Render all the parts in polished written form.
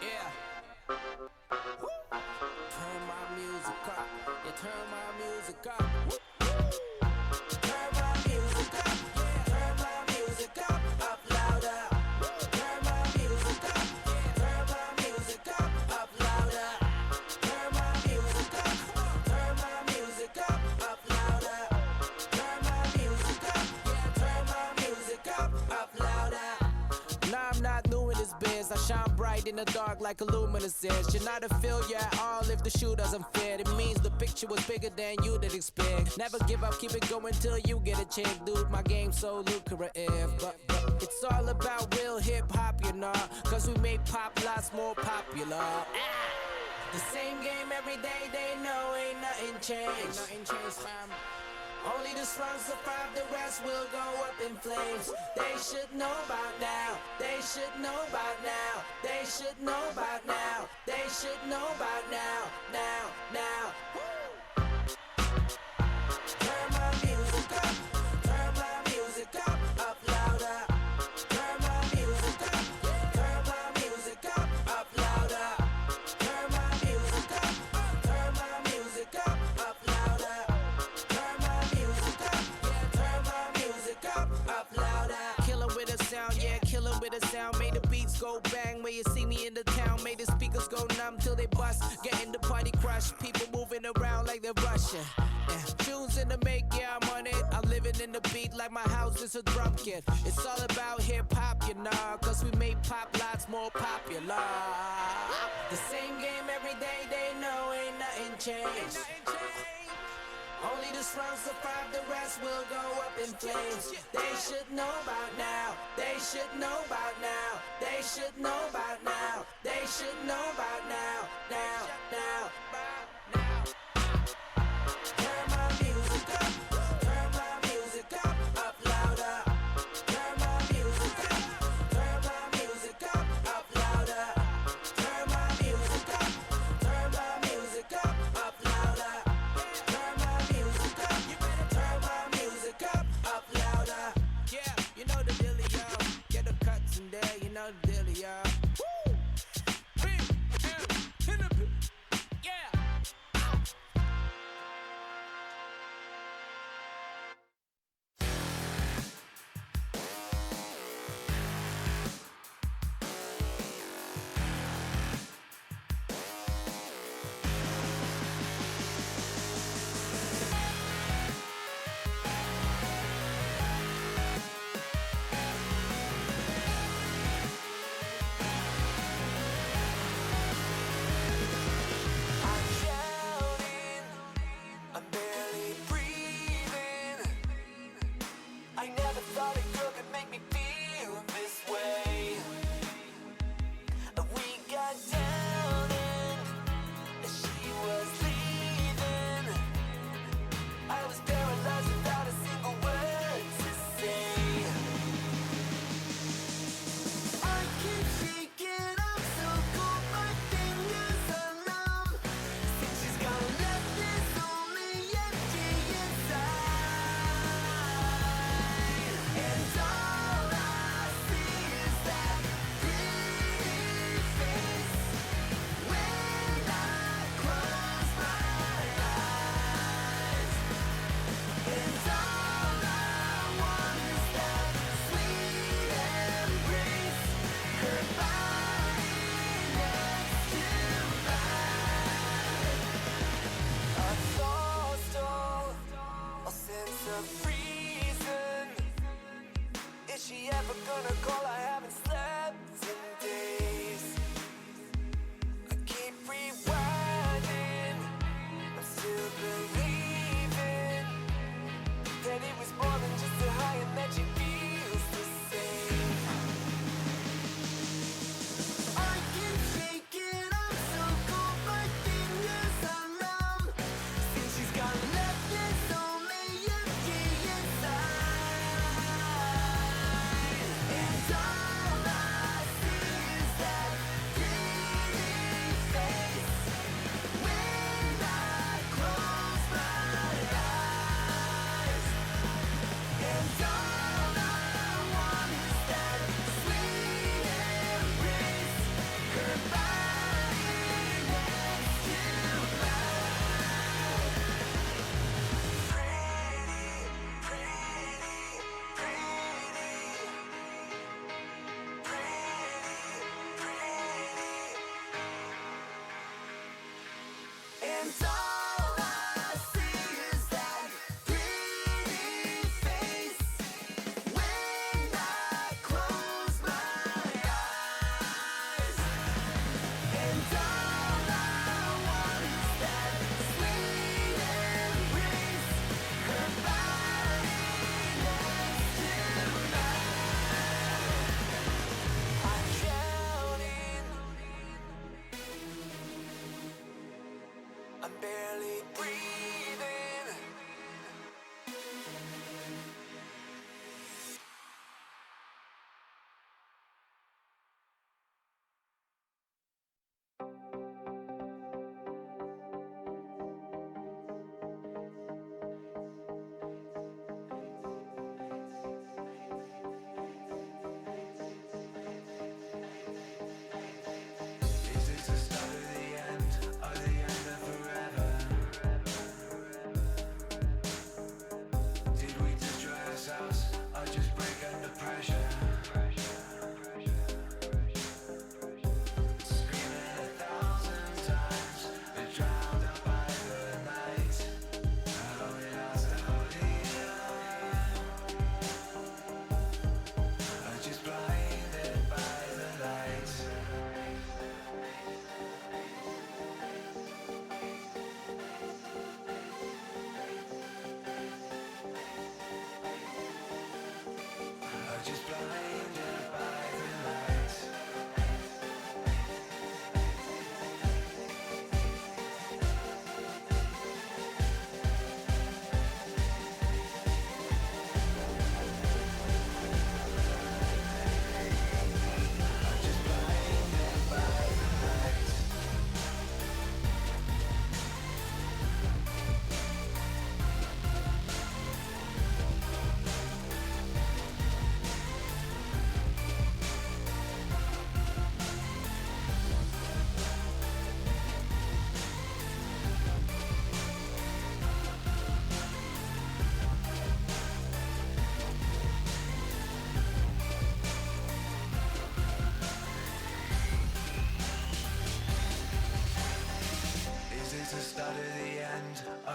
Yeah. Turn my music up. Yeah, turn my music up. Turn my music up. Yeah, turn my music up. Up louder. Turn my music up. Yeah, turn my music up. Up louder. Turn my music up. Turn my music up. Up louder. Turn my music up. Yeah, turn my music up. Up louder. Nah, I'm not new in this biz. I shine bright in the dark like a luminous is. You're not a failure at all if the shoe doesn't fit. It means the picture was bigger than you did expect. Never give up, keep it going till you get a check. Dude, my game's so lucrative. But it's all about real hip hop, you know. Cause we make pop lots more popular. The same game every day, they know ain't nothing changed. Ain't nothing changed, fam. Only the strong survive, the rest will go up in flames. They should know by now. They should know by now. They should know by now. They should know by now. Now. Turn my music up. Turn my music up. Up louder. Turn my music up. Turn my music up. Up louder. Turn my music up. Turn my music up. Up louder. Turn my music up. Yeah, turn my music up. Up louder. Killin' with a sound, yeah, killin' with a sound. Made the beats go bang when you see me in the town. Made the speakers go numb till they bust. Getting the party crushed. People moving around like they're rushing. Yeah. Tunes in the make, yeah, I'm on it. I'm living in the beat like my house is a drum kit. It's all about hip hop, you know. Cause we made pop lots more popular. The same game every day, they know ain't nothing changed. Only the strong survive, the rest will go up in flames. They should know by now. They should know by now. They should know by now. They should know by now. Now. Turn my music up. Turn my music up. Up louder. Turn my music up. Turn my music up. Up louder. Turn my music up. Turn my music up. Up louder. Turn my music up. You better turn my music up. Up louder. Yeah, you know the dealio. Get the cuts in there, you know the dealio. Woo! Yeah.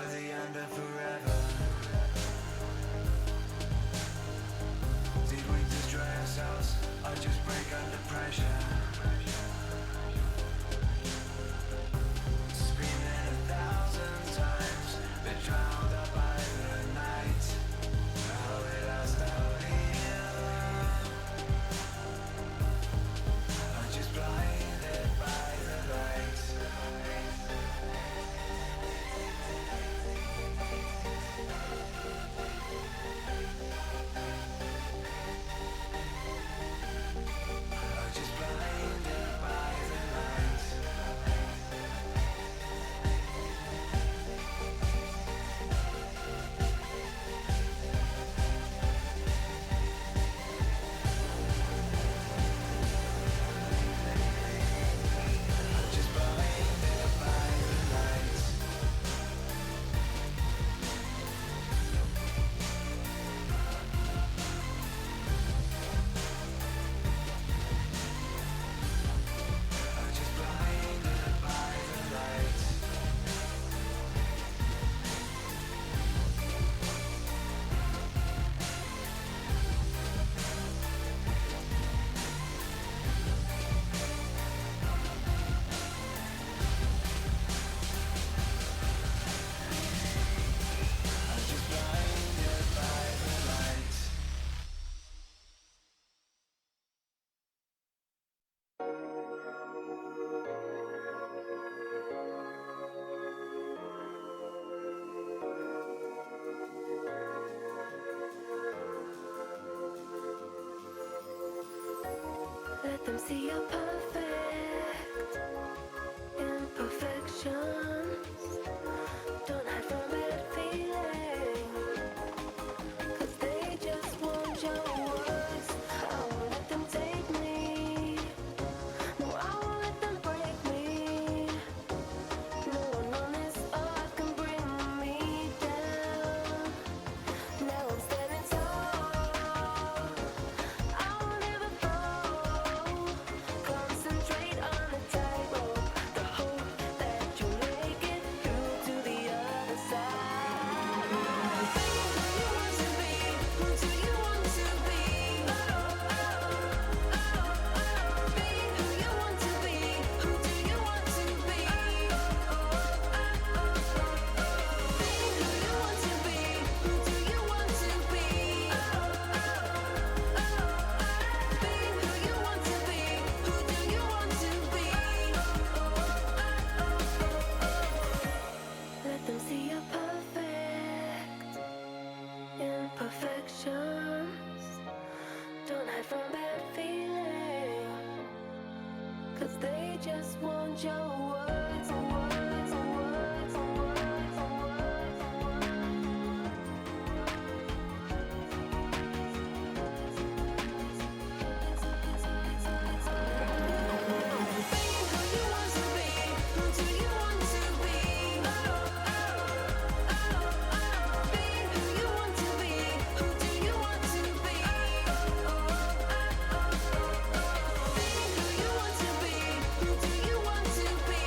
or the end of forever? Did we destroy ourselves or just break under pressure? Screaming 1,000 times, but drowned out by the night. How we lost our here, or just blinded by the lights. Just blinded by the lights. Just blinded by the lights. Just blinded by the lights. Just blinded by the lights. Let them see your perfect imperfections. Don't hide from bad feeling, 'cause they just want your words. I won't let them take me. No, I won't let them break me. No one on this earth can bring me down. Now I'm standing tall. I won't ever fall. Concentrate on the tightrope. The hope that you make it through to the other side. Be who you want to be. Who do you want to be? Oh, oh, oh, oh. Be who you want to be. Who do you want to be? Oh, oh, oh, oh. Be who you want to be. Who do you want to be? Oh, oh, oh. Be who you want to be. Who do you want to be? Let them see your perfect imperfections. Don't hide from bad feeling, 'cause they just want your words, words, words, words, Be who you want to be. Who do you want to be? Oh, oh, oh, oh. Be who you want to be. Who do you want to be? Oh, oh, oh, oh. Be who you want to be. Who do you want to be?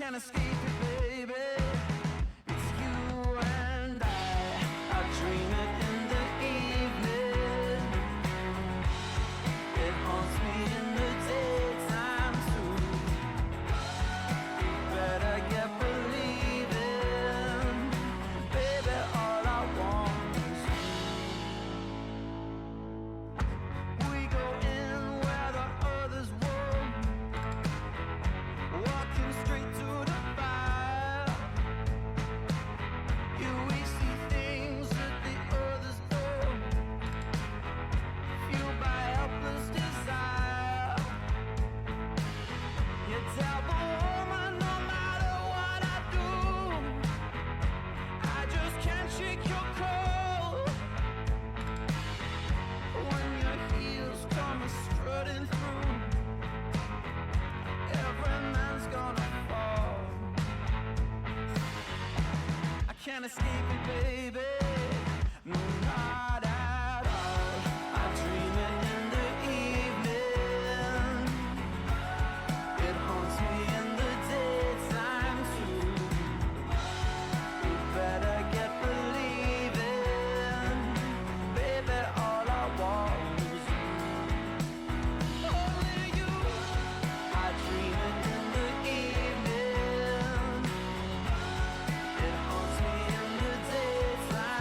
can't escape it, baby. It's you and I dream it in the evening. It haunts me in the daytime too. Better get believing, baby. All I want is you. We go in where the others won't, walking straight to the fire. You we see things that the others don't, fueled by helpless desire. You tell the woman no matter what I do, I just can't shake your cold. When your heels come strutting through, every man's gonna fall. I can't escape it, baby. No, not at all. I dream it in the evening. It haunts me in the daytime too. You better get believing, baby. All I want is you. Only you. I dream it in the evening. It haunts me in the daytime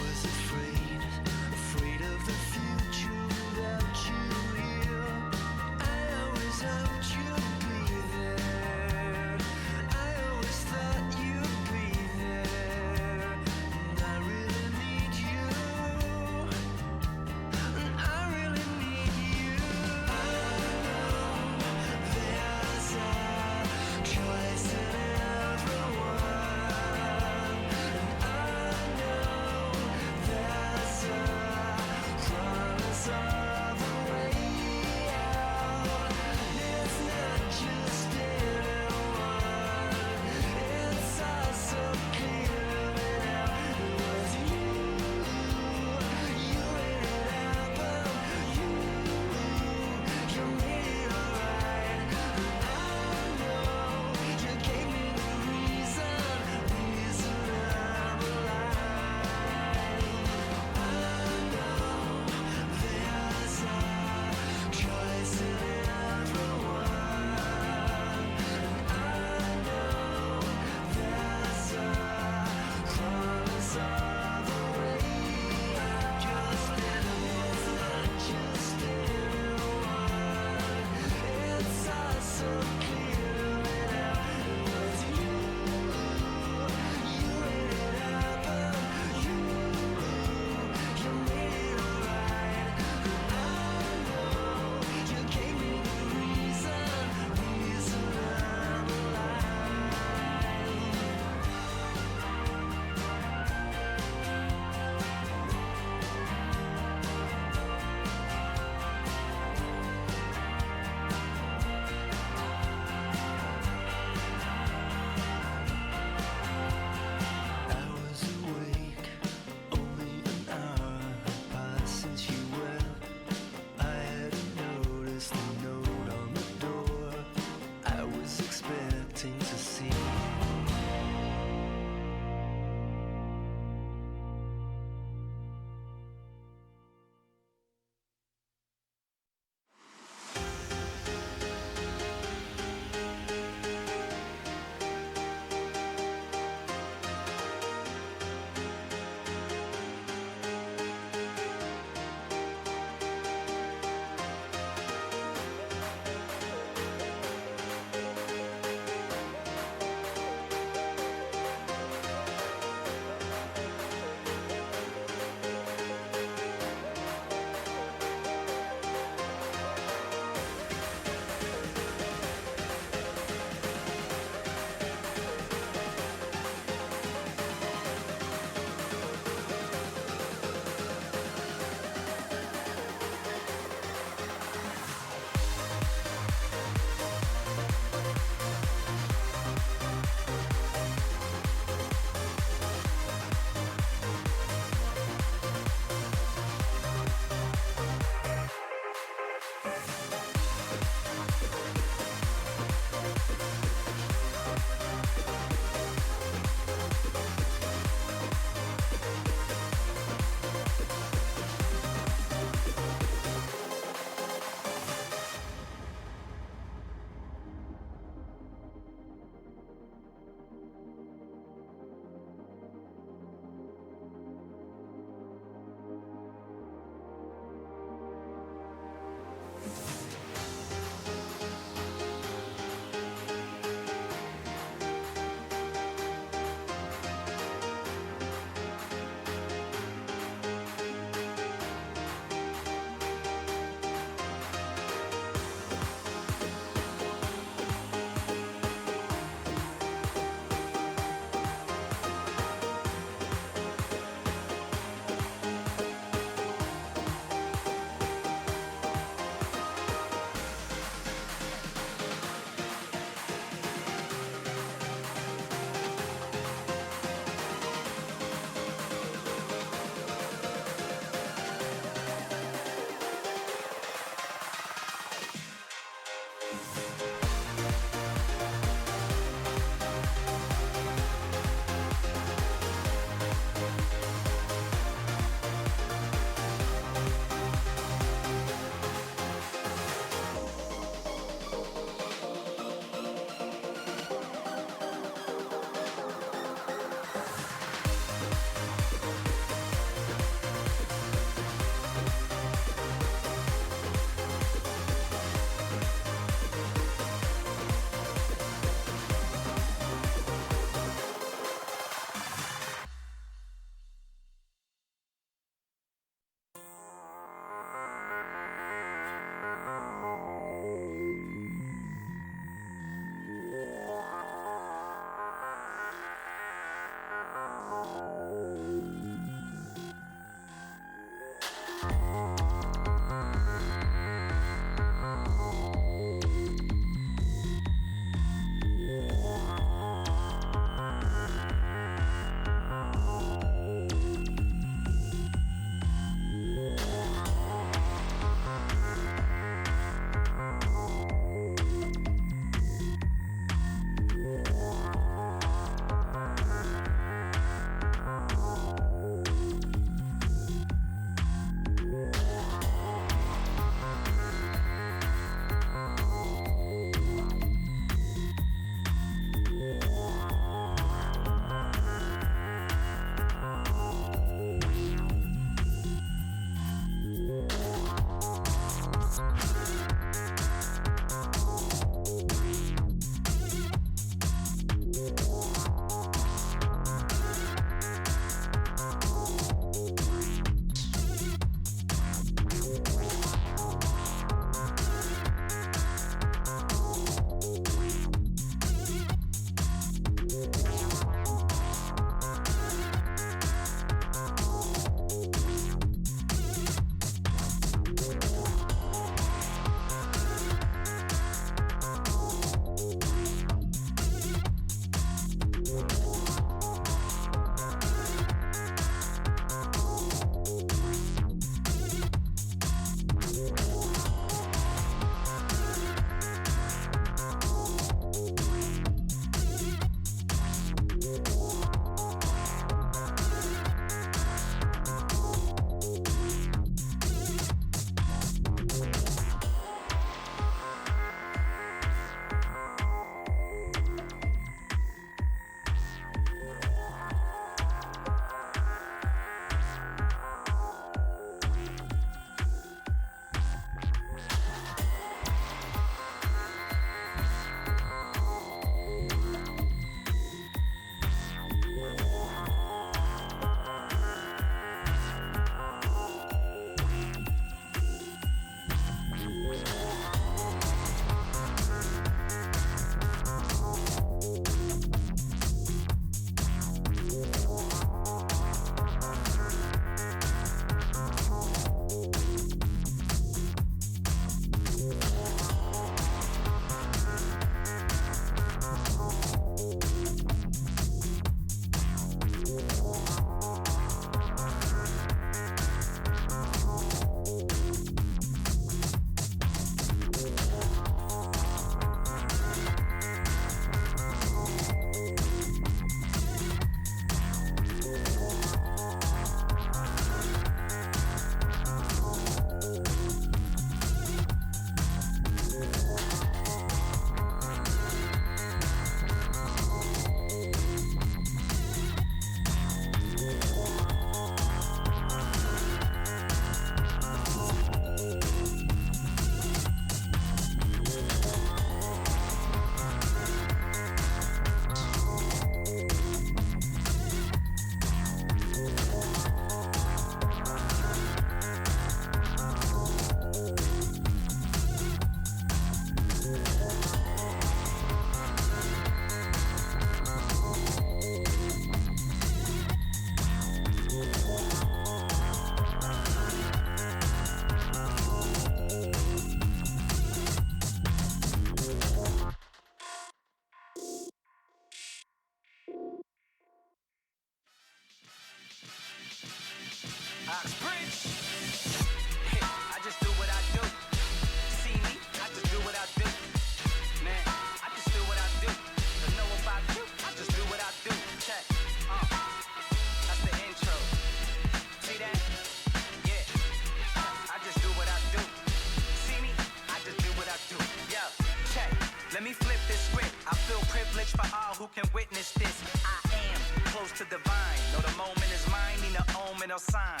privilege for all who can witness this. I am close to divine. Know the moment is mine, need no omen or sign.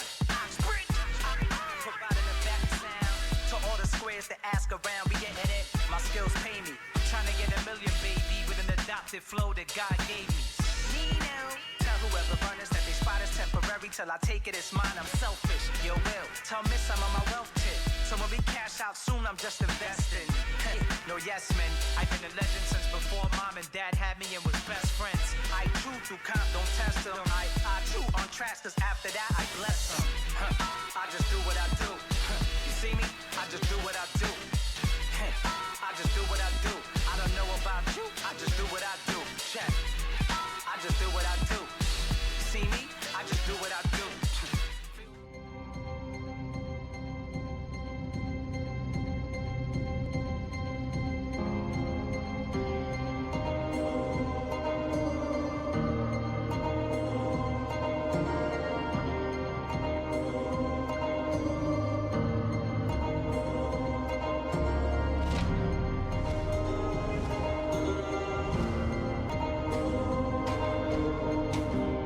Sprint. Providing a back sound to all the squares that ask around. We getting it, my skills pay me. Trying to get a million, baby, with an adopted flow that God gave me. Nino. Tell whoever runners that they spot is temporary till I take it, it's mine. I'm selfish. Yo, will. Tell Miss I'm on my wealth tip. So when we cash out soon, I'm just investing. No yes men. I've been a legend since before mom and dad had me and was best friends. I chew through comp, don't test them. I chew on tracks cause after that I bless them. I just do what I do. You see me? I just do what I do. I just do what I do. I don't know about you. I just do what I do. Check. I just do what I do. See me? I just do what I do.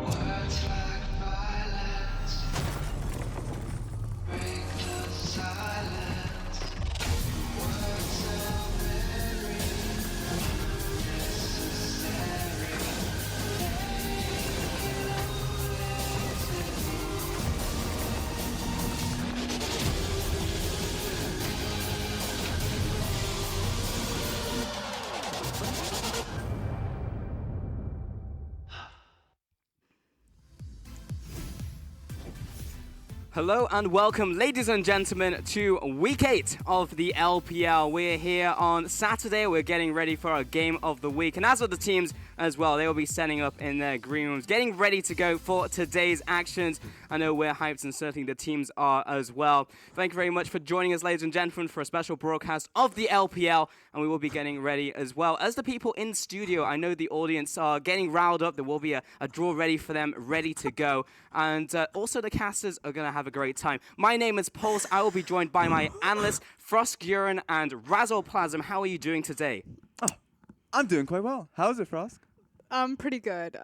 Words like violence break the silence. Words of very Hello and welcome, ladies and gentlemen, to Week 8 of the LPL. We're here on Saturday. We're getting ready for our game of the week. And as for the teams as well, they will be setting up in their green rooms, getting ready to go for today's actions. I know we're hyped and certainly the teams are as well. Thank you very much for joining us, ladies and gentlemen, for a special broadcast of the LPL. And we will be getting ready as well. As the people in studio, I know the audience are getting riled up. There will be a draw ready for them, ready to go. And also the casters are going to have a great time. My name is Pulse. I will be joined by my analysts, Frost Gurin and Razoplasm. How are you doing today? I'm doing quite well. How's it, Frost? Pretty good.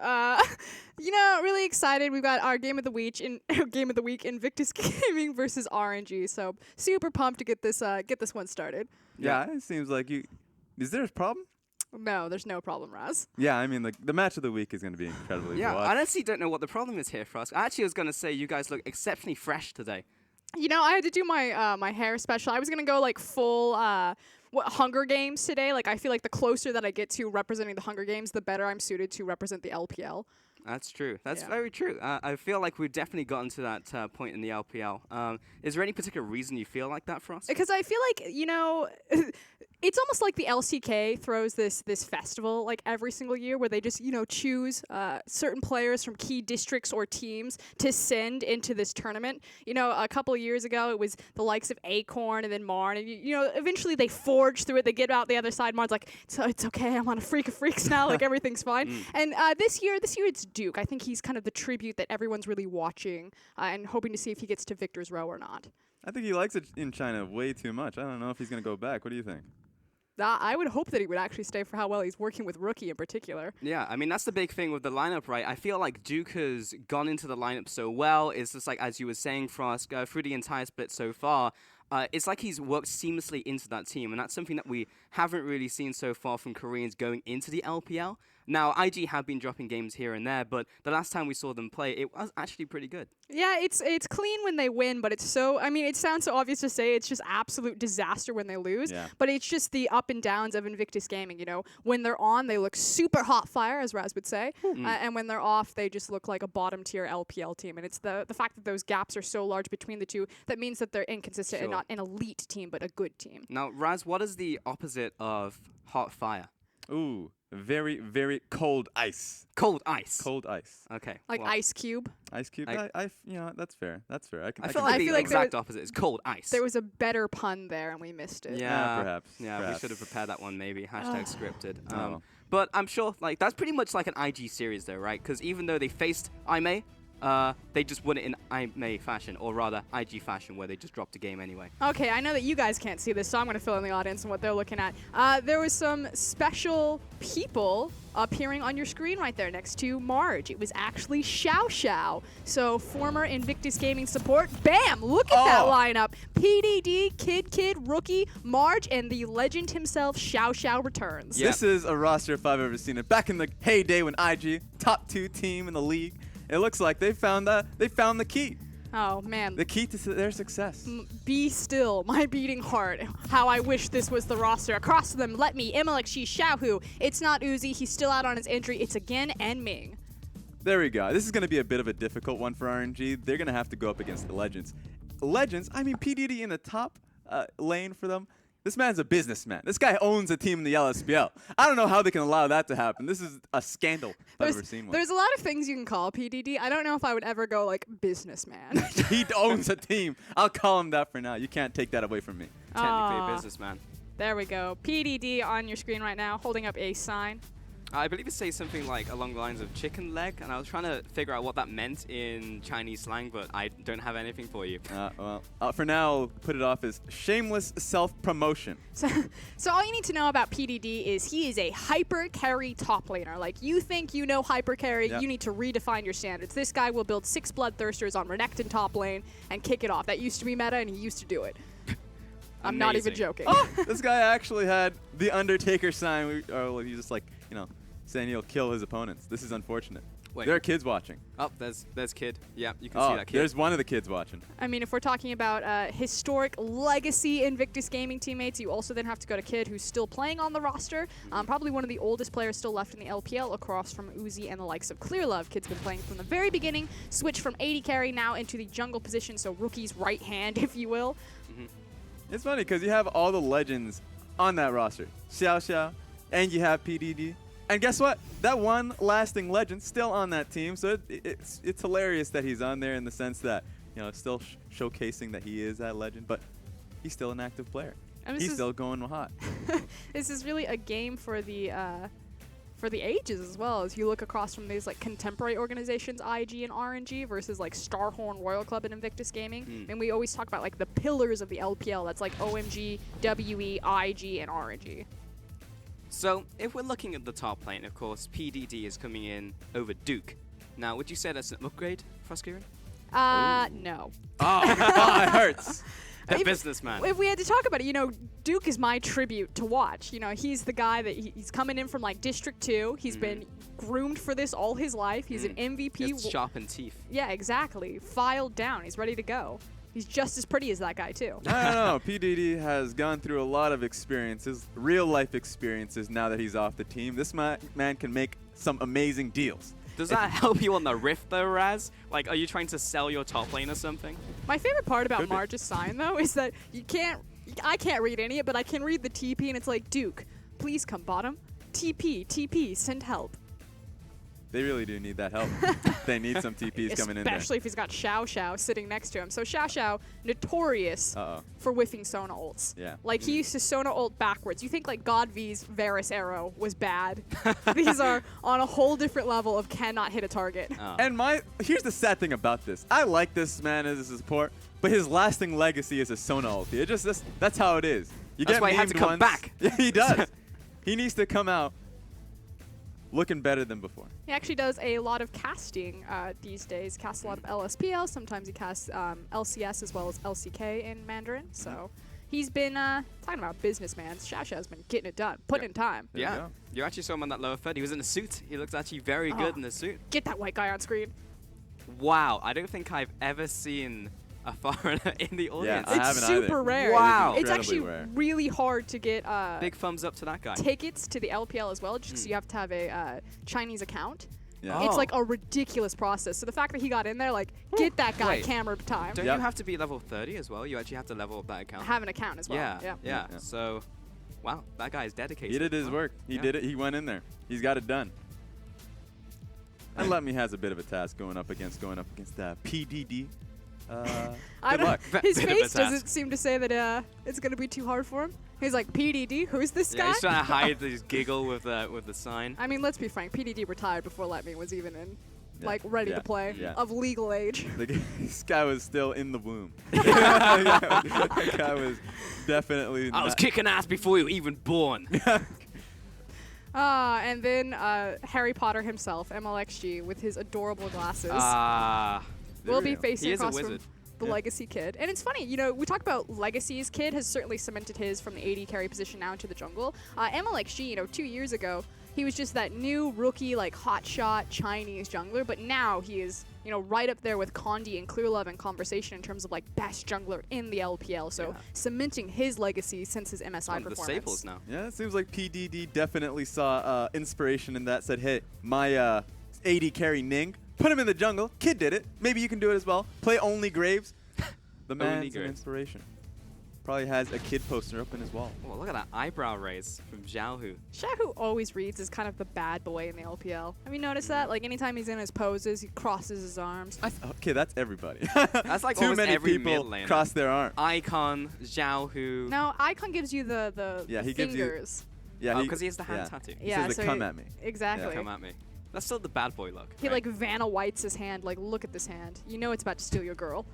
Really excited. We've got our game of the week Invictus Gaming versus RNG. So super pumped to get this one started. Yeah, it seems like you. Is there a problem? No, there's no problem, Raz. Yeah, I mean, the match of the week is going to be incredibly Yeah, watched. I honestly don't know what the problem is here, Frost. I actually was going to say you guys look exceptionally fresh today. I had to do my my hair special. I was gonna go like full Hunger Games today. Like I feel like the closer that I get to representing the Hunger Games, the better I'm suited to represent the LPL. That's true. That's Yeah. very true. I feel like we've definitely gotten to that point in the LPL. Is there any particular reason you feel like that, Frost? Because I feel like, it's almost like the LCK throws this festival like every single year where they just, choose certain players from key districts or teams to send into this tournament. A couple of years ago, it was the likes of Acorn and then Marn. And, eventually they forge through it. They get out the other side. Marn's like, it's okay. I'm on a Freak of Freaks now. Like, everything's fine. And this year it's Duke. I think he's kind of the tribute that everyone's really watching and hoping to see if he gets to Victor's Row or not. I think he likes it in China way too much. I don't know if he's going to go back. What do you think? I would hope that he would actually stay for how well he's working with Rookie in particular. Yeah, I mean, that's the big thing with the lineup, right? I feel like Duke has gone into the lineup so well. It's just like, as you were saying, Frost, through the entire split so far, it's like he's worked seamlessly into that team, and that's something that we haven't really seen so far from Koreans going into the LPL. Now, IG have been dropping games here and there, but the last time we saw them play, it was actually pretty good. Yeah, it's clean when they win, but it sounds so obvious to say it's just absolute disaster when they lose. Yeah. But it's just the up and downs of Invictus Gaming, When they're on, they look super hot fire, as Raz would say. And when they're off, they just look like a bottom tier LPL team. And it's the fact that those gaps are so large between the two that means that they're inconsistent and Sure. not an elite team, but a good team. Now, Raz, what is the opposite of hot fire? Ooh, very, very cold ice. Cold ice. Cold ice. Okay. Like well, Ice Cube. Ice cube. I- That's fair. That's fair. I can feel I like feel the like there exact opposite is cold ice. There was a better pun there, and we missed it. Yeah, perhaps, Yeah, perhaps. we should have prepared that one maybe. Hashtag scripted. Oh. But I'm sure that's pretty much like an IG series though, right? Because even though they faced IME they just won it in IMA fashion, or rather IG fashion, where they just dropped a game anyway. Okay, I know that you guys can't see this, so I'm going to fill in the audience on what they're looking at. There was some special people appearing on your screen right there next to Marge. It was actually Xiao Xiao. So former Invictus Gaming support, bam! Look at that lineup. PDD, Kid, Rookie, Marge, and the legend himself, Xiao Xiao returns. Yeah. This is a roster if I've ever seen it. Back in the heyday when IG, top 2 team in the league, it looks like they found the key. Oh, man. The key to their success. Be still, my beating heart. How I wish this was the roster. Across them, let me, Imalek Xiaohu. It's not Uzi, he's still out on his injury. It's again and Ming. There we go. This is going to be a bit of a difficult one for RNG. They're going to have to go up against the Legends. Legends, I mean, PDD in the top lane for them. This man's a businessman. This guy owns a team in the LSPL. I don't know how they can allow that to happen. This is a scandal if I've ever seen one. There's a lot of things you can call PDD. I don't know if I would ever go like businessman. He owns a team. I'll call him that for now. You can't take that away from me. Technically Aw. a businessman. There we go. PDD on your screen right now, holding up a sign. I believe it says something like along the lines of chicken leg, and I was trying to figure out what that meant in Chinese slang, but I don't have anything for you. For now, I'll put it off as shameless self-promotion. So all you need to know about PDD is he is a hyper carry top laner. Like, you think you know hyper carry, Yep. you need to redefine your standards. This guy will build 6 Bloodthirsters on Renekton top lane and kick it off. That used to be meta, and he used to do it. I'm not even Amazing. joking. This guy actually had the Undertaker sign. He's just like, saying he'll kill his opponents. This is unfortunate. Wait. There are kids watching. Oh, there's kid. Yeah, you can see that kid. There's one of the kids watching. I mean, if we're talking about historic legacy Invictus Gaming teammates, you also then have to go to Kid, who's still playing on the roster. Probably one of the oldest players still left in the LPL, across from Uzi and the likes of Clearlove. Kid's been playing from the very beginning, switched from AD carry now into the jungle position, so Rookie's right hand, if you will. It's funny because you have all the legends on that roster. Xiao Xiao, and you have PDD. And guess what? That one lasting legend still on that team. So it's hilarious that he's on there in the sense that, it's still showcasing that he is that legend, but he's still an active player. And He's still going hot. This is really a game for the ages as well, as you look across from these like contemporary organizations, IG and RNG, versus like Starhorn, Royal Club, and Invictus Gaming. And we always talk about like the pillars of the LPL. That's like OMG, WE, IG, and RNG. So, if we're looking at the top lane, of course, PDD is coming in over Duke. Now, would you say that's an upgrade for Skirin? No. Oh, it hurts. A If- businessman. If we had to talk about it, Duke is my tribute to watch. He's the guy that he's coming in from like District 2. He's been groomed for this all his life. He's an MVP. He has sharpened teeth. Yeah, exactly. Filed down. He's ready to go. He's just as pretty as that guy too. I don't know. PDD has gone through a lot of experiences, real life experiences now that he's off the team. This man can make some amazing deals. Does that help you on the rift though, Raz? Like, are you trying to sell your top lane or something? My favorite part about Could be. Marge's sign though is that I can't read any of it, but I can read the TP, and it's like, Duke, please come bottom. TP, send help. They really do need that help. They need some TPs coming in there. Especially if he's got Xiao Xiao sitting next to him. So Xiao Xiao, notorious Uh-oh. for whiffing Sona ults. Yeah. Like, he used to Sona ult backwards. You think, like, God V's Varus arrow was bad. These are on a whole different level of cannot hit a target. Oh. And here's the sad thing about this. I like this man as a support, but his lasting legacy is a Sona ulti. That's how it is. You That's get why he had to memed come once. back. Yeah, he does. He needs to come out looking better than before. He actually does a lot of casting these days. Casts a lot of LSPL. Sometimes he casts LCS as well as LCK in Mandarin. So he's been talking about businessman. Xiao Xiao's been getting it done, putting in time. There you Yeah, go. you actually saw him on that lower third. He was in a suit. He looked actually very good in the suit. Get that white guy on screen. Wow, I don't think I've ever seen a foreigner in the audience. I It's haven't super either. rare. Wow. It's Incredibly actually rare. really hard to get Big thumbs up to that guy. tickets to the LPL as well, just because you have to have a Chinese account. Yeah. It's Oh. like a ridiculous process. So the fact that he got in there, like, get that guy Wait. camera time. Don't Yep. you have to be level 30 as well? You actually have to level up that account. Have an account as well. yeah. Yeah. So, wow, that guy is dedicated. He did his Wow. work. He Yeah. did it. He went in there. He's got it done. And Let Me has a bit of a task going up against PDD. I Good don't- luck. His Bit of a face doesn't task. seem to say that it's going to be too hard for him. He's like, PDD, who's this Yeah, guy? he's trying to hide his giggle with the sign. I mean, let's be frank. PDD retired before Let Me was even in Yeah. like ready Yeah. to play, Yeah. of legal age. This guy was still in the womb. That guy was definitely. I was not- kicking ass before you were even born. And then Harry Potter himself, MLXG, with his adorable glasses, Ah. will be there we go. facing He is a across from wizard. the Yeah. Legacy Kid. And it's funny, you know, we talk about Legacy's Kid has certainly cemented his from the AD carry position now into the jungle. MLXG, you know, 2 years ago, he was just that new rookie, like, hotshot Chinese jungler, but now he is, you know, right up there with Condi and Clearlove in conversation in terms of, like, best jungler in the LPL. So Yeah. cementing his legacy since his MSI One of the performance. staples now. Yeah, it seems like PDD definitely saw inspiration in that. Said, hey, my AD carry Ning, put him in the jungle. Kid did it. Maybe you can do it as well. Play only Graves. The man's an Graves. inspiration. Probably has a kid poster up in his wall. Oh, look at that eyebrow raise from Xiaohu. Xiaohu always reads as kind of the bad boy in the LPL. Have you noticed that? Like, anytime he's in his poses, he crosses his arms. Okay, that's everybody. That's like Too almost many every people mid laner. cross their arm. Icon, Xiaohu. No, Icon gives you the Yeah, he gives you- fingers. Yeah, Oh, 'cause he has the hand yeah. tattoo. He Yeah, says, so come he- at me. Exactly. Come at me. That's still the bad boy look. He right? like Vanna Whites his hand, like, look at this hand. You know it's about to steal your girl.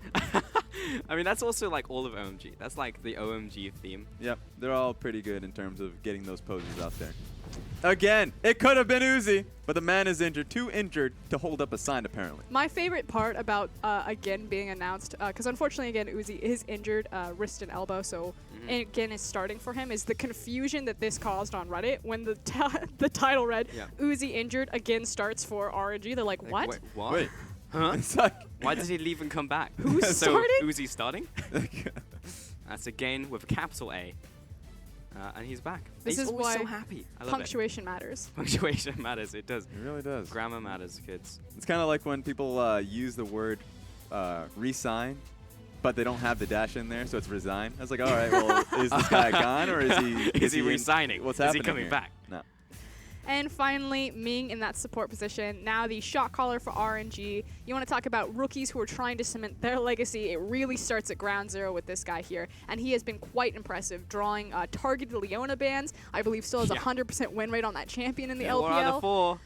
I mean, that's also like all of OMG. That's like the OMG theme. Yep, they're all pretty good in terms of getting those poses out there. Again, it could have been Uzi, but the man is injured. Too injured to hold up a sign, apparently. My favorite part about again being announced, because unfortunately again Uzi is injured, wrist and elbow, so again is starting for him, is the confusion that this caused on Reddit when the the title read Yeah. Uzi injured again starts for RNG. They're like, Like, what? Wait, what? Wait, Huh? it's like Why did he leave and come back? Who's so starting? Uzi starting? That's again with a capital A. And he's back. This he's is always so why happy. I love Punctuation matters. it. Punctuation matters. It does. It really does. Grammar matters, kids. It's kind of like when people use the word resign, but they don't have the dash in there, so it's resign. I was like, all right, well, is this guy gone or is he? Is he in- resigning? What's Is he happening coming here? back? No. And finally, Ming in that support position. Now the shot caller for RNG. You want to talk about rookies who are trying to cement their legacy. It really starts at ground zero with this guy here. And he has been quite impressive, drawing targeted Leona bans. I believe still has a Yeah. 100% win rate on that champion in the 4 out LPL. of 4.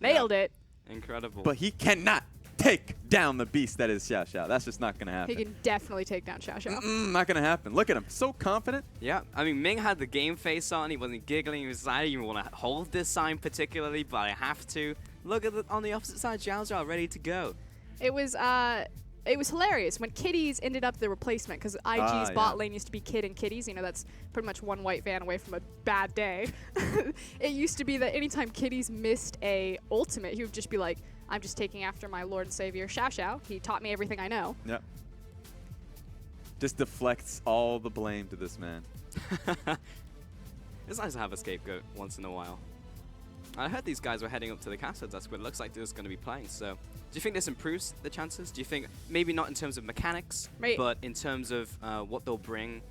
Nailed it. Incredible. But he cannot take down the beast that is Xiao Xiao. That's just not going to He happen. can definitely take down Xiao Xiao. Not going to happen. Look at him. So confident. Yeah, I mean, Ming had the game face on. He wasn't giggling. He was like, I didn't even want to hold this sign particularly, but I have to. Look at on the opposite side, Xiao Xiao ready to go. It was hilarious when Kitties ended up the replacement because IG's yeah. bot lane used to be Kid and Kitties. You know, that's pretty much one white van away from a bad day. It used to be that anytime Kitties missed a ultimate, he would just be like, I'm just taking after my Lord and Savior Xiao Xiao. He taught me everything I know. Yep. Just deflects all the blame to this man. It's nice to have a scapegoat once in a while. I heard these guys were heading up to the castle desk, but it looks like they're just going to be playing. So, do you think this improves the chances? Do you think maybe not in terms of mechanics, Right. but in terms of what they'll bring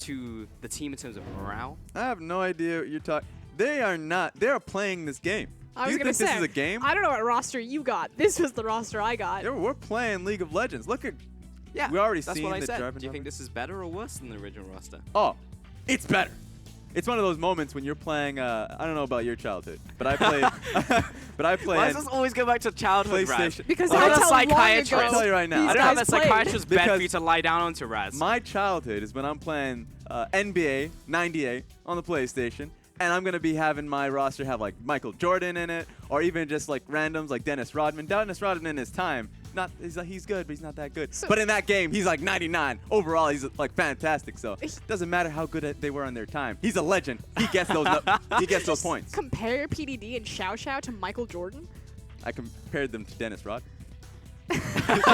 to the team in terms of morale? I have no idea what you're talking. They are not. They are playing this game. I Do was you gonna think say, this is a game? I don't know what roster you got. This was the roster I got. Yeah, we're playing League of Legends. Look at. Yeah, We already that's seen what I the said. driving Do you think number. this is better or worse than the original roster? Oh, it's better. It's one of those moments when you're playing. I don't know about your childhood, but I played. but I played. Why does this always go back to childhood, Raz? PlayStation. Because I'm that's not a how long psychiatrist. ago I'll tell you right now. these I don't have a guys played. psychiatrist's bed for Because you to lie down onto, Raz. My childhood is when I'm playing NBA 98 on the PlayStation, and I'm gonna be having my roster have like Michael Jordan in it, or even just like randoms like Dennis Rodman. Dennis Rodman in his time, he's good, but he's not that good. So- but in that game, he's like 99 overall. He's like fantastic. So it doesn't matter how good they were on their time. He's a legend. He gets those. He gets those points. Compare PDD and Xiao Xiao to Michael Jordan. I compared them to Dennis Rodman.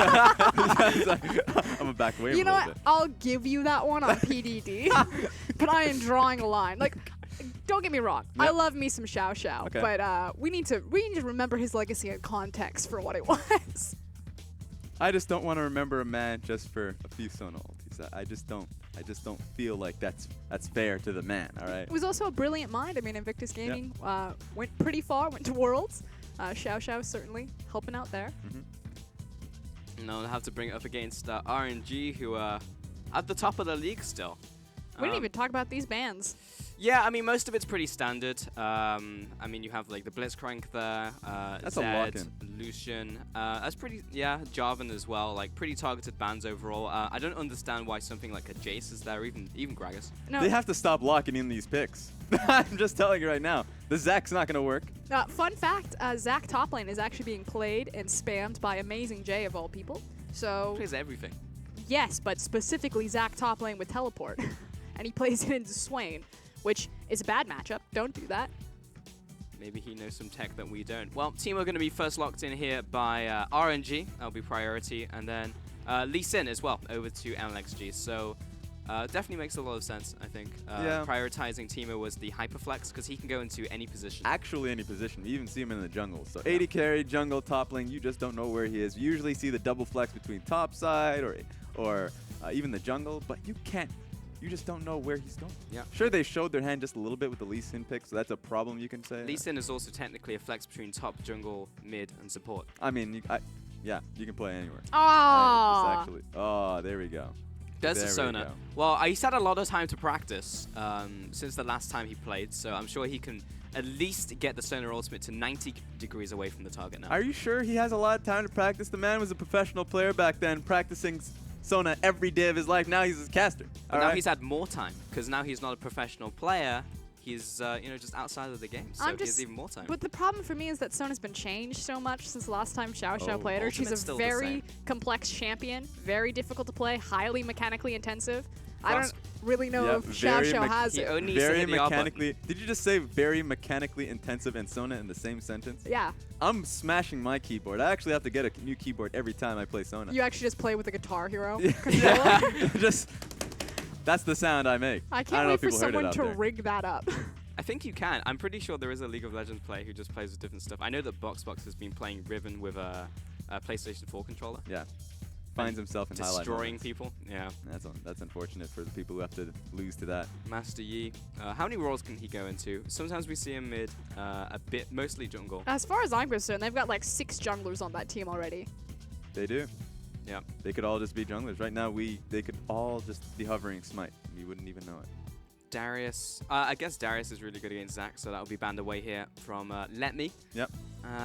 I'm gonna back away You a know little what? bit. I'll give you that one on PDD, but I am drawing a line. Like, don't get me wrong. I Yep. love me some Xiao Xiao, Okay. but we need to remember his legacy in context for what it was. I just don't want to remember a man just for a few sonalities. I just don't feel like that's fair to the man. All right. It was also a brilliant mind. I mean, Invictus Gaming went pretty far, went to Worlds. Xiao Xiao certainly helping out there. No, I have to bring it up against RNG, who are at the top of the league still. We didn't even talk about these bands. Yeah, I mean, most of it's pretty standard. I mean, you have like the Blitzcrank there, That's a Zed, lock-in. Lucian. That's pretty, yeah, Jarvan as well. Like, pretty targeted bands overall. I don't understand why something like a Jace is there, even Gragas. No, They have to stop locking in these picks. I'm just telling you right now. The Zack's not going to work. fun fact, Zac top lane is actually being played and spammed by Amazing J of all people. So, Plays everything. yes, but specifically Zac top lane with teleport. And he plays it into Swain, which is a bad matchup. Don't do that. Maybe he knows some tech that we don't. Well, team are going to be first locked in here by RNG. That'll be priority. And then Lee Sin as well over to NLXG. So definitely makes a lot of sense, I think. Yeah. Prioritizing Timo was the Hyperflex because he can go into any position. Actually, any position. You even see him in the jungle. So 80 carry, jungle, top lane, you just don't know where he is. You usually see the double flex between top side or even the jungle, but you can't. You just don't know where he's going. Yeah. Sure, they showed their hand just a little bit with the Lee Sin pick, so that's a problem you can say. Lee Sin is also technically a flex between top, jungle, mid, and support. I mean, yeah, you can play anywhere. Oh, Actually, oh, there we go. There's the There we Sona. go. Well, he's had a lot of time to practice since the last time he played, so I'm sure he can at least get the Sona ultimate to 90 degrees away from the target now. Are you sure he has a lot of time to practice? The man was a professional player back then, practicing Sona every day of his life. Now he's a caster. But now he's had more time because now he's not a professional player. He's just outside of the game, so he has even more time. But the problem for me is that Sona's been changed so much since the last time Xiao Xiao Oh, played her. She's Ultimate's a still the very same. complex champion, very difficult to play, highly mechanically intensive. I Frost- don't really know Yep, if Xiao very Xiao has He it. only needs to very hit the R button. mechanically. Did you just say very mechanically intensive and Sona in the same sentence? Yeah, I'm smashing my keyboard. I actually have to get a new keyboard every time I play Sona. you actually just play with a Guitar Hero Yeah. controller. Just that's the sound I make. I don't can't know wait if for people heard it someone out to there. rig that up. I think you can. I'm pretty sure there is a League of Legends player who just plays with different stuff. I know that BoxBox has been playing Riven with a PlayStation 4 controller, Yeah, finds himself in highlight destroying moments. people. Yeah. That's unfortunate for the people who have to lose to that. Master Yi. How many roles can he go into? Sometimes we see him mid, a bit, mostly jungle. As far as I'm concerned, they've got like 6 junglers on that team already. They do. Yeah. They could all just be junglers. Right now, they could all just be hovering Smite. And you wouldn't even know it. Darius. I guess Darius is really good against Zac, so that'll be banned away here from Let Me. Yep.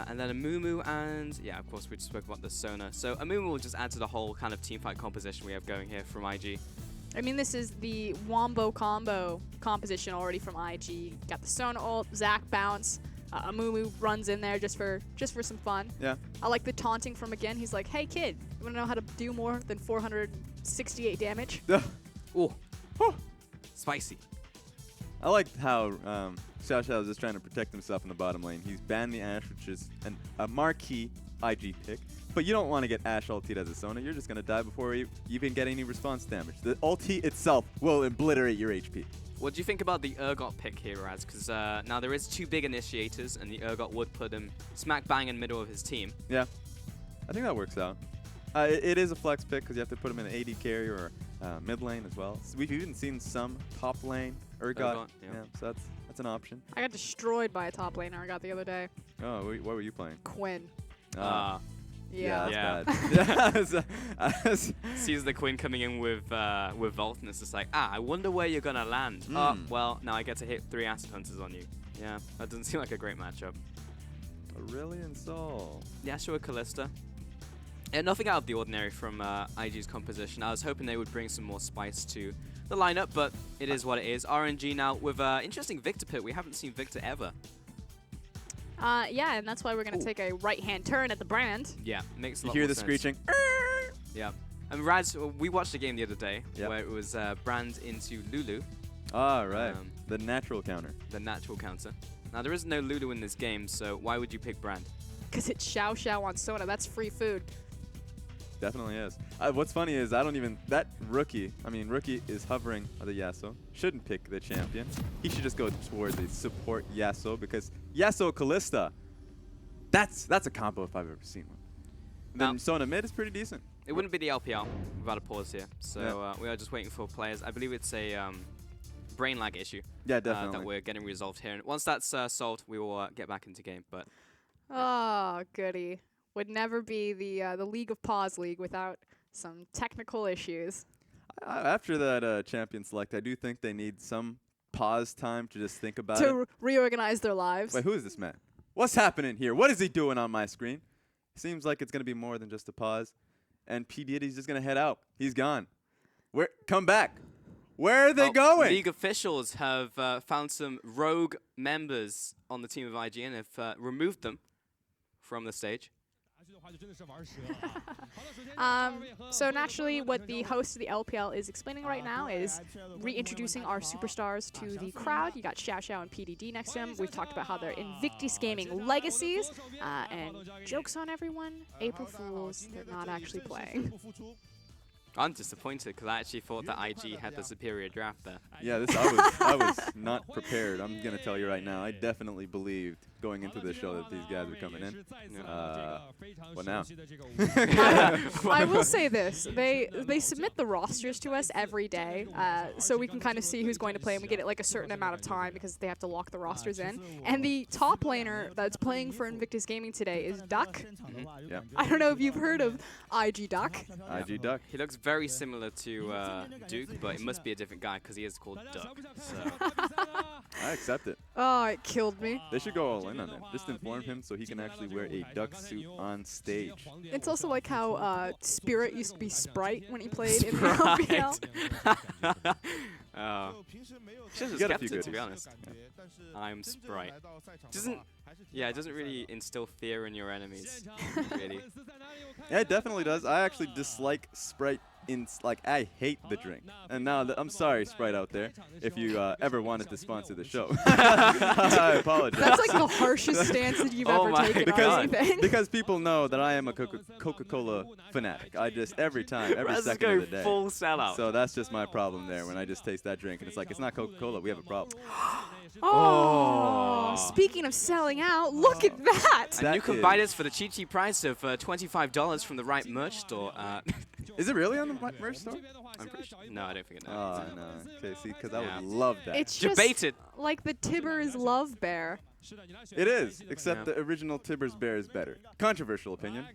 And then Amumu and, yeah, of course, we just spoke about the Sona. So Amumu will just add to the whole kind of teamfight composition we have going here from IG. I mean, this is the Wombo combo composition already from IG. Got the Sona ult, Zac bounce, Amumu runs in there just for some fun. Yeah. I like the taunting from again. He's like, "Hey kid, you wanna know how to do more than 468 damage?" Oh, spicy. I like how Xiao Xiao is just trying to protect himself in the bottom lane. He's banned the Ashe, which is a marquee IG pick. But you don't want to get Ashe ultied as a Sona. You're just going to die before you even get any response damage. The ulti itself will obliterate your HP. What do you think about the Urgot pick here, Raz? Because now there is 2 big initiators, and the Urgot would put him smack bang in the middle of his team. Yeah, I think that works out. It is a flex pick because you have to put him in an AD carry or mid lane as well. So we've even seen some top lane Urgot. Yeah. So that's an option. I got destroyed by a top laner I got the other day. Oh, what were you playing? Quinn. Yeah, Yeah. that's bad. Sees the Quinn coming in with Volt, and it's just like, I wonder where you're gonna land. Hmm. Oh, well, now I get to hit 3 Acid Hunters on you. Yeah, that doesn't seem like a great matchup. Aurelion Sol. Yasuo Kalista. Yeah, nothing out of the ordinary from IG's composition. I was hoping they would bring some more spice to the lineup, but it is what it is. RNG now with interesting Victor pick. We haven't seen Victor ever. Yeah, and that's why we're gonna take a right-hand turn at the brand. Yeah, makes a You lot hear more the sense. screeching? Yeah. And Raz, we watched a game the other day Yep. where it was Brand into Lulu, Ah, right. Um, The natural counter. the natural counter. Now, there is no Lulu in this game, so why would you pick Brand? Because it's Xiao Xiao on Sona. That's free food. Definitely is. What's funny is that rookie is hovering on the Yasuo. Shouldn't pick the champion. He should just go towards the support Yasuo because Yasuo Kalista, that's a combo if I've ever seen one. Then Now- Sona mid is pretty decent. It wouldn't be the LPL without a pause here, so Yeah. we are just waiting for players. I believe it's a brain lag issue Yeah, definitely. that we're getting resolved here. And once that's solved, we will get back into game. But Oh, goody. Would never be the League of Paws League without some technical issues. After that champion select, I do think they need some pause time to just think about it. To reorganize their lives. Wait, who is this man? What's happening here? What is he doing on my screen? Seems like it's going to be more than just a pause. And P. Diddy's just going to head out. He's gone. Come back. Where are they going? League officials have found some rogue members on the team of IG and have removed them from the stage. So naturally, what the host of the LPL is explaining right now is reintroducing our superstars to the crowd. You got Xiao Xiao and PDD next to him. We've talked about how they're Invictus Gaming legacies. And jokes on everyone, April Fools, they're not actually playing. I'm disappointed because I actually thought that IG had the superior draft there. Yeah, I was not prepared. I'm going to tell you right now. I definitely believed going into this show that these guys were coming in. What now? I will say this: they submit the rosters to us every day, so we can kind of see who's going to play, and we get it like a certain amount of time because they have to lock the rosters in. And the top laner that's playing for Invictus Gaming today is Duck. Yeah. I don't know if you've heard of IG Duck. IG Duck. He looks very similar to Duke, but it must be a different guy because he is called Duck. So I accept it. Oh, it killed me. They should go all in on it. Just inform him so he can actually wear a duck suit on stage. It's also like how Spirit used to be Sprite when he played in the LPL. Should have Got a kept few it, to be goodies. honest. I'm Sprite. It doesn't really instill fear in your enemies, really. Yeah, it definitely does. I actually dislike Sprite I hate the drink. And now, I'm sorry, Sprite out there, if you ever wanted to sponsor the show. I apologize. That's like the harshest stance that you've Oh ever my taken God. on anything. because people know that I am a Coca-Cola fanatic. I just, every Raz is second going of the day. full sellout. So that's just my problem there when I just taste that drink and it's like, it's not Coca-Cola, we have a problem. Oh, speaking of selling out, look at that. And That you can buy is- this for the cheap price of $25 from the right merch store. Is it really on the merch store? I'm pretty sure. No, I don't think it. Oh, no. Okay, see, because I Yeah. would love that. It's just Debated. like the Tibbers Love Bear. It is, except Yeah. the original Tibbers Bear is better. Controversial opinion.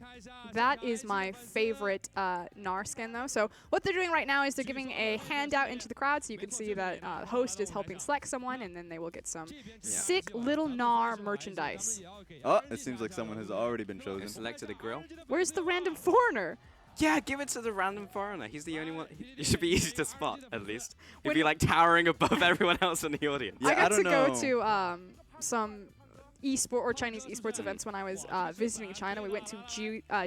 That is my favorite Gnar skin, though. So what they're doing right now is they're giving a handout into the crowd, so you can see that the host is helping select someone, and then they will get some sick little Gnar merchandise. Oh, it seems like someone has already been I chosen. selected a grill. Where's the random foreigner? Yeah, give it to the random foreigner. He's the only one. He should be easy to spot, at least. He'd When- be like towering above everyone else in the audience. Yeah, I I got to don't go know. to some esport or Chinese esports events when I was visiting China. We went to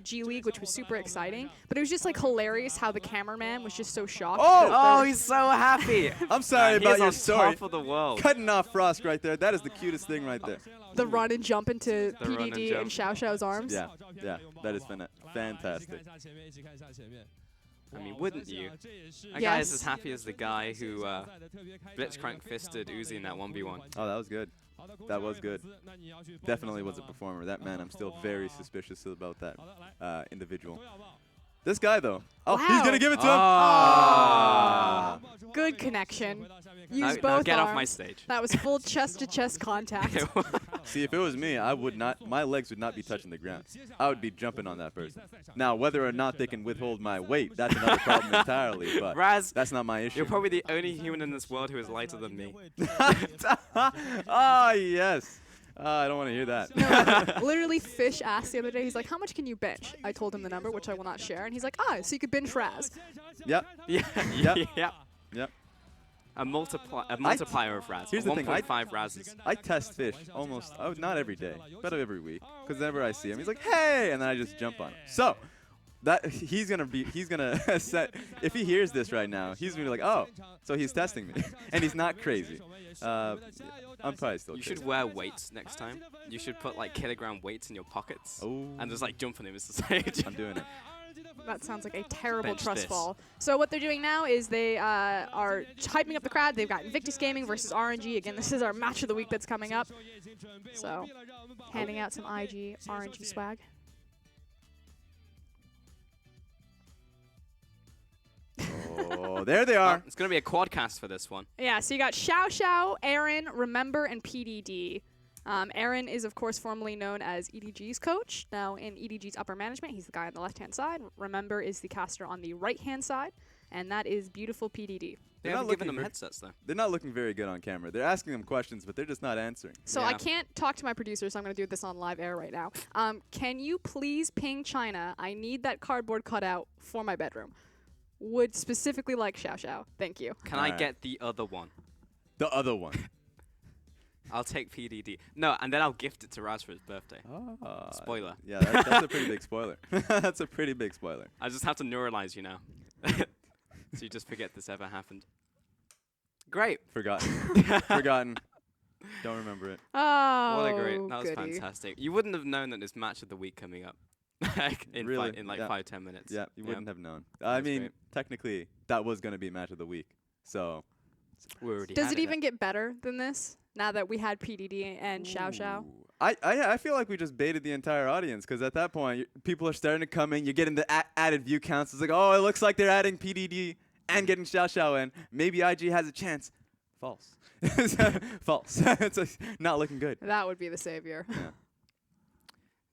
G League, which was super exciting, but it was just like hilarious how the cameraman was just so shocked. Oh, he's so happy. I'm sorry Man, about he's your on story. top of the world. Cutting off Frost right there. That is the cutest thing right there. The run and jump into The run and PDD and Xiao Xiao's arms. Yeah, yeah, that is fantastic. I mean, wouldn't you? That guy Yes. is as happy as the guy who blitzcrank fisted Uzi in that 1v1. Oh, that was good. That was good. Definitely was a performer. That man, I'm still very suspicious about that individual. This guy, though. Oh, he's Wow. going to give it to him. Ah. Good connection. Now, Use now both get arms. off my stage. That was full chest-to-chest contact. See, if it was me, I would not. My legs would not be touching the ground. I would be jumping on that person. Now, whether or not they can withhold my weight, that's another problem entirely. But Raz, that's not my issue. you're probably the only human in this world who is lighter than me. Ah, yes. I don't want to hear that. No, literally, Fish asked the other day, he's like, how much can you bench? I told him the number, which I will not share, and he's like, so you could bench Raz. Yep. Yeah, Yep. yeah. Yep. A multiplier of Raz. Here's the thing, 1.5 Razes. I test Fish almost, not every day, but every week. Because whenever I see him, he's like, hey, and then I just jump on him. So, that he's gonna set, if he hears this right now, he's gonna be like, oh, so he's testing me. And he's not crazy. I'm probably still You crazy. should wear weights next time. You should put like kilogram weights in your pockets Oh. and just like jump on him as the stage. I'm doing it. That sounds like a terrible Bench trust this. fall. So what they're doing now is they are hyping up the crowd. They've got Invictus Gaming versus RNG. Again, this is our match of the week that's coming up. So, handing out some IG RNG swag. Oh, there they are. It's gonna be a quadcast for this one. Yeah, so you got Xiao Xiao, Aaron, Remember, and PDD. Aaron is, of course, formerly known as EDG's coach. Now in EDG's upper management, he's the guy on the left-hand side. Remember is the caster on the right-hand side. and that is beautiful PDD. They They're not haven't given looking them very- headsets though. They're not looking very good on camera. They're asking them questions, but they're just not answering. So I Yeah. can't talk to my producer, so I'm going to do this on live air right now. Can you please ping China? I need that cardboard cutout for my bedroom. Would specifically like Xiao Xiao. Thank you. Can I Alright. get the other one? The other one. I'll take PDD. No, and then I'll gift it to Raz for his birthday. Ah, Spoiler. Yeah, that's a pretty big spoiler. That's a pretty big spoiler. I just have to neuralize you now. So you just forget this ever happened. Great. Forgotten. Forgotten. Don't remember it. Oh, What a great. That was goody. fantastic. You wouldn't have known that this match of the week coming up. Like in Really? in like Yeah. 5-10 minutes. Yeah, you wouldn't have known. I That's mean, great. technically, that was going to be match of the week. So. We already Does had it even get better than this? Now that we had PDD and Xiao Xiao? Ooh. I feel like we just baited the entire audience because at that point, people are starting to come in. You're getting the added view counts. It's like, oh, it looks like they're adding PDD and getting Xiao Xiao in. Maybe IG has a chance. False. False. It's not looking good. That would be the savior.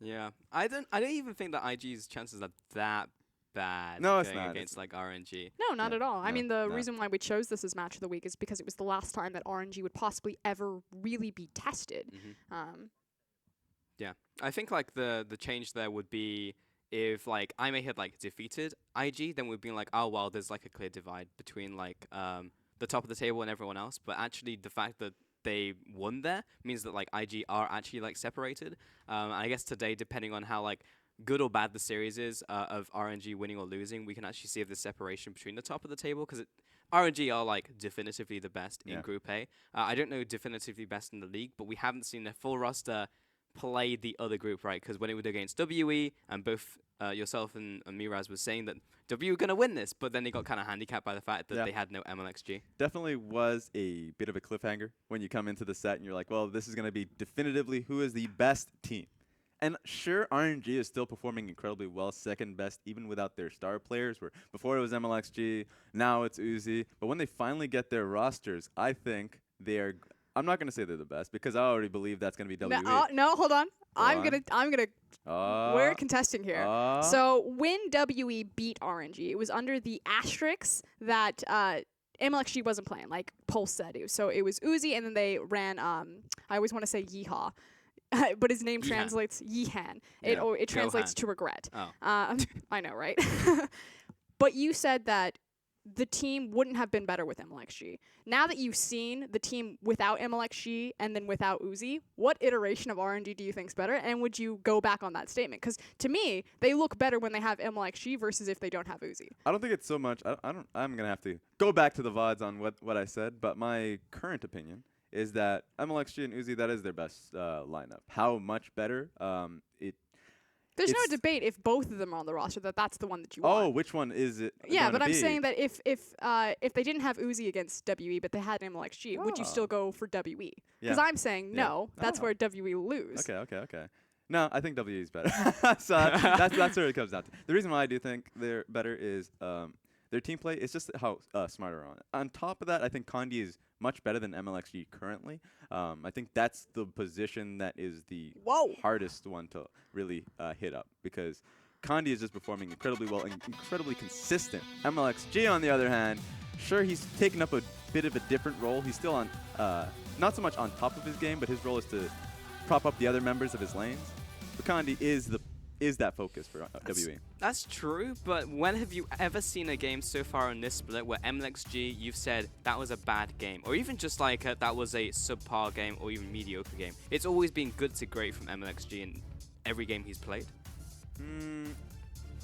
Yeah. I don't even think that IG's chances are that bad. No, it's going not. against like RNG. No, not Yeah, at all. I no, mean, the no. reason why we chose this as match of the week is because it was the last time that RNG would possibly ever really be tested. Yeah. I think like the change there would be if like I may had like defeated IG, then we'd be like, oh well, there's like a clear divide between like the top of the table and everyone else. But actually, the fact that they won there means that like IG are actually like separated. And I guess today, depending on how like good or bad the series is of RNG winning or losing, we can actually see if there's separation between the top of the table because RNG are like definitively the best in Yeah. Group A. I don't know definitively best in the league, but we haven't seen their full roster play the other group, right? Because when it was against WE, and both yourself and Miraz was saying that WE were going to win this, but then they got kind of handicapped by the fact that Yeah. they had no MLXG. Definitely was a bit of a cliffhanger when you come into the set and you're like, well, this is going to be definitively who is the best team. And sure, RNG is still performing incredibly well, second best, even without their star players. Where before it was MLXG, now it's Uzi. But when they finally get their rosters, I think they are. I'm not going to say they're the best because I already believe that's going to be WE. No, hold on. I'm on. gonna. We're contesting here. uh, So when WE beat RNG, it was under the asterisks that MLXG wasn't playing, like Pulse said it. So it was Uzi, and then they ran. I always want to say Yeehaw. But his name Yeehan. translates Yeehan. Yeah. It translates Gohan. to regret. Oh. I know, right? But you said that the team wouldn't have been better with MLXG. Now that you've seen the team without MLXG and then without Uzi, what iteration of RNG do you think's better? And would you go back on that statement? Because to me, they look better when they have MLXG versus if they don't have Uzi. I don't think it's so much. I'm going to have to go back to the VODs on what I said. But my current opinion is that MLXG and Uzi, that is their best lineup. How much better? There's no It's- debate if both of them are on the roster that that's the one that you Oh, want. which one is it? Yeah, gonna but I'm be? saying that if they didn't have Uzi against WE, but they had MLXG, would you still go for WE? Because Yeah. I'm saying Yeah. no. That's Oh. where WE will lose. Okay. No, I think WE is better. So that's where it comes down to. The reason why I do think they're better is their team play is just how smarter on it. On top of that, I think Condi is much better than MLXG currently. I think that's the position that is the Whoa. hardest one to really hit up because Condi is just performing incredibly well and incredibly consistent. MLXG, on the other hand, sure, he's taken up a bit of a different role. He's still on, not so much on top of his game, but his role is to prop up the other members of his lanes. But Condi is that focus for WE. That's true, but when have you ever seen a game so far in this split where MLXG, you've said that was a bad game, or even just like that was a subpar game or even mediocre game? It's always been good to great from MLXG in every game he's played.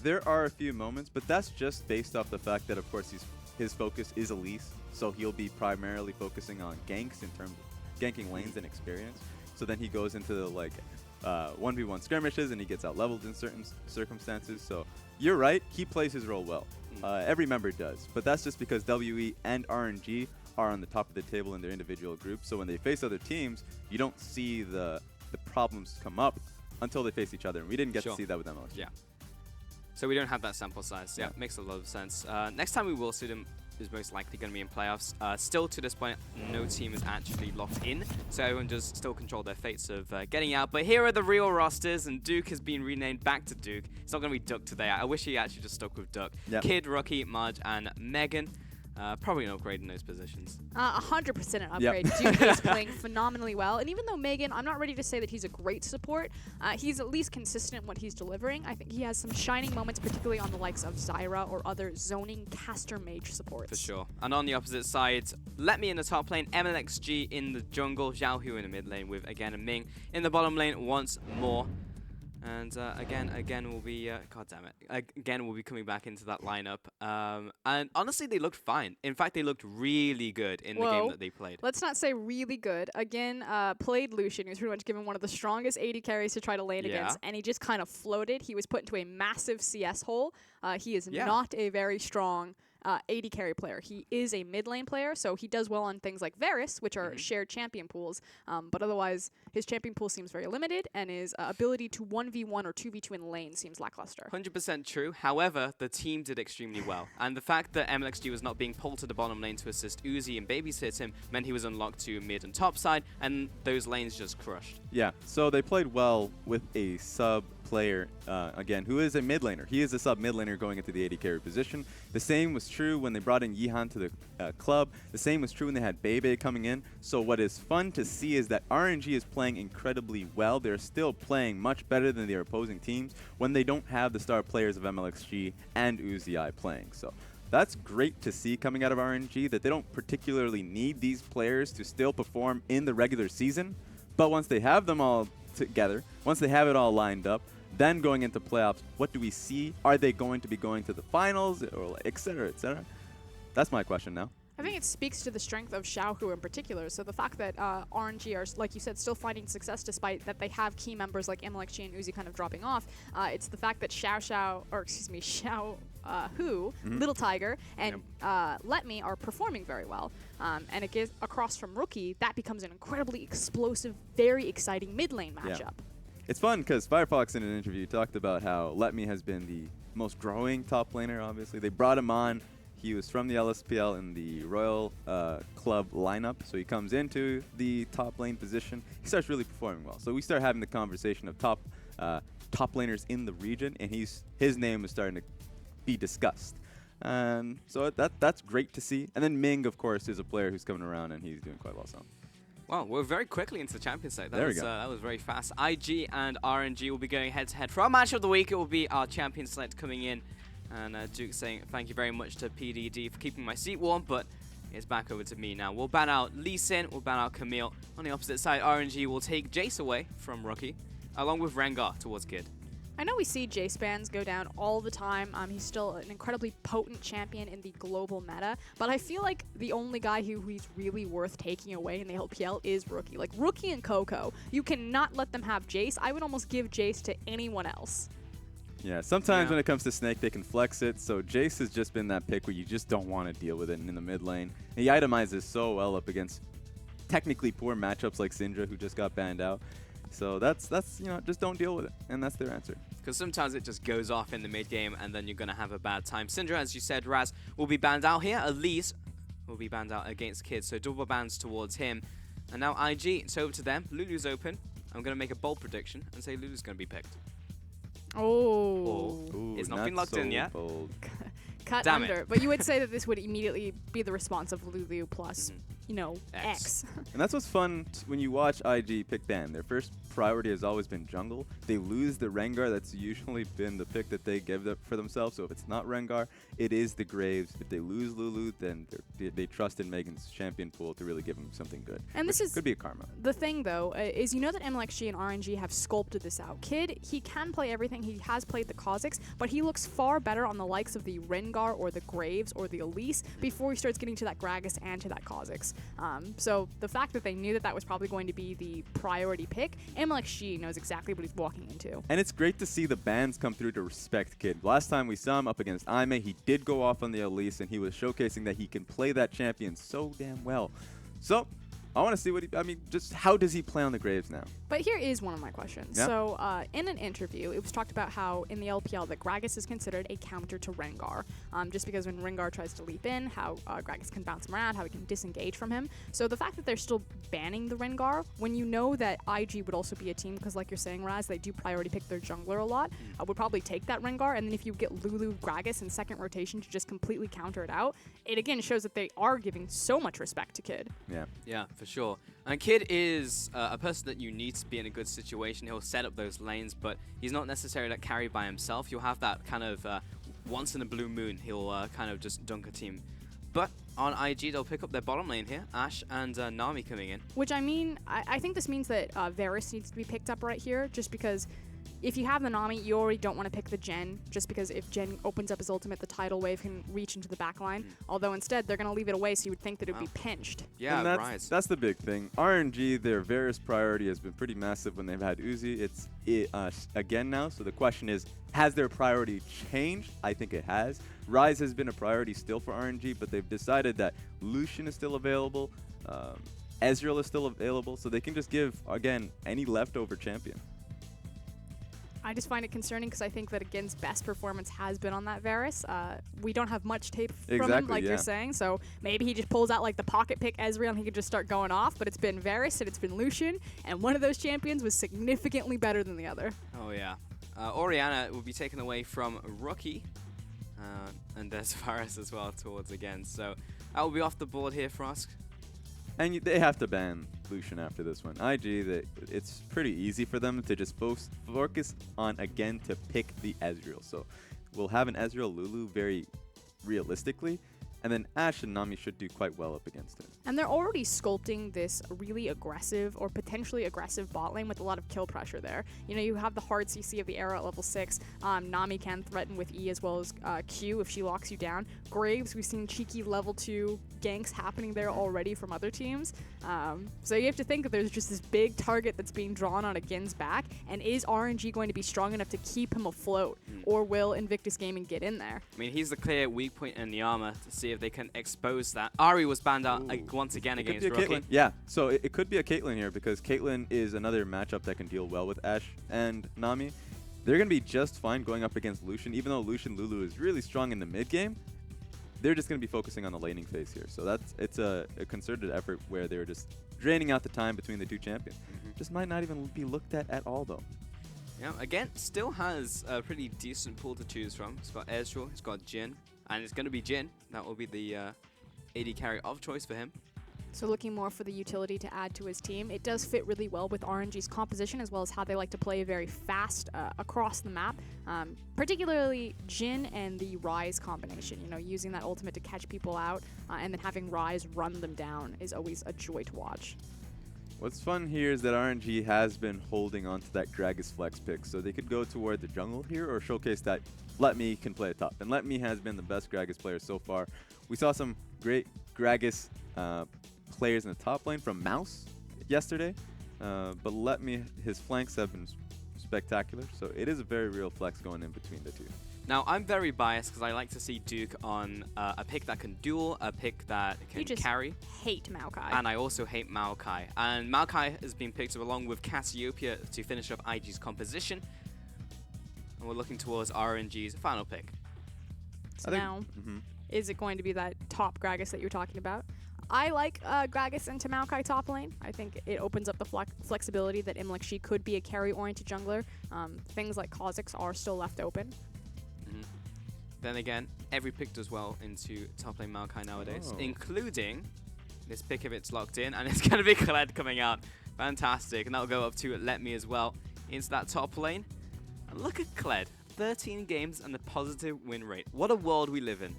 There are a few moments, but that's just based off the fact that, of course, his focus is Elise, so he'll be primarily focusing on ganks in terms of ganking lanes and experience. So then he goes into the, like 1v1 skirmishes and he gets out leveled in certain circumstances. So you're right, he plays his role well. Every member does, but that's just because WE and RNG are on the top of the table in their individual groups. So when they face other teams, you don't see the problems come up until they face each other. And we didn't get Sure. to see that with MLXG. Yeah. So we don't have that sample size. Yeah, Yeah. makes a lot of sense. Next time we will see them is most likely going to be in playoffs. Still to this point, no team is actually locked in, so everyone just still control their fates of getting out. But here are the real rosters, and Duke has been renamed back to Duke. It's not going to be Duck today. I wish he actually just stuck with Duck. Yep. Kid, Rookie, Marge, and Megan. Probably an upgrade in those positions. 100% an Yep. upgrade. Duke is playing phenomenally well. And even though Megan, I'm not ready to say that he's a great support, he's at least consistent in what he's delivering. I think he has some shining moments, particularly on the likes of Zyra or other zoning caster mage supports. For sure. And on the opposite side, Let Me in the top lane, MLXG in the jungle, Xiao Hu in the mid lane with, again, a Ming in the bottom lane once more. And again, we'll be, god damn it, again, we'll be coming back into that lineup. And honestly, they looked fine. In fact, they looked really good in the game that they played. Let's not say really good. Again, played Lucian, who's pretty much given one of the strongest AD carries to try to lane against, and he just kind of floated. He was put into a massive CS hole. He is not a very strong AD carry player. He is a mid lane player, so he does well on things like Varus, which are shared champion pools. But otherwise, his champion pool seems very limited, and his ability to 1v1 or 2v2 in lane seems lackluster. 100% true. However, the team did extremely well. And the fact that MLXG was not being pulled to the bottom lane to assist Uzi and babysit him meant he was unlocked to mid and top side, and those lanes just crushed. Yeah, so they played well with a sub player, again, who is a mid laner. He is a sub mid laner going into the AD carry position. The same was true when they brought in Yihan to the club. The same was true when they had Bebe coming in. So what is fun to see is that RNG is playing incredibly well. They're still playing much better than their opposing teams when they don't have the star players of MLXG and Uzi playing. So that's great to see coming out of RNG, that they don't particularly need these players to still perform in the regular season. But once they have them all together, once they have it all lined up, then going into playoffs, what do we see? Are they going to be going to the finals, or et cetera, et cetera? That's my question now. I think it speaks to the strength of Xiaohu in particular. So the fact that RNG are, like you said, still finding success despite that they have key members like MLXG and Uzi kind of dropping off. It's the fact that Xiaohu, Little Tiger, and Let Me are performing very well. And it gives across from Rookie, that becomes an incredibly explosive, very exciting mid lane matchup. Yeah. It's fun because Firefox in an interview talked about how Let Me has been the most growing top laner, obviously. They brought him on. He was from the LSPL in the Royal Club lineup, so he comes into the top lane position. He starts really performing well. So we start having the conversation of top laners in the region, and his name is starting to be discussed. So that's great to see. And then Ming, of course, is a player who's coming around, and he's doing quite well. So. Well, we're very quickly into the champion side. There we go. That was very fast. IG and RNG will be going head-to-head. For our match of the week, it will be our champion select coming in. And Duke saying thank you very much to PDD for keeping my seat warm, but it's back over to me now. We'll ban out Lee Sin, we'll ban out Camille. On the opposite side, RNG will take Jace away from Rookie, along with Rengar towards Kid. I know we see Jace bans go down all the time. He's still an incredibly potent champion in the global meta, but I feel like the only guy he's really worth taking away in the LPL is Rookie. Like Rookie and Coco, you cannot let them have Jace. I would almost give Jace to anyone else. Yeah, sometimes when it comes to Snake, they can flex it. So Jace has just been that pick where you just don't want to deal with it in the mid lane. He itemizes so well up against technically poor matchups like Syndra, who just got banned out. So that's just don't deal with it, and that's their answer. Because sometimes it just goes off in the mid game, and then you're gonna have a bad time. Syndra, as you said, Raz will be banned out here. Elise will be banned out against Kid, so double bans towards him. And now IG, it's over to them. Lulu's open. I'm gonna make a bold prediction and say Lulu's gonna be picked. Oh. Ooh, It's not been locked in yet. bold. Cut Damn under. it. But you would say that this would immediately be the response of Lulu plus, X. X. And that's what's fun when you watch IG pick ban. Their first priority has always been jungle. They lose the Rengar. That's usually been the pick that they give for themselves. So if it's not Rengar, it is the Graves. If they lose Lulu, then they trust in Megan's champion pool to really give them something good. And this is could be a karma. the thing, though, is that MLXG and RNG have sculpted this out. Kid, he can play everything. He has played the Kha'Zix, but he looks far better on the likes of the Rengar or the Graves or the Elise before he starts getting to that Gragas and to that Kha'Zix. So the fact that they knew that was probably going to be the priority pick, MLXG knows exactly what he's walking into. And it's great to see the bans come through to respect Kid. Last time we saw him up against Aime, he did go off on the Elise, and he was showcasing that he can play that champion so damn well. So, I want to see what just how does he play on the Graves now? But here is one of my questions. Yeah. So, in an interview, it was talked about how in the LPL that Gragas is considered a counter to Rengar. Just because when Rengar tries to leap in, how Gragas can bounce him around, how he can disengage from him. So the fact that they're still banning the Rengar, when you know that IG would also be a team, because like you're saying, Raz, they do priority pick their jungler a lot, would probably take that Rengar. And then if you get Lulu Gragas in second rotation to just completely counter it out, it again shows that they are giving so much respect to Kid. Yeah. Yeah, for sure. And Kid is a person that you need to be in a good situation. He'll set up those lanes, but he's not necessarily that carry by himself. You'll have that kind of once in a blue moon, he'll kind of just dunk a team. But on IG, they'll pick up their bottom lane here. Ashe and Nami coming in. Which I mean, I think this means that Varus needs to be picked up right here, just because if you have the Nami, you already don't want to pick the Jen, just because if Jen opens up his ultimate, the tidal wave can reach into the back line. Although instead, they're going to leave it away, so you would think that it would be pinched. Yeah, And right. that's the big thing. RNG, their Varus priority has been pretty massive when they've had Uzi. It's again now, so the question is, has their priority changed? I think it has. Ryze has been a priority still for RNG, but they've decided that Lucian is still available, Ezreal is still available, so they can just give, again, any leftover champion. I just find it concerning because I think that Agin's best performance has been on that Varus. We don't have much tape from him, Exactly, like yeah. you're saying, so maybe he just pulls out like the pocket pick Ezreal and he could just start going off, but it's been Varus and it's been Lucian, and one of those champions was significantly better than the other. Oh, yeah. Orianna will be taken away from Rookie. And there's Varus as well towards again. So that will be off the board here for us. And they have to ban Lucian after this one. IG, it's pretty easy for them to just focus on, again, to pick the Ezreal. So we'll have an Ezreal Lulu very realistically, and then Ashe and Nami should do quite well up against it. And they're already sculpting this really aggressive or potentially aggressive bot lane with a lot of kill pressure there. You know, you have the hard CC of the Arrow at level 6. Nami can threaten with E as well as Q if she locks you down. Graves, we've seen cheeky level 2 ganks happening there already from other teams. So you have to think that there's just this big target that's being drawn on Agin's back. And is RNG going to be strong enough to keep him afloat? Or will Invictus Gaming get in there? I mean, he's the clear weak point in the armor to see if they can expose that. Ari was banned out once again It could against be a Rookie. Caitlyn. Yeah, so it could be a Caitlyn here because Caitlyn is another matchup that can deal well with Ashe and Nami. They're going to be just fine going up against Lucian, even though Lucian Lulu is really strong in the mid game. They're just going to be focusing on the laning phase here. So it's a concerted effort where they're just draining out the time between the two champions. Just might not even be looked at all, though. Yeah, again, still has a pretty decent pool to choose from. He's got Ezreal, he's got Jhin, and it's going to be Jhin. That will be the AD carry of choice for him. So looking more for the utility to add to his team. It does fit really well with RNG's composition as well as how they like to play very fast across the map. Particularly Jhin and the Ryze combination. You know, using that ultimate to catch people out and then having Ryze run them down is always a joy to watch. What's fun here is that RNG has been holding on to that Gragas flex pick, so they could go toward the jungle here or showcase that Let Me can play a top. And Let Me has been the best Gragas player so far. We saw some great Gragas players in the top lane from Mouse yesterday, but Let Me, his flanks have been spectacular, so it is a very real flex going in between the two. Now, I'm very biased because I like to see Duke on a pick that can duel, a pick that can You just carry. hate Maokai. And I also hate Maokai. And Maokai has been picked up along with Cassiopeia to finish up IG's composition. And we're looking towards RNG's final pick. So now, is it going to be that top Gragas that you're talking about? I like Gragas into Maokai top lane. I think it opens up the flexibility that Imlek could be a carry-oriented jungler. Things like Kha'Zix are still left open. Then again, every pick does well into top lane Maokai nowadays, including this pick if it's locked in, and it's going to be Kled coming out. Fantastic, and that'll go up to Let Me as well into that top lane. And look at Kled, 13 games and a positive win rate. What a world we live in.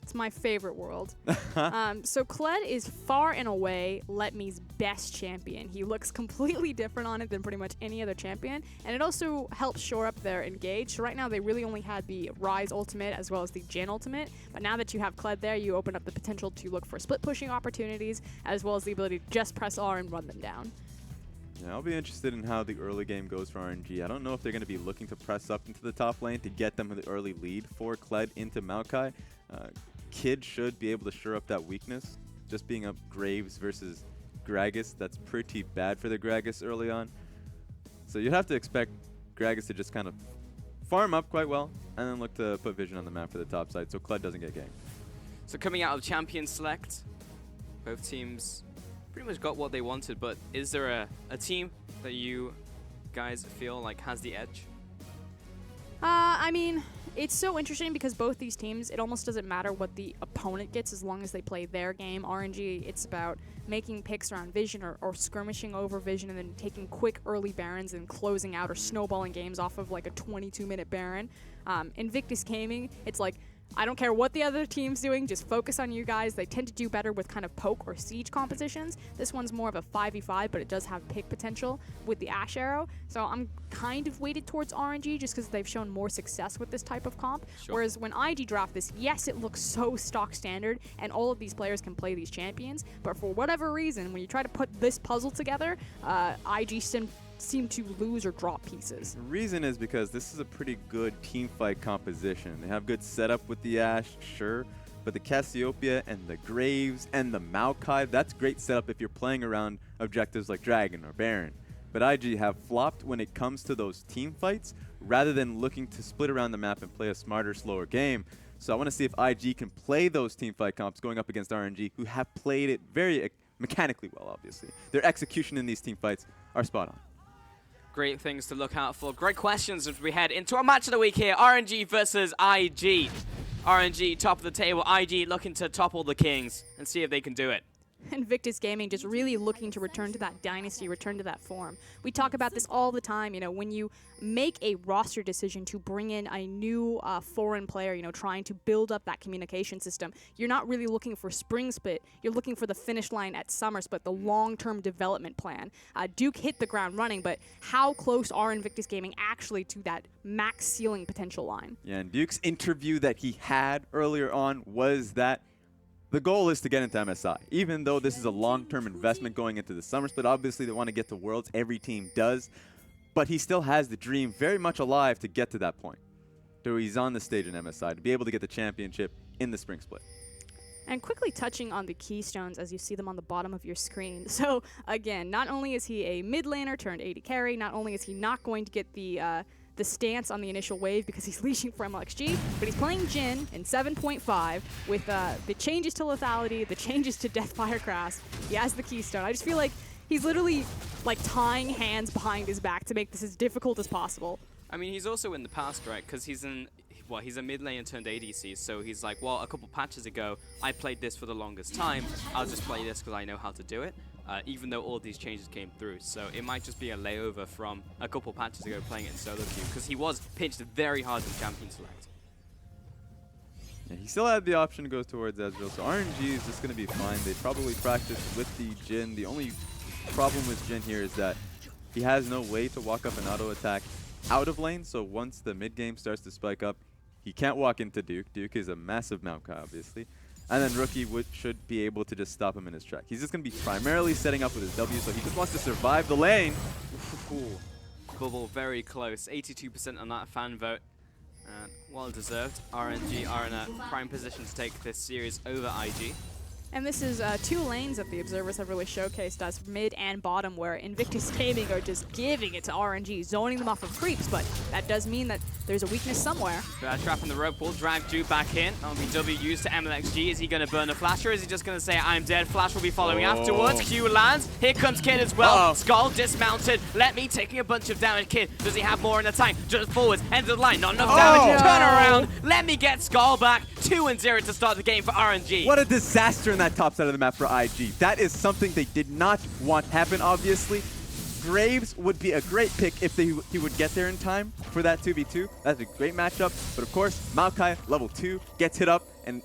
It's my favorite world. So Kled is far and away Let Me's best champion. He looks completely different on it than pretty much any other champion, and it also helps shore up their engage. So right now they really only had the Ryze ultimate as well as the Jhin ultimate, but now that you have Kled there, you open up the potential to look for split pushing opportunities as well as the ability to just press R and run them down. Yeah, I'll be interested in how the early game goes for RNG. I don't know if they're going to be looking to press up into the top lane to get them the early lead for Kled into Maokai. Kid should be able to shore up that weakness. Just being up Graves versus Gragas. That's pretty bad for the Gragas early on. So you'd have to expect Gragas to just kind of farm up quite well and then look to put vision on the map for the top side so Kled doesn't get ganked. So coming out of Champion Select, both teams pretty much got what they wanted, but is there a team that you guys feel like has the edge? I mean, it's so interesting because both these teams, it almost doesn't matter what the opponent gets as long as they play their game. RNG, it's about making picks around Vision or skirmishing over Vision and then taking quick early Barons and closing out or snowballing games off of like a 22-minute Baron. Invictus Gaming, it's like, I don't care what the other team's doing, just focus on you guys. They tend to do better with kind of poke or siege compositions. This one's more of a 5v5, but it does have pick potential with the Ash Arrow. So I'm kind of weighted towards RNG just because they've shown more success with this type of comp. Sure. Whereas when IG draft this, yes, it looks so stock standard, and all of these players can play these champions. But for whatever reason, when you try to put this puzzle together, IG seem to lose or drop pieces. The reason is because this is a pretty good team fight composition. They have good setup with the Ashe, sure, but the Cassiopeia and the Graves and the Maokai, that's great setup if you're playing around objectives like Dragon or Baron. But IG have flopped when it comes to those team fights rather than looking to split around the map and play a smarter, slower game. So I want to see if IG can play those team fight comps going up against RNG, who have played it very mechanically well, obviously. Their execution in these team fights are spot on. Great things to look out for. Great questions as we head into our match of the week here. RNG versus IG. RNG top of the table. IG looking to topple the Kings and see if they can do it. Invictus Gaming just really looking to return to that dynasty, return to that form. We talk about this all the time, you know, when you make a roster decision to bring in a new foreign player, you know, trying to build up that communication system, you're not really looking for spring split, you're looking for the finish line at summer split, the long-term development plan. Duke hit the ground running, but how close are Invictus Gaming actually to that max ceiling potential line? Yeah, and Duke's interview that he had earlier on was that the goal is to get into MSI. Even though this is a long-term investment going into the summer split, obviously they want to get to Worlds. Every team does. But he still has the dream very much alive to get to that point. So he's on the stage in MSI to be able to get the championship in the spring split. And quickly touching on the keystones as you see them on the bottom of your screen. So again, not only is he a mid laner turned AD carry, not only is he not going to get the stance on the initial wave because he's leashing for MLXG, but he's playing Jhin in 7.5 with the changes to lethality, the changes to Death Firecraft. He has the keystone. I just feel like he's literally like tying hands behind his back to make this as difficult as possible. I mean, he's also in the past, right? Because he's a mid lane turned ADC, so he's like, well, a couple patches ago, I played this for the longest time. I'll just play this because I know how to do it. Even though all these changes came through. So it might just be a layover from a couple patches ago playing it in solo queue, because he was pinched very hard in Champion Select. Yeah, he still had the option to go towards Ezreal, so RNG is just going to be fine. They probably practiced with the Jhin. The only problem with Jhin here is that he has no way to walk up an auto attack out of lane, so once the mid game starts to spike up, he can't walk into Duke. Duke is a massive Maokai, obviously. And then Rookie should be able to just stop him in his track. He's just going to be primarily setting up with his W, so he just wants to survive the lane. Ooh. Bubble very close. 82% on that fan vote. Well deserved. RNG are in a prime position to take this series over IG. And this is two lanes that the observers have really showcased us, mid and bottom, where Invictus Gaming are just giving it to RNG, zoning them off of creeps, but that does mean that there's a weakness somewhere. Trap on the rope will drag Duke back in. That'll be W used to MLXG. Is he going to burn a flash, or is he just going to say, I'm dead? Flash will be following afterwards. Q lands. Here comes Kid as well. Skull dismounted. Let me taking a bunch of damage. Kid, does he have more in the tank? Just forwards, end of the line. Not enough damage. No. Turn around. Let me get Skull back. 2-0 to start the game for RNG. What a disaster in that top side of the map for IG. That is something they did not want happen, obviously. Graves would be a great pick if he would get there in time for that 2v2. That's a great matchup. But of course, Maokai, level 2, gets hit up, and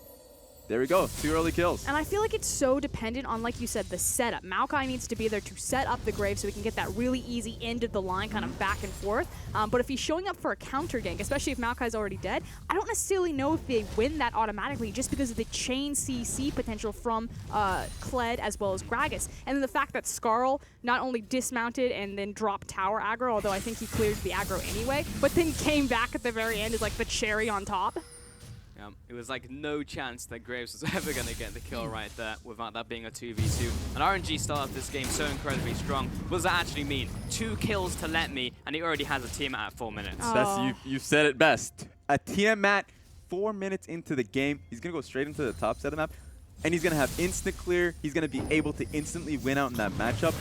there we go. 2 early kills. And I feel like it's so dependent on, like you said, the setup. Maokai needs to be there to set up the Grave so we can get that really easy end of the line kind of back and forth. But if he's showing up for a counter gank, especially if Maokai's already dead, I don't necessarily know if they win that automatically just because of the chain CC potential from Kled as well as Gragas. And then the fact that Skarl not only dismounted and then dropped tower aggro, although I think he cleared the aggro anyway, but then came back at the very end as like the cherry on top. It was like no chance that Graves was ever going to get the kill right there without that being a 2v2. And RNG started this game so incredibly strong. What does that actually mean? 2 kills to Let Me, and he already has a team at 4 minutes. That's you said it best. A Tiamat 4 minutes into the game, he's going to go straight into the top side of the map, and he's going to have instant clear. He's going to be able to instantly win out in that matchup.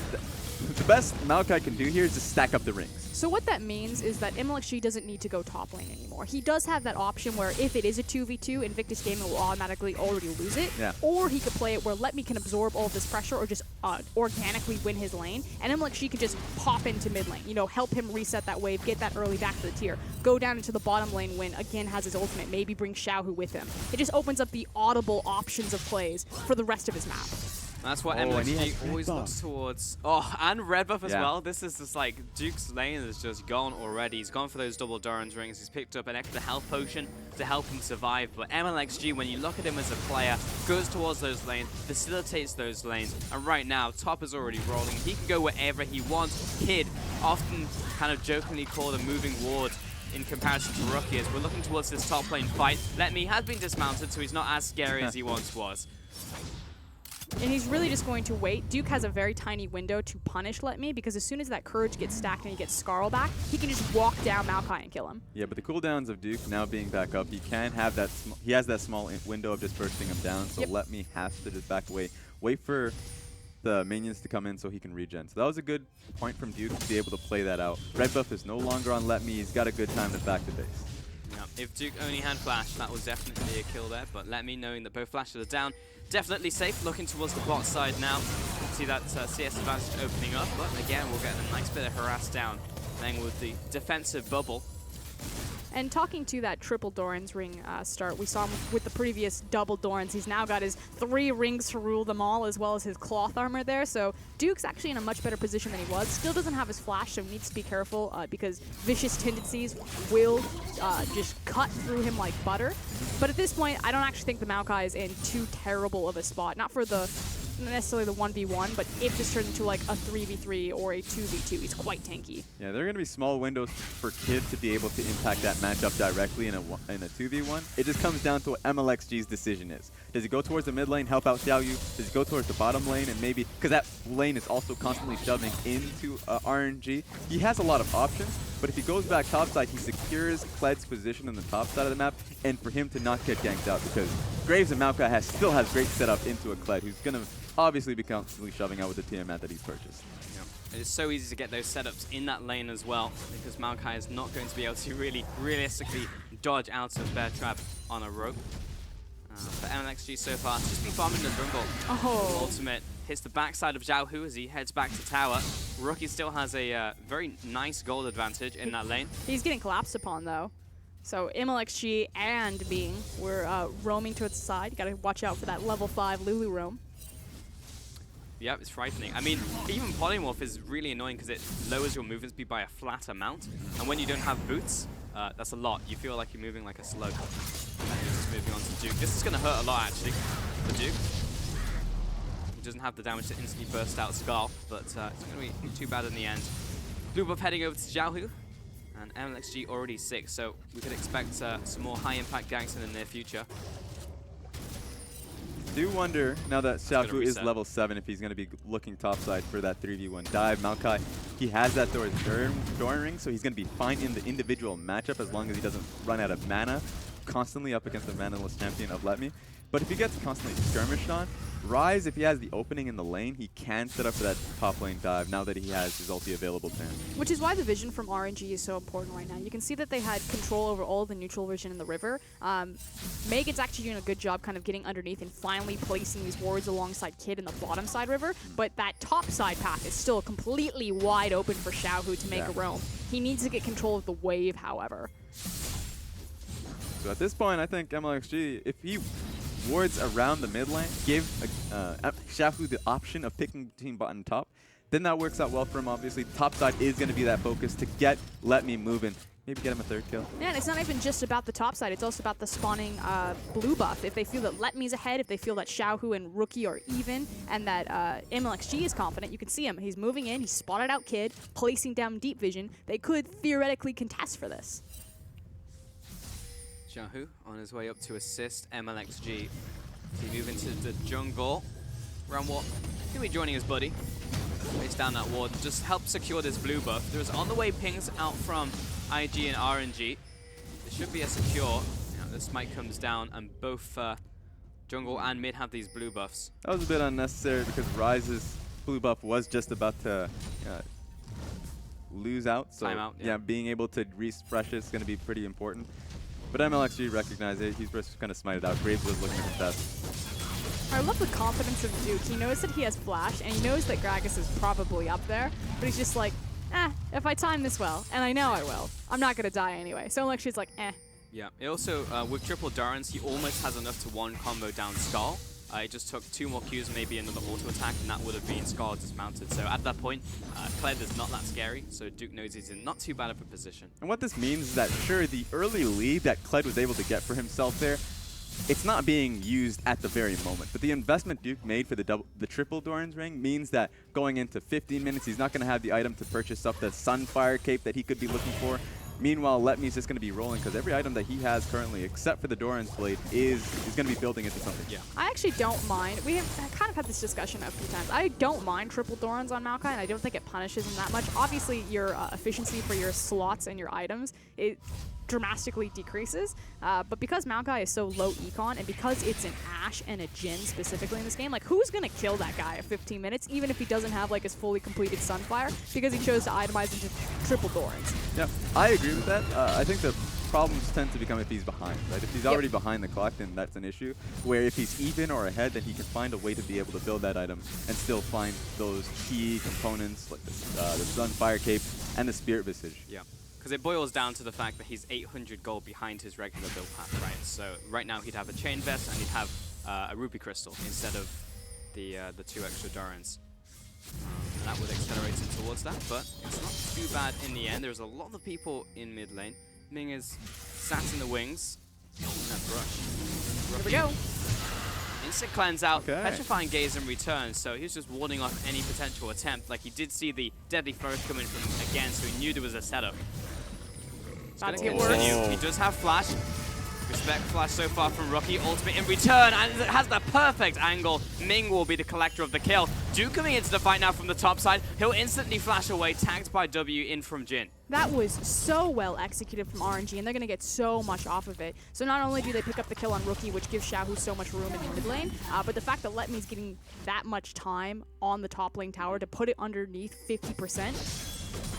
The best Maokai can do here is just stack up the rings. So what that means is that MLXG doesn't need to go top lane anymore. He does have that option where if it is a 2v2, Invictus Gaming will automatically already lose it. Yeah. Or he could play it where Let Me can absorb all of this pressure or just organically win his lane. And MLXG can just pop into mid lane, you know, help him reset that wave, get that early back to the tier, go down into the bottom lane when, again, has his ultimate, maybe bring Xiaohu with him. It just opens up the audible options of plays for the rest of his map. That's what and he has MLXG red always buff. looks towards. Oh, and red buff as Yeah. well. This is just like Duke's lane is just gone already. He's gone for those double Doran's rings. He's picked up an extra health potion to help him survive. But MLXG, when you look at him as a player, goes towards those lanes, facilitates those lanes. And right now, top is already rolling. He can go wherever he wants. Kid, often kind of jokingly called a moving ward in comparison to Rookie, as we're looking towards this top lane fight. Let Me has been dismounted, so he's not as scary as he once was. And he's really just going to wait. Duke has a very tiny window to punish Let Me because as soon as that Courage gets stacked and he gets Scarl back, he can just walk down Maokai and kill him. Yeah, but the cooldowns of Duke now being back up, he can have that. He has that small window of just bursting him down. So Yep. Let Me has to just back away, wait for the minions to come in so he can regen. So that was a good point from Duke to be able to play that out. Red buff is no longer on Let Me. He's got a good time to back to base. Yeah, if Duke only had Flash, that was definitely a kill there. But Let Me, knowing that both flashes are down, definitely safe. Looking towards the bot side now. See that CS advantage opening up. But again, we'll get a nice bit of harass down, playing with the defensive bubble. And talking to that triple Doran's ring start, we saw him with the previous double Doran's. He's now got his 3 rings to rule them all, as well as his cloth armor there. So Duke's actually in a much better position than he was. Still doesn't have his flash, so needs to be careful because vicious tendencies will just cut through him like butter. But at this point, I don't actually think the Maokai is in too terrible of a spot. Not for the necessarily the 1v1, but if this turns into like a 3v3 or a 2v2, he's quite tanky. Yeah, there are going to be small windows for Kid to be able to impact that matchup directly in a 2v1. It just comes down to what MLXG's decision is. Does he go towards the mid lane, help out Xiaoyu? Does he go towards the bottom lane and maybe, because that lane is also constantly shoving into RNG. He has a lot of options, but if he goes back topside, he secures Kled's position on the top side of the map, and for him to not get ganked out, because Graves and Maokai still has great setup into a Kled, who's going to obviously be constantly shoving out with the Tiamat that he's purchased. It's so easy to get those setups in that lane as well, because Maokai is not going to be able to really realistically dodge out of Bear Trap on a rope. But MLXG so far just been farming the jungle. Oh. Ultimate hits the backside of Zhao Hu as he heads back to tower. Rookie still has a very nice gold advantage in that lane. He's getting collapsed upon, though. So MLXG and Being, we're roaming to its side. You gotta watch out for that level 5 Lulu roam. Yep, it's frightening. I mean, even Polymorph is really annoying because it lowers your movement speed by a flat amount. And when you don't have boots, that's a lot. You feel like you're moving like a slug. And he's just moving on to Duke. This is going to hurt a lot, actually, for Duke. He doesn't have the damage to instantly burst out Scarl, but it's going to be too bad in the end. Blue buff heading over to Xiaohu. And MLXG already 6, so we could expect some more high-impact ganks in the near future. Do wonder, now that Xiaohu is reset. level 7, if he's going to be looking topside for that 3v1 dive. Maokai, he has that Doran ring, so he's going to be fine in the individual matchup as long as he doesn't run out of mana constantly up against the manaless champion of Let Me. But if he gets constantly skirmished on, Rise, if he has the opening in the lane, he can set up for that top lane dive now that he has his ulti available to him. Which is why the vision from RNG is so important right now. You can see that they had control over all the neutral vision in the river. Megan's actually doing a good job kind of getting underneath and finally placing these wards alongside Kid in the bottom side river, but that top side path is still completely wide open for Xiaohu to make a roam. He needs to get control of the wave, however. So at this point, I think MLXG, if he wards around the mid lane, give Xiaohu the option of picking between bot and top, then that works out well for him, obviously. Top side is going to be that focus to get Let Me moving. Maybe get him a 3rd kill. Yeah, and it's not even just about the top side, it's also about the spawning blue buff. If they feel that Let Me's ahead, if they feel that Xiaohu and Rookie are even, and that MLXG is confident, you can see him. He's moving in, he's spotted out Kid, placing down deep vision. They could theoretically contest for this. Xiaohu on his way up to assist MLXG. So he move into the jungle. Ramwalk gonna be joining his buddy. Place down that ward, just help secure this blue buff. There's on the way pings out from IG and RNG. There should be a secure. Now the smite comes down and both jungle and mid have these blue buffs. That was a bit unnecessary because Ryze's blue buff was just about to lose out. So Time out, yeah, yeah. being able to refresh it is going to be pretty important. But MLXG recognized it. He's just going to smite it out. Graves was looking at the best. I love the confidence of Duke. He knows that he has flash, and he knows that Gragas is probably up there, but he's just like, if I time this well, and I know I will, I'm not going to die anyway. So like she's like, Yeah, it also, with triple Durance, he almost has enough to one combo down Skull. It just took 2 more Qs, maybe another auto attack, and that would have been Skull dismounted. So at that point, Kled is not that scary, so Duke knows he's in not too bad of a position. And what this means is that, sure, the early lead that Kled was able to get for himself there, it's not being used at the very moment. But the investment Duke made for the triple Doran's ring means that going into 15 minutes, he's not going to have the item to purchase up the Sunfire cape that he could be looking for. Meanwhile, Letme's just going to be rolling because every item that he has currently, except for the Doran's blade, is going to be building into something. Yeah. I actually don't mind. We have kind of had this discussion a few times. I don't mind triple Dorans on Maokai, and I don't think it punishes him that much. Obviously, your efficiency for your slots and your items, it dramatically decreases. But because Maokai is so low econ, and because it's an Ashe and a Jhin specifically in this game, like, who's going to kill that guy at 15 minutes, even if he doesn't have, like, his fully completed Sunfire, because he chose to itemize into triple Dorans? Yeah, I agree with that. I think the problems tend to become if he's behind, right? If he's already behind the clock, then that's an issue. Where if he's even or ahead, then he can find a way to be able to build that item and still find those key components like the Sunfire Cape and the Spirit Visage. Yeah. Because it boils down to the fact that he's 800 gold behind his regular build path, right? So right now he'd have a Chain Vest and he'd have a Rupee Crystal instead of the 2 extra Durans. And that would accelerate him towards that, but it's not too bad in the end. There's a lot of people in mid lane. Ming is sat in the wings. And that's Rush. Here we go. Instant cleanse out, Okay. petrifying gaze in return, so he was just warding off any potential attempt. Like, he did see the deadly first coming from him again, so he knew there was a setup. About to Gonna get worse. continue. He does have flash. Respect flash so far from Rookie. Ultimate in return, and it has the perfect angle. Ming will be the collector of the kill. Duke coming into the fight now from the top side. He'll instantly flash away, tagged by W in from Jhin. That was so well executed from RNG, and they're going to get so much off of it. So not only do they pick up the kill on Rookie, which gives Xiaohu so much room in the mid lane, but the fact that Letme's getting that much time on the top lane tower to put it underneath 50%.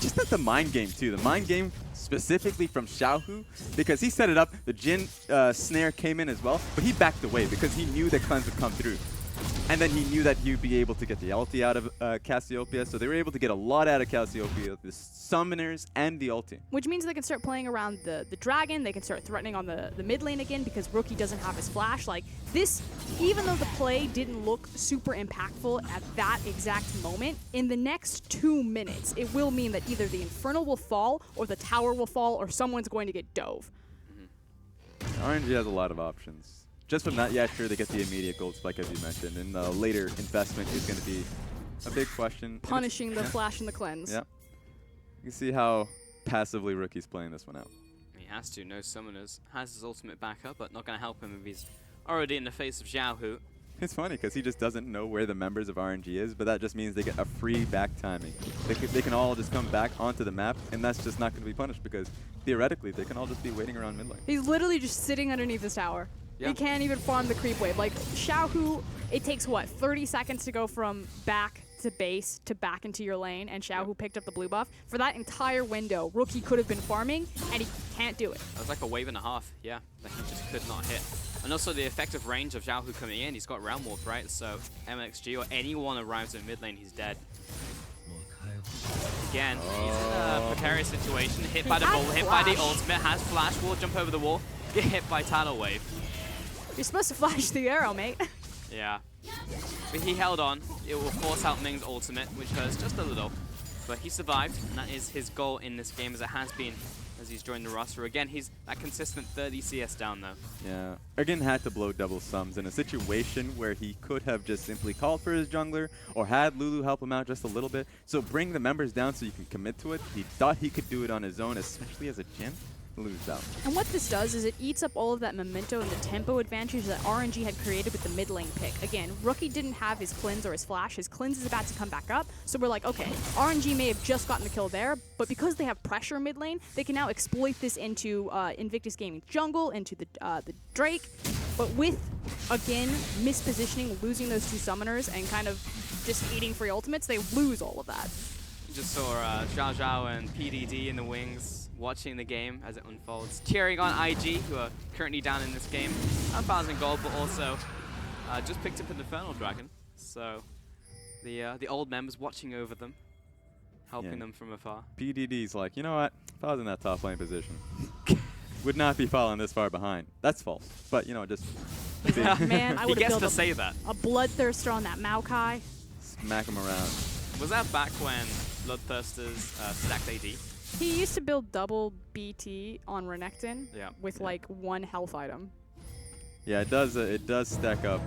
Just at the mind game, too. The mind game specifically from Xiaohu, because he set it up. The Jhin snare came in as well, but he backed away because he knew that cleanse would come through. And then he knew that he'd be able to get the ulti out of Cassiopeia, so they were able to get a lot out of Cassiopeia, the summoners and the ulti. Which means they can start playing around the dragon, they can start threatening on the mid lane again because Rookie doesn't have his flash. Like, this, even though the play didn't look super impactful at that exact moment, in the next 2 minutes, it will mean that either the Infernal will fall, or the tower will fall, or someone's going to get dove. RNG has a lot of options. Just from that, yeah, sure, they get the immediate gold spike, as you mentioned, and the later investment is going to be a big question. Punishing the flash and the cleanse. Yeah. You can see how passively Rookie's playing this one out. He has to, no summoners. Has his ultimate backup, but not going to help him if he's already in the face of Xiaohu. It's funny because he just doesn't know where the members of RNG is, but that just means they get a free back timing. They can all just come back onto the map, and that's just not going to be punished because theoretically they can all just be waiting around mid lane. He's literally just sitting underneath this tower. Yeah. He can't even farm the creep wave. Like, Xiaohu, it takes, what, 30 seconds to go from back to base to back into your lane, and Xiaohu picked up the blue buff. For that entire window, Rookie could have been farming, and he can't do it. That was like a wave and a half, yeah, that he just could not hit. And also the effective range of Xiaohu coming in, he's got Realm Warp, right? So MXG or anyone arrives in mid lane, he's dead. Again, he's in a precarious situation. Hit by the has ball, hit by the flash. ultimate, has flash, will jump over the wall, get hit by Tidal Wave. You're supposed to flash the arrow, mate. Yeah. But he held on. It will force out Ming's ultimate, which hurts just a little. But he survived, and that is his goal in this game, as it has been as he's joined the roster. Again, he's that consistent 30 CS down, though. Yeah. Ergen had to blow double sums in a situation where he could have just simply called for his jungler or had Lulu help him out just a little bit. So bring the members down so you can commit to it. He thought he could do it on his own, especially as a Jhin. lose out. And what this does is it eats up all of that memento and the tempo advantage that RNG had created with the mid lane pick. Again, Rookie didn't have his cleanse or his flash. His cleanse is about to come back up. So we're like, okay, RNG may have just gotten the kill there, but because they have pressure mid lane, they can now exploit this into Invictus Gaming jungle, into the Drake. But with, again, mispositioning, losing those two summoners, and kind of just eating free ultimates, they lose all of that. Just saw Zhao Zhao and PDD in the wings watching the game as it unfolds, cheering on IG, who are currently down in this game. 1,000 gold, but also just picked up an Infernal Dragon. So the old members watching over them, helping them from afar. PDD's like, you know what? If I was in that top lane position, would not be falling this far behind. That's false. But, you know, just Man, I He would gets have to built say that. a Bloodthirster on that Maokai. smack him around. Was that back when Bloodthirsters stacked AD? He used to build double BT on Renekton Yeah. with like one health item. Yeah, it does stack up.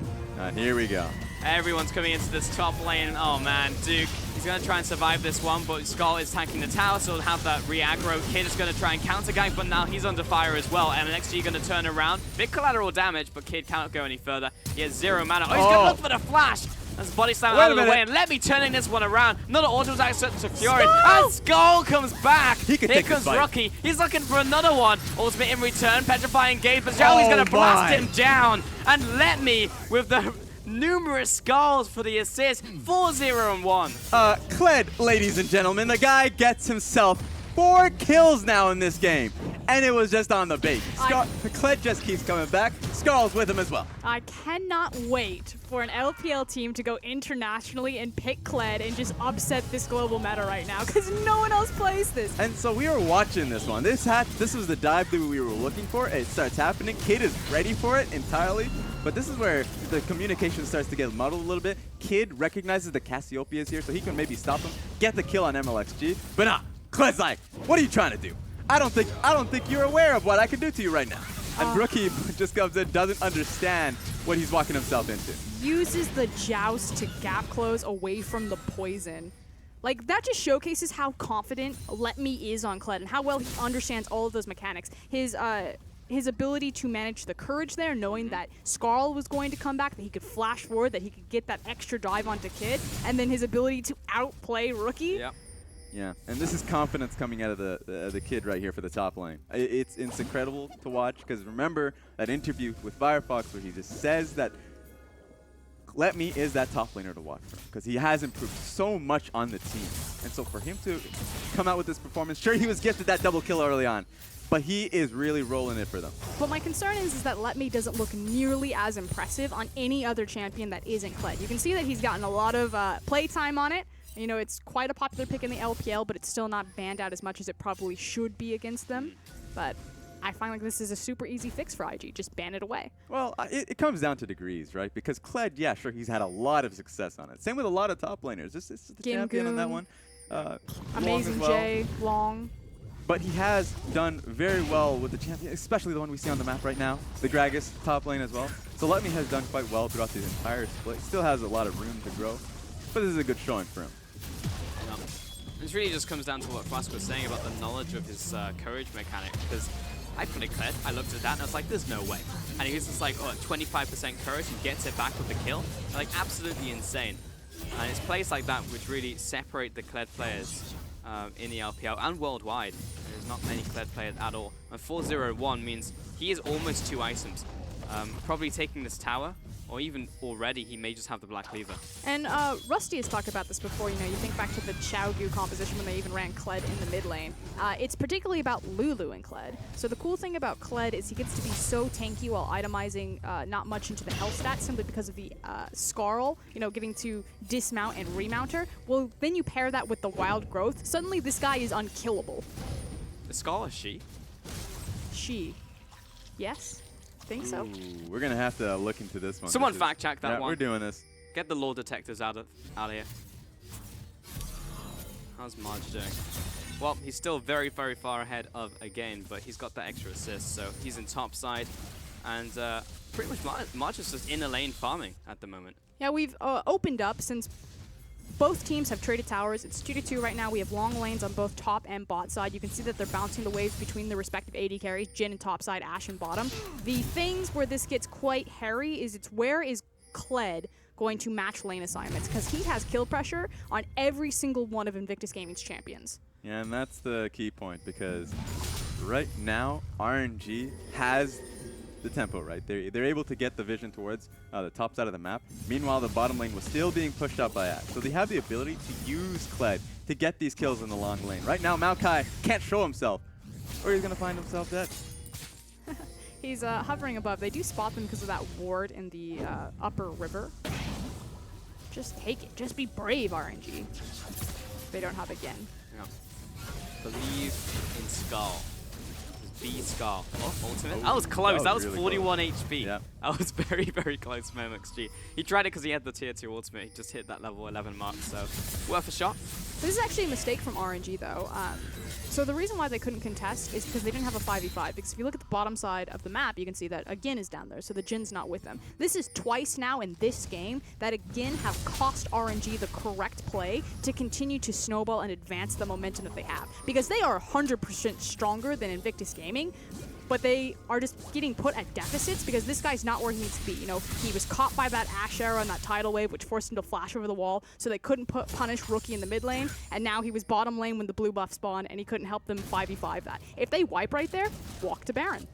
Here we go. Everyone's coming into this top lane. Oh man, Duke, he's going to try and survive this one, but Skull is tanking the tower, so he'll have that re-aggro. Kid is going to try and counter gank, but now he's under fire as well. MNXG going to turn around. Big collateral damage, but Kid cannot go any further. He has 0 mana. Oh, he's going to look for the flash. As body slam Wait out a of the minute. way, and let me turning this one around. Another auto attack set to Fury, and Skull comes back. He can Here take this comes fight. Rocky. He's looking for another one. Ultimate in return, petrifying gate, but Zhao is Oh going to blast my. him down. And let me with the numerous skulls for the assist. 4-0-1. Kled, ladies and gentlemen, the guy gets himself 4 kills now in this game. And it was just on the bait. Kled just keeps coming back. Skarl's with him as well. I cannot wait for an LPL team to go internationally and pick Kled and just upset this global meta right now, because no one else plays this. And so we were watching this one. This was the dive that we were looking for. It starts happening. Kid is ready for it entirely. But this is where the communication starts to get muddled a little bit. Kid recognizes the Cassiopeia is here, so he can maybe stop him, get the kill on MLXG. But nah, Kled's like, what are you trying to do? I don't think you're aware of what I can do to you right now. And Rookie just comes in, doesn't understand what he's walking himself into. Uses the joust to gap close away from the poison. Like, that just showcases how confident Let Me is on Kled and how well he understands all of those mechanics. His ability to manage the courage there, knowing that Skarl was going to come back, that he could flash forward, that he could get that extra dive onto Kid, and then his ability to outplay Rookie. Yep. Yeah, and this is confidence coming out of the kid right here for the top lane. It's incredible to watch because remember that interview with Firefox where he just says that Let Me is that top laner to watch for because he has improved so much on the team. And so for him to come out with this performance, sure he was gifted that double kill early on, but he is really rolling it for them. But my concern is that Let Me doesn't look nearly as impressive on any other champion that isn't Kled. You can see that he's gotten a lot of playtime on it. You know, it's quite a popular pick in the LPL, but it's still not banned out as much as it probably should be against them. But I find like this is a super easy fix for IG. Just ban it away. Well, it comes down to degrees, right? Because Kled, yeah, sure, he's had a lot of success on it. Same with a lot of top laners. This is the champion on that one. Long Amazing as well. J, Long. But he has done very well with the champion, especially the one we see on the map right now, the Gragas top lane as well. So Let Me has done quite well throughout the entire split. Still has a lot of room to grow, but this is a good showing for him. This really just comes down to what Flask was saying about the knowledge of his courage mechanic, because I played Kled, I looked at that and I was like, there's no way. And he was just like, oh, 25% courage and gets it back with the kill. Like, absolutely insane. And it's plays like that which really separate the Kled players in the LPL and worldwide. There's not many Kled players at all. And 4-0-1 means he is almost 2 items. Probably taking this tower, or even already he may just have the Black Cleaver. And Rusty has talked about this before. You know, you think back to the Xiaogu composition when they even ran Kled in the mid lane. It's particularly about Lulu and Kled. So the cool thing about Kled is he gets to be so tanky while itemizing not much into the health stats simply because of the Skarl, you know, getting to dismount and remount her. Well, then you pair that with the wild growth. Suddenly this guy is unkillable. The Skull is she? She. Yes? Think so? Ooh, we're gonna have to look into this one. Someone This is- fact check that yeah, one. We're doing this. Get the lore detectors out of here. How's Marge doing? Well, he's still very, very far ahead of Again, but he's got that extra assist, so he's in top side. And pretty much Marge is just in a lane farming at the moment. Yeah, we've opened up since both teams have traded towers. It's 2-2 right now. We have long lanes on both top and bot side. You can see that they're bouncing the waves between the respective AD carries, Jhin in top side, Ashe in bottom. The things where this gets quite hairy is where is Kled going to match lane assignments, because he has kill pressure on every single one of Invictus Gaming's champions. Yeah, and that's the key point, because right now RNG has the tempo, right? They're able to get the vision towards the top side of the map. Meanwhile, the bottom lane was still being pushed up by Ashe. So they have the ability to use Kled to get these kills in the long lane. Right now, Maokai can't show himself, or he's going to find himself dead. He's hovering above. They do spot them because of that ward in the upper river. Just take it. Just be brave, RNG. They don't have again. Yeah. Believe in Skull. B Skull. Oh, ultimate. That was close. That was really 41 close. HP. Yeah. That was very, very close from MXG. He tried it because he had the tier 2 ultimate. He just hit that level 11 mark, so worth a shot. This is actually a mistake from RNG, though. So the reason why they couldn't contest is because they didn't have a 5v5. Because if you look at the bottom side of the map, you can see that Agin is down there, so the Jin's not with them. This is twice now in this game that Agin have cost RNG the correct play to continue to snowball and advance the momentum that they have. Because they are 100% stronger than Invictus Gaming, but they are just getting put at deficits because this guy's not where he needs to be. You know, he was caught by that Ashe arrow and that tidal wave, which forced him to flash over the wall, so they couldn't punish Rookie in the mid lane, and now he was bottom lane when the blue buff spawned, and he couldn't help them 5v5 that. If they wipe right there, walk to Baron.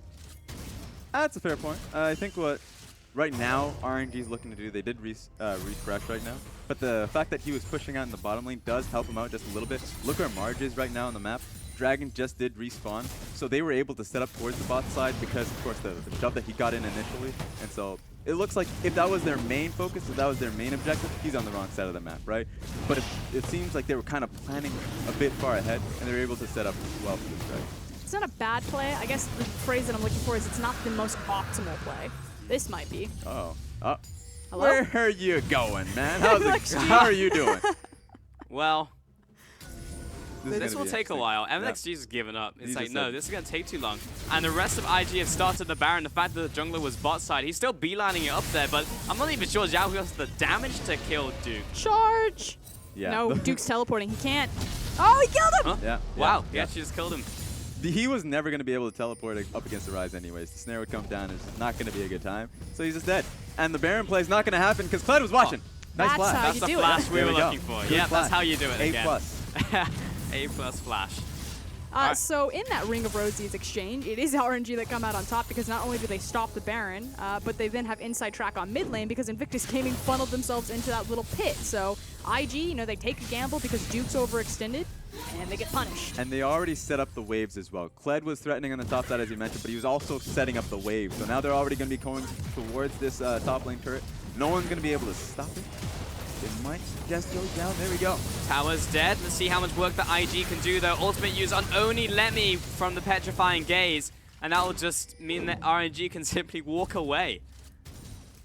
That's a fair point. I think what right now RNG is looking to do, they did refresh right now, but the fact that he was pushing out in the bottom lane does help him out just a little bit. Look where Marge is right now on the map. Dragon just did respawn, so they were able to set up towards the bot side because, of course, the shove that he got in initially. And so it looks like if that was their main focus, if that was their main objective, he's on the wrong side of the map, right? But it seems like they were kind of planning a bit far ahead, and they were able to set up well for this guy. It's not a bad play. I guess the phrase that I'm looking for is it's not the most optimal play. This might be. Oh. Hello? Where are you going, man? How are you doing? Well, is this gonna will be take a interesting. while. Yeah. MXG's has given up. It's He like, just no, said- this is going to take too long. And the rest of IG have started the Baron. The fact that the jungler was bot side, he's still beelining it up there, but I'm not even sure Zhao has the damage to kill Duke. Charge! Yeah. No, Duke's teleporting. He can't. Oh, he killed him! Huh? Yeah. Wow, he yeah. actually just killed him. He was never going to be able to teleport up against the Ryze anyways. The snare would come down. It's not going to be a good time. So he's just dead. And the Baron play is not going to happen because Kled was watching. Nice That's flash. how That's you the do it. flash we There were we go. looking for. Good Yeah, flash. that's how you do it A again. plus. A plus flash. Uh, so in that Ring of Rosies exchange, it is RNG that come out on top because not only do they stop the Baron, but they then have inside track on mid lane because Invictus Gaming funneled themselves into that little pit. So IG, you know, they take a gamble because Duke's overextended, and they get punished. And they already set up the waves as well. Kled was threatening on the top side, as you mentioned, but he was also setting up the waves. So now they're already going to be going towards this top lane turret. No one's going to be able to stop it. It might just go down. There we go. Tower's dead. Let's see how much work the IG can do, though. Ultimate use on Oni Lemmy from the Petrifying Gaze, and that will just mean that RNG can simply walk away.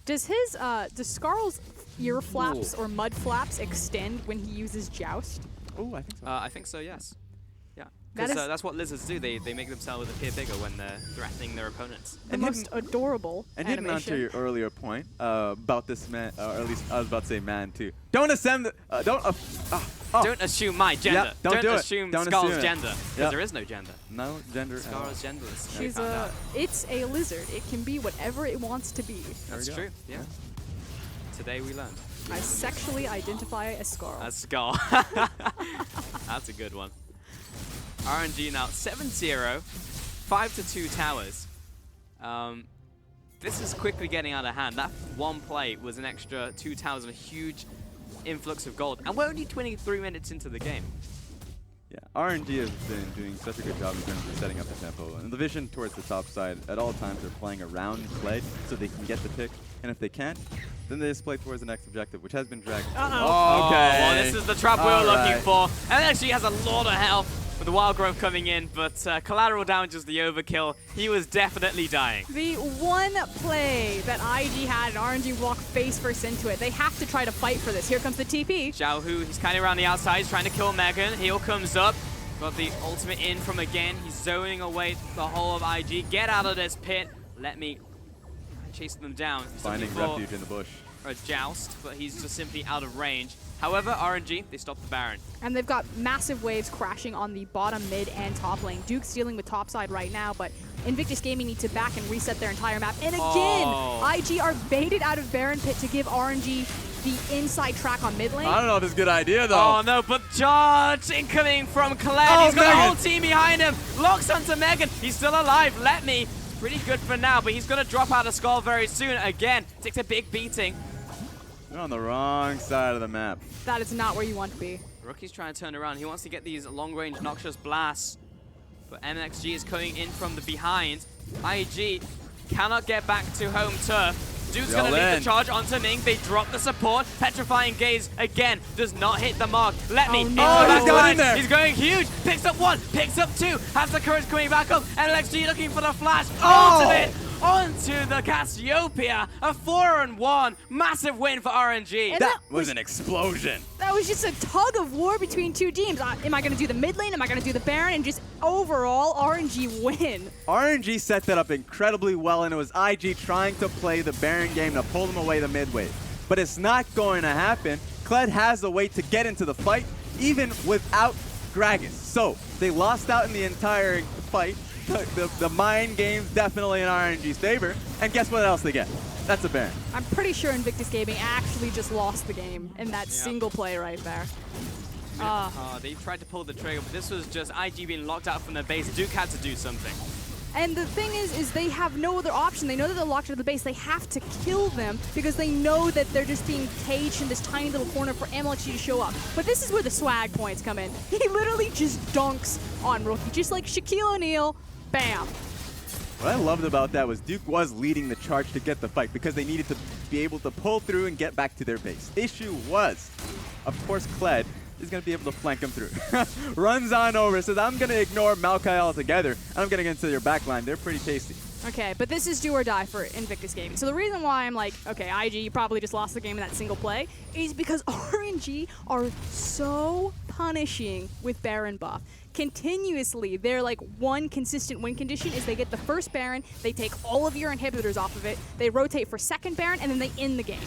Does Skarl's ear flaps or mud flaps extend when he uses Joust? Oh, I think so. I think so, yes. Yeah. That Because is- that's what lizards do. They make themselves appear bigger when they're threatening their opponents. The And most adorable And hidden animation. onto your earlier point about this man, or at least I was about to say man too. Don't assume Don't assume my gender. Yeah, don't do it. assume Don't Skull's assume it. gender. Because Yeah. there is no gender. no gender. at all. Skull is genderless. we She's found out. it's a lizard. It can be whatever it wants to be. That's go. true. Yeah. Today we learned. I sexually identify as Skarl. A Skull. That's a good one. RNG now 7-0, 5-2 towers. This is quickly getting out of hand. That one play was an extra 2 towers and a huge influx of gold. And we're only 23 minutes into the game. Yeah, RNG has been doing such a good job in terms of setting up the tempo. And the vision towards the top side, at all times they're playing around Kled so they can get the pick. And if they can't, then they just play towards the next objective, which has been dragged. Oh, okay. well, this is the trap we were All looking right. for. And actually has a lot of health with the wild growth coming in, but collateral damage is the overkill. He was definitely dying. The one play that IG had and RNG walked face first into it. They have to try to fight for this. Here comes the TP. Xiao Hu, he's kind of around the outside, he's trying to kill Megan. Heal comes up. Got the ultimate in from again. He's zoning away the whole of IG. Get out of this pit. Let me chase them down. He's Finding looking for refuge in the bush. a joust, but he's just simply out of range. However, RNG, they stopped the Baron. And they've got massive waves crashing on the bottom, mid, and top lane. Duke's dealing with top side right now, but Invictus Gaming need to back and reset their entire map. And again, IG are baited out of Baron Pit to give RNG the inside track on mid lane. I don't know if it's a good idea, though. Oh no, but charge incoming from Kled. Oh, He's got Megan. the whole team behind him. Locks onto Megan. He's still alive. Let me. Pretty good for now, but he's going to drop out of Skull very soon. Again, takes a big beating. They're on the wrong side of the map. That is not where you want to be. Rookie's trying to turn around. He wants to get these long-range Noxious blasts. But MXG is coming in from the behind. IG cannot get back to home turf. Duke's going to lead the charge onto Ming. They drop the support. Petrifying Gaze again does not hit the mark. Let me. Oh, into no. the Oh, he's got in there. He's going huge. Picks up one. Picks up two. Has the courage coming back up. MXG looking for the flash. Ultimate onto the Cassiopeia. A 4-1. Massive win for RNG. And That was an explosion. That was just a tug of war between two teams. Am I going to do the mid lane? Am I going to do the Baron? And just overall, RNG win. RNG set that up incredibly well, and it was IG trying to play the Baron game to pull them away the mid wave. But it's not going to happen. Kled has a way to get into the fight, even without Gragas. So they lost out in the entire fight. The mind game's definitely in RNG's favor. And guess what else they get? That's a Baron. I'm pretty sure Invictus Gaming actually just lost the game in that single play right there. They tried to pull the trigger, but this was just IG being locked out from their base. Duke had to do something. And the thing is they have no other option. They know that they're locked out of the base. They have to kill them because they know that they're just being caged in this tiny little corner for MLXG to show up. But this is where the swag points come in. He literally just dunks on Rookie, just like Shaquille O'Neal. Bam. What I loved about that was Duke was leading the charge to get the fight because they needed to be able to pull through and get back to their base. Issue was, of course, Kled is going to be able to flank him through. Runs on over, says, I'm going to ignore Maokai altogether, and I'm going to get into your backline. They're pretty tasty. Okay, but this is do or die for Invictus Gaming. So the reason why I'm like, okay, IG, you probably just lost the game in that single play, is because RNG are so punishing with Baron buff. Continuously, their like one consistent win condition is they get the first Baron, they take all of your inhibitors off of it, they rotate for second Baron, and then they end the game.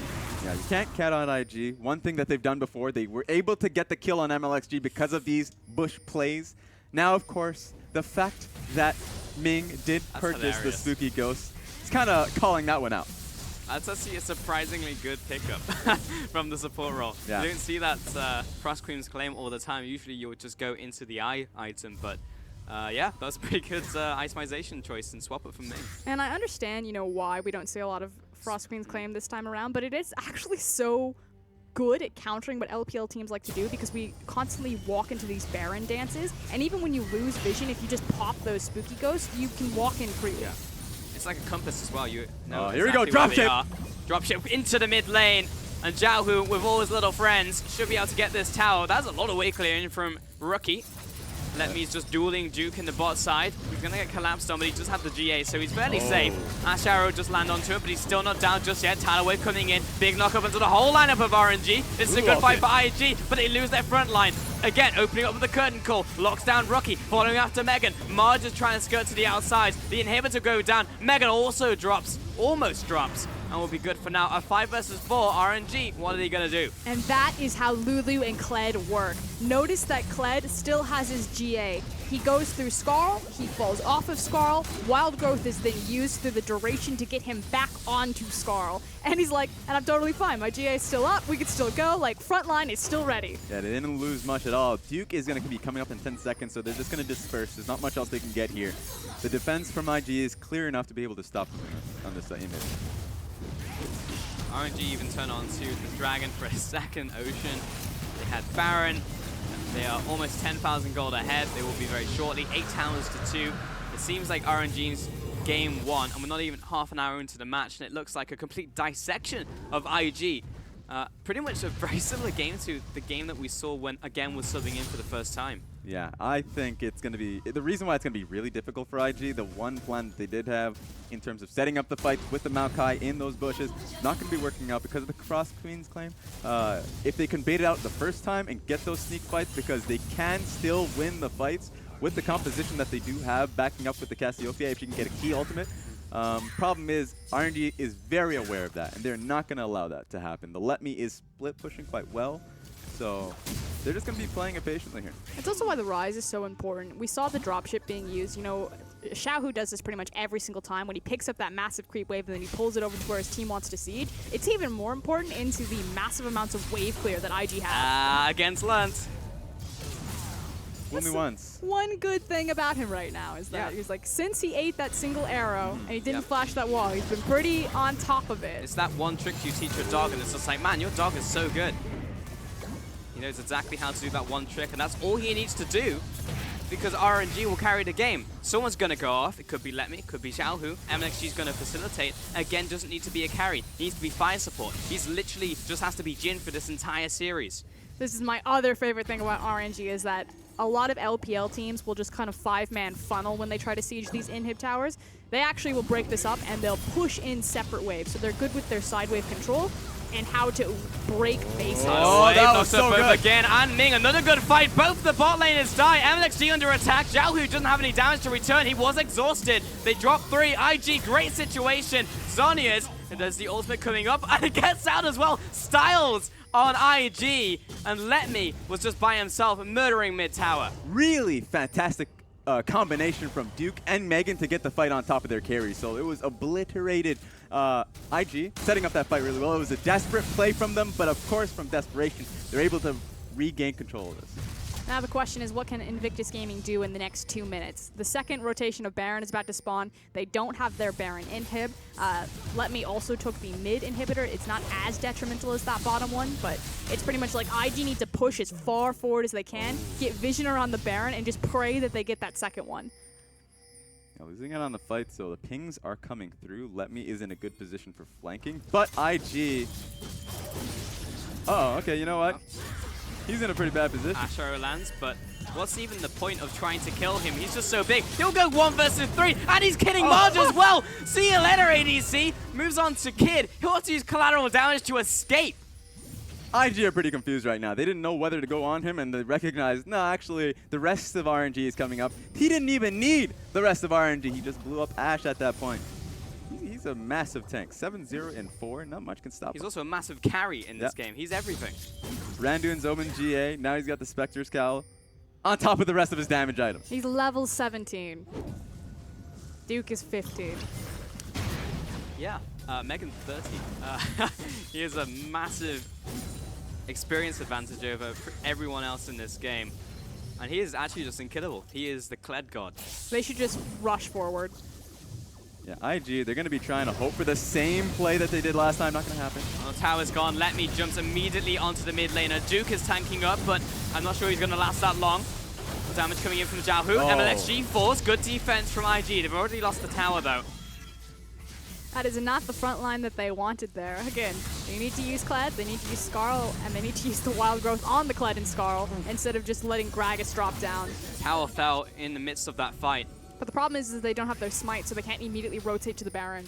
Yeah, you can't cat on IG. One thing that they've done before, they were able to get the kill on MLXG because of these Bush plays. Now, of course, the fact that Ming did That's purchase the hilarious. Spooky Ghost, it's kind of calling that one out. That's actually a surprisingly good pickup from the support role. Yeah. You don't see that Frost Queen's Claim all the time. Usually you would just go into the eye item, but yeah, that's a pretty good itemization choice and swap it from Ming. And I understand, you know, why we don't see a lot of Frost Queen's Claim this time around, but it is actually so good at countering what LPL teams like to do because we constantly walk into these Baron dances, and even when you lose vision, if you just pop those Spooky Ghosts, you can walk in freely. Yeah. It's like a compass as well. You know Oh, here we go, exactly where dropship. they are. Dropship into the mid lane. And Jiaohu, with all his little friends, should be able to get this tower. That's a lot of weight clearing from Rookie. Letme's just dueling Duke in the bot side. He's going to get collapsed on, but he just had the GA, so he's fairly safe. Ash Arrow just land onto it, but he's still not down just yet. Tidal Wave coming in. Big knock up into the whole lineup of RNG. This is a good fight for IG, but they lose their front line. Again, opening up with the curtain call. Locks down Rocky, following after Megan. Marge is trying to skirt to the outside. The inhibitor go down. Megan also drops, almost drops, and will be good for now. A 5 versus 4 RNG. What are they going to do? And that is how Lulu and Kled work. Notice that Kled still has his GA. He goes through Skarl, he falls off of Skarl, Wild Growth is then used through the duration to get him back onto Skarl. And he's like, and I'm totally fine, my GA is still up, we can still go, like frontline is still ready. Yeah, they didn't lose much at all. Duke is going to be coming up in 10 seconds, so they're just going to disperse. There's not much else they can get here. The defense from IG is clear enough to be able to stop them on this image. RNG even turn on to the Dragon for a second Ocean. They had Baron. They are almost 10,000 gold ahead. They will be very shortly. 8 towers to 2. It seems like RNG's game 1, and we're not even half an hour into the match, and it looks like a complete dissection of IG. Pretty much a very similar game to the game that we saw when Again was subbing in for the first time. Yeah, I think it's going to be... The reason why it's going to be really difficult for IG, the one plan that they did have in terms of setting up the fight with the Maokai in those bushes, not going to be working out because of the Frost Queen's Claim. If they can bait it out the first time and get those sneak fights, because they can still win the fights with the composition that they do have backing up with the Cassiopeia, if you can get a key ultimate, Problem is, RNG is very aware of that, and they're not going to allow that to happen. The Let Me is split pushing quite well, so they're just going to be playing it patiently here. It's also why the Rise is so important. We saw the dropship being used. You know, Xiaohu does this pretty much every single time when he picks up that massive creep wave and then he pulls it over to where his team wants to siege. It's even more important into the massive amounts of wave clear that IG has. Against Lunt. Fool me once. One good thing about him right now is that he's like, since he ate that single arrow and he didn't flash that wall, he's been pretty on top of it. It's that one trick you teach your dog, and it's just like, man, your dog is so good. He knows exactly how to do that one trick, and that's all he needs to do, because RNG will carry the game. Someone's going to go off. It could be Let Me, it could be Xiaohu. MNXG's going to facilitate. Again, doesn't need to be a carry. He needs to be fire support. He's literally just has to be Jin for this entire series. This is my other favorite thing about RNG is that a lot of LPL teams will just kind of 5-man funnel when they try to siege these inhib towers. They actually will break this up and they'll push in separate waves. So they're good with their side wave control and how to break base. Oh, that was so good. Again, and Ming, another good fight. Both the bot laners die. MNXG under attack. Xiaohu doesn't have any damage to return. He was exhausted. They drop 3. IG, great situation. Zhonya's, and there's the ultimate coming up, and it gets out as well. Styles on IG, and Let Me was just by himself murdering mid tower. Really fantastic combination from Duke and Megan to get the fight on top of their carry. So it was obliterated. IG setting up that fight really well. It was a desperate play from them, but of course from desperation, they're able to regain control of this. Now the question is, what can Invictus Gaming do in the next 2 minutes? The second rotation of Baron is about to spawn. They don't have their Baron inhib. Let Me also took the mid inhibitor. It's not as detrimental as that bottom one, but it's pretty much like IG need to push as far forward as they can, get vision around the Baron, and just pray that they get that second one. Yeah, losing out on the fight, so the pings are coming through. Let Me is in a good position for flanking, but IG... Uh-oh, okay, you know what? He's in a pretty bad position. Asher lands, but what's even the point of trying to kill him? He's just so big. He'll go 1 versus 3, and he's killing Marge as well. See you later, ADC. Moves on to Kid. He'll have to use collateral damage to escape. IG are pretty confused right now. They didn't know whether to go on him, and they recognized, no, actually, the rest of RNG is coming up. He didn't even need the rest of RNG. He just blew up Ash at that point. He's a massive tank. 7-0-4. Not much can stop him. He's also a massive carry in this game. He's everything. Randuin's Omen GA. Now he's got the Spectre's Cowl on top of the rest of his damage items. He's level 17. Duke is 15. Yeah, Megan 30. He has a massive experience advantage over everyone else in this game. And he is actually just unkillable. He is the Kled God. They should just rush forward. Yeah, IG, they're going to be trying to hope for the same play that they did last time. Not going to happen. Well, tower's gone. Let Me jumps immediately onto the mid laner. Duke is tanking up, but I'm not sure he's going to last that long. Damage coming in from Xiaohu. MLXG force. Good defense from IG. They've already lost the tower, though. That is not the front line that they wanted there. Again, they need to use Kled, they need to use Skarl, and they need to use the Wild Growth on the Kled and Skarl instead of just letting Gragas drop down. Tower fell in the midst of that fight. But the problem is they don't have their smite, so they can't immediately rotate to the Baron.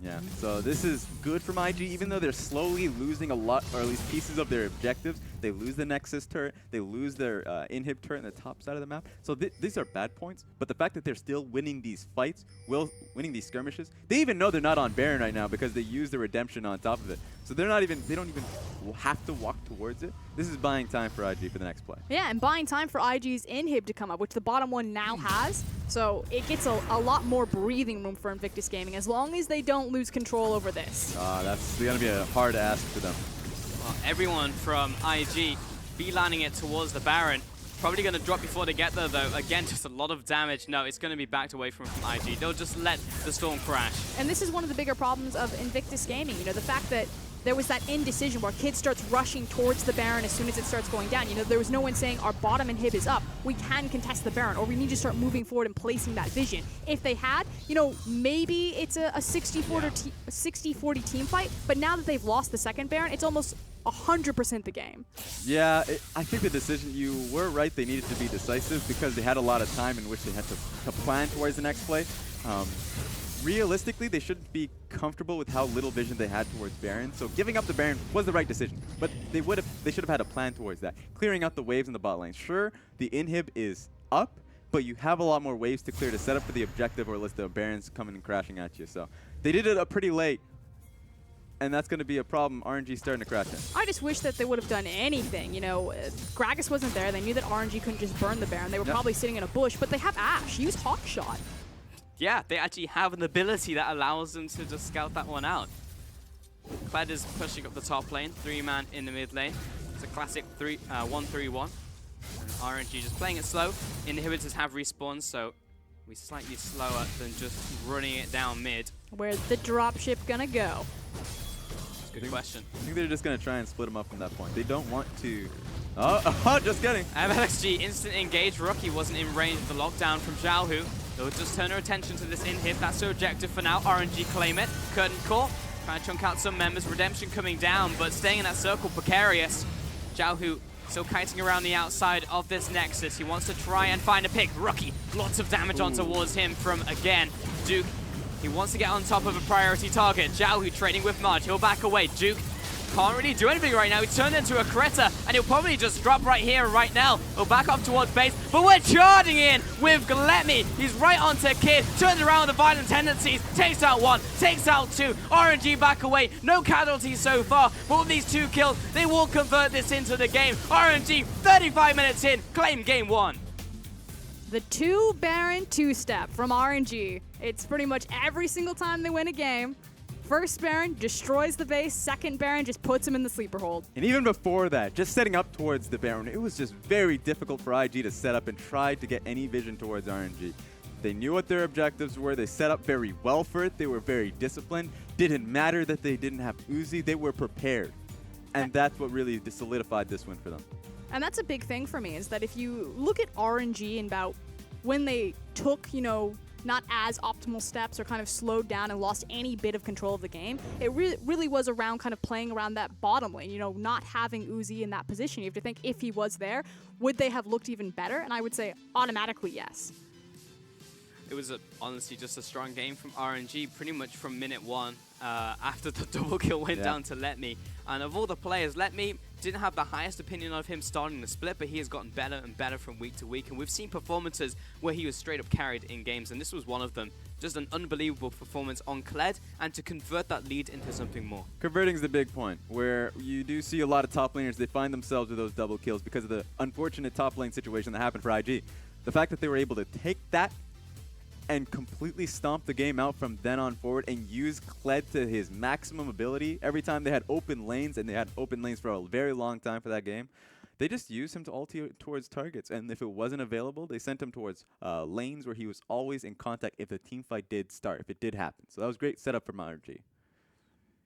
Yeah, so this is good from IG, even though they're slowly losing a lot, or at least pieces of their objectives. They lose the Nexus turret, they lose their inhib turret on the top side of the map. So these are bad points, but the fact that they're still winning these fights, winning these skirmishes, they even know they're not on Baron right now because they use the redemption on top of it. So they don't even have to walk towards it. This is buying time for IG for the next play. Yeah, and buying time for IG's inhib to come up, which the bottom one now has. So it gets a lot more breathing room for Invictus Gaming as long as they don't lose control over this. That's going to be a hard ask for them. Well, everyone from IG beelining it towards the Baron. Probably going to drop before they get there, though. Again, just a lot of damage. No, it's going to be backed away from IG. They'll just let the Storm crash. And this is one of the bigger problems of Invictus Gaming. You know, the fact that there was that indecision where Kid starts rushing towards the Baron as soon as it starts going down. You know, there was no one saying our bottom inhib is up. We can contest the Baron, or we need to start moving forward and placing that vision. If they had, you know, maybe it's a 60-40 team fight, but now that they've lost the second Baron, it's almost 100% the game. Yeah, I think the decision, you were right, they needed to be decisive because they had a lot of time in which they had to plan towards the next play. Realistically, they should be comfortable with how little vision they had towards Baron, so giving up the Baron was the right decision, but they should have had a plan towards that. Clearing out the waves in the bot lane. Sure, the inhib is up, but you have a lot more waves to clear to set up for the objective or let the Barons coming and crashing at you. So they did it up pretty late, and that's going to be a problem. RNG starting to crash it. I just wish that they would have done anything. You know, Gragas wasn't there. They knew that RNG couldn't just burn the Baron. They were probably sitting in a bush, but they have Ashe. Use Hawk Shot. Yeah, they actually have an ability that allows them to just scout that one out. Kled is pushing up the top lane, 3-man in the mid lane. It's a classic 1-3-1. RNG just playing it slow. Inhibitors have respawned, so we're slightly slower than just running it down mid. Where's the dropship gonna go? Good question. I think they're just going to try and split them up from that point. They don't want to... Oh, just kidding. MLXG instant engage. Rookie wasn't in range of the lockdown from Xiaohu. They'll just turn their attention to this inhib. That's their objective for now. RNG claim it. Curtain call. Trying to chunk out some members. Redemption coming down, but staying in that circle, precarious. Xiaohu still kiting around the outside of this Nexus. He wants to try and find a pick. Rookie, lots of damage on towards him from, again, Duke. He wants to get on top of a priority target. Xiaohu trading with Marge. He'll back away. Duke can't really do anything right now. He turned into a Kreta, and he'll probably just drop right here and right now. He'll back off towards base, but we're charging in with Gletme. He's right onto Kid, turns around with the violent tendencies, takes out one, takes out two. RNG back away, no casualties so far, but with these 2 kills, they will convert this into the game. RNG, 35 minutes in, claim game 1. The 2 Baron 2-step from RNG. It's pretty much every single time they win a game. First Baron destroys the base, second Baron just puts him in the sleeper hold. And even before that, just setting up towards the Baron, it was just very difficult for IG to set up and try to get any vision towards RNG. They knew what their objectives were. They set up very well for it. They were very disciplined. Didn't matter that they didn't have Uzi. They were prepared. And that's what really solidified this win for them. And that's a big thing for me, is that if you look at RNG and about when they took, you know, not as optimal steps or kind of slowed down and lost any bit of control of the game, it really was around kind of playing around that bottom lane, you know, not having Uzi in that position. You have to think, if he was there, would they have looked even better? And I would say automatically yes. It was honestly just a strong game from RNG pretty much from minute 1 after the double kill went down to Letme. And of all the players, Letme didn't have the highest opinion of him starting the split, but he has gotten better and better from week to week. And we've seen performances where he was straight up carried in games, and this was one of them. Just an unbelievable performance on Kled, and to convert that lead into something more. Converting is the big point, where you do see a lot of top laners, they find themselves with those double kills because of the unfortunate top lane situation that happened for IG. The fact that they were able to take that and completely stomp the game out from then on forward and use Kled to his maximum ability every time they had open lanes, and they had open lanes for a very long time for that game. They just used him to ulti towards targets, and if it wasn't available, they sent him towards lanes where he was always in contact if the team fight did start, if it did happen. So that was great setup for RNG.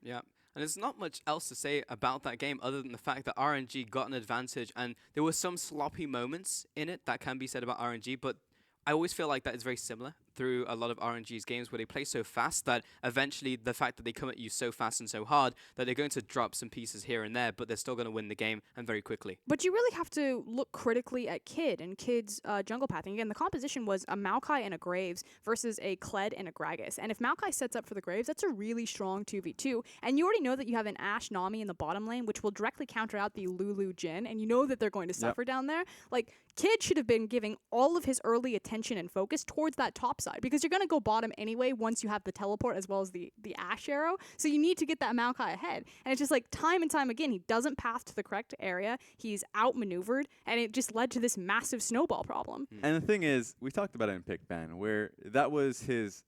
Yeah. And there's not much else to say about that game other than the fact that RNG got an advantage, and there were some sloppy moments in it that can be said about RNG, but I always feel like that is very similar through a lot of RNG's games, where they play so fast that eventually the fact that they come at you so fast and so hard that they're going to drop some pieces here and there, but they're still going to win the game, and very quickly. But you really have to look critically at Kid and Kid's jungle pathing. Again, the composition was a Maokai and a Graves versus a Kled and a Gragas. And if Maokai sets up for the Graves, that's a really strong 2v2. And you already know that you have an Ashe Nami in the bottom lane, which will directly counter out the Lulu Jhin, and you know that they're going to suffer down there. Like, Kid should have been giving all of his early attention and focus towards that top side, because you're going to go bottom anyway once you have the teleport as well as the Ashe arrow. So you need to get that Maokai ahead. And it's just like time and time again, he doesn't path to the correct area. He's outmaneuvered, and it just led to this massive snowball problem. And the thing is, we talked about it in Pick Ban, where that was his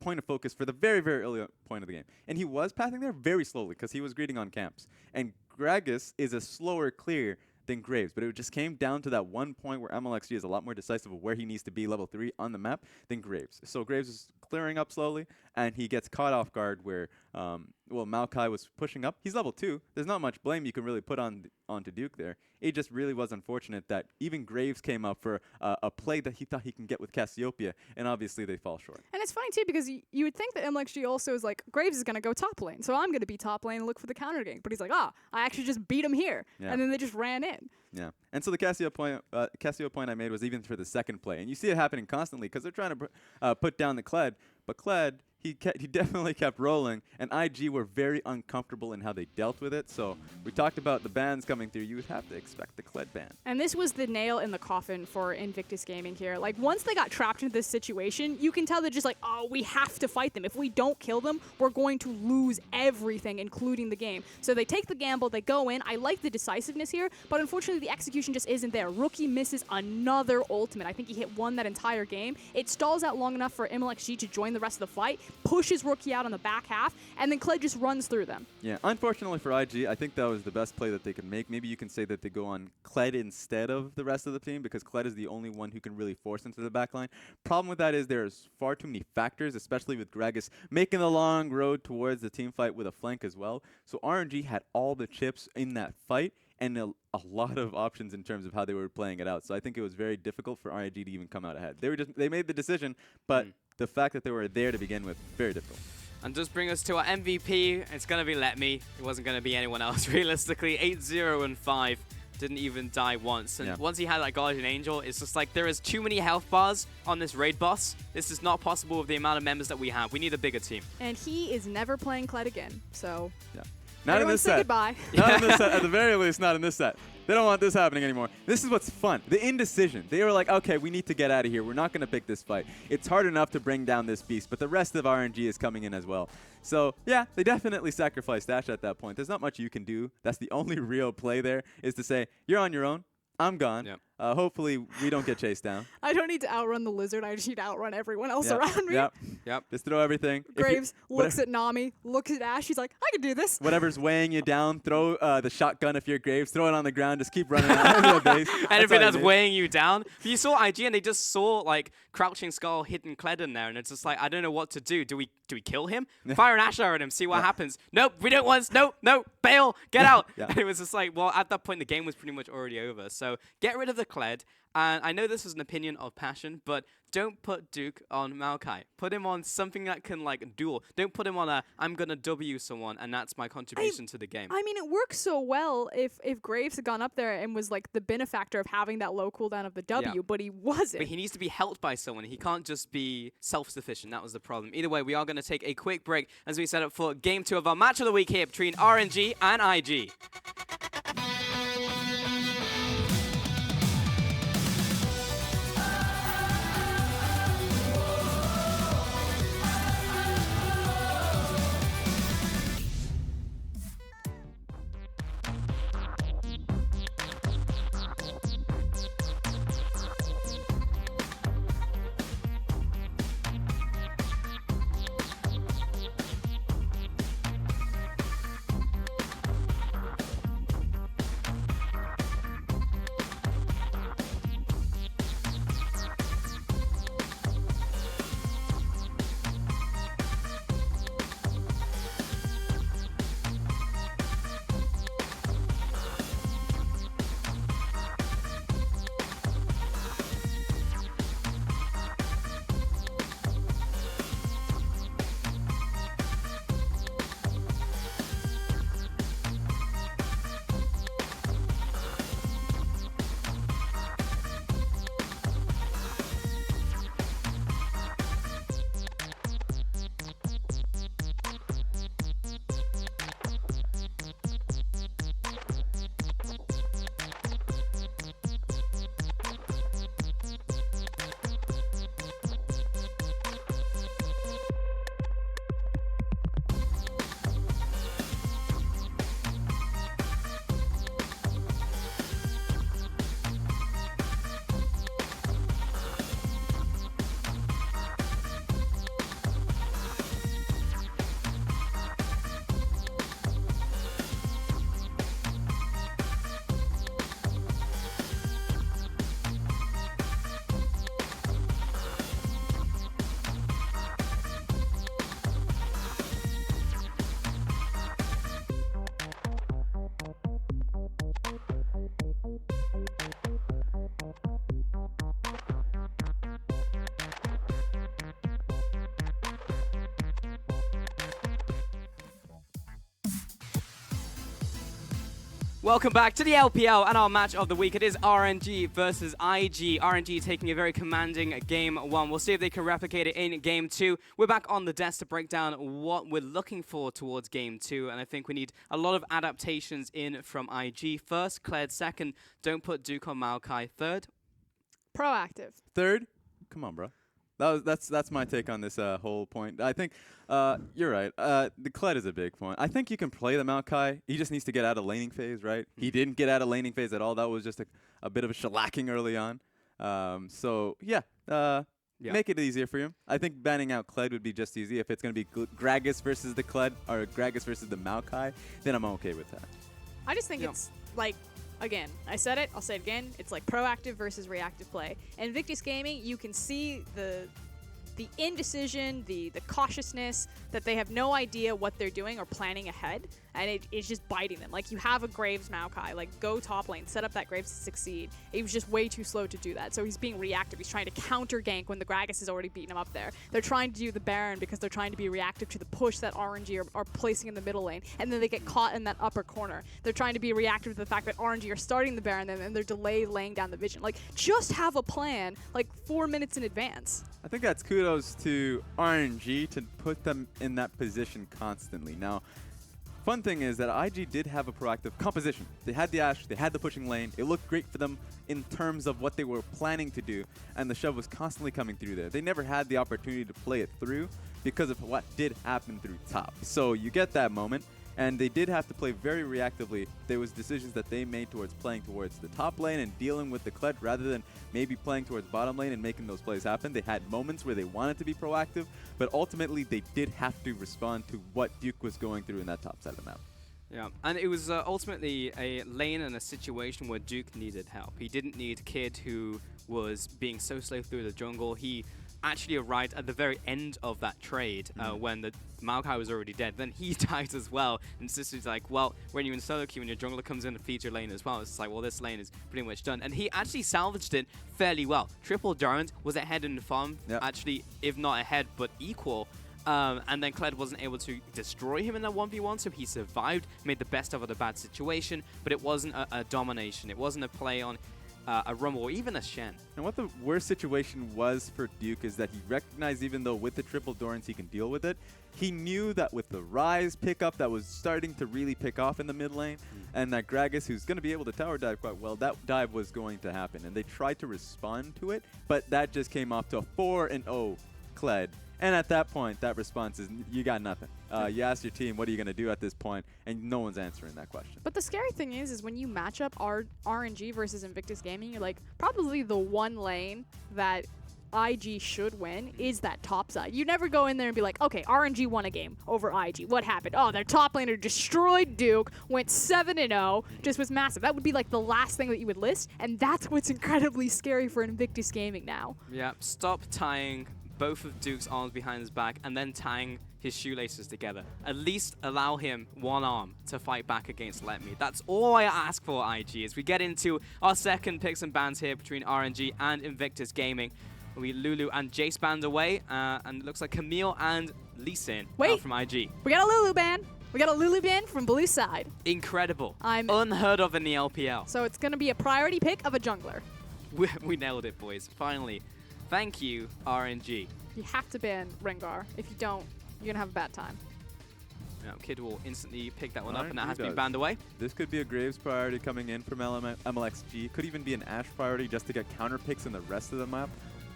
point of focus for the very, very early point of the game. And he was pathing there very slowly because he was greeting on camps. And Gragas is a slower clear than Graves, but it just came down to that one point where MLXG is a lot more decisive of where he needs to be level 3 on the map than Graves. So Graves is clearing up slowly, and he gets caught off guard where, Maokai was pushing up. He's level 2. There's not much blame you can really put onto Duke there. It just really was unfortunate that even Graves came up for a play that he thought he can get with Cassiopeia, and obviously they fall short. And it's funny too, because you would think that MLXG also is like, Graves is going to go top lane, so I'm going to be top lane and look for the counter gank. But he's like, I actually just beat him here. Yeah. And then they just ran in. Yeah, and so the Cassio point I made was even for the second play, and you see it happening constantly because they're trying to put down the Kled, but Kled, he definitely kept rolling, and IG were very uncomfortable in how they dealt with it. So we talked about the bans coming through. You would have to expect the Kled ban. And this was the nail in the coffin for Invictus Gaming here. Like, once they got trapped into this situation, you can tell they're just like, oh, we have to fight them. If we don't kill them, we're going to lose everything, including the game. So they take the gamble, they go in. I like the decisiveness here, but unfortunately the execution just isn't there. Rookie misses another ultimate. I think he hit one that entire game. It stalls out long enough for MLXG to join the rest of the fight, pushes Rookie out on the back half, and then Kled just runs through them. Yeah, unfortunately for IG, I think that was the best play that they could make. Maybe you can say that they go on Kled instead of the rest of the team because Kled is the only one who can really force into the backline. Problem with that is there's far too many factors, especially with Gragas making the long road towards the team fight with a flank as well. So RNG had all the chips in that fight and a lot of options in terms of how they were playing it out. So I think it was very difficult for RNG to even come out ahead. They made the decision, but the fact that they were there to begin with, very difficult. And does bring us to our MVP. It's going to be Let Me. It wasn't going to be anyone else, realistically. 8-0-5. Didn't even die once. And once he had that Guardian Angel, it's just like there is too many health bars on this raid boss. This is not possible with the amount of members that we have. We need a bigger team. And he is never playing Kled again. So Not in everyone this say set. goodbye. Not in this set. At the very least, not in this set. They don't want this happening anymore. This is what's fun. The indecision. They were like, okay, we need to get out of here. We're not going to pick this fight. It's hard enough to bring down this beast, but the rest of RNG is coming in as well. So, yeah, they definitely sacrificed Ash at that point. There's not much you can do. That's the only real play there is to say, you're on your own. I'm gone. Yep. Hopefully, we don't get chased down. I don't need to outrun the lizard. I just need to outrun everyone else around me. Yep. Just throw everything. If you- Graves looks at Nami, looks at Ash. He's like, I can do this. whatever's weighing you down, throw the shotgun if you're Graves, throw it on the ground, just keep running out of the base. Anything all that's you do. weighing you down. But you saw IG and they just saw like Crouching Skull hitting Kled in there, and it's just like, I don't know what to do. Do we kill him? Fire an Ash arrow at him, see what happens. Nope, we don't want. Nope, bail, get out. And it was just like, well, at that point the game was pretty much already over. So get rid of the Kled. And I know this is an opinion of Passion, but don't put Duke on Maokai. Put him on something that can like duel. Don't put him on a I'm gonna W someone and that's my contribution to the game. I mean, it works so well if Graves had gone up there and was like the benefactor of having that low cooldown of the W, but he wasn't. But he needs to be helped by someone. He can't just be self-sufficient. That was the problem. Either way, we are going to take a quick break as we set up for Game 2 of our Match of the Week here between RNG and IG. Welcome back to the LPL and our match of the week. It is RNG versus IG. RNG taking a very commanding game 1. We'll see if they can replicate it in game 2. We're back on the desk to break down what we're looking for towards game 2, and I think we need a lot of adaptations in from IG. First, Kled. Second, don't put Duke on Maokai. Third, Proactive. Third, come on, bro. That's my take on this whole point. I think you're right. The Kled is a big point. I think you can play the Maokai. He just needs to get out of laning phase, right? He didn't get out of laning phase at all. That was just a bit of a shellacking early on. Make it easier for him. I think banning out Kled would be just easy. If it's going to be Gragas versus the Kled or Gragas versus the Maokai, then I'm okay with that. I just think it's like, again, I said it, I'll say it again, it's like proactive versus reactive play. In Invictus Gaming, you can see the indecision, the cautiousness, that they have no idea what they're doing or planning ahead, and it's just biting them. Like, you have a Graves Maokai, like, go top lane, set up that Graves to succeed. He was just way too slow to do that, so he's being reactive. He's trying to counter gank when the Gragas has already beaten him up there. They're trying to do the Baron because they're trying to be reactive to the push that RNG are placing in the middle lane, and then they get caught in that upper corner. They're trying to be reactive to the fact that RNG are starting the Baron and they're delayed laying down the vision. Like, just have a plan, like, 4 minutes in advance. I think that's kudos to RNG to put them in that position constantly. Now, fun thing is that IG did have a proactive composition. They had the Ashe, they had the pushing lane. It looked great for them in terms of what they were planning to do, and the shove was constantly coming through there. They never had the opportunity to play it through because of what did happen through top. So you get that moment, and they did have to play very reactively. There was decisions that they made towards playing towards the top lane and dealing with the Kled rather than maybe playing towards bottom lane and making those plays happen. They had moments where they wanted to be proactive, but ultimately they did have to respond to what Duke was going through in that top side of the map. Yeah, and it was ultimately a lane and a situation where Duke needed help. He didn't need Kid, who was being so slow through the jungle. He actually arrived at the very end of that trade when the Maokai was already dead. Then he died as well, and Sister's like, well, when you're in solo queue and your jungler comes in and feeds your lane as well, it's like, well, this lane is pretty much done. And he actually salvaged it fairly well. Triple Durant was ahead in the farm, actually, if not ahead, but equal. And then Kled wasn't able to destroy him in that 1v1, so he survived, made the best of the bad situation, but it wasn't a domination. It wasn't a play on a Rumble or even a Shen. And what the worst situation was for Duke is that he recognized, even though with the triple Dorans he can deal with it, he knew that with the Rise pickup that was starting to really pick off in the mid lane, and that Gragas, who's going to be able to tower dive quite well, that dive was going to happen. And they tried to respond to it, but that just came off to a 4-0 Kled. And at that point, that response is, you got nothing. You ask your team, what are you going to do at this point? And no one's answering that question. But the scary thing is when you match up RNG versus Invictus Gaming, you're like, probably the one lane that IG should win is that top side. You never go in there and be like, okay, RNG won a game over IG. What happened? Oh, their top laner destroyed Duke, went 7-0, just was massive. That would be like the last thing that you would list, and that's what's incredibly scary for Invictus Gaming now. Yeah, stop tying both of Duke's arms behind his back and then tying his shoelaces together. At least allow him one arm to fight back against Let Me. That's all I ask for, IG, as we get into our second picks and bans here between RNG and Invictus Gaming. We Lulu and Jace banned away, and it looks like Camille and Lee Sin from IG. We got a Lulu ban. We got a Lulu ban from blue side. Incredible. Unheard of in the LPL. So it's going to be a priority pick of a jungler. We nailed it, boys. Finally. Thank you, RNG. You have to ban Rengar. If you don't, you're going to have a bad time. Yeah, Kid will instantly pick that one up, and that RNG has been does. banned away. This could be a Graves priority coming in from MLXG. Could even be an Ashe priority just to get counter picks in the rest of the map.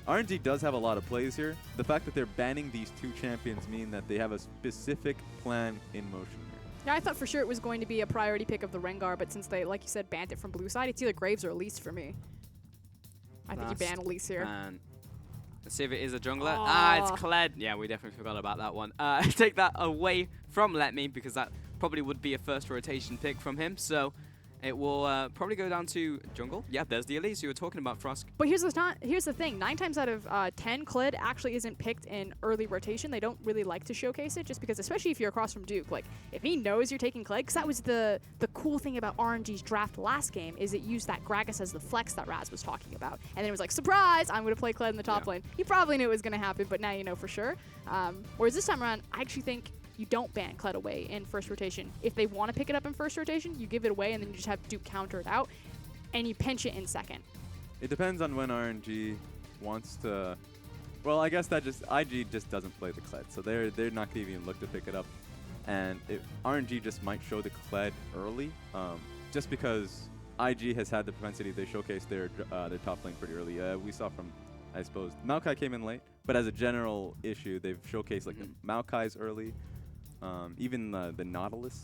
RNG does have a lot of plays here. The fact that they're banning these two champions mean that they have a specific plan in motion here. Yeah, I thought for sure it was going to be a priority pick of the Rengar, but since they, like you said, banned it from blue side, it's either Graves or Elise for me. I think you ban Elise here. Let's see if it is a jungler. Aww. It's Kled. Yeah, we definitely forgot about that one. Take that away from Let Me, because that probably would be a first rotation pick from him. So it will probably go down to jungle. Yeah, there's the Elise you were talking about, Frosk. But here's the thing. 9 times out of 10, Kled actually isn't picked in early rotation. They don't really like to showcase it, just because, especially if you're across from Duke, like, if he knows you're taking Kled, because that was the cool thing about RNG's draft last game, is it used that Gragas as the flex that Raz was talking about. And then it was like, surprise, I'm going to play Kled in the top lane. You probably knew it was going to happen, but now you know for sure. Whereas this time around, I actually think you don't ban Kled away in first rotation. If they want to pick it up in first rotation, you give it away and then you just have Duke counter it out, and you pinch it in second. It depends on when RNG wants to. Well, I guess that just IG just doesn't play the Kled, so they're not gonna even look to pick it up, and RNG just might show the Kled early, just because IG has had the propensity they showcase their top lane pretty early. We saw from, I suppose, Maokai came in late, but as a general issue, they've showcased like the Maokai's early, even the Nautilus.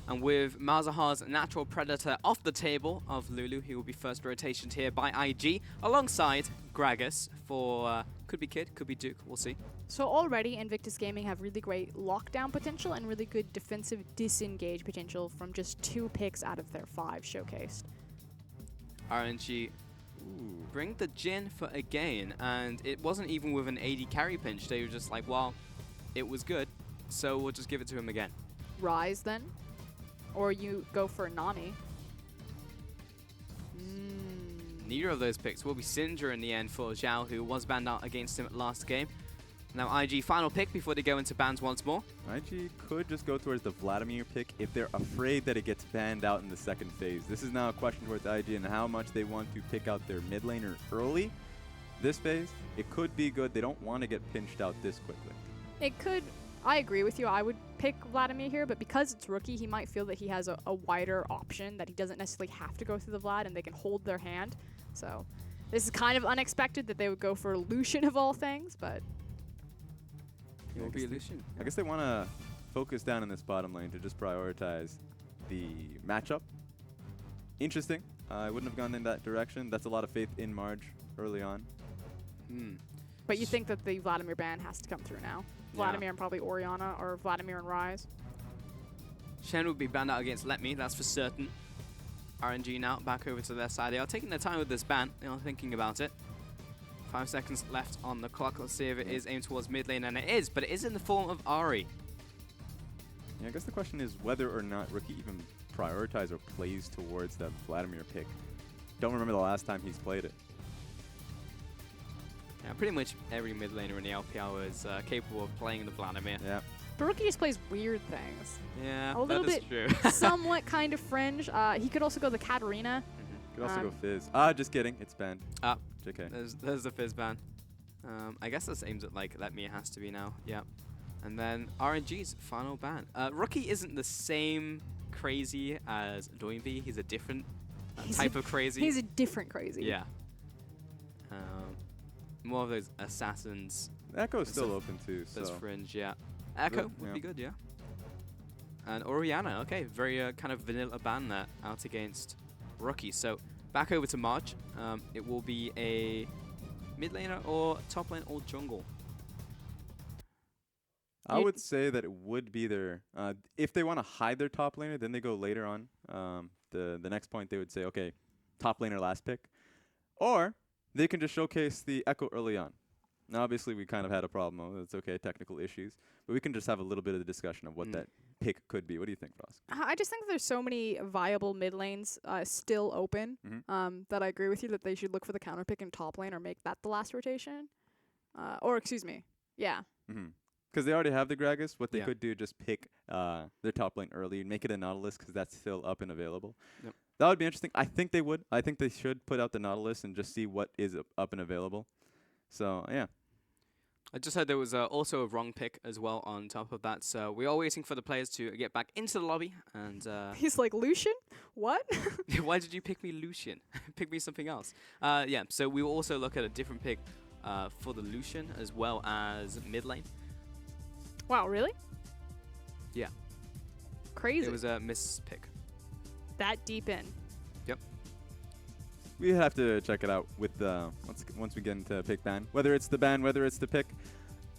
And with Malzahar's natural predator off the table of Lulu, he will be first rotationed here by IG alongside Gragas for could be Kid, could be Duke, we'll see. So already Invictus Gaming have really great lockdown potential and really good defensive disengage potential from just 2 picks out of their 5 showcased. RNG bring the Jin for a gain, and it wasn't even with an AD carry pinch. They were just like, well, it was good, so we'll just give it to him again. Rise then? Or you go for Nami. Neither of those picks will be Syndra in the end for Zhao, who was banned out against him at last game. Now IG final pick before they go into bans once more. IG could just go towards the Vladimir pick if they're afraid that it gets banned out in the second phase. This is now a question towards IG and how much they want to pick out their mid laner early. This phase, it could be good. They don't want to get pinched out this quickly. It could. I agree with you. I would pick Vladimir here, but because it's rookie, he might feel that he has a wider option, that he doesn't necessarily have to go through the Vlad and they can hold their hand. So this is kind of unexpected that they would go for Lucian of all things, but It will be Lucian. I guess they want to focus down in this bottom lane to just prioritize the matchup. Interesting. I wouldn't have gone in that direction. That's a lot of faith in Marge early on. but you think that the Vladimir ban has to come through now. Vladimir and probably Orianna, or Vladimir and Rise. Shen will be banned out against Let Me, that's for certain. RNG now back over to their side. They are taking their time with this ban. They are thinking about it. 5 seconds left on the clock. Let's see if it is aimed towards mid lane, and it is, but it is in the form of Ahri. Yeah, I guess the question is whether or not Rookie even prioritizes or plays towards that Vladimir pick. Don't remember the last time he's played it. Yeah, pretty much every mid laner in the LPL is capable of playing the Vladimir. Yeah. But Rookie just plays weird things. Yeah, A little that is bit true. somewhat kind of fringe. He could also go the Katarina. Could also go Um, Fizz. Just kidding. It's banned. JK. There's the Fizz ban. I guess that's aimed at like Let Me, it has to be now. Yeah. And then RNG's final ban. Rookie isn't the same crazy as Doinvi. He's a different type of crazy. He's a different crazy. Yeah. More of those assassins. Echo's still So- open too. Those So fringe, yeah. Echo Good, would yeah. be good, yeah. And Orianna, okay, very kind of vanilla ban there out against Rookie. So back over to March. It will be a mid laner or top lane or jungle. I You- would say that it would be their if they want to hide their top laner, then they go later on. The next point they would say, okay, top laner last pick, or they can just showcase the Echo early on. Now, obviously, we kind of had a problem. It's okay, technical issues, but we can just have a little bit of the discussion of what that pick could be. What do you think, Ross? I just think there's so many viable mid lanes still open that I agree with you that they should look for the counter pick in top lane or make that the last rotation. Or excuse me. Yeah. Because they already have the Gragas, what they Yeah. could do just pick their top lane early and make it a Nautilus because that's still up and available. Yep. That would be interesting. I think they would. I think they should put out the Nautilus and just see what is up and available. So, yeah. I just heard there was also a wrong pick as well on top of that. So we are waiting for the players to get back into the lobby. And He's like, Lucian? What? why did you pick me Lucian? Pick me something else. Yeah, so we will also look at a different pick for the Lucian as well as mid lane. Wow, really? Yeah. Crazy. It was a miss pick. that deep in. We have to check it out with once we get into pick ban. Whether it's the ban, whether it's the pick.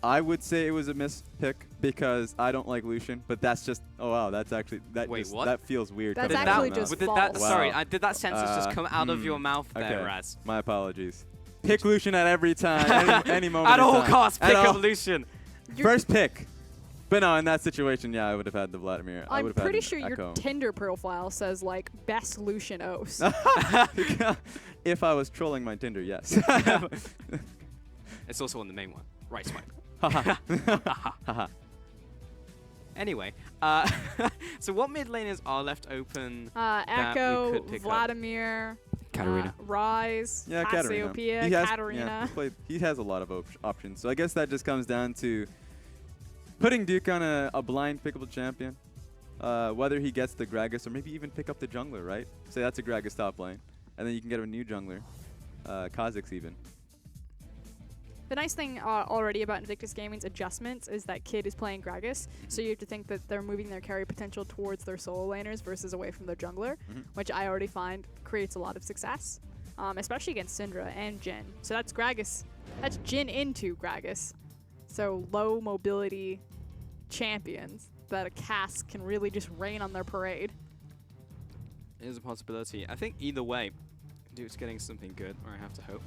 I would say it was a miss pick because I don't like Lucian, but that's just that's actually Wait, just, what? that feels weird. That's coming out of actually my just mouth. Did that, false. sorry, Wow. did that sentence just come out of your mouth there, okay. Raz? My apologies. Pick Lucian at every time, any moment. At in all time. costs, At pick all- up Lucian. First pick. But no, in that situation, yeah, I would have had the Vladimir. I I'm would have pretty had sure your Echo. Tinder profile says like best Lucian Os. If I was trolling my Tinder, yes. It's also on the main one. Right swipe. Haha. Anyway, so what mid laners are left open? Echo, could pick up. Vladimir, Katarina. Rise, Yeah, Katarina. Cassiopeia, He has, Katarina. Yeah, he has a lot of options. So I guess that just comes down to putting Duke on a blind pickable champion. Whether he gets the Gragas or maybe even pick up the jungler, right? Say that's a Gragas top lane. And then you can get a new jungler. Kha'Zix even. The nice thing already about Invictus Gaming's adjustments is that Kid is playing Gragas, so you have to think that they're moving their carry potential towards their solo laners versus away from their jungler, which I already find creates a lot of success, especially against Syndra and Jhin. So that's Gragas. That's Jhin into Gragas. So low mobility champions that a cast can really just rain on their parade. It is a possibility. I think either way, Duke's getting something good, or I have to hope.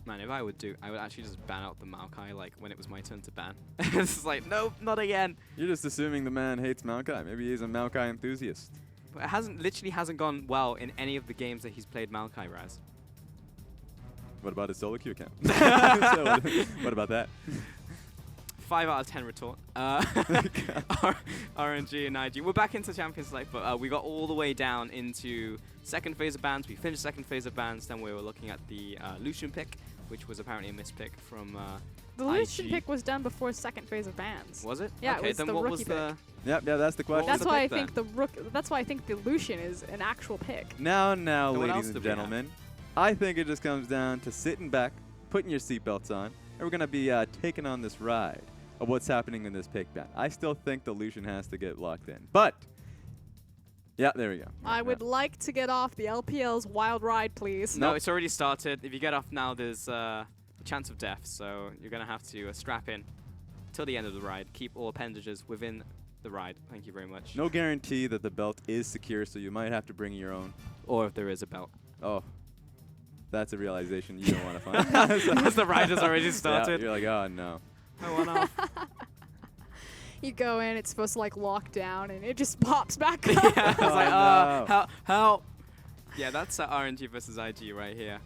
Man, if I would actually just ban out the Maokai, like, when it was my turn to ban. It's just like, nope, not again. You're just assuming the man hates Maokai. Maybe he's a Maokai enthusiast. But it literally hasn't gone well in any of the games that he's played Maokai, Raz. What about his solo queue account? So what about that? 5 out of 10 retort. RNG and IG. We're back into Champions Select, but we got all the way down into second phase of bans. We finished second phase of bans, then we were looking at the Lucian pick, which was apparently a mispick from The Lucian IG. pick was done before second phase of bans. Was it? Yeah, it okay, was then the what rookie was the... Yep, yeah, that's the question. was That's the why I pick think the That's why I think the Lucian is an actual pick. Now, So what else ladies and do we have? gentlemen, I think it just comes down to sitting back, putting your seatbelts on, and we're going to be taking on this ride of what's happening in this pick ban. I still think the Lucian has to get locked in. But, yeah, there we go. I would like to get off the LPL's wild ride, please. No, it's already started. If you get off now, there's a chance of death, so you're going to have to strap in till the end of the ride. Keep all appendages within the ride. Thank you very much. No guarantee that the belt is secure, so you might have to bring your own. Or if there is a belt. Oh, that's a realization you don't want to find. As the ride has already Yeah, started. you're like, oh, no. I went off. You go in, it's supposed to like lock down, and it just pops back Yeah, up. I was like, no. help. Yeah, that's RNG versus IG right here.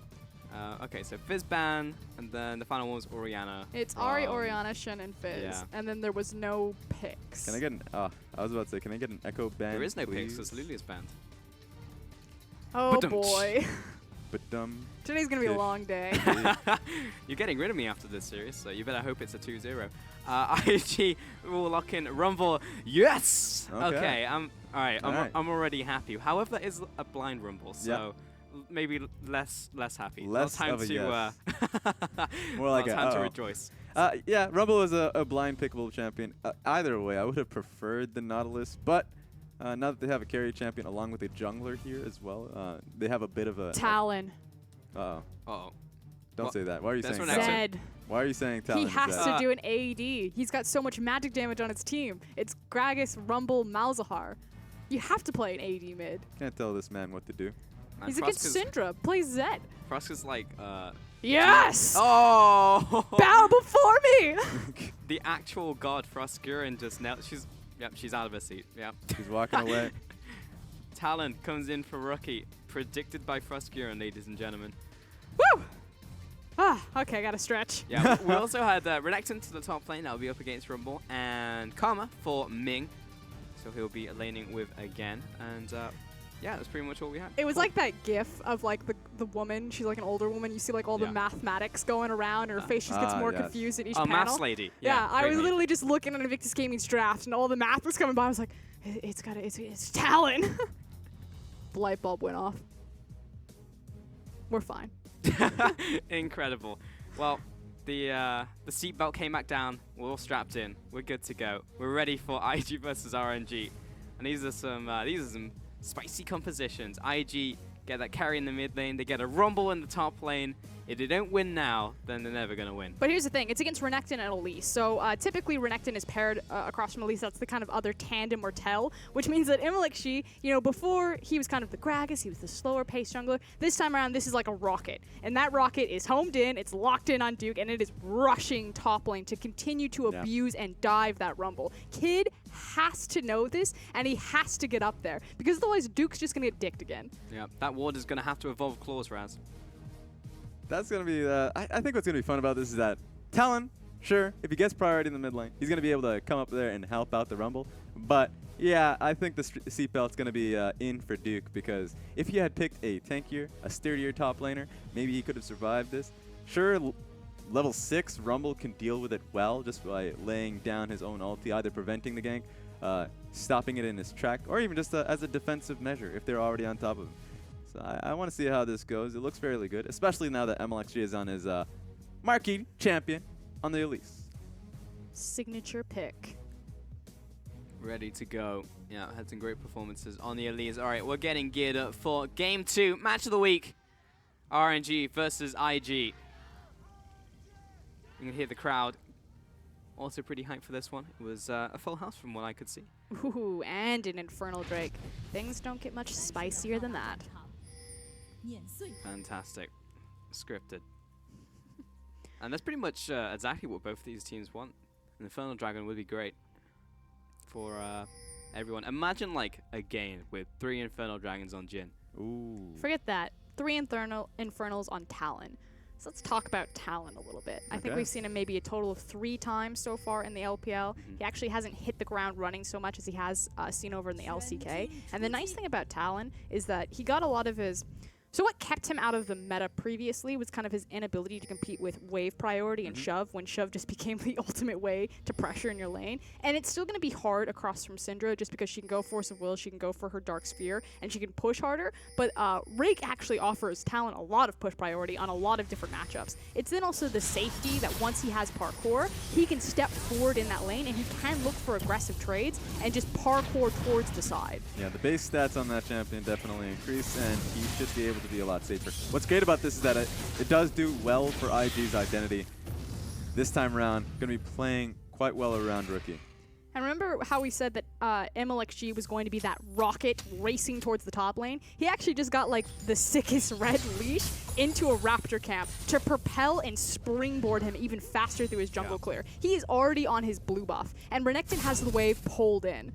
Okay, so Fizzban, and then the final one was Orianna. It's Ari, Orianna, Shen, and Fizz. yeah. And then there was no picks. Can I get an, I was about to say, can I get an Echo ban? There is no please? picks, because Lilia's banned. Oh Badum. boy. But Today's gonna be a Ish. long day. You're getting rid of me after this series, so you better hope it's a 2-0. IG will lock in Rumble. Yes! Okay. Alright, Alright. I'm already happy. However, that is a blind Rumble, so maybe less happy. Less time of a to yes. More like a time to uh-oh. rejoice. Yeah, Rumble is a blind pickable champion. Either way, I would have preferred the Nautilus, but now that they have a carry champion along with a jungler here as well, they have a bit of a... Talon. Uh-oh. Uh-oh. Don't Well, say that. Why are you that's saying what that? Zed. Why are you saying Talon? He is has Zed? to do an AD. He's got so much magic damage on his team. It's Gragas, Rumble, Malzahar. You have to play an AD mid. Can't tell this man what to do. Man, He's against Syndra. Play Zed. Frost is like, Yes! oh! Bow before me! The actual god Frostgurin just now. She's out of her seat. Yep. He's walking away. Talon comes in for rookie. Predicted by Frostgurin, ladies and gentlemen. Woo! Ah, okay, I gotta stretch. Yeah, we also had Renekton to the top lane. That'll be up against Rumble. And Karma for Ming. So he'll be laning with again. And yeah, that's pretty much all we had. It was Cool. like that gif of like the woman, she's like an older woman, you see like all Yeah. the mathematics going around and her face just gets more yes. confused at each Oh, panel. Maths Lady. Yeah, I great was meme. literally just looking at Invictus Gaming's draft and all the math was coming by. I was like, it's Talon. The light bulb went off. We're fine. Incredible. Well, the seatbelt came back down. We're all strapped in. We're good to go. We're ready for IG versus RNG. And these are some spicy compositions. IG get that carry in the mid lane. They get a Rumble in the top lane. If they don't win now, then they're never gonna win. But here's the thing, it's against Renekton and Elise. So typically Renekton is paired across from Elise. That's the kind of other tandem or tell, which means that Imalek, before he was kind of the Gragas, he was the slower paced jungler. This time around, this is like a rocket. And that rocket is homed in, it's locked in on Duke, and it is rushing top lane to continue to Yeah. abuse and dive that Rumble. Kid has to know this, and he has to get up there, because otherwise Duke's just gonna get dicked again. Yeah, that ward is gonna have to evolve claws, Raz. That's going to be, I think what's going to be fun about this is that Talon Sure, if he gets priority in the mid lane, he's going to be able to come up there and help out the Rumble. But yeah, I think the seatbelt's going to be in for Duke, because if he had picked a tankier, a sturdier top laner, maybe he could have survived this. Sure, level 6 Rumble can deal with it well just by laying down his own ulti, either preventing the gank, stopping it in his track, or even just as a defensive measure if they're already on top of him. So I want to see how this goes. It looks fairly good, especially now that MLXG is on his marquee champion on the Elise. Signature pick. Ready to go. Yeah, had some great performances on the Elise. All right, we're getting geared up for Game 2, Match of the Week. RNG versus IG. You can hear the crowd also pretty hyped for this one. It was a full house from what I could see. Ooh, and an Infernal Drake. Things don't get much spicier than that. Fantastic. Scripted. And that's pretty much exactly what both these teams want. An Infernal Dragon would be great for everyone. Imagine like a game with 3 Infernal Dragons on Jhin. Ooh. Forget that. 3 Infernals on Talon. So let's talk about Talon a little bit. I think Okay. we've seen him maybe a total of 3 times so far in the LPL. He actually hasn't hit the ground running so much as he has seen over in the LCK. And the nice thing about Talon is that he got a lot of his... So what kept him out of the meta previously was kind of his inability to compete with wave priority and shove, when shove just became the ultimate way to pressure in your lane. And it's still going to be hard across from Syndra just because she can go Force of Will, she can go for her Dark Sphere, and she can push harder. But Rake actually offers Talon a lot of push priority on a lot of different matchups. It's then also the safety that once he has parkour, he can step forward in that lane and he can look for aggressive trades and just parkour towards the side. Yeah, the base stats on that champion definitely increase, and he should be able to be a lot safer. What's great about this is that it does do well for IG's identity. This time around, going to be playing quite well around Rookie. And remember how we said that MLXG was going to be that rocket racing towards the top lane? He actually just got like the sickest red leash into a Raptor camp to propel and springboard him even faster through his jungle clear. He is already on his blue buff, and Renekton has the wave pulled in.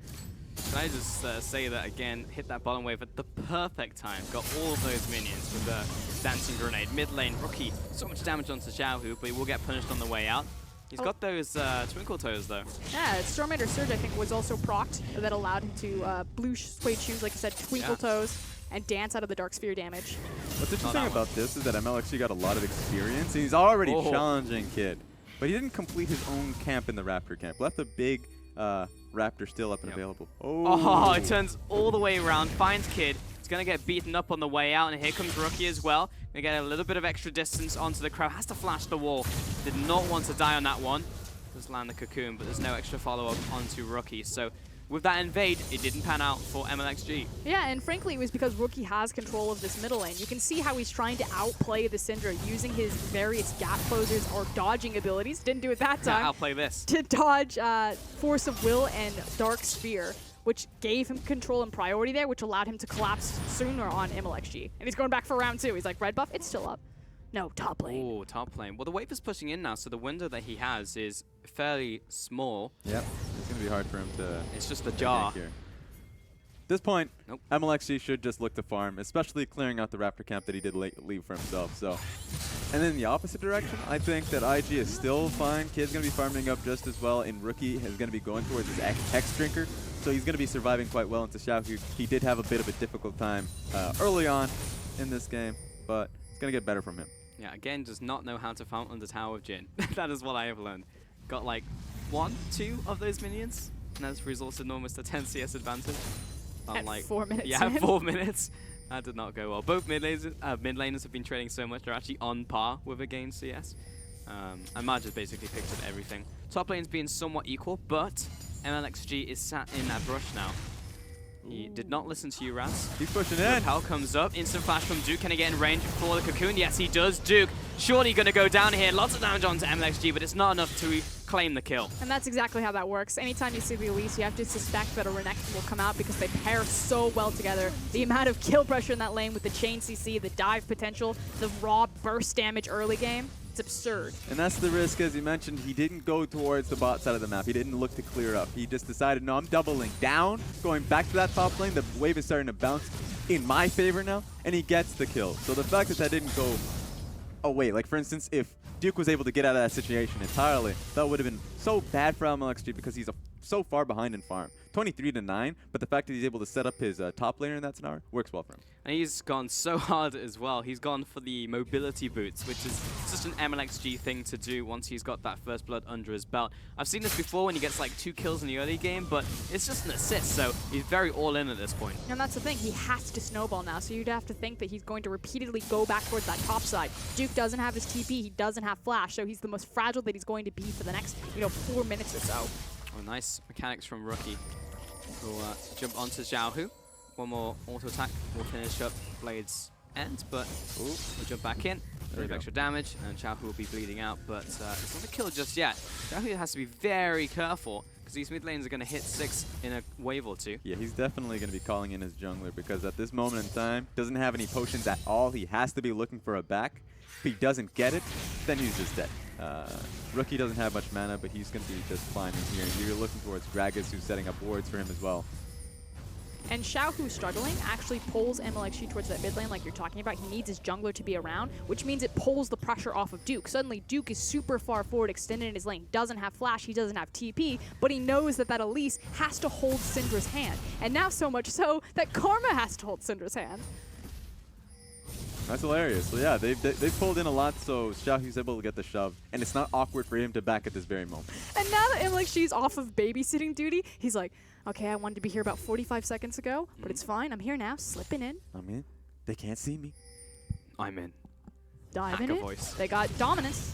Can I just say that again, hit that bottom wave at the perfect time. Got all of those minions with the dancing grenade. Mid lane, Rookie, so much damage onto Xiaohu, but he will get punished on the way out. He's got those twinkle toes though. Yeah, Stormraider Surge I think was also procced that allowed him to blue suede shoes, like I said, twinkle toes, and dance out of the Dark Sphere damage. What's interesting about this is that MLXG got a lot of experience, and he's already challenging Kid. But he didn't complete his own camp in the Raptor camp. Left a big Raptor still up and available. Oh, it turns all the way around, finds Kid. He's going to get beaten up on the way out, and here comes Rookie as well. Going to get a little bit of extra distance onto the crowd. Has to flash the wall. Did not want to die on that one. Does land the cocoon, but there's no extra follow-up onto Rookie. So with that invade, it didn't pan out for MLXG. Yeah, and frankly, it was because Rookie has control of this middle lane. You can see how he's trying to outplay the Syndra using his various gap closers or dodging abilities. Didn't do it that time. Outplay this. To dodge Force of Will and Dark Sphere, which gave him control and priority there, which allowed him to collapse sooner on MLXG. And he's going back for round 2. He's like, red buff, it's still up. No, top lane. Oh, top lane. Well, the wave is pushing in now, so the window that he has is fairly small. Yep, it's going to be hard for him to... It's just a jar. Here. At this point, Nope. MLXG should just look to farm, especially clearing out the Raptor camp that he did leave for himself. So, and then in the opposite direction, I think that IG is still fine. Kid's going to be farming up just as well, and Rookie is going to be going towards his Hex Drinker. So he's going to be surviving quite well into Xiao. He did have a bit of a difficult time early on in this game, but it's going to get better from him. Yeah, again, does not know how to farm on the Tower of Jhin. That is what I have learned. Got like 1, 2 of those minions, and that's resulted in almost a 10 CS advantage. On At like 4 minutes Yeah, in. 4 minutes. That did not go well. Both mid laners have been trading so much, they're actually on par with a game CS. And Maj has basically picked up everything. Top lane's been somewhat equal, but MLXG is sat in that brush now. He did not listen to you, Raz. He's pushing in. Repel comes up, instant flash from Duke. Can he get in range for the cocoon? Yes, he does. Duke surely going to go down here. Lots of damage onto MLXG, but it's not enough to claim the kill. And that's exactly how that works. Anytime you see the Elise, you have to suspect that a Renekton will come out because they pair so well together. The amount of kill pressure in that lane with the chain CC, the dive potential, the raw burst damage early game, it's absurd. And that's the risk, as you mentioned. He didn't go towards the bot side of the map. He didn't look to clear up. He just decided, no, I'm doubling down, going back to that top lane. The wave is starting to bounce in my favor now, and he gets the kill. So the fact that that didn't go away. Like, for instance, if Duke was able to get out of that situation entirely, that would have been so bad for MLXG because he's so far behind in farm. 23-9, but the fact that he's able to set up his top laner in that scenario works well for him. And he's gone so hard as well. He's gone for the mobility boots, which is just an MLXG thing to do once he's got that first blood under his belt. I've seen this before when he gets like 2 kills in the early game, but it's just an assist, so he's very all in at this point. And that's the thing, he has to snowball now, so you'd have to think that he's going to repeatedly go back towards that top side. Duke doesn't have his TP, he doesn't have flash, so he's the most fragile that he's going to be for the next, 4 minutes or so. Oh, nice mechanics from Rookie. We'll jump onto Xiaohu. One more auto attack will finish up Blade's end, but we'll jump back in. A bit of extra damage, and Xiaohu will be bleeding out, but it's not a kill just yet. Xiaohu has to be very careful, because these mid lanes are going to hit 6 in a wave or 2. Yeah, he's definitely going to be calling in his jungler because at this moment in time, doesn't have any potions at all. He has to be looking for a back. If he doesn't get it, then he's just dead. Rookie doesn't have much mana, but he's going to be just fine in here. And you're looking towards Gragas, who's setting up wards for him as well. And Xiaohu struggling actually pulls MLXG towards that mid lane like you're talking about. He needs his jungler to be around, which means it pulls the pressure off of Duke. Suddenly, Duke is super far forward, extended in his lane. Doesn't have flash, he doesn't have TP, but he knows that Elise has to hold Syndra's hand. And now so much so that Karma has to hold Syndra's hand. That's hilarious. So yeah, they've pulled in a lot, so Xiaohu's able to get the shove, and it's not awkward for him to back at this very moment. And now that MLXG's off of babysitting duty, he's like, okay, I wanted to be here about 45 seconds ago, but it's fine. I'm here now, slipping in. I'm in. They can't see me. I'm in. Diving Hacker in. voice. They got dominance.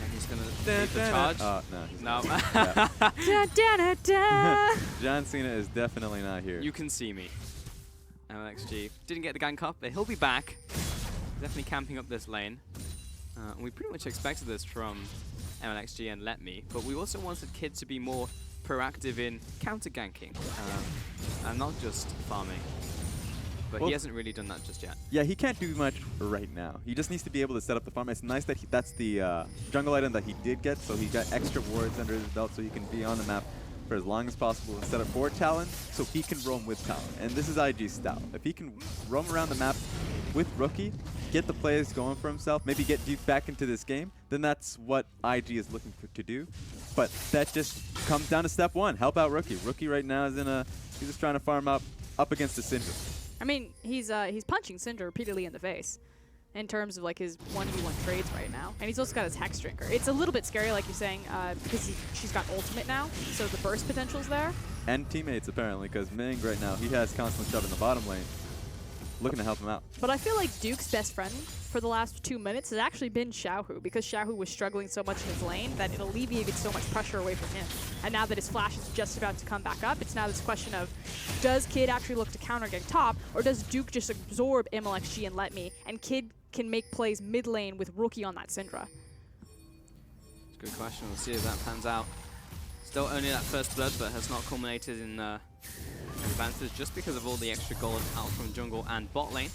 And he's going to lead the charge. No. He's No. not. Da, da, da, da. John Cena is definitely not here. You can see me. MLXG didn't get the gank up, but he'll be back. Definitely camping up this lane. We pretty much expected this from MLXG and Let Me, but we also wanted Kid to be more proactive in counter ganking and not just farming. But Well, he hasn't really done that just yet. Yeah, he can't do much right now. He just needs to be able to set up the farm. It's nice that that's the jungle item that he did get, so he got extra wards under his belt so he can be on the map for as long as possible and set up for Talon so he can roam with Talon. And this is IG's style. If he can roam around the map with Rookie, get the plays going for himself, maybe get Duke back into this game, then that's what IG is looking to do. But that just comes down to step 1. Help out Rookie. Rookie right now is he's just trying to farm up against the Syndra. I mean, he's punching Syndra repeatedly in the face in terms of like his 1v1 trades right now. And he's also got his Hex Drinker. It's a little bit scary, like you're saying, because she's got ultimate now, so the burst potential's there. And teammates, apparently, because Ming right now, he has constant shove in the bottom lane, looking to help him out. But I feel like Duke's best friend for the last 2 minutes has actually been Xiaohu, because Xiaohu was struggling so much in his lane that it alleviated so much pressure away from him. And now that his flash is just about to come back up, it's now this question of, does Kid actually look to counter gang top, or does Duke just absorb MLXG and Let Me, and Kid can make plays mid lane with Rookie on that Syndra? It's a good question. We'll see if that pans out. Still only that first blood, but has not culminated in advances just because of all the extra gold out from jungle and bot lane,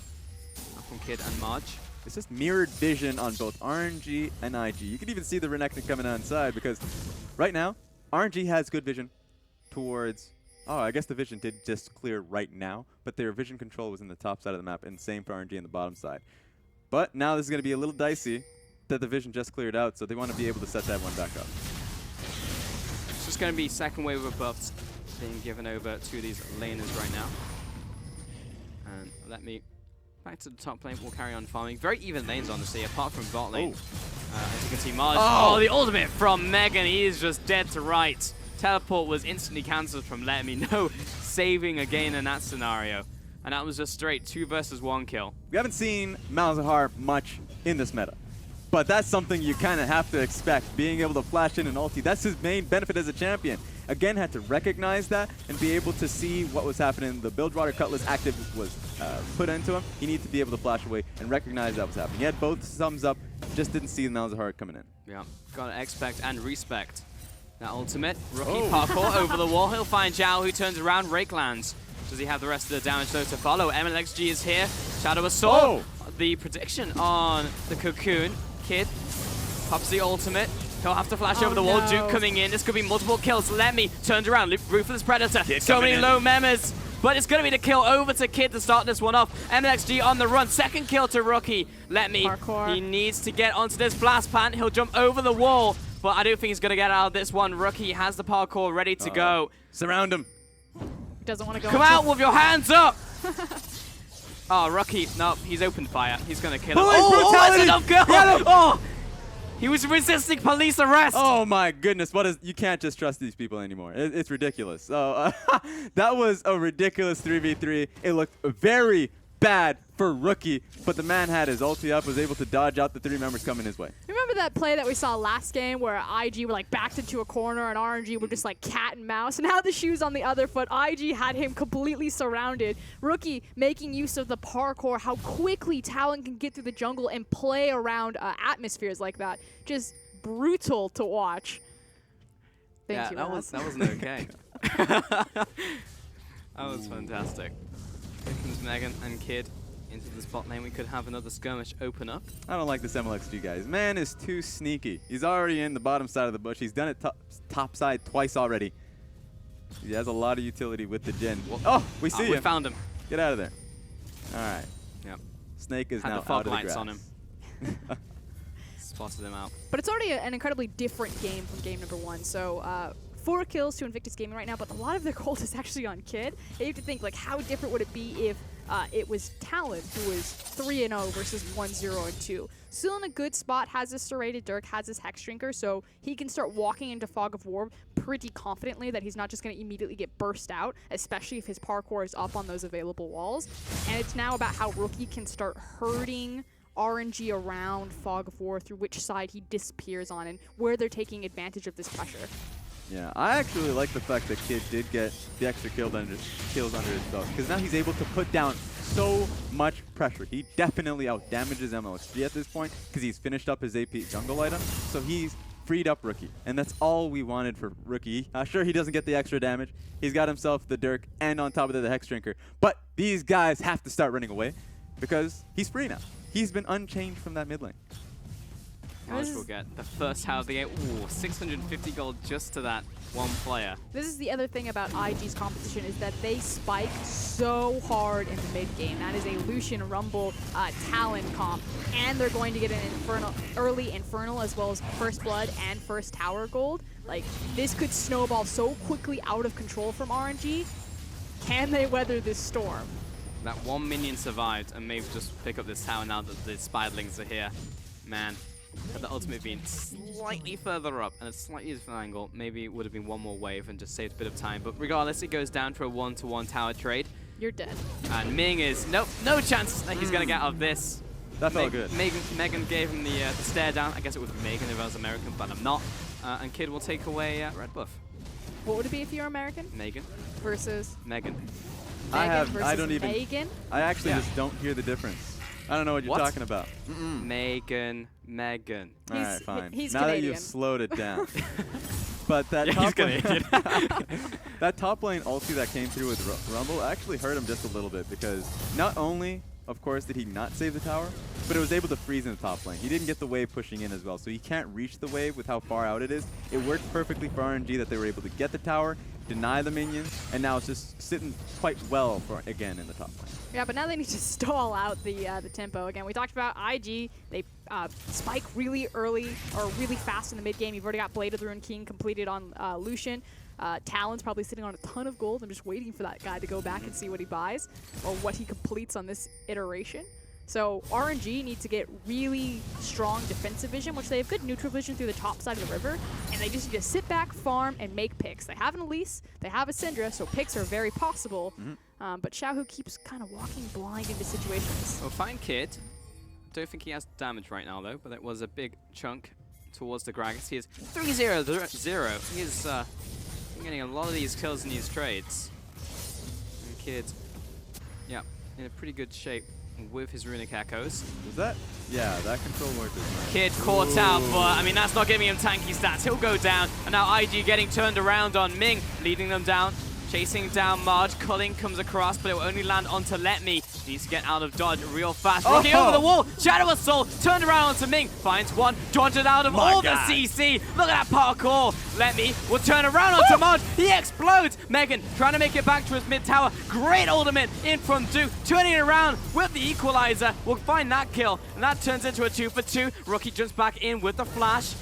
from Kid and Marge. It's just mirrored vision on both RNG and IG. You can even see the Renekton coming outside because right now, RNG has good vision towards... Oh, I guess the vision did just clear right now, but their vision control was in the top side of the map, and same for RNG on the bottom side. But now this is going to be a little dicey that the vision just cleared out, so they want to be able to set that one back up. It's just going to be second wave of buffs being given over to these laners right now. And Let Me back to the top lane. We'll carry on farming. Very even lanes, honestly, apart from bot lane. As you can see, Marge. Oh, the ultimate from Megan. He is just dead to right. Teleport was instantly cancelled from Let Me. No saving again in that scenario. And that was just straight 2 versus 1 kill. We haven't seen Malzahar much in this meta, but that's something you kind of have to expect, being able to flash in an ulti. That's his main benefit as a champion. Again, had to recognize that and be able to see what was happening. The Bilgewater Cutlass active was put into him. He needed to be able to flash away and recognize that was happening. He had both thumbs up, just didn't see Malzahar coming in. Yeah, gotta expect and respect. That ultimate, Rookie parkour over the wall. He'll find Zhao, who turns around, Rake lands. Does he have the rest of the damage though to follow? MLXG is here. Shadow Assault. The prediction on the Cocoon. Kid pops the ultimate. He'll have to flash over the wall. No. Duke coming in. This could be multiple kills. Let Me turned around. Ruthless Predator. So many low memes. but it's going to be the kill over to Kid to start this one off. MXG on the run. Second kill to Rookie. Let me. Parkour. He needs to get onto this blast plant. He'll jump over the wall, but I don't think he's going to get out of this one. Rookie has the parkour ready to go. Surround him. Doesn't want to go. Come out with your hands up! Oh, Rookie. No, he's opened fire. He's going to kill him. Police brutality! That's enough kill! Get him! Oh! He was resisting police arrest! Oh my goodness! You can't just trust these people anymore. It's ridiculous. So that was a ridiculous 3v3. It looked very bad for Rookie, but the man had his ulti up, was able to dodge out the 3 members coming his way. Remember that play that we saw last game where IG were like backed into a corner and RNG were just like cat and mouse? And now the shoe's on the other foot. IG had him completely surrounded. Rookie making use of the parkour, how quickly Talon can get through the jungle and play around atmospheres like that. Just brutal to watch. Thank you, that Ross. wasn't okay. That was fantastic. Here comes Megan and Kid into the spot lane. We could have another skirmish open up. I don't like this MLXG guys. Man is too sneaky. He's already in the bottom side of the bush. He's done it top side twice already. He has a lot of utility with the Jin. Oh, we see We him. found him. Get out of there. All right. Yep. Snake is Had now the fog out of the lights grass. on him. Spotted him out. But it's already an incredibly different game from game number 1. So 4 kills to Invictus Gaming right now, but a lot of their gold is actually on Kid. And you have to think, like, how different would it be if it was Talon who was 3-0 versus 1-0-2. Still in a good spot, has his serrated Dirk, has his Hex Drinker, so he can start walking into Fog of War pretty confidently that he's not just going to immediately get burst out, especially if his parkour is up on those available walls. And it's now about how Rookie can start hurting RNG around Fog of War through which side he disappears on and where they're taking advantage of this pressure. Yeah, I actually like the fact that Kid did get the extra kills under his belt, because now he's able to put down so much pressure. He definitely out-damages MLXG at this point because he's finished up his AP jungle item, so he's freed up Rookie, and that's all we wanted for Rookie. Sure, he doesn't get the extra damage. He's got himself the Dirk, and on top of that, the Hex Drinker, but these guys have to start running away because he's free now. He's been unchanged from that mid lane. Orange will get the first tower of the game. Ooh, 650 gold just to that one player. This is the other thing about IG's competition is that they spike so hard in the mid game. That is a Lucian Rumble Talon comp, and they're going to get an early Infernal as well as First Blood and First Tower gold. Like, this could snowball so quickly out of control from RNG. Can they weather this storm? That one minion survived and maybe just pick up this tower now that the Spiderlings are here. Man, had the ultimate been slightly further up and a slightly different angle, maybe it would have been one more wave and just saved a bit of time. But regardless, it goes down for a 1-to-1 tower trade. You're dead. And Ming is, no chance that he's going to get out of this. That felt good. Megan gave him the stare down. I guess it would be Megan if I was American, but I'm not. And Kid will take away red buff. What would it be if you're American? Megan Versus Megan. Megan versus I don't even. Megan? I actually Yeah. just don't hear the difference. I don't know what you're talking about. Megan. All right, fine. he's now that Canadian. you've slowed it down. But that Yeah, he's top lane, Canadian. that top lane ulti that came through with Rumble actually hurt him just a little bit because not only, of course, did he not save the tower, but it was able to freeze in the top lane. He didn't get the wave pushing in as well, so he can't reach the wave with how far out it is. It worked perfectly for RNG that they were able to get the tower, deny the minions, and now it's just sitting quite well for again in the top lane. Yeah, but now they need to stall out the tempo. Again, we talked about IG. They spike really early or really fast in the mid game. You've already got Blade of the Ruined King completed on Lucian. Talon's probably sitting on a ton of gold. I'm just waiting for that guy to go back and see what he buys or what he completes on this iteration. So RNG need to get really strong defensive vision, which they have good neutral vision through the top side of the river, and they just need to sit back, farm, and make picks. They have an Elise, they have a Syndra, so picks are very possible, but Xiaohu keeps kind of walking blind into situations. Well, fine Kid. Don't think he has damage right now, though, but it was a big chunk towards the Gragas. He is 3-0-0. He is getting a lot of these kills in these trades. And Kid, yeah, in a pretty good shape with his Runic Echoes. Was that? Yeah, that control worked as well. Kid caught out, but I mean, that's not giving him tanky stats. He'll go down, and now IG getting turned around on Ming, leading them down. Chasing down Marge. Culling comes across, but it will only land onto Let Me. Needs to get out of dodge real fast. Rocky over the wall. Shadow Assault. Turned around onto Ming. Finds one. Dodged out of all the CC. Look at that parkour. Let Me will turn around onto Marge. He explodes. Megan trying to make it back to his mid tower. Great ultimate in from Duke. Turning it around with the equalizer. We'll find that kill. And that turns into a 2 for 2. Rookie jumps back in with the flash.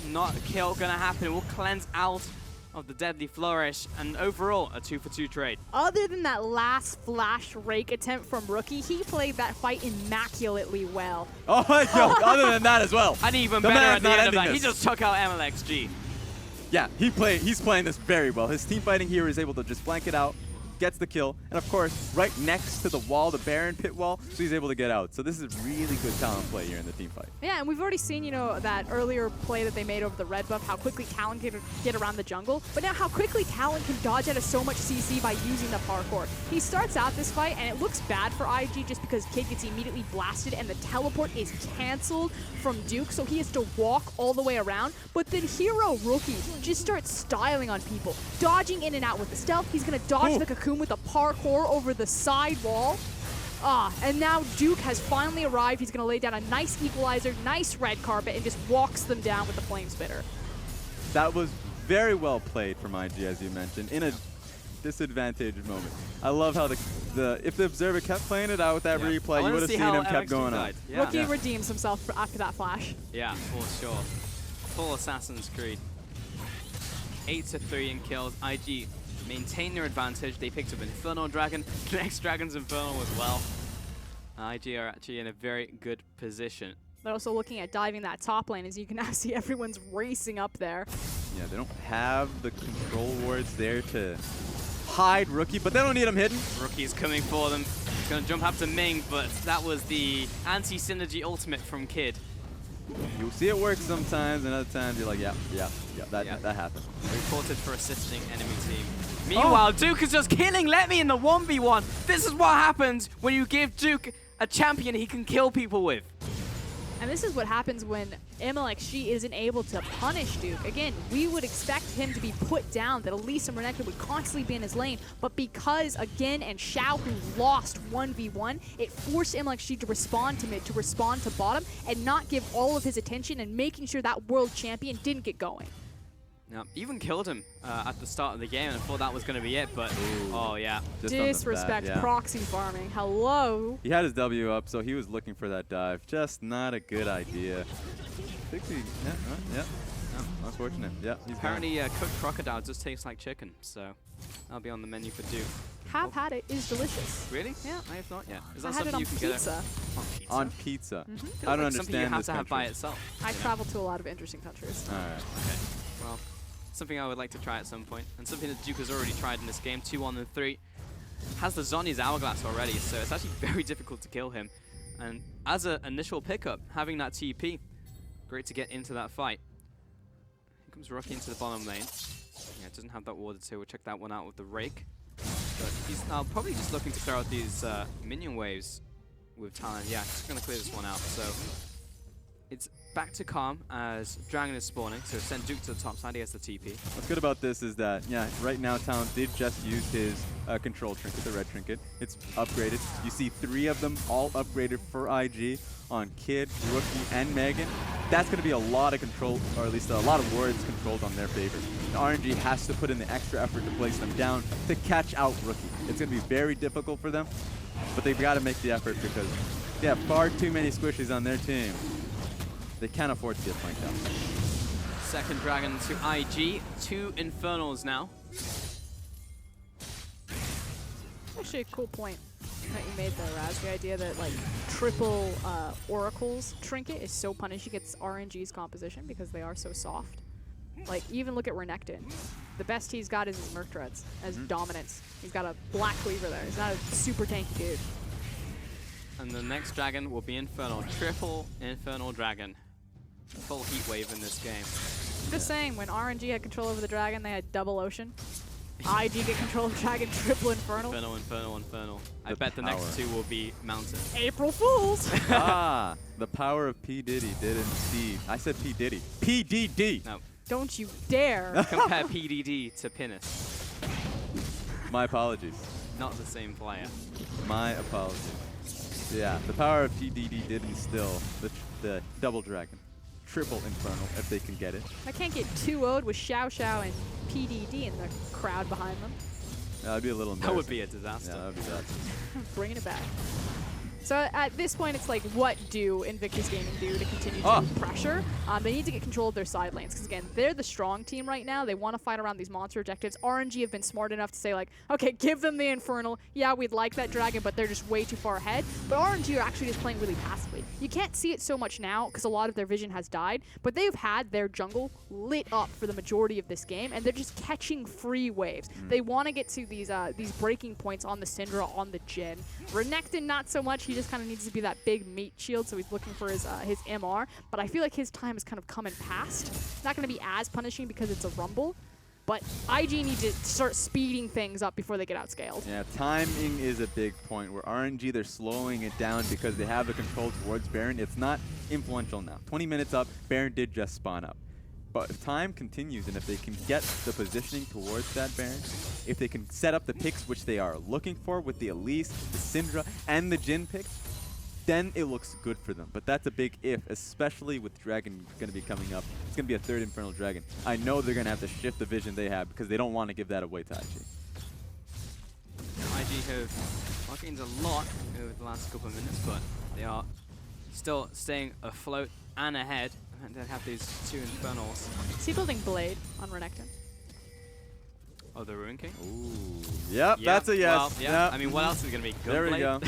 Not a kill gonna happen. It will cleanse out of the deadly flourish, and overall a 2 for 2 trade. Other than that last flash rake attempt from Rookie, he played that fight immaculately well. Oh my god, other than that as well. And even The better man's at the not end of that, ending he this. just took out MLXG. Yeah, he's playing this very well. His team fighting here is able to just flank it out, gets the kill, and of course, right next to the wall, the Baron pit wall, so he's able to get out. So this is really good talent play here in the team fight. Yeah, and we've already seen, that earlier play that they made over the red buff, how quickly Talon can get around the jungle, but now how quickly Talon can dodge out of so much CC by using the parkour. He starts out this fight, and it looks bad for IG just because Kid gets immediately blasted, and the teleport is canceled from Duke, so he has to walk all the way around, but then Hero Rookie just starts styling on people, dodging in and out with the stealth. He's going to dodge the cocoon with the parkour over the side wall. And now Duke has finally arrived. He's going to lay down a nice equalizer, nice red carpet, and just walks them down with the flame spitter. That was very well played from IG, as you mentioned, in a disadvantaged moment. I love how if the observer kept playing it out with that replay, you would have seen him kept going on. Yeah. Rookie redeems himself after that flash. Yeah, for sure. Full Assassin's Creed. 8 to 3 in kills. IG maintain their advantage. They picked up Infernal Dragon. Next Dragon's Infernal as well. IG are actually in a very good position. They're also looking at diving that top lane, as you can now see everyone's racing up there. Yeah, they don't have the control wards there to hide Rookie, but they don't need him hidden. Rookie's coming for them. He's going to jump up to Ming, but that was the anti-synergy ultimate from Kid. You'll see it work sometimes, and other times you're like, yeah, that happened. Reported for assisting enemy team. Meanwhile, Duke is just killing Let Me in the 1v1. This is what happens when you give Duke a champion he can kill people with. And this is what happens when MLXG isn't able to punish Duke. Again, we would expect him to be put down, that Elise and Renekton would constantly be in his lane, but because, again, and Xiaohu lost 1v1, it forced MLXG to respond to mid, to respond to bottom, and not give all of his attention and making sure that world champion didn't get going. Now, even killed him at the start of the game, and I thought that was going to be it, but oh yeah. Just on the bat, Disrespect yeah. proxy farming. Hello. He had his W up, so he was looking for that dive. Just not a good idea. 60, yeah, unfortunate. Yeah, he's Apparently, cooked crocodile just tastes like chicken, so that'll be on the menu for Duke. Have had it. Is delicious. Really? Yeah. I have not yet. Is I that had it something on you can get pizza. on pizza? on pizza. Feels I don't like something understand you have this to have by country. itself. I travel to a lot of interesting countries. All right. Okay. Well, something I would like to try at some point, and something that Duke has already tried in this game, 2-1 and 3. Has the Zhonya's Hourglass already, so it's actually very difficult to kill him. And as an initial pickup, having that TP, great to get into that fight. Here comes Rookie into the bottom lane. Yeah, doesn't have that warded, so we'll check that one out with the Rake. But he's now probably just looking to clear out these minion waves with Talon. Yeah, just going to clear this one out. So it's back to calm as Dragon is spawning, so send Duke to the top side. He has the TP. What's good about this is that, yeah, right now Talon did just use his control trinket, the red trinket. It's upgraded. You see 3 of them all upgraded for IG on Kid, Rookie, and Megan. That's going to be a lot of control, or at least a lot of wards controlled on their favor. And RNG has to put in the extra effort to place them down to catch out Rookie. It's going to be very difficult for them, but they've got to make the effort because they have far too many squishies on their team. They can't afford to get flanked out. Second Dragon to IG. 2 Infernals now. Actually, a cool point that you made there, Raz. The idea that like triple Oracle's trinket is so punished against RNG's composition because they are so soft. Like, even look at Renekton. The best he's got is his Merc Dreads as dominance. He's got a Black Cleaver there. He's not a super tanky dude. And the next Dragon will be Infernal. Triple Infernal Dragon. Full heat wave in this game. Just saying, when RNG had control over the dragon, they had double ocean. IG get control of dragon, triple infernal. Infernal, Infernal, Infernal. I The bet the next power. 2 will be Mountain. April Fools! Ah, the power of P. Diddy did indeed. I said P. Diddy. PDD. No, Don't you dare! compare PDD to Pinnis. My apologies. Not the same player. My apologies. Yeah, the power of PDD did instill the double dragon. Triple Infernal if they can get it. I can't get 2-0'd with Xiao Xiao and PDD in the crowd behind them. That would be a little That would embarrassing. be a disaster. Yeah, that would be bad. Bringing it back. So at this point, it's like, what do Invictus Gaming do to continue Ah. to pressure? They need to get control of their side lanes because, again, they're the strong team right now. They want to fight around these monster objectives. RNG have been smart enough to say, like, okay, give them the Infernal. Yeah, we'd like that Dragon, but they're just way too far ahead. But RNG are actually just playing really passively. You can't see it so much now because a lot of their vision has died, but they've had their jungle lit up for the majority of this game, and they're just catching free waves. They want to get to these breaking points on the Syndra, on the Jhin. Renekton, not so much. He just kind of needs to be that big meat shield, so he's looking for his MR. But I feel like his time is kind of come and past. It's not going to be as punishing because it's a Rumble, but IG need to start speeding things up before they get outscaled. Yeah, timing is a big point where RNG, they're slowing it down because they have the control towards Baron. It's not influential now. 20 minutes up, Baron did just spawn up. But if time continues and if they can get the positioning towards that Baron, if they can set up the picks which they are looking for with the Elise, the Syndra, and the Jhin pick, then it looks good for them. But that's a big if, especially with Dragon going to be coming up. It's going to be a third Infernal Dragon. I know they're going to have to shift the vision they have because they don't want to give that away to IG. IG have gained a lot over the last couple of minutes, but they are still staying afloat and ahead. And they have these two Infernals. Is he building Blade on Renekton? Oh, the Ruin King? Ooh. Yep, Yeah, that's a yes. well, yeah. I mean, what else is going to be? There we go.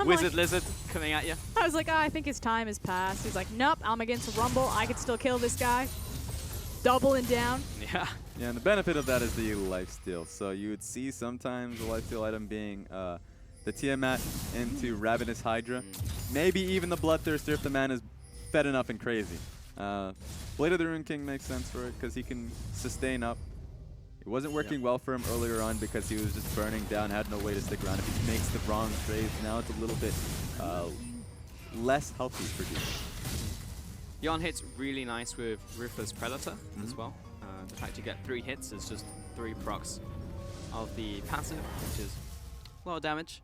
I'm Wizard like- Lizard coming at you. I was like, I think his time has passed. He's like, nope, I'm against a Rumble. I could still kill this guy. Doubling down. Yeah. Yeah, and the benefit of that is the lifesteal. So you would see sometimes the lifesteal item being the Tiamat into Ravenous Hydra. Maybe even the Bloodthirster if the man is fed enough and crazy. Blade of the Rune King makes sense for it because he can sustain up. It wasn't working well for him earlier on because he was just burning down, had no way to stick around. If he makes the wrong trades, now it's a little bit less healthy for you. Yon hits really nice with Ruthless Predator as well. The fact you get 3 hits is just 3 procs of the passive, which is a lot of damage.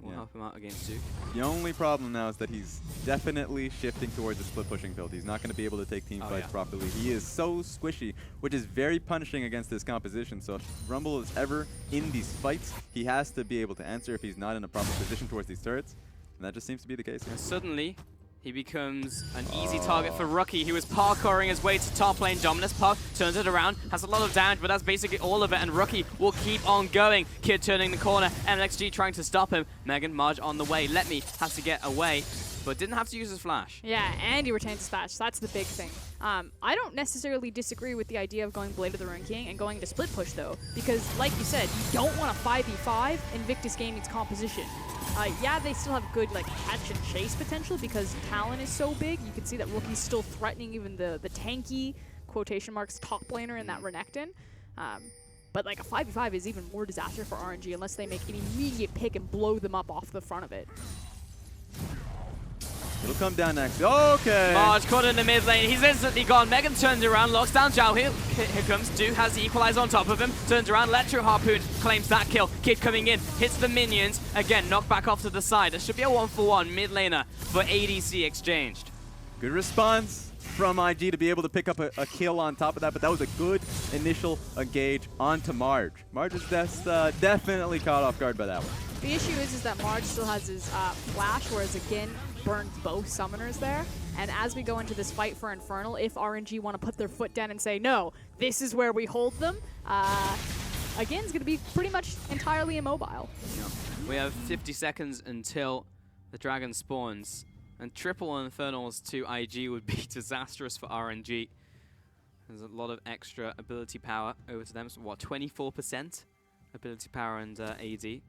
Will yeah. help him out against Duke. The only problem now is that he's definitely shifting towards a split pushing build. He's not going to be able to take team fights properly. He is so squishy, which is very punishing against this composition. So if Rumble is ever in these fights, he has to be able to answer if he's not in a proper position towards these turrets. And that just seems to be the case. And suddenly, he becomes an easy target for Rookie. He was parkouring his way to top lane. Dominus Park turns it around, has a lot of damage, but that's basically all of it, and Rookie will keep on going. Kid turning the corner, MXG trying to stop him. Megan Marge on the way. Let Me has to get away, but didn't have to use his flash. Yeah, and he retains his flash. That's the big thing. I don't necessarily disagree with the idea of going Blade of the Ruin King and going to split push, though, because, like you said, you don't want a 5v5 Invictus Gaming's composition. Yeah, they still have good like catch and chase potential because Talon is so big. You can see that Rookie's still threatening even the tanky, quotation marks, top laner in that Renekton. But like a 5v5 is even more disaster for RNG unless they make an immediate pick and blow them up off the front of it. It'll come down next. Okay. Marge caught in the mid lane. He's instantly gone. Megan turns around, locks down Zhao. Here comes Duke, has the equalizer on top of him. Turns around, Electro Harpoon claims that kill. Kid coming in, hits the minions. Again, knocked back off to the side. There should be a 1-for-1 mid laner for ADC exchanged. Good response from IG to be able to pick up a kill on top of that, but that was a good initial engage onto Marge. Marge is definitely caught off guard by that one. The issue is that Marge still has his flash, whereas again, burned both summoners there. And as we go into this fight for Infernal, if RNG want to put their foot down and say, no, this is where we hold them, again, it's going to be pretty much entirely immobile. Yeah. We have 50 seconds until the dragon spawns, and triple Infernals to IG would be disastrous for RNG. There's a lot of extra ability power over to them. So what, 24% ability power and AD?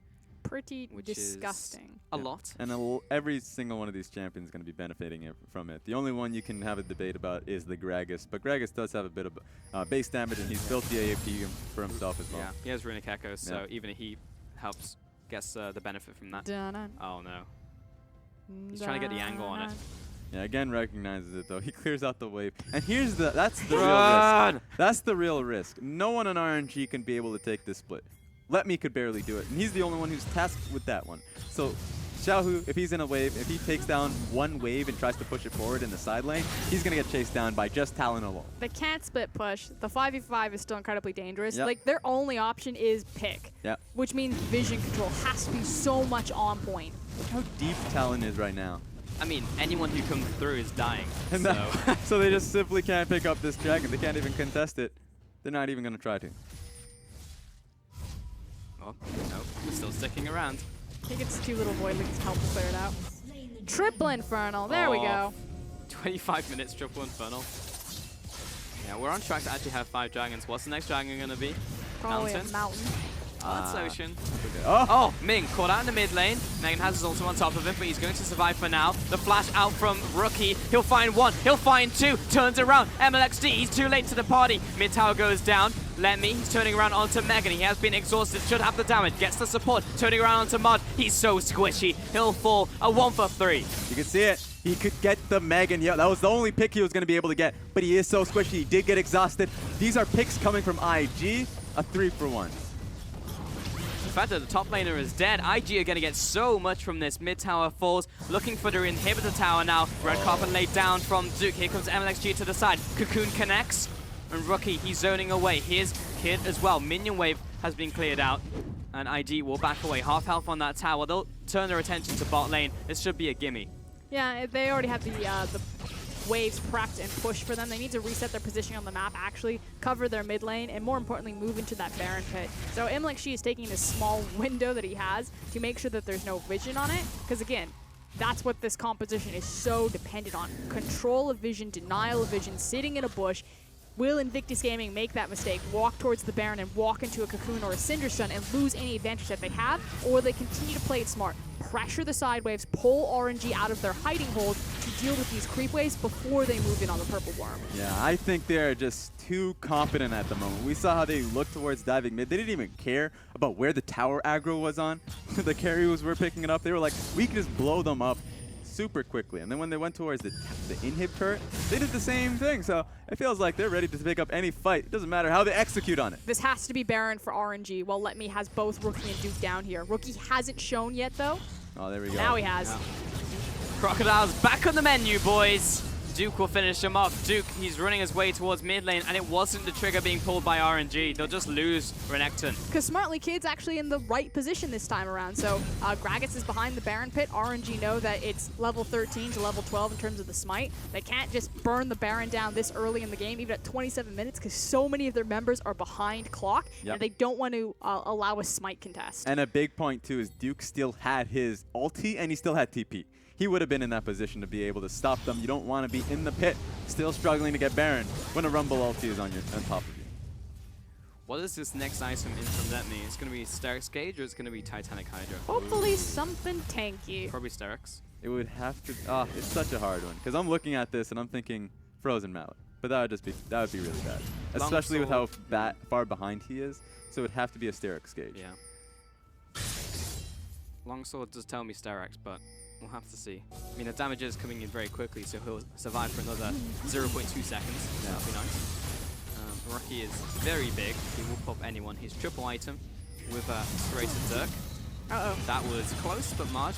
Pretty Which disgusting. Is a lot. And every single one of these champions is going to be benefiting from it. The only one you can have a debate about is the Gragas, but Gragas does have a bit of base damage, and he's built the AAP for himself as well. Yeah, he has Runic Echo, so even if he helps, gets the benefit from that. Dun-dun. Oh no. He's trying to get the angle on it. Yeah, again recognizes it though. He clears out the wave. And here's that's the real Run! risk. That's the real risk. No one on RNG can be able to take this split. Let Me could barely do it, and he's the only one who's tasked with that one. So Xiaohu, if he's in a wave, if he takes down one wave and tries to push it forward in the side lane, he's going to get chased down by just Talon alone. They can't split push. The 5v5 is still incredibly dangerous. Yep. Like, their only option is pick, Yep. which means vision control has to be so much on point. Look how deep Talon is right now. I mean, anyone who comes through is dying. And So. so they just simply can't pick up this dragon. They can't even contest it. They're not even going to try to. Oh, no, we're still sticking around. I think it's two little voidlings to help them clear it out. Triple Infernal. There we go. 25 minutes, triple infernal. Yeah, we're on track to actually have 5 dragons. What's the next dragon going to be? Probably Mountain? a mountain. Oh, that's Ocean. Oh! Oh, Ming caught out in the mid lane. Megan has his ultimate on top of him, but he's going to survive for now. The flash out from Rookie. He'll find one. He'll find two. Turns around. MLXD, he's too late to the party. Mid tower goes down. Let me. He's turning around onto Megan. He has been exhausted. Should have the damage. Gets the support. Turning around onto Mud. He's so squishy. He'll fall. A 1 for 3. You can see it. He could get the Megan. Yeah, that was the only pick he was going to be able to get. But he is so squishy. He did get exhausted. These are picks coming from IG. A 3 for 1. The fact that the top laner is dead, IG are going to get so much from this. Mid tower falls, looking for the inhibitor tower now. Red carpet laid down from Duke. Here comes MLXG to the side. Cocoon connects, and Rookie, he's zoning away. Here's Kid as well. Minion wave has been cleared out, and IG will back away. Half health on that tower. They'll turn their attention to bot lane. This should be a gimme. Yeah, they already have the waves prepped and pushed for them. They need to reset their position on the map, actually cover their mid lane, and more importantly, move into that Baron pit. So MLXG is taking this small window that he has to make sure that there's no vision on it, because again, that's what this composition is so dependent on. Control of vision, denial of vision, sitting in a bush. Will Invictus Gaming make that mistake, walk towards the Baron and walk into a Cocoon or a Cinderstun and lose any advantage that they have? Or will they continue to play it smart, pressure the side waves, pull RNG out of their hiding hold to deal with these creep waves before they move in on the Purple Worm? Yeah, I think they're just too confident at the moment. We saw how they looked towards diving mid. They didn't even care about where the tower aggro was on. The carriers were picking it up. They were like, we can just blow them up super quickly. And then when they went towards the inhib turret, they did the same thing. So it feels like they're ready to pick up any fight. It doesn't matter how they execute on it. This has to be Baron for RNG, while Let Me has both Rookie and Duke down here. Rookie hasn't shown yet, though. Oh, there we go. Now he has. Yeah. Crocodile's back on the menu, boys. Duke will finish him off. Duke, he's running his way towards mid lane, and it wasn't the trigger being pulled by RNG. They'll just lose Renekton. Because Smartly Kid's actually in the right position this time around. So Gragas is behind the Baron pit. RNG know that it's level 13 to level 12 in terms of the smite. They can't just burn the Baron down this early in the game, even at 27 minutes, because so many of their members are behind clock, Yep. and they don't want to allow a smite contest. And a big point, too, is Duke still had his ulti, and he still had TP. He would have been in that position to be able to stop them. You don't want to be in the pit, still struggling to get Baron when a Rumble ulti is on top of you. What is this next item in from Let Me? It's going to be Sterix Gauge or it's going to be Titanic Hydra? Hopefully something tanky. Probably Sterix. It would have to. It's such a hard one because I'm looking at this and I'm thinking Frozen Mallet, but that would be really bad, especially with how far behind he is. So it would have to be a Sterix Gauge. Yeah. Longsword does tell me Sterix, but we'll have to see. I mean, the damage is coming in very quickly, so he'll survive for another 0.2 seconds. Yeah. That'll be nice. Rocky is very big. He will pop anyone. He's triple item with a serrated Zerk. Uh-oh. That was close, but Marge,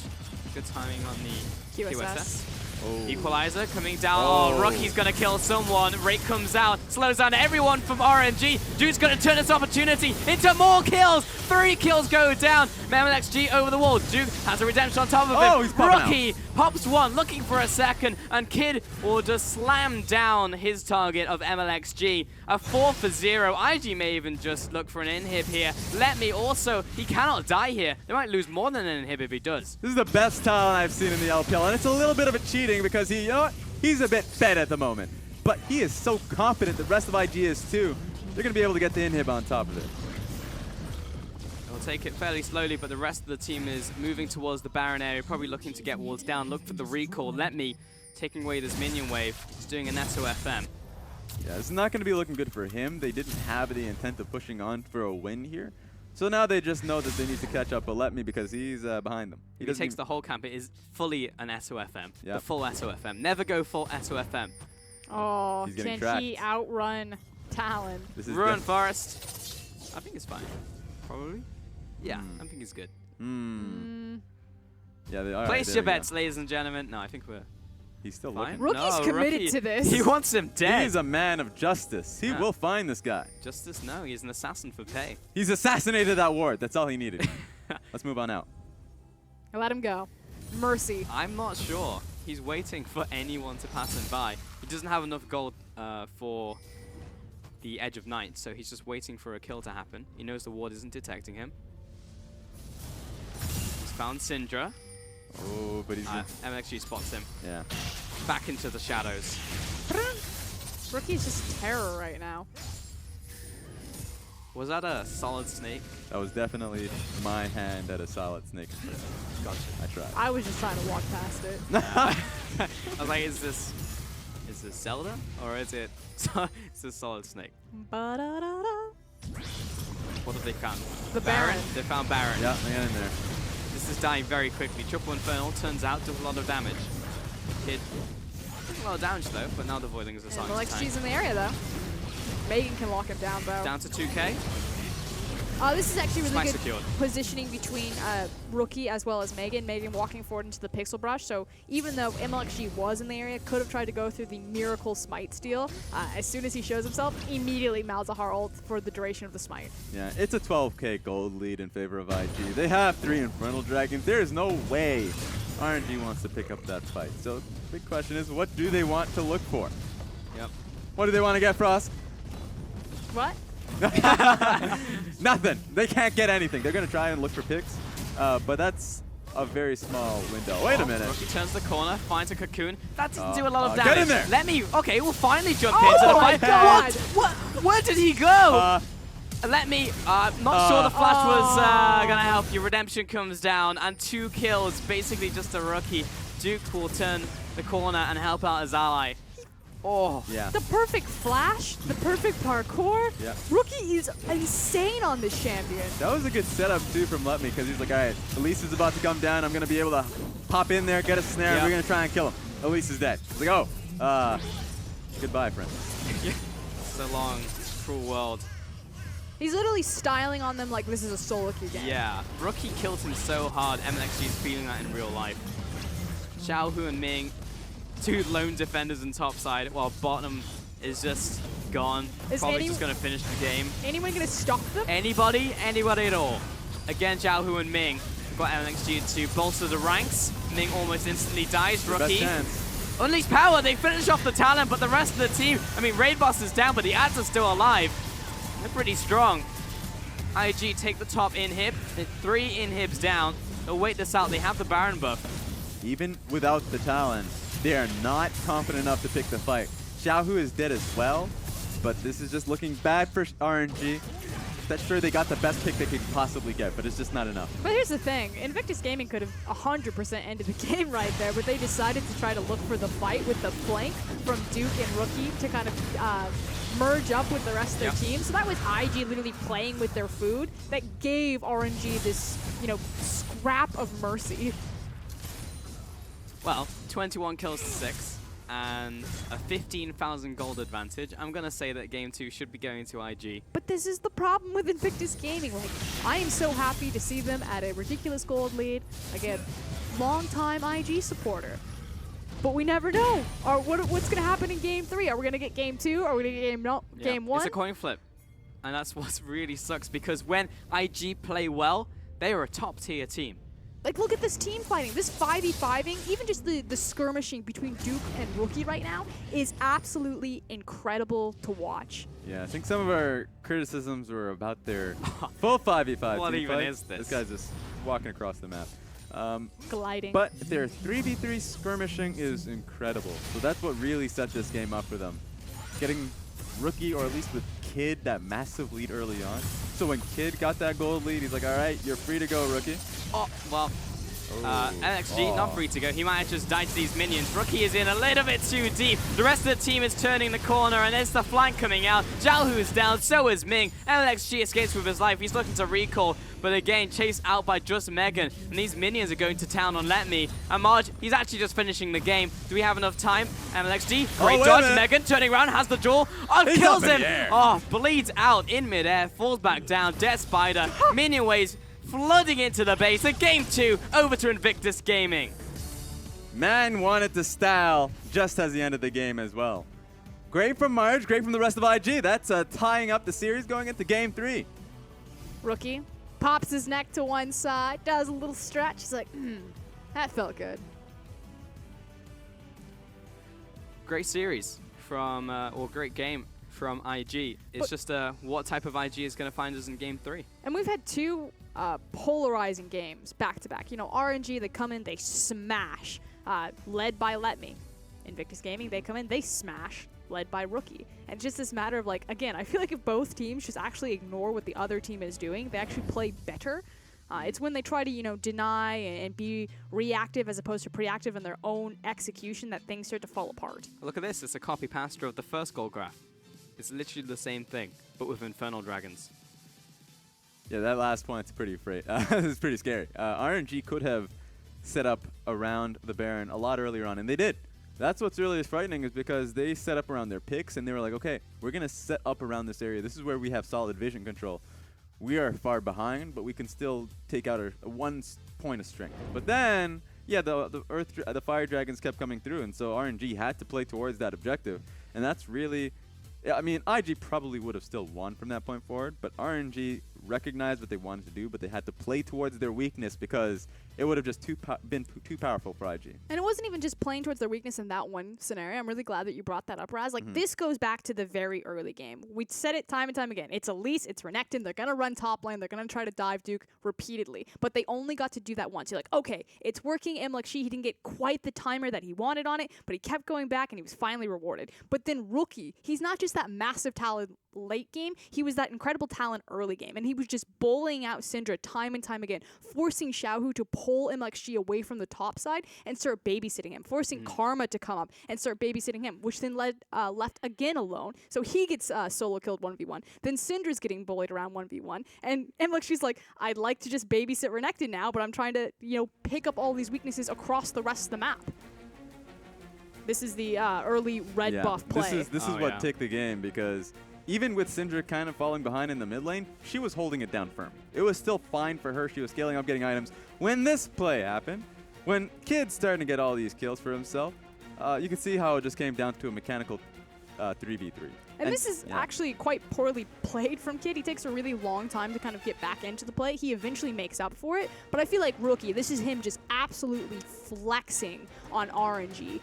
good timing on the QSS. Oh. Equalizer coming down. Oh, Rocky's gonna kill someone. Rake comes out, slows down everyone from RNG. Dude's gonna turn this opportunity into more kills. 3 kills go down. MLXG over the wall. Duke has a redemption on top of him. Oh, he's popping Rocky pops one, looking for a second, and Kid will just slam down his target of MLXG. A 4 for 0. IG may even just look for an inhib here. Let Me also, he cannot die here. They might lose more than an inhib if he does. This is the best talent I've seen in the LPL, and it's a little bit of a cheating because you know what? He's a bit fed at the moment. But he is so confident, the rest of IG is too. They're going to be able to get the inhib on top of it. They'll take it fairly slowly, but the rest of the team is moving towards the Baron area, probably looking to get walls down. Look for the recall. Let Me taking away this minion wave. He's doing an SOFM. Yeah, this is not going to be looking good for him. They didn't have the intent of pushing on for a win here. So now they just know that they need to catch up with Let Me because he's behind them. He takes the whole camp. It is fully an SOFM. Yep. The full SOFM. Never go full SOFM. Oh, He's getting can he tracked. outrun Talon? This is Ruin Forest. I think it's fine. Probably. Yeah, I think he's good. Yeah, they are. Place your bets, ladies and gentlemen. No, I think we're He's still fine. looking. Rookie's No, committed Rookie- to this. He wants him dead. He's a man of justice. He Yeah. will find this guy. Justice? No, he's an assassin for pay. He's assassinated that ward. That's all he needed. Let's move on out. Let him go. Mercy. I'm not sure. He's waiting for anyone to pass him by. He doesn't have enough gold for the Edge of Night, so he's just waiting for a kill to happen. He knows the ward isn't detecting him. He's found Syndra. Oh, but he's MXG spots him. yeah. Back into the shadows. Rookie's just terror right now. Was that a solid snake? That was definitely my hand at a solid snake. Gotcha. I tried. I was just trying to walk past it. I was like, is this Zelda or is it it's a solid snake? Ba-da-da-da. What have they found? The Baron. They found Baron. Yeah, get in there. This is dying very quickly. Triple Infernal turns out does a lot of damage. Kid does a lot of damage though, but now the Voidlings are starting to tank. Alexxi's in the area though. Megan can lock him down though. Down to 2k. This is actually really Smash good secured. positioning between Rookie as well as Megan. Megan walking forward into the Pixel Brush. So even though MLXG was in the area, could have tried to go through the Miracle Smite steal. As soon as he shows himself, immediately Malzahar ult for the duration of the Smite. Yeah, it's a 12k gold lead in favor of IG. They have 3 Infernal Dragons. There is no way RNG wants to pick up that fight. So the big question is, what do they want to look for? Yep. What do they want to get, Frost? What? Nothing. They can't get anything. They're going to try and look for picks, but that's a very small window. Wait a minute. Rookie turns the corner, finds a cocoon. That doesn't do a Oh, lot of get damage. in there. Let me. Okay, we'll finally jump Oh into the my fight. God. What? Where did he go? Let me. Not sure the flash was gonna help you. Redemption comes down, and 2 kills. Basically, just a Rookie. Duke will turn the corner and help out his ally. Oh. Yeah. The perfect flash, the perfect parkour. Yeah. Rookie is insane on this champion. That was a good setup, too, from Let Me, because he's like, all right, Elise is about to come down. I'm going to be able to pop in there, get a snare, and Yeah. we're going to try and kill him. Elise is dead. He's like, oh, goodbye, friend. So long, cruel world. He's literally styling on them like this is a solo queue game. Yeah, Rookie killed him so hard. MNXG is feeling that in real life. Xiaohu and Ming, 2 lone defenders in top side, while bottom is just gone. Is Probably just going to finish the game. Anyone gonna stop them? Anybody at all. Again, Xiaohu and Ming got MNXG to bolster the ranks. Ming almost instantly dies. Best Rookie. chance. Unleash power, they finish off the talent, but the rest of the team, I mean, Raid Boss is down, but the ads are still alive. They're pretty strong. IG take the top inhib. 3 inhibs down. They'll wait this out. They have the Baron buff. Even without the Talon, they are not confident enough to pick the fight. Xiaohu is dead as well, but this is just looking bad for RNG. That's sure they got the best pick they could possibly get, but it's just not enough. But here's the thing, Invictus Gaming could have 100% ended the game right there, but they decided to try to look for the fight with the flank from Duke and Rookie to kind of merge up with the rest of their team. So that was IG literally playing with their food that gave RNG this, scrap of mercy. Well, 21 kills to 6 and a 15,000 gold advantage. I'm going to say that game 2 should be going to IG. But this is the problem with Invictus Gaming. Like, I am so happy to see them at a ridiculous gold lead. Again, long-time IG supporter. But we never know. What's going to happen in game 3? Are we going to get game 2? Are we going to get game 1? It's a coin flip. And that's what really sucks, because when IG play well, they are a top-tier team. Like, look at this team fighting. This 5v5ing, even just the skirmishing between Duke and Rookie right now is absolutely incredible to watch. Yeah, I think some of our criticisms were about their full 5v5 What team even fight. is this? This guy's just walking across the map. Gliding. But their 3v3 skirmishing is incredible. So that's what really set this game up for them. Getting Rookie, or at least with Kid, that massive lead early on. So when Kid got that gold lead, he's like, all right, you're free to go, Rookie. Oh, well, NXG not free to go. He might have just died to these minions. Rookie is in a little bit too deep. The rest of the team is turning the corner, and there's the flank coming out. Xiaohu is down, so is Ming. NXG escapes with his life. He's looking to recall, but again, chased out by just Megan. And these minions are going to town on Let Me. And Marge, he's actually just finishing the game. Do we have enough time? NXG, great wait a dodge. minute. Megan turning around, has the jaw. Oh, He's kills up in him. the air. Oh, bleeds out in midair, falls back down. Death Spider, minion waves. flooding into the base. And game 2 over to Invictus Gaming. Man wanted to style just as he ended the game as well. Great from Marge, great from the rest of IG. That's tying up the series going into game 3. Rookie pops his neck to one side, does a little stretch. He's like, that felt good. Great series from, or great game from IG. It's just what type of IG is going to find us in game 3. And we've had two polarizing games back to back. You know, RNG, they come in, they smash, led by Let Me. Invictus Gaming, they come in, they smash, led by Rookie. And it's just this matter of, like, again, I feel like if both teams just actually ignore what the other team is doing, they actually play better. It's when they try to, you know, deny and be reactive as opposed to proactive in their own execution that things start to fall apart. Look at this. It's a copy paster of the first goal graph. It's literally the same thing, but with Infernal Dragons. Yeah, that last point's pretty it's pretty scary. RNG could have set up around the Baron a lot earlier on, and they did. That's what's really frightening, is because they set up around their picks, and they were like, okay, we're going to set up around this area. This is where we have solid vision control. We are far behind, but we can still take out a point of strength. But then, yeah, the Fire Dragons kept coming through, and so RNG had to play towards that objective. And that's really, I mean, IG probably would have still won from that point forward, but RNG recognized what they wanted to do, but they had to play towards their weakness because it would have just been too powerful for IG. And it wasn't even just playing towards their weakness in that one scenario. I'm really glad that you brought that up, Raz. Like, this goes back to the very early game. We'd said it time and time again. It's Elise, it's Renekton. They're going to run top lane. They're going to try to dive Duke repeatedly. But they only got to do that once. You're like, okay, it's working. Imlek he didn't get quite the timer that he wanted on it, but he kept going back, and he was finally rewarded. But then Rookie, he's not just that massive talent late game, he was that incredible talent early game, and he was just bullying out Syndra time and time again, forcing Xiaohu to pull Imlek away from the top side and start babysitting him, forcing Karma to come up and start babysitting him, which then left again alone, so he gets solo killed 1v1. Then Syndra's getting bullied around 1v1, and Imlek like, I'd like to just babysit Renekton now, but I'm trying to, you know, pick up all these weaknesses across the rest of the map. This is the early red buff play. This is what ticked the game, because even with Syndra kind of falling behind in the mid lane, she was holding it down firm. It was still fine for her. She was scaling up, getting items. When this play happened, when Kid's starting to get all these kills for himself, you can see how it just came down to a mechanical 3v3. And this is actually quite poorly played from Kid. He takes a really long time to kind of get back into the play. He eventually makes up for it. But I feel like Rookie, this is him just absolutely flexing on RNG.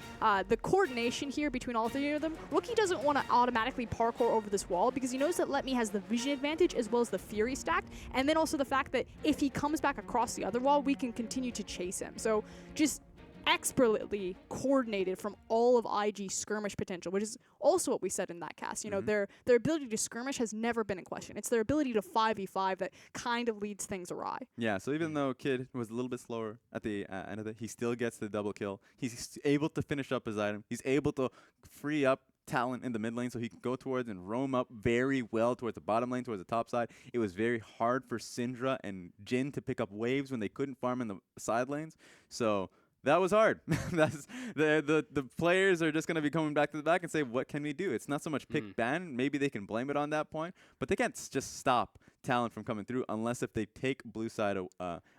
The coordination here between all three of them, Rookie doesn't want to automatically parkour over this wall because he knows that Let Me has the vision advantage as well as the Fury stacked. And then also the fact that if he comes back across the other wall, we can continue to chase him. So just expertly coordinated from all of IG's skirmish potential, which is also what we said in that cast. You know, their ability to skirmish has never been in question. It's their ability to 5v5 that kind of leads things awry. Yeah, so even though Kid was a little bit slower at the end of it, he still gets the double kill. He's able to finish up his item. He's able to free up talent in the mid lane so he can go towards and roam up very well towards the bottom lane, towards the top side. It was very hard for Syndra and Jhin to pick up waves when they couldn't farm in the side lanes. So that was hard. That's the players are just going to be coming back to the back and say, what can we do? It's not so much pick ban. Maybe they can blame it on that point, but they can't just stop talent from coming through unless if they take blue side or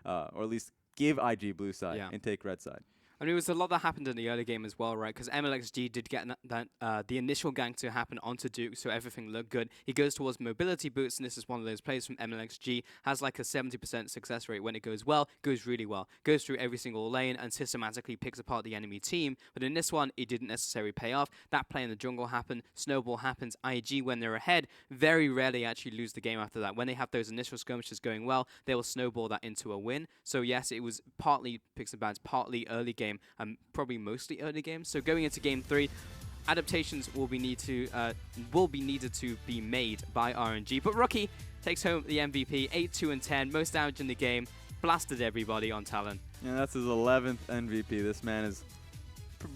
at least give IG blue side and take red side. I mean, it was a lot that happened in the early game as well, right? Because MLXG did get the initial gank to happen onto Duke, so everything looked good. He goes towards mobility boots, and this is one of those plays from MLXG. Has like a 70% success rate when it goes well, goes really well. Goes through every single lane and systematically picks apart the enemy team. But in this one, it didn't necessarily pay off. That play in the jungle happened. Snowball happens. IG, when they're ahead, very rarely actually lose the game after that. When they have those initial skirmishes going well, they will snowball that into a win. So yes, it was partly picks and bans, partly early game. Probably mostly early game. So going into game 3, adaptations will be needed to be made by RNG. But Rookie takes home the MVP, 8-2-10, most damage in the game, blasted everybody on Talon. Yeah, that's his 11th MVP. This man is,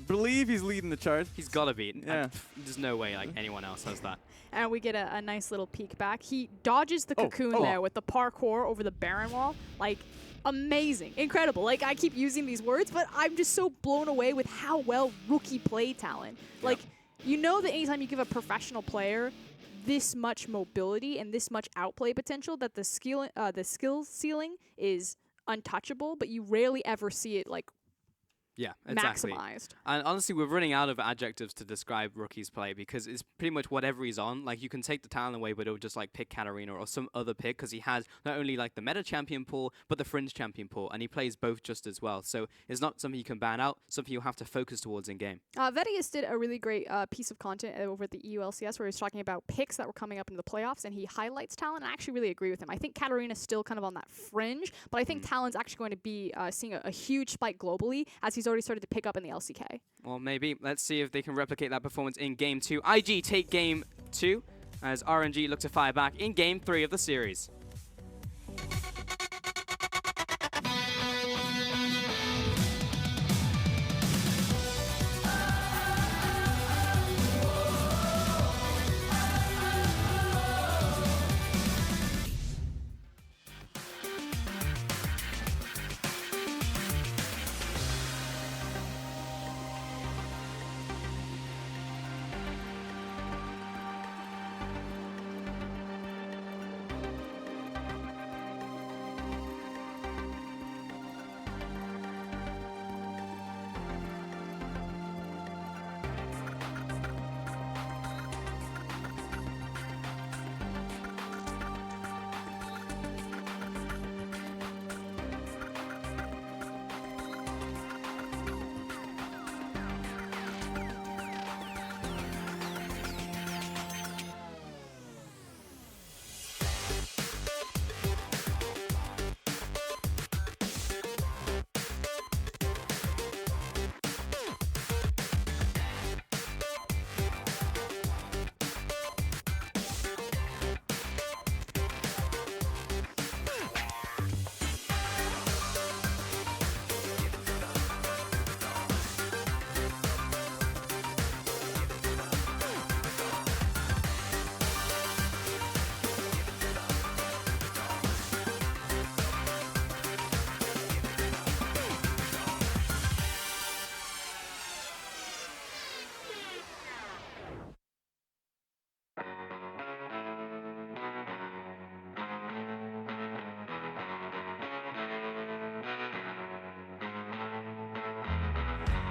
believe he's leading the charge. He's gotta be. Yeah. There's no way like anyone else has that. And we get a nice little peek back. He dodges the cocoon there with the parkour over the Baron wall. Like, amazing. Incredible. Like, I keep using these words, but I'm just so blown away with how well Rookie played Talon. Like, you know that anytime you give a professional player this much mobility and this much outplay potential that the skill ceiling is untouchable, but you rarely ever see it like Yeah, exactly. maximized. And honestly, we're running out of adjectives to describe Rookie's play because it's pretty much whatever he's on. Like, you can take the talent away, but it'll just like pick Katarina or some other pick because he has not only like the meta champion pool, but the fringe champion pool, and he plays both just as well. So it's not something you can ban out, something you have to focus towards in game. Vedius did a really great piece of content over at the EULCS where he was talking about picks that were coming up into the playoffs, and he highlights Talon. I actually really agree with him. I think Katarina's still kind of on that fringe, but I think Talon's actually going to be seeing a huge spike globally as he's already started to pick up in the LCK. Well, maybe. Let's see if they can replicate that performance in Game 2. IG take Game 2 as RNG look to fire back in Game 3 of the series.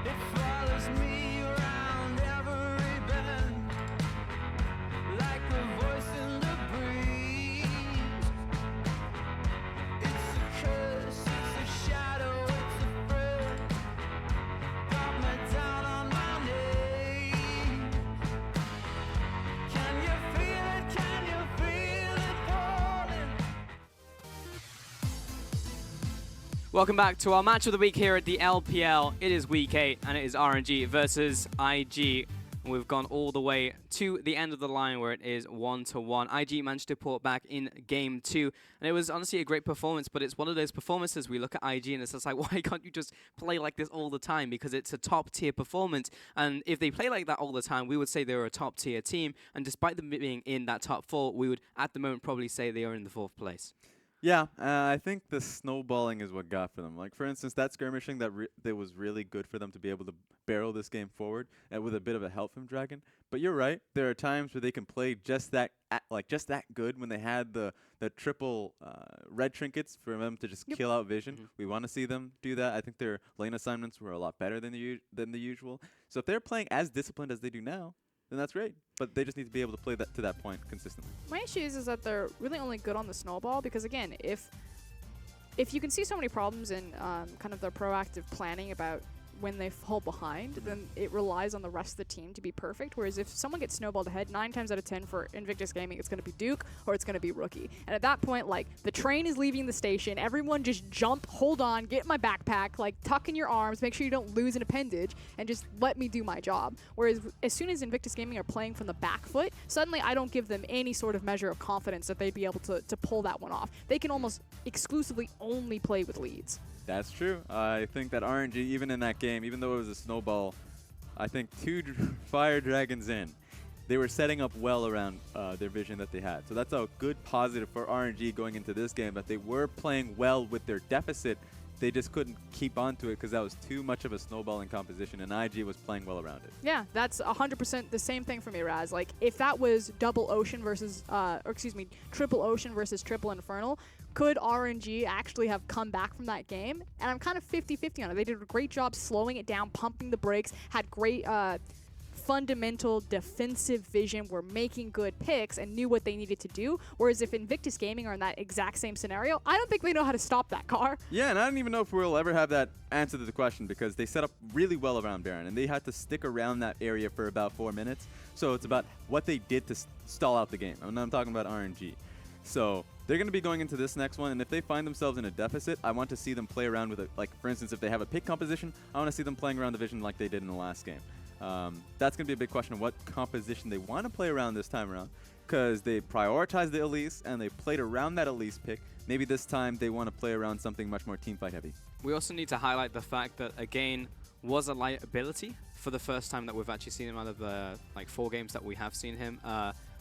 It follows me around every bend, like a voice in the breeze. It's a curse, it's a shadow, it's a friend. Got me down on my knees. Can you feel it? Can you feel it falling? Welcome back to our match of the week here at the LPL. It is week 8 and it is RNG versus IG. We've gone all the way to the end of the line where it is 1-1. IG managed to pull it back in Game 2, and it was honestly a great performance, but it's one of those performances we look at IG and it's just like, why can't you just play like this all the time? Because it's a top tier performance, and if they play like that all the time, we would say they're a top tier team, and despite them being in that top 4, we would at the moment probably say they are in the 4th place. Yeah, I think the snowballing is what got for them. Like, for instance, that skirmishing that was really good for them to be able to barrel this game forward with a bit of a help from Dragon. But you're right. There are times where they can play just that good when they had the triple red trinkets for them to just kill out Vision. We want to see them do that. I think their lane assignments were a lot better than the usual. So if they're playing as disciplined as they do now, then that's great. But they just need to be able to play that to that point consistently. My issue is that they're really only good on the snowball because, again, if you can see so many problems in kind of their proactive planning about when they fall behind, then it relies on the rest of the team to be perfect. Whereas if someone gets snowballed ahead, 9 times out of 10 for Invictus Gaming, it's going to be Duke or it's going to be Rookie. And at that point, like, the train is leaving the station. Everyone just jump, hold on, get my backpack, like, tuck in your arms, make sure you don't lose an appendage, and just let me do my job. Whereas as soon as Invictus Gaming are playing from the back foot, suddenly I don't give them any sort of measure of confidence that they'd be able to pull that one off. They can almost exclusively only play with leads. That's true. I think that RNG, even in that game, even though it was a snowball, I think 2 Fire Dragons in, they were setting up well around their vision that they had. So that's a good positive for RNG going into this game, that they were playing well with their deficit they just couldn't keep on to it because that was too much of a snowballing composition, and IG was playing well around it. Yeah, that's 100% the same thing for me, Raz. Like, if that was double ocean versus, triple ocean versus triple infernal, could RNG actually have come back from that game? And I'm kind of 50-50 on it. They did a great job slowing it down, pumping the brakes, had great fundamental defensive vision, were making good picks and knew what they needed to do. Whereas if Invictus Gaming are in that exact same scenario, I don't think they know how to stop that car. Yeah, and I don't even know if we'll ever have that answer to the question because they set up really well around Baron, and they had to stick around that area for about 4 minutes. So it's about what they did to stall out the game. I'm talking about RNG. So they're going to be going into this next one, and if they find themselves in a deficit, I want to see them play around with it. Like, for instance, if they have a pick composition, I want to see them playing around the vision like they did in the last game. That's going to be a big question of what composition they want to play around this time around, because they prioritized the Elise and they played around that Elise pick. Maybe this time they want to play around something much more teamfight heavy. We also need to highlight the fact that Again was a liability for the first time that we've actually seen him out of the 4 games that we have seen him.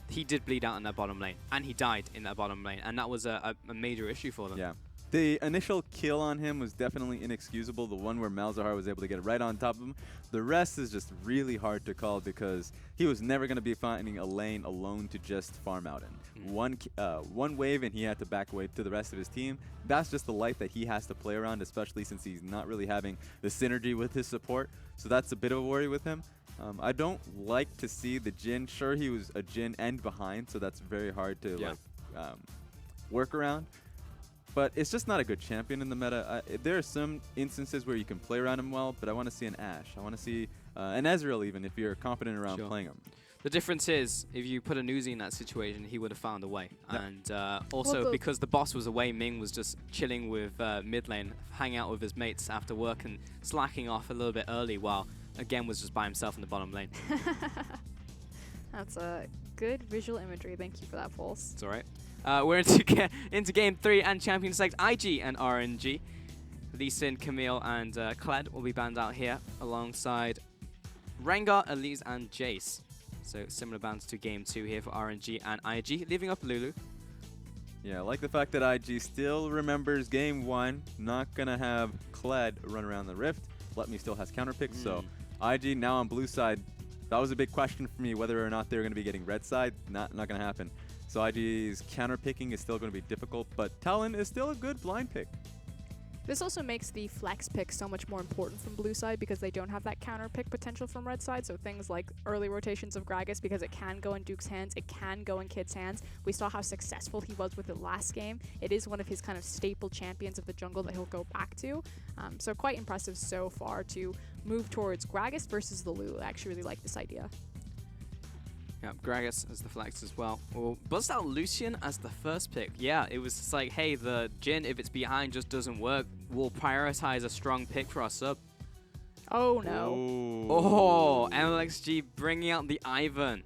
He did bleed out in that bottom lane, and he died in that bottom lane, and that was a major issue for them. Yeah. The initial kill on him was definitely inexcusable, the one where Malzahar was able to get right on top of him. The rest is just really hard to call because he was never going to be finding a lane alone to just farm out in. One wave and he had to back away to the rest of his team. That's just the life that he has to play around, especially since he's not really having the synergy with his support. So that's a bit of a worry with him. I don't like to see the Jhin. Sure, he was a Jhin end behind, so that's very hard to work around. But it's just not a good champion in the meta. There are some instances where you can play around him well, but I want to see an Ashe. I want to see an Ezreal even, if you're confident around playing him. The difference is, if you put a Nuzi in that situation, he would have found a way. Yeah. And also, because the boss was away, Ming was just chilling with mid lane, hanging out with his mates after work and slacking off a little bit early, while Again was just by himself in the bottom lane. That's a good visual imagery. Thank you for that, Pulse. It's all right. We're into Game 3 and Champion Select IG and RNG. Lee Sin, Camille, and Kled will be banned out here alongside Rengar, Elise, and Jace. So similar bans to Game 2 here for RNG and IG, leaving up Lulu. Yeah, I like the fact that IG still remembers Game 1, not going to have Kled run around the Rift. Let Me still has counter picks, so IG now on blue side. That was a big question for me, whether or not they were going to be getting red side. Not going to happen. So IG's counter picking is still going to be difficult, but Talon is still a good blind pick. This also makes the flex pick so much more important from blue side because they don't have that counter pick potential from red side. So things like early rotations of Gragas, because it can go in Duke's hands, it can go in Kid's hands. We saw how successful he was with it last game. It is one of his kind of staple champions of the jungle that he'll go back to. So quite impressive so far to move towards Gragas versus the Lulu. I actually really like this idea. Yeah, Gragas as the flex as well. We'll bust out Lucian as the first pick. Yeah, it was just like, hey, the Jhin, if it's behind, just doesn't work. We'll prioritize a strong pick for our sub. Oh, no. Oh, MLXG bringing out the Ivern.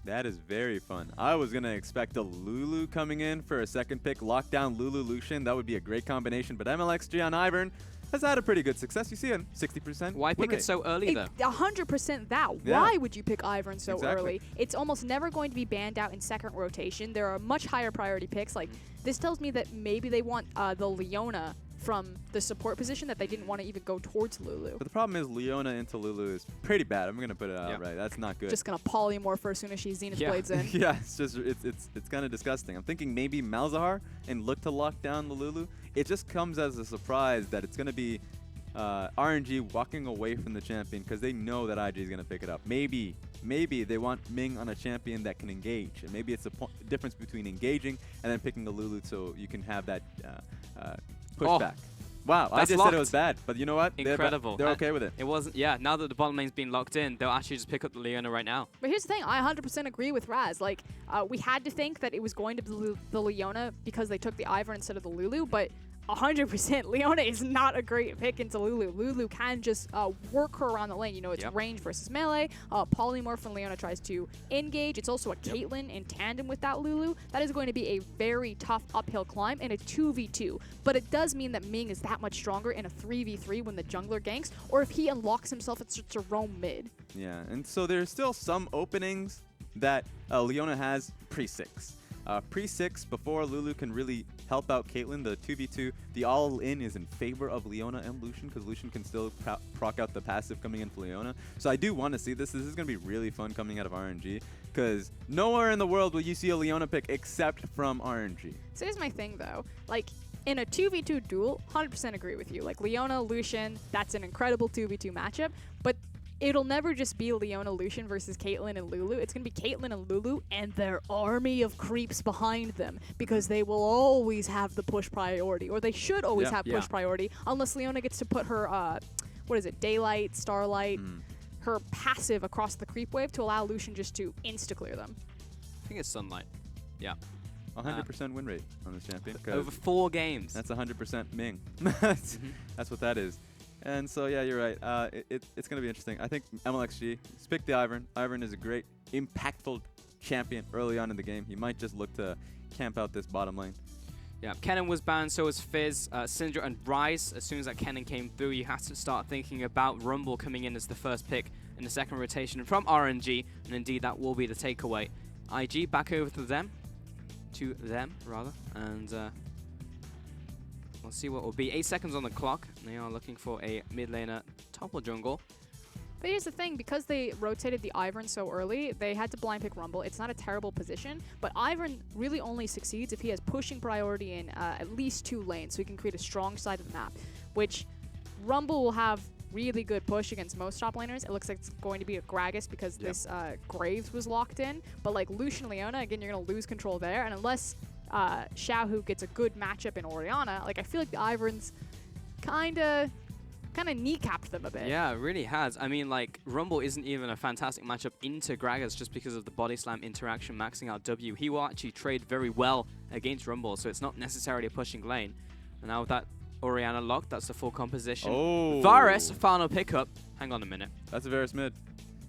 That is very fun. I was going to expect a Lulu coming in for a second pick. Lockdown Lulu Lucian. That would be a great combination. But MLXG on Ivern has had a pretty good success. You see a 60%. Why pick it so early, though? 100% that. Yeah. Why would you pick Ivern so Exactly. early? It's almost never going to be banned out in second rotation. There are much higher priority picks. Like, this tells me that maybe they want the Leona from the support position, that they didn't want to even go towards Lulu. But the problem is Leona into Lulu is pretty bad. I'm going to put it out Yeah. right. That's not good. Just gonna polymorph her as soon as she Zenith Yeah. Blades in. Yeah, it's just it's kind of disgusting. I'm thinking maybe Malzahar and look to lock down the Lulu. It just comes as a surprise that it's going to be RNG walking away from the champion because they know that IG is going to pick it up. Maybe they want Ming on a champion that can engage, and maybe it's a difference between engaging and then picking the Lulu so you can have that pushback. Wow, I That's just said it locked. was bad, but you know what? Incredible. They're okay with it. It wasn't, yeah, now that the bottom lane's been locked in, they'll actually just pick up the Leona right now. But here's the thing, I 100% agree with Raz. Like, we had to think that it was going to be the Leona because they took the Ivern instead of the Lulu, but 100% Leona is not a great pick into Lulu. Lulu can just work her around the lane. You know, it's Yep. range versus melee. Polymorph when Leona tries to engage. It's also a Caitlyn in tandem with that Lulu. That is going to be a very tough uphill climb in a 2v2. But it does mean that Ming is that much stronger in a 3v3 when the jungler ganks, or if he unlocks himself and starts to roam mid. Yeah, and so there's still some openings that Leona has pre-6. Pre-6, before Lulu can really help out Caitlyn. The 2v2, the all-in is in favor of Leona and Lucian because Lucian can still proc out the passive coming in for Leona. So I do want to see this. This is going to be really fun coming out of RNG because nowhere in the world will you see a Leona pick except from RNG. So here's my thing, though. Like, in a 2v2 duel, 100% agree with you. Like, Leona, Lucian, that's an incredible 2v2 matchup. But it'll never just be Leona, Lucian versus Caitlyn and Lulu. It's going to be Caitlyn and Lulu and their army of creeps behind them because they will always have the push priority, or they should always have push priority, unless Leona gets to put her, what is it, Daylight, Starlight, her passive across the creep wave to allow Lucian just to insta-clear them. I think it's Sunlight. Yeah. 100% win rate on this champion. 'cause Over 4 games. That's 100% Ming. That's what that is. And so, yeah, you're right. It's going to be interesting. I think MLXG, pick the Ivern. Ivern is a great, impactful champion early on in the game. He might just look to camp out this bottom lane. Yeah, Kennen was banned, so was Fizz, Syndra, and Ryze. As soon as that Kennen came through, you have to start thinking about Rumble coming in as the first pick in the second rotation from RNG, and indeed that will be the takeaway. IG back over to them, and we'll see what will be. 8 seconds on the clock. They are looking for a mid laner, top or jungle. But here's the thing, because they rotated the Ivern so early, they had to blind pick Rumble. It's not a terrible position, but Ivern really only succeeds if he has pushing priority in at least 2 lanes, so he can create a strong side of the map, which Rumble will have really good push against most top laners. It looks like it's going to be a Gragas because this Graves was locked in, but like Lucian Leona, again, you're going to lose control there, and unless Xiaohu gets a good matchup in Orianna, like I feel like the Iverns kind of kneecapped them a bit. Yeah, it really has. I mean, like, Rumble isn't even a fantastic matchup into Gragas just because of the body slam interaction maxing out W. He will actually trade very well against Rumble, so it's not necessarily a pushing lane. And now with that Orianna lock, that's the full composition. Oh. Varus, final pickup. Hang on a minute. That's a Varus mid.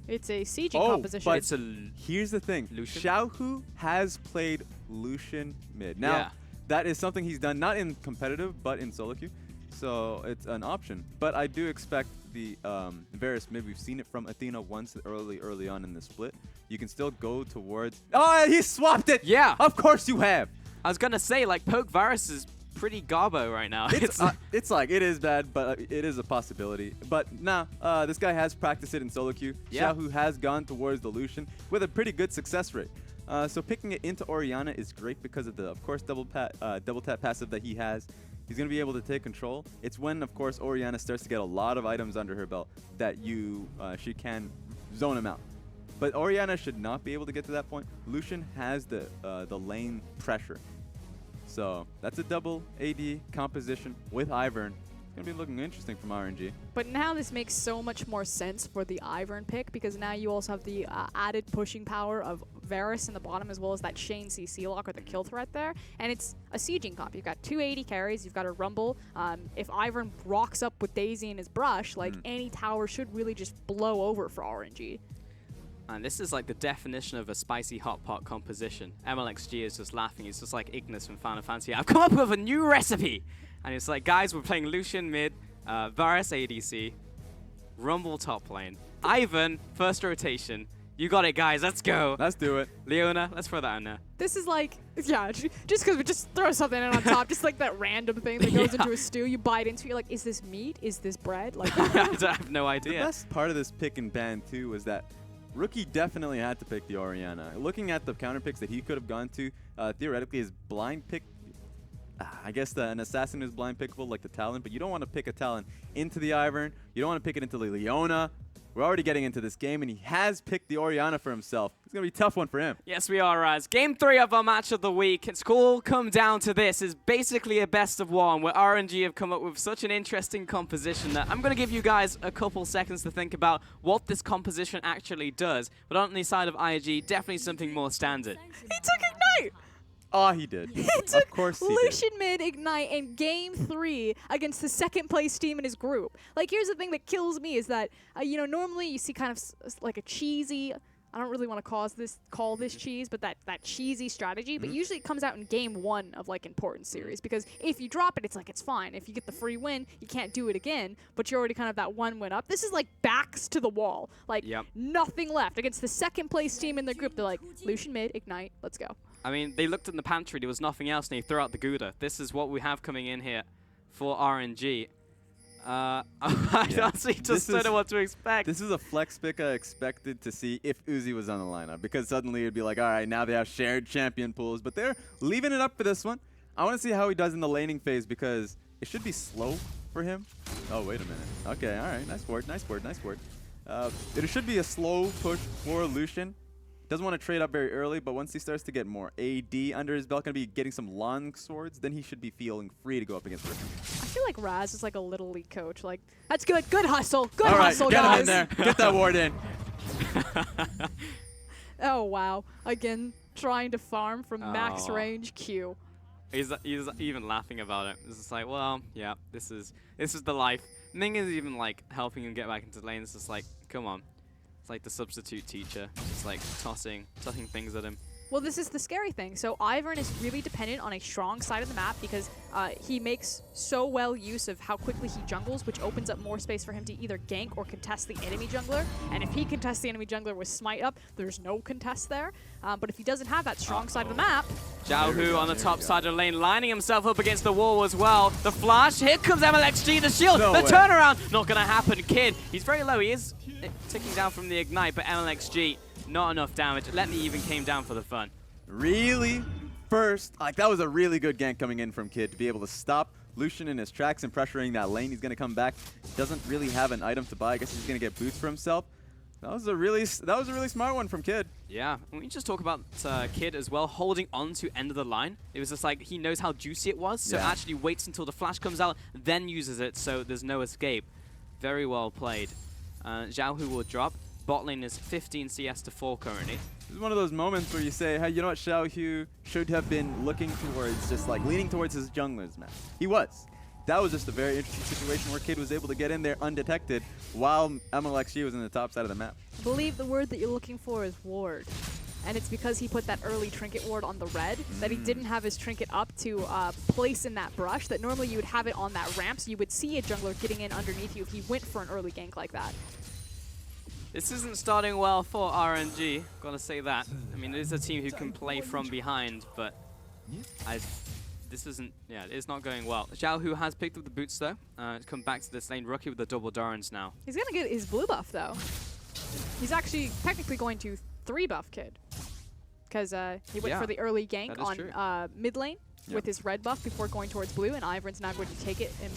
It's a sieging Oh, composition. but It's a... here's the thing. Lucian? Xiaohu has played Lucian mid. Now, Yeah. that is something he's done, not in competitive, but in solo queue. So it's an option. But I do expect the Varus mid. We've seen it from Athena once early on in the split. You can still go towards... Oh, he swapped it! Yeah. Of course you have! I was going to say, like, Poke Varus is pretty garbo right now. It's like, it is bad, but it is a possibility. But nah, this guy has practiced it in solo queue. Yeah. Xiaohu has gone towards the Lucian with a pretty good success rate. So picking it into Orianna is great because of the, of course, double tap passive that he has. He's going to be able to take control. It's when, of course, Orianna starts to get a lot of items under her belt that she can zone him out. But Orianna should not be able to get to that point. Lucian has the lane pressure. So that's a double AD composition with Ivern. It's going to be looking interesting from RNG. But now this makes so much more sense for the Ivern pick because now you also have the added pushing power of Varus in the bottom as well as that Shane CC lock or the kill threat there. And it's a sieging comp. You've got 280 carries. You've got a Rumble. If Ivern rocks up with Daisy in his brush, like any tower should really just blow over for RNG. And this is like the definition of a spicy hot pot composition. MLXG is just laughing. He's just like Ignis from Final Fantasy. I've come up with a new recipe. And it's like, guys, we're playing Lucian mid, Varus ADC, Rumble top lane, Ivern first rotation. You got it, guys. Let's go. Let's do it. Leona, let's throw that in there. This is like, yeah, just because we just throw something in on top, just like that random thing that goes into a stew, you bite into it, you're like, is this meat? Is this bread? Like, I have no The idea. best part of this pick and ban, too, was that Rookie definitely had to pick the Orianna. Looking at the counter picks that he could have gone to, theoretically, his blind pick, I guess an assassin is blind pickable like the Talon, but you don't want to pick a Talon into the Ivern. You don't want to pick it into the Leona. We're already getting into this game, and he has picked the Orianna for himself. It's going to be a tough one for him. Yes, we are, Raz. Game 3 of our match of the week. It's all come down to this. It's basically a best of one where RNG have come up with such an interesting composition that I'm going to give you guys a couple seconds to think about what this composition actually does. But on the side of IG, definitely something more standard. he took Ignite! Oh, he did. He took Of course he did. Lucian mid Ignite in game 3 against the second place team in his group. Like, here's the thing that kills me is that, normally you see kind of like a cheesy, I don't really want to call this cheese, but that cheesy strategy. But usually it comes out in game 1 of like important series because if you drop it, it's like it's fine. If you get the free win, you can't do it again. But you're already kind of that one win up. This is like backs to the wall, like Yep. nothing left against the second place team in the group. They're like Lucian mid Ignite, let's go. I mean, they looked in the pantry, there was nothing else, and they threw out the Gouda. This is what we have coming in here for RNG. I honestly just don't know what to expect. This is a flex pick I expected to see if Uzi was on the lineup, because suddenly it'd be like, all right, now they have shared champion pools, but they're leaving it up for this one. I want to see how he does in the laning phase, because it should be slow for him. Oh, wait a minute. Okay, all right, nice word, nice word, nice word. It should be a slow push for Lucian. Doesn't want to trade up very early, but once he starts to get more AD under his belt, going to be getting some long swords, then he should be feeling free to go up against Ricky. I feel like Raz is like a little league coach. Like, that's good. Good hustle. Good All right, hustle, get guys. him in there. Get that ward in. Oh, wow. Again, trying to farm from max Oh. range Q. He's even laughing about it. It's just like, well, yeah, this is the life. Ming is even like helping him get back into the lane. It's just like, come on. It's like the substitute teacher, just like tossing things at him. Well, this is the scary thing. So Ivern is really dependent on a strong side of the map because he makes so well use of how quickly he jungles, which opens up more space for him to either gank or contest the enemy jungler. And if he contests the enemy jungler with Smite up, there's no contest there. But if he doesn't have that strong side of the map, Xiaohu on the top side of the lane, lining himself up against the wall as well. The flash, here comes MLXG, the shield, No the way. turnaround, not gonna happen. Kid, he's very low, he is ticking down from the ignite, but MLXG, not enough damage. Letme even came down for the fun. Really? First, like that was a really good gank coming in from Kid to be able to stop Lucian in his tracks and pressuring that lane. He's going to come back. Doesn't really have an item to buy. I guess he's going to get boots for himself. That was a really smart one from Kid. Yeah, and we just talk about Kid as well, holding on to end of the line. It was just like he knows how juicy it was, so Yeah. actually waits until the flash comes out, then uses it, so there's no escape. Very well played. Xiaohu will drop. Bot lane is 15 CS to 4 currently. This is one of those moments where you say, hey, you know what, Xiaohu should have been looking towards, just like leaning towards his junglers, man. He was. That was just a very interesting situation where Kid was able to get in there undetected while MLXG was in the top side of the map. I believe the word that you're looking for is ward. And it's because he put that early trinket ward on the red that he didn't have his trinket up to place in that brush that normally you would have it on that ramp, so you would see a jungler getting in underneath you if he went for an early gank like that. This isn't starting well for RNG, gotta say that. I mean, it is a team who can play from behind, but this isn't, yeah, it's not going well. Xiaohu has picked up the boots though. Come back to this lane, Rookie with the double Dorans now. He's going to get his blue buff though. He's actually technically going to 3 buff Kid. Because he went Yeah, for the early gank that is true. on mid lane Yep. with his red buff before going towards blue, and Ivern's now going to take it and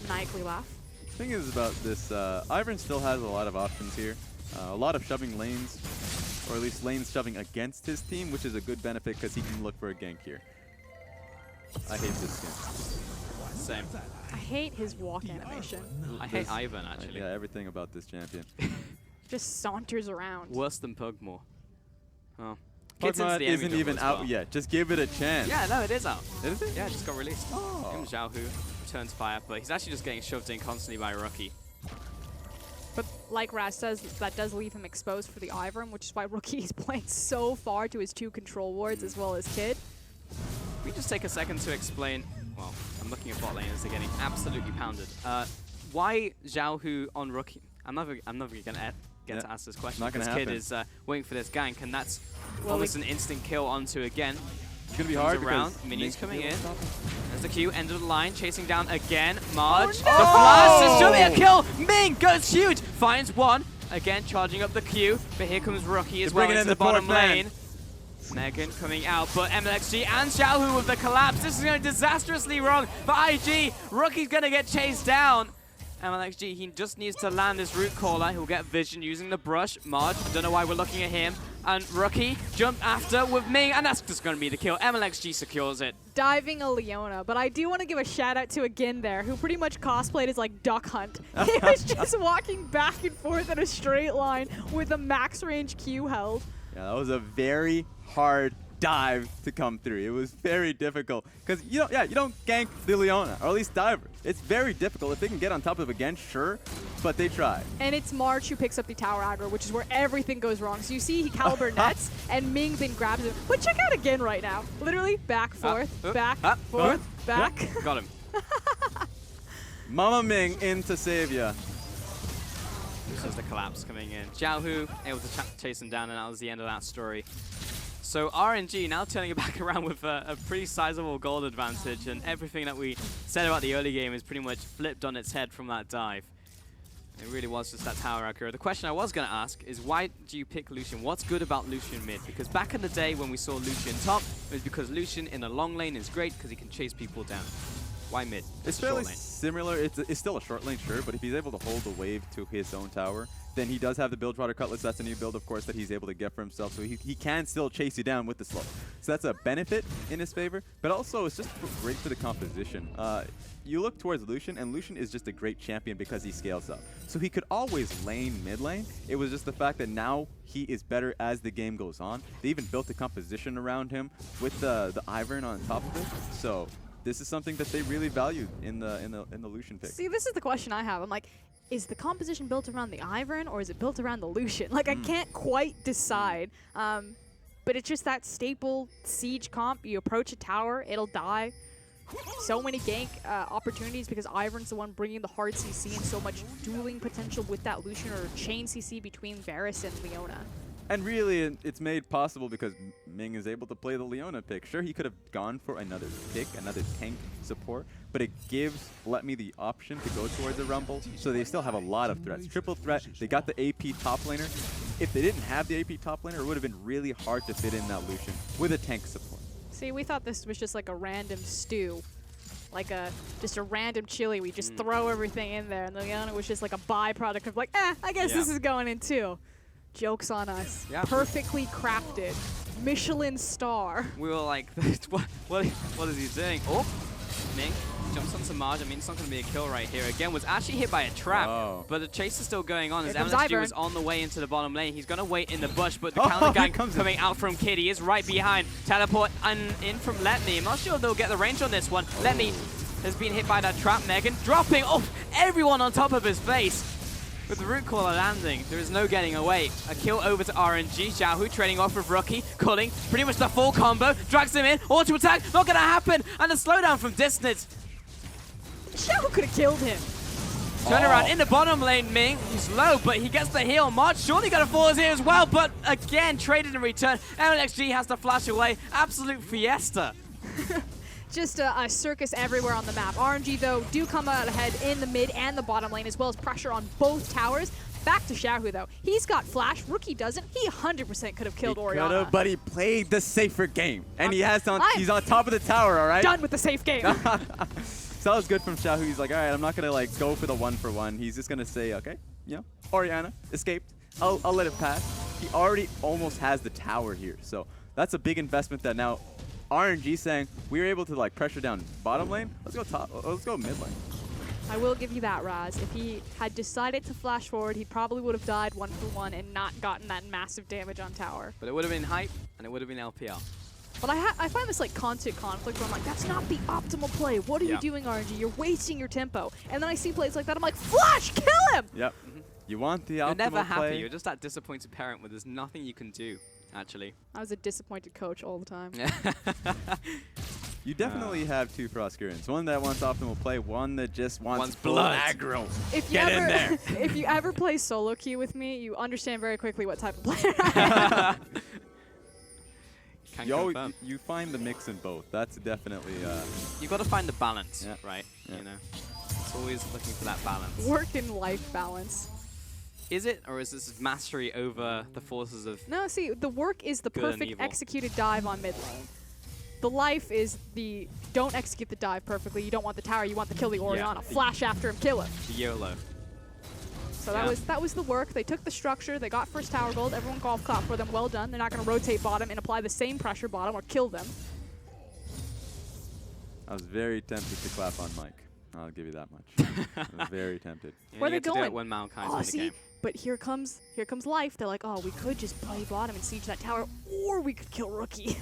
maniacally laugh. The thing is about this, Ivern still has a lot of options here. A lot of shoving lanes, or at least lanes shoving against his team, which is a good benefit because he can look for a gank here. I hate this skin. Same. I hate his walk animation. I hate Ivan actually. Yeah, everything about this champion. Just saunters around. Worse than Pugmore. Oh. Kid's into Pokemon the enemy isn't jungle even as out well. yet. Just give it a chance. Yeah, no, it is out. Is it? Yeah, it just got released. Oh. Here comes Xiaohu, returns fire, but he's actually just getting shoved in constantly by Rookie. But like Raz says, that does leave him exposed for the Ivern, which is why Rookie is playing so far to his 2 control wards as well as Kid. We just take a second to explain. Well, I'm looking at bot lane as they're getting absolutely pounded. Why Xiaohu on Rookie? I'm never gonna get to ask this question. Not gonna because Kid happen. is waiting for this gank, and that's Well, almost an instant kill onto again. It's going to be Comes hard around, because minions Ming coming can in. stop him. There's the Q, end of the line, chasing down again. Marge, Oh, the no! flash, there's surely a kill. Ming goes huge, finds one. Again, charging up the Q, but here comes Rookie as They're well bringing into in the the bottom fourth man. lane. Megan coming out, but MLXG and Xiaohu with the collapse. This is going disastrously wrong for IG. Rookie's going to get chased down. MLXG, he just needs to land his root caller. He'll get vision using the brush. Marge, don't know why we're looking at him. And Rookie jump after with Ming, and that's just going to be the kill. MLXG secures it. Diving a Leona, but I do want to give a shout out to Again there, who pretty much cosplayed as like Duck Hunt. He was just walking back and forth in a straight line with a max range Q held. Yeah, that was a very hard dive to come through. It was very difficult because you don't gank the Leona, or at least diver. It's very difficult. If they can get on top of again, sure, but they try. And it's March who picks up the tower aggro, which is where everything goes wrong. So you see he caliber nets, and Ming then grabs him. But check out Again right now. Literally back, forth, back, forth, back. Got him. Mama Ming in to save ya. This is the collapse coming in. Xiaohu able to chase him down, and that was the end of that story. So RNG now turning it back around with a pretty sizable gold advantage, and everything that we said about the early game is pretty much flipped on its head from that dive. It really was just that tower accurate. The question I was going to ask is, why do you pick Lucian? What's good about Lucian mid? Because back in the day when we saw Lucian top, it was because Lucian in the long lane is great because he can chase people down. Why mid? It's a short fairly lane. similar. It's still a short lane, sure, but if he's able to hold the wave to his own tower, then he does have the Build Trotter Cutlass. That's a new build, of course, that he's able to get for himself, so he can still chase you down with the slow. So that's a benefit in his favor, but also it's just great for the composition. You look towards Lucian, and Lucian is just a great champion because he scales up. So he could always lane mid lane. It was just the fact that now he is better as the game goes on. They even built a composition around him with the Ivern on top of it. So this is something that they really valued in the Lucian pick. See, this is the question I have. I'm like, is the composition built around the Ivern or is it built around the Lucian? Like, I can't quite decide. But it's just that staple siege comp. You approach a tower, it'll die. So many gank opportunities because Ivern's the one bringing the hard CC and so much dueling potential with that Lucian or chain CC between Varus and Leona. And really, it's made possible because Ming is able to play the Leona pick. Sure, he could have gone for another pick, another tank support, but it gives Let Me the option to go towards a Rumble, so they still have a lot of threats. Triple threat, they got the AP top laner. If they didn't have the AP top laner, it would have been really hard to fit in that Lucian with a tank support. See, we thought this was just like a random stew. Like just a random chili. We just throw everything in there, and Leona was just like a byproduct of like, I guess this is going in too. Joke's on us. Yeah. Perfectly crafted. Michelin star. We were like, what is he doing? Oh, Ming jumps on Samaj. I mean, it's not going to be a kill right here. Again, was actually hit by a trap, but the chase is still going on as Here comes MSG Ivern. was on the way into the bottom lane. He's going to wait in the bush, but the counter gang coming out from Kid. He is right behind. Teleport in from Let Me. I'm not sure if they'll get the range on this one. Let Me has been hit by that trap. Megan dropping off everyone on top of his face. With the root caller landing, there is no getting away. A kill over to RNG. Xiaohu trading off with Rookie, calling pretty much the full combo, drags him in, auto attack, not gonna happen, and a slowdown from Distance. Xiao could have killed him. Turn around in the bottom lane, Ming. He's low, but he gets the heal. March surely gonna fall as here as well, but again, traded in return. MLXG has to flash away. Absolute fiesta. Just a circus everywhere on the map. RNG, though, do come out ahead in the mid and the bottom lane, as well as pressure on both towers. Back to Xiaohu, though. He's got flash. Rookie doesn't. He 100% could have killed Orianna. But he played the safer game. And he's on top of the tower, all right? Done with the safe game. So that was good from Xiaohu. He's like, all right, I'm not going to like go for the 1-for-1. He's just going to say, okay, you know, Orianna escaped. I'll let it pass. He already almost has the tower here. So that's a big investment that now RNG saying we were able to like pressure down bottom lane. Let's go top. Let's go mid lane. I will give you that, Raz. If he had decided to flash forward, he probably would have died 1-for-1 and not gotten that massive damage on tower. But it would have been hype, and it would have been LPL. But I find this like constant conflict where I'm like, that's not the optimal play. What are you doing, RNG? You're wasting your tempo. And then I see plays like that. I'm like, flash, kill him! Yep. You want the optimal You're never happy. play. You're just that disappointed parent where there's nothing you can do, actually. I was a disappointed coach all the time. You definitely have two Frostgurens. One that wants optimal play, one that just wants full blood. aggro. If you Get ever, in there. if you ever play solo queue with me, you understand very quickly what type of player I am. Can You, confirm. you find the mix in both. That's definitely You've got to find the balance, Yeah. right? Yeah. You know, it's always looking for that balance. Work and life balance. Is it, or is this mastery over the forces of? No, see, the work is the Good and perfect evil. executed dive on mid lane. The life is the don't execute the dive perfectly. You don't want the tower. You want to kill the Orianna. Flash after him, kill him. The YOLO. So Yeah. that was the work. They took the structure. They got first tower gold. Everyone golf clap for them. Well done. They're not going to rotate bottom and apply the same pressure bottom or kill them. I was very tempted to clap on Mike. I'll give you that much. I was very tempted. You Where only they get to do going? it when Maokai's Oh, in the see, game. but here comes life. They're like, oh, we could just play bottom and siege that tower, or we could kill Rookie.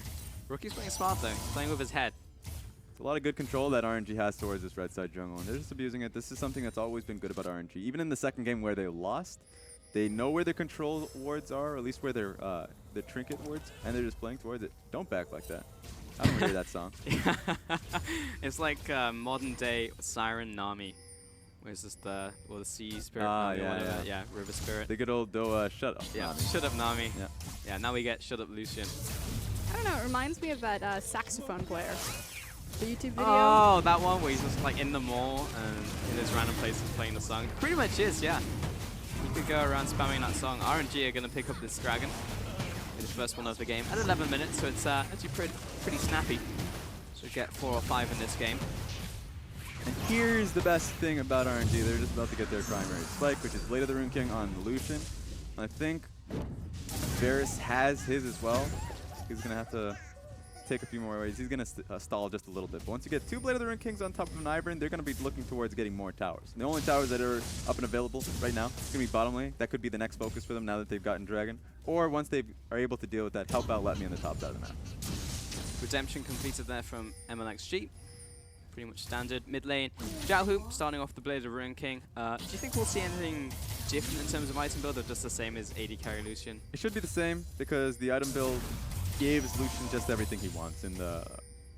Rookie's playing smart though. He's playing with his head. It's a lot of good control that RNG has towards this red side jungle, and they're just abusing it. This is something that's always been good about RNG. Even in the second game where they lost, they know where their control wards are, or at least where their trinket wards, and they're just playing towards it. Don't back like that. I don't hear that song. It's like modern day Siren Nami. Where's this the sea spirit? Ah, Nami or yeah, whatever. yeah. Yeah, river spirit. The good old Doa shut up. Yeah, Nami. shut up Nami. Yeah. Yeah, now we get shut up Lucian. I don't know. It reminds me of that saxophone player. The YouTube video. Oh, that one where he's just like in the mall and in his random places playing the song. Pretty much is, yeah. You could go around spamming that song. RNG are going to pick up this dragon in the first one of the game at 11 minutes, so it's actually pretty snappy. So get 4 or 5 in this game. And here's the best thing about RNG. They're just about to get their primary spike, which is Blade of the Rune King on Lucian. I think Varus has his as well. He's going to have to take a few more ways. He's going to stall just a little bit. But once you get 2 Blade of the Rune Kings on top of an Ivern, they're going to be looking towards getting more towers. And the only towers that are up and available right now is going to be bottom lane. That could be the next focus for them now that they've gotten Dragon. Or once they are able to deal with that, help out Let Me on the top side of the map. Redemption completed there from MLXG. Pretty much standard. Mid lane, Xiaohu starting off the Blade of Rune King. Do you think we'll see anything different in terms of item build, or just the same as AD carry Lucian? It should be the same because the item build gives Lucian just everything he wants in the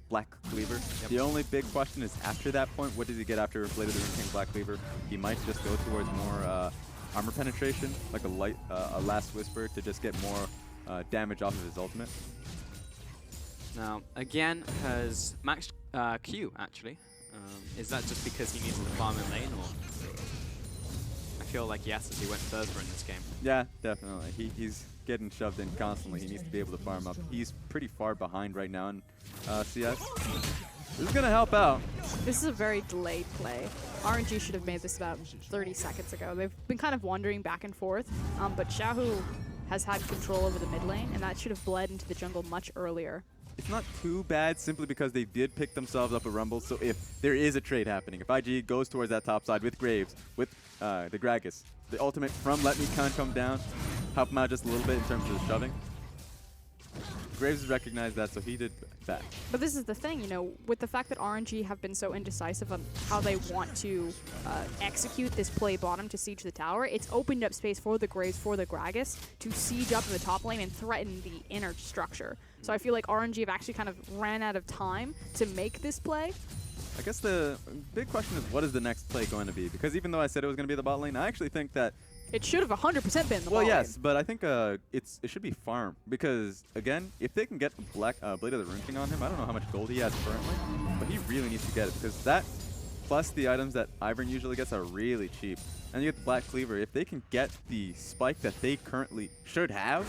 Black Cleaver. Yep. The only big question is after that point, what does he get after Blade of the Rune King Black Cleaver? He might just go towards more armor penetration, like a Last Whisper to just get more damage off of his ultimate. Now, again, has maxed Q, actually. Is that just because he needs to farm in lane, or? I feel like yes, as he went further in this game. Yeah, definitely. He's getting shoved in constantly. He needs to be able to farm up. He's pretty far behind right now in CS. This is going to help out. This is a very delayed play. RNG should have made this about 30 seconds ago. They've been kind of wandering back and forth, but Xiaohu has had control over the mid lane, and that should have bled into the jungle much earlier. It's not too bad simply because they did pick themselves up a Rumble, so if there is a trade happening, if IG goes towards that top side with Graves, with the Gragas, the ultimate from Let Me can come down, help him out just a little bit in terms of the shoving. Graves recognized that, so he did that. But this is the thing, you know, with the fact that RNG have been so indecisive on how they want to execute this play bottom to siege the tower, it's opened up space for the Graves, for the Gragas, to siege up in the top lane and threaten the inner structure. So I feel like RNG have actually kind of ran out of time to make this play. I guess the big question is, what is the next play going to be? Because even though I said it was going to be the bot lane, I actually think that It should have 100% been the well, bot yes, lane. but I think it should be farm because again, if they can get the Black Blade of the Rune King on him, I don't know how much gold he has currently, but he really needs to get it because that plus the items that Ivern usually gets are really cheap. And you get the Black Cleaver. If they can get the spike that they currently should have,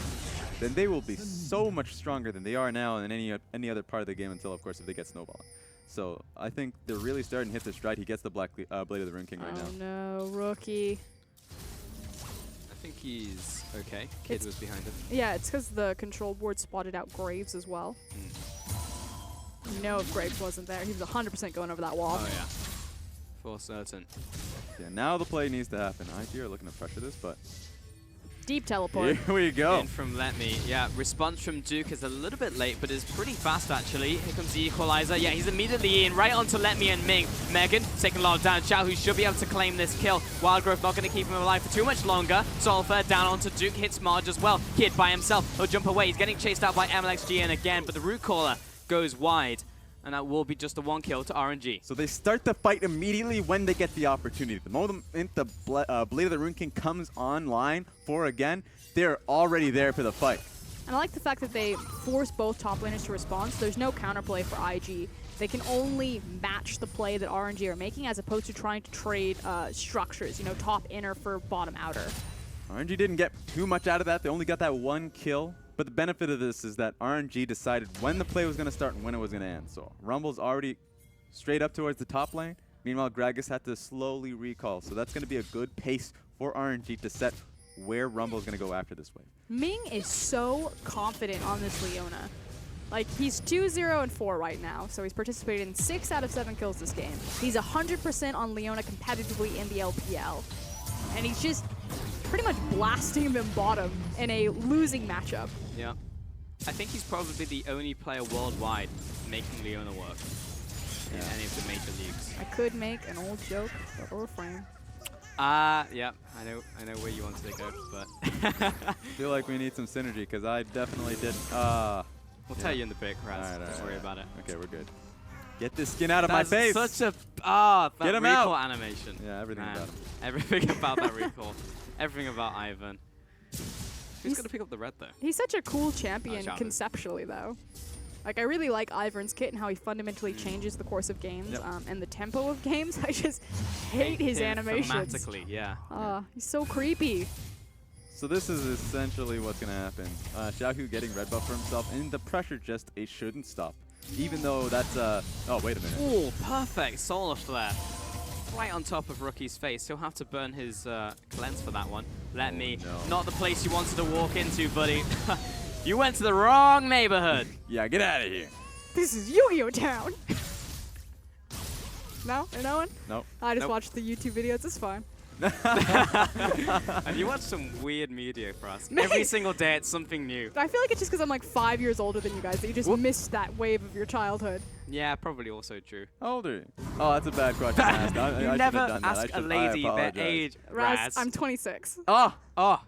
then they will be so much stronger than they are now in any other part of the game until, of course, if they get snowballing. So I think they're really starting to hit their stride. He gets the Blade of the Rune King right now. Oh no, rookie. I think he's okay. Kid It's- was behind him. Yeah, it's because the control board spotted out Graves as well. You know if Graves wasn't there, he was 100% going over that wall. Oh yeah, for certain. Yeah, now the play needs to happen. IG are looking to pressure this, but Deep teleport. here we go. In from Let Me. Yeah, response from Duke is a little bit late, but is pretty fast actually. Here comes the equalizer. Yeah, he's immediately in, right onto Let Me and Ming. Megan taking a lot of damage. Xiaohu should be able to claim this kill. Wildgrowth not going to keep him alive for too much longer. Sulfur down onto Duke, hits Marge as well. Kid by himself, he'll jump away. He's getting chased out by MLXG and again, but the root caller goes wide. And that will be just a 1 kill to RNG. So they start the fight immediately when they get the opportunity. The moment the Blade of the Rune King comes online for again, they're already there for the fight. And I like the fact that they force both top laners to respond, so there's no counterplay for IG. They can only match the play that RNG are making as opposed to trying to trade structures, you know, top inner for bottom outer. RNG didn't get too much out of that. They only got that 1 kill. But the benefit of this is that RNG decided when the play was going to start and when it was going to end. So Rumble's already straight up towards the top lane. Meanwhile, Gragas had to slowly recall. So that's going to be a good pace for RNG to set where Rumble's going to go after this wave. Ming is so confident on this Leona. Like, he's 2-0-4 right now, so he's participated in 6 out of 7 kills this game. He's 100% on Leona competitively in the LPL. And he's just pretty much blasting them bottom in a losing matchup. Yeah. I think he's probably the only player worldwide making Leona work in any of the major leagues. I could make an old joke, but a refrain. Yeah, I know where you wanted to go, but I feel like we need some synergy because I definitely did. we'll tell you in the break, Raz. All right, Don't worry about it. Okay, we're good. Get this skin out of my That's face. such a that Get him recall out. animation. Yeah, everything Man, about him. everything about that recall. Everything about Ivan. Who's gonna pick up the red though? He's such a cool champion Xiaohu. conceptually, though. Like, I really like Ivern's kit and how he fundamentally changes the course of games Yep. and the tempo of games. I just hate his him animations. Thematically, yeah. He's so creepy. So this is essentially what's going to happen. Xiaohu getting red buff for himself, and the pressure just it shouldn't stop. Even though that's oh wait a minute. Oh, perfect solar flare. Right on top of Rookie's face. He'll have to burn his cleanse for that one. Let me. no. Not the place you wanted to walk into, buddy. You went to the wrong neighborhood. Yeah, get out of here. This is Yu-Gi-Oh! Town! No? No one? Nope. I just Nope. watched the YouTube videos, it's fine. And you watch some weird media for us. Every single day it's something new. I feel like it's just because I'm like 5 years older than you guys that you just missed that wave of your childhood. Yeah, probably also true. How old are you? Oh, that's a bad question to ask. I You should've never done that. ask I a should- I lady their apologize. age. Raz, I'm 26. Ah, Oh,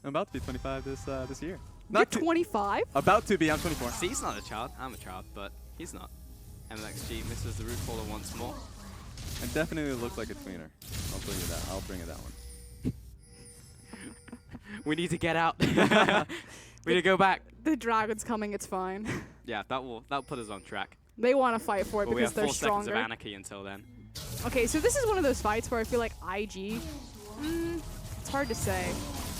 I'm about to be 25 this year. You're Not too- 25? About to be. I'm 24. see, he's not a child. I'm a child, but he's not. MXG misses the root caller once more. It definitely looks like a tweener. I'll bring you that. I'll bring you that one. We need to get out. We need to go back. The dragon's coming, it's fine. Yeah, that'll put us on track. They want to fight for it But we because have they're 4 seconds stronger. of anarchy until then. Okay, so this is one of those fights where I feel like IG, it's hard to say.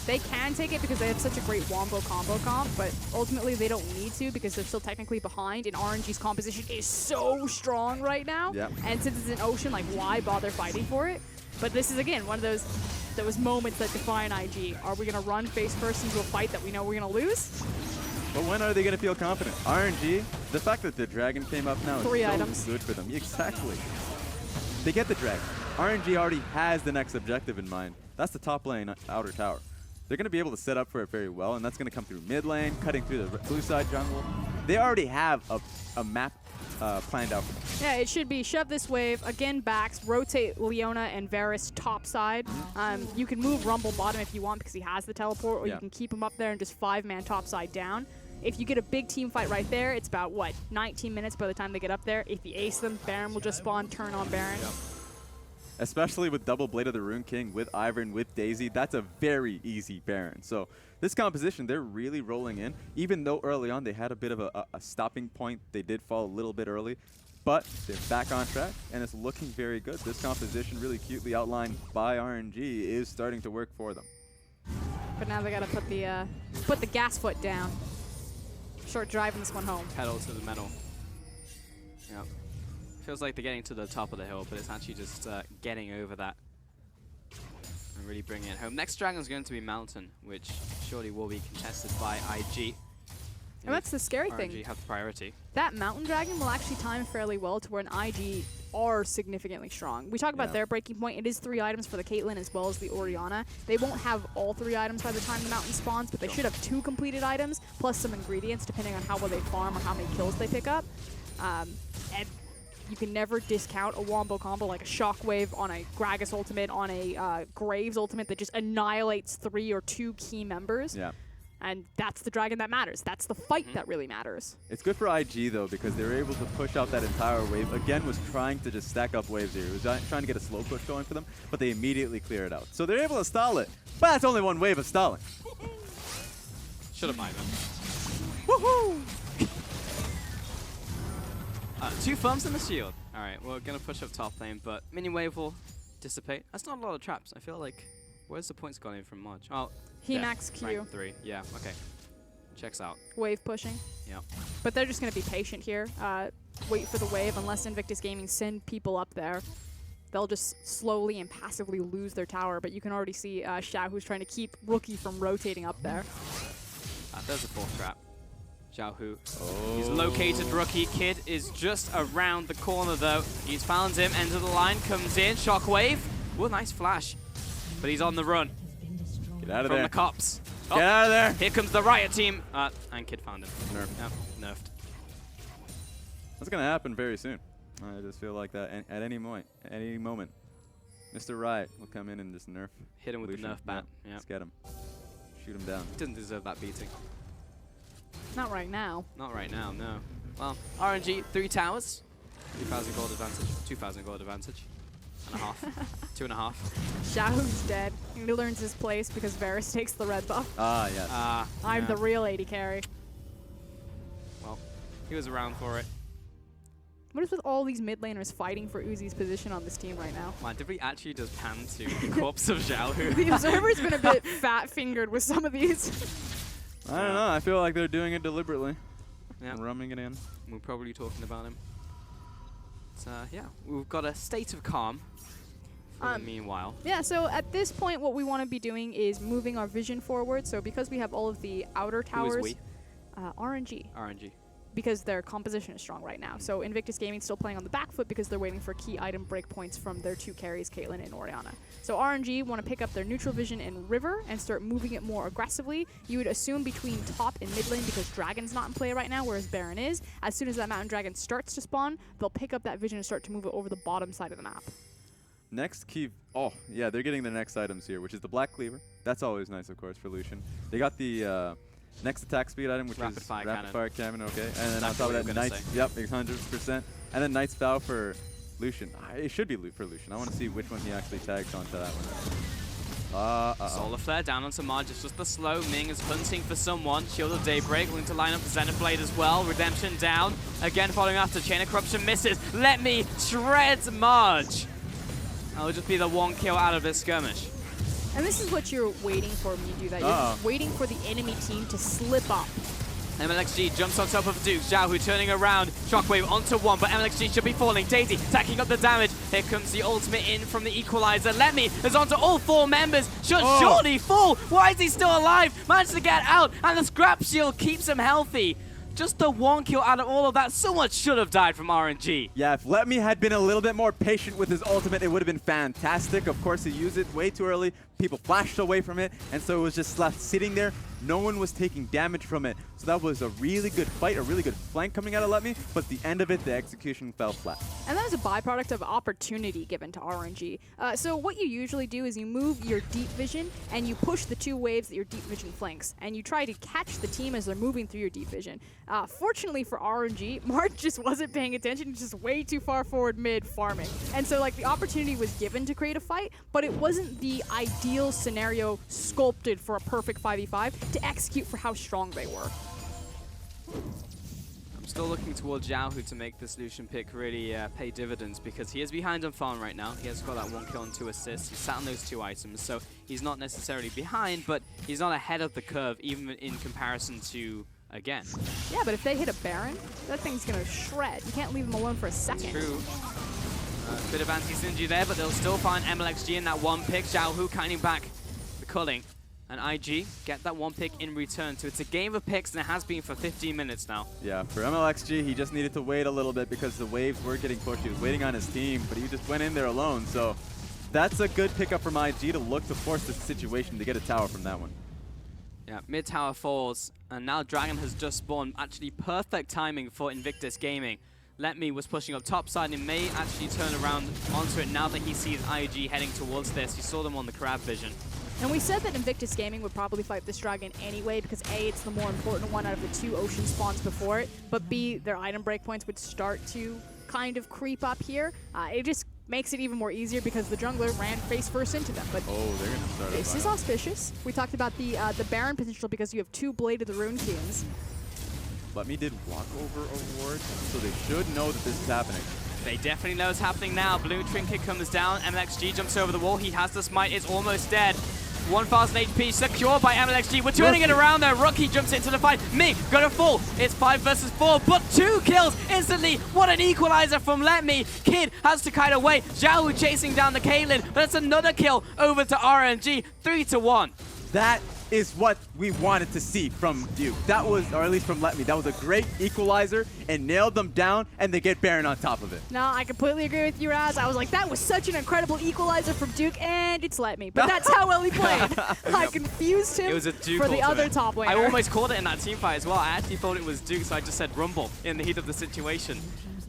They can take it because they have such a great wombo combo comp, but ultimately they don't need to because they're still technically behind, and RNG's composition is so strong right now. Yep. And since it's an ocean, like, why bother fighting for it? But this is, again, one of those moments that define IG. Are we going to run face first into a fight that we know we're going to lose? But when are they going to feel confident? RNG, the fact that the dragon came up now is 3 so items. good for them. Exactly. They get the dragon. RNG already has the next objective in mind. That's the top lane, outer tower. They're going to be able to set up for it very well, and that's going to come through mid lane, cutting through the blue side jungle. They already have a map planned out for them. Yeah, it should be shove this wave, again backs, rotate Leona and Varus top side. You can move Rumble bottom if you want because he has the teleport, or Yeah. you can keep him up there and just 5-man top side down. If you get a big team fight right there, it's about, 19 minutes by the time they get up there. If you ace them, Baron will just spawn, turn on Baron. Especially with double Blade of the Rune King, with Ivern, with Daisy, that's a very easy Baron. So this composition, they're really rolling in. Even though early on they had a bit of a stopping point, they did fall a little bit early, but they're back on track, and it's looking very good. This composition, really cutely outlined by RNG, is starting to work for them. But now they gotta put the gas foot down. Start driving this one home. Pedal to the metal. Yep. Feels like they're getting to the top of the hill, but it's actually just getting over that and really bringing it home. Next dragon's going to be Mountain, which surely will be contested by IG. And that's the scary RNG thing. have the priority. That Mountain Dragon will actually time fairly well to where an IG are significantly strong. We talk about Yeah. their breaking point. It is 3 items for the Caitlyn as well as the Orianna. They won't have all 3 items by the time the Mountain spawns, but they should have 2 completed items plus some ingredients depending on how well they farm or how many kills they pick up. And you can never discount a wombo combo like a Shockwave on a Gragas ultimate, on a Graves ultimate that just annihilates 3 or 2 key members. Yeah. And that's the dragon that matters. That's the fight that really matters. It's good for IG, though, because they were able to push out that entire wave. Again, was trying to just stack up waves here. It was trying to get a slow push going for them, but they immediately clear it out. So they're able to stall it, but that's only one wave of stalling. Should have mined them. Woohoo! 2 firms in the shield. Alright, we're going to push up top lane, but minion wave will dissipate. That's not a lot of traps. I feel like, where's the points gone in from March? Oh, He yeah, max Q. rank 3. Yeah, okay. Checks out. Wave pushing. Yeah. But they're just going to be patient here. Wait for the wave unless Invictus Gaming send people up there. They'll just slowly and passively lose their tower. But you can already see Xiao, who's trying to keep Rookie from rotating up there. There's a 4th trap. Xiao Hu. Oh. He's located Rookie. Kid is just around the corner though. He's found him. End of the line. Comes in. Shockwave. Ooh, nice flash. But he's on the run Get out of from there. the cops. Get out of there. Here comes the Riot team. And Kid found him. Nerf. Yep, nerfed. That's going to happen very soon. I just feel like that at any moment. Mr. Riot will come in and just nerf. Hit him with the Lucian. nerf bat. Yep. Yeah. Let's get him. Shoot him down. Didn't deserve that beating. Not right now. Not right now, no. Well, RNG, 3 towers. 2,000 gold advantage. 2,000 gold advantage. and a half. 2.5. Xiaohu's dead. He learns his place because Varus takes the red buff. Ah, yes. I'm yeah. the real AD carry. Well, he was around for it. What is with all these mid laners fighting for Uzi's position on this team right now? Man, did we actually just pan to the corpse of Xiaohu? The Observer's been a bit fat-fingered with some of these. I don't know. I feel like they're doing it deliberately. Yeah. Rumming it in. We're probably talking about him. So, yeah, we've got a state of calm for the meanwhile. Yeah, so at this point, what we want to be doing is moving our vision forward. So because we have all of the outer Who towers, is we? RNG, RNG. because their composition is strong right now. So Invictus Gaming's still playing on the back foot because they're waiting for key item breakpoints from their two carries, Caitlyn and Orianna. So RNG want to pick up their neutral vision in River and start moving it more aggressively. You would assume between top and mid lane because Dragon's not in play right now, whereas Baron is. As soon as that Mountain Dragon starts to spawn, they'll pick up that vision and start to move it over the bottom side of the map. Next key. Oh, yeah, they're getting the next items here, which is the Black Cleaver. That's always nice, of course, for Lucian. They got the next attack speed item, which Rapid is Fire Rapid Cannon. Fire Cannon, okay. And then on Exactly top what of you that, were Knight's, gonna yep, 100%. And then Knight's Vow for Lucian. It should be for Lucian. I want to see which one he actually tags onto that one. Solar Flare down onto Marge. It's just the slow. Ming is hunting for someone. Shield of Daybreak willing to line up the Xenoblade as well. Redemption down. Again following after. Chain of Corruption misses. Let me shred Marge. That'll just be the one kill out of this skirmish. And this is what you're waiting for when you do that. You're just waiting for the enemy team to slip up. MLXG jumps on top of Duke. Xiaohu turning around. Shockwave onto one, but MLXG should be falling. Daisy tacking up the damage. Here comes the ultimate in from the Equalizer. Lemmy is onto all four members. Should surely fall. Why is he still alive? Managed to get out, and the scrap shield keeps him healthy. Just the one kill out of all of that. Someone should have died from RNG. Yeah, if Let Me had been a little bit more patient with his ultimate, it would have been fantastic. Of course, he used it way too early. People flashed away from it, and so it was just left sitting there. No one was taking damage from it. So that was a really good fight, a really good flank coming out of Let Me, but the end of it, the execution fell flat. And that was a byproduct of opportunity given to RNG. So what you usually do is you move your deep vision and you push the two waves that your deep vision flanks, and you try to catch the team as they're moving through your deep vision. Fortunately for RNG, March just wasn't paying attention, just way too far forward mid farming. And so like the opportunity was given to create a fight, but it wasn't the ideal scenario sculpted for a perfect 5v5 to execute for how strong they were. I'm still looking towards Xiaohu to make this Lucian pick really pay dividends, because he is behind on farm right now. He has got that 1 kill and 2 assists. He's sat on those 2 items, so he's not necessarily behind, but he's not ahead of the curve, even in comparison to, again. Yeah, but if they hit a Baron, that thing's gonna shred. You can't leave him alone for a second. True. Bit of anti-synergy there, but they'll still find MLXG in that 1 pick. Xiaohu counting back the culling. And IG get that 1 pick in return. So it's a game of picks, and it has been for 15 minutes now. Yeah, for MLXG, he just needed to wait a little bit because the waves were getting pushed. He was waiting on his team, but he just went in there alone. So that's a good pickup from IG to look to force the situation to get a tower from that one. Yeah, mid tower falls, and now Dragon has just spawned. Actually, perfect timing for Invictus Gaming. Let Me was pushing up top side and may actually turn around onto it now that he sees IG heading towards this. He saw them on the crab vision. And we said that Invictus Gaming would probably fight this dragon anyway because A, it's the more important one out of the 2 ocean spawns before it, but B, their item breakpoints would start to kind of creep up here. It just makes it even more easier because the jungler ran face first into them. But Oh, they're going to start this is auspicious. We talked about the Baron potential because you have 2 Blade of the Rune Kings. Let Me did walkover award, so they should know that this is happening. They definitely know it's happening now. Blue Trinket comes down. MLXG jumps over the wall. He has the smite. It's almost dead. 1,000 HP secured by MLXG. We're turning it around there. Rookie jumps into the fight. Ming gonna fall. It's 5 versus 4, but 2 kills instantly. What an equalizer from Let Me. Kid has to kite away. Xiaohu chasing down the Caitlyn, but that's another kill over to RNG. 3-1. That is what we wanted to see from Duke. That was, or at least from Let Me, that was a great equalizer and nailed them down, and they get Baron on top of it. No, I completely agree with you, Raz. I was like, that was such an incredible equalizer from Duke, and it's Let Me. But that's how well he played. I confused him It was a Duke for the other ultimate. top laner. I almost called it in that team fight as well. I actually thought it was Duke, so I just said Rumble in the heat of the situation.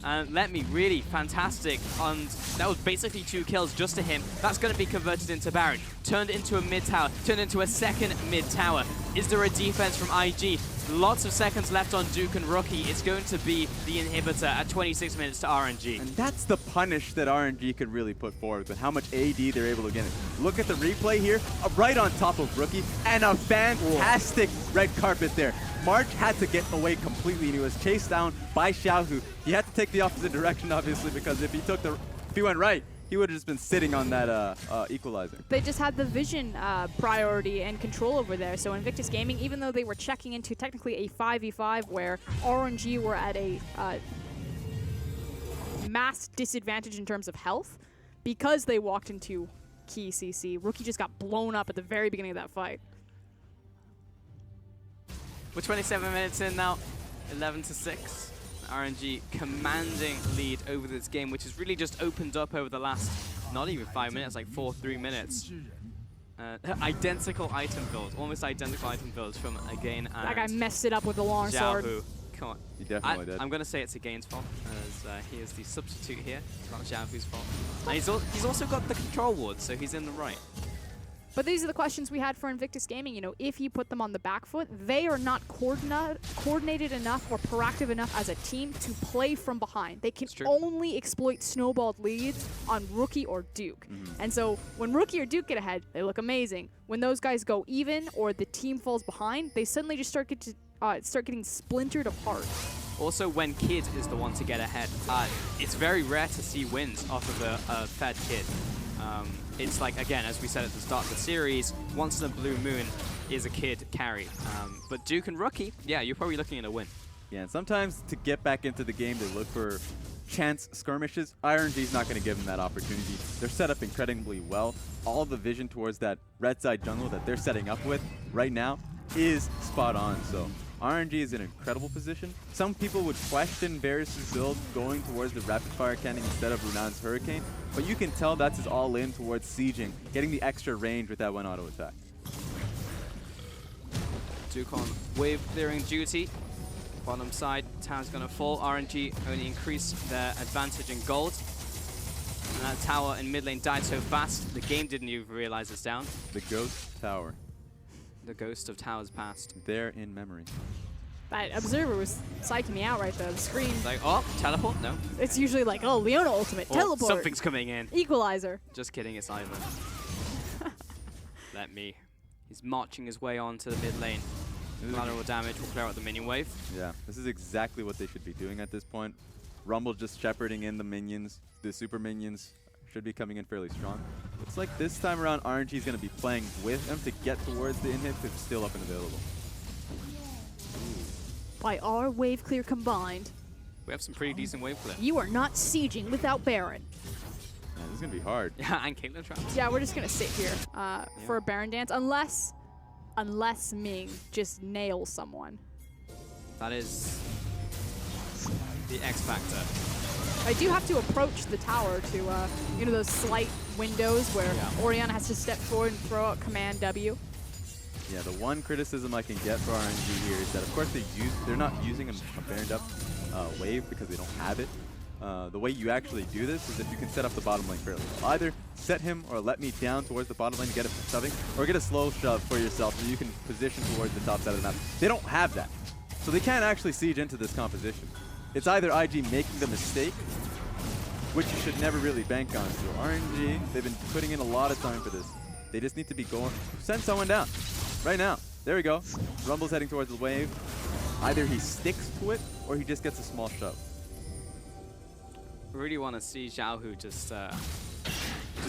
And Let Me really fantastic. And that was basically 2 kills just to him. That's going to be converted into Baron. Turned into a mid tower. Turned into a second mid tower. Is there a defense from IG? lots of seconds left on Duke and Rookie. It's going to be the inhibitor at 26 minutes to RNG. And that's the punish that RNG could really put forward with how much AD they're able to get. Look at the replay here, right on top of Rookie, and a fantastic red carpet there. March had to get away completely, and he was chased down by Xiaohu. He had to take the opposite direction, obviously, because if he went right, he would have just been sitting on that equalizer. They just had the vision priority and control over there. So Invictus Gaming, even though they were checking into technically a 5v5 where RNG were at a mass disadvantage in terms of health, because they walked into key CC, Rookie just got blown up at the very beginning of that fight. We're 27 minutes in now, 11-6. RNG commanding lead over this game, which has really just opened up over the last, not even 5 minutes, like 3 minutes. Identical item builds, almost identical item builds from Again and That guy messed it up with the long sword. Xiaohu. Come on. He definitely did. I'm going to say it's Again's fault, as he is the substitute here. It's not Xiaohu's fault. And he's also got the control ward, so he's in the right. But these are the questions we had for Invictus Gaming. You know, if you put them on the back foot, they are not coordinated enough or proactive enough as a team to play from behind. They can only exploit snowballed leads on Rookie or Duke. And so when Rookie or Duke get ahead, they look amazing. When those guys go even or the team falls behind, they suddenly just start getting splintered apart. Also, when Kid is the one to get ahead, it's very rare to see wins off of a fed Kid. It's like, again, as we said at the start of the series, once in a blue moon is a Kid carry. But Duke and Rookie, yeah, you're probably looking at a win. Yeah, and sometimes to get back into the game, they look for chance skirmishes. RNG's not going to give them that opportunity. They're set up incredibly well. All the vision towards that red side jungle that they're setting up with right now is spot on. So RNG is in an incredible position. Some people would question Varus' build going towards the rapid fire cannon instead of Runan's Hurricane, but you can tell that's his all in towards sieging, getting the extra range with that one auto attack. Duke on wave clearing duty. Bottom side, tower's gonna fall. RNG only increase their advantage in gold. And that tower in mid lane died so fast, the game didn't even realize it's down. The Ghost Tower. The ghost of towers past. There in memory. That Observer was psyching me out right there. The screen. Like, oh, teleport? No. It's usually like, oh, Leona ultimate, Or teleport. something's coming in. Equalizer. Just kidding, it's Ivan. Let me. He's marching his way on to the mid lane. Collateral damage will clear out the minion wave. Yeah, this is exactly what they should be doing at this point. Rumble just shepherding in the minions. The super minions should be coming in fairly strong. Looks like this time around RNG is going to be playing with them to get towards the inhib if it's still up and available. By our wave clear combined, We have some pretty decent wave clear. you are not sieging without Baron. Man, this is going to be hard. Yeah, and Caitlyn traps. Yeah, we're just gonna sit here for a Baron dance, unless Ming just nails someone. That is the X factor. I do have to approach the tower to, you know, those slight windows where Orianna has to step forward and throw out Command W. Yeah, the one criticism I can get for RNG here is that, of course, they're not using a Baroned up wave because they don't have it. The way you actually do this is if you can set up the bottom lane fairly well. Either set him or let me down towards the bottom lane to get it shoving, or get a slow shove for yourself so you can position towards the top side of the map. They don't have that. So they can't actually siege into this composition. It's either IG making the mistake, which you should never really bank on. So RNG, they've been putting in a lot of time for this. They just need to be going, send someone down right now. There we go. Rumble's heading towards the wave. Either he sticks to it or he just gets a small shove. Really want to see Xiaohu just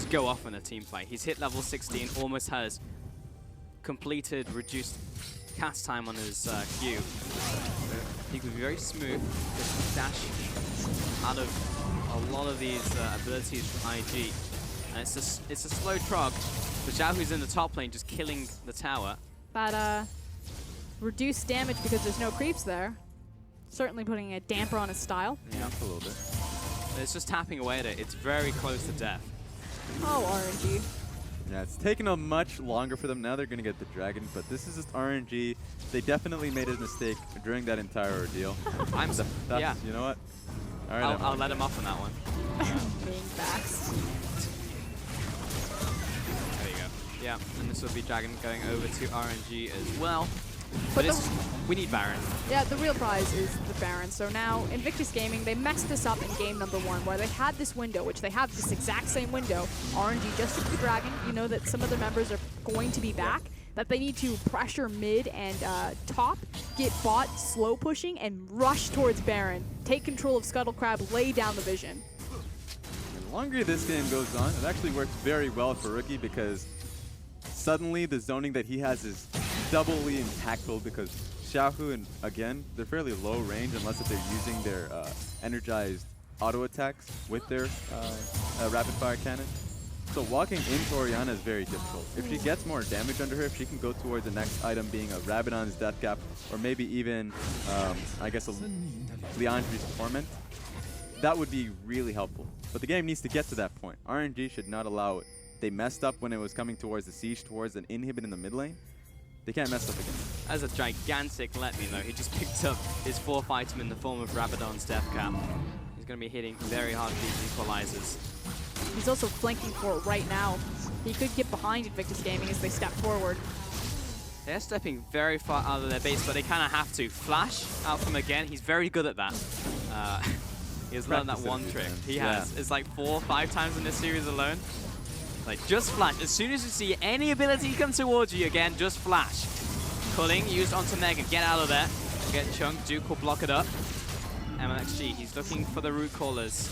go off in a team fight. He's hit level 16, almost has completed reduced cast time on his Q. He could be very smooth, just dash out of a lot of these abilities from IG. And it's a slow trog, but Xiaohu's in the top lane just killing the tower. But reduced damage because there's no creeps there. Certainly putting a damper on his style. Yeah, a little bit. But it's just tapping away at it. It's very close to death. Oh, RNG. Yeah, it's taken a much longer for them. Now they're going to get the dragon, but this is just RNG. They definitely made a mistake during that entire ordeal. Yeah. You know what? All right, I'll let him off on that one. Being fast. There you go. Yeah, and this will be dragon going over to RNG as well. But the- we need Baron. Yeah, the real prize is the Baron. So now, Invictus Gaming, they messed this up in game number 1, where they had this window, which they have this exact same window. RNG just took the Dragon. You know that some of the members are going to be back, that they need to pressure mid and top, get bot slow pushing, and rush towards Baron. Take control of Scuttle Crab, lay down the vision. The longer this game goes on, it actually works very well for Rookie because suddenly the zoning that he has is doubly impactful because Xiaohu and again, they're fairly low range unless if they're using their energized auto attacks with their rapid fire cannon. So walking into Orianna is very difficult. If she gets more damage under her, if she can go towards the next item being a Rabadon's Death Cap or maybe even, I guess, a Liandry's Torment, that would be really helpful. But the game needs to get to that point. RNG should not allow it. They messed up when it was coming towards the siege, towards an inhibit in the mid lane. They can't mess up again. As a gigantic let me though, he just picked up his 4th item in the form of Rabadon's Death Cap. He's going to be hitting very hard with these equalizers. He's also flanking for it right now. He could get behind Invictus Gaming as they step forward. They're stepping very far out of their base, but they kind of have to. Flash out from again. He's very good at that. He has learned that Practices one it, trick. man. He Yeah. has. It's like 4 or 5 times in this series alone. Like, just flash. As soon as you see any ability come towards you again, just flash. Culling used onto Mega. Get out of there. Get Chunk. Duke will block it up. MLXG, he's looking for the root callers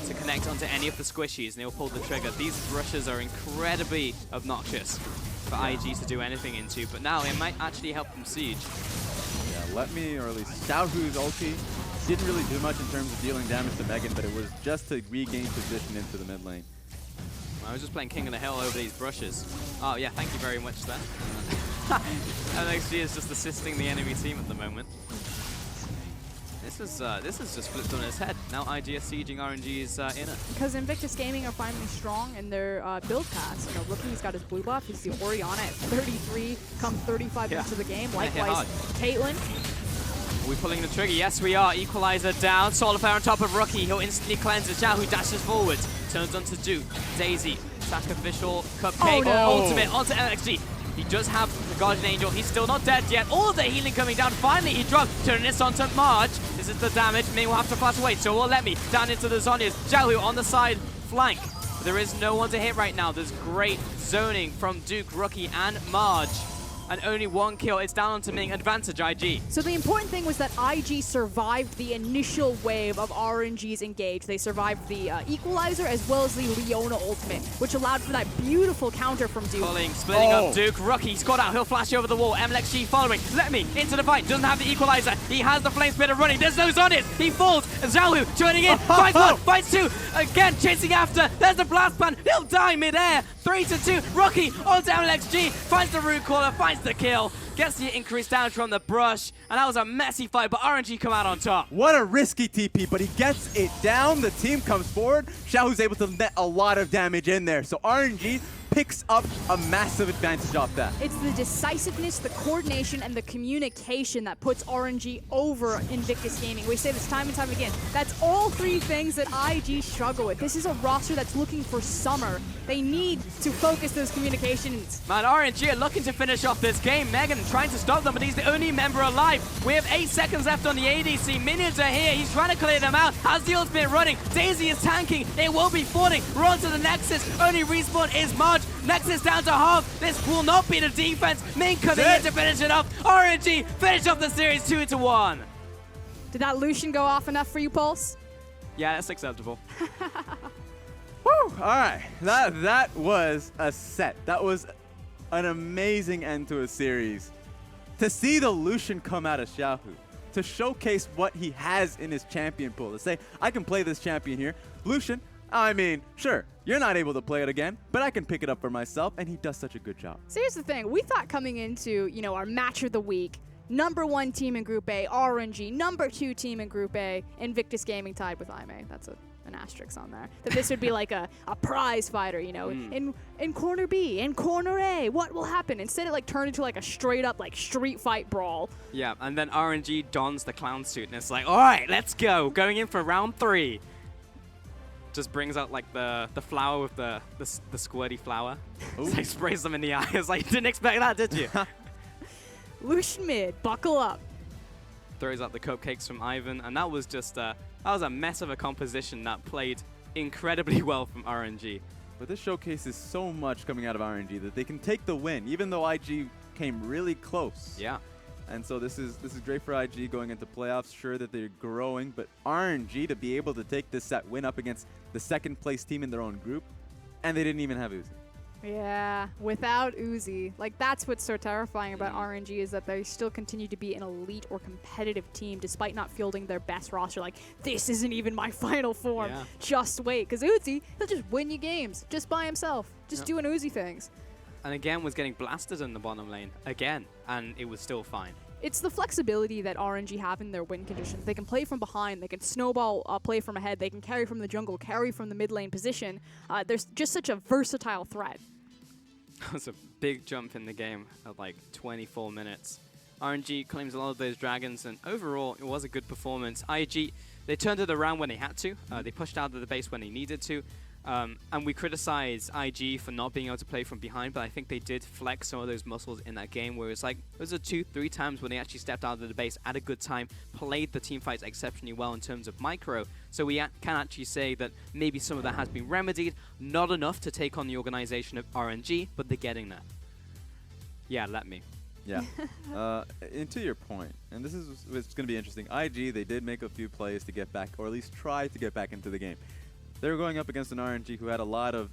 to connect onto any of the squishies, and he'll pull the trigger. These rushes are incredibly obnoxious for IG to do anything into, but now it might actually help them siege. Yeah, let me, or at least Xiaohu's ulti didn't really do much in terms of dealing damage to Megan, but it was just to regain position into the mid lane. I was just playing King of the Hill over these brushes. Oh yeah, thank you very much then. MLXG is just assisting the enemy team at the moment. This is just flipped on its head. Now IG is sieging RNG's inner. Because Invictus Gaming are finally strong in their build pass. You know, Rookie's got his blue buff. He's the Orianna at 33, come 35 Yeah. into the game. Hit Likewise, hard. Caitlyn. Are we pulling the trigger? Yes, we are. Equalizer down. Solar Flare on top of Rookie. He'll instantly cleanse it. Xiaohu dashes forward. Turns onto Duke. Daisy. Sacrificial Cupcake. Oh, no. Ultimate onto MLXG. He does have the Guardian Angel. He's still not dead yet. All of the healing coming down. Finally, he dropped. Turning this onto Marge. This is the damage. Ming will have to flash away. So will let me down into the Zhonya's. Xiaohu on the side flank. There is no one to hit right now. There's great zoning from Duke, Rookie, and Marge. And only 1 kill. It's down onto Ming. Advantage IG. So the important thing was that IG survived the initial wave of RNG's engage. They survived the Equalizer as well as the Leona ultimate, which allowed for that beautiful counter from Duke. Culling, splitting Oh. up Duke. Rookie, squad out. He'll flash over the wall. MLXG following. Let me into the fight. Doesn't have the equalizer. He has the flame spitter running. There's no on it. He falls. And Xiaohu joining in. Fights 1, fights 2. Again, chasing after. There's the blast pan. He'll die midair. 3-2. Rookie onto MLXG. Finds the root caller. Finds the kill. Gets the increased damage from the brush. And that was a messy fight, but RNG come out on top. What a risky TP, but he gets it down. The team comes forward. Xiaohu's able to net a lot of damage in there. So RNG picks up a massive advantage off that. It's the decisiveness, the coordination, and the communication that puts RNG over Invictus Gaming. We say this time and time again. That's all 3 things that IG struggle with. This is a roster that's looking for summer. They need to focus those communications. Man, RNG are looking to finish off this game. Megan trying to stop them, but he's the only member alive. We have 8 seconds left on the ADC. Minions are here. He's trying to clear them out. Has the ultimate running. Daisy is tanking. It will be falling. Run to the Nexus. Only respawn is Marge. Nexus down to half. This will not be the defense. Ming coming in to finish it off. RNG finish off the series 2-1. Did that Lucian go off enough for you, Pulse? Yeah, that's acceptable. Woo! All right, that was a set. That was an amazing end to a series. To see the Lucian come out of Xiaohu, to showcase what he has in his champion pool, to say, I can play this champion here. Lucian, I mean, sure, you're not able to play it again, but I can pick it up for myself, and he does such a good job. So here's the thing. We thought coming into, you know, our match of the week, #1 team in Group A, RNG, #2 team in Group A, Invictus Gaming tied with IMA. That's an asterisk on there. That this would be like a prize fighter, you know, in corner B, in corner A. What will happen? Instead, it like turned into like a straight up like street fight brawl. Yeah, and then RNG dons the clown suit, and it's like, all right, let's go. Going in for round 3. Just brings out like the flower with the squirty flower. It's like sprays them in the eye. It's like, you didn't expect that, did you? Lucian mid, buckle up. Throws out the cupcakes from Ivan, and that was just that was a mess of a composition that played incredibly well from RNG. But this showcases so much coming out of RNG that they can take the win, even though IG came really close. Yeah. And so this is great for IG going into playoffs. Sure that they're growing, but RNG to be able to take this set win up against the second place team in their own group, and they didn't even have Uzi. Yeah, without Uzi. Like, that's what's so terrifying about RNG is that they still continue to be an elite or competitive team despite not fielding their best roster. Like, this isn't even my final form. Yeah. Just wait. Because Uzi, he'll just win you games just by himself. Just Yeah. doing Uzi things. And again was getting blasted in the bottom lane. Again. And it was still fine. It's the flexibility that RNG have in their win conditions. They can play from behind, they can snowball play from ahead, they can carry from the jungle, carry from the mid lane position. There's just such a versatile threat. That was a big jump in the game at like 24 minutes. RNG claims a lot of those dragons, and overall it was a good performance. IG, they turned it around when they had to. They pushed out of the base when they needed to. And we criticize IG for not being able to play from behind, but I think they did flex some of those muscles in that game where it's like, those are 2-3 times when they actually stepped out of the base at a good time, played the team fights exceptionally well in terms of micro. So we can actually say that maybe some of that has been remedied, not enough to take on the organization of RNG, but they're getting there. Yeah, let me. Yeah. And to your point, and this is what's going to be interesting, IG, they did make a few plays to get back, or at least try to get back into the game. They were going up against an RNG who had a lot of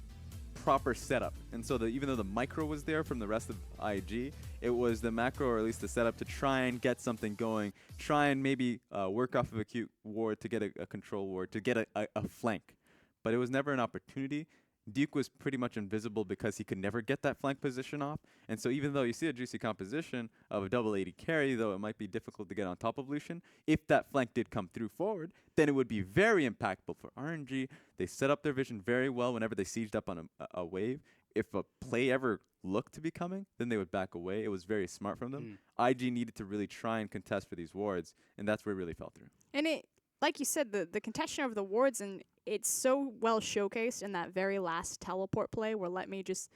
proper setup. And so even though the micro was there from the rest of IG, it was the macro, or at least the setup, to try and get something going, try and maybe work off of a cute ward to get a control ward, to get a flank. But it was never an opportunity. Duke was pretty much invisible because he could never get that flank position off. And so even though you see a juicy composition of a double 80 carry, though it might be difficult to get on top of Lucian, if that flank did come through forward, then it would be very impactful for RNG. They set up their vision very well whenever they sieged up on a wave. If a play ever looked to be coming, then they would back away. It was very smart from them. IG needed to really try and contest for these wards, and that's where it really fell through. And it, like you said, the contention over the wards, and it's so well showcased in that very last teleport play where Let Me just,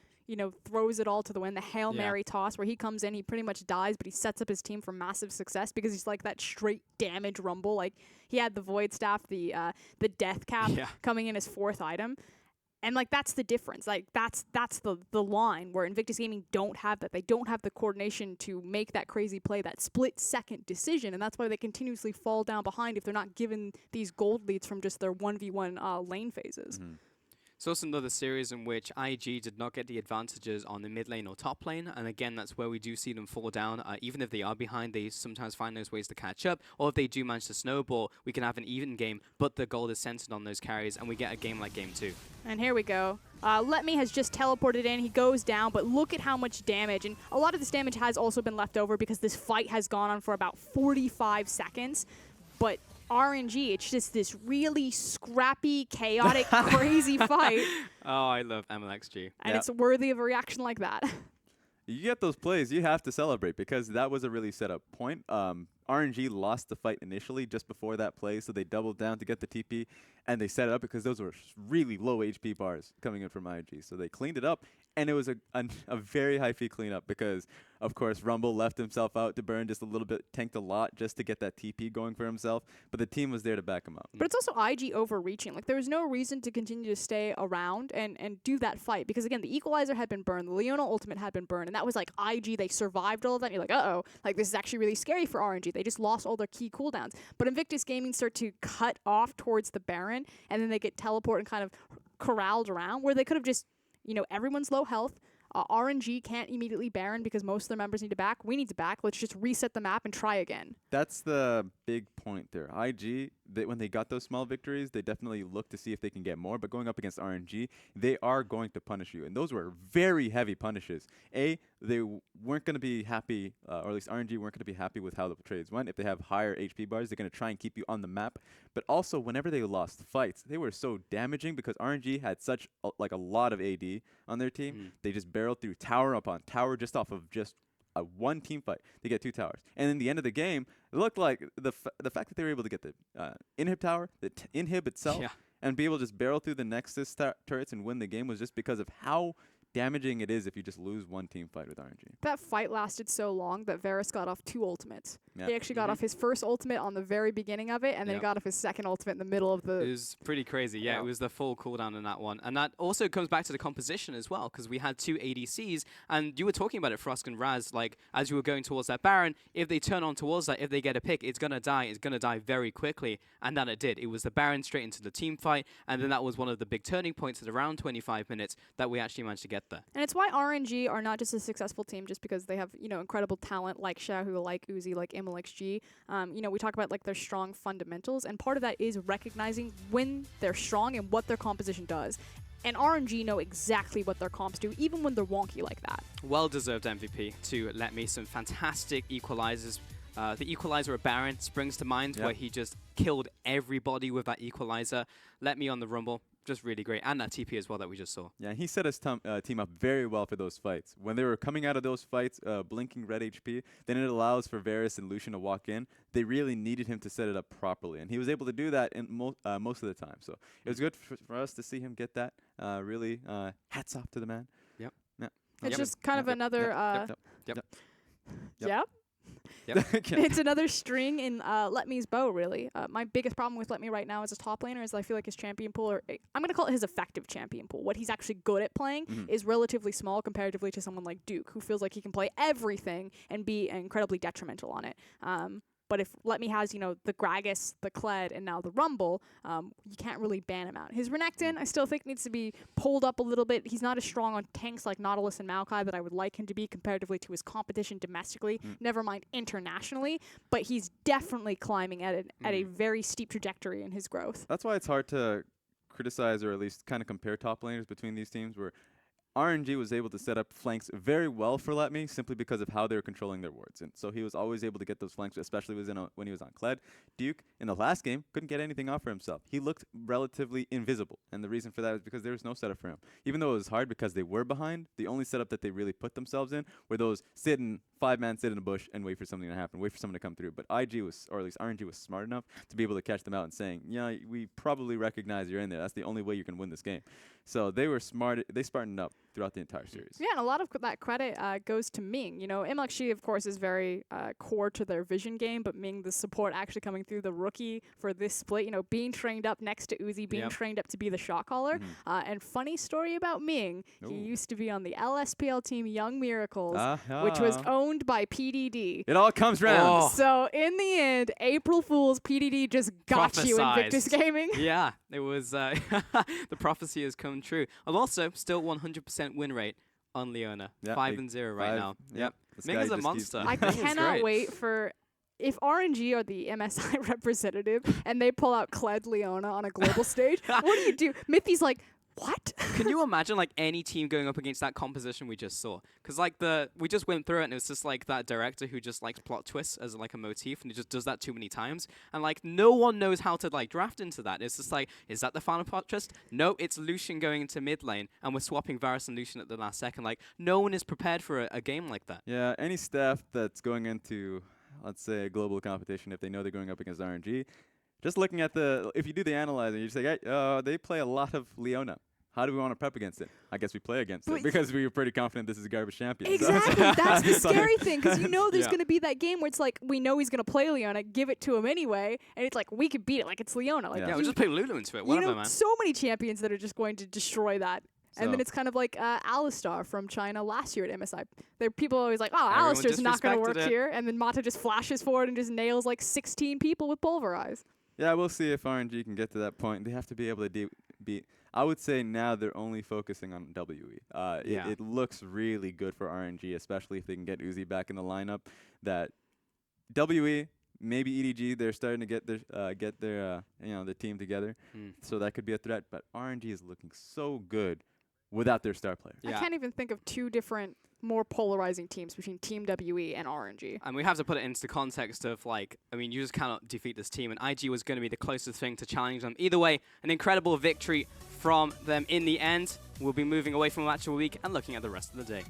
throws it all to the wind. The Hail Mary toss where he comes in, he pretty much dies, but he sets up his team for massive success because he's like that straight damage rumble. Like, he had the Void Staff, the Death Cap coming in as 4th item. And, like, that's the difference. Like, that's the line where Invictus Gaming don't have that. They don't have the coordination to make that crazy play, that split-second decision, and that's why they continuously fall down behind if they're not given these gold leads from just their 1v1 lane phases. It's also another series in which IG did not get the advantages on the mid lane or top lane, and again, that's where we do see them fall down. Even if they are behind, they sometimes find those ways to catch up, or if they do manage to snowball, we can have an even game, but the gold is centered on those carries, and we get a game like Game 2. And here we go. Let Me has just teleported in. He goes down, but look at how much damage. And a lot of this damage has also been left over because this fight has gone on for about 45 seconds. But RNG, it's just this really scrappy, chaotic, crazy fight. Oh, I love MLXG. And it's worthy of a reaction like that. You get those plays, you have to celebrate because that was a really set up point. RNG lost the fight initially just before that play, so they doubled down to get the TP, and they set it up because those were really low HP bars coming in from IG. So they cleaned it up, and it was a very high fee cleanup because, of course, Rumble left himself out to burn just a little bit, tanked a lot just to get that TP going for himself, but the team was there to back him up. But it's also IG overreaching. Like, there was no reason to continue to stay around and do that fight because, again, the Equalizer had been burned, the Leona Ultimate had been burned, and that was like IG, they survived all of that, and you're like, uh-oh, like, this is actually really scary for RNG. They just lost all their key cooldowns. But Invictus Gaming start to cut off towards the Baron, and then they get teleport and kind of corralled around, where they could have just, everyone's low health. RNG can't immediately Baron because most of their members need to back. We need to back. Let's just reset the map and try again. That's the big point there. IG, when they got those small victories, they definitely look to see if they can get more. But going up against RNG, they are going to punish you. And those were very heavy punishes. They weren't going to be happy, or at least RNG weren't going to be happy with how the trades went. If they have higher HP bars, they're going to try and keep you on the map. But also, whenever they lost fights, they were so damaging because RNG had such a lot of AD on their team. They just barreled through tower upon tower just off of just a one team fight. They get 2 towers. And in the end of the game, it looked like the fact that they were able to get the inhib tower, the inhib itself, and be able to just barrel through the Nexus turrets and win the game was just because of how damaging it is if you just lose one team fight with RNG. That fight lasted so long that Varus got off 2 ultimates. Yeah. He actually got off his first ultimate on the very beginning of it, and then he Yep. got off his second ultimate in the middle of the. It was pretty crazy. Yeah, Yeah. it was the full cooldown in that one. And that also comes back to the composition as well, because we had 2 ADCs, and you were talking about it, Frosk and Raz, like, as you were going towards that Baron, if they turn on towards that, if they get a pick, it's going to die. It's going to die very quickly. And then it did. It was the Baron straight into the team fight, and then that was one of the big turning points at around 25 minutes that we actually managed to get there. And it's why RNG are not just a successful team just because they have, incredible talent like Xiaohu, like Uzi, like MLXG. We talk about like their strong fundamentals, and part of that is recognizing when they're strong and what their composition does. And RNG know exactly what their comps do, even when they're wonky like that. Well-deserved MVP to let me some fantastic equalizers. The equalizer at Baron springs to mind, Yep. where he just killed everybody with that equalizer. Let me on the Rumble. Just really great. And that TP as well that we just saw. Yeah, he set his team up very well for those fights. When they were coming out of those fights, blinking red HP, then it allows for Varus and Lucian to walk in. They really needed him to set it up properly, and he was able to do that in most of the time. So it was good for us to see him get that. Really, hats off to the man. Yep. Yeah. It's Yep. just kind of another. Yep. Yeah. It's another string in Let Me's bow, really. My biggest problem with Let Me right now as a top laner is I feel like his champion pool, or I'm going to call it his effective champion pool. What he's actually good at playing is relatively small comparatively to someone like Duke, who feels like he can play everything and be incredibly detrimental on it. But if Let Me has, the Gragas, the Kled, and now the Rumble, you can't really ban him out. His Renekton, I still think, needs to be pulled up a little bit. He's not as strong on tanks like Nautilus and Maokai that I would like him to be comparatively to his competition domestically, never mind internationally. But he's definitely climbing at a very steep trajectory in his growth. That's why it's hard to criticize or at least kind of compare top laners between these teams, where RNG was able to set up flanks very well for Let Me simply because of how they were controlling their wards. And so he was always able to get those flanks, especially when he was on Kled. Duke, in the last game, couldn't get anything off for himself. He looked relatively invisible. And the reason for that is because there was no setup for him. Even though it was hard because they were behind, the only setup that they really put themselves in were those 5-man sit in a bush and wait for something to happen, wait for someone to come through. But IG was, or at least RNG was smart enough to be able to catch them out and saying, yeah, we probably recognize you're in there. That's the only way you can win this game. So they were smart. They smartened up throughout the entire series. Yeah, and a lot of that credit goes to Ming. MLXG, of course, is very core to their vision game, but Ming, the support actually coming through the rookie for this split, being trained up next to Uzi, being trained up to be the shot caller. And funny story about Ming, he used to be on the LSPL team Young Miracles, which was owned by PDD. It all comes round. Oh. So in the end, April Fools, PDD just got you in Victus Prophesized. Gaming. Yeah, it was the prophecy has come true. And also, still 100% win rate on Leona. Yeah, 5-0 right now. Yep. This Ming guy is a just keeps- monster. I Ming is cannot great. wait for if RNG are the MSI representative and they pull out Kled Leona on a global stage. What do you do? Mithy's like, what? Can you imagine like any team going up against that composition we just saw? Because like we just went through it and it was just like that director who just likes plot twists as like a motif and he just does that too many times and like no one knows how to like draft into that. It's just like, is that the final plot twist? No, it's Lucian going into mid lane and we're swapping Varus and Lucian at the last second. Like no one is prepared for a game like that. Yeah, any staff that's going into, let's say, a global competition, if they know they're going up against RNG, just looking at if you do the analyzing, you say, hey, they play a lot of Leona. How do we want to prep against it? I guess we play against it because we were pretty confident this is a garbage champion. Exactly. That's the scary thing because there's Yeah. going to be that game where it's like we know he's going to play Leona, give it to him anyway, and it's like we could beat it like it's Leona. Like Yeah. Yeah, you, we'll just play Lulu into it. you Whatever, know man. so many champions that are just going to destroy that. And then So- it's kind of like Alistar from China last year at MSI. People are always like, oh, Everyone Alistar's not going to work disrespected it. here. And then Mata just flashes forward and just nails like 16 people with Pulverize. Yeah, we'll see if RNG can get to that point. They have to be able to beat. I would say now they're only focusing on WE. Yeah. It looks really good for RNG, especially if they can get Uzi back in the lineup. That WE, maybe EDG, they're starting to get their the team together, so that could be a threat. But RNG is looking so good without their star player. Yeah. I can't even think of two different, more polarizing teams between Team WE and RNG. And we have to put it into the context of, like, I mean, you just cannot defeat this team, and IG was going to be the closest thing to challenge them. Either way, an incredible victory from them in the end. We'll be moving away from Match of the Week and looking at the rest of the day.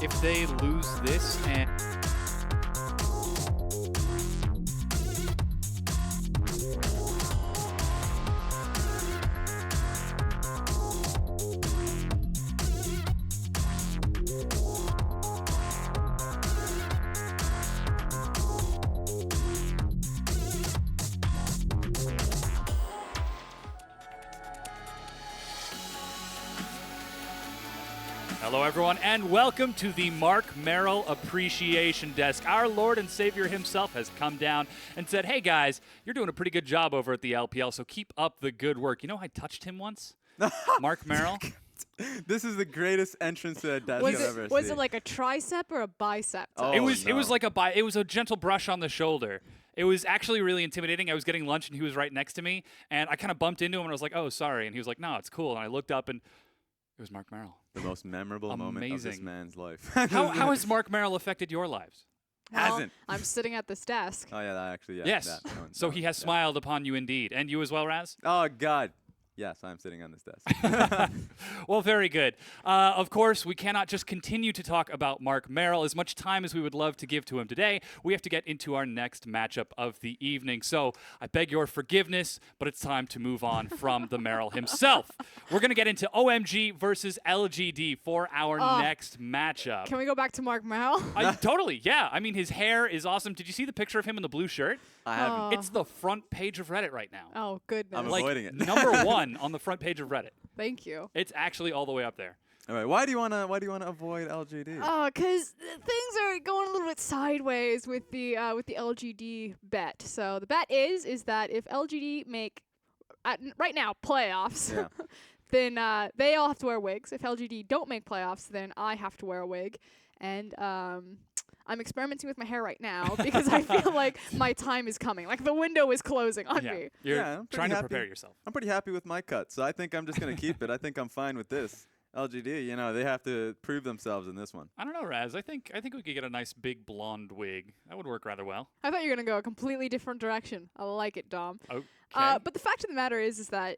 if they lose this and Hello, everyone, and welcome to the Mark Merrill Appreciation Desk. Our Lord and Savior himself has come down and said, hey, guys, you're doing a pretty good job over at the LPL, so keep up the good work. You know, I touched him once, Mark Merrill. This is the greatest entrance to a desk Was I've ever it was seen. it like a tricep or a bicep? Oh, It was no. like it was a gentle brush on the shoulder. It was actually really intimidating. I was getting lunch, and he was right next to me, and I kind of bumped into him, and I was like, oh, sorry. And he was like, no, it's cool. And I looked up, and it was Mark Merrill. The most memorable moment of this Amazing. man's life. How has Mark Merrill affected your lives? Well, hasn't. I'm sitting at this desk. Oh, yeah, that actually, yeah. Yes. that one, So that he one, has yeah. smiled upon you indeed. And you as well, Raz? Oh, God. Yes, I'm sitting on this desk. Well, very good. Of course, we cannot just continue to talk about Mark Merrill. As much time as we would love to give to him today, we have to get into our next matchup of the evening. So I beg your forgiveness, but it's time to move on from the Merrill himself. We're going to get into OMG versus LGD for our next matchup. Can we go back to Mark Merrill? Totally, yeah. I mean, his hair is awesome. Did you see the picture of him in the blue shirt? I haven't. It's the front page of Reddit right now. Oh goodness. I'm Like, avoiding it. number one on the front page of Reddit. Thank you. It's actually all the way up there. All right, why do you wanna avoid LGD? Oh, because things are going a little bit sideways with the LGD bet. So the bet is that if LGD make right now playoffs, Yeah. then they all have to wear wigs. If LGD don't make playoffs, then I have to wear a wig. And I'm experimenting with my hair right now because I feel like my time is coming. Like the window is closing on me. You're Yeah, I'm pretty trying to happy. prepare yourself. I'm pretty happy with my cut, so I think I'm just gonna keep it. I think I'm fine with this. LGD, you know, they have to prove themselves in this one. I don't know, Raz. I think we could get a nice big blonde wig. That would work rather well. I thought you were gonna go a completely different direction. I like it, Dom. Okay. But the fact of the matter is that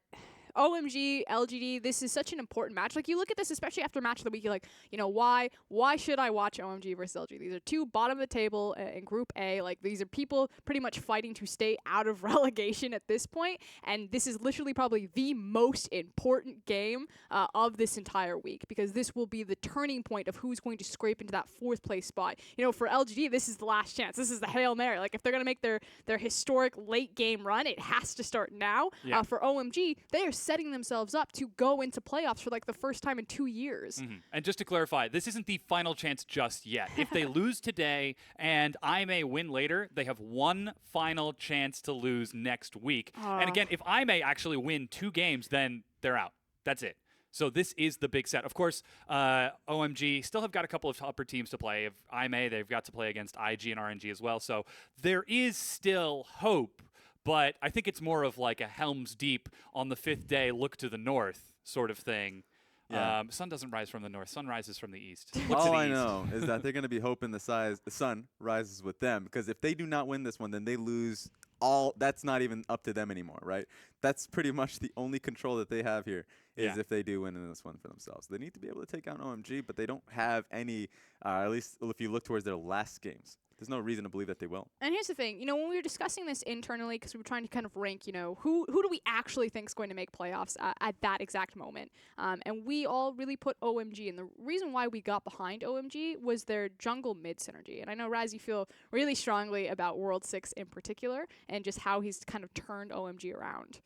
OMG, LGD, this is such an important match. Like, you look at this, especially after match of the week, you're like, you know, why should I watch OMG versus LGD? These are two bottom of the table in Group A. Like, these are people pretty much fighting to stay out of relegation at this point, and this is literally probably the most important game of this entire week, because this will be the turning point of who's going to scrape into that fourth place spot. You know, for LGD, this is the last chance. This is the Hail Mary. Like, if they're going to make their historic late game run, it has to start now. Yeah. For OMG, they are setting themselves up to go into playoffs for like the first time in 2 years. And just to clarify, this isn't the final chance just yet. If they lose today and I may win later, they have one final chance to lose next week. And again, if I may actually win 2 games, then they're out. That's it. So this is the big set. Of course, OMG still have got a couple of upper teams to play. If I may, they've got to play against IG and RNG as well. So there is still hope. But I think it's more of like a Helm's Deep on the 5th day, look to the north sort of thing. Yeah. Sun doesn't rise from the north. Sun rises from the east. Look to All the I east. know is that they're going to be hoping the sun rises with them, because if they do not win this one, then they lose all. That's not even up to them anymore, right? That's pretty much the only control that they have here is Yeah. if they do win in this one for themselves. They need to be able to take out OMG, but they don't have any, at least if you look towards their last games. There's no reason to believe that they will. And here's the thing, you know, when we were discussing this internally, because we were trying to kind of rank, you know, who do we actually think is going to make playoffs at that exact moment? And we all really put OMG. And the reason why we got behind OMG was their jungle mid synergy. And I know, Raz, you feel really strongly about World 6 in particular and just how he's kind of turned OMG around.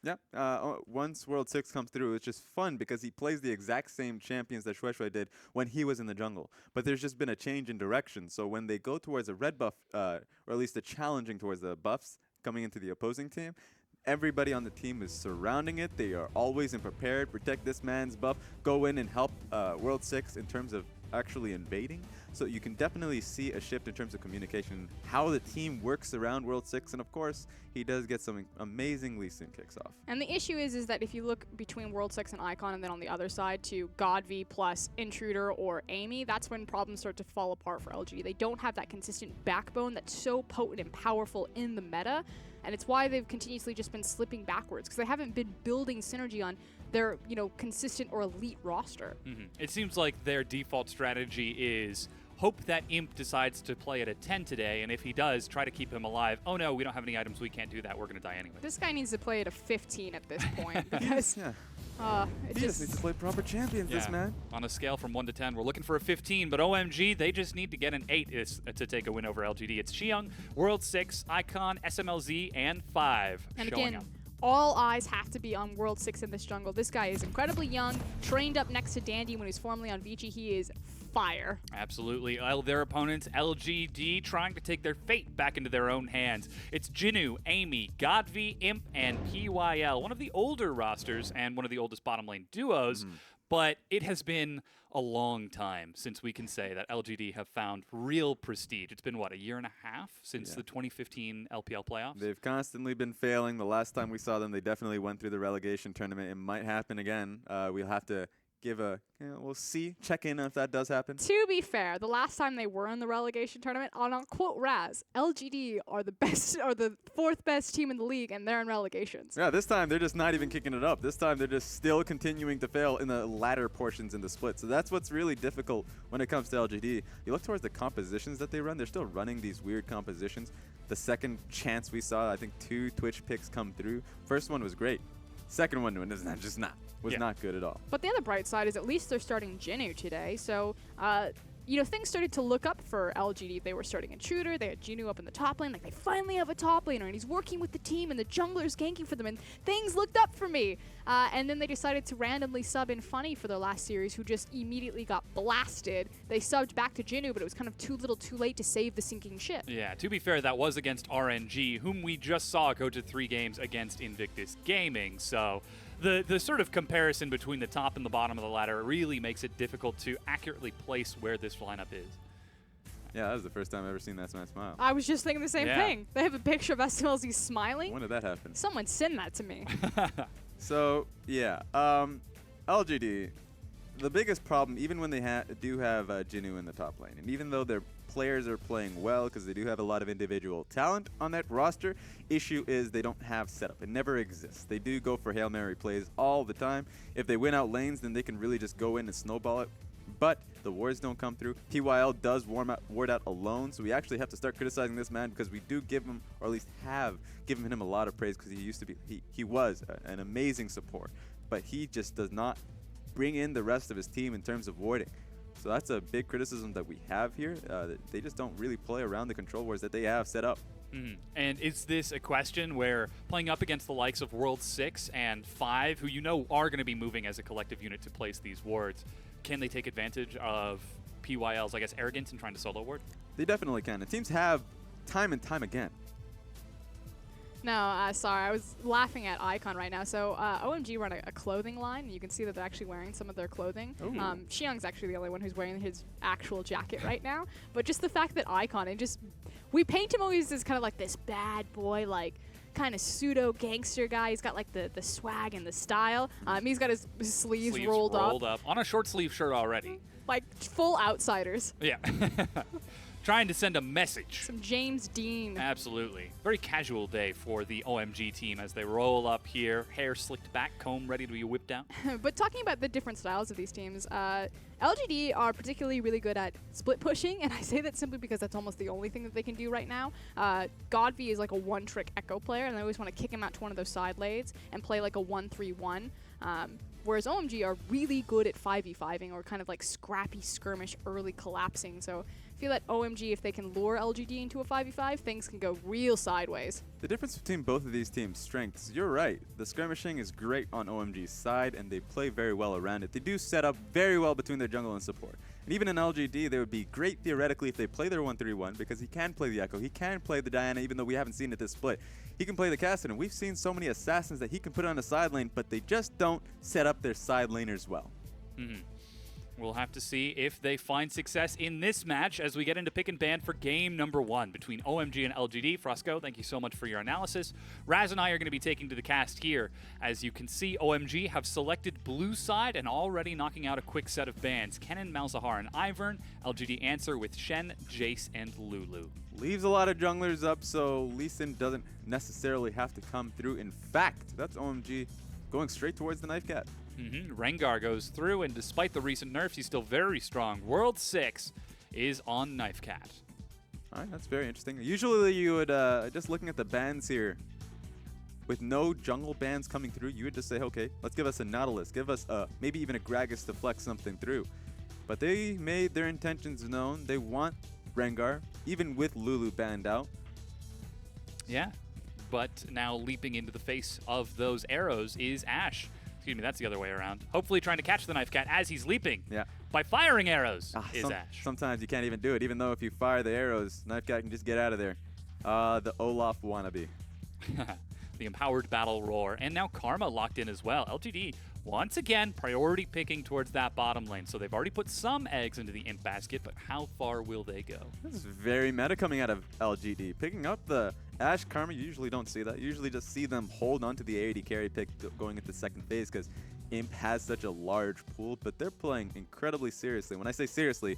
Yeah. Once World 6 comes through, it's just fun because he plays the exact same champions that Shui did when he was in the jungle. But there's just been a change in direction. So when they go towards a red buff, or at least the challenging towards the buffs coming into the opposing team, everybody on the team is surrounding it. They are always in prepared, protect this man's buff, go in and help World 6 in terms of actually invading. So you can definitely see a shift in terms of communication, how the team works around World 6, and of course, he does get some amazing Lee Sin kicks off. And the issue is that if you look between World 6 and Icon, and then on the other side to Godv plus Intruder or Amy, that's when problems start to fall apart for LG. They don't have that consistent backbone that's so potent and powerful in the meta. and it's why they've continuously just been slipping backwards because they haven't been building synergy on their, consistent or elite roster. It seems like their default strategy is hope that Imp decides to play at a 10 today, and if he does, try to keep him alive. Oh no, we don't have any items, we can't do that, we're going to die anyway. This guy needs to play at a 15 at this point because Yeah. it He just needs just to play proper champions, this man. On a scale from 1 to 10, we're looking for a 15, but OMG, they just need to get an 8 to take a win over LGD. It's Xiong, World 6, Icon, SMLZ, and 5 and showing again. up. All eyes have to be on World 6 in this jungle. This guy is incredibly young, trained up next to Dandy when he was formerly on Vici. He is fire. Absolutely. Their opponents, LGD, trying to take their fate back into their own hands. It's Jinnu, Amy, Godvi, Imp, and PYL. One of the older rosters and one of the oldest bottom lane duos. But it has been a long time since we can say that LGD have found real prestige. It's been, what, a year and a half since the 2015 LPL playoffs? They've constantly been failing. The last time we saw them, they definitely went through the relegation tournament. It might happen again. We'll have to give we'll see, check in if that does happen. To be fair, the last time they were in the relegation tournament, and I'll quote Raz, LGD are the best, or the 4th best team in the league, and they're in relegations. Yeah, this time they're just not even kicking it up. This time they're just still continuing to fail in the latter portions in the split. So that's what's really difficult when it comes to LGD. You look towards the compositions that they run, they're still running these weird compositions. The second chance we saw, I think 2 Twitch picks come through. First one was great. Second one was not good at all. But the other bright side is at least they're starting Jinnu today, so things started to look up for LGD. They were starting Intruder, they had Jinnu up in the top lane, like they finally have a top laner, and he's working with the team, and the jungler's ganking for them, and things looked up for me. And then they decided to randomly sub in Funny for their last series, who just immediately got blasted. They subbed back to Jinnu, but it was kind of too little too late to save the sinking ship. Yeah, to be fair, that was against RNG, whom we just saw go to 3 games against Invictus Gaming, so the sort of comparison between the top and the bottom of the ladder really makes it difficult to accurately place where this lineup is. Yeah, that was the first time I've ever seen that man smile. I was just thinking the same Yeah. thing. They have a picture of SMLZ smiling. When did that happen? Someone send that to me. So, yeah, LGD, the biggest problem, even when they do have Jinnu in the top lane, and even though their players are playing well because they do have a lot of individual talent on that roster, issue is they don't have setup. It never exists. They do go for Hail Mary plays all the time. If they win out lanes, then they can really just go in and snowball it. But the wards don't come through. PYL does ward out alone, so we actually have to start criticizing this man because we do give him, or at least have given him a lot of praise because he was an amazing support. But he just does not bring in the rest of his team in terms of warding. So that's a big criticism that we have here. They just don't really play around the control wards that they have set up. And is this a question where playing up against the likes of World 6 and 5, who are going to be moving as a collective unit to place these wards, can they take advantage of PYL's, I guess, arrogance in trying to solo ward? They definitely can. The teams have time and time again. No, sorry, I was laughing at Icon right now. So OMG run a clothing line, and you can see that they're actually wearing some of their clothing. Xiong's actually the only one who's wearing his actual jacket right now. But just the fact that Icon, we paint him always as kind of like this bad boy, like kind of pseudo gangster guy. He's got like the swag and the style. He's got his sleeves rolled up, on a short sleeve shirt already. like full outsiders. Yeah. Trying to send a message. Some James Dean. Absolutely. Very casual day for the OMG team as they roll up here, hair slicked back, comb ready to be whipped out. But talking about the different styles of these teams, LGD are particularly really good at split pushing, and I say that simply because that's almost the only thing that they can do right now. Godvi is like a one-trick Echo player, and they always want to kick him out to one of those side lanes and play like a 1-3-1. Whereas OMG are really good at 5v5ing or kind of like scrappy skirmish early collapsing. So I feel that OMG, if they can lure LGD into a 5v5, things can go real sideways. The difference between both of these teams' strengths, you're right. The skirmishing is great on OMG's side, and they play very well around it. They do set up very well between their jungle and support. And even in LGD, they would be great theoretically if they play their 1-3-1 because he can play the Echo, he can play the Diana, even though we haven't seen it this split. He can play the Cassidy, and we've seen so many assassins that he can put on a side lane, but they just don't set up their side laners well. We'll have to see if they find success in this match as we get into pick and ban for game number 1 between OMG and LGD. Frosco, thank you so much for your analysis. Raz and I are going to be taking to the cast here. As you can see, OMG have selected blue side and already knocking out a quick set of bans. Kennen, Malzahar, and Ivern. LGD answer with Shen, Jace, and Lulu. Leaves a lot of junglers up, so Lee Sin doesn't necessarily have to come through. In fact, that's OMG going straight towards the Knife Cat. Rengar goes through, and despite the recent nerfs, he's still very strong. World 6 is on Knife Cat. All right, that's very interesting. Usually you would, just looking at the bans here, with no jungle bans coming through, you would just say, okay, let's give us a Nautilus, give us maybe even a Gragas to flex something through. But they made their intentions known. They want Rengar, even with Lulu banned out. Yeah, but now leaping into the face of those arrows is Ashe. Excuse me, that's the other way around. Hopefully trying to catch the Knife Cat as he's leaping. Yeah. By firing arrows is Ashe. Sometimes you can't even do it, even though if you fire the arrows, Knife Cat can just get out of there. The Olaf wannabe. The empowered battle roar. And now Karma locked in as well. LGD, once again, priority picking towards that bottom lane. So they've already put some eggs into the imp basket, but how far will they go? This is very meta coming out of LGD. Picking up the Ashe Karma, you usually don't see that. You usually just see them hold onto the AD carry pick going into second phase because Imp has such a large pool, but they're playing incredibly seriously. When I say seriously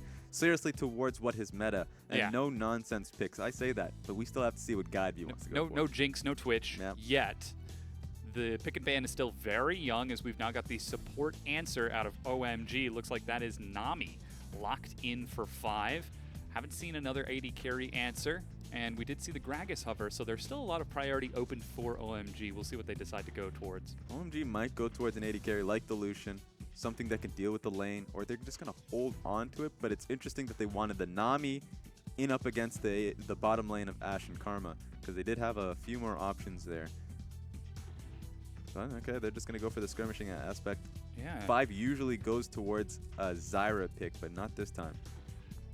towards what his meta, and no nonsense picks. I say that, but we still have to see what Godview wants to go for. No Jinx, no Twitch yet. The pick and ban is still very young as we've now got the support answer out of OMG. Looks like that is Nami locked in for 5. Haven't seen another AD carry answer. And we did see the Gragas hover, so there's still a lot of priority open for OMG. We'll see what they decide to go towards. OMG might go towards an AD carry like the Lucian, something that can deal with the lane, or they're just going to hold on to it. But it's interesting that they wanted the Nami in up against the bottom lane of Ashe and Karma, because they did have a few more options there. But okay, they're just going to go for the skirmishing aspect. Yeah. 5 usually goes towards a Zyra pick, but not this time.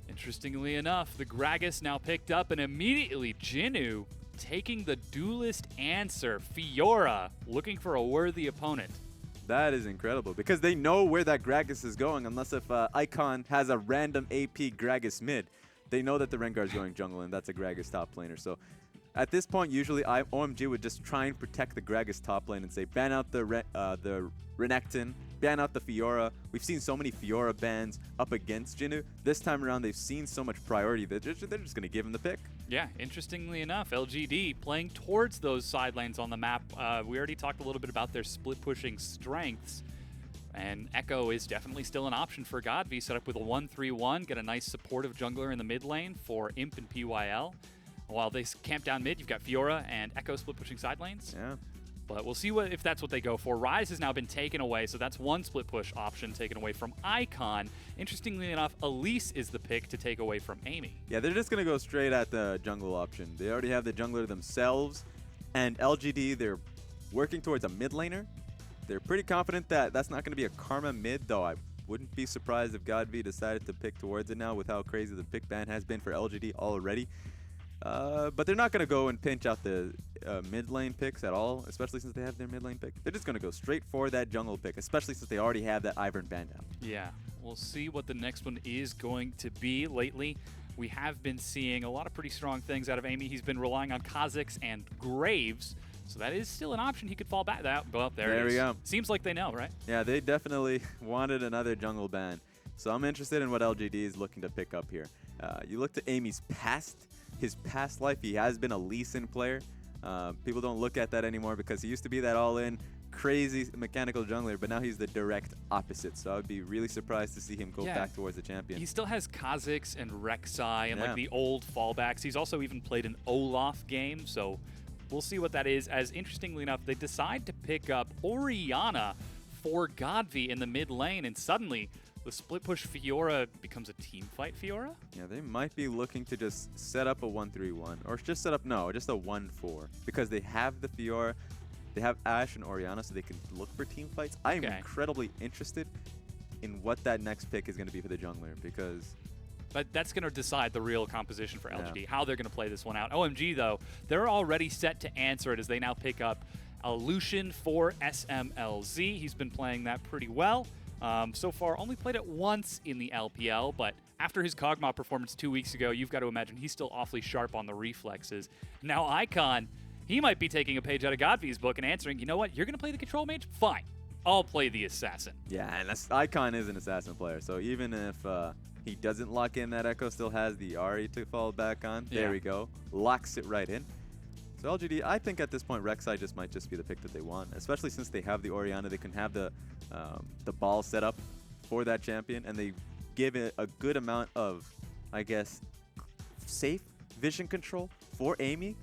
Interestingly enough, the Gragas now picked up, and immediately Jinnu taking the duelist answer. Fiora looking for a worthy opponent. That is incredible, because they know where that Gragas is going, unless if Icon has a random AP Gragas mid. They know that the Rengar is going jungle, and that's a Gragas top laner. So at this point, usually OMG would just try and protect the Gragas top lane and say, ban out the Renekton, ban out the Fiora. We've seen so many Fiora bans up against Jinnu. This time around, they've seen so much priority that they're just going to give him the pick. Yeah, interestingly enough, LGD playing towards those side lanes on the map. We already talked a little bit about their split pushing strengths. And Echo is definitely still an option for Godv, set up with a 1-3-1, get a nice supportive jungler in the mid lane for Imp and PYL. While they camp down mid, you've got Fiora and Echo split pushing side lanes. Yeah. But we'll see if that's what they go for. Ryze has now been taken away, so that's one split push option taken away from Icon. Interestingly enough, Elise is the pick to take away from Amy. Yeah, they're just going to go straight at the jungle option. They already have the jungler themselves, and LGD, they're working towards a mid laner. They're pretty confident that that's not going to be a Karma mid, though I wouldn't be surprised if Godv decided to pick towards it now with how crazy the pick ban has been for LGD already. But they're not going to go and pinch out the mid lane picks at all, especially since they have their mid lane pick. They're just going to go straight for that jungle pick, especially since they already have that Ivern banned out. Yeah, we'll see what the next one is going to be. Lately, we have been seeing a lot of pretty strong things out of Amy. He's been relying on Kha'Zix and Graves, so that is still an option he could fall back. Well, there we go. Seems like they know, right? Yeah, they definitely wanted another jungle ban. So I'm interested in what LGD is looking to pick up here. You look to Amy's his past life, he has been a Lee Sin player. People don't look at that anymore because he used to be that all-in, crazy mechanical jungler, but now he's the direct opposite. So I would be really surprised to see him go back towards the champion. He still has Kha'Zix and Rek'Sai and like the old fallbacks. He's also even played an Olaf game, so we'll see what that is. As interestingly enough, they decide to pick up Orianna for Godv in the mid lane, and suddenly the split push Fiora becomes a team fight Fiora? Yeah, they might be looking to just set up a 1-3-1, or just set up, just a 1-4, because they have the Fiora, they have Ashe and Orianna, so they can look for team fights. I am incredibly interested in what that next pick is going to be for the jungler, because but that's going to decide the real composition for LGD, how they're going to play this one out. OMG, though, they're already set to answer it as they now pick up a Lucian for SMLZ. He's been playing that pretty well. So far, only played it once in the LPL, but after his Kog'Maw performance 2 weeks ago, you've got to imagine he's still awfully sharp on the reflexes. Now, Icon, he might be taking a page out of Godfrey's book and answering, you know what, you're going to play the Control Mage? Fine. I'll play the Assassin. Yeah, and Icon is an assassin player, so even if he doesn't lock in, that Echo still has the Ari to fall back on. Yeah. There we go. Locks it right in. So LGD, I think at this point, Rek'Sai might just be the pick that they want, especially since they have the Orianna. They can have the ball set up for that champion, and they give it a good amount of, I guess, safe vision control for Amy.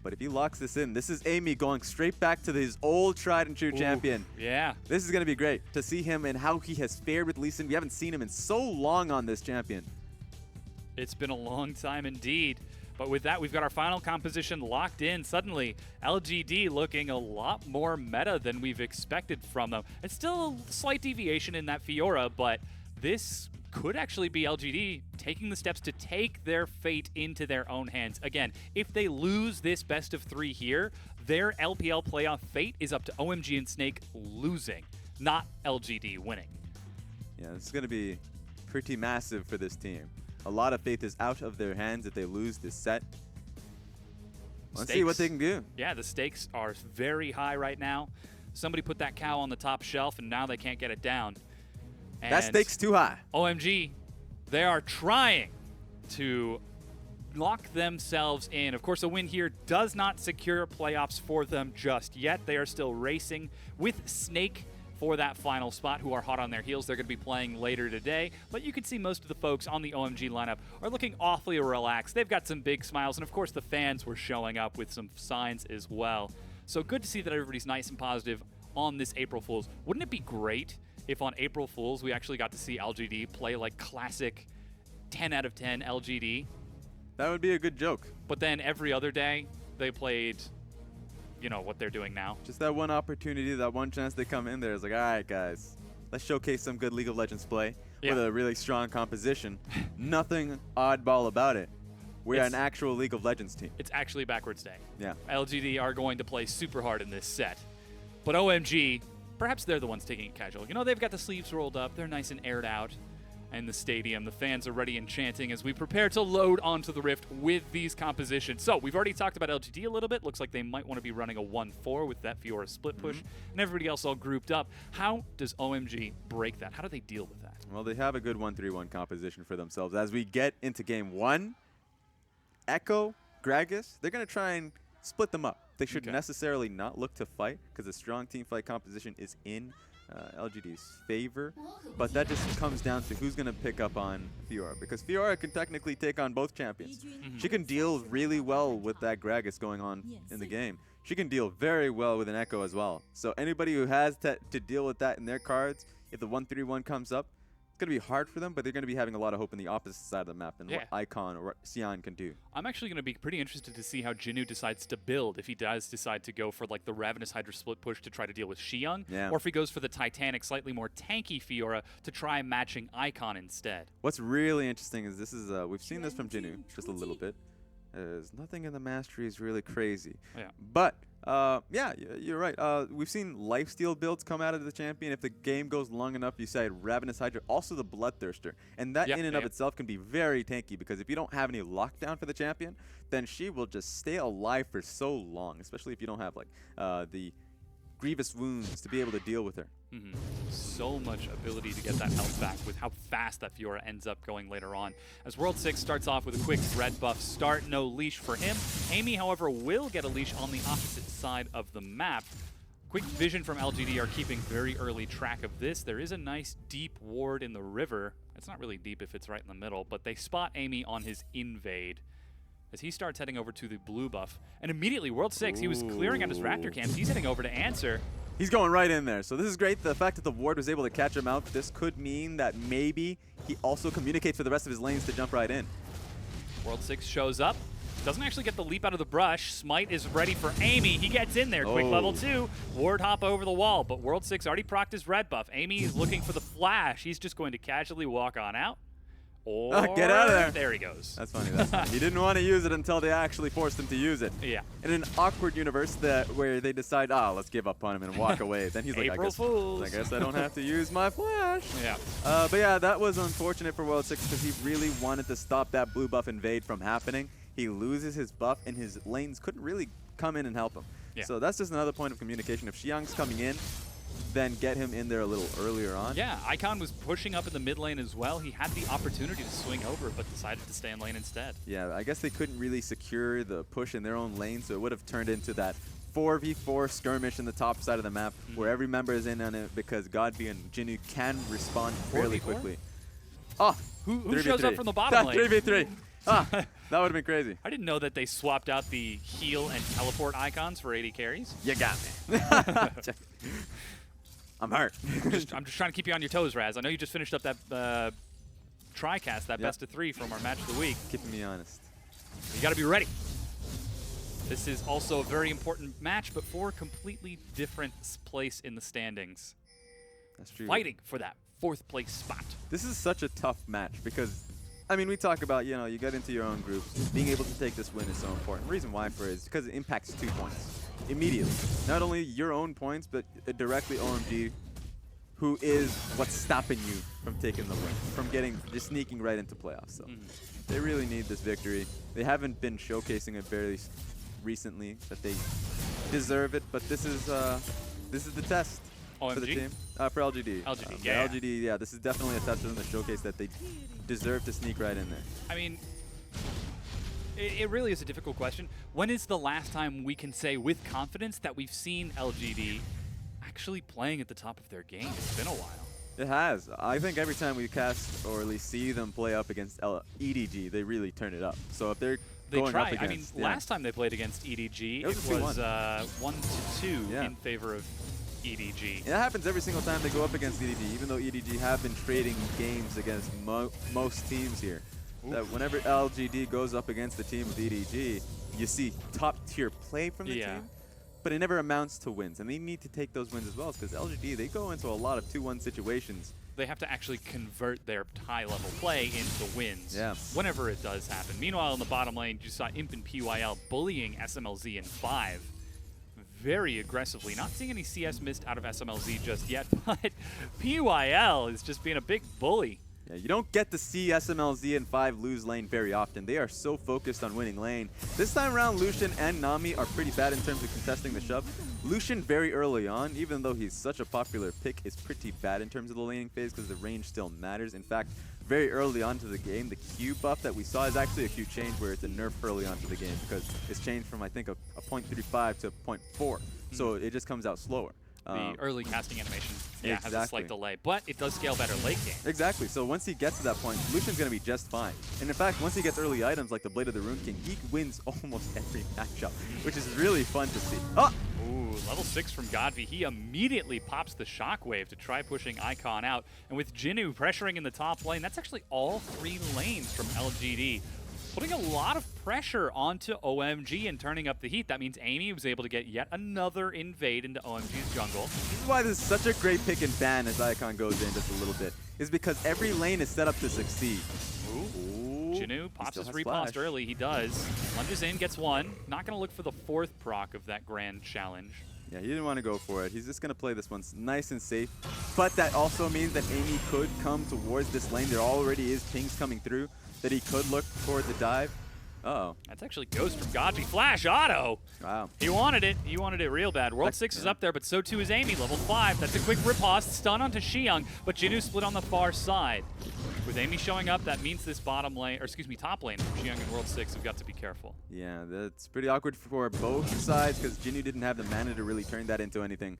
But if he locks this in, this is Amy going straight back to his old tried and true champion. Yeah. This is going to be great to see him and how he has fared with Lee Sin. We haven't seen him in so long on this champion. It's been a long time indeed. But with that, we've got our final composition locked in. Suddenly, LGD looking a lot more meta than we've expected from them. It's still a slight deviation in that Fiora, but this could actually be LGD taking the steps to take their fate into their own hands. Again, if they lose this best of 3 here, their LPL playoff fate is up to OMG and Snake losing, not LGD winning. Yeah, this is going to be pretty massive for this team. A lot of faith is out of their hands if they lose this set. Let's see what they can do. Yeah, the stakes are very high right now. Somebody put that cow on the top shelf, and now they can't get it down. And That stake's too high. OMG, they are trying to lock themselves in. Of course, a win here does not secure playoffs for them just yet. They are still racing with Snake for that final spot, who are hot on their heels. They're going to be playing later today, but you can see most of the folks on the OMG lineup are looking awfully relaxed. They've got some big smiles, and of course the fans were showing up with some signs as well. So good to see that everybody's nice and positive on this April Fool's. Wouldn't it be great if on April Fool's we actually got to see LGD play like classic 10 out of 10 LGD, That would be a good joke. but then every other day they played, you know, what they're doing now? Just that one opportunity, that one chance they come in there. It's like, all right, guys, let's showcase some good League of Legends play with Yeah. a really strong composition. Nothing oddball about it. We are It's- an actual League of Legends team. It's actually backwards day. Yeah. LGD are going to play super hard in this set. But OMG, perhaps they're the ones taking it casual. You know, they've got the sleeves rolled up. They're nice and aired out in the stadium. The fans are ready and chanting as we prepare to load onto the Rift with these compositions. So we've already talked about LGD a little bit. Looks like they might want to be running a 1-4 with that Fiora split push. And everybody else all grouped up. How does OMG break that? How do they deal with that? Well, they have a good 1-3-1 composition for themselves. As we get into game 1, Echo, Gragas, they're going to try and split them up. They should Okay. necessarily not look to fight because a strong team fight composition is in LGD's favor. But that just comes down to who's going to pick up on Fiora, because Fiora can technically take on both champions. She can deal really well with that Gragas going on in the game. She can deal very well with an Echo as well. So anybody who has to deal with that in their cards, if the 1-3-1 comes up, it's going to be hard for them, but they're going to be having a lot of hope in the opposite side of the map and Yeah. what Icon or Sion can do. I'm actually going to be pretty interested to see how Jinnu decides to build, if he does decide to go for like the Ravenous Hydra split push to try to deal with Xiong, Yeah. or if he goes for the Titanic, slightly more tanky Fiora to try matching Icon instead. What's really interesting is this is we've seen this from Jinnu just a little bit. There's nothing in the mastery is really crazy. Yeah. But yeah, you're right. We've seen lifesteal builds come out of the champion. If the game goes long enough, you say Ravenous Hydra, also the Bloodthirster. And that Yep, in and yep. of itself can be very tanky, because if you don't have any lockdown for the champion, then she will just stay alive for so long, especially if you don't have like the grievous wounds to be able to deal with her. So much ability to get that health back with how fast that Fiora ends up going later on. As World 6 starts off with a quick red buff start, no leash for him. Amy, however, will get a leash on the opposite side of the map. Quick vision from LGD are keeping very early track of this. There is a nice deep ward in the river. It's not really deep if it's right in the middle, but they spot Amy on his invade as he starts heading over to the blue buff. And immediately, World 6, he was clearing out his Raptor camps. He's heading over to answer. He's going right in there. So this is great. The fact that the ward was able to catch him out, this could mean that maybe he also communicates for the rest of his lanes to jump right in. World 6 shows up. Doesn't actually get the leap out of the brush. Smite is ready for Amy. He gets in there. Quick level 2. Ward hop over the wall. But World 6 already procced his red buff. Amy is looking for the flash. He's just going to casually walk on out. Or Get out of there. There he goes. That's funny. That's funny. He didn't want to use it until they actually forced him to use it. Yeah. In an awkward universe where they decide, let's give up on him and walk away. Then he's like, April Fools. I guess I don't have to use my flash. Yeah. But yeah, that was unfortunate for World 6 because he really wanted to stop that blue buff invade from happening. He loses his buff and his lanes couldn't really come in and help him. Yeah. So that's just another point of communication. If Xiang's coming in, then get him in there a little earlier on. Yeah, Icon was pushing up in the mid lane as well. He had the opportunity to swing over, but decided to stay in lane instead. Yeah, I guess they couldn't really secure the push in their own lane, so it would have turned into that 4v4 skirmish in the top side of the map where every member is in on it because Godby and Jinnu can respond fairly 4v4? quickly. Oh, Who shows up from the bottom lane? 3v3. That would have been crazy. I didn't know that they swapped out the heal and teleport icons for AD carries. You got me. I'm hurt. I'm just trying to keep you on your toes, Raz. I know you just finished up that TriCast, that best of 3 from our match of the week. Keeping me honest. You got to be ready. This is also a very important match, but for a completely different place in the standings. That's true. Fighting for that 4th place spot. This is such a tough match because, I mean, we talk about, you get into your own groups. Being able to take this win is so important. The reason why for it is because it impacts 2 points immediately. Not only your own points, but directly OMG, who is what's stopping you from taking the win, from just sneaking right into playoffs. So they really need this victory. They haven't been showcasing it very recently that they deserve it, but this is the test. For the OMG? team. For LGD. LGD, For yeah. LGD, yeah, this is definitely a test for them to showcase that they deserve to sneak right in there. I mean, it really is a difficult question. When is the last time we can say with confidence that we've seen LGD actually playing at the top of their game? It's been a while. It has. I think every time we cast or at least see them play up against EDG, they really turn it up. So if they're They going try. up I mean, against, last time they played against EDG, It was it a was 2-1. 1-2 Yeah. in favor of EDG. It happens every single time they go up against EDG, even though EDG have been trading games against most teams here. That whenever LGD goes up against the team of EDG, you see top tier play from the team, but it never amounts to wins. And they need to take those wins as well, because LGD, they go into a lot of 2-1 situations. They have to actually convert their high-level play into wins whenever it does happen. Meanwhile, in the bottom lane, you saw Imp and PYL bullying SMLZ in 5 very aggressively. Not seeing any CS missed out of SMLZ just yet, but PYL is just being a big bully. Yeah, you don't get to see SMLZ and 5 lose lane very often. They are so focused on winning lane. This time around, Lucian and Nami are pretty bad in terms of contesting the shove. Lucian very early on, even though he's such a popular pick, is pretty bad in terms of the laning phase because the range still matters. In fact, very early on to the game, the Q buff that we saw is actually a Q change where it's a nerf early on to the game because it's changed from, I think, a 0.35 to 0.4. So it just comes out slower. The early casting animation has a slight Exactly. delay, but it does scale better late game. Exactly. So once he gets to that point, Lucian's going to be just fine. And in fact, once he gets early items like the Blade of the Rune King, he wins almost every matchup, which is really fun to see. Oh! Ooh, level 6 from Godby. He immediately pops the Shockwave to try pushing Icon out. And with Jinnu pressuring in the top lane, that's actually all 3 lanes from LGD. Putting a lot of pressure onto OMG and turning up the heat. That means Amy was able to get yet another invade into OMG's jungle. This is why this is such a great pick and ban as Icon goes in just a little bit, is because every lane is set up to succeed. Ooh. Jinnu pops still his has riposte flash. early. He does. Lunges in, gets 1. Not going to look for the 4th proc of that grand challenge. Yeah, he didn't want to go for it. He's just going to play this one nice and safe. But that also means that Amy could come towards this lane. There already is pings coming through that he could look toward the dive. Uh-oh. That's actually Ghost from Godby. Flash auto! Wow. He wanted it. He wanted it real bad. World 6 is up there, but so too is Amy, level 5. That's a quick riposte. Stun onto Xiang, but Jinnu split on the far side. With Amy showing up, that means this top lane from Xiang in World 6 have got to be careful. Yeah, that's pretty awkward for both sides because Jinnu didn't have the mana to really turn that into anything.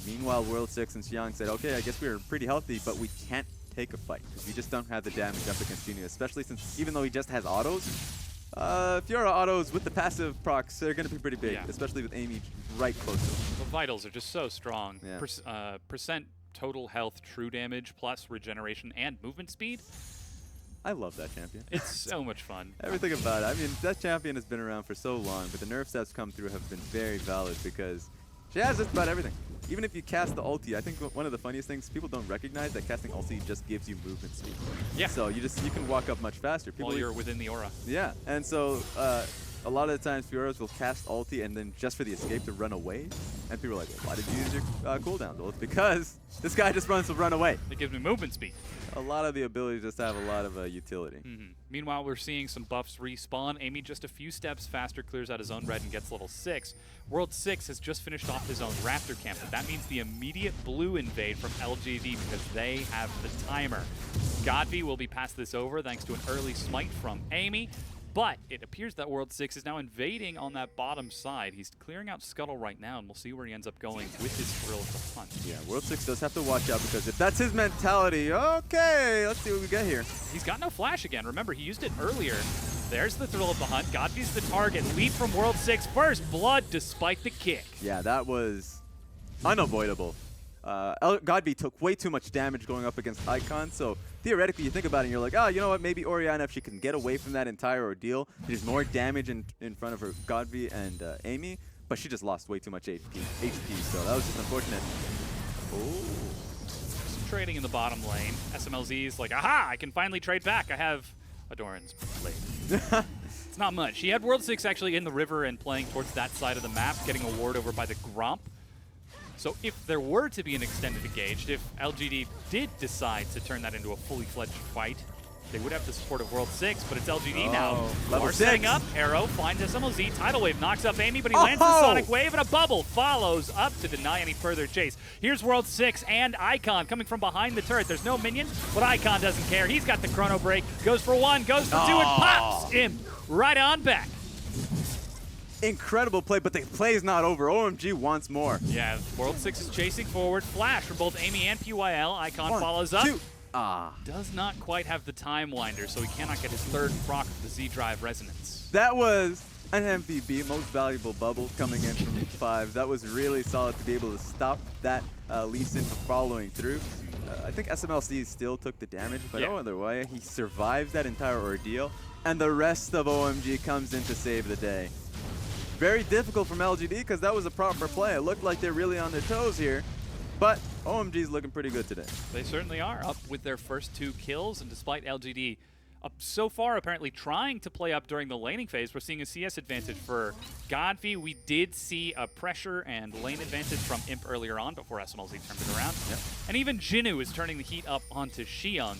Meanwhile, World 6 and Xiang said, okay, I guess we're pretty healthy, but we can't take a fight because we just don't have the damage up against Jinnu, especially since even though he just has autos, Fiora autos with the passive procs, they're going to be pretty big, especially with Amy right close to him. The vitals are just so strong. Yeah. Percent total health, true damage, plus regeneration and movement speed. I love that champion. It's so much fun. Everything about it. I mean, that champion has been around for so long, but the nerfs that's come through have been very valid because she has just about everything. even if you cast the ulti, I think one of the funniest things, people don't recognize that casting ulti just gives you movement speed. Yeah. So you can walk up much faster. While you're within the aura. Yeah, and so a lot of the times Fioras will cast ulti and then just for the escape to run away. And people are like, well, why did you use your cooldown? Well, it's because this guy just runs to run away. It gives me movement speed. A lot of the abilities just have a lot of utility. Meanwhile, we're seeing some buffs respawn. Amy just a few steps faster clears out his own red and gets level 6. World 6 has just finished off his own Raptor camp, but that means the immediate blue invade from LGD because they have the timer. Godby will be past this over thanks to an early smite from Amy. But it appears that World 6 is now invading on that bottom side. He's clearing out Scuttle right now, and we'll see where he ends up going with his Thrill of the Hunt. Yeah, World 6 does have to watch out because if that's his mentality, okay, let's see what we get here. He's got no flash again. Remember, he used it earlier. There's the Thrill of the Hunt. Godby's the target. Leap from World 6 first. Blood despite the kick. Yeah, that was unavoidable. Godby took way too much damage going up against Icon, so theoretically you think about it and you're like, oh, you know what, maybe Orianna, if she can get away from that entire ordeal, there's more damage in front of her Godby and Amy, but she just lost way too much HP, so that was just unfortunate. Some trading in the bottom lane. SMLZ's like, aha, I can finally trade back. I have Adoran's blade. It's not much. He had World 6 actually in the river and playing towards that side of the map, getting a ward over by the Gromp. So if there were to be an extended engaged, if LGD did decide to turn that into a fully fledged fight, they would have the support of World 6, but it's LGD now. Level Setting 6. up, Arrow finds SMLZ, Tidal Wave knocks up Amy, but he lands the Sonic Wave, and a bubble follows up to deny any further chase. Here's World 6 and Icon coming from behind the turret. There's no minion, but Icon doesn't care. He's got the Chrono Break, goes for one, goes for two, and pops him right on back. Incredible play, but the play is not over. OMG wants more. Yeah, World 6 is chasing forward. Flash from both Amy and PYL. Icon follows up. 2. Does not quite have the Time Winder, so he cannot get his third proc of the Z-Drive Resonance. That was an MVP, most valuable bubble coming in from 5. That was really solid to be able to stop that Lee Sin from following through. I think SMLC still took the damage, but no other way. He survives that entire ordeal, and the rest of OMG comes in to save the day. Very difficult from LGD because that was a proper play. It looked like they're really on their toes here, but OMG's looking pretty good today. They certainly are, up with their first 2 kills, and despite LGD so far apparently trying to play up during the laning phase, we're seeing a CS advantage for Godby. We did see a pressure and lane advantage from Imp earlier on before SMLZ turned it around. Yep. And even Jinnu is turning the heat up onto Xiong.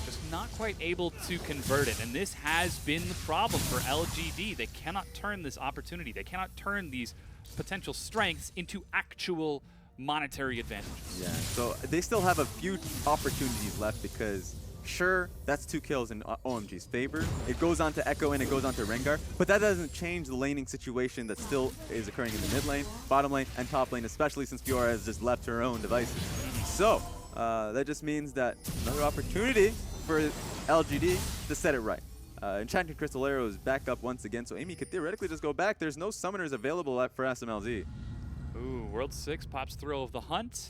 Just not quite able to convert it, and this has been the problem for LGD. They cannot turn this opportunity. They cannot turn these potential strengths into actual monetary advantages. Yeah, so they still have a few opportunities left because, sure, that's 2 kills in OMG's favor. It goes on to Echo and it goes on to Rengar, but that doesn't change the laning situation that still is occurring in the mid lane, bottom lane, and top lane, especially since Fiora has just left her own devices. So, that just means that another opportunity for LGD to set it right. Enchanted Crystal Arrow is back up once again, so Amy could theoretically just go back. There's no summoners available for SMLZ. Ooh, World 6 pops Thrill of the Hunt.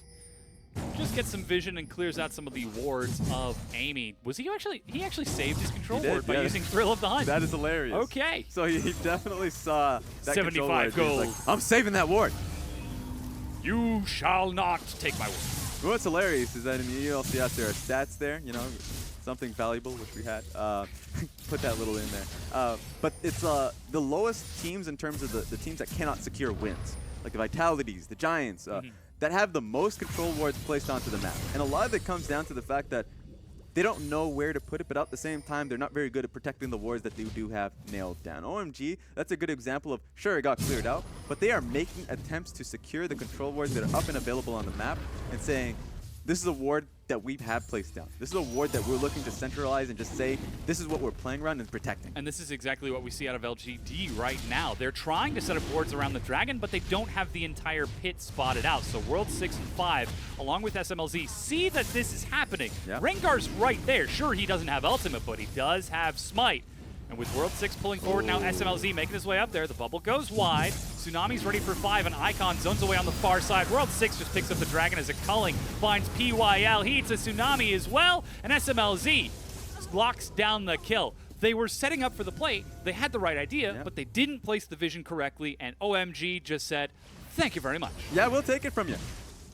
Just gets some vision and clears out some of the wards of Amy. Was he actually saved his control ward by using Thrill of the Hunt? That is hilarious. Okay. So he definitely saw that 75 control ward. gold. He's like, I'm saving that ward. You shall not take my word. What's hilarious is that in the ELCS there are stats there, you know, something valuable, which we had. Put that little in there. But it's the lowest teams in terms of the teams that cannot secure wins. Like the Vitalities, the Giants, that have the most control wards placed onto the map. And a lot of it comes down to the fact that they don't know where to put it, but at the same time, they're not very good at protecting the wards that they do have nailed down. OMG, that's a good example of, sure, it got cleared out, but they are making attempts to secure the control wards that are up and available on the map and saying, this is a ward that we have placed down. This is a ward that we're looking to centralize and just say, this is what we're playing around and protecting. And this is exactly what we see out of LGD right now. They're trying to set up wards around the dragon, but they don't have the entire pit spotted out. So World 6 and 5, along with SMLZ, see that this is happening. Yeah. Rengar's right there. Sure, he doesn't have ultimate, but he does have smite. And with World 6 pulling forward now, SMLZ making his way up there. The bubble goes wide. Tsunami's ready for 5, and Icon zones away on the far side. World 6 just picks up the dragon as a culling, finds PYL. He eats a Tsunami as well, and SMLZ locks down the kill. They were setting up for the plate. They had the right idea, but they didn't place the vision correctly, and OMG just said, Thank you very much. Yeah, we'll take it from you.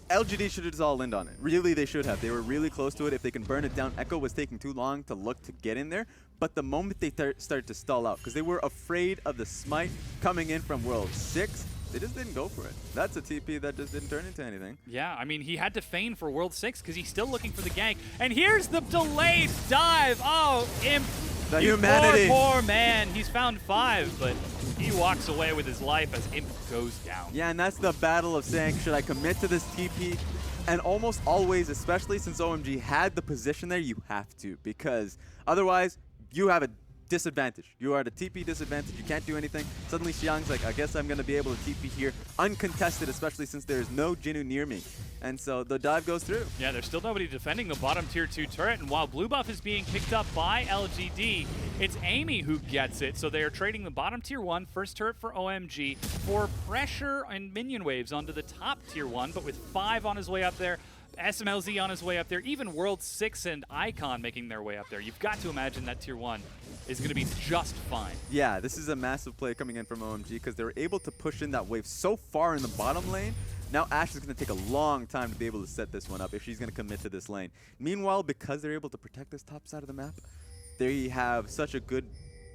LGD should have just all in on it. Really, they should have. They were really close to it. If they can burn it down, Echo was taking too long to look to get in there. But the moment they started to stall out, because they were afraid of the smite coming in from World 6, they just didn't go for it. That's a TP that just didn't turn into anything. Yeah, I mean, he had to feign for World 6 because he's still looking for the gank. And here's the delayed dive. Oh, Imp. The you humanity. Poor man. He's found 5, but he walks away with his life as Imp goes down. Yeah, and that's the battle of saying, should I commit to this TP? And almost always, especially since OMG had the position there, you have to, because otherwise you have a disadvantage. You are at a TP disadvantage. You can't do anything. Suddenly Xiang's like, I guess I'm going to be able to TP here uncontested, especially since there is no Jinu near me. And so the dive goes through. Yeah, there's still nobody defending the bottom tier 2 turret, and while blue buff is being picked up by LGD, it's Amy who gets it. So they are trading the bottom tier 1 first turret for OMG for pressure and minion waves onto the top tier 1, but with 5 on his way up there, SMLZ on his way up there, even World 6 and Icon making their way up there. You've got to imagine that tier 1 is going to be just fine. Yeah, this is a massive play coming in from OMG because they were able to push in that wave so far in the bottom lane. Now Ashe is going to take a long time to be able to set this one up if she's going to commit to this lane. Meanwhile, because they're able to protect this top side of the map, they have such a good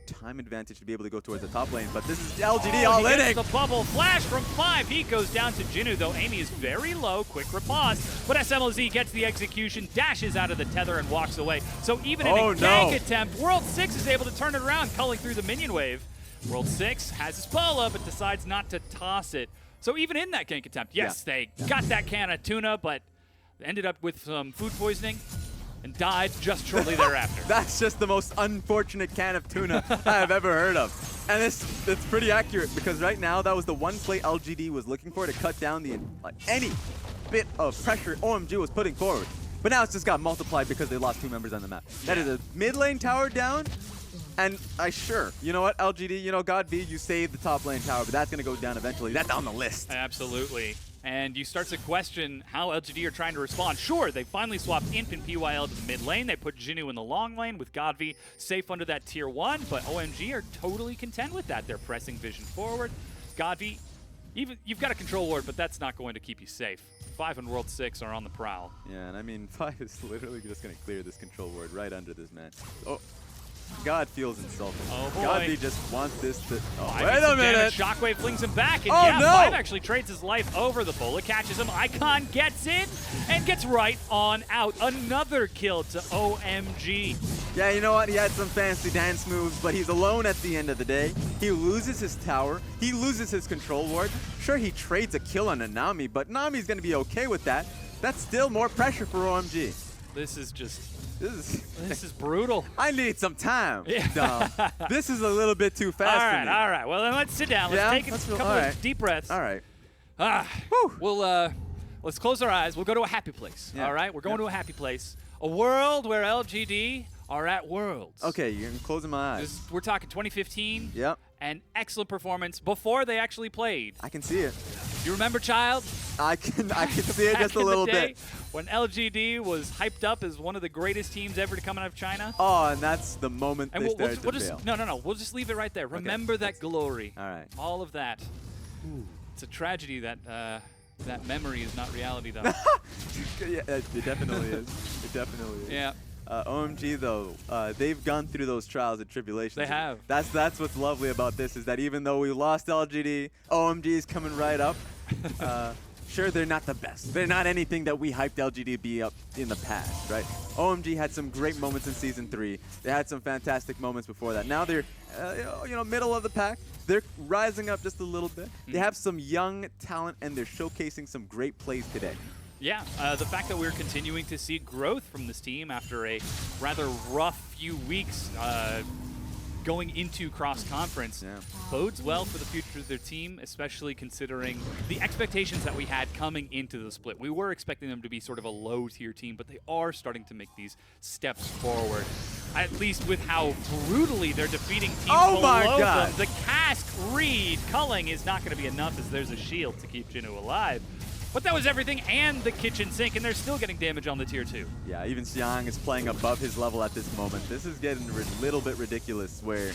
time advantage to be able to go towards the top lane. But this is LGD all he in gets it. the bubble flash from 5. He goes down to Jinu, though Amy is very low. Quick riposte, but SMLZ gets the execution, dashes out of the tether, and walks away. So even in a gank attempt, World 6 is able to turn it around, culling through the minion wave. World 6 has his Bola, but decides not to toss it. So even in that gank attempt, yes, they got that can of tuna, but ended up with some food poisoning and died just shortly thereafter. That's just the most unfortunate can of tuna I have ever heard of. And it's pretty accurate because right now that was the one play LGD was looking for to cut down the any bit of pressure OMG was putting forward. But now it's just got multiplied because they lost 2 members on the map. That is a mid lane tower down. And you know what, LGD, you know, God V, you saved the top lane tower, but that's going to go down eventually. That's on the list. Absolutely. And you start to question how LGD are trying to respond. Sure, they finally swapped Imp and PYL to the mid lane. They put Jinu in the long lane with Godv safe under that tier 1, but OMG are totally content with that. They're pressing Vision forward. Godv, you've got a control ward, but that's not going to keep you safe. 5 and World 6 are on the prowl. Yeah, and I mean, 5 is literally just going to clear this control ward right under this man. Oh. God feels insulted. Oh boy. God just wants this to. Oh, Wait a minute. Shockwave flings him back, and Oh, no. 5 actually trades his life over. The Bola catches him. Icon gets in and gets right on out. Another kill to OMG. Yeah, you know what? He had some fancy dance moves, but he's alone at the end of the day. He loses his tower. He loses his control ward. Sure, he trades a kill on a Nami, but Nami's going to be okay with that. That's still more pressure for OMG. This is just. This is brutal. I need some time. Yeah. Dom. This is a little bit too fast for me. All right. Well, then let's sit down. Let's take a couple of deep breaths. All right. We'll let's close our eyes. We'll go to a happy place. Yeah. All right. We're going to a happy place. A world where LGD are at Worlds. Okay, you're closing my eyes. We're talking 2015. Yep. An excellent performance before they actually played. I can see it. You remember, child? I can see it Back just a in the little day, bit. When LGD was hyped up as one of the greatest teams ever to come out of China. Oh, and that's the moment And they we'll started to just fail. no. We'll just leave it right there. Remember that glory. All right. All of that. It's a tragedy that that memory is not reality, though. Yeah, it definitely is. It definitely is. Yeah. OMG though, they've gone through those trials and tribulations. They have. That's what's lovely about this is that even though we lost LGD, OMG is coming right up. Sure, they're not the best. They're not anything that we hyped LGD to be up in the past, right? OMG had some great moments in Season 3. They had some fantastic moments before that. Now they're, middle of the pack. They're rising up just a little bit. They have some young talent, and they're showcasing some great plays today. Yeah, the fact that we're continuing to see growth from this team after a rather rough few weeks going into cross-conference bodes well for the future of their team, especially considering the expectations that we had coming into the split. We were expecting them to be sort of a low-tier team, but they are starting to make these steps forward, at least with how brutally they're defeating teams below them. The cask read culling is not going to be enough as there's a shield to keep Jinu alive. But that was everything and the kitchen sink, and they're still getting damage on the tier 2. Yeah, even Xiang is playing above his level at this moment. This is getting a little bit ridiculous where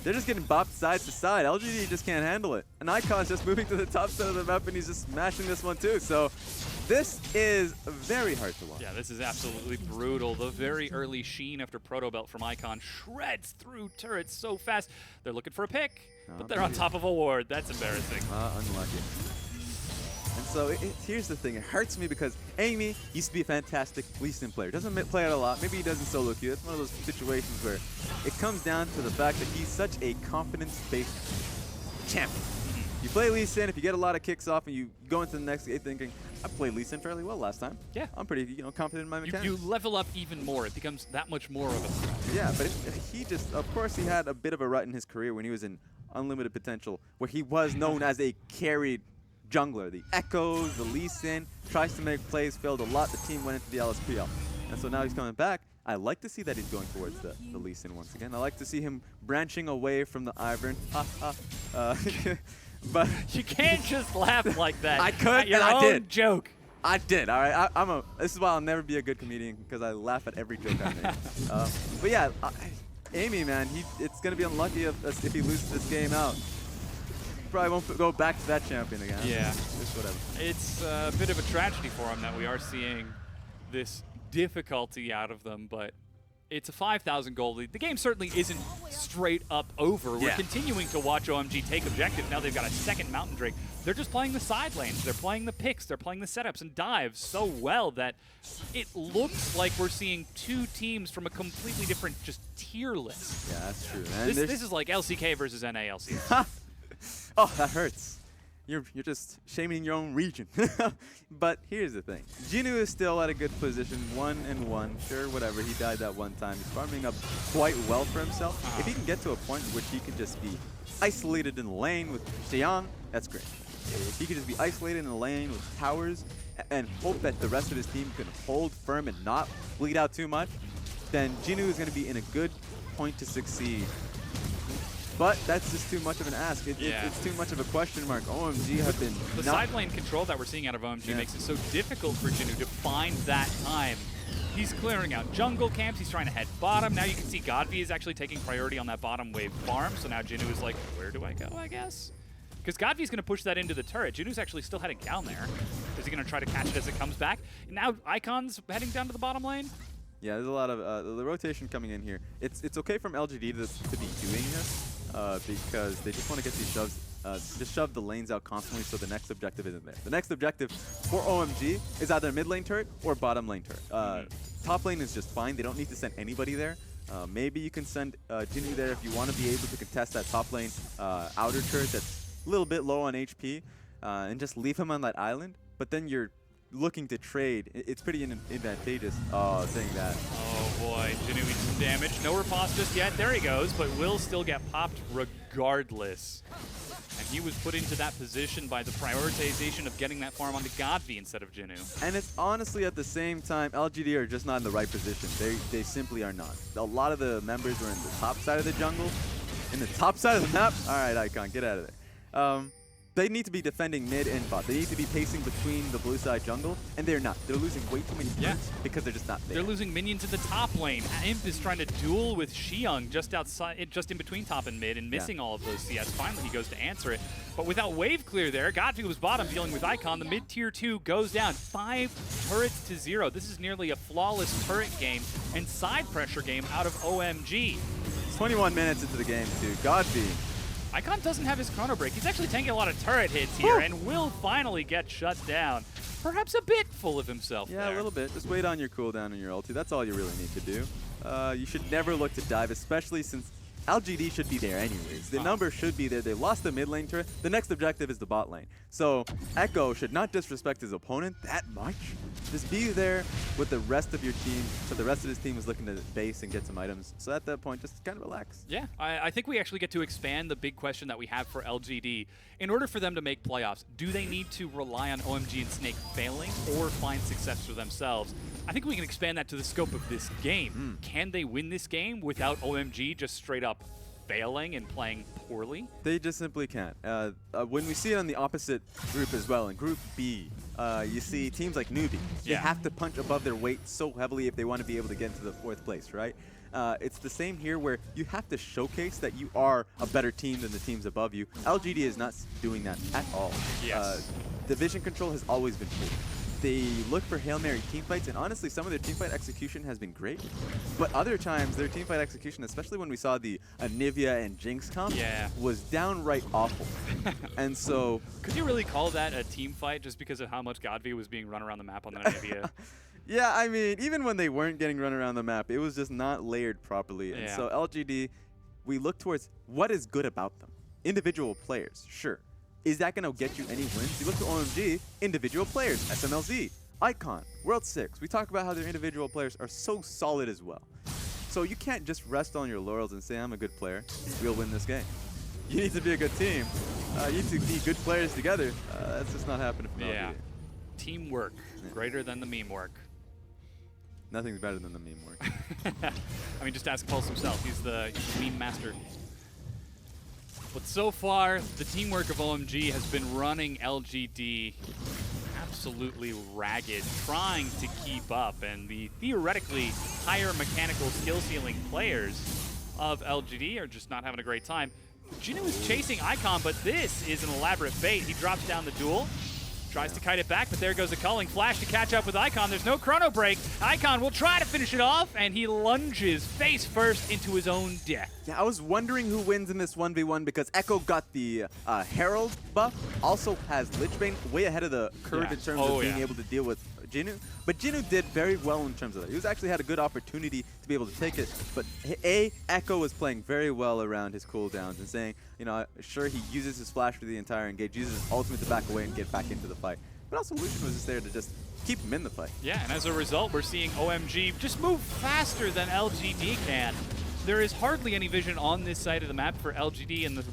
they're just getting bopped side to side. LGD just can't handle it. And Icon's just moving to the top side of the map, and he's just smashing this one too. So this is very hard to watch. Yeah, this is absolutely brutal. The very early sheen after Proto Belt from Icon shreds through turrets so fast. They're looking for a pick, but they're on top of a ward. That's embarrassing. Unlucky. And so here's the thing. It hurts me because Amy used to be a fantastic Lee Sin player. Doesn't play it a lot. Maybe he doesn't solo queue. It's one of those situations where it comes down to the fact that he's such a confidence-based champion. You play Lee Sin, if you get a lot of kicks off and you go into the next game thinking, I played Lee Sin fairly well last time. Yeah. I'm pretty confident in my mechanics. You level up even more. It becomes that much more of a threat. Yeah, but he just, of course, he had a bit of a rut in his career when he was in Unlimited Potential, where he was known as a carried jungler. The Echoes, the Lee Sin, tries to make plays, failed a lot. The team went into the LSPL. And so now he's coming back. I like to see that he's going towards the Lee Sin once again. I like to see him branching away from the Ivern. But You can't just laugh like that. I could, at your and I own did. joke. I did, all right? This is why I'll never be a good comedian, because I laugh at every joke I make. But yeah, Amy, man, it's going to be unlucky if he loses this game out. Probably won't go back to that champion again. Yeah. Just whatever. It's a bit of a tragedy for him that we are seeing this difficulty out of them, but it's a 5,000 gold lead. The game certainly isn't straight up over. We're Yeah. continuing to watch OMG take objective. Now they've got a second Mountain Drake. They're just playing the side lanes. They're playing the picks. They're playing the setups and dives so well that it looks like we're seeing two teams from a completely different just tier list. Yeah, that's true, man. This is like LCK versus NALCS. Oh, that hurts. You're just shaming your own region. But here's the thing. Jinu is still at a good position, 1-1. Sure, whatever. He died that one time. He's farming up quite well for himself. If he can get to a point in which he can just be isolated in the lane with Xiang, that's great. If he could just be isolated in the lane with towers and hope that the rest of his team can hold firm and not bleed out too much, then Jinu is going to be in a good point to succeed. But that's just too much of an ask. It's too much of a question mark. OMG have been The side lane control that we're seeing out of OMG makes it so difficult for Jinu to find that time. He's clearing out jungle camps. He's trying to head bottom. Now you can see Godvi is actually taking priority on that bottom wave farm. So now Jinu is like, where do I go, I guess? Because Godvi's going to push that into the turret. Jinu's actually still heading down there. Is he going to try to catch it as it comes back? Now Icon's heading down to the bottom lane. Yeah, there's a lot of the rotation coming in here. It's okay from LGD to be doing this because they just want to get these shoves, just shove the lanes out constantly so the next objective isn't there. The next objective for OMG is either mid lane turret or bottom lane turret. Top lane is just fine. They don't need to send anybody there. Maybe you can send Jinu there if you want to be able to contest that top lane outer turret that's a little bit low on HP and just leave him on that island. But then you're looking to trade. It's pretty advantageous saying that. Oh boy, Jinu needs some damage. No riposte just yet. There he goes, but will still get popped regardless. And he was put into that position by the prioritization of getting that farm onto Godvi instead of Jinu. And it's honestly at the same time, LGD are just not in the right position. They simply are not. A lot of the members are in the top side of the jungle. In the top side of the map? All right, Icon, get out of there. They need to be defending mid and bot. They need to be pacing between the blue side jungle, and they're not. They're losing way too many points because they're just not there. They're losing minions in the top lane. Imp is trying to duel with Xiang just outside, just in between top and mid, and missing all of those CS. Finally, he goes to answer it. But without wave clear there, Godfrey was bottom dealing with Icon. The mid tier 2 goes down 5 turrets to 0. This is nearly a flawless turret game and side pressure game out of OMG. 21 minutes into the game, too. Godby. Icon doesn't have his chrono break. He's actually taking a lot of turret hits here and will finally get shut down. Perhaps a bit full of himself Yeah, there. a little bit. Just wait on your cooldown and your ulti. That's all you really need to do. You should never look to dive, especially since LGD should be there anyways. The number should be there. They lost the mid lane turret. The next objective is the bot lane. So Echo should not disrespect his opponent that much. Just be there with the rest of your team, so the rest of his team is looking to base and get some items. So at that point, just kind of relax. Yeah, I think we actually get to expand the big question that we have for LGD. In order for them to make playoffs, do they need to rely on OMG and Snake failing or find success for themselves? I think we can expand that to the scope of this game. Can they win this game without OMG just straight up failing and playing poorly? They just simply can't. When we see it on the opposite group as well, in Group B, you see teams like Newbie. They have to punch above their weight so heavily if they want to be able to get into the 4th place, right? It's the same here where you have to showcase that you are a better team than the teams above you. LGD is not doing that at all. Yes. Division control has always been poor. They look for Hail Mary teamfights, and honestly, some of their teamfight execution has been great. But other times, their teamfight execution, especially when we saw the Anivia and Jinx comp, was downright awful. And so... Could you really call that a team fight just because of how much Godvi was being run around the map on the Anivia? Yeah, I mean, even when they weren't getting run around the map, it was just not layered properly. And so LGD, we look towards what is good about them. Individual players, sure. Is that going to get you any wins? You look to OMG, individual players, SMLZ, Icon, World 6. We talk about how their individual players are so solid as well. So you can't just rest on your laurels and say, I'm a good player, we'll win this game. You need to be a good team. You need to be good players together. That's just not happening for LGD. Teamwork, greater than the meme work. Nothing's better than the meme work. I mean, just ask Pulse himself. He's the meme master. But so far, the teamwork of OMG has been running LGD absolutely ragged, trying to keep up, and the theoretically higher mechanical skill ceiling players of LGD are just not having a great time. Jinu is chasing Icon, but this is an elaborate bait. He drops down the duel, tries to kite it back, but there goes a culling flash to catch up with Icon. There's no chrono break. Icon will try to finish it off, and he lunges face first into his own death. Yeah, I was wondering who wins in this 1v1 because Echo got the Herald buff, also has Lichbane way ahead of the curve in terms of being able to deal with Jinu. But Jinu did very well in terms of that. He was actually had a good opportunity to be able to take it. But Echo was playing very well around his cooldowns and saying, you know, sure, he uses his flash for the entire engage, uses his ultimate to back away and get back into the fight. But also Lucian was just there to just keep him in the fight. Yeah, and as a result, we're seeing OMG just move faster than LGD can. There is hardly any vision on this side of the map for LGD, and the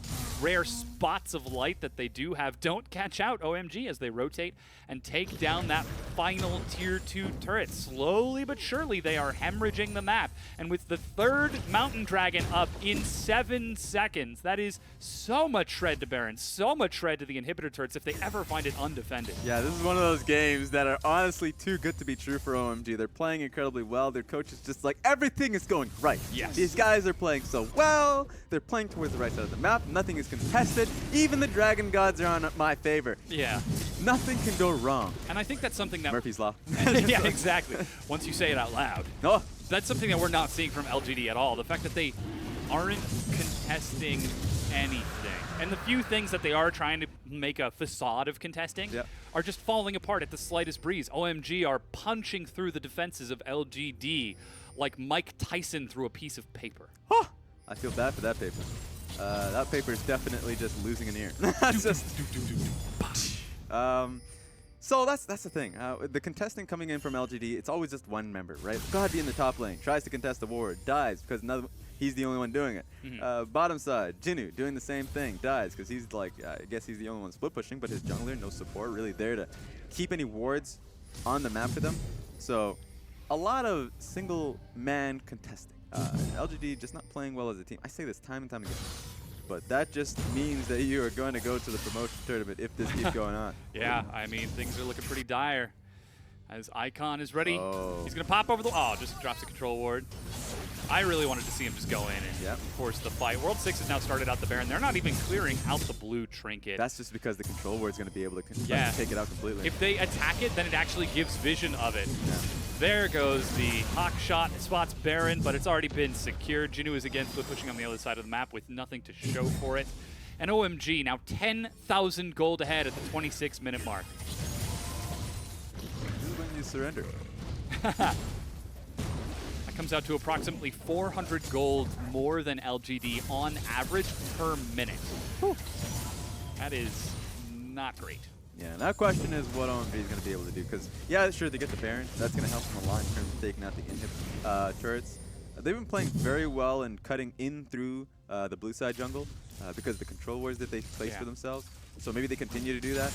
rare spots of light that they do have don't catch out OMG as they rotate and take down that final tier 2 turret. Slowly but surely, they are hemorrhaging the map. And with the third Mountain Dragon up in 7 seconds, that is so much shred to Baron, so much shred to the inhibitor turrets if they ever find it undefended. Yeah, this is one of those games that are honestly too good to be true for OMG. They're playing incredibly well. Their coach is just like, everything is going right. Yes. These guys are playing so well. They're playing towards the right side of the map. Nothing is contested. Even the Dragon Gods are on my favor. Yeah. Nothing can go wrong. And I think that's something that... Murphy's Law. Yeah, exactly. Once you say it out loud. Oh. That's something that we're not seeing from LGD at all. The fact that they aren't contesting anything. And the few things that they are trying to make a facade of contesting are just falling apart at the slightest breeze. OMG are punching through the defenses of LGD like Mike Tyson through a piece of paper. Oh, I feel bad for that paper. That paper is definitely just losing an ear. That's just... So that's the thing. The contesting coming in from LGD, it's always just one member, right? God be in the top lane, tries to contest the ward, dies because he's the only one doing it. Bottom side, Jinu doing the same thing, dies because he's like, I guess he's the only one split pushing, but his jungler, no support, really there to keep any wards on the map for them. So a lot of single man contesting. LGD just not playing well as a team. I say this time and time again. But that just means that you are going to go to the promotion tournament if this keeps going on. Yeah, I mean, things are looking pretty dire. As Icon is ready, he's going to pop over the... Oh, just drops the control ward. I really wanted to see him just go in and force the fight. World 6 has now started out the Baron. They're not even clearing out the blue trinket. That's just because the control ward is going to be able to take it out completely. If they attack it, then it actually gives vision of it. Yeah. There goes the hawk shot. It spots Baron, but it's already been secured. Jinu is again split pushing on the other side of the map with nothing to show for it. And OMG now 10,000 gold ahead at the 26-minute mark. This is when you surrender. That comes out to approximately 400 gold more than LGD on average per minute. Whew. That is not great. Yeah, and that question is what OMG is going to be able to do. Because, yeah, sure, they get the Baron. That's going to help them a lot in terms of taking out the inhib turrets. They've been playing very well and cutting in through the blue side jungle because of the control wards that they place for themselves. So maybe they continue to do that.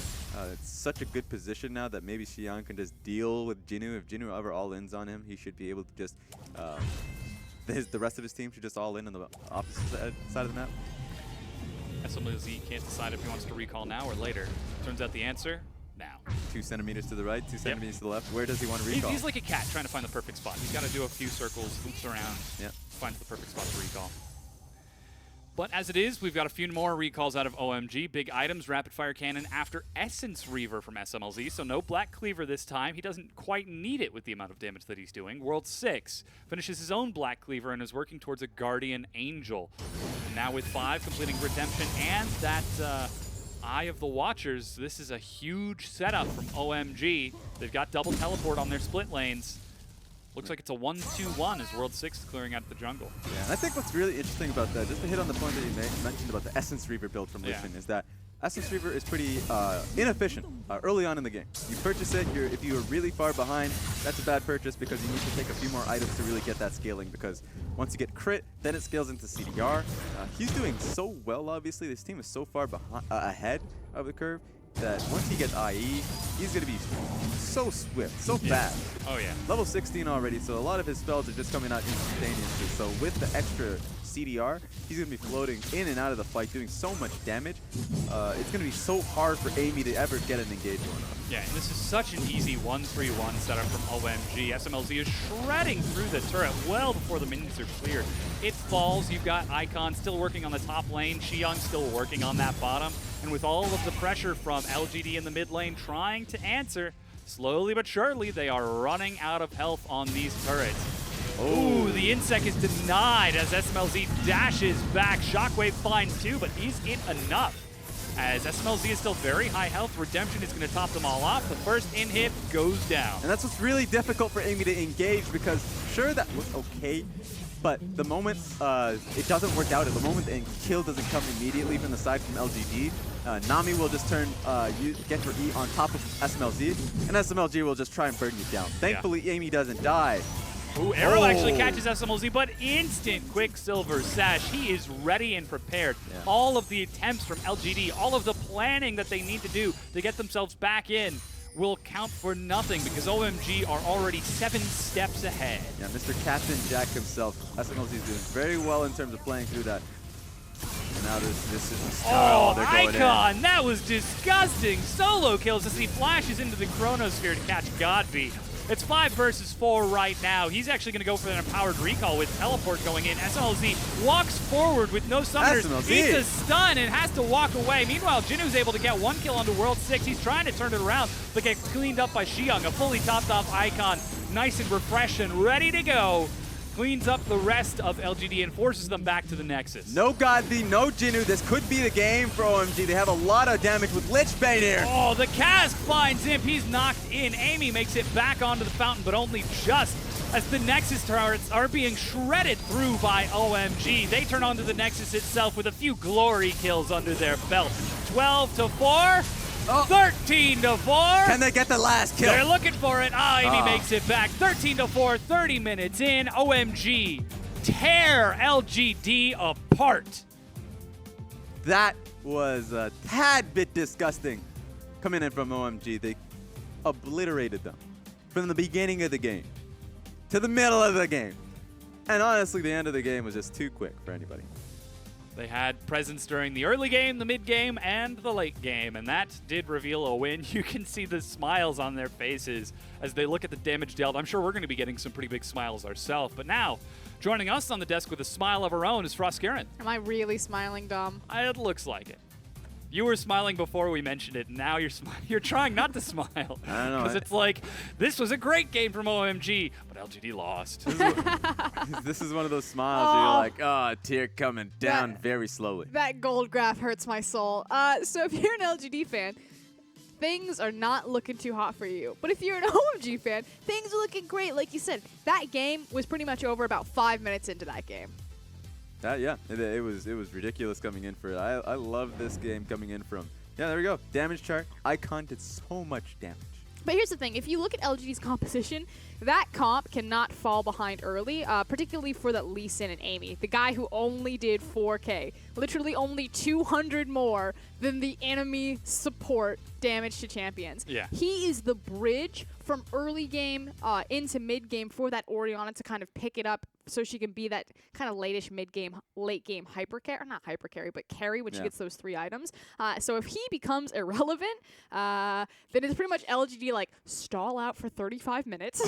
It's such a good position now that maybe Xian can just deal with Jinu. If Jinu ever all-ins on him, he should be able to just... the rest of his team should just all-in on the opposite side of the map. SMLZ can't decide if he wants to recall now or later. Turns out the answer now. 2 centimeters to the right, 2 centimeters to the left. Where does he want to He's, recall? he's like a cat trying to find the perfect spot. He's got to do a few circles, loops around, Yeah. finds the perfect spot to recall. But as it is, we've got a few more recalls out of OMG. Big items, rapid fire cannon after Essence Reaver from SMLZ. So no Black Cleaver this time. He doesn't quite need it with the amount of damage that he's doing. World 6 finishes his own Black Cleaver and is working towards a Guardian Angel. And now with 5 completing Redemption and that Eye of the Watchers, this is a huge setup from OMG. They've got double teleport on their split lanes. Looks like it's a 1-2-1 as World 6 is clearing out the jungle. Yeah, and I think what's really interesting about that, just to hit on the point that you mentioned about the Essence Reaver build from Yeah. Lich, is that Essence Reaver is pretty inefficient early on in the game. You purchase it, if you are really far behind, that's a bad purchase because you need to take a few more items to really get that scaling, because once you get crit, then it scales into CDR. He's doing so well, obviously. This team is so far ahead of the curve that once he gets IE, he's going to be so swift, so fast. Oh, yeah. Level 16 already, so a lot of his spells are just coming out instantaneously. So with the extra CDR, he's going to be floating in and out of the fight, doing so much damage. It's going to be so hard for Amy to ever get an engagement. Yeah, and this is such an easy 1-3-1 setup from OMG. SMLZ is shredding through the turret well before the minions are cleared. It falls. You've got Icon still working on the top lane. Xiang still working on that bottom. And with all of the pressure from LGD in the mid lane trying to answer, slowly but surely, they are running out of health on these turrets. Ooh, the Insect is denied as SMLZ dashes back. Shockwave finds too, but he's in enough. As SMLZ is still very high health, Redemption is going to top them all off. The first in-hit goes down. And that's what's really difficult for Amy to engage, because sure, that was okay, but the moment it doesn't work out, the moment the kill doesn't come immediately from the side from LGD, Nami will just turn, get her E on top of SMLZ, and SMLG will just try and burn you down. Thankfully, Amy doesn't die. Ooh, Arrow actually catches SMLZ, but instant Quicksilver Sash. He is ready and prepared. Yeah. All of the attempts from LGD, all of the planning that they need to do to get themselves back in will count for nothing because OMG are already 7 steps ahead. Yeah, Mr. Captain Jack himself, SMLZ is doing very well in terms of playing through that. And now this is they're going Icon! in. That was disgusting! Solo kills as he flashes into the Chronosphere to catch Godby. It's 5 versus 4 right now. He's actually going to go for an empowered recall with teleport going in. SMLZ walks forward with no summoners. SMLZ. He's a stun and has to walk away. Meanwhile, Jinu's able to get 1 kill onto World 6. He's trying to turn it around, but gets cleaned up by Xiang. A fully topped off Icon. Nice and refreshed and ready to go. Cleans up the rest of LGD and forces them back to the Nexus. No Godby, no Jinu. This could be the game for OMG. They have a lot of damage with Lich Bane here. Oh, the cask finds Imp. He's knocked in. Amy makes it back onto the fountain, but only just as the Nexus turrets are being shredded through by OMG. They turn onto the Nexus itself with a few glory kills under their belt. 12-4. 13-4. Can they get the last kill? They're looking for it. Amy makes it back. 13-4, 30 minutes in. OMG tear LGD apart. That was a tad bit disgusting coming in from OMG. They obliterated them from the beginning of the game to the middle of the game. And honestly, the end of the game was just too quick for anybody. They had presence during the early game, the mid game, and the late game, and that did reveal a win. You can see the smiles on their faces as they look at the damage dealt. I'm sure we're going to be getting some pretty big smiles ourselves. But now, joining us on the desk with a smile of her own is Frostgaren. Am I really smiling, Dom? It looks like it. You were smiling before we mentioned it, and now you're trying not to smile. I don't know. Because it's like, this was a great game from OMG, but LGD lost. This is one of those smiles where you're like, oh, tear coming down very slowly. That gold graph hurts my soul. So if you're an LGD fan, things are not looking too hot for you. But if you're an OMG fan, things are looking great. Like you said, that game was pretty much over about 5 minutes into that game. It was ridiculous coming in for it. I love this game coming in from. Yeah, there we go. Damage chart. Icon did so much damage. But here's the thing. If you look at LGD's composition, that comp cannot fall behind early, particularly for that Lee Sin and Amy, the guy who only did 4K. Literally only 200 more than the enemy support damage to champions. Yeah. He is the bridge from early game into mid game for that Orianna to kind of pick it up so she can be that kind of late game hyper carry, not hyper carry, but carry when she gets those 3 items. So if he becomes irrelevant, then it's pretty much LGD like stall out for 35 minutes.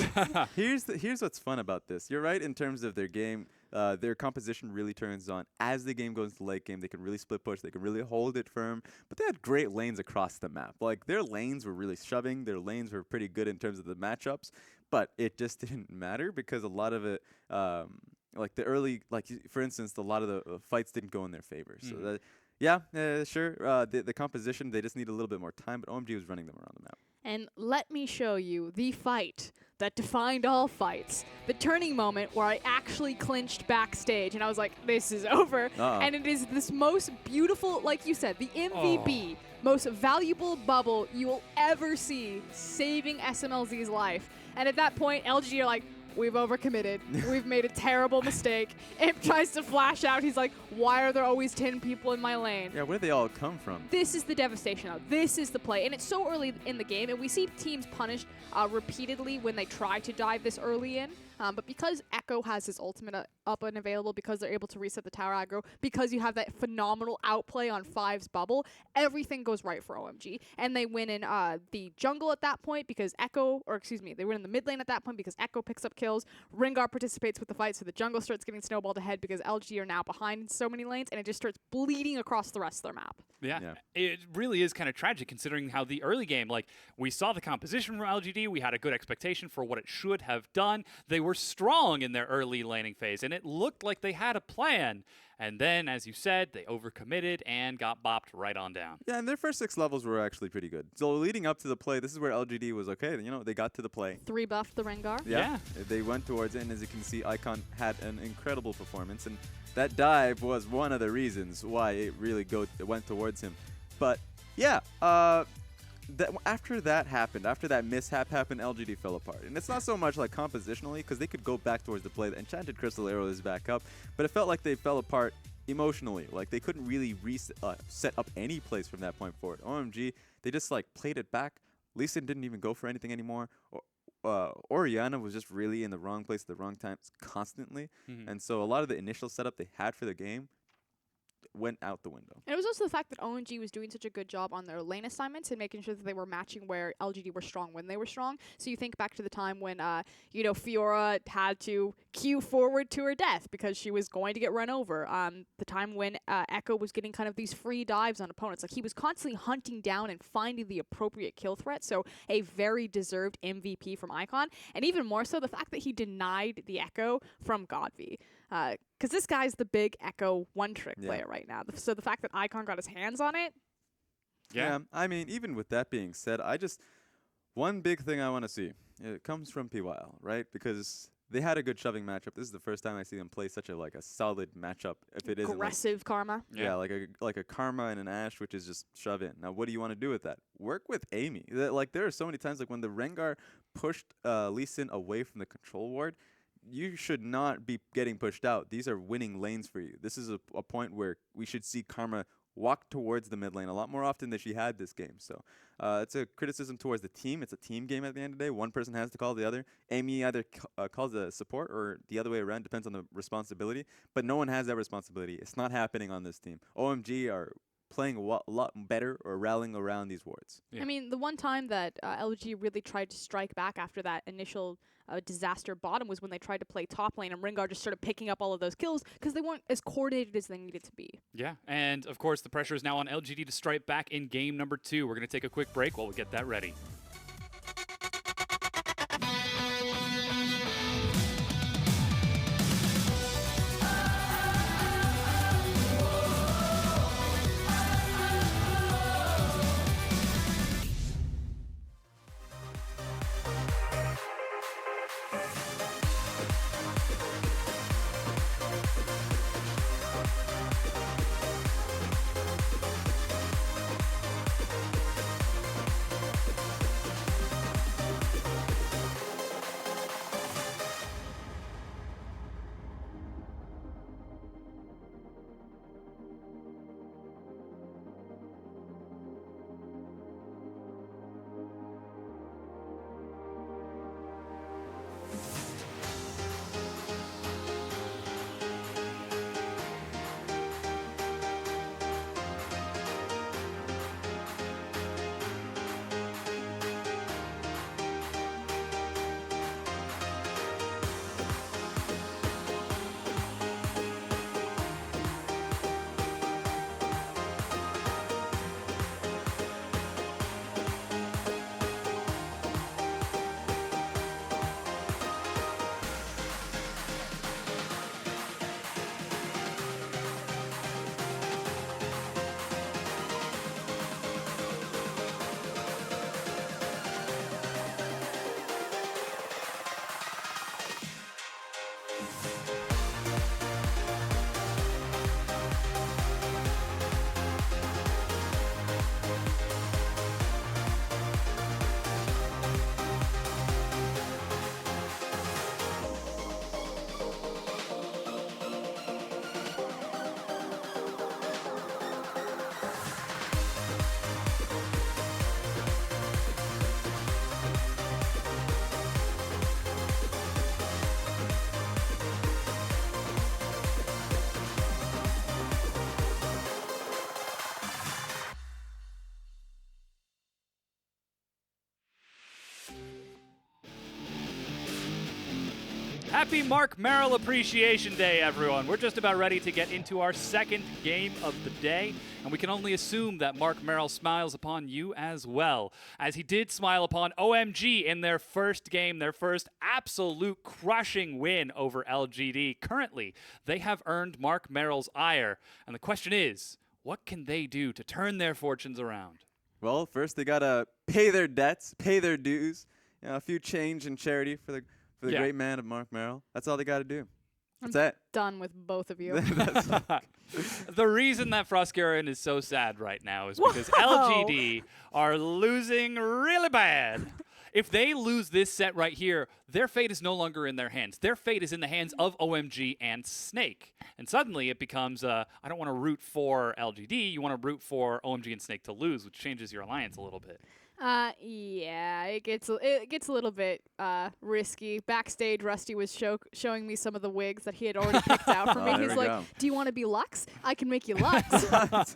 Here's what's fun about this. You're right in terms of their game. Their composition really turns on as the game goes to late game. They can really split push. They can really hold it firm. But they had great lanes across the map. Like their lanes were really shoving. Their lanes were pretty good in terms of the matchups. But it just didn't matter because a lot of it, like the early, for instance, a lot of the fights didn't go in their favor. So that, sure. The composition, they just need a little bit more time. But OMG was running them around the map. And let me show you the fight that defined all fights. The turning moment where I actually clinched backstage and I was like, this is over. And it is this most beautiful, like you said, the MVP, most valuable bubble you will ever see saving SMLZ's life. And at that point, LG are like, we've overcommitted. We've made a terrible mistake. Imp tries to flash out. He's like, why are there always 10 people in my lane? Yeah, where did they all come from? This is the devastation now. This is the play. And it's so early in the game, and we see teams punished repeatedly when they try to dive this early in. But because Echo has his ultimate up and available, because they're able to reset the tower aggro, because you have that phenomenal outplay on 5's bubble, everything goes right for OMG. And they win in the jungle at that point because they win in the mid lane at that point because Echo picks up kills. Rengar participates with the fight, so the jungle starts getting snowballed ahead because LG are now behind in so many lanes, and it just starts bleeding across the rest of their map. Yeah. It really is kind of tragic considering how the early game, like, we saw the composition from LGD, we had a good expectation for what it should have done. They were strong in their early laning phase, and it looked like they had a plan. And then, as you said, they overcommitted and got bopped right on down. Yeah, and their first 6 levels were actually pretty good. So leading up to the play, this is where LGD was okay. You know, they got to the play. 3 buffed the Rengar. Yeah. They went towards it, and as you can see, Icon had an incredible performance. And that dive was one of the reasons why it really went towards him. But, yeah, after that happened, after that mishap happened, LGD fell apart. And it's not so much like compositionally, because they could go back towards the play. The Enchanted Crystal Arrow is back up, but it felt like they fell apart emotionally. Like they couldn't really set up any plays from that point forward. OMG, they just like played it back. Lee Sin didn't even go for anything anymore. Orianna was just really in the wrong place at the wrong times constantly. And so a lot of the initial setup they had for the game went out the window. And it was also the fact that ONG was doing such a good job on their lane assignments and making sure that they were matching where LGD were strong when they were strong. So you think back to the time when, Fiora had to queue forward to her death because she was going to get run over. The time when Echo was getting kind of these free dives on opponents. Like he was constantly hunting down and finding the appropriate kill threat. So a very deserved MVP from Icon. And even more so, the fact that he denied the Echo from Godvi. Because this guy's the big Echo one-trick player right now. So the fact that Icon got his hands on it. Yeah, I mean, even with that being said, one big thing I want to see, it comes from PYL, right? Because they had a good shoving matchup. This is the first time I see them play such a solid matchup. If it isn't aggressive Karma. Yeah, like a Karma and an Ashe, which is just shove in. Now, what do you want to do with that? Work with Amy. There are so many times when the Rengar pushed Lee Sin away from the control ward. You should not be getting pushed out. These are winning lanes for you. This is a point where we should see Karma walk towards the mid lane a lot more often than she had this game. So it's a criticism towards the team. It's a team game at the end of the day. One person has to call the other. Amy either calls the support or the other way around. Depends on the responsibility. But no one has that responsibility. It's not happening on this team. OMG are playing a lot better or rallying around these wards. Yeah. I mean, the one time that LG really tried to strike back after that initial disaster bottom was when they tried to play top lane and Rengar just started picking up all of those kills because they weren't as coordinated as they needed to be. Yeah, and of course the pressure is now on LGD to strike back in game number 2. We're going to take a quick break while we get that ready. Happy Mark Merrill Appreciation Day, everyone. We're just about ready to get into our second game of the day, and we can only assume that Mark Merrill smiles upon you as well, as he did smile upon OMG in their first game, their first absolute crushing win over LGD. Currently, they have earned Mark Merrill's ire, and the question is, what can they do to turn their fortunes around? Well, first they gotta pay their debts, pay their dues. You know, a few change in charity for the Yeah. great man of Mark Merrill. That's all they gotta do. That's it. Done with both of you. The reason that Frostgaren is so sad right now is because Whoa. LGD are losing really bad. If they lose this set right here, their fate is no longer in their hands. Their fate is in the hands of OMG and Snake. And suddenly it becomes, I don't want to root for LGD, you want to root for OMG and Snake to lose, which changes your alliance a little bit. Yeah, it gets a little bit risky. Backstage, Rusty was showing me some of the wigs that he had already picked out for Oh, me. there He's we like, go. "Do you want to be Lux? I can make you Lux."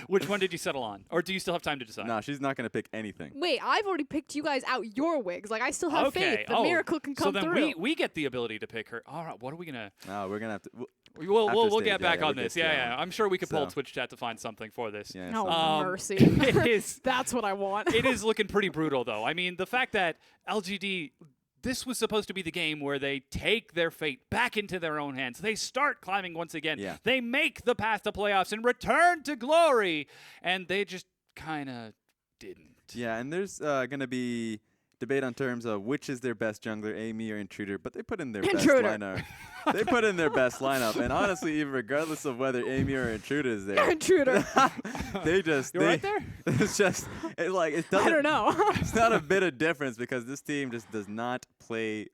Which one did you settle on? Or do you still have time to decide? No, she's not gonna pick anything. Wait, I've already picked you guys out your wigs. Like I still have Okay. faith. The miracle can come so then through. we get the ability to pick her. All right, what are we going to... No, we're gonna have to. We'll After get stage, back yeah, on we'll this. get to Yeah, that yeah. one. I'm sure we could pull So- Twitch chat to find something for this. Yeah, Oh, so- mercy. It is. That's what I want. It is looking pretty brutal, though. I mean, the fact that LGD, this was supposed to be the game where they take their fate back into their own hands. They start climbing once again. Yeah. They make the path to playoffs and return to glory, and they just kind of didn't. Yeah, and there's gonna be debate on terms of which is their best jungler, Amy or Intruder, but they put in their Intruder. best lineup. They put in their best lineup, and honestly, even regardless of whether Amy or Intruder is there, Intruder. they just You're right there? It's just it doesn't. I don't know. It's not a bit of difference because this team just does not play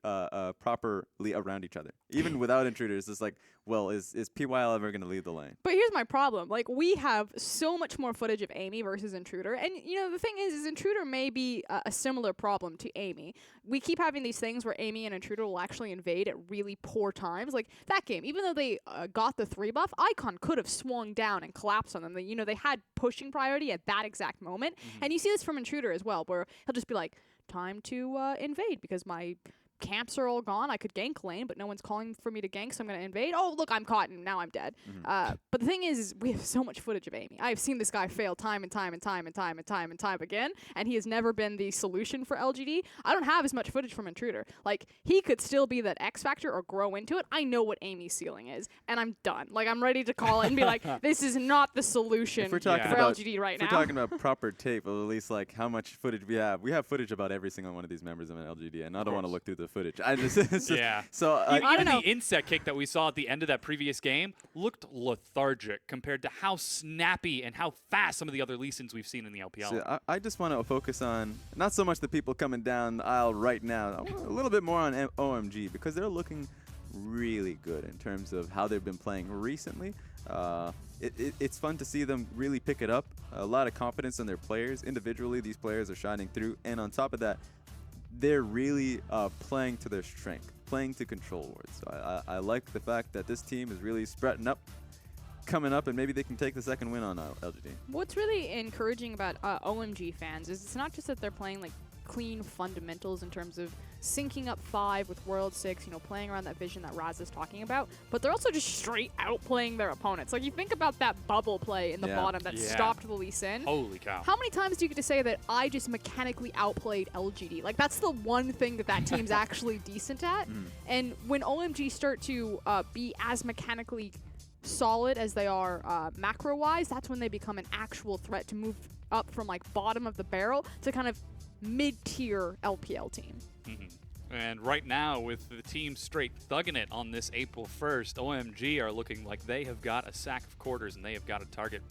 properly around each other. Even without Intruders, it's like, well, is PYL ever going to lead the lane? But here's my problem. Like, we have so much more footage of Amy versus Intruder. And, you know, the thing is Intruder may be a similar problem to Amy. We keep having these things where Amy and Intruder will actually invade at really poor times. Like, that game, even though they got the 3 buff, Icon could have swung down and collapsed on them. They, you know, they had pushing priority at that exact moment. And you see this from Intruder as well, where he'll just be like, time to invade because my camps are all gone. I could gank lane, but no one's calling for me to gank, so I'm going to invade. Oh, look, I'm caught, and now I'm dead. But the thing is we have so much footage of Amy. I've seen this guy fail time and time and time and time and time and time again, and he has never been the solution for LGD. I don't have as much footage from Intruder. Like, he could still be that X factor or grow into it. I know what Amy's ceiling is, and I'm done. Like, I'm ready to call it and be like, this is not the solution If we're for talking about LGD right if now. we're talking about proper tape, or at least like how much footage we have footage about every single one of these members of an LGD, and I don't want to look through the footage. I just it's just- Yeah. So I don't Even know. the inset kick that we saw at the end of that previous game looked lethargic compared to how snappy and how fast some of the other Lee Sins we've seen in the LPL. So I just want to focus on not so much the people coming down the aisle right now, I want a little bit more on OMG because they're looking really good in terms of how they've been playing recently. It's fun to see them really pick it up. A lot of confidence in their players. Individually, these players are shining through. And on top of that, they're really playing to their strength, playing to control wards. So I like the fact that this team is really spreading up, coming up, and maybe they can take the second win on LGD. What's really encouraging about OMG fans is it's not just that they're playing like clean fundamentals in terms of syncing up 5 with World 6, you know, playing around that vision that Raz is talking about, but they're also just straight out playing their opponents. Like, you think about that bubble play in the Yeah. bottom that Yeah. stopped the Lee Sin. Holy cow. How many times do you get to say that I just mechanically outplayed LGD? Like, that's the one thing that team's actually decent at. And when OMG start to be as mechanically solid as they are macro-wise, that's when they become an actual threat to move up from, like, bottom of the barrel to kind of mid-tier LPL team. And right now, with the team straight thugging it on this April 1st, OMG are looking like they have got a sack of quarters and they have got a target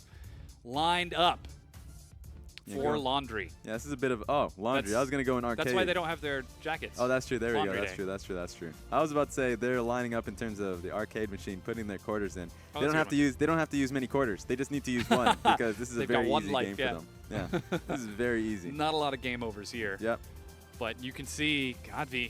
lined up You for go. Laundry. Yeah, this is a bit of laundry. That's- I was gonna go in arcade. That's why they don't have their jackets. Oh, that's true. There we go. Laundry That's day. true. That's true. That's true. I was about to say they're lining up in terms of the arcade machine, putting their quarters in. Oh, They that's don't a have good to use. They don't have to use many quarters. They just need to use one because this is a They've got very one easy life, game yeah. for them. Yeah, this is very easy. Not a lot of game overs here. Yep. But you can see Godvi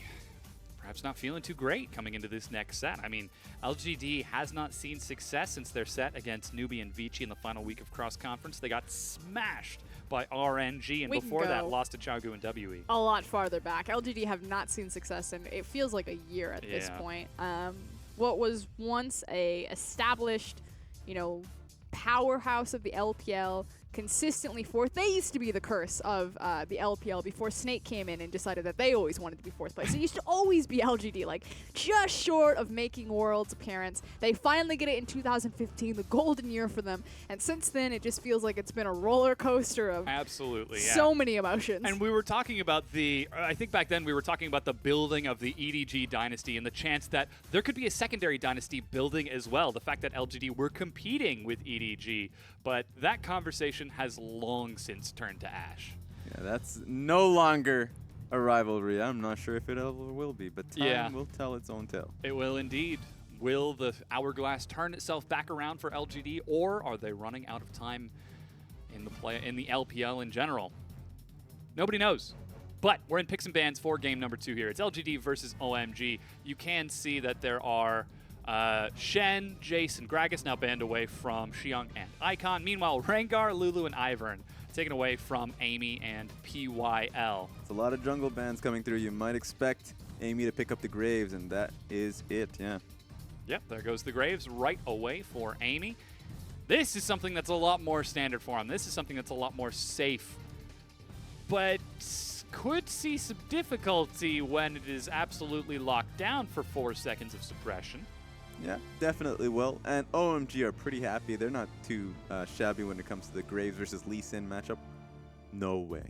perhaps not feeling too great coming into this next set. I mean, LGD has not seen success since their set against Newbie and Vici in the final week of cross conference. They got smashed by RNG, and We can before that, go lost to Chagu and WE. a lot farther back. LGD have not seen success in it feels like a year at this Yeah. point. What was once a established, powerhouse of the LPL, consistently fourth. They used to be the curse of the LPL before Snake came in and decided that they always wanted to be fourth place. It used to always be LGD, like just short of making Worlds appearance. They finally get it in 2015, the golden year for them. And since then, it just feels like it's been a roller coaster of Absolutely, yeah. so many emotions. And we were talking about I think back then we were talking about the building of the EDG dynasty and the chance that there could be a secondary dynasty building as well. The fact that LGD were competing with EDG, but that conversation has long since turned to ash. Yeah, that's no longer a rivalry. I'm not sure if it ever will be, but time will tell its own tale. It will indeed. Will the hourglass turn itself back around for LGD, or are they running out of time in the LPL in general? Nobody knows. But we're in picks and bans for game number 2 here. It's LGD versus OMG. You can see that there are Shen, Jace, and Gragas now banned away from Xiong and Icon. Meanwhile, Rengar, Lulu, and Ivern taken away from Amy and PYL. It's a lot of jungle bans coming through. You might expect Amy to pick up the Graves, and that is it, yeah. Yep, there goes the Graves right away for Amy. This is something that's a lot more standard for him. This is something that's a lot more safe, but could see some difficulty when it is absolutely locked down for 4 seconds of suppression. Yeah, definitely will. And OMG are pretty happy. They're not too shabby when it comes to the Graves versus Lee Sin matchup. No way.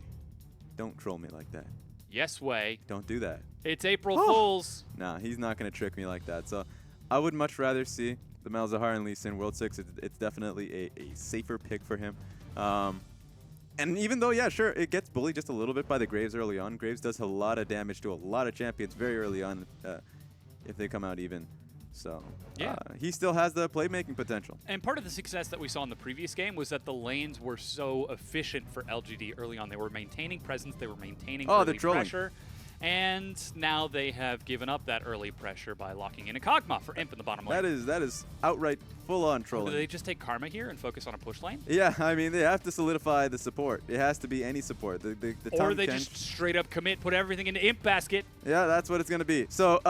Don't troll me like that. Yes way. Don't do that. It's April Fools. Nah, he's not going to trick me like that. So I would much rather see the Malzahar and Lee Sin World 6. It's definitely a safer pick for him. And even though, yeah, sure, it gets bullied just a little bit by the Graves early on. Graves does a lot of damage to a lot of champions very early on if they come out even. So Yeah. he still has the playmaking potential. And part of the success that we saw in the previous game was that the lanes were so efficient for LGD early on. They were maintaining presence, they were maintaining Oh, the early trolling. pressure, and now they have given up that early pressure by locking in a Kog'Maw for Imp in the bottom lane. That is outright full-on Do trolling. they just take Karma here and focus on a push lane? Yeah, I mean, they have to solidify the support. It has to be any support. The Or Tahm they Kench- just straight up commit, put everything into Imp basket. Yeah, that's what it's going to be. So,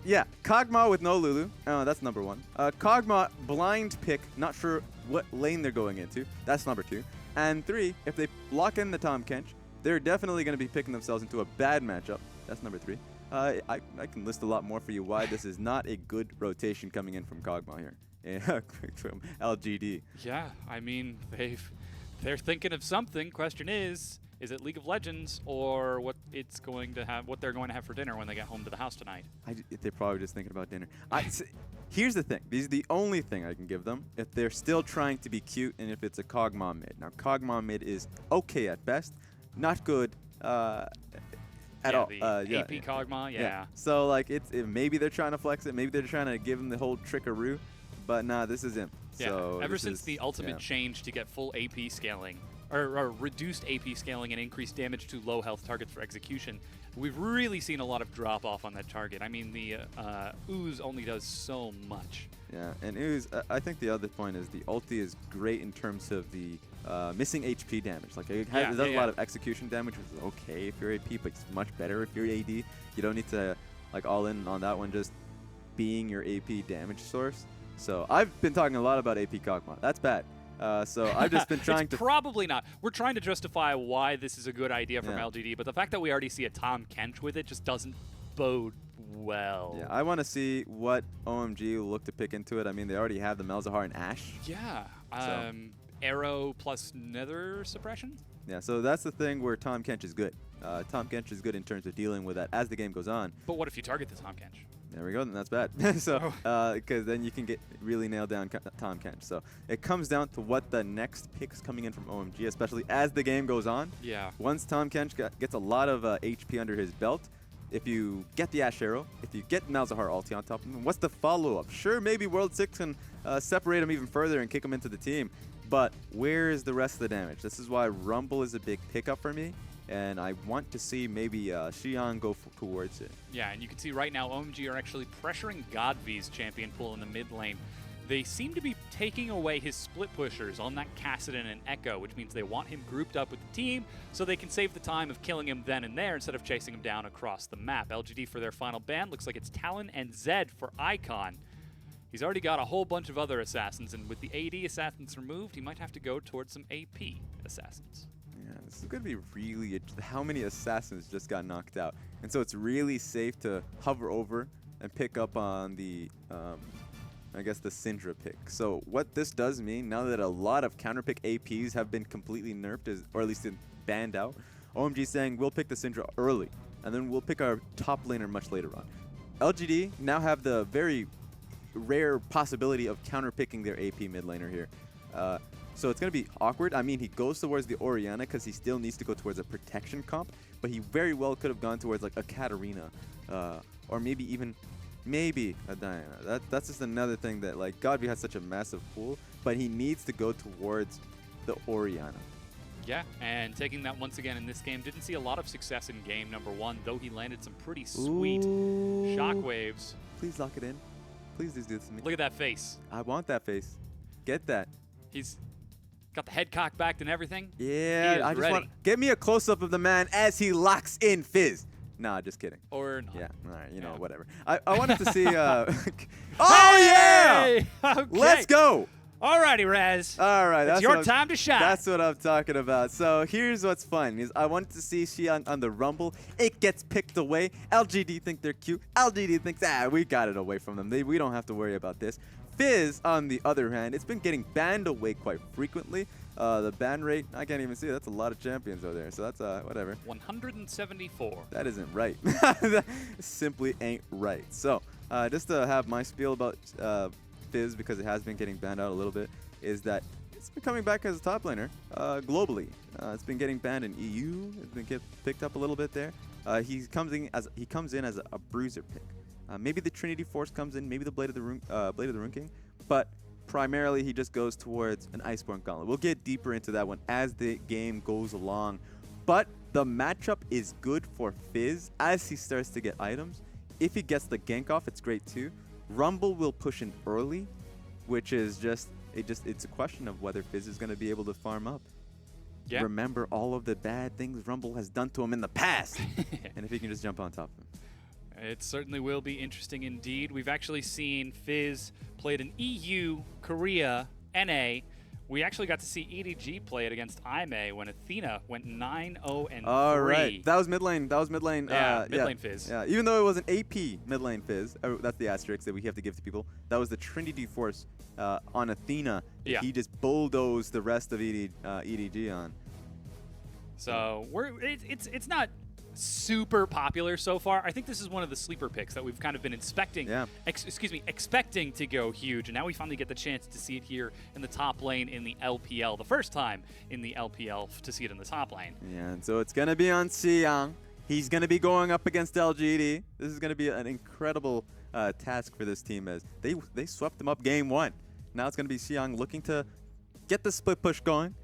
yeah, Kog'Maw with no Lulu. That's number 1. Kog'Maw, blind pick, not sure what lane they're going into. That's number 2. And 3, if they lock in the Tahm Kench, they're definitely going to be picking themselves into a bad matchup. That's number 3. I can list a lot more for you why this is not a good rotation coming in from Kog'Maw here. From LGD. Yeah, I mean, they're thinking of something. Question is it League of Legends or what they're going to have for dinner when they get home to the house tonight? They're probably just thinking about dinner. Here's the thing. This is the only thing I can give them if they're still trying to be cute and if it's a Kog'Maw mid. Now, Kog'Maw mid is okay at best, not good at all. The Yeah, AP Kog'Maw, yeah. So, like, maybe they're trying to flex it. Maybe they're trying to give him the whole trickaroo. But, nah, this is Imp. Yeah, So ever this since is- the ultimate yeah. change to get full AP scaling, or reduced AP scaling and increased damage to low health targets for execution, we've really seen a lot of drop off on that target. I mean, the Ooze only does so much. Yeah, and Ooze, I think the other point is the ulti is great in terms of the missing HP damage. Like, it does a lot of execution damage, which is okay if you're AP, but it's much better if you're AD. You don't need to, like, all in on that one, just being your AP damage source. So I've been talking a lot about AP Kog'Maw. That's bad. So I've just been trying It's to... probably not. We're trying to justify why this is a good idea from Yeah. LGD, but the fact that we already see a Tahm Kench with it just doesn't bode well. Yeah, I want to see what OMG will look to pick into it. I mean, they already have the Malzahar and Ashe. Yeah. So- Arrow plus Nether suppression? Yeah, so that's the thing where Tahm Kench is good. Tahm Kench is good in terms of dealing with that as the game goes on. But what if you target the Tahm Kench? There we go, then that's bad. So, because then you can get really nailed down Tahm Kench. So it comes down to what the next picks coming in from OMG, especially as the game goes on. Yeah. Once Tahm Kench gets a lot of HP under his belt, if you get the Ashe Arrow, if you get Malzahar ulti on top of him, what's the follow-up? Sure, maybe World 6 can separate him even further and kick him into the team, but where is the rest of the damage? This is why Rumble is a big pickup for me. and I want to see maybe Xiang go towards it. Yeah, and you can see right now OMG are actually pressuring Godvy's champion pool in the mid lane. They seem to be taking away his split pushers on that Kassadin and Echo, which means they want him grouped up with the team so they can save the time of killing him then and there instead of chasing him down across the map. LGD for their final ban looks like it's Talon and Zed for Icon. He's already got a whole bunch of other assassins, and with the AD assassins removed, he might have to go towards some AP assassins. Yeah, this is going to be really... How many assassins just got knocked out? And so it's really safe to hover over and pick up on the... I guess the Syndra pick. So what this does mean, now that a lot of counterpick APs have been completely nerfed, or at least banned out, OMG saying we'll pick the Syndra early, and then we'll pick our top laner much later on. LGD now have the very rare possibility of counterpicking their AP mid laner here. So it's going to be awkward. I mean, he goes towards the Orianna because he still needs to go towards a protection comp, but he very well could have gone towards like a Katarina, or maybe even... Maybe a Diana. That's just another thing that, like, Godby has such a massive pool, but he needs to go towards the Orianna. Yeah, and taking that once again in this game. Didn't see a lot of success in game number 1, though he landed some pretty sweet shockwaves. Please lock it in. Please just do this to me. Look at that face. I want that face. Get that. He's got the head cocked back and everything. Yeah, He is I just ready. want... Get me a close-up of the man as he locks in Fizz. Nah, just kidding. Or not. Yeah, all right, you know, Yeah. whatever. I wanted to see... oh, yeah! Hey! Okay. Let's go! Alrighty, Raz. All right, It's that's your what time to shine. That's what I'm talking about. So here's what's fun: is I wanted to see Xiang on the Rumble. It gets picked away. LGD think they're cute. LGD thinks, we got it away from them. We don't have to worry about this. Fizz, on the other hand, it's been getting banned away quite frequently. The ban rate, I can't even see it. That's a lot of champions over there. So that's whatever. 174. That isn't right. That simply ain't right. So just to have my spiel about Fizz, because it has been getting banned out a little bit, is that it's been coming back as a top laner globally. It's been getting banned in EU. It's been picked up a little bit there. He comes in as a bruiser pick. Maybe the Trinity Force comes in. Maybe the Blade of the Rune King. But primarily, he just goes towards an Iceborne Gauntlet. We'll get deeper into that one as the game goes along. But the matchup is good for Fizz as he starts to get items. If he gets the gank off, it's great too. Rumble will push in early, which is it's a question of whether Fizz is going to be able to farm up. Yeah. Remember all of the bad things Rumble has done to him in the past. And if he can just jump on top of him. It certainly will be interesting indeed. We've actually seen Fizz played in EU, Korea, NA. We actually got to see EDG play it against IME when Athena went 9-0-3. All right. That was mid lane. Yeah, mid lane Fizz. Yeah, even though it was an AP mid lane Fizz, that's the asterisk that we have to give to people. That was the Trinity Force on Athena. Yeah. He just bulldozed the rest of EDG on. So it's not super popular so far. I think this is one of the sleeper picks that we've kind of been expecting to go huge, and now we finally get the chance to see it here in the top lane in the LPL, the first time in the LPL to see it in the top lane. Yeah, and so it's going to be on Xiang. He's going to be going up against LGD. This is going to be an incredible task for this team as they swept them up game 1. Now it's going to be Xiang looking to get the split push going.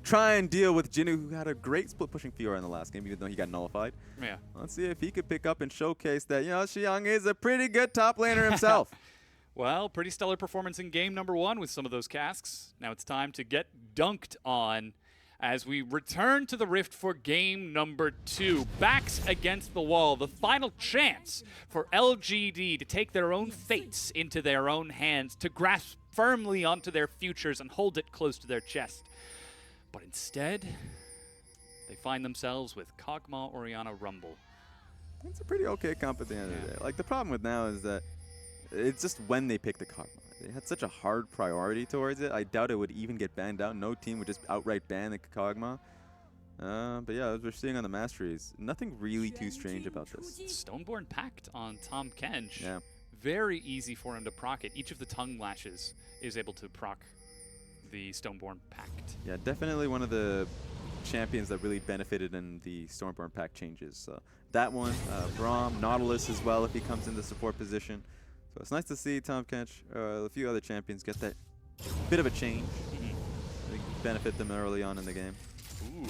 Try and deal with Jinnu, who had a great split pushing Fiora in the last game, even though he got nullified. Yeah. Let's see if he could pick up and showcase that, Xiang is a pretty good top laner himself. Well, pretty stellar performance in game number 1 with some of those casks. Now it's time to get dunked on as we return to the Rift for game number 2. Backs against the wall, the final chance for LGD to take their own fates into their own hands, to grasp firmly onto their futures and hold it close to their chest. But instead, they find themselves with Kog'Maw Orianna Rumble. It's a pretty okay comp at the end of the day. Like, the problem with now is that it's just when they pick the Kog'Maw. They had such a hard priority towards it. I doubt it would even get banned out. No team would just outright ban the Kog'Maw. But yeah, as we're seeing on the Masteries, nothing really too strange about this. Stoneborn Pact on Tahm Kench. Yeah. Very easy for him to proc it. Each of the tongue lashes is able to proc the Stoneborn Pact. Yeah, definitely one of the champions that really benefited in the Stormborn Pact changes. That one, Braum, Nautilus as well if he comes in the support position. So it's nice to see Tahm Kench, a few other champions get that bit of a change. I think benefit them early on in the game. Ooh.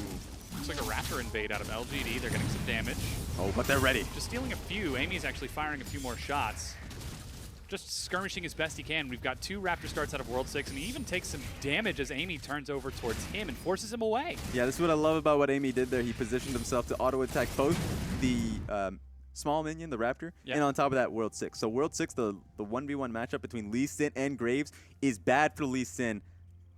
Looks like a Raptor invade out of LGD. They're getting some damage. Oh, but they're ready. Just stealing a few. Amy's actually firing a few more shots. Just skirmishing as best he can. We've got 2 Raptor starts out of World 6, and he even takes some damage as Amy turns over towards him and forces him away. Yeah, this is what I love about what Amy did there. He positioned himself to auto-attack both the small minion, the Raptor, Yeah. and on top of that, World 6. So World 6, the 1v1 matchup between Lee Sin and Graves is bad for Lee Sin.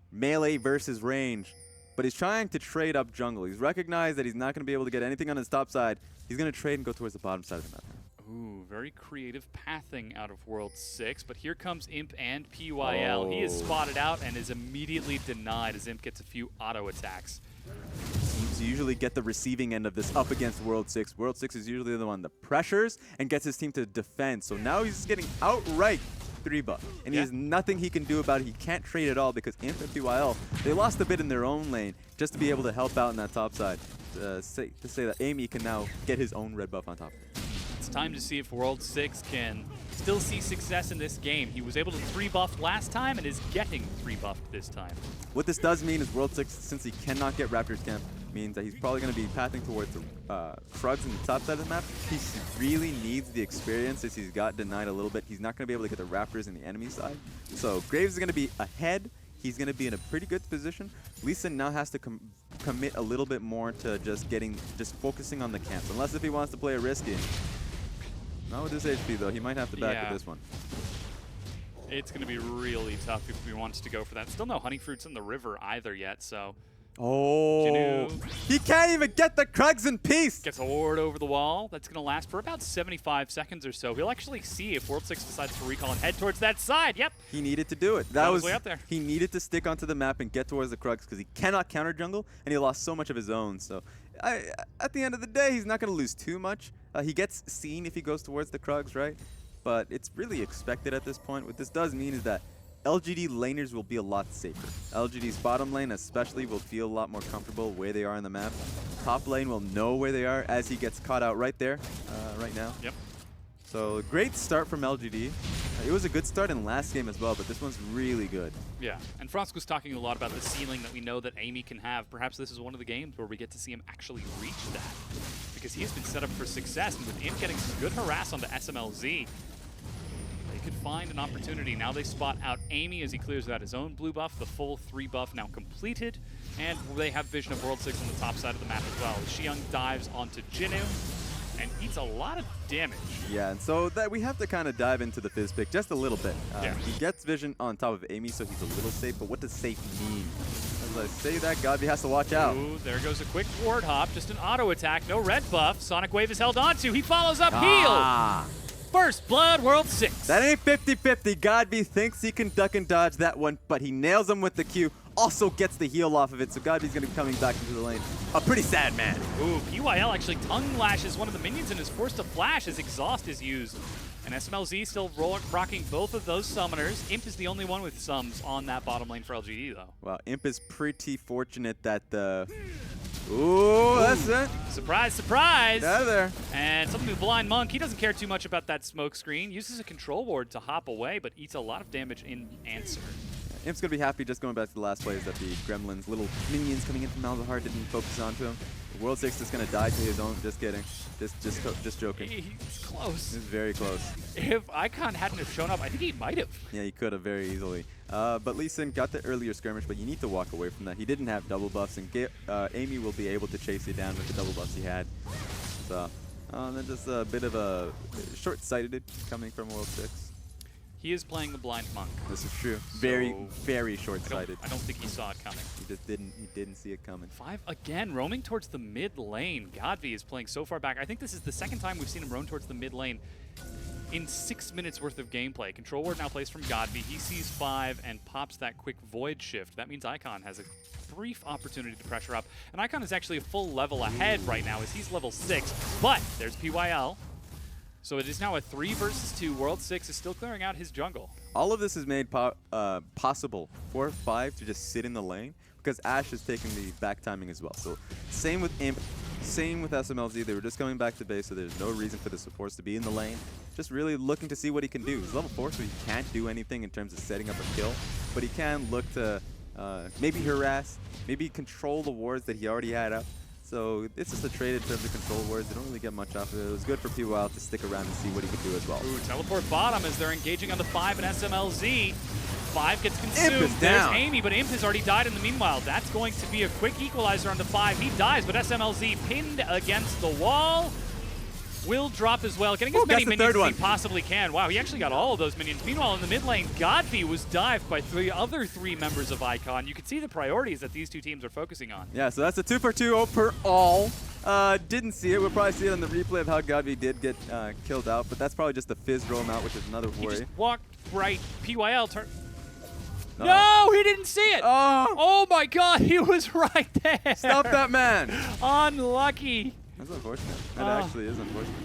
Melee versus range. But he's trying to trade up jungle. He's recognized that he's not going to be able to get anything on his top side. He's going to trade and go towards the bottom side of the map. Ooh, very creative pathing out of World 6, but here comes Imp and PYL. He is spotted out and is immediately denied as Imp gets a few auto attacks. Seems to usually get the receiving end of this up against World 6. World 6 is usually the one that pressures and gets his team to defend. So now he's just getting outright 3-buff. And he has nothing he can do about it. He can't trade at all because Imp and PYL, they lost a bit in their own lane just to be able to help out in that top side. To say that Amy can now get his own red buff on top of it. It's time to see if World 6 can still see success in this game. He was able to 3-buff last time and is getting 3-buffed this time. What this does mean is World 6, since he cannot get Raptor's Camp, means that he's probably going to be pathing towards the Krugs in the top side of the map. He really needs the experience as he's got denied a little bit. He's not going to be able to get the Raptors in the enemy side. So Graves is going to be ahead. He's going to be in a pretty good position. Lee Sin now has to commit a little bit more to just focusing on the camps. Unless if he wants to play a risky. Not with this HP though. He might have to back with this one. It's going to be really tough if he wants to go for that. Still no honey fruits in the river either yet, so Oh, Janu he can't even get the Krugs in peace. gets a ward over the wall. That's going to last for about 75 seconds or so. He'll actually see if World 6 decides to recall and head towards that side. Yep. He needed to do it. That Found his was way up there. He needed to stick onto the map and get towards the Krugs because he cannot counter jungle and he lost so much of his own. So at the end of the day, he's not going to lose too much. He gets seen if he goes towards the Krugs, right? But it's really expected at this point. What this does mean is that LGD laners will be a lot safer. LGD's bottom lane especially will feel a lot more comfortable where they are in the map. Top lane will know where they are as he gets caught out right there, right now. Yep. So great start from LGD. It was a good start in last game as well, but this one's really good. Yeah, and Frost was talking a lot about the ceiling that we know that Amy can have. Perhaps this is one of the games where we get to see him actually reach that, because he's been set up for success, and with him getting some good harass onto SMLZ, they could find an opportunity. Now they spot out Amy as he clears out his own blue buff, the full 3-buff now completed, and they have vision of World 6 on the top side of the map as well. Xiang dives onto Jinu and eats a lot of damage. Yeah, and so that we have to kind of dive into the Fizz pick just a little bit. Yeah. He gets vision on top of Amy, so he's a little safe, but what does safe mean? As I say that, Godby has to watch out. Ooh, there goes a quick ward hop, just an auto attack, no red buff. Sonic Wave is held onto. He follows up heal. First blood, World 6. That ain't 50-50. Godby thinks he can duck and dodge that one, but he nails him with the Q. Also gets the heal off of it, so Godby's going to be coming back into the lane. A pretty sad man. Ooh, PYL actually tongue lashes one of the minions and is forced to flash as Exhaust is used. And SMLZ still rocking both of those summoners. Imp is the only one with sums on that bottom lane for LGD, though. Wow, Imp is pretty fortunate that the... Ooh, that's it. Surprise, surprise! Out of there. And something with Blind Monk, he doesn't care too much about that smoke screen. Uses a control ward to hop away, but eats a lot of damage in answer. Imp's going to be happy just going back to the last play is that the Gremlins, little minions coming in from Malzahar didn't focus onto him. World 6 is going to die to his own. Just kidding. Just joking. He's close. He's very close. If Icon hadn't have shown up, I think he might have. Yeah, he could have very easily. But Lee Sin got the earlier skirmish, but you need to walk away from that. He didn't have double buffs, and Amy will be able to chase you down with the double buffs he had. So, then just a bit of a short-sighted coming from World 6. He is playing the Blind Monk. This is true. Very, So, very short-sighted. I don't think he saw it coming. He just didn't see it coming. 5 again, roaming towards the mid lane. Godby is playing so far back. I think this is the second time we've seen him roam towards the mid lane in 6 minutes worth of gameplay. Control ward now plays from Godby. He sees 5 and pops that quick void shift. That means Icon has a brief opportunity to pressure up. And Icon is actually a full level ahead right now as he's level 6. But there's PYL. So it is now a 3 versus 2. World 6 is still clearing out his jungle. All of this is made possible for 5 to just sit in the lane because Ashe is taking the back timing as well. So same with Imp, same with SMLZ. They were just coming back to base, so there's no reason for the supports to be in the lane. Just really looking to see what he can do. He's level 4, so he can't do anything in terms of setting up a kill, but he can look to maybe harass, maybe control the wards that he already had up. So it's just a trade in terms of control wards. They don't really get much off of it. It was good for PYL to stick around and see what he could do as well. Ooh, teleport bottom as they're engaging on the 5 and SMLZ. 5 gets consumed. Imp is There's down. Amy, but Imp has already died in the meanwhile. That's going to be a quick equalizer on the 5. He dies, but SMLZ pinned against the wall. Will drop as well, getting as Ooh, many gets the minions third as he one. possibly can. Wow, he actually got all of those minions. Meanwhile, in the mid lane, Godby was dived by the other 3 members of Icon. You can see the priorities that these two teams are focusing on. Yeah, so that's a 2-for-2 overall. Didn't see it. We'll probably see it on the replay of how Godby did get killed out, but that's probably just the Fizz roam out, which is another He worry. just walked right. PYL turn. Uh-oh. No, he didn't see it. Oh! Oh my God, he was right there. Stop that man! Unlucky. That's unfortunate. That Ah. actually is unfortunate.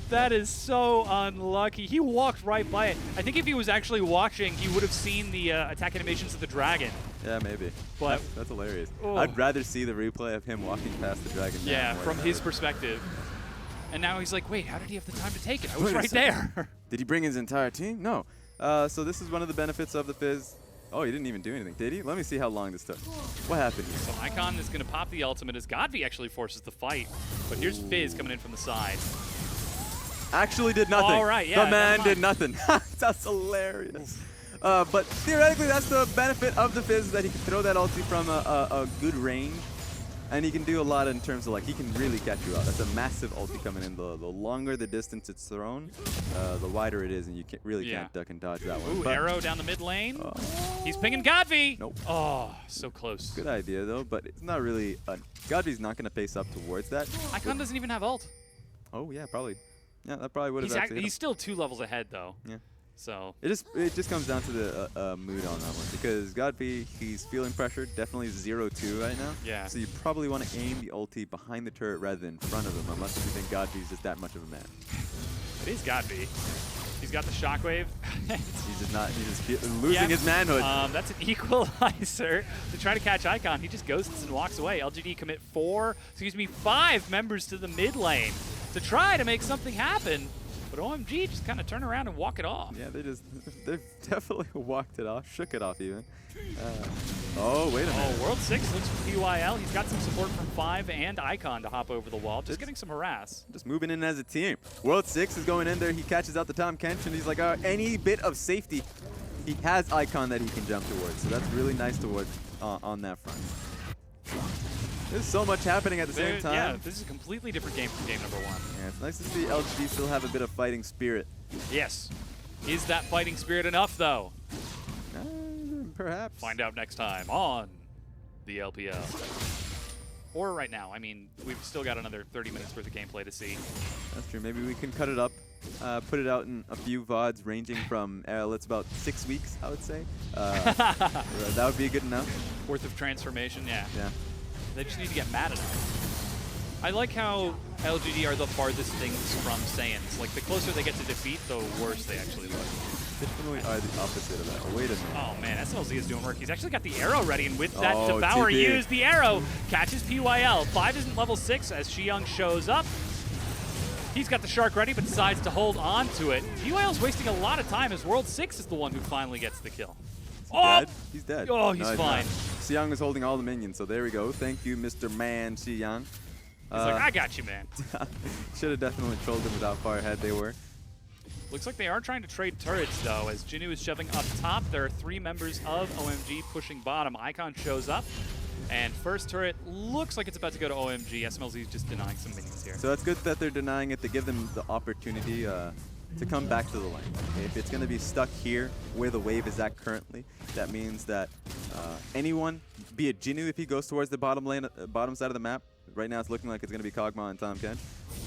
That is so unlucky. He walked right by it. I think if he was actually watching, he would have seen the attack animations of the dragon. Yeah, maybe. But- that's hilarious. Oh. I'd rather see the replay of him walking past the dragon. now Yeah, more from than his ever. perspective. And now he's like, wait, how did he have the time to take it? I was Wait a right second. there. Did he bring his entire team? No. So this is one of the benefits of the Fizz. Oh, he didn't even do anything, did he? Let me see how long this took. What happened here? So Icon is going to pop the ultimate as Godby actually forces the fight. But here's Fizz coming in from the side. Actually did nothing. All right, yeah, the man never did nothing. That's hilarious. But theoretically, that's the benefit of the Fizz, that he can throw that ulti from a good range. And he can do a lot in terms of, like, he can really catch you out. That's a massive ulti coming in. The longer the distance it's thrown, the wider it is, and you really Yeah. can't duck and dodge that one. Ooh, But arrow down the mid lane. He's pinging Godby. Nope. Oh, so close. Good idea, though, but it's not really... Godby's not going to pace up towards that. Icon doesn't even have ult. Oh, yeah, probably. Yeah, that probably would have He's, actually hit he's him. still 2 levels ahead, though. Yeah. So, It just comes down to the mood on that one, because Godby, he's feeling pressured, definitely 0-2 right now. Yeah. So you probably want to aim the ulti behind the turret rather than in front of him, unless you think Godby's just that much of a man. it is Godby. He's got the shockwave. He's just not. He's just losing his manhood. That's an equalizer to try to catch Icon. He just ghosts and walks away. LGD commit 5 members to the mid lane to try to make something happen. But OMG just kind of turn around and walk it off. Yeah, they've definitely walked it off, shook it off even. Oh, wait a minute. Oh, World 6 looks for PYL. He's got some support from 5 and Icon to hop over the wall. Just getting some harass. Just moving in as a team. World 6 is going in there. He catches out the Tom Kench, and he's like, any bit of safety, he has Icon that he can jump towards. So that's really nice towards on that front. There's so much happening at the same time. Yeah, this is a completely different game from game number 1. Yeah, it's nice to see LGD still have a bit of fighting spirit. Yes. Is that fighting spirit enough, though? Perhaps. Find out next time on the LPL. Or right now. I mean, we've still got another 30 minutes worth of gameplay to see. That's true. Maybe we can cut it up, put it out in a few VODs ranging from, it's about 6 weeks, I would say. That would be good enough. Worth of transformation, yeah. Yeah. They just need to get mad enough. I like how LGD are the farthest things from Saiyans. Like, the closer they get to defeat, the worse they actually look. Definitely are the opposite of that. Oh, wait a minute. Oh man, SLZ is doing work. He's actually got the arrow ready, and with that Oh, Devour TP. used, the arrow catches PYL. 5 isn't level 6 as Xiyoung shows up. He's got the shark ready, but decides to hold on to it. PYL's wasting a lot of time as World 6 is the one who finally gets the kill. Dead? He's dead. Oh, he's No, fine. not. Xiyoung is holding all the minions, so there we go. Thank you, Mr. Man Xiyoung. He's like, I got you, man. Should have definitely trolled them with how far ahead they were. Looks like they are trying to trade turrets, though, as Jinnu is shoving up top. There are 3 members of OMG pushing bottom. Icon shows up, and first turret looks like it's about to go to OMG. SMLZ is just denying some minions here. So it's good that they're denying it to give them the opportunity to come back to the lane. Okay? If it's going to be stuck here where the wave is at currently, that means that anyone, be it Jinnu if he goes towards the bottom lane, bottom side of the map, right now it's looking like it's going to be Kog'Maw and Tahm Kench,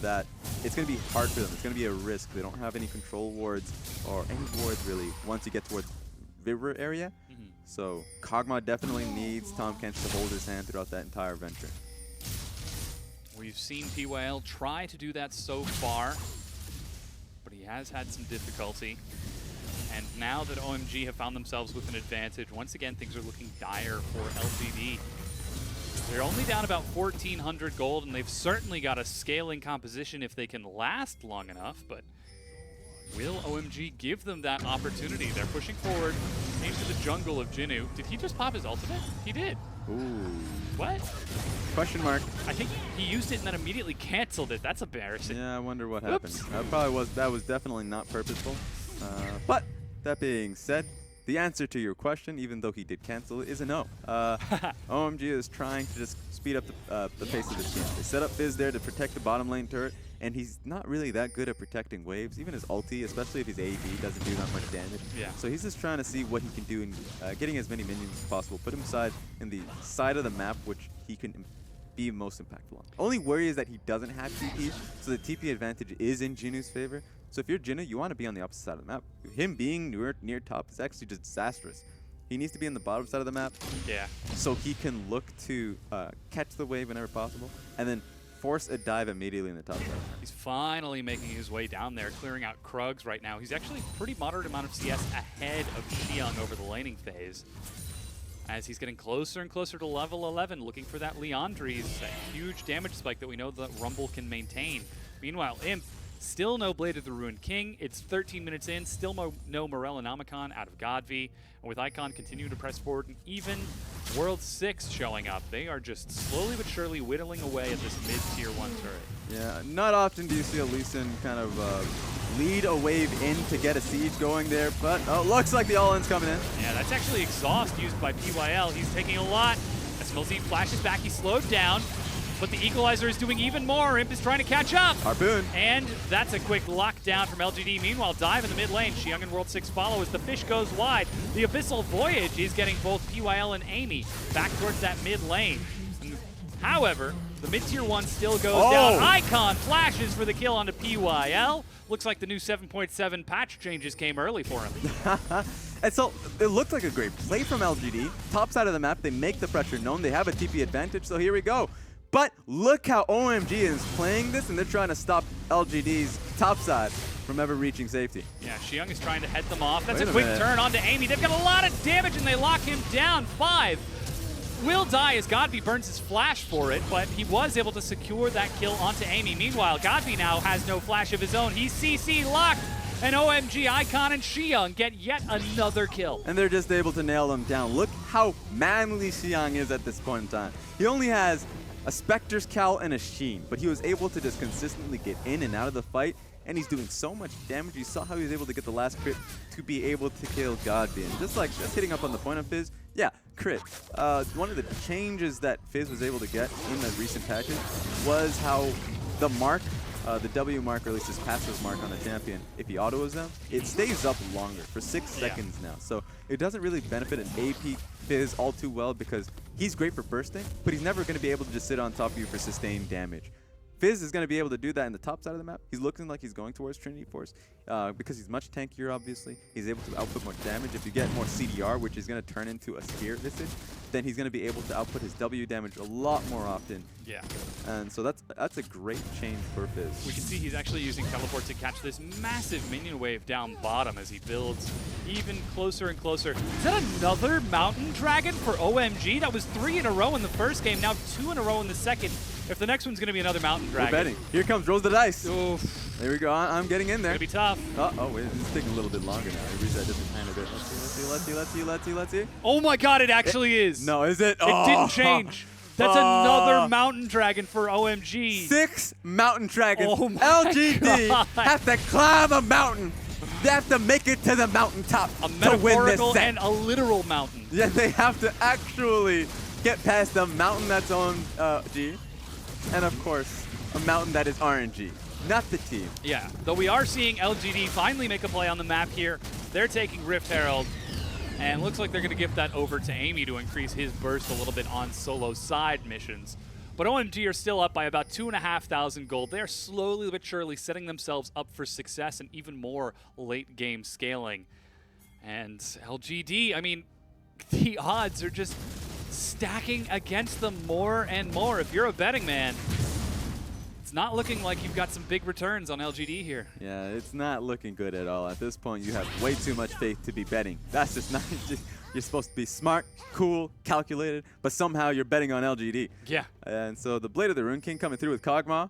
that it's going to be hard for them. It's going to be a risk. They don't have any control wards or any wards really once you get towards river area. So Kog'Maw definitely needs Tahm Kench to hold his hand throughout that entire venture. We've seen PYL try to do that so far, but he has had some difficulty. And now that OMG have found themselves with an advantage, once again things are looking dire for LGD. They're only down about 1,400 gold, and they've certainly got a scaling composition if they can last long enough, but will OMG give them that opportunity? They're pushing forward into the jungle of Jinnu. Did he just pop his ultimate? He did. Ooh. What? Question mark. I think he used it and then immediately canceled it. That's embarrassing. Yeah, I wonder what Whoops. happened. That was definitely not purposeful. But that being said, the answer to your question, even though he did cancel it, is a no. OMG is trying to just speed up the pace of this game. They set up Fizz there to protect the bottom lane turret, and he's not really that good at protecting waves. Even his ulti, especially if he's AD, doesn't do that much damage. Yeah. So he's just trying to see what he can do in getting as many minions as possible. Put him in the side of the map which he can be most impactful on. Only worry is that he doesn't have TP, so the TP advantage is in Jinu's favor. So if you're Jinu, you want to be on the opposite side of the map. Him being near top is actually just disastrous. He needs to be on the bottom side of the map, Yeah. so he can look to catch the wave whenever possible, and then force a dive immediately in the top side. He's finally making his way down there, clearing out Krugs right now. He's actually pretty moderate amount of CS ahead of Xiang over the laning phase. As he's getting closer and closer to level 11, looking for that Leandries, that huge damage spike that we know that Rumble can maintain. Meanwhile, Imp, still no Blade of the Ruined King. It's 13 minutes in, still no Morel and Amicon out of Godvi. And with Icon continuing to press forward, and even World 6 showing up, they are just slowly but surely whittling away at this mid-tier 1 turret. Yeah, not often do you see a Lee Sin kind of lead a wave in to get a siege going there, but looks like the all-in's coming in. Yeah, that's actually exhaust used by PYL. He's taking a lot. As Milzy flashes back, he's slowed down, but the equalizer is doing even more. Imp is trying to catch up. Harpoon. And that's a quick lockdown from LGD. Meanwhile, dive in the mid lane. Xiang and World 6 follow as the fish goes wide. The Abyssal Voyage is getting both PYL and Amy back towards that mid lane. However, the mid-tier 1 still goes down. Icon flashes for the kill onto PYL. Looks like the new 7.7 patch changes came early for him. And so it looked like a great play from LGD. Top side of the map, they make the pressure known. They have a TP advantage, so here we go. But look how OMG is playing this, and they're trying to stop LGD's top side from ever reaching safety. Yeah, Xiang is trying to head them off. That's Wait a a quick minute. turn onto Amy. They've got a lot of damage, and they lock him down. 5 will die as Godby burns his flash for it, but he was able to secure that kill onto Amy. Meanwhile, Godby now has no flash of his own. He's CC locked, and OMG, Icon, and Xiang get yet another kill. And they're just able to nail them down. Look how manly Xiang is at this point in time. He only has a Spectre's Cowl and a Sheen, but he was able to just consistently get in and out of the fight, and he's doing so much damage. You saw how he was able to get the last crit to be able to kill Godby. And just hitting up on the point of Fizz, yeah, crit. One of the changes that Fizz was able to get in the recent patches was how the mark, the W mark, or at least his passive mark on a champion, if he autos them, it stays up longer for 6 seconds now. So it doesn't really benefit an AP Fizz all too well because he's great for bursting, but he's never going to be able to just sit on top of you for sustained damage. Fizz is going to be able to do that in the top side of the map. He's looking like he's going towards Trinity Force because he's much tankier, obviously. He's able to output more damage. If you get more CDR, which is going to turn into a Spear Visage, then he's going to be able to output his W damage a lot more often. Yeah. And so that's a great change for Fizz. We can see he's actually using Teleport to catch this massive minion wave down bottom as he builds even closer and closer. Is that another Mountain Dragon for OMG? That was 3 in a row in the first game, now 2 in a row in the second. If the next one's going to be another Mountain Dragon. We're betting. Here comes Rolls the Dice. Oof. There we go. I'm getting in there. Gonna be tough. Wait, it's taking a little bit longer now. I reset just a tiny bit. Let's see. Oh my god, it actually is. No, is it? It didn't change. That's another Mountain Dragon for OMG. 6 Mountain Dragons. Oh my LGD God. have to climb a mountain. They have to make it to the mountaintop A to win this metaphorical set. and a literal mountain. Yeah, they have to actually get past the mountain that's on G, and of course, a mountain that is RNG, not the team. Yeah, though we are seeing LGD finally make a play on the map here. They're taking Rift Herald, and looks like they're going to give that over to Amy to increase his burst a little bit on solo side missions. But OMG are still up by about 2,500 gold. They're slowly but surely setting themselves up for success and even more late game scaling. And LGD, I mean, the odds are just stacking against them more and more. If you're a betting man, it's not looking like you've got some big returns on LGD here. Yeah, it's not looking good at all. At this point, you have way too much faith to be betting. That's just not. You're supposed to be smart, cool, calculated, but somehow you're betting on LGD. Yeah. And so the Blade of the Rune King coming through with Kog'Maw.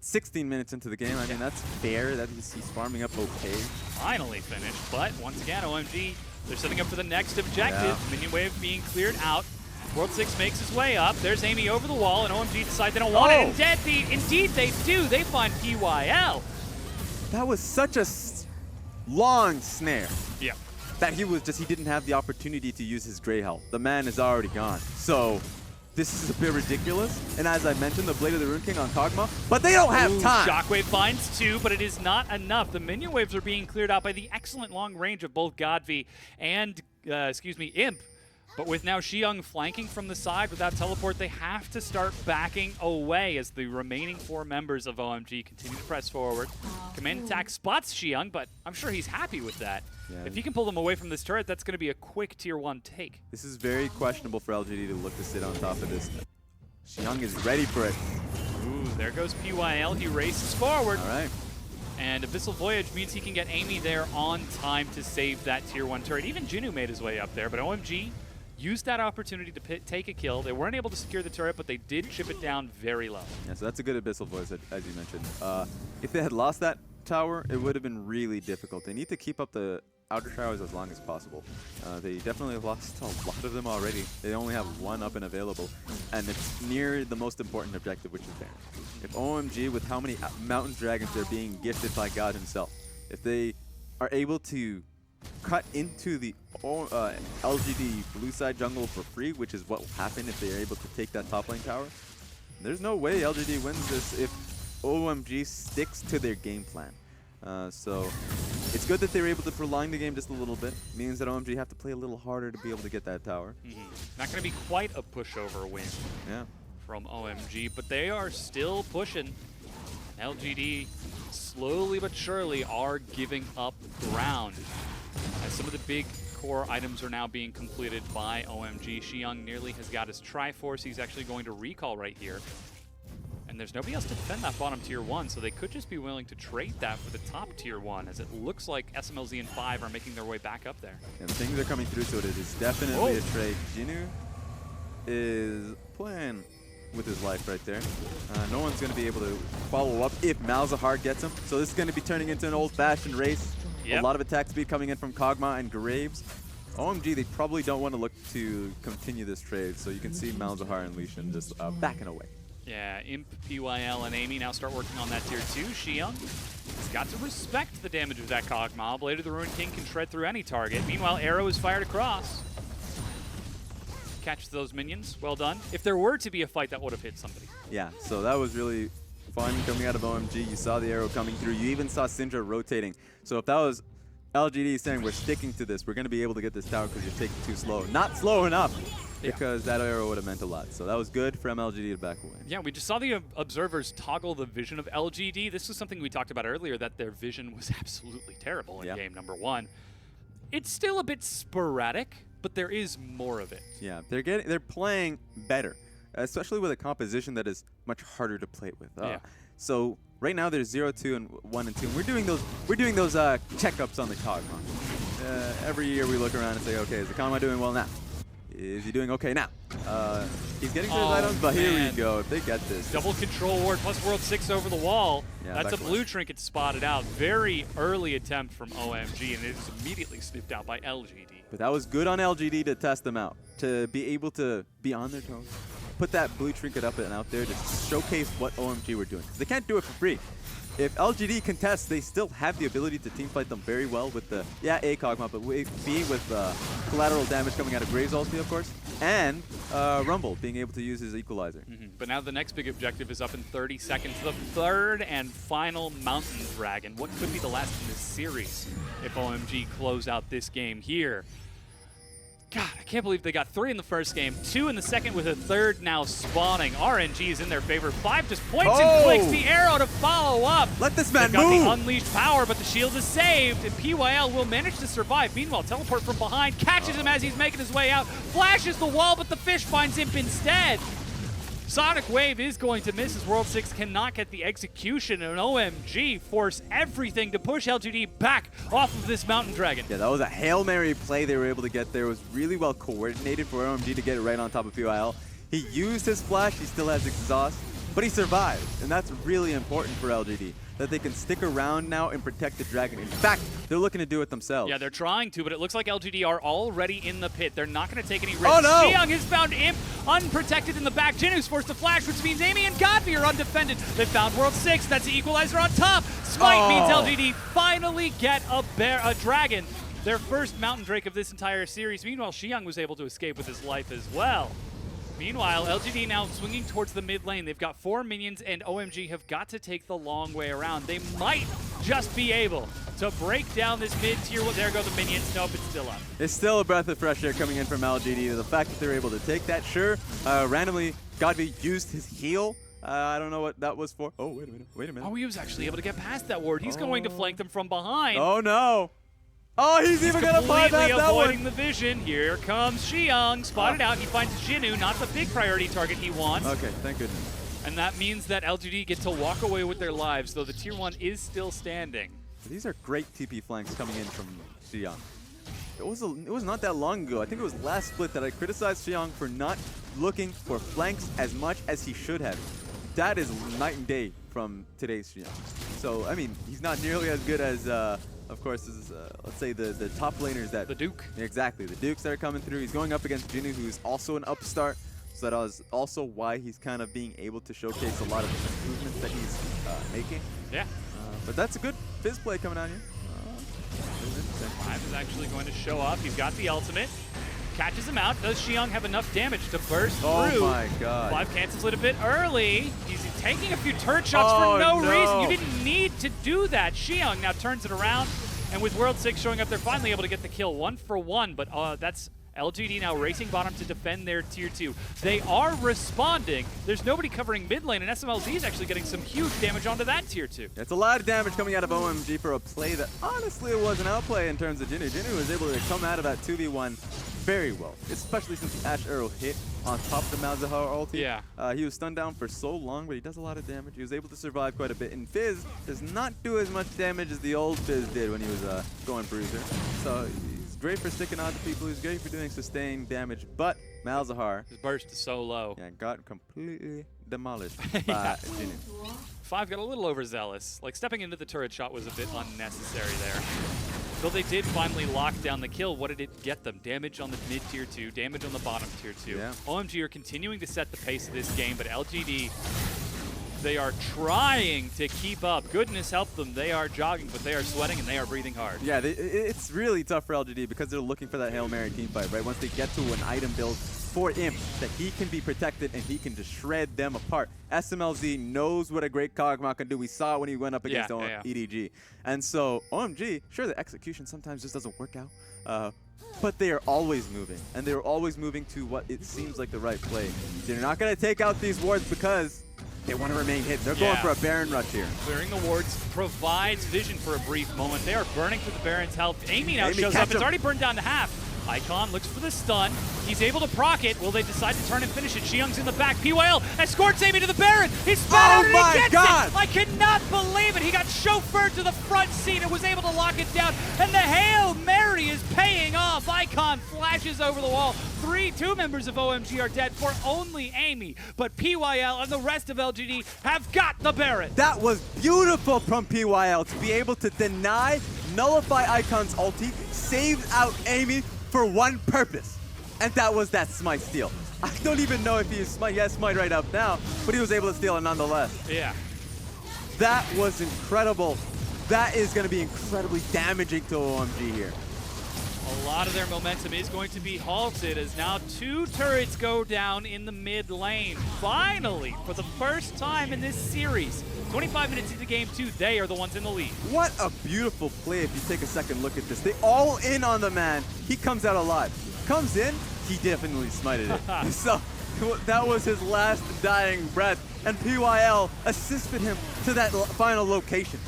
16 minutes into the game. I mean, that's fair. That he's farming up okay. Finally finished, but once again, OMG, they're setting up for the next objective. Yeah. Minion wave being cleared out. World 6 makes his way up. There's Amy over the wall, and OMG decide they don't want it. Indeed they do. They find PYL. That was such a long snare Yeah. that he didn't have the opportunity to use his Grey Health. The man is already gone. So this is a bit ridiculous. And as I mentioned, the Blade of the Rune King on Kog'Maw, but they don't have time. Shockwave finds 2, but it is not enough. The minion waves are being cleared out by the excellent long range of both Godvi and, Imp. But with now Xiong flanking from the side without teleport, they have to start backing away as the remaining 4 members of OMG continue to press forward. Command attack spots Xiong, but I'm sure he's happy with that. Yeah. If he can pull them away from this turret, that's going to be a quick tier 1 take. This is very questionable for LGD to look to sit on top of this. Xiong is ready for it. Ooh, there goes PYL. He races forward. All right. And Abyssal Voyage means he can get Amy there on time to save that tier 1 turret. Even Jinu made his way up there, but OMG used that opportunity to take a kill. They weren't able to secure the turret, but they did chip it down very low. Yeah, so that's a good Abyssal Voice, as you mentioned. If they had lost that tower, it would have been really difficult. They need to keep up the outer towers as long as possible. They definitely lost a lot of them already. They only have 1 up and available, and it's near the most important objective, which is Baron. If OMG, with how many Mountain Dragons they're being gifted by God himself, if they are able to cut into the LGD blue side jungle for free, which is what will happen if they are able to take that top lane tower, there's no way LGD wins this if OMG sticks to their game plan. So it's good that they were able to prolong the game just a little bit. It means that OMG have to play a little harder to be able to get that tower. Not going to be quite a pushover win Yeah. from OMG, but they are still pushing. LGD slowly but surely are giving up ground as some of the big core items are now being completed by OMG. Xiong nearly has got his Triforce. He's actually going to recall right here. And there's nobody else to defend that bottom tier 1, so they could just be willing to trade that for the top tier 1, as it looks like SMLZ and 5 are making their way back up there. And things are coming through, so it is definitely a trade. Jinu is playing with his life right there. No one's going to be able to follow up if Malzahar gets him. So this is going to be turning into an old-fashioned race. Yep. A lot of attack speed coming in from Kog'Maw and Graves. OMG, they probably don't want to look to continue this trade, so you can see Malzahar and Lucian just backing away. Yeah, Imp, PYL, and Amy now start working on that tier 2. Xiong has got to respect the damage of that Kog'Maw. Blade of the Ruined King can shred through any target. Meanwhile, Arrow is fired across. Catches those minions. Well done. If there were to be a fight, that would have hit somebody. Yeah, so that was really fun coming out of OMG. You saw the arrow coming through. You even saw Syndra rotating. So if that was LGD saying, we're sticking to this, we're going to be able to get this tower because you're taking too slow. Not slow enough, because that arrow would have meant a lot. So that was good for MLGD to back away. Yeah, we just saw the observers toggle the vision of LGD. This was something we talked about earlier, that their vision was absolutely terrible in game number 1. It's still a bit sporadic, but there is more of it. Yeah, they're playing better, especially with a composition that is much harder to play with. So right now there's 0, 2, and 1 and 2. And we're doing those checkups on the Kog'Maw. Every year we look around and say, okay, is the Kog'Maw doing well now? Is he doing okay now? He's getting to his items, but here we go. If they get this. Double control ward plus World 6 over the wall. Yeah, that's a back blue trinket spotted out. Very early attempt from OMG, and it is immediately sniffed out by LGD. But that was good on LGD to test them out, to be able to be on their toes, put that blue trinket up and out there to showcase what OMG were doing. 'Cause they can't do it for free. If LGD contests, they still have the ability to teamfight them very well with the, A Kog'Maw, but B with collateral damage coming out of Graves ulti, of course, and Rumble being able to use his equalizer. But now the next big objective is up in 30 seconds. The third and final Mountain Dragon. What could be the last in this series if OMG close out this game here? God, I can't believe they got 3 in the first game, 2 in the second with a third now spawning. RNG is in their favor. 5 just points and clicks the arrow to follow up. Let this man They've got move! the unleashed power, but the shield is saved, and PYL will manage to survive. Meanwhile, teleport from behind, catches him as he's making his way out, flashes the wall, but the fish finds Imp instead. Sonic Wave is going to miss as World 6 cannot get the execution, and OMG force everything to push LGD back off of this Mountain Dragon. Yeah, that was a Hail Mary play they were able to get there. It was really well coordinated for OMG to get it right on top of PYL. He used his flash, he still has exhaust, but he survived, and that's really important for LGD, that they can stick around now and protect the dragon. In fact, they're looking to do it themselves. Yeah, they're trying to, but it looks like LGD are already in the pit. They're not going to take any risks. Oh, no! Xiang has found Imp unprotected in the back. Jinu's forced to flash, which means Amy and Godby are undefended. They found World 6. That's the equalizer on top. Smite means LGD finally get a dragon. Their first Mountain Drake of this entire series. Meanwhile, Xiang was able to escape with his life as well. Meanwhile, LGD now swinging towards the mid lane. They've got 4 minions, and OMG have got to take the long way around. They might just be able to break down this mid-tier. Well, there go the minions. Nope, it's still up. It's still a breath of fresh air coming in from LGD. The fact that they're able to take that, sure. Randomly, Godby used his heal. I don't know what that was for. Oh, wait a minute. Oh, he was actually able to get past that ward. He's going to flank them from behind. Oh, no. Oh, he's even going to bypass that avoiding one. the vision. Here comes Xiang. Spotted out. He finds Jinu, not the big priority target he wants. Okay, thank goodness. And that means that LGD get to walk away with their lives, though the tier 1 is still standing. These are great TP flanks coming in from Xiang. It was not that long ago. I think it was last split that I criticized Xiang for not looking for flanks as much as he should have. That is night and day from today's Xiang. So, I mean, he's not nearly as good as, of course, as, let's say the top laners that... The Duke. Exactly, the Dukes that are coming through. He's going up against Jinu, who's also an upstart. So that is also why he's kind of being able to showcase a lot of improvements that he's making. Yeah. But that's a good Fizz play coming out here. Five is actually going to show up. He's got the ultimate. Catches him out. Does Xiang have enough damage to burst through? Oh my god. Five cancels it a bit early. He's taking a few turret shots for no reason. You didn't need to do that. Xiang now turns it around. And with World 6 showing up, they're finally able to get the kill 1 for 1. But that's LGD now racing bottom to defend their tier 2. They are responding. There's nobody covering mid lane, and SMLZ is actually getting some huge damage onto that tier 2. It's a lot of damage coming out of OMG for a play that honestly was an outplay in terms of Jinu. Jinu was able to come out of that 2v1 very well, especially since the Ash Arrow hit on top of the Malzahar ulti. Yeah. He was stunned down for so long, but he does a lot of damage. He was able to survive quite a bit. And Fizz does not do as much damage as the old Fizz did when he was going Bruiser. So he's great for sticking on to people. He's great for doing sustained damage. But Malzahar, His burst is so low. yeah, got completely demolished by Jinu. Five got a little overzealous. Like, stepping into the turret shot was a bit unnecessary there. Though they did finally lock down the kill, what did it get them? Damage on the mid tier 2, damage on the bottom tier 2. Yeah. OMG are continuing to set the pace of this game, but LGD, they are trying to keep up. Goodness help them. They are jogging, but they are sweating and they are breathing hard. Yeah, it's really tough for LGD because they're looking for that Hail Mary team fight, right? Once they get to an item build for Imp, that he can be protected and he can just shred them apart. SMLZ knows what a great Kog'Maw can do. We saw it when he went up against EDG. And so OMG, sure, the execution sometimes just doesn't work out, but they are always moving, and they're always moving to what it seems like the right play. They're not going to take out these wards because they want to remain hidden. They're going for a Baron rush here. Clearing the wards provides vision for a brief moment. They are burning through the Baron's health. Amy now shows up. It's already burned down to half. Icon looks for the stun. He's able to proc it. Will they decide to turn and finish it? Xiang's in the back. PYL escorts Amy to the Baron. He's spat out and he gets it. I cannot believe it. He got chauffeured to the front seat and was able to lock it down. And the Hail Mary is paying off. Icon flashes over the wall. Two members of OMG are dead for only Amy. But PYL and the rest of LGD have got the Baron. That was beautiful from PYL to be able to deny, nullify Icon's ulti, save out Amy for one purpose, and that was that smite steal. I don't even know if he has smite right up now, but he was able to steal it nonetheless. Yeah. That was incredible. That is going to be incredibly damaging to OMG here. A lot of their momentum is going to be halted as now 2 turrets go down in the mid lane. Finally, for the first time in this series, 25 minutes into game 2, they are the ones in the lead. What a beautiful play if you take a second look at this. They all in on the man. He comes out alive. Comes in, he definitely smited it. So that was his last dying breath. And PYL assisted him to that final location.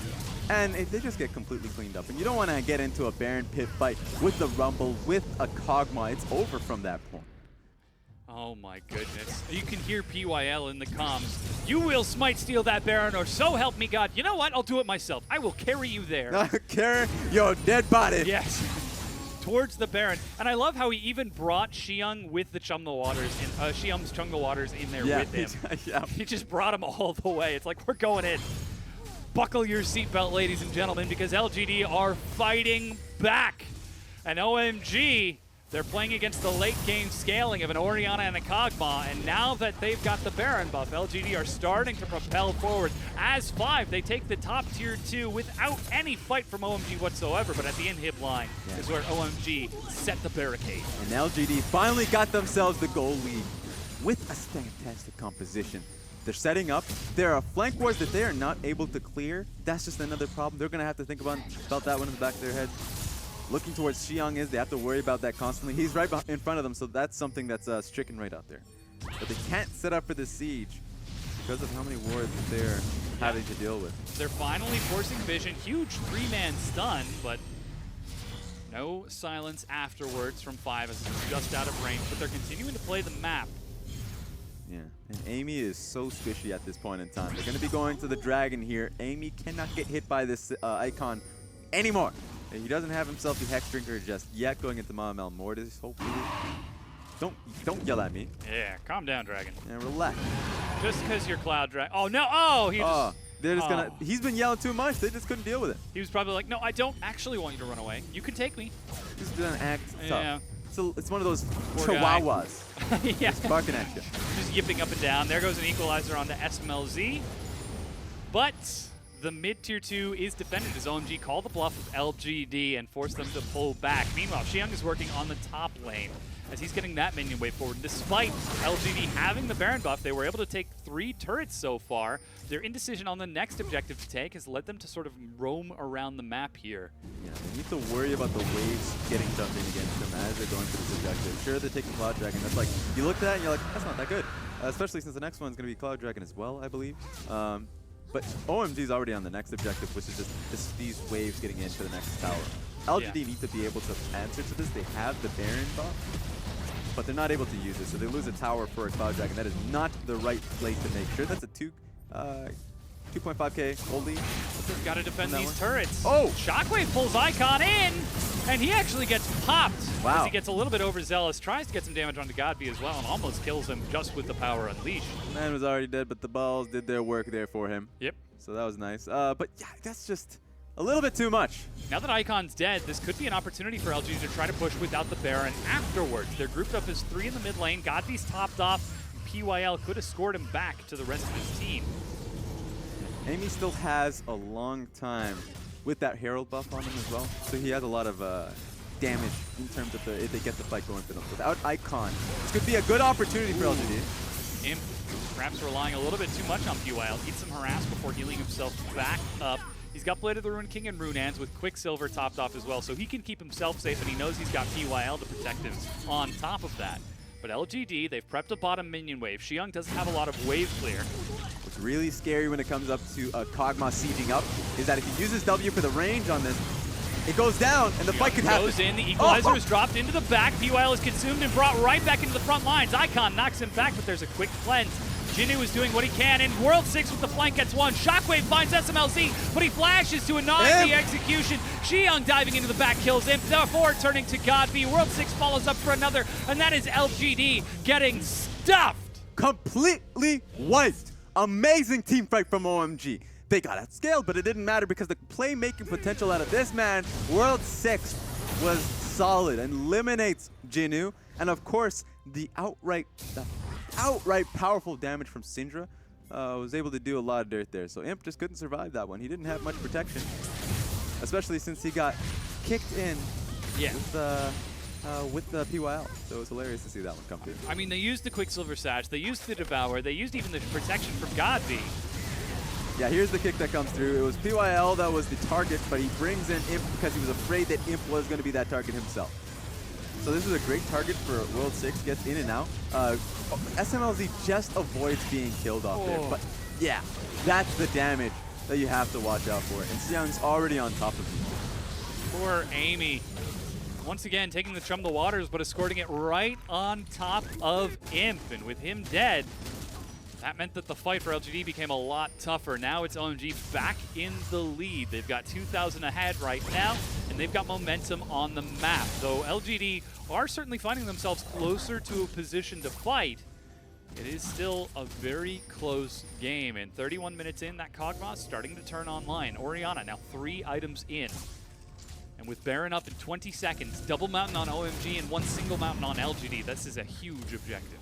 And they just get completely cleaned up. And you don't want to get into a Baron pit fight with the Rumble, with a Kog'Maw. It's over from that point. Oh my goodness. You can hear PYL in the comms. You will smite steal that Baron, or so help me God. You know what? I'll do it myself. I will carry you there. Carry your dead body. Yes. towards the Baron. And I love how he even brought Xiang with the Chum the Waters, Xiang's Chung the Waters in there with him. Yeah. He just brought him all the way. It's like, we're going in. Buckle your seatbelt, ladies and gentlemen, because LGD are fighting back. And OMG, they're playing against the late game scaling of an Orianna and a Kog'Maw, and now that they've got the Baron buff, LGD are starting to propel forward. As 5, they take the top tier 2 without any fight from OMG whatsoever, but at the inhib line is where OMG set the barricade. And LGD finally got themselves the goal lead with a fantastic composition. They're setting up. There are flank wars that they are not able to clear. That's just another problem. They're going to have to think about that one in the back of their head. Looking towards Xiang is, they have to worry about that constantly. He's right in front of them, so that's something that's stricken right out there. But they can't set up for the siege because of how many wards that they're having to deal with. They're finally forcing Vision. Huge 3-man stun, but no silence afterwards from 5 as it's just out of range. But they're continuing to play the map. Yeah, and Amy is so squishy at this point in time. They're going to be going to the Dragon here. Amy cannot get hit by this Icon anymore. And he doesn't have himself the Hex Drinker just yet, going into Mama Mortis, hopefully. Don't yell at me. Yeah, calm down, Dragon. And relax. Just because you're Cloud Dragon. Oh, no. Oh, he just... They're just gonna. He's been yelling too much. They just couldn't deal with it. He was probably like, no, I don't actually want you to run away. You can take me. He's gonna act Yeah. tough. So it's one of those Poor guy. chihuahuas. Yeah. Just barking at you. Just yipping up and down. There goes an equalizer onto SMLZ. But the mid tier 2 is defended as OMG call the bluff of LGD and force them to pull back. Meanwhile, Xiang is working on the top lane as he's getting that minion wave forward. Despite LGD having the Baron buff, they were able to take 3 turrets so far. Their indecision on the next objective to take has led them to sort of roam around the map here. Yeah, they need to worry about the waves getting dumped in against them as they're going for this objective. Sure, they're taking Cloud Dragon. That's like, you look at that and you're like, that's not that good. Especially since the next one's going to be Cloud Dragon as well, I believe. But OMG's already on the next objective, which is just these waves getting into the next tower. LGD need to be able to answer to this. They have the Baron buff, but they're not able to use it, so they lose a tower for a Cloud Dragon. That is not the right play to make. Sure, that's a 2.5k gold lead. They've got to defend that these one. turrets. Oh! Shockwave pulls Icon in, and he actually gets popped. Wow. As he gets a little bit overzealous, tries to get some damage onto Godby as well, and almost kills him just with the power unleashed. Man was already dead, but the balls did their work there for him. Yep. So that was nice. But yeah, that's just a little bit too much. Now that Icon's dead, this could be an opportunity for LG to try to push without the Baron afterwards. They're grouped up as 3 in the mid lane. Godby's topped off. PYL could have scored him back to the rest of his team. Amy still has a long time with that Herald buff on him as well. So he has a lot of damage in terms of if they get the fight going for them. Without Icon, this could be a good opportunity for LGD. Imp perhaps relying a little bit too much on PYL. Eats some harass before healing himself back up. He's got Blade of the Ruined King and Rune Hands with Quicksilver topped off as well, so he can keep himself safe, and he knows he's got PYL to protect him on top of that. But LGD, they've prepped a bottom minion wave. Xiang doesn't have a lot of wave clear. What's really scary when it comes up to Kog'Maw sieging up is that if he uses W for the range on this, it goes down, and the fight could happen. Goes in, the equalizer is dropped into the back. PYL is consumed and brought right back into the front lines. Icon knocks him back, but there's a quick cleanse. Jinnu is doing what he can, and World 6 with the flank gets one. Shockwave finds SMLZ, but he flashes to annoy the execution. Xiang diving into the back kills him. Therefore, turning to Godby. World 6 follows up for another, and that is LGD getting stuffed. Completely wiped. Amazing team fight from OMG. They got outscaled, but it didn't matter because the playmaking potential out of this man, World 6, was solid and eliminates Jinnu. And of course, the outright powerful damage from Syndra was able to do a lot of dirt there. So Imp just couldn't survive that one. He didn't have much protection, especially since he got kicked in with the PYL. So it was hilarious to see that one come through. I mean, they used the Quicksilver Sash, they used the Devour, they used even the protection from Godby. Yeah, here's the kick that comes through. It was PYL that was the target, but he brings in Imp because he was afraid that Imp was going to be that target himself. So this is a great target for World 6, gets in and out. SMLZ just avoids being killed off there. But yeah, that's the damage that you have to watch out for. And Xiang's already on top of him. Poor Amy. Once again, taking the Chum the Waters, but escorting it right on top of Imp. And with him dead, That meant that the fight for LGD became a lot tougher. Now it's OMG back in the lead. They've got 2,000 ahead right now, and they've got momentum on the map. Though LGD are certainly finding themselves closer to a position to fight, it is still a very close game. And 31 minutes in, that Kog'Maw starting to turn online. Orianna now 3 items in. And with Baron up in 20 seconds, double mountain on OMG and 1 single mountain on LGD, this is a huge objective.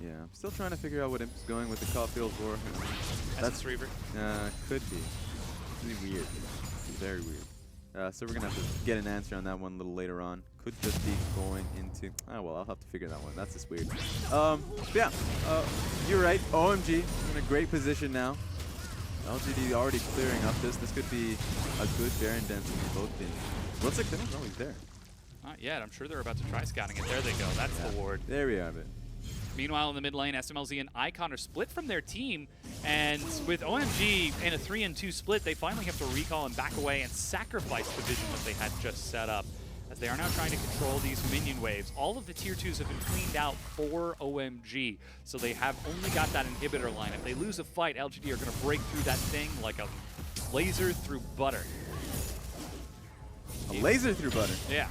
Yeah, I'm still trying to figure out what Imp's going with the Caulfield War. That's Reaver. Could be. Really weird. Very weird. So we're going to have to get an answer on that one a little later on. Could just be going into... Oh, well, I'll have to figure that one. That's just weird. Yeah, you're right. OMG in a great position now. LGD already clearing up this. This could be a good Baron density for both teams. Looks like they don't know he's there. Not yet. I'm sure they're about to try scouting it. There they go. That's the ward. There we have it. Meanwhile, in the mid lane, SMLZ and Icon are split from their team, and with OMG in a 3-2 split, they finally have to recall and back away and sacrifice the vision that they had just set up, as they are now trying to control these minion waves. All of the tier 2s have been cleaned out for OMG, so they have only got that inhibitor line. If they lose a fight, LGD are going to break through that thing like a laser through butter. A laser through butter? Yeah.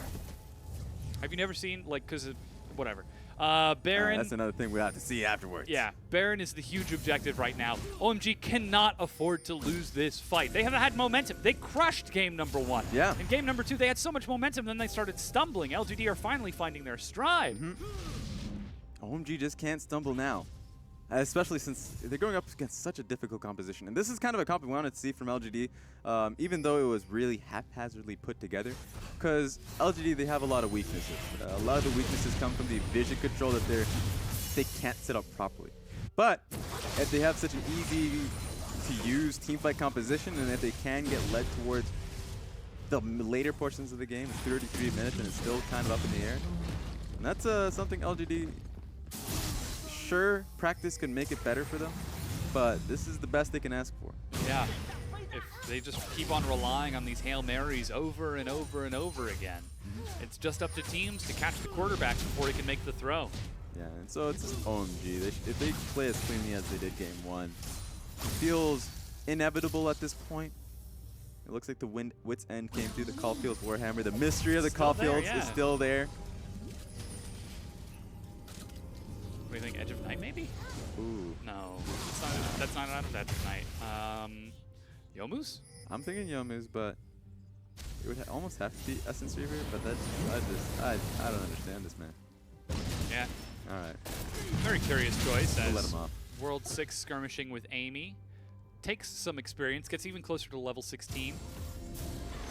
Have you never seen, like, because of whatever. Baron. That's another thing we have to see afterwards. Yeah, Baron is the huge objective right now. OMG cannot afford to lose this fight. They have had momentum. They crushed game number 1. Yeah. In game number 2, they had so much momentum, then they started stumbling. LGD are finally finding their stride. OMG just can't stumble now. Especially since they're going up against such a difficult composition. And this is kind of a comp we wanted to see from LGD, even though it was really haphazardly put together. Because LGD, they have a lot of weaknesses. A lot of the weaknesses come from the vision control that they can't set up properly. But if they have such an easy-to-use teamfight composition, and if they can get led towards the later portions of the game, it's 33 minutes and it's still kind of up in the air. And that's something LGD... Sure, practice can make it better for them, but this is the best they can ask for. Yeah, if they just keep on relying on these Hail Marys over and over and over again, it's just up to teams to catch the quarterback before he can make the throw. Yeah, and so it's just OMG. If they play as cleanly as they did game 1, it feels inevitable at this point. It looks like the Wit's End came through the Caulfield Warhammer. The mystery of the Caulfields is still there. What do you think, Edge of Night maybe? Ooh. No, that's not out of Edge of Night. Youmuu's? I'm thinking Youmuu's, but it would almost have to be Essence Reaver, but that's, I don't understand this, man. Yeah. All right. Very curious choice We'll as let him off. World 6 skirmishing with Amy. Takes some experience, gets even closer to level 16.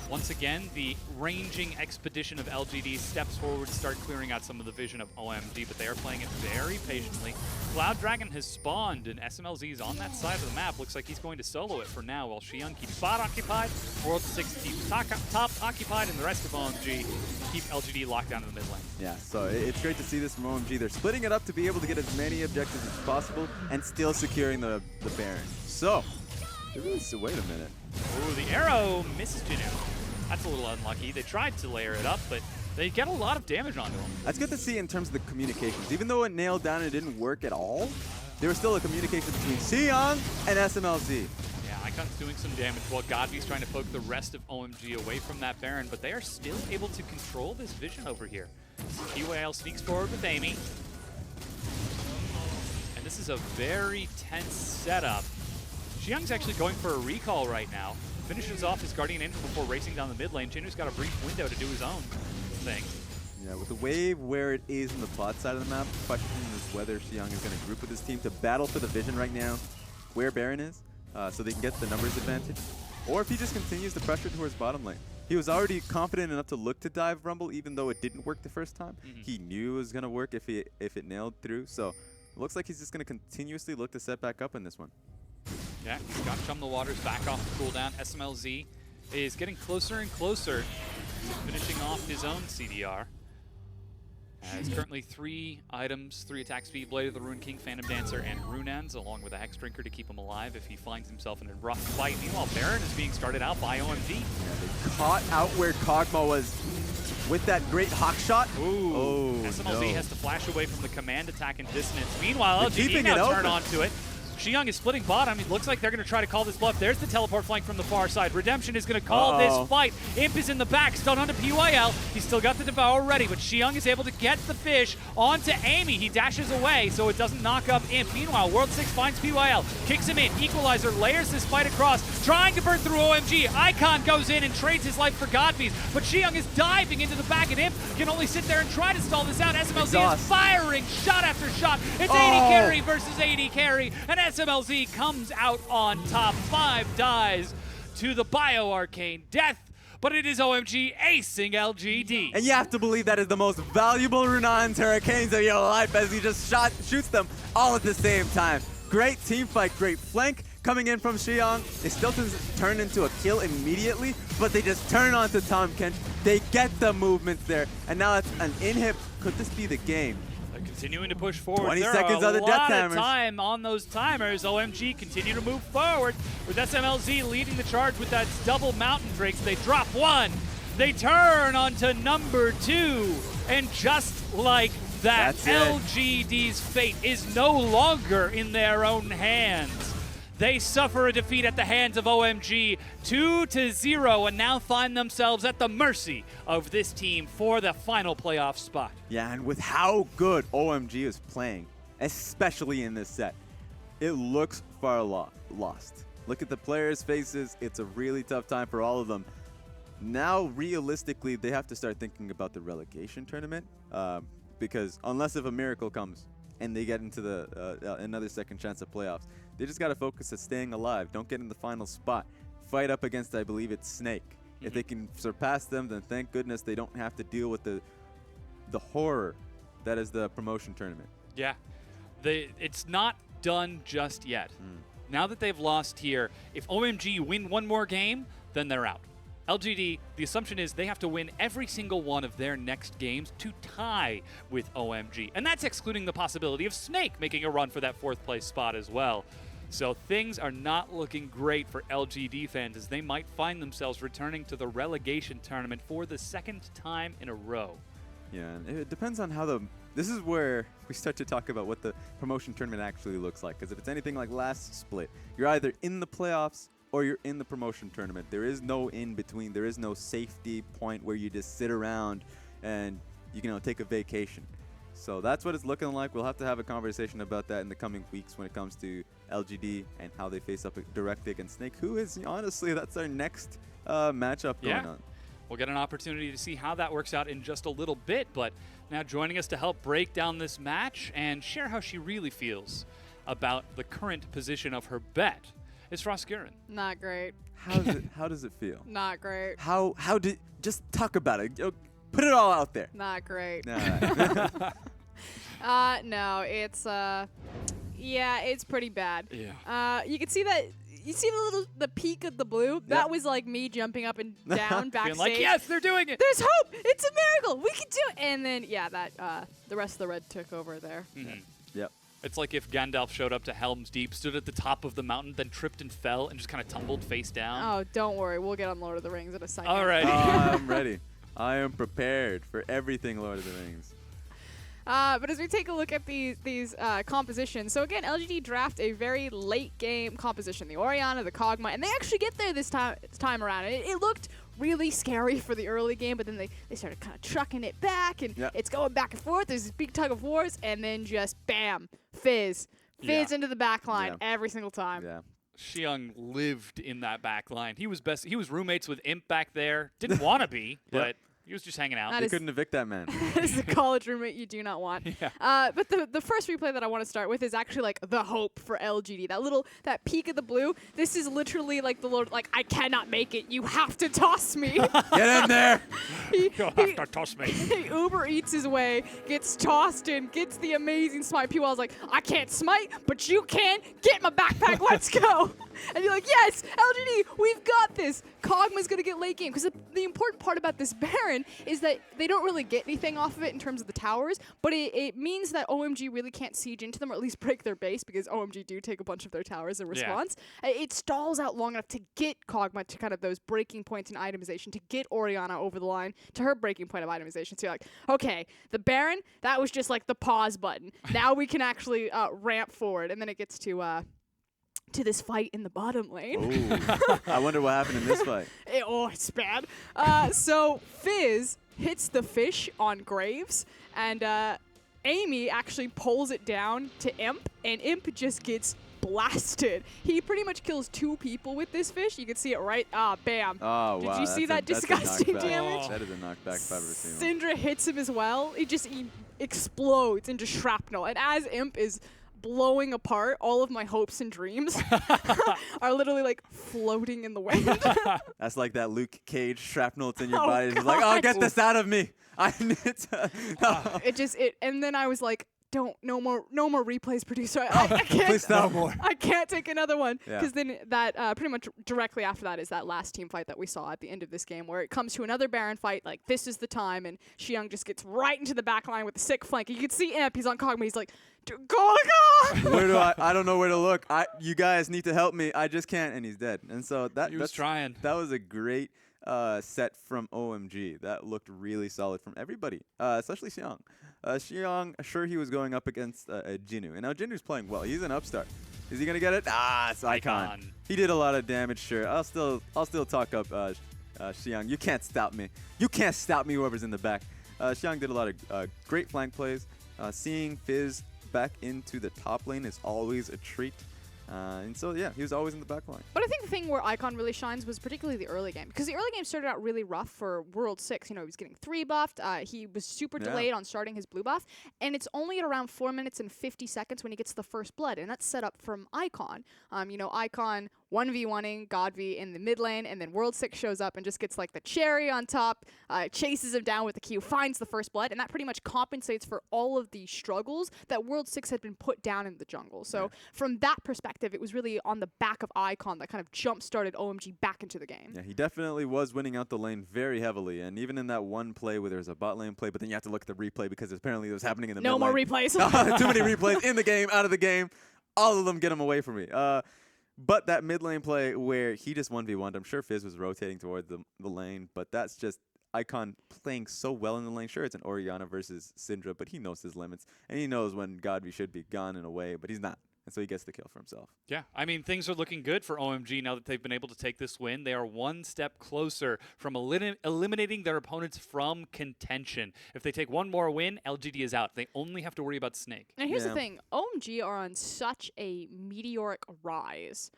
Once again, the ranging expedition of LGD steps forward, start clearing out some of the vision of OMG, but they are playing it very patiently. Cloud Dragon has spawned, and SMLZ is on that side of the map. Looks like he's going to solo it for now, while Xiang keeps bot occupied, World 6 keeps top occupied, and the rest of OMG keep LGD locked down in the mid lane. Yeah, so it's great to see this from OMG. They're splitting it up to be able to get as many objectives as possible and still securing the Baron. So, wait a minute. Ooh, the arrow misses Jinu. That's a little unlucky. They tried to layer it up, but they get a lot of damage onto him. That's good to see in terms of the communications. Even though it nailed down and it didn't work at all, there was still a communication between Xiang and SMLZ. Yeah, Icon's doing some damage while Godby's trying to poke the rest of OMG away from that Baron, but they are still able to control this vision over here. QAL sneaks forward with Amy. And this is a very tense setup. Xiang's actually going for a recall right now. Finishes off his Guardian Angel before racing down the mid lane. Jinu's got a brief window to do his own thing. Yeah, with the wave where it is in the bot side of the map, the question is whether Xiang is going to group with his team to battle for the vision right now where Baron is, so they can get the numbers advantage, or if he just continues to pressure towards bottom lane. He was already confident enough to look to dive Rumble, even though it didn't work the first time. He knew it was going to work if it nailed through, so it looks like he's just going to continuously look to set back up in this one. Yeah, he's got Chum the Waters back off the cooldown. SMLZ is getting closer and closer to finishing off his own CDR. Has currently 3 items, 3 attack speed, Blade of the Ruined King, Phantom Dancer, and Runaan's, along with a Hex Drinker to keep him alive if he finds himself in a rough fight. Meanwhile, Baron is being started out by OMG. Yeah, they caught out where Kog'Maw was with that great hawk shot. Ooh, oh, SMLZ no. has to flash away from the command attack and dissonance. Meanwhile, They're LGD keeping now it turn open. onto it. Xiyoung is splitting bottom. It looks like they're going to try to call this bluff. There's the teleport flank from the far side. Redemption is going to call this fight. Imp is in the back, stun onto PYL. He's still got the Devour ready, but Xiyoung is able to get the fish onto Amy. He dashes away, so it doesn't knock up Imp. Meanwhile, World 6 finds PYL, kicks him in. Equalizer layers this fight across, trying to burn through OMG. Icon goes in and trades his life for Godbeast, but Xiyoung is diving into the back, and Imp can only sit there and try to stall this out. SMLZ is firing shot after shot. It's 80 carry versus 80 carry, and SMLZ comes out on top. 5 dies to the Bio-Arcane death, but it is OMG acing LGD. And you have to believe that is the most valuable Runan's Hurricanes of your life as he just shoots them all at the same time. Great team fight, great flank coming in from Xiyoung. It still doesn't turn into a kill immediately, but they just turn onto Tahm Kench. They get the movements there, and now it's an inhib. Could this be the game? They're continuing to push forward. 20 there seconds are on the a death lot timers. of time on those timers. OMG continue to move forward with SMLZ leading the charge with that double Mountain Drakes. They drop one. They turn onto number 2. And just like that, That's it. LGD's fate is no longer in their own hands. They suffer a defeat at the hands of OMG 2-0 and now find themselves at the mercy of this team for the final playoff spot. Yeah, and with how good OMG is playing, especially in this set, it looks far lost. Look at the players' faces. It's a really tough time for all of them. Now, realistically, they have to start thinking about the relegation tournament because unless if a miracle comes and they get into the another second chance at playoffs, they just got to focus on staying alive. Don't get in the final spot. Fight up against, I believe it's Snake. If they can surpass them, then thank goodness they don't have to deal with the horror that is the promotion tournament. Yeah, it's not done just yet. Now that they've lost here, if OMG win one more game, then they're out. LGD, the assumption is they have to win every single one of their next games to tie with OMG. And that's excluding the possibility of Snake making a run for that 4th place spot as well. So things are not looking great for LGD fans as they might find themselves returning to the relegation tournament for the 2nd time in a row. Yeah, and it depends on how this is where we start to talk about what the promotion tournament actually looks like. Because if it's anything like last split, you're either in the playoffs or you're in the promotion tournament. There is no in between. There is no safety point where you just sit around and take a vacation. So that's what it's looking like. We'll have to have a conversation about that in the coming weeks when it comes to LGD and how they face up directly against Snake, who is honestly, that's our next matchup going on. We'll get an opportunity to see how that works out in just a little bit, but now joining us to help break down this match and share how she really feels about the current position of her bet is Frost Gurin. Not great. How does it feel? Not great. How did just talk about it. Put it all out there. Not great. No. No, it's yeah, it's pretty bad. Yeah. You can see that. You see the peak of the blue? That was like me jumping up and down backstage. Being like, yes, they're doing it. There's hope. It's a miracle. We can do it. And then the rest of the red took over there. Yep. It's like if Gandalf showed up to Helm's Deep, stood at the top of the mountain, then tripped and fell, and just kind of tumbled face down. Oh, don't worry. We'll get on Lord of the Rings in a second. All right. I'm ready. I am prepared for everything Lord of the Rings. But as we take a look at these compositions, so again, LGD draft a very late game composition, the Orianna, the Kog'Maw, and they actually get there this time around. It looked really scary for the early game, but then they started kind of trucking it back, and it's going back and forth. There's this big tug of wars, and then just bam, Fizz into the back line every single time. Yeah. Xiyoung lived in that back line. He was roommates with Imp back there. Didn't want to be, but he was just hanging out. They couldn't evict that man. That is the college roommate you do not want. But the first replay that I want to start with is actually like the hope for LGD. That peak of the blue. This is literally like the Lord. Like, I cannot make it. You have to toss me. Get in there. You'll have to toss me. He Uber eats his way, gets tossed in, gets the amazing smite. People was like, I can't smite, but you can. Get my backpack. Let's go. And you're like, yes, LGD, we've got this. Kog'Maw's going to get late game. Because the important part about this Baron is that they don't really get anything off of it in terms of the towers, but it means that OMG really can't siege into them or at least break their base because OMG do take a bunch of their towers in response. It stalls out long enough to get Kog'Maw to kind of those breaking points in itemization, to get Orianna over the line to her breaking point of itemization. So you're like, okay, the Baron, that was just like the pause button. Now we can actually ramp forward. And then it gets to to this fight in the bottom lane. Ooh. I wonder what happened in this fight. It's bad. So Fizz hits the fish on Graves, and Amy actually pulls it down to Imp, and Imp just gets blasted. He pretty much kills 2 people with this fish. You can see it right. Bam. Oh, Did wow. you see that that's a disgusting knockback. damage? That is a knockback if I've ever seen one. Syndra hits him as well. He explodes into shrapnel, and as Imp is blowing apart, all of my hopes and dreams are literally like floating in the wind. That's like that Luke Cage shrapnel that's in your Oh, body. It's just like, oh, God. get this out of me. I need to. And then I was like, no more replays, producer. I can't. Please stop. No more. I can't take another one Yeah. because then that pretty much directly after that is that last team fight that we saw at the end of this game, where it comes to another Baron fight. Like, this is the time, and Xiang just gets right into the back line with a sick flank. You can see Imp. He's on Kog'Maw. He's like, go. Where do I don't know where to look. You guys need to help me. I just can't, and he's dead. And so He was trying. That was a great set from OMG. That looked really solid from everybody, especially Xiang. Xiang, sure, he was going up against Jinu, and now Jinu's playing well. He's an upstart. Is he gonna get it? It's Icon. He did a lot of damage. Sure, I'll still talk up Xiang. You can't stop me. You can't stop me. Whoever's in the back. Xiang did a lot of great flank plays. Seeing Fizz back into the top lane is always a treat. And so, yeah, he was always in the back line. But I think the thing where Icon really shines was particularly the early game. Because the early game started out really rough for World 6. You know, he was getting 3 buffed. He was super delayed on starting his blue buff. And it's only at around 4 minutes and 50 seconds when he gets the first blood. And that's set up from Icon. You know, Icon 1v1ing Godv in the mid lane. And then World 6 shows up and just gets like the cherry on top. Chases him down with the Q. Finds the first blood. And that pretty much compensates for all of the struggles that World 6 had been put down in the jungle. So from that perspective, it was really on the back of Icon that kind of jump-started OMG back into the game. Yeah, he definitely was winning out the lane very heavily. And even in that one play where there was a bot lane play, but then you have to look at the replay because apparently it was happening in the No mid more lane. replays. Too many replays in the game, out of the game. All of them get him away from me. But that mid lane play where he just 1v1'd, I'm sure Fizz was rotating towards the lane, but that's just Icon playing so well in the lane. Sure, it's an Orianna versus Syndra, but he knows his limits, and he knows when Godv should be gone and away, but he's not. And so he gets the kill for himself. Yeah, I mean, things are looking good for OMG now that they've been able to take this win. They are one step closer from eliminating their opponents from contention. If they take one more win, LGD is out. They only have to worry about Snake. And here's the thing. OMG are on such a meteoric rise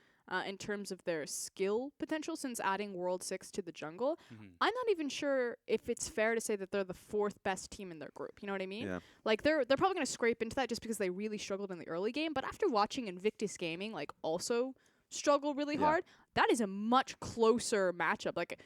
in terms of their skill potential since adding World 6 to the jungle. I'm not even sure if it's fair to say that they're the 4th best team in their group. You know what I mean? Yeah. Like, they're probably going to scrape into that just because they really struggled in the early game. But after watching Invictus Gaming, like, also struggle really hard, that is a much closer matchup. Like,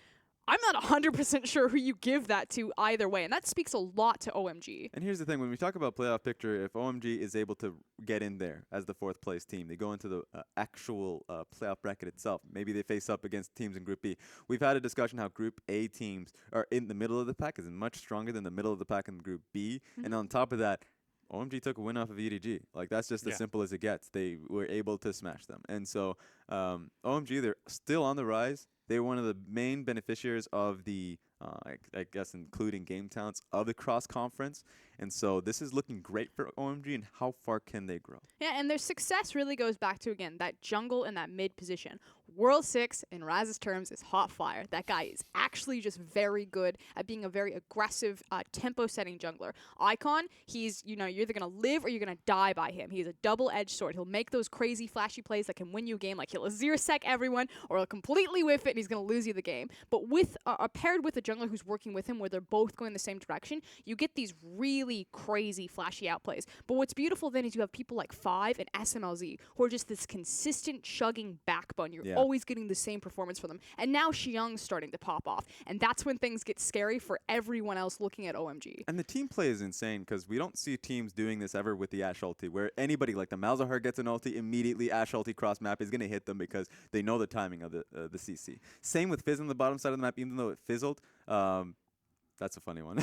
I'm not 100% sure who you give that to either way, and that speaks a lot to OMG. And here's the thing, when we talk about playoff picture, if OMG is able to get in there as the 4th place team, they go into the actual playoff bracket itself. Maybe they face up against teams in Group B. We've had a discussion how Group A teams are in the middle of the pack is much stronger than the middle of the pack in Group B. And on top of that, OMG took a win off of EDG. Like, that's just as simple as it gets. They were able to smash them. And so OMG, they're still on the rise. They're one of the main beneficiaries of the, I guess, including game talents of the cross-conference. And so this is looking great for OMG, and how far can they grow? Yeah, and their success really goes back to, again, that jungle and that mid position. World 6, in Raz's terms, is hot fire. That guy is actually just very good at being a very aggressive, tempo-setting jungler. Icon, he's, you know, you're either going to live or you're going to die by him. He's a double-edged sword. He'll make those crazy, flashy plays that can win you a game, like he'll Azir sec everyone, or he'll completely whiff it and he's going to lose you the game. But with paired with a jungler who's working with him, where they're both going the same direction, you get these really crazy, flashy outplays. But what's beautiful then is you have people like Five and SMLZ who are just this consistent chugging backbone. You're always getting the same performance from them. And now Xiang's starting to pop off. And that's when things get scary for everyone else looking at OMG. And the team play is insane because we don't see teams doing this ever with the Ashe ulti, where anybody like the Malzahar gets an ulti, immediately Ashe ulti cross map is going to hit them because they know the timing of the CC. Same with Fizz on the bottom side of the map, even though it fizzled. That's a funny one.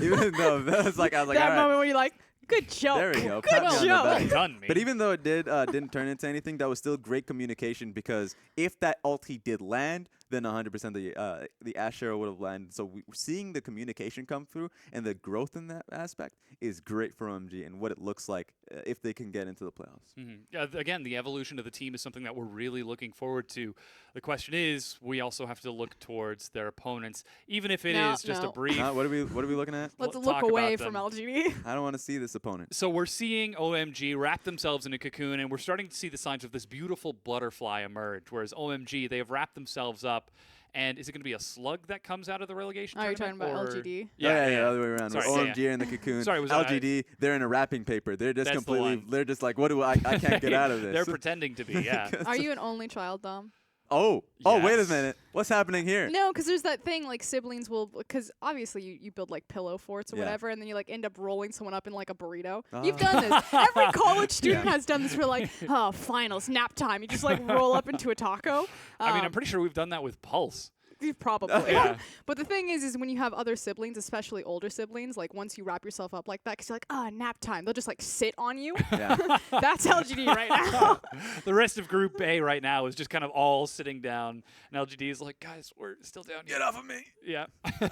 Even though that was like, I was like, that all moment right. where you're like, good joke. There we go. Good Pat me on the joke. back. Done me. But even though it didn't turn into anything, that was still great communication because if that ulti did land, then 100% the Ashe arrow would have landed. So seeing the communication come through and the growth in that aspect is great for OMG and what it looks like if they can get into the playoffs. Again, the evolution of the team is something that we're really looking forward to. The question is, we also have to look towards their opponents, even if it is just a brief. What are we looking at? Let's We'll look talk away about from them. LGD. I don't want to see this opponent. So we're seeing OMG wrap themselves in a cocoon, and we're starting to see the signs of this beautiful butterfly emerge, whereas OMG, they have wrapped themselves up. And is it going to be a slug that comes out of the relegation Oh, you're tournament? talking about or- LGD? Yeah, the other way around. Sorry, OMG are in the cocoon. Sorry, was LGD, they're in a wrapping paper. They're just That's the completely, one. they're just like, what do I can't get out of this. They're pretending to be, yeah. Are you an only child, Dom? Oh, wait a Yes. minute. What's happening here? No, because there's that thing like siblings will, because obviously you build like pillow forts or Yeah. whatever, and then you like end up rolling someone up in like a burrito. You've done this. Every college student has done this. For like, oh, finals, nap time. You just like roll up into a taco. I mean, I'm pretty sure we've done that with Pulse. Probably. Yeah. But the thing is when you have other siblings, especially older siblings, like once you wrap yourself up like that, because you're like, nap time, they'll just like sit on you. Yeah. That's LGD right now. The rest of Group A right now is just kind of all sitting down, and LGD is like, guys, we're still down here. Get off of me. Yeah.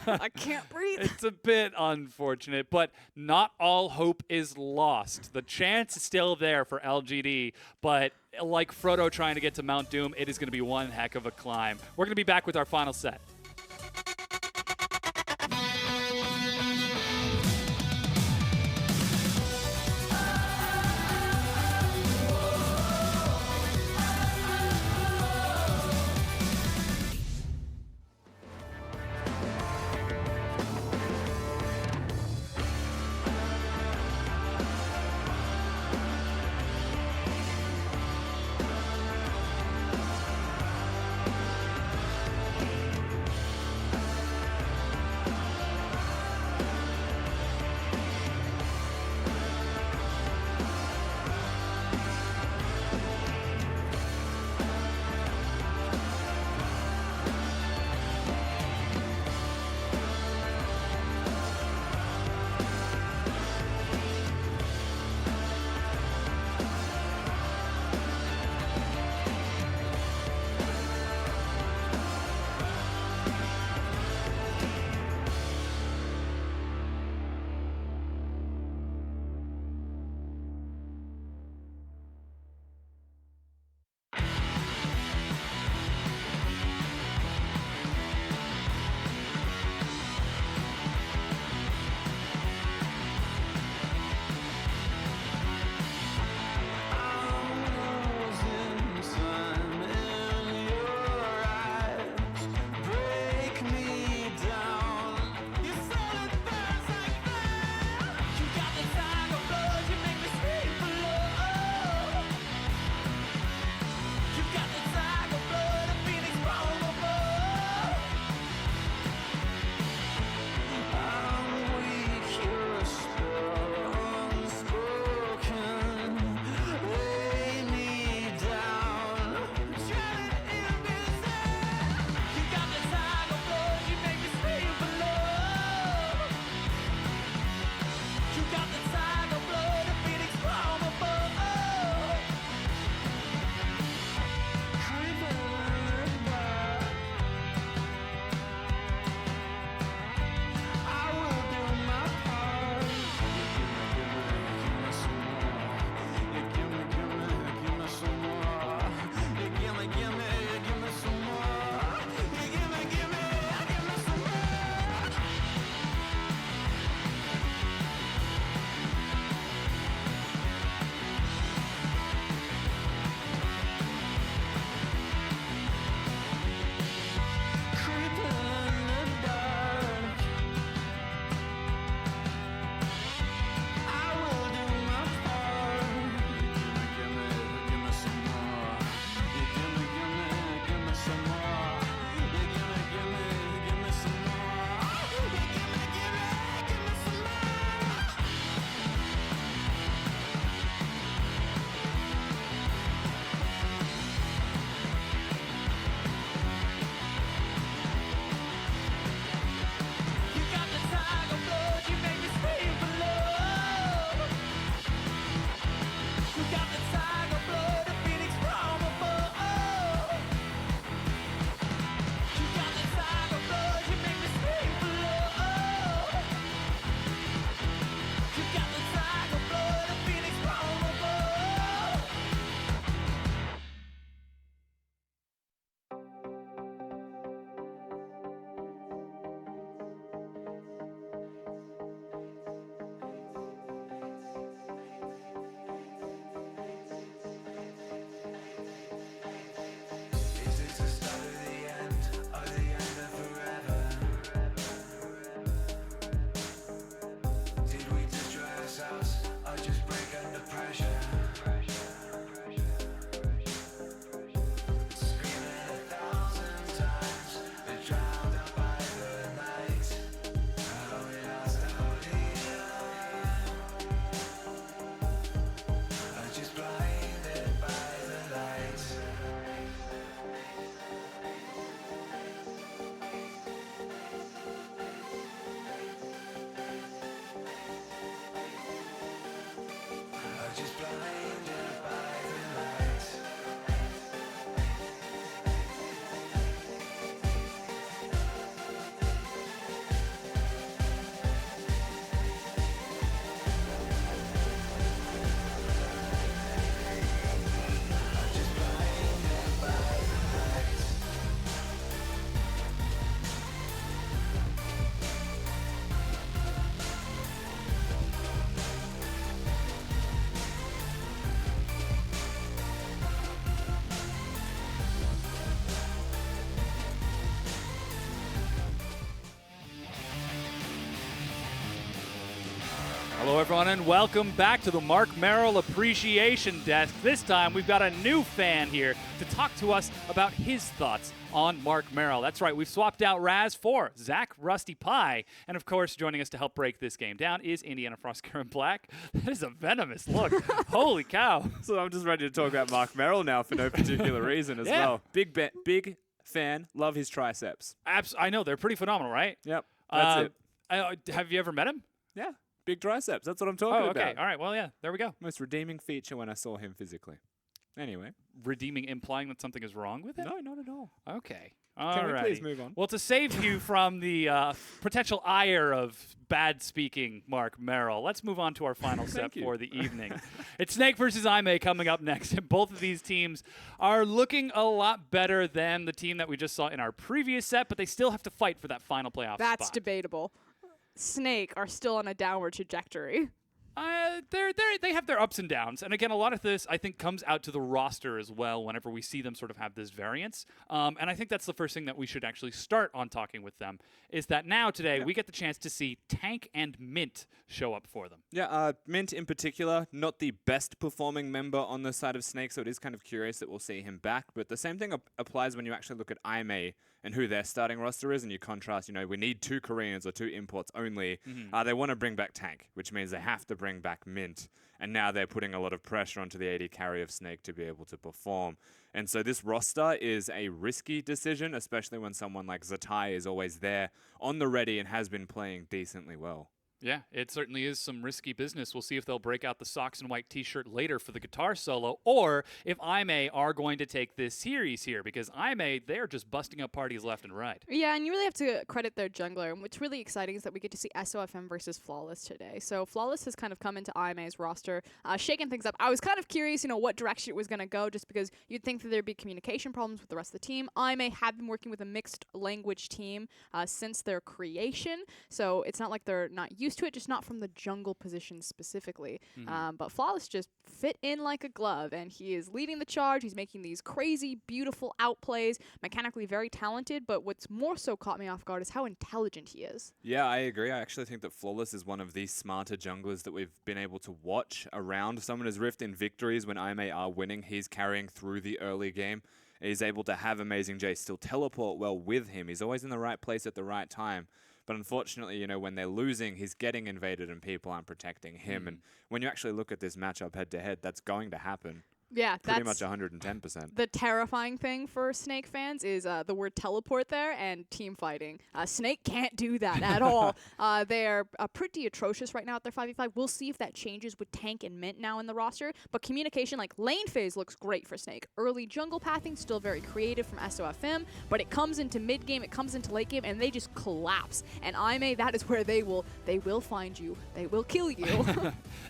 I can't breathe. It's a bit unfortunate, but not all hope is lost. The chance is still there for LGD, but like Frodo trying to get to Mount Doom, it is going to be one heck of a climb. We're going to be back with our final set. Hello, everyone, and welcome back to the Mark Merrill Appreciation Desk. This time, we've got a new fan here to talk to us about his thoughts on Mark Merrill. That's right, we've swapped out Raz for Zach Rusty Pie. And of course, joining us to help break this game down is Indiana Frost Karen Black. That is a venomous look. Holy cow. So I'm just ready to talk about Mark Merrill now for no particular reason as Yeah. well. Big fan. Love his triceps. I know, they're pretty phenomenal, right? Yep. That's it. Have you ever met him? Yeah. Big triceps. That's what I'm talking Oh, okay. about. All right, well, yeah, there we go. Most redeeming feature when I saw him physically. Anyway. Redeeming, implying that something is wrong with it? No, not at all. Okay. Can we please Alrighty. move on? Well, to save you from the potential ire of bad speaking Mark Merrill, let's move on to our final set you. for the evening. It's Snake versus Aimee coming up next, and both of these teams are looking a lot better than the team that we just saw in our previous set, but they still have to fight for that final playoff That's spot. debatable. Snake are still on a downward trajectory. They have their ups and downs, and again, a lot of this I think comes out to the roster as well. Whenever we see them sort of have this variance, and I think that's the first thing that we should actually start on talking with them is that now today we get the chance to see Tank and Mint show up for them. Yeah, Mint in particular, not the best performing member on the side of Snake, so it is kind of curious that we'll see him back. But the same thing applies when you actually look at Aimee and who their starting roster is, and you contrast, we need 2 Koreans or 2 imports only. They want to bring back Tank, which means they have to bring back Mint. And now they're putting a lot of pressure onto the AD carry of Snake to be able to perform. And so this roster is a risky decision, especially when someone like Zatai is always there on the ready and has been playing decently well. Yeah, it certainly is some risky business. We'll see if they'll break out the socks and white t-shirt later for the guitar solo, or if Aimee are going to take this series here, because Aimee, they're just busting up parties left and right. Yeah, and you really have to credit their jungler. And what's really exciting is that we get to see SOFM versus Flawless today. So Flawless has kind of come into Aimee's roster, shaking things up. I was kind of curious, what direction it was going to go, just because you'd think that there'd be communication problems with the rest of the team. Aimee have been working with a mixed language team since their creation, so it's not like they're not used to it, just not from the jungle position specifically. But Flawless just fit in like a glove, and he is leading the charge. He's making these crazy, beautiful outplays, mechanically very talented, but what's more so caught me off guard is how intelligent he is. Yeah, I agree. I actually think that Flawless is one of the smarter junglers that we've been able to watch around. Summoner's Rift in victories when Aimee are winning, he's carrying through the early game. He's able to have Amazing J still teleport well with him. He's always in the right place at the right time. But unfortunately, when they're losing, he's getting invaded and people aren't protecting him. And when you actually look at this matchup head-to-head, that's going to happen. Yeah, Pretty that's much 110%. the terrifying thing for Snake fans is the word teleport there and team fighting. Snake can't do that at all. They're pretty atrocious right now at their 5v5. We'll see if that changes with Tank and Mint now in the roster. But communication, like lane phase, looks great for Snake. Early jungle pathing, still very creative from SOFM, but it comes into mid game, it comes into late game, and they just collapse. And Aimee, that is where they will find you. They will kill you.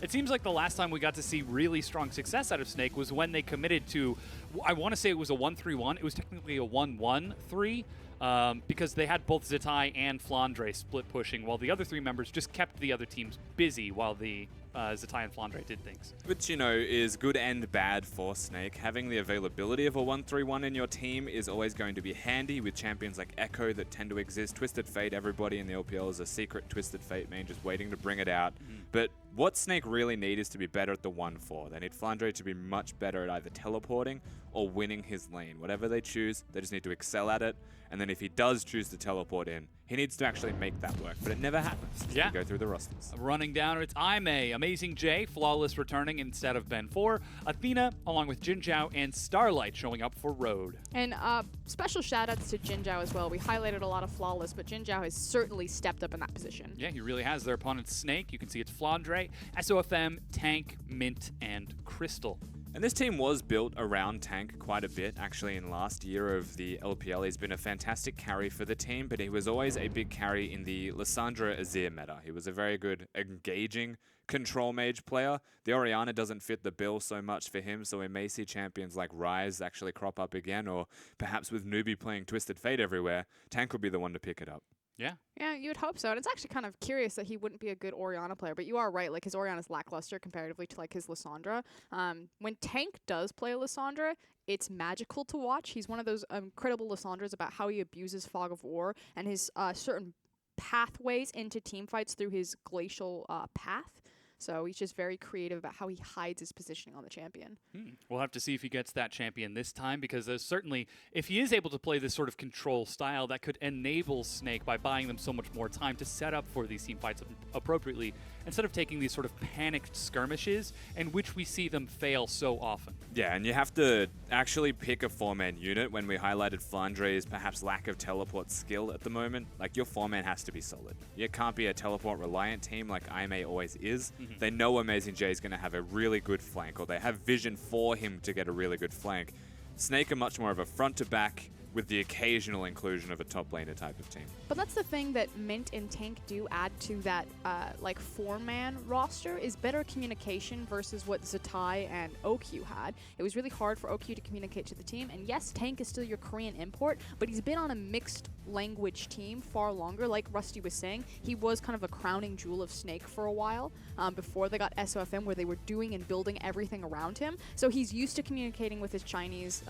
It seems like the last time we got to see really strong success out of Snake was when they committed to, I want to say it was a 1-3-1. It was technically a 1-1-3 because they had both Zatai and Flandre split pushing, while the other 3 members just kept the other teams busy while the Zatai and Flandre did things. Which, is good and bad for Snake. Having the availability of a 1-3-1 in your team is always going to be handy with champions like Echo that tend to exist. Twisted Fate, everybody in the LPL is a secret Twisted Fate main just waiting to bring it out. But what Snake really need is to be better at the 1-4. They need Flandre to be much better at either teleporting or winning his lane. Whatever they choose, they just need to excel at it. And then if he does choose to teleport in, he needs to actually make that work. But it never happens. Yeah. You go through the rosters. Running down, it's Aimee, Amazing J, Flawless returning instead of Ben 4, Athena, along with Jin Zhao and Starlight showing up for Road. And special shout-outs to Jin Zhao as well. We highlighted a lot of Flawless, but Jin Zhao has certainly stepped up in that position. Yeah, he really has. Their opponent's Snake. You can see it's Flandre, SOFM, Tank, Mint, and Crystal. And this team was built around Tank quite a bit. Actually, in last year of the LPL, he's been a fantastic carry for the team, but he was always a big carry in the Lissandra Azir meta. He was a very good, engaging control mage player. The Orianna doesn't fit the bill so much for him, so we may see champions like Ryze actually crop up again, or perhaps with Newbie playing Twisted Fate everywhere, Tank would be the one to pick it up. Yeah. Yeah, you would hope so. And it's actually kind of curious that he wouldn't be a good Orianna player, but you are right. Like, his Orianna's lackluster comparatively to, like, his Lissandra. When Tank does play Lissandra, it's magical to watch. He's one of those incredible Lissandras about how he abuses Fog of War and his certain pathways into team fights through his glacial path. So he's just very creative about how he hides his positioning on the champion. We'll have to see if he gets that champion this time, because there's certainly, if he is able to play this sort of control style, that could enable Snake by buying them so much more time to set up for these team fights appropriately, instead of taking these sort of panicked skirmishes in which we see them fail so often. Yeah, and you have to actually pick a 4-man unit. When we highlighted Flandre's perhaps lack of teleport skill at the moment, like, your 4-man has to be solid. You can't be a teleport reliant team like IMA always is. They know Amazing J is going to have a really good flank, or they have vision for him to get a really good flank. Snake are much more of a front to back with the occasional inclusion of a top laner type of team. But that's the thing that Mint and Tank do add to that like 4-man roster, is better communication versus what Zatai and OQ had. It was really hard for OQ to communicate to the team, and yes, Tank is still your Korean import, but he's been on a mixed language team far longer. Like Rusty was saying, he was kind of a crowning jewel of Snake for a while before they got SOFM, where they were doing and building everything around him. So he's used to communicating with his Chinese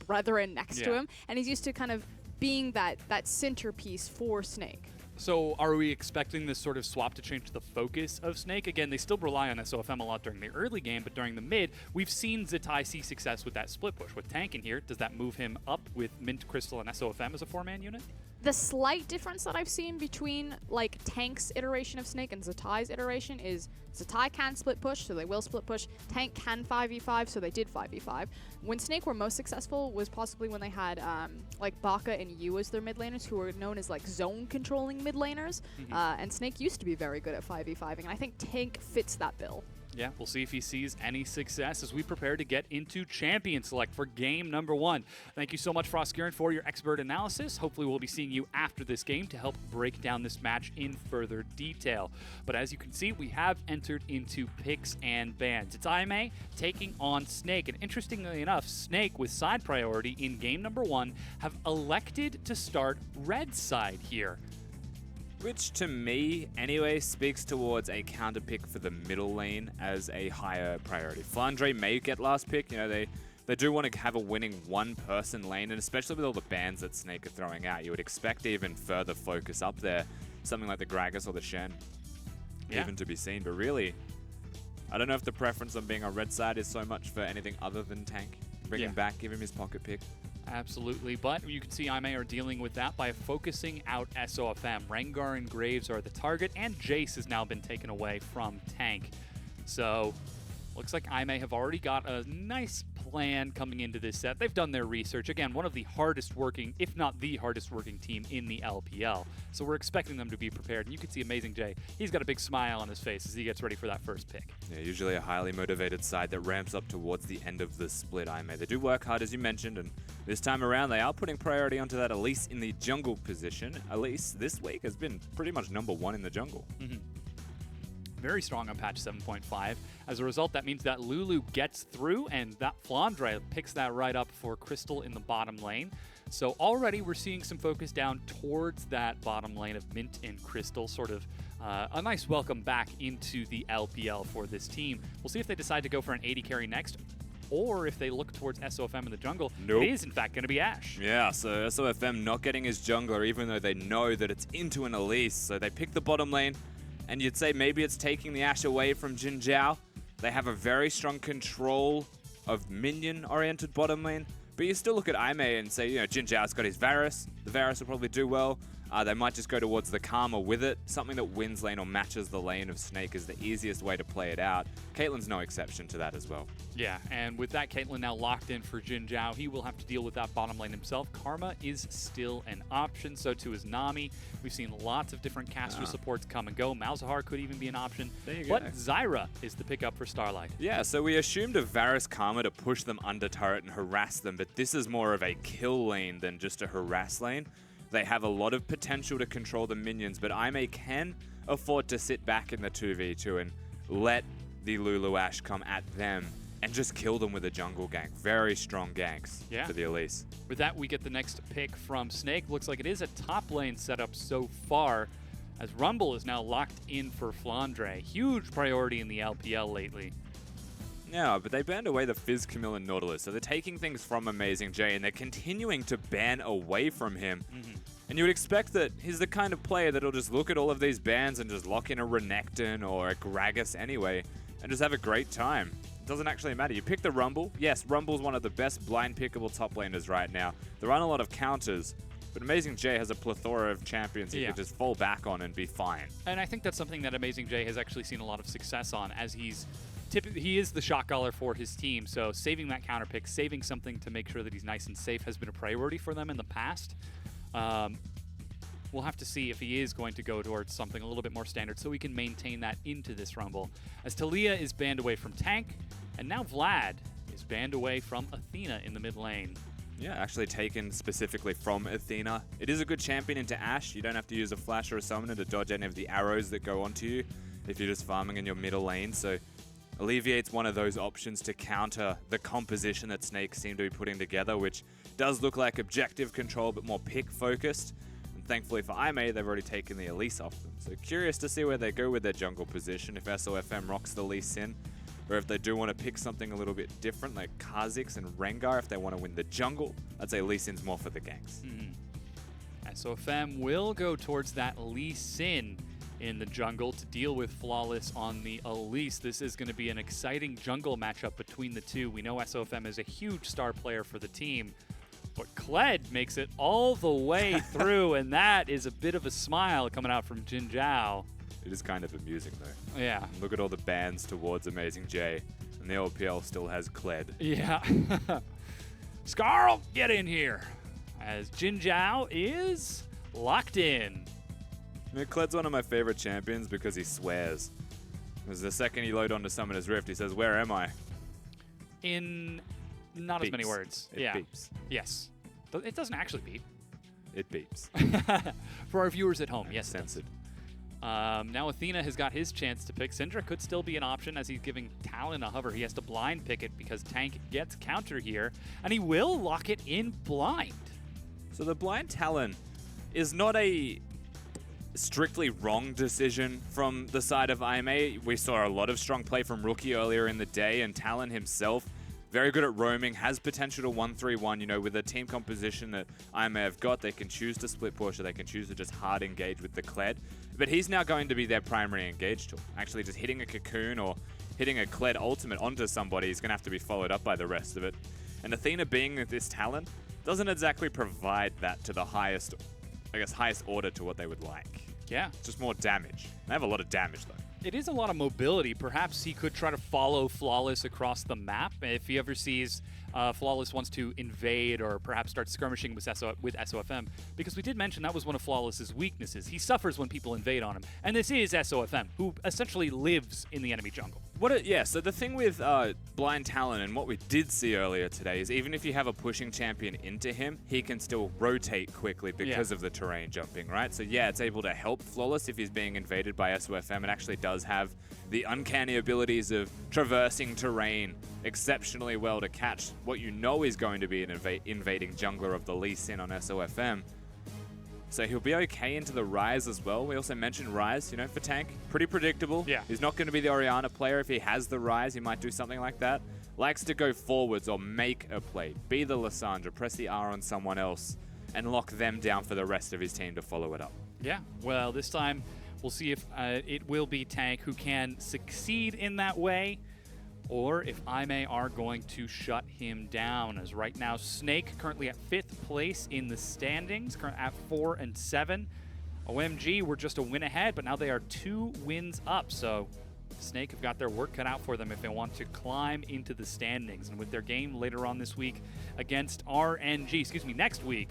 brethren next to him, and he's used to kind of being that centerpiece for Snake. So are we expecting this sort of swap to change the focus of Snake? Again, they still rely on SOFM a lot during the early game, but during the mid, we've seen Zatai see success with that split push. With Tank in here, does that move him up with Mint, Crystal, and SOFM as a 4-man unit? The slight difference that I've seen between like Tank's iteration of Snake and Zatai's iteration is Zatai can split push, so they will split push. Tank can 5v5, so they did 5v5. When Snake were most successful was possibly when they had like Baka and Yu as their mid laners, who were known as like zone controlling mid laners. And Snake used to be very good at 5v5ing, and I think Tank fits that bill. Yeah, we'll see if he sees any success as we prepare to get into Champion Select for game number 1. Thank you so much, Frostgearin, for your expert analysis. Hopefully we'll be seeing you after this game to help break down this match in further detail. But as you can see, we have entered into picks and bans. It's IMA taking on Snake, and interestingly enough, Snake, with side priority in game number 1, have elected to start red side here. Which, to me, anyway, speaks towards a counter pick for the middle lane as a higher priority. Flandre may get last pick. You know, they do want to have a winning one-person lane, and especially with all the bans that Snake are throwing out, you would expect even further focus up there. Something like the Gragas or the Shen, even to be seen. But really, I don't know if the preference on being on red side is so much for anything other than Tank. Bring him back, give him his pocket pick. Absolutely, but you can see IMA are dealing with that by focusing out SOFM. Rengar and Graves are the target, and Jace has now been taken away from Tank. So, looks like IMA have already got a nice plan coming into this set. They've done their research. Again, one of the hardest working, if not the hardest working team in the LPL. So we're expecting them to be prepared. And you can see Amazing J, he's got a big smile on his face as he gets ready for that first pick. Yeah, usually a highly motivated side that ramps up towards the end of the split IMA. They do work hard, as you mentioned, and this time around they are putting priority onto that Elise in the jungle position. Elise this week has been pretty much #1 in the jungle. Very strong on patch 7.5. As a result, that means that Lulu gets through, and that Flandre picks that right up for Crystal in the bottom lane. So already we're seeing some focus down towards that bottom lane of Mint and Crystal, sort of a nice welcome back into the LPL for this team. We'll see if they decide to go for an 80 carry next, or if they look towards SOFM in the jungle. Nope. It is, in fact, going to be Ashe. Yeah, so SOFM not getting his jungler, even though they know that it's into an Elise. So they pick the bottom lane, and you'd say maybe it's taking the Ashe away from Jin Zhao. They have a very strong control of minion-oriented bottom lane. But you still look at IMA and say, you know, Jin Zhao's got his Varus. The Varus will probably do well. They might just go towards the Karma with it. Something that wins lane or matches the lane of Snake is the easiest way to play it out. Caitlyn's no exception to that as well. Yeah, and with that Caitlyn now locked in for Jin Zhao, he will have to deal with that bottom lane himself. Karma is still an option, so too is Nami. We've seen lots of different caster supports come and go. Malzahar could even be an option. There you but go. Zyra is the pickup for Starlight. Yeah, so we assumed a Varus Karma to push them under turret and harass them, but this is more of a kill lane than just a harass lane. They have a lot of potential to control the minions, but IMA can afford to sit back in the 2v2 and let the Lulu Ashe come at them and just kill them with a jungle gank. Very strong ganks for the Elise. With that, we get the next pick from Snake. Looks like it is a top lane setup so far, as Rumble is now locked in for Flandre. Huge priority in the LPL lately. Yeah, but they banned away the Fizz, Camille, and Nautilus, so they're taking things from Amazing J, and they're continuing to ban away from him. And you would expect that he's the kind of player that'll just look at all of these bans and just lock in a Renekton or a Gragas anyway and just have a great time. It doesn't actually matter. You pick the Rumble. Yes, Rumble's one of the best blind pickable top laners right now. There aren't a lot of counters, but Amazing J has a plethora of champions he could just fall back on and be fine. And I think that's something that Amazing J has actually seen a lot of success on, as he is the shot caller for his team. So saving that counter pick, saving something to make sure that he's nice and safe has been a priority for them in the past. We'll have to see if he is going to go towards something a little bit more standard so we can maintain that into this Rumble. As Talia is banned away from tank, and now Vlad is banned away from Athena in the mid lane. Yeah, actually taken specifically from Athena. It is a good champion into Ashe. You don't have to use a flash or a summoner to dodge any of the arrows that go onto you if you're just farming in your middle lane. So alleviates one of those options to counter the composition that Snake seem to be putting together, which does look like objective control but more pick focused. And thankfully for IMA, they've already taken the Elise off them. So curious to see where they go with their jungle position, if SOFM rocks the Lee Sin, or if they do want to pick something a little bit different like Kha'Zix and Rengar if they want to win the jungle. I'd say Lee Sin's more for the ganks. SOFM will go towards that Lee Sin in the jungle to deal with Flawless on the Elise. This is going to be an exciting jungle matchup between the two. We know SOFM is a huge star player for the team, but Kled makes it all the way through, and that is a bit of a smile coming out from Jin Zhao. It is kind of amusing though. Yeah. Look at all the bans towards Amazing J, and the LPL still has Kled. Yeah. Scarl, get in here. As Jin Zhao is locked in. I mean, Kled's one of my favorite champions because he swears. Because the second you load onto Summoner's Rift, he says, "Where am I?" In not as many Beeps. words. It yeah. beeps. Yes. It doesn't actually beep. It beeps. For our viewers at home, yes. it does. Censored. Now Athena has got his chance to pick. Syndra could still be an option as he's giving Talon a hover. He has to blind pick it because Tank gets counter here, and he will lock it in blind. So the blind Talon is not a strictly wrong decision from the side of IMA. We saw a lot of strong play from Rookie earlier in the day, and Talon himself, very good at roaming, has potential to 1-3-1. You know, with the team composition that IMA have got, they can choose to split push or they can choose to just hard engage with the Kled. But he's now going to be their primary engage tool. Actually, just hitting a Cocoon or hitting a Kled ultimate onto somebody is going to have to be followed up by the rest of it. And Athena being this Talon doesn't exactly provide that to the highest order to what they would like. Yeah. Just more damage. They have a lot of damage, though. It is a lot of mobility. Perhaps he could try to follow Flawless across the map. If he ever sees Flawless wants to invade or perhaps start skirmishing with SOFM, because we did mention that was one of Flawless's weaknesses. He suffers when people invade on him. And this is SOFM, who essentially lives in the enemy jungle. So the thing with Blind Talon and what we did see earlier today is even if you have a pushing champion into him, he can still rotate quickly because of the terrain jumping, right? So yeah, it's able to help Flawless if he's being invaded by SOFM. It actually does have the uncanny abilities of traversing terrain exceptionally well to catch what you know is going to be an invading jungler of the Lee Sin on SOFM. So he'll be okay into the Ryze as well. We also mentioned Ryze, you know, for tank. Pretty predictable. Yeah. He's not going to be the Orianna player. If he has the Ryze, he might do something like that. Likes to go forwards or make a play. Be the Lissandra, press the R on someone else, and lock them down for the rest of his team to follow it up. Yeah, well, this time we'll see if it will be Tank who can succeed in that way, or if IMA are going to shut him down. As right now, Snake currently at 5th place in the standings, currently at 4 and 7. OMG were just a win ahead, but now they are 2 wins up. So Snake have got their work cut out for them if they want to climb into the standings. And with their game later on this week against next week,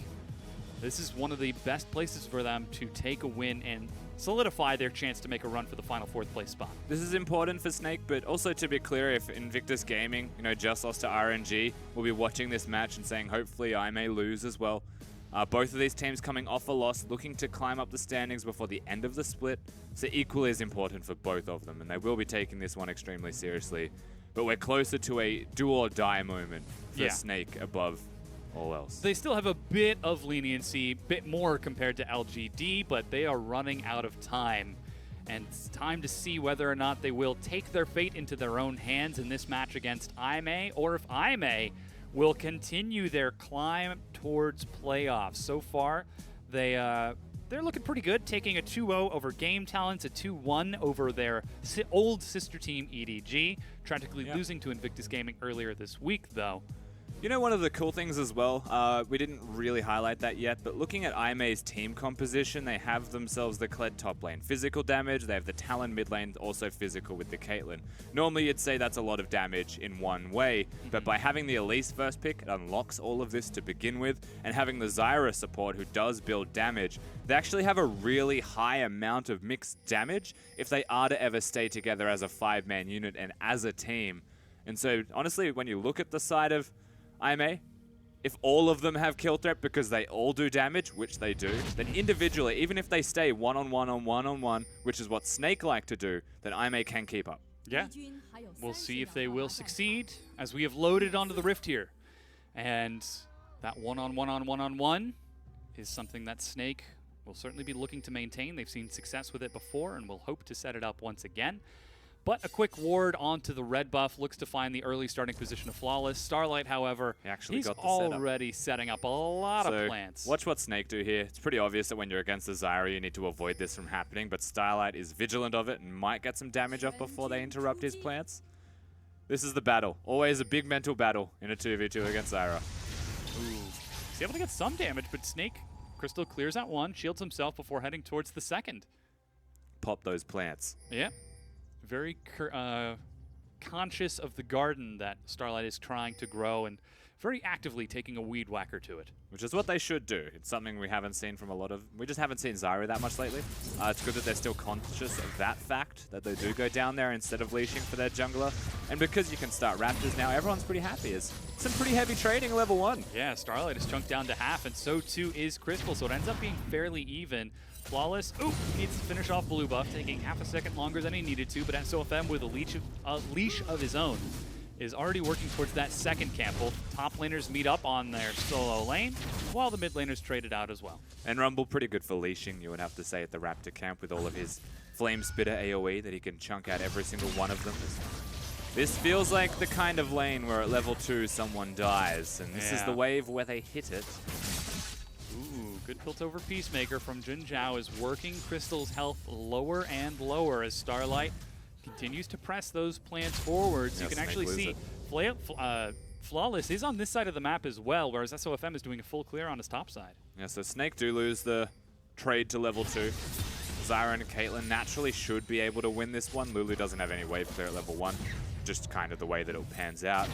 this is one of the best places for them to take a win and solidify their chance to make a run for the final 4th place spot. This is important for Snake, but also to be clear, if Invictus Gaming, just lost to RNG, we'll be watching this match and saying hopefully I may lose as well. Both of these teams coming off a loss, looking to climb up the standings before the end of the split, so equally as important for both of them, and they will be taking this one extremely seriously. But we're closer to a do or die moment for Snake above all else. They still have a bit of leniency, bit more compared to LGD, but they are running out of time. And it's time to see whether or not they will take their fate into their own hands in this match against IMA, or if IMA will continue their climb towards playoffs. So far, They're looking pretty good, taking a 2-0 over Game Talents, a 2-1 over their old sister team EDG, tragically losing to Invictus Gaming earlier this week, though. You know, one of the cool things as well, we didn't really highlight that yet, but looking at IMA's team composition, they have themselves the Kled top lane physical damage, they have the Talon mid lane also physical with the Caitlyn. Normally you'd say that's a lot of damage in one way, but by having the Elise first pick, it unlocks all of this to begin with, and having the Zyra support who does build damage, they actually have a really high amount of mixed damage if they are to ever stay together as a 5-man unit and as a team. And so, honestly, when you look at the side of IMA, if all of them have kill threat because they all do damage, which they do, then individually, even if they stay one-on-one on one-on-one, which is what Snake like to do, then IMA can keep up. Yeah, we'll see if they will succeed as we have loaded onto the Rift here. And that one-on-one is something that Snake will certainly be looking to maintain. They've seen success with it before and will hope to set it up once again. But a quick ward onto the red buff, looks to find the early starting position of Flawless. Starlight, however, he's already setting up a lot of plants. Watch what Snake do here. It's pretty obvious that when you're against the Zyra, you need to avoid this from happening, but Starlight is vigilant of it and might get some damage off before they interrupt his plants. This is the battle. Always a big mental battle in a 2v2 against Zyra. Ooh. He's able to get some damage, but Snake, Crystal clears out one, shields himself before heading towards the second. Pop those plants. Yeah. Very conscious of the garden that Starlight is trying to grow and very actively taking a weed whacker to it. Which is what they should do. It's something we haven't seen from a lot of... We just haven't seen Zyra that much lately. It's good that they're still conscious of that fact, that they do go down there instead of leashing for their jungler. And because you can start Raptors now, everyone's pretty happy. It's some pretty heavy trading level 1. Yeah, Starlight is chunked down to half, and so too is Crystal, so it ends up being fairly even. Flawless, he needs to finish off blue buff, taking half a second longer than he needed to, but SOFM with a leash of his own is already working towards that second camp. Both top laners meet up on their solo lane, while the mid laners trade it out as well. And Rumble pretty good for leashing, you would have to say, at the Raptor camp with all of his Flame Spitter AoE that he can chunk out every single one of them. This feels like the kind of lane where at level 2 someone dies, and this is the wave where they hit it. Ooh, good tilt over Peacemaker from Jun Zhao is working Crystal's health lower and lower as Starlight continues to press those plants forwards. You can actually see Flawless is on this side of the map as well, whereas SOFM is doing a full clear on his top side. Yeah, so Snake do lose the trade to level 2. Zyra and Caitlyn naturally should be able to win this one. Lulu doesn't have any wave clear at level 1, just kind of the way that it pans out.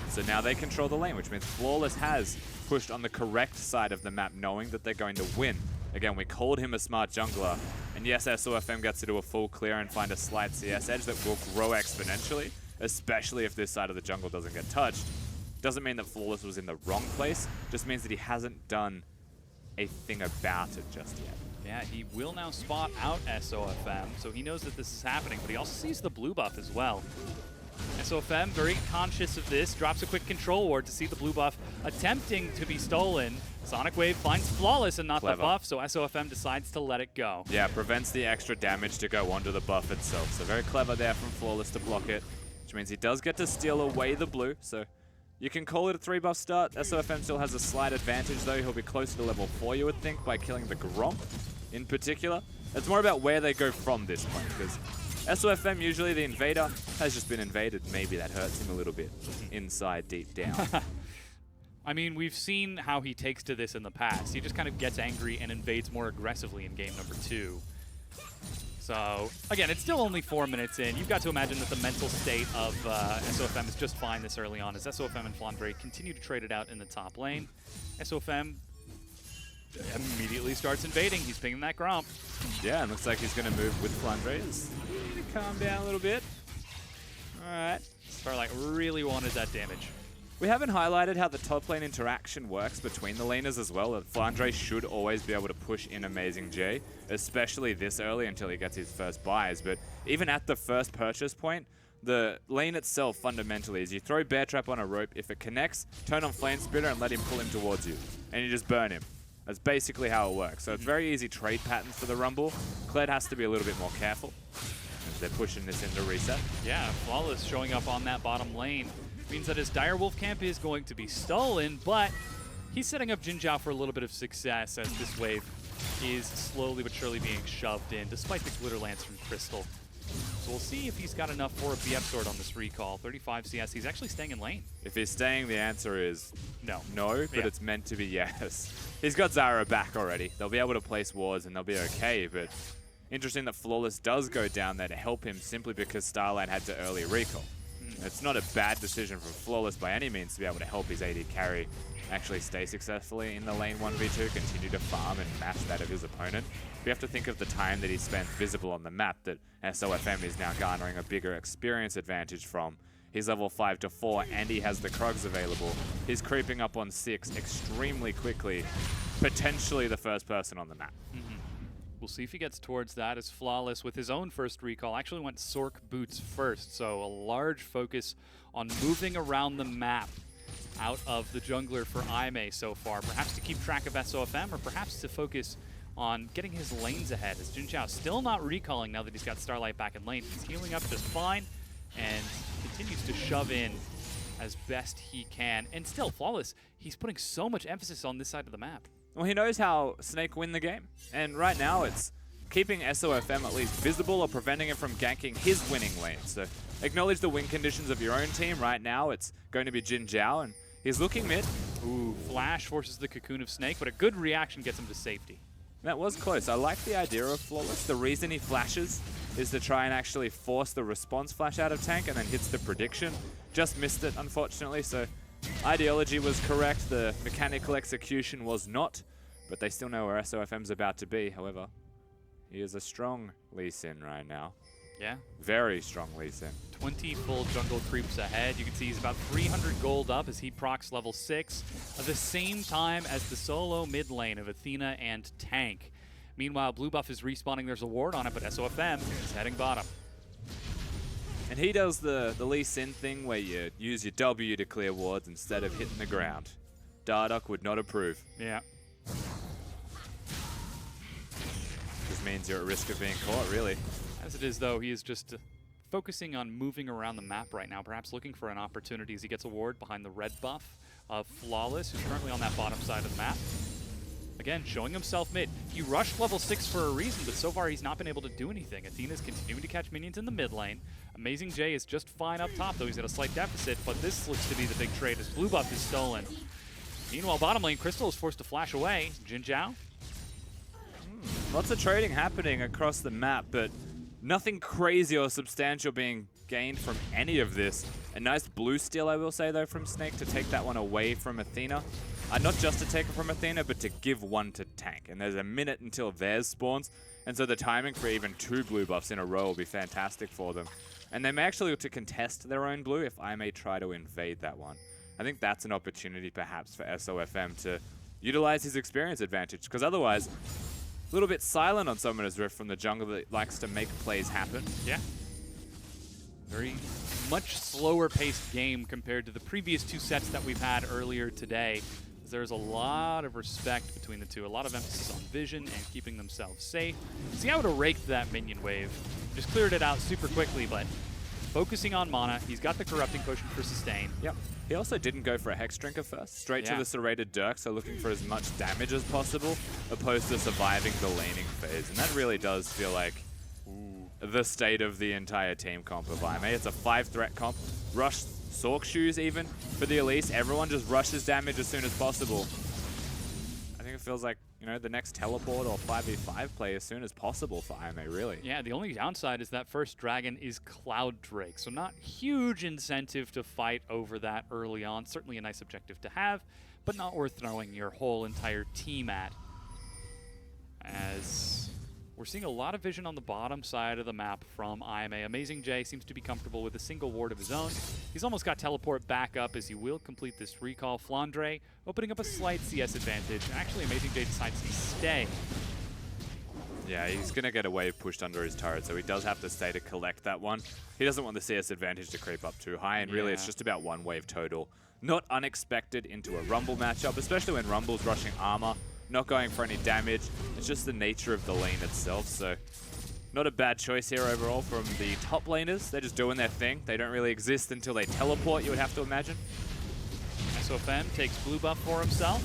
So now they control the lane, which means Flawless has pushed on the correct side of the map, knowing that they're going to win. Again, we called him a smart jungler, and yes, SOFM gets to do a full clear and find a slight CS edge that will grow exponentially, especially if this side of the jungle doesn't get touched. Doesn't mean that Flawless was in the wrong place, just means that he hasn't done a thing about it just yet. Yeah, he will now spot out SOFM, so he knows that this is happening, but he also sees the blue buff as well. SOFM, very conscious of this, drops a quick control ward to see the blue buff attempting to be stolen. Sonic Wave finds Flawless and not the buff, so SOFM decides to let it go. Yeah, prevents the extra damage to go onto the buff itself. So very clever there from Flawless to block it, which means he does get to steal away the blue. So you can call it a 3-buff start. SOFM still has a slight advantage though. He'll be closer to level 4, you would think, by killing the Gromp in particular. It's more about where they go from this point, because SOFM, usually the invader, has just been invaded. Maybe that hurts him a little bit inside, deep down. I mean, we've seen how he takes to this in the past. He just kind of gets angry and invades more aggressively in game number 2. So, again, it's still only 4 minutes in. You've got to imagine that the mental state of SOFM is just fine this early on as SOFM and Flandre continue to trade it out in the top lane. SOFM immediately starts invading. He's pinging that Gromp. Yeah, and looks like he's going to move with Flandre. Just calm down a little bit. All right. Starlight really wanted that damage. We haven't highlighted how the top lane interaction works between the laners as well. Flandre should always be able to push in Amazing J, especially this early until he gets his first buys. But even at the first purchase point, the lane itself fundamentally is you throw Bear Trap on a rope. If it connects, turn on Flame Spitter and let him pull him towards you. And you just burn him. That's basically how it works. So it's very easy trade patterns for the Rumble. Kled has to be a little bit more careful as they're pushing this into reset. Yeah, Flawless showing up on that bottom lane means that his Direwolf camp is going to be stolen, but he's setting up Jin Zhao for a little bit of success as this wave is slowly but surely being shoved in, despite the Glitter Lance from Crystal. So we'll see if he's got enough for a BF Sword on this recall. 35 CS, he's actually staying in lane. If he's staying, the answer is No. no, but Yeah. it's meant to be yes. He's got Zara back already. They'll be able to place wards and they'll be okay, but interesting that Flawless does go down there to help him simply because Starlight had to early recall. It's not a bad decision from Flawless by any means to be able to help his AD carry actually stay successfully in the lane 1v2, continue to farm and match that of his opponent. We have to think of the time that he spent visible on the map that SOFM is now garnering a bigger experience advantage from. He's level 5 to 4 and he has the Krugs available. He's creeping up on 6 extremely quickly, potentially the first person on the map. We'll see if he gets towards that as Flawless with his own first recall actually went Sork boots first, so a large focus on moving around the map out of the jungler for Aimee so far, perhaps to keep track of SOFM or perhaps to focus on getting his lanes ahead as Jin Zhao still not recalling now that he's got Starlight back in lane. He's healing up just fine and continues to shove in as best he can. And still, Flawless, he's putting so much emphasis on this side of the map. Well, he knows how Snake win the game. And right now it's keeping SOFM at least visible or preventing him from ganking his winning lane. So acknowledge the win conditions of your own team. Right now it's going to be Jin Zhao and he's looking mid. Ooh, Flash forces the Cocoon of Snake, but a good reaction gets him to safety. That was close. I like the idea of Flawless. The reason he flashes is to try and actually force the response flash out of tank and then hits the prediction. Just missed it, unfortunately, so ideology was correct. The mechanical execution was not, but they still know where SOFM's about to be. However, he is a strong Lee Sin right now. Yeah. Very strong Lee Sin. 20 full jungle creeps ahead. You can see he's about 300 gold up as he procs level 6 at the same time as the solo mid lane of Athena and Tank. Meanwhile, blue buff is respawning. There's a ward on it, but SOFM is heading bottom. And he does the Lee Sin thing where you use your W to clear wards instead of hitting the ground. Dardoch would not approve. Yeah. This means you're at risk of being caught, really. As it is, though, he is just focusing on moving around the map right now, perhaps looking for an opportunity as he gets a ward behind the red buff of Flawless, who's currently on that bottom side of the map. Again, showing himself mid. He rushed level 6 for a reason, but so far he's not been able to do anything. Athena's continuing to catch minions in the mid lane. Amazing J is just fine up top, though he's at a slight deficit, but this looks to be the big trade as blue buff is stolen. Meanwhile, bottom lane, Crystal is forced to flash away. Jin Zhao? Lots of trading happening across the map, but nothing crazy or substantial being gained from any of this. A nice blue steal, I will say, though, from Snake to take that one away from Athena. Not just to take it from Athena, but to give one to Tank. And there's a minute until theirs spawns, and so the timing for even 2 blue buffs in a row will be fantastic for them. And they may actually look to contest their own blue if I may try to invade that one. I think that's an opportunity, perhaps, for SOFM to utilize his experience advantage, because otherwise, a little bit silent on Summoner's Rift from the jungle that likes to make plays happen. Yeah. Very much slower paced game compared to the previous 2 sets that we've had earlier today. There's a lot of respect between the two, a lot of emphasis on vision and keeping themselves safe. See, I would have raked that minion wave. Just cleared it out super quickly, but focusing on mana. He's got the Corrupting Potion for sustain. Yep. He also didn't go for a Hex Drinker first. Straight to the Serrated Dirk, so looking for as much damage as possible, opposed to surviving the laning phase. And that really does feel like the state of the entire team comp of Aimee. It's a 5-threat comp. Rush Sork Shoes even for the Elise. Everyone just rushes damage as soon as possible. I think it feels like, you know, the next teleport or 5v5 play as soon as possible for Aimee, really. Yeah, the only downside is that first dragon is Cloud Drake, so not huge incentive to fight over that early on. Certainly a nice objective to have, but not worth throwing your whole entire team at. As we're seeing a lot of vision on the bottom side of the map from Aimee. Amazing J seems to be comfortable with a single ward of his own. He's almost got teleport back up as he will complete this recall. Flandre opening up a slight CS advantage. Actually, Amazing J decides to stay. Yeah, he's going to get a wave pushed under his turret, so he does have to stay to collect that one. He doesn't want the CS advantage to creep up too high, and really it's just about 1 wave total. Not unexpected into a Rumble matchup, especially when Rumble's rushing armor. Not going for any damage. It's just the nature of the lane itself, so not a bad choice here overall from the top laners. They're just doing their thing. They don't really exist until they teleport, you would have to imagine. SOFM takes blue buff for himself.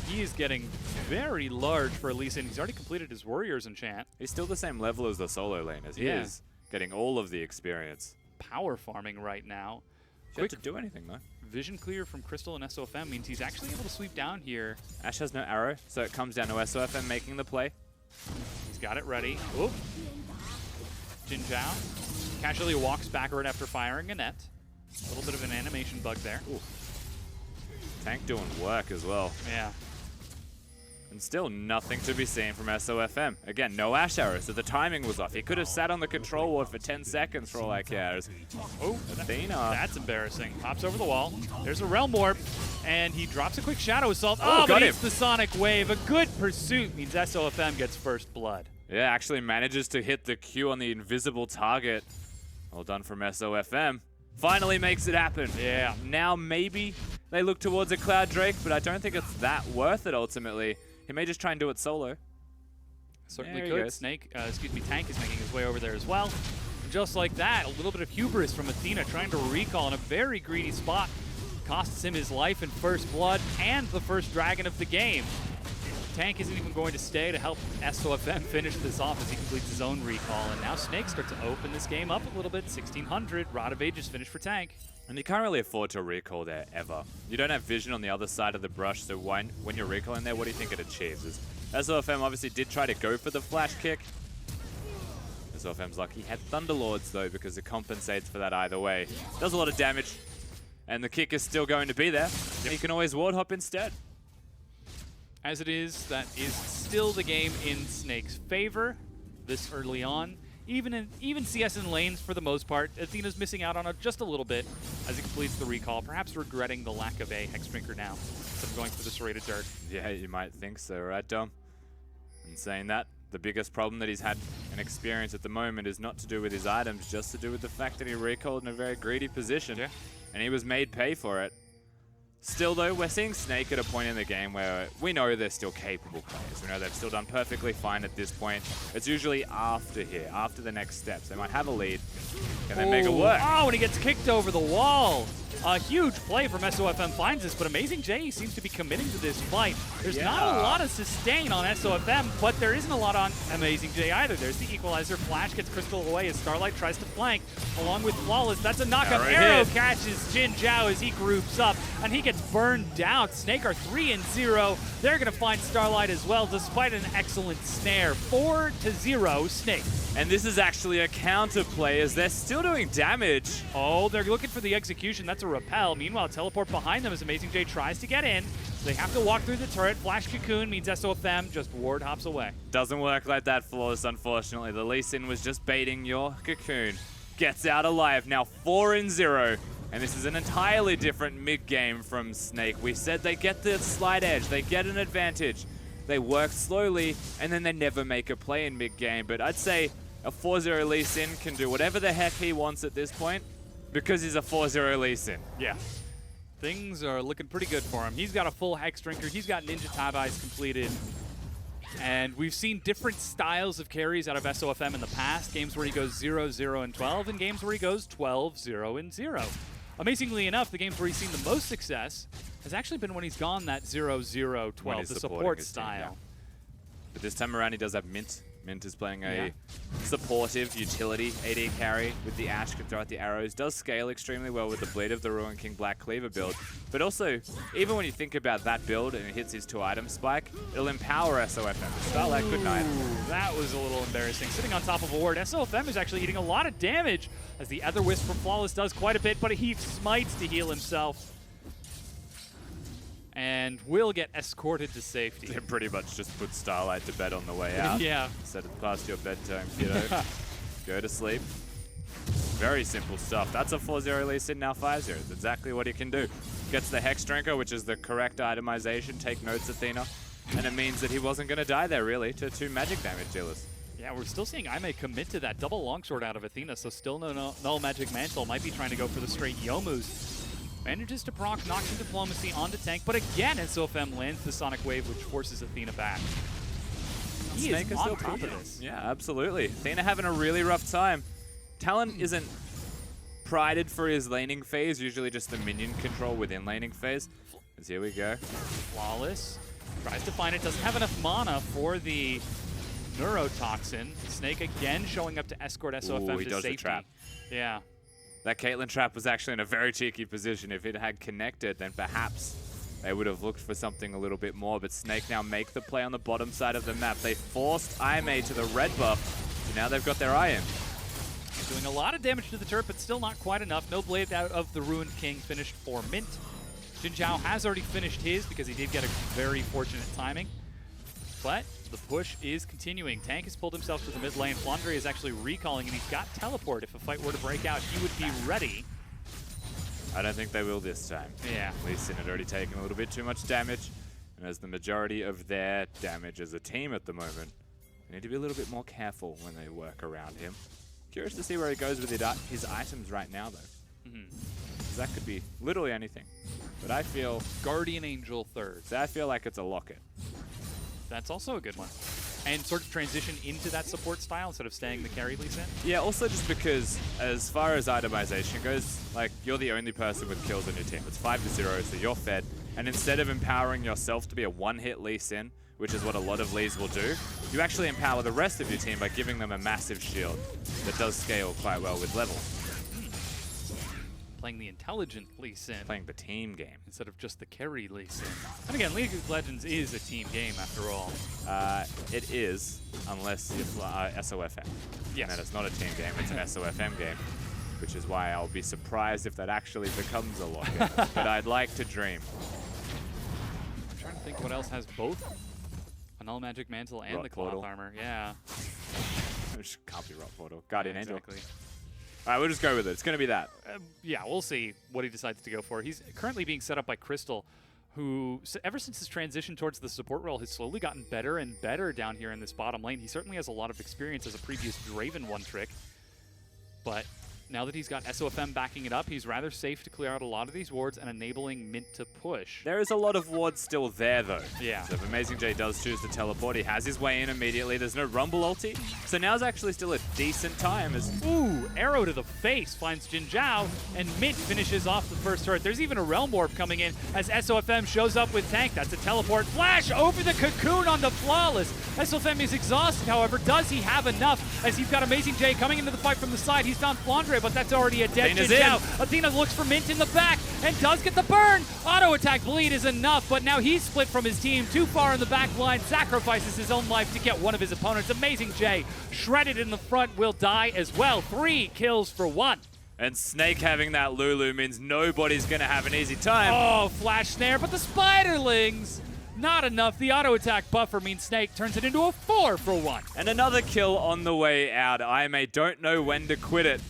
he is getting very large for Lee Sin. He's already completed his Warriors enchant. He's still the same level as the solo lane, as he Yeah. is getting all of the experience. Power farming right now. He have to do anything, though. Vision clear from Crystal and SOFM means he's actually able to sweep down here. Ash has no arrow, so it comes down to SOFM making the play. He's got it ready. Oop. Jin Zhao casually walks backward after firing a net. A little bit of an animation bug there. Ooh. Tank doing work as well. Yeah. And still nothing to be seen from SOFM. Again, no Ash arrow, so the timing was off. He could have sat on the control ward for 10 seconds for all I care. Oh, Athena. that's embarrassing. Hops over the wall. There's a Realm Warp, and he drops a quick Shadow Assault. Oh, But got it's him. the Sonic Wave. A good pursuit means SOFM gets first blood. Yeah, actually manages to hit the Q on the invisible target. Well done from SOFM. Finally makes it happen. Yeah. Now maybe they look towards a Cloud Drake, but I don't think it's that worth it ultimately. He may just try and do it solo. Certainly There he could. goes. Tank is making his way over there as well. And just like that, a little bit of hubris from Athena trying to recall in a very greedy spot. Costs him his life in first blood and the first dragon of the game. Tank isn't even going to stay to help SOFM finish this off as he completes his own recall. And now Snake starts to open this game up a little bit. 1600. Rod of Ages finished for Tank. And you can't really afford to recall there ever. You don't have vision on the other side of the brush, so when you're recalling there, what do you think it achieves? SOFM obviously did try to go for the flash kick. SOFM's lucky. He had Thunderlords though, because it compensates for that either way. Does a lot of damage, and the kick is still going to be there. And you can always ward hop instead. As it is, that is still the game in Snake's favor this early on. Even CS in lanes, for the most part, Athena's missing out on it just a little bit as he completes the recall, perhaps regretting the lack of a Hex Drinker now, instead of going for the Serrated Dirt. Yeah, you might think so, right, Dom? And saying that, the biggest problem that he's had in experience at the moment is not to do with his items, just to do with the fact that he recalled in a very greedy position. Yeah. And he was made pay for it. Still, though, we're seeing Snake at a point in the game where we know they're still capable players. We know they've still done perfectly fine at this point. It's usually after here, after the next steps. They might have a lead. Can they make it work? Oh, and he gets kicked over the wall. A huge play from SOFM finds this, but Amazing J seems to be committing to this fight. There's not a lot of sustain on SOFM, but there isn't a lot on Amazing J either. There's the equalizer. Flash gets Crystal away as Starlight tries to flank along with Flawless. That's a knockup. Arrow catches Jin Zhao as he groups up, and he gets burned down. Snake are 3-0. They're going to find Starlight as well, despite an excellent snare. 4-0 Snake. And this is actually a counter play as they're still doing damage. Oh, they're looking for the execution. That's a repel. Meanwhile, teleport behind them as Amazing J tries to get in. So they have to walk through the turret. Flash Cocoon means SOFM just ward hops away. Doesn't work like that, Flawless, unfortunately. The Lee Sin was just baiting your Cocoon. Gets out alive, now 4-0. And this is an entirely different mid-game from Snake. We said they get the slight edge, they get an advantage. They work slowly, and then they never make a play in mid-game. But I'd say a 4-0 Lee Sin can do whatever the heck he wants at this point, because he's a 4-0 Lee Sin. Yeah. Things are looking pretty good for him. He's got a full Hex Drinker. He's got Ninja Tabais completed. And we've seen different styles of carries out of SOFM in the past. Games where he goes 0-0-12, and games where he goes 12-0-0. Amazingly enough, the games where he's seen the most success has actually been when he's gone that 0-0-12, When he's the supporting support his team, style. yeah. But this time around, he does have Mint. Mint is playing a supportive utility AD carry with the Ashe, can throw out the arrows. Does scale extremely well with the Bleed of the Ruin King Black Cleaver build. But also, even when you think about that build and it hits his 2-item spike, it'll empower SOFM. Starlight, good night. That was a little embarrassing. Sitting on top of a ward, SOFM is actually eating a lot of damage as the Ether Wisp from Flawless does quite a bit, but he smites to heal himself. And will get escorted to safety. They pretty much just put Starlight to bed on the way out. Yeah. Set it past your bedtime, kiddo. Go to sleep. Very simple stuff. That's a 4-0 Lee Sin, now 5-0. It's exactly what he can do. Gets the Hex Drinker, which is the correct itemization. Take notes, Athena. And it means that he wasn't going to die there, really, to 2 magic damage dealers. Yeah, we're still seeing Aime commit to that double longsword out of Athena, so still no magic mantle. Might be trying to go for the straight Yomus. Manages to proc Noxian Diplomacy onto Tank, but again, SOFM lands the Sonic Wave, which forces Athena back. He Snake is still on top of pushing. this. Yeah, absolutely. Athena having a really rough time. Talon isn't prided for his laning phase, usually just the minion control within laning phase. As here we go. Flawless Tries to find it, doesn't have enough mana for the Neurotoxin. Snake again showing up to escort SOFM Ooh, he to dodged the safety. trap. Yeah. That Caitlyn trap was actually in a very cheeky position. If it had connected, then perhaps they would have looked for something a little bit more. But Snake now make the play on the bottom side of the map. They forced IMA to the red buff, so now they've got their eye in. Doing a lot of damage to the turret, but still not quite enough. No Blade out of the Ruined King finished for Mint. Jin Zhao has already finished his because he did get a very fortunate timing. But the push is continuing. Tank has pulled himself to the mid lane. Flandre is actually recalling, and he's got teleport. If a fight were to break out, he would be ready. I don't think they will this time. Yeah. Lee Sin had already taken a little bit too much damage, and as the majority of their damage as a team at the moment, they need to be a little bit more careful when they work around him. Curious to see where he goes with his items right now, though. 'Cause that could be literally anything. But I feel Guardian Angel third. I feel like it's a locket. That's also a good one. And sort of transition into that support style instead of staying the carry Lee Sin. Yeah, also just because as far as itemization goes, like you're the only person with kills on your team. It's 5-0, so you're fed. And instead of empowering yourself to be a one-hit Lee Sin, which is what a lot of Lees will do, you actually empower the rest of your team by giving them a massive shield that does scale quite well with levels. Playing the intelligent Lee Sin Playing the team game. instead of just the carry Lee Sin. And again, League of Legends is a team game after all. It is, unless you SOFM. Yes. And that is not a team game, it's an SOFM game, which is why I'll be surprised if that actually becomes a locket. But I'd like to dream. I'm trying to think what else has both a Null Magic Mantle and Rot the Cloth Portal. Armor. Yeah. Which can't be Rot Portal. Guardian Angel. Exactly. All right, we'll just go with it. It's going to be that. Yeah, we'll see what he decides to go for. He's currently being set up by Crystal, who, ever since his transition towards the support role, has slowly gotten better and better down here in this bottom lane. He certainly has a lot of experience as a previous Draven one-trick, but now that he's got SOFM backing it up, he's rather safe to clear out a lot of these wards and enabling Mint to push. There is a lot of wards still there, though. Yeah. So if Amazing J does choose to teleport, he has his way in immediately. There's no Rumble ulti. So now's actually still a decent time as Ooh, arrow to the face finds Jin Zhao, and Mint finishes off the first turret. There's even a Realm Orb coming in as SOFM shows up with Tank. That's a teleport. Flash over the cocoon on the Flawless. SOFM is exhausted, however. Does he have enough? As he's got Amazing J coming into the fight from the side. He's found Flandre, but that's already a dead Athena's Jin in. Zhao. Athena looks for Mint in the back and does get the burn. Auto attack bleed is enough, but now he's split from his team. Too far in the back line. Sacrifices his own life to get one of his opponents. Amazing J, shredded in the front, will die as well. 3 kills for 1. and Snake having that Lulu means nobody's going to have an easy time. Oh, flash snare, but the Spiderlings, not enough. The auto attack buffer means Snake turns it into a 4 for 1. And another kill on the way out. IMA don't know when to quit it.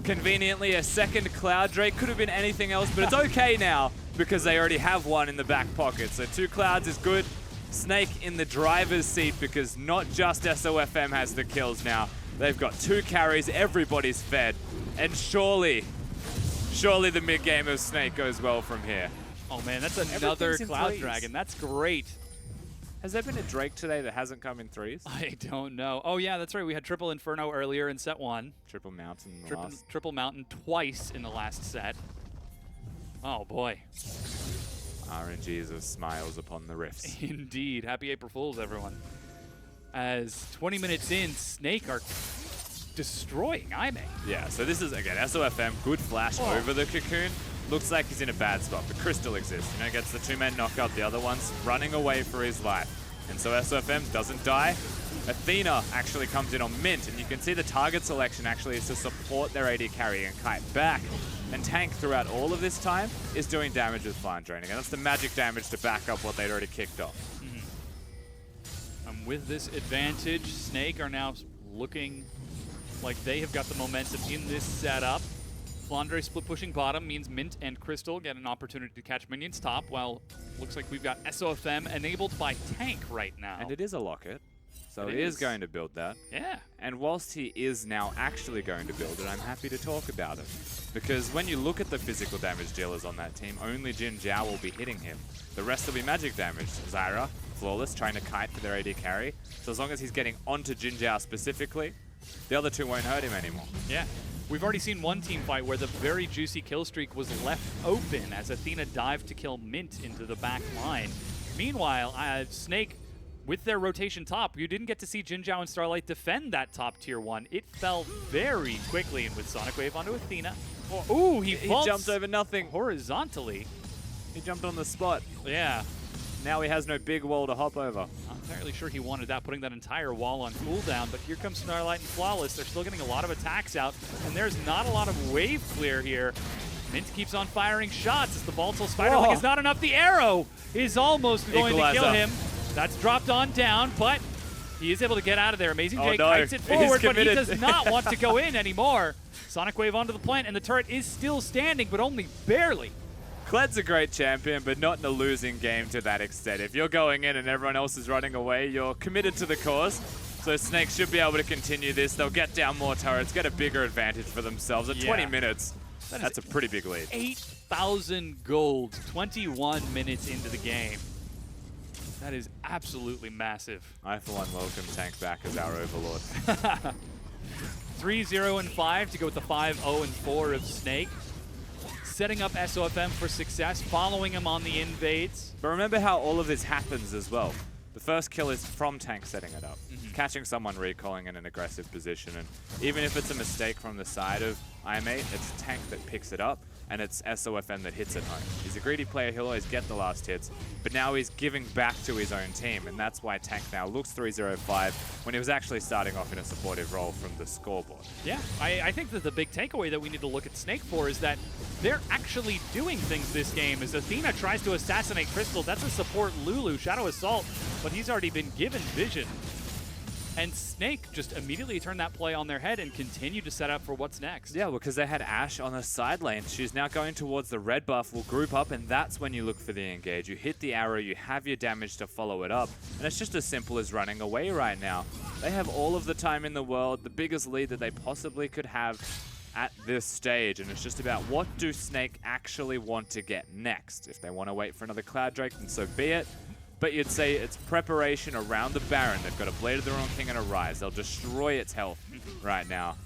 Conveniently, a second Cloud Drake could have been anything else, but it's okay now because they already have one in the back pocket. So 2 Clouds is good. Snake in the driver's seat because not just SOFM has the kills now. They've got 2 carries, everybody's fed. And surely the mid-game of Snake goes well from here. Oh man, that's another Everything's in Cloud threes. Dragon. That's great. Has there been a Drake today that hasn't come in 3s? I don't know. Oh yeah, that's right. We had Triple Inferno earlier in set 1. Triple Mountain in the last. Triple Mountain twice in the last set. Oh boy. RNG of smiles upon the riffs. Indeed. Happy April Fools, everyone. As 20 minutes in, Snake are destroying IMA. Yeah, so this is, again, SOFM, good flash over the Cocoon. Looks like he's in a bad spot, but Crystal exists. You know, gets the 2-man knockout, the other one's running away for his life. And so SOFM doesn't die. Athena actually comes in on Mint, and you can see the target selection actually is to support their AD carry and kite back. And Tank, throughout all of this time, is doing damage with Flying Drain. Again, that's the magic damage to back up what they'd already kicked off. And with this advantage, Snake are now looking like they have got the momentum in this setup. Flandre split pushing bottom means Mint and Crystal get an opportunity to catch minions top, while looks like we've got SOFM enabled by Tank right now. And it is a locket, so It he is is. going to build that. Yeah. And whilst he is now actually going to build it, I'm happy to talk about it. Because when you look at the physical damage dealers on that team, only Jin Zhao will be hitting him. The rest will be magic damage. Zyra, Flawless, trying to kite for their AD carry. So as long as he's getting onto Jin Zhao specifically, the other 2 won't hurt him anymore. Yeah. We've already seen one team fight where the very juicy kill streak was left open as Athena dived to kill Mint into the back line. Meanwhile, Snake, with their rotation top, you didn't get to see Jinzhao and Starlight defend that top tier 1. It fell very quickly, and with Sonic Wave onto Athena. Ooh, he jumped over nothing. horizontally. He jumped on the spot. Yeah. Now he has no big wall to hop over. Not entirely sure he wanted that, putting that entire wall on cooldown, but here comes Starlight and Flawless. They're still getting a lot of attacks out, and there's not a lot of wave clear here. Mint keeps on firing shots as the volatile Spiderling is not enough. The arrow is almost going to kill him. That's dropped on down, but he is able to get out of there. Amazing Jake kites it forward, but he does not want to go in anymore. Sonic Wave onto the plant, and the turret is still standing, but only barely. Kled's a great champion, but not in a losing game to that extent. If you're going in and everyone else is running away, you're committed to the cause. So Snake should be able to continue this. They'll get down more turrets, get a bigger advantage for themselves. At 20 minutes, that's a pretty big lead. 8,000 gold, 21 minutes into the game. That is absolutely massive. I, for one, welcome Tank back as our overlord. 3-0 and 5 to go with the 5-0 and 4 of Snake. Setting up SOFM for success, following him on the invades. But remember how all of this happens as well. The first kill is from Tank setting it up, catching someone recalling in an aggressive position, and even if it's a mistake from the side of IM8, it's Tank that picks it up, and it's SOFM that hits it home. He's a greedy player, he'll always get the last hits, but now he's giving back to his own team, and that's why Tank now looks 3-0-5 when he was actually starting off in a supportive role from the scoreboard. Yeah, I think that the big takeaway that we need to look at Snake for is that they're actually doing things this game. As Athena tries to assassinate Crystal, that's a support Lulu, Shadow Assault, but he's already been given vision. And Snake just immediately turned that play on their head and continued to set up for what's next. Yeah, because they had Ashe on the side lane. She's now going towards the red buff. We'll group up, and that's when you look for the engage. You hit the arrow, you have your damage to follow it up, and it's just as simple as running away right now. They have all of the time in the world, the biggest lead that they possibly could have at this stage, and it's just about what do Snake actually want to get next. If they want to wait for another Cloud Drake, then so be it. But you'd say it's preparation around the Baron. They've got a Blade of the Wrong King and a Rise. They'll destroy its health right now.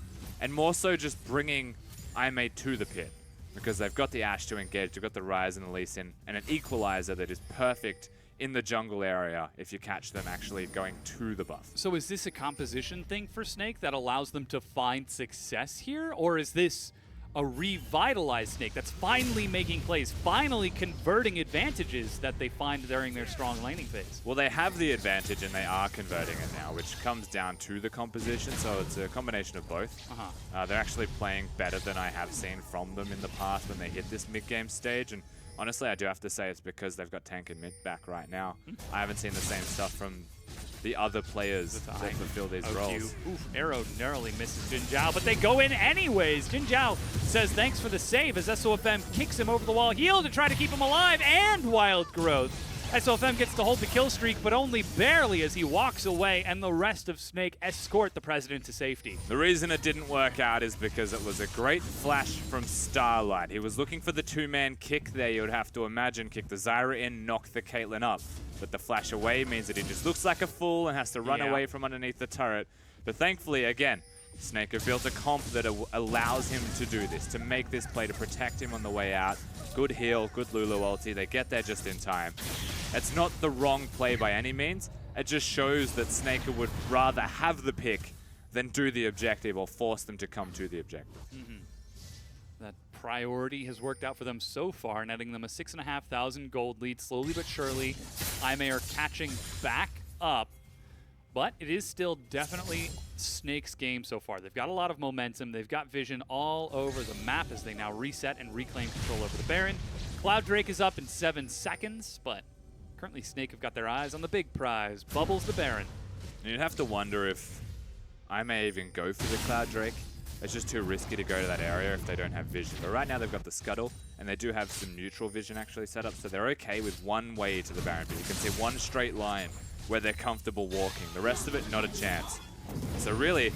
And more so just bringing IM8 to the pit. Because they've got the Ashe to engage, they've got the Rise and the Lee Sin, and an Equalizer that is perfect in the jungle area if you catch them actually going to the buff. So is this a composition thing for Snake that allows them to find success here? Or is this a revitalized Snake that's finally making plays, finally converting advantages that they find during their strong laning phase? Well, they have the advantage and they are converting it now, which comes down to the composition, so it's a combination of both. They're actually playing better than I have seen from them in the past when they hit this mid-game stage, and honestly, I do have to say it's because they've got Tank and Mid back right now. I haven't seen the same stuff from the other players that fulfill these roles. Oof, arrow narrowly misses Jinzhao, but they go in anyways. Jinzhao says thanks for the save as SOFM kicks him over the wall heal to try to keep him alive, and Wild Growth. SOFM gets to hold the kill streak, but only barely as he walks away, and the rest of Snake escort the President to safety. The reason it didn't work out is because it was a great flash from Starlight. He was looking for the two-man kick there, you would have to imagine. Kick the Zyra in, knock the Caitlyn up. But the flash away means that he just looks like a fool and has to run away from underneath the turret. But thankfully, again, Snake have built a comp that allows him to do this, to make this play, to protect him on the way out. Good heal, good Lulu ulti. They get there just in time. It's not the wrong play by any means. It just shows that Snake would rather have the pick than do the objective or force them to come to the objective. That priority has worked out for them so far, netting them a 6,500 gold lead slowly but surely. IMA are catching back up, but it is still definitely Snake's game so far. They've got a lot of momentum. They've got vision all over the map as they now reset and reclaim control over the Baron. Cloud Drake is up in 7 seconds, but currently Snake have got their eyes on the big prize, Bubbles the Baron. You'd have to wonder if I may even go for the Cloud Drake. It's just too risky to go to that area if they don't have vision. But right now they've got the Scuttle, and they do have some neutral vision actually set up, so they're okay with one way to the Baron. But you can see one straight line where they're comfortable walking. The rest of it, not a chance. So really,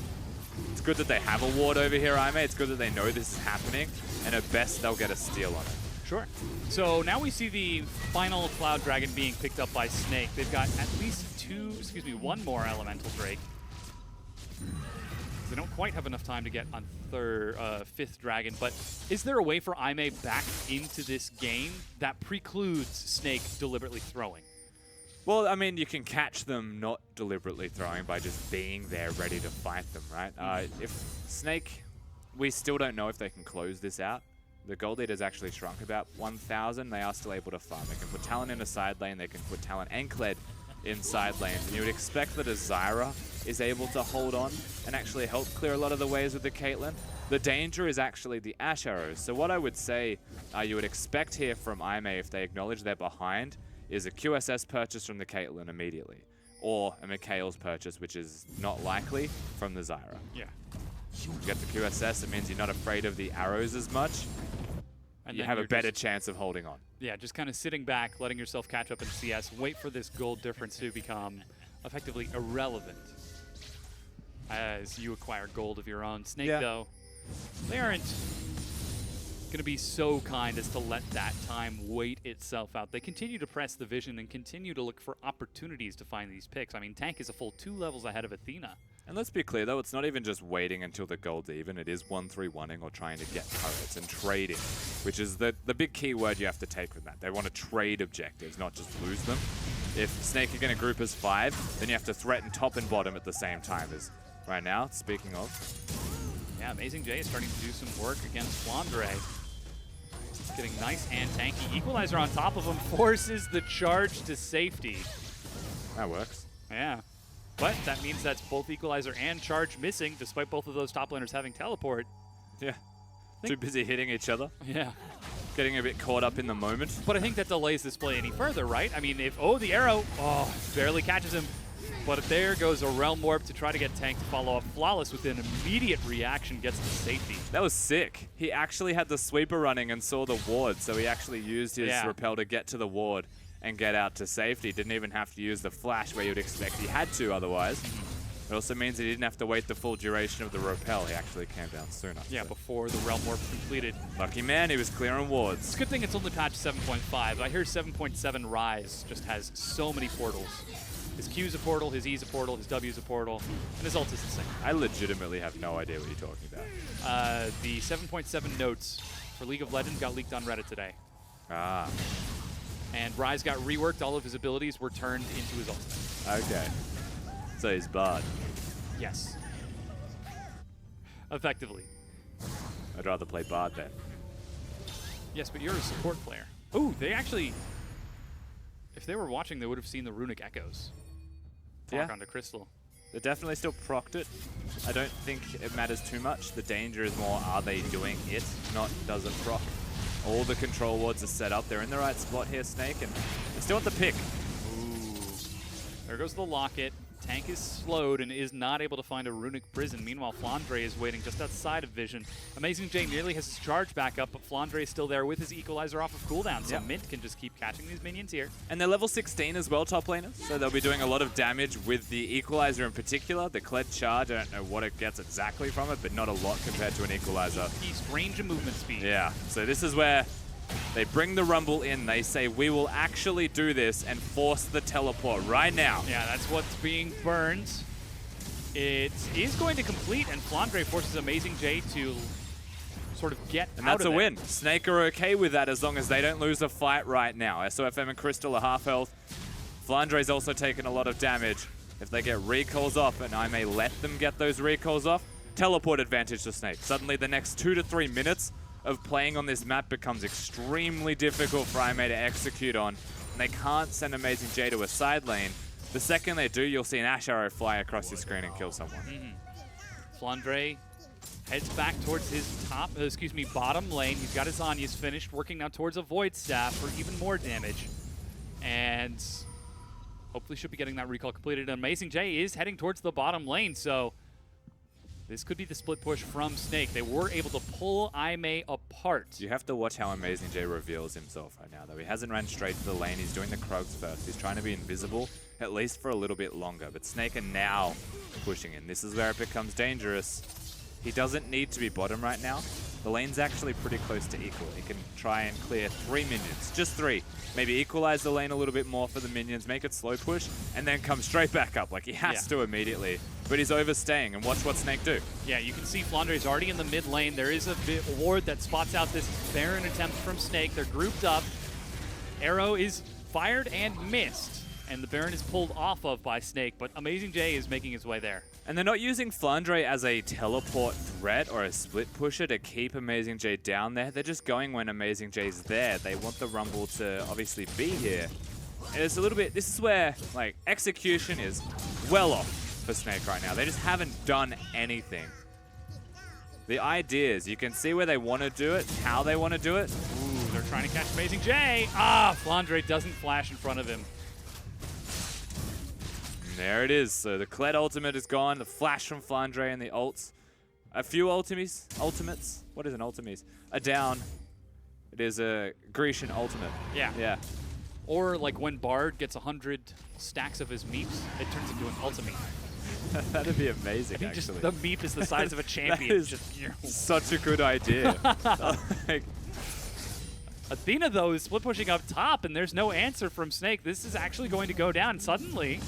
it's good that they have a ward over here, IMA. It's good that they know this is happening, and at best they'll get a steal on it. Sure. So now we see the final Cloud Dragon being picked up by Snake. They've got at least one more Elemental Drake. They don't quite have enough time to get on fifth dragon, but is there a way for IMA back into this game that precludes Snake deliberately throwing? Well, I mean, you can catch them not deliberately throwing by just being there ready to fight them, right? If Snake, we still don't know if they can close this out. The gold lead has actually shrunk about 1,000. They are still able to farm. They can put Talon in a side lane. They can put Talon and Kled in side lanes. And you would expect that a Zyra is able to hold on and actually help clear a lot of the ways with the Caitlyn. The danger is actually the Ashe arrows. So what I would say you would expect here from IMA if they acknowledge they're behind is a QSS purchase from the Caitlyn immediately. Or a Mikhail's purchase, which is not likely, from the Zyra. Yeah. You get the QSS, it means you're not afraid of the arrows as much. And you then have a you're better just- chance of holding on. Yeah, just kind of sitting back, letting yourself catch up in CS, wait for this gold difference to become effectively irrelevant as you acquire gold of your own. Snake, though, they aren't going to be so kind as to let that time wait itself out. They continue to press the vision and continue to look for opportunities to find these picks. I mean, Tank is a full 2 levels ahead of Athena. And let's be clear, though, it's not even just waiting until the gold's even. It is 1-3-1ing or trying to get turrets and trading, which is the big key word you have to take from that. They want to trade objectives, not just lose them. If Snake are going to group as 5, then you have to threaten top and bottom at the same time. As right now, speaking of. Yeah, Amazing J is starting to do some work against Flandre. It's getting nice and tanky. Equalizer on top of him forces the charge to safety. That works. Yeah. But that means that's both Equalizer and Charge missing, despite both of those top laners having teleport. Yeah. Too busy hitting each other. Yeah. Getting a bit caught up in the moment. But I think that delays this play any further, right? I mean, if, oh, the arrow, barely catches him. But there goes a Realm Warp to try to get Tank to follow up. Flawless with an immediate reaction gets to safety. That was sick. He actually had the sweeper running and saw the ward, so he actually used his repel to get to the ward and get out to safety. Didn't even have to use the flash where you'd expect he had to otherwise. It also means he didn't have to wait the full duration of the repel. He actually came down sooner. Yeah, so. before the Realm Warp completed. Lucky man, he was clearing wards. It's a good thing it's only patch 7.5. I hear 7.7 Rise just has so many portals. His Q's a portal, his E's a portal, his W's a portal, and his ult is the same. I legitimately have no idea what you're talking about. The 7.7 notes for League of Legends got leaked on Reddit today. Ah. And Rise got reworked. All of his abilities were turned into his ultimate. Okay. So he's Bard. Yes. Effectively. I'd rather play Bard then. Yes, but you're a support player. Ooh, they actually... If they were watching, they would have seen the Runic Echoes. Talk onto Crystal. They definitely still procced it. I don't think it matters too much. The danger is more, are they doing it, not does it proc. All the control wards are set up. They're in the right spot here, Snake, and they still want the pick. Ooh. There goes the Locket. Tank is slowed and is not able to find a Runic Prison. Meanwhile, Flandre is waiting just outside of Vision. Amazing J nearly has his charge back up, but Flandre is still there with his Equalizer off of cooldown, so Mint can just keep catching these minions here. And they're level 16 as well, top laners, so they'll be doing a lot of damage with the Equalizer in particular. The Kled charge, I don't know what it gets exactly from it, but not a lot compared to an Equalizer. He's range and movement speed. Yeah, so this is where they bring the Rumble in. They say, we will actually do this and force the teleport right now. Yeah, that's what's being burned. It is going to complete, and Flandre forces Amazing J to sort of get And out that's of a there. win. Snake are okay with that as long as they don't lose a fight right now. SOFM and Crystal are half health. Flandre's also taken a lot of damage. If they get recalls off, and I may let them get those recalls off, teleport advantage to Snake. Suddenly the next 2 to 3 minutes of playing on this map becomes extremely difficult for IMA to execute on. And they can't send Amazing J to a side lane. The second they do, you'll see an Ashe arrow fly across your screen and kill someone. Flandre heads back towards his bottom lane. He's got his Anya's finished, working now towards a Void Staff for even more damage. And hopefully should be getting that recall completed. Amazing J is heading towards the bottom lane, so this could be the split push from Snake. They were able to pull IMA apart. You have to watch how Amazing J reveals himself right now, though. He hasn't ran straight to the lane. He's doing the Krogs first. He's trying to be invisible, at least for a little bit longer. But Snake are now pushing in. This is where it becomes dangerous. He doesn't need to be bottom right now. The lane's actually pretty close to equal. He can try and clear 3 minions, just 3. Maybe equalize the lane a little bit more for the minions, make it slow push, and then come straight back up. Like, he has to immediately. But he's overstaying, and watch what Snake do. Yeah, you can see Flandre's already in the mid lane. There is a ward that spots out this barren attempt from Snake. They're grouped up. Arrow is fired and missed. and the Baron is pulled off of by Snake, but Amazing J is making his way there. And they're not using Flandre as a teleport threat or a split pusher to keep Amazing J down there. They're just going when Amazing J's there. They want the Rumble to obviously be here. And it's a little bit, this is where like execution is well off for Snake right now. They just haven't done anything. The ideas, you can see where they want to do it, how they want to do it. Ooh, they're trying to catch Amazing J. Ah, Flandre doesn't flash in front of him. And there it is. So the Kled ultimate is gone. The flash from Flandre and the ults. A few ultimates. What is an ultimate? Are down. It is a Grecian ultimate. Yeah. Yeah. Or like when Bard gets 100 stacks of his meeps, it turns into an ultimate. That'd be amazing, I think actually. just the meep is the size of a champion. That is Just, you know. such a good idea. Like, Athena, though, is split pushing up top, and there's no answer from Snake. This is actually going to go down suddenly.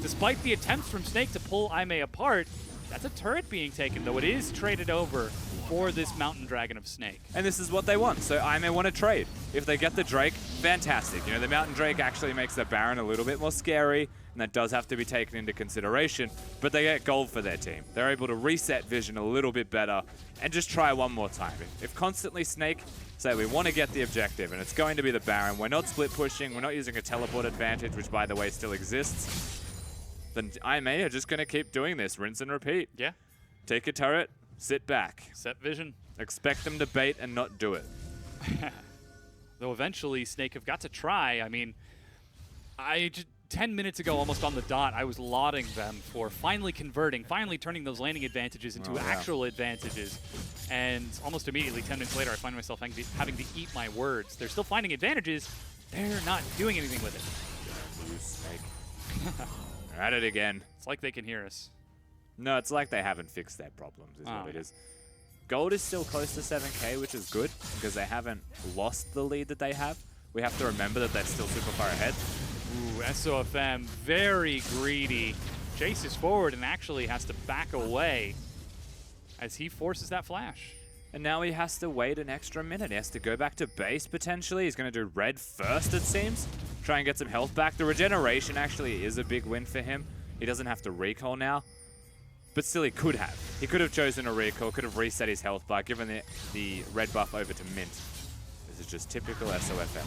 Despite the attempts from Snake to pull Aimee apart, that's a turret being taken, though it is traded over for this Mountain Dragon of Snake. and this is what they want. So Aimee want to trade. If they get the Drake, fantastic. You know, the Mountain Drake actually makes the Baron a little bit more scary, and that does have to be taken into consideration. But they get gold for their team. They're able to reset Vision a little bit better and just try one more time. If constantly Snake say we want to get the objective, and it's going to be the Baron, we're not split pushing, we're not using a teleport advantage, which by the way still exists, then Aimee are just going to keep doing this, rinse and repeat. Yeah. Take a turret, sit back. Set Vision. Expect them to bait and not do it. Though eventually Snake have got to try. I mean, 10 minutes ago, almost on the dot, I was lauding them for finally converting, finally turning those landing advantages into actual advantages. And almost immediately, 10 minutes later, I find myself having to eat my words. They're still finding advantages. They're not doing anything with it. Lose Snake. They're at it again. It's like they can hear us. No, it's like they haven't fixed their problems, is Oh, what it yeah. is. Gold is still close to 7k, which is good, because they haven't lost the lead that they have. We have to remember that they're still super far ahead. Ooh, SOFM, very greedy. Chases forward and actually has to back away as he forces that flash. And now he has to wait an extra minute. He has to go back to base, potentially. He's going to do red first, it seems. Try and get some health back. The regeneration actually is a big win for him. He doesn't have to recall now. But still, he could have. He could have chosen a recall, could have reset his health bar, given the red buff over to Mint. This is just typical SOFM.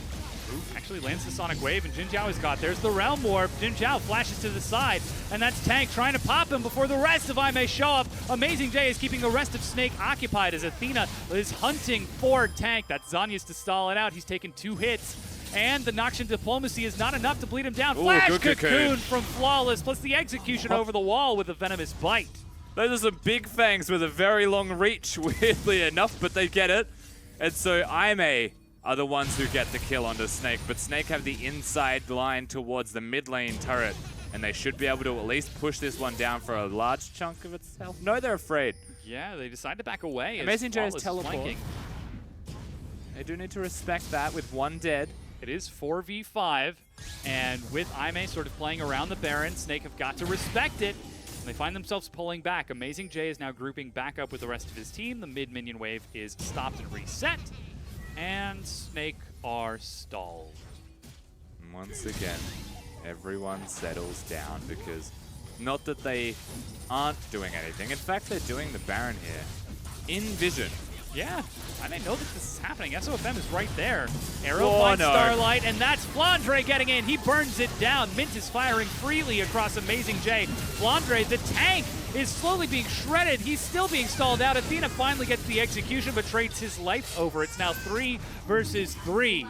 Ooh, actually lands the Sonic Wave, and Jin Zhao is caught. There's the Realm Warp. Jin Zhao flashes to the side, and that's Tank trying to pop him before the rest of Aimee show up. Amazing J is keeping the rest of Snake occupied as Athena is hunting for Tank. That's Zanya's to stall it out. He's taken 2 hits. And the Noxian Diplomacy is not enough to bleed him down. Ooh, Flash good Cocoon from Flawless, plus the execution over the wall with a Venomous Bite. Those are some big fangs with a very long reach, weirdly enough, but they get it. And so Aimee are the ones who get the kill onto Snake, but Snake have the inside line towards the mid lane turret, and they should be able to at least push this one down for a large chunk of its health. No, they're afraid. Yeah, they decide to back away. as Amazing J is Flawless teleport. flanking. They do need to respect that with one dead. It is 4v5, and with Aimee sort of playing around the Baron, Snake have got to respect it, and they find themselves pulling back. Amazing J is now grouping back up with the rest of his team. The mid-minion wave is stopped and reset, and Snake are stalled. Once again, everyone settles down because not that they aren't doing anything. In fact, they're doing the Baron here. In Vision. Yeah, I didn't know that this is happening. SOFM is right there. Arrow Oh, finds no. Starlight, and that's Flandre getting in. He burns it down. Mint is firing freely across Amazing J. Flandre, the tank, is slowly being shredded. He's still being stalled out. Athena finally gets the execution, but trades his life over. It's now 3 versus 3.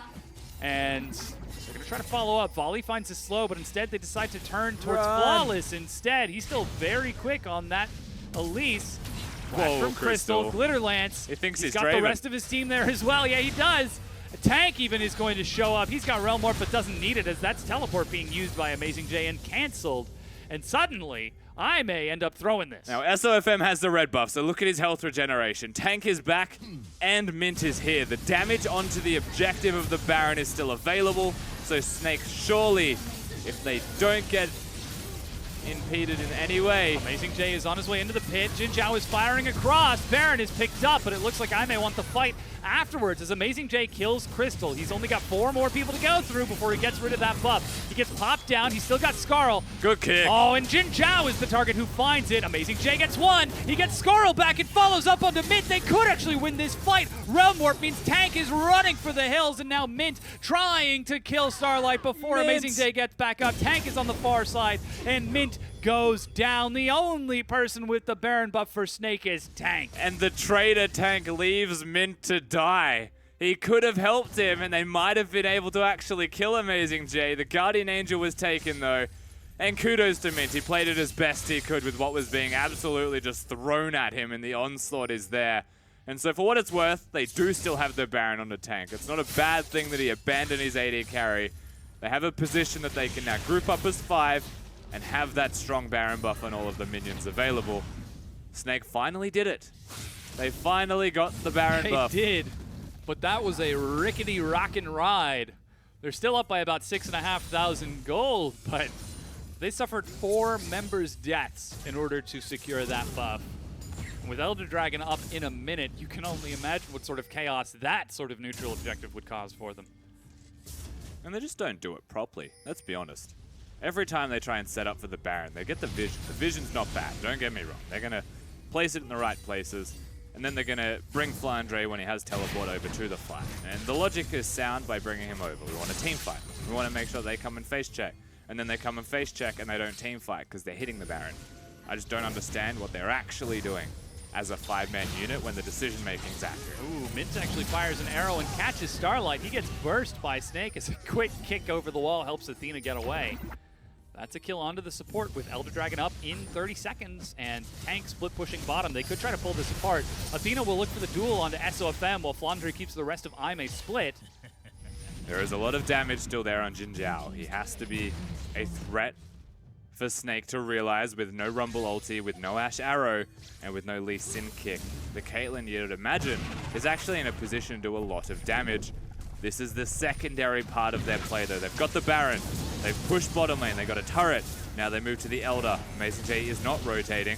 And they're going to try to follow up. Volley finds his slow, but instead they decide to turn towards Flawless instead. He's still very quick on that Elise. Flash Whoa, from Crystal. Glitter Lance. He thinks he's he's got the Draven. rest of his team there as well. Yeah, he does. A Tank even is going to show up. He's got Realm Warp, but doesn't need it as that's teleport being used by Amazing J and canceled. And suddenly, I may end up throwing this. Now, SOFM has the red buff, so look at his health regeneration. Tank is back, and Mint is here. The damage onto the objective of the Baron is still available, so Snake surely, if they don't get impeded in any way. Amazing J is on his way into the pit. Jin Zhao is firing across. Baron is picked up, but it looks like I may want the fight afterwards as Amazing J kills Crystal. He's only got 4 more people to go through before he gets rid of that buff. He gets popped down. He's still got Scarl. Good kick. Oh, and Jin Zhao is the target who finds it. Amazing J gets 1. He gets Scarl back and follows up onto Mint. They could actually win this fight. Realm Warp means Tank is running for the hills, and now Mint trying to kill Starlight before Amazing J gets back up. Tank is on the far side, and Mint goes down. The only person with the Baron buff for Snake is Tank. And the traitor Tank leaves Mint to die. He could have helped him, and they might have been able to actually kill Amazing J. The Guardian Angel was taken, though. And kudos to Mint. He played it as best he could with what was being absolutely just thrown at him, and the onslaught is there. And so for what it's worth, they do still have the Baron on the Tank. It's not a bad thing that he abandoned his AD carry. They have a position that they can now group up as 5 and have that strong Baron buff on all of the minions available. Snake finally did it. They finally got the Baron buff. They did, but that was a rickety rockin' ride. They're still up by about 6,500 gold, but they suffered 4 members' deaths in order to secure that buff. And with Elder Dragon up in a minute, you can only imagine what sort of chaos that sort of neutral objective would cause for them. And they just don't do it properly, let's be honest. Every time they try and set up for the Baron, they get the vision. The vision's not bad, don't get me wrong. They're going to place it in the right places, and then they're going to bring Flandre when he has teleport over to the fight. And the logic is sound by bringing him over. We want a team fight. We want to make sure they come and face check. And then they come and face check and they don't team fight because they're hitting the Baron. I just don't understand what they're actually doing as a 5-man unit when the decision making is accurate. Ooh, Mint actually fires an arrow and catches Starlight. He gets burst by Snake as a quick kick over the wall helps Athena get away. That's a kill onto the support with Elder Dragon up in 30 seconds and Tank split pushing bottom. They could try to pull this apart. Athena will look for the duel onto SOFM while Flandre keeps the rest of Aimee split. There is a lot of damage still there on Jin Zhao. He has to be a threat for Snake to realize with no Rumble ulti, with no Ash Arrow, and with no Lee Sin kick. The Caitlyn, you'd imagine, is actually in a position to do a lot of damage. This is the secondary part of their play, though. They've got the Baron. They've pushed bottom lane. They got a turret. Now they move to the Elder. Amazing J is not rotating.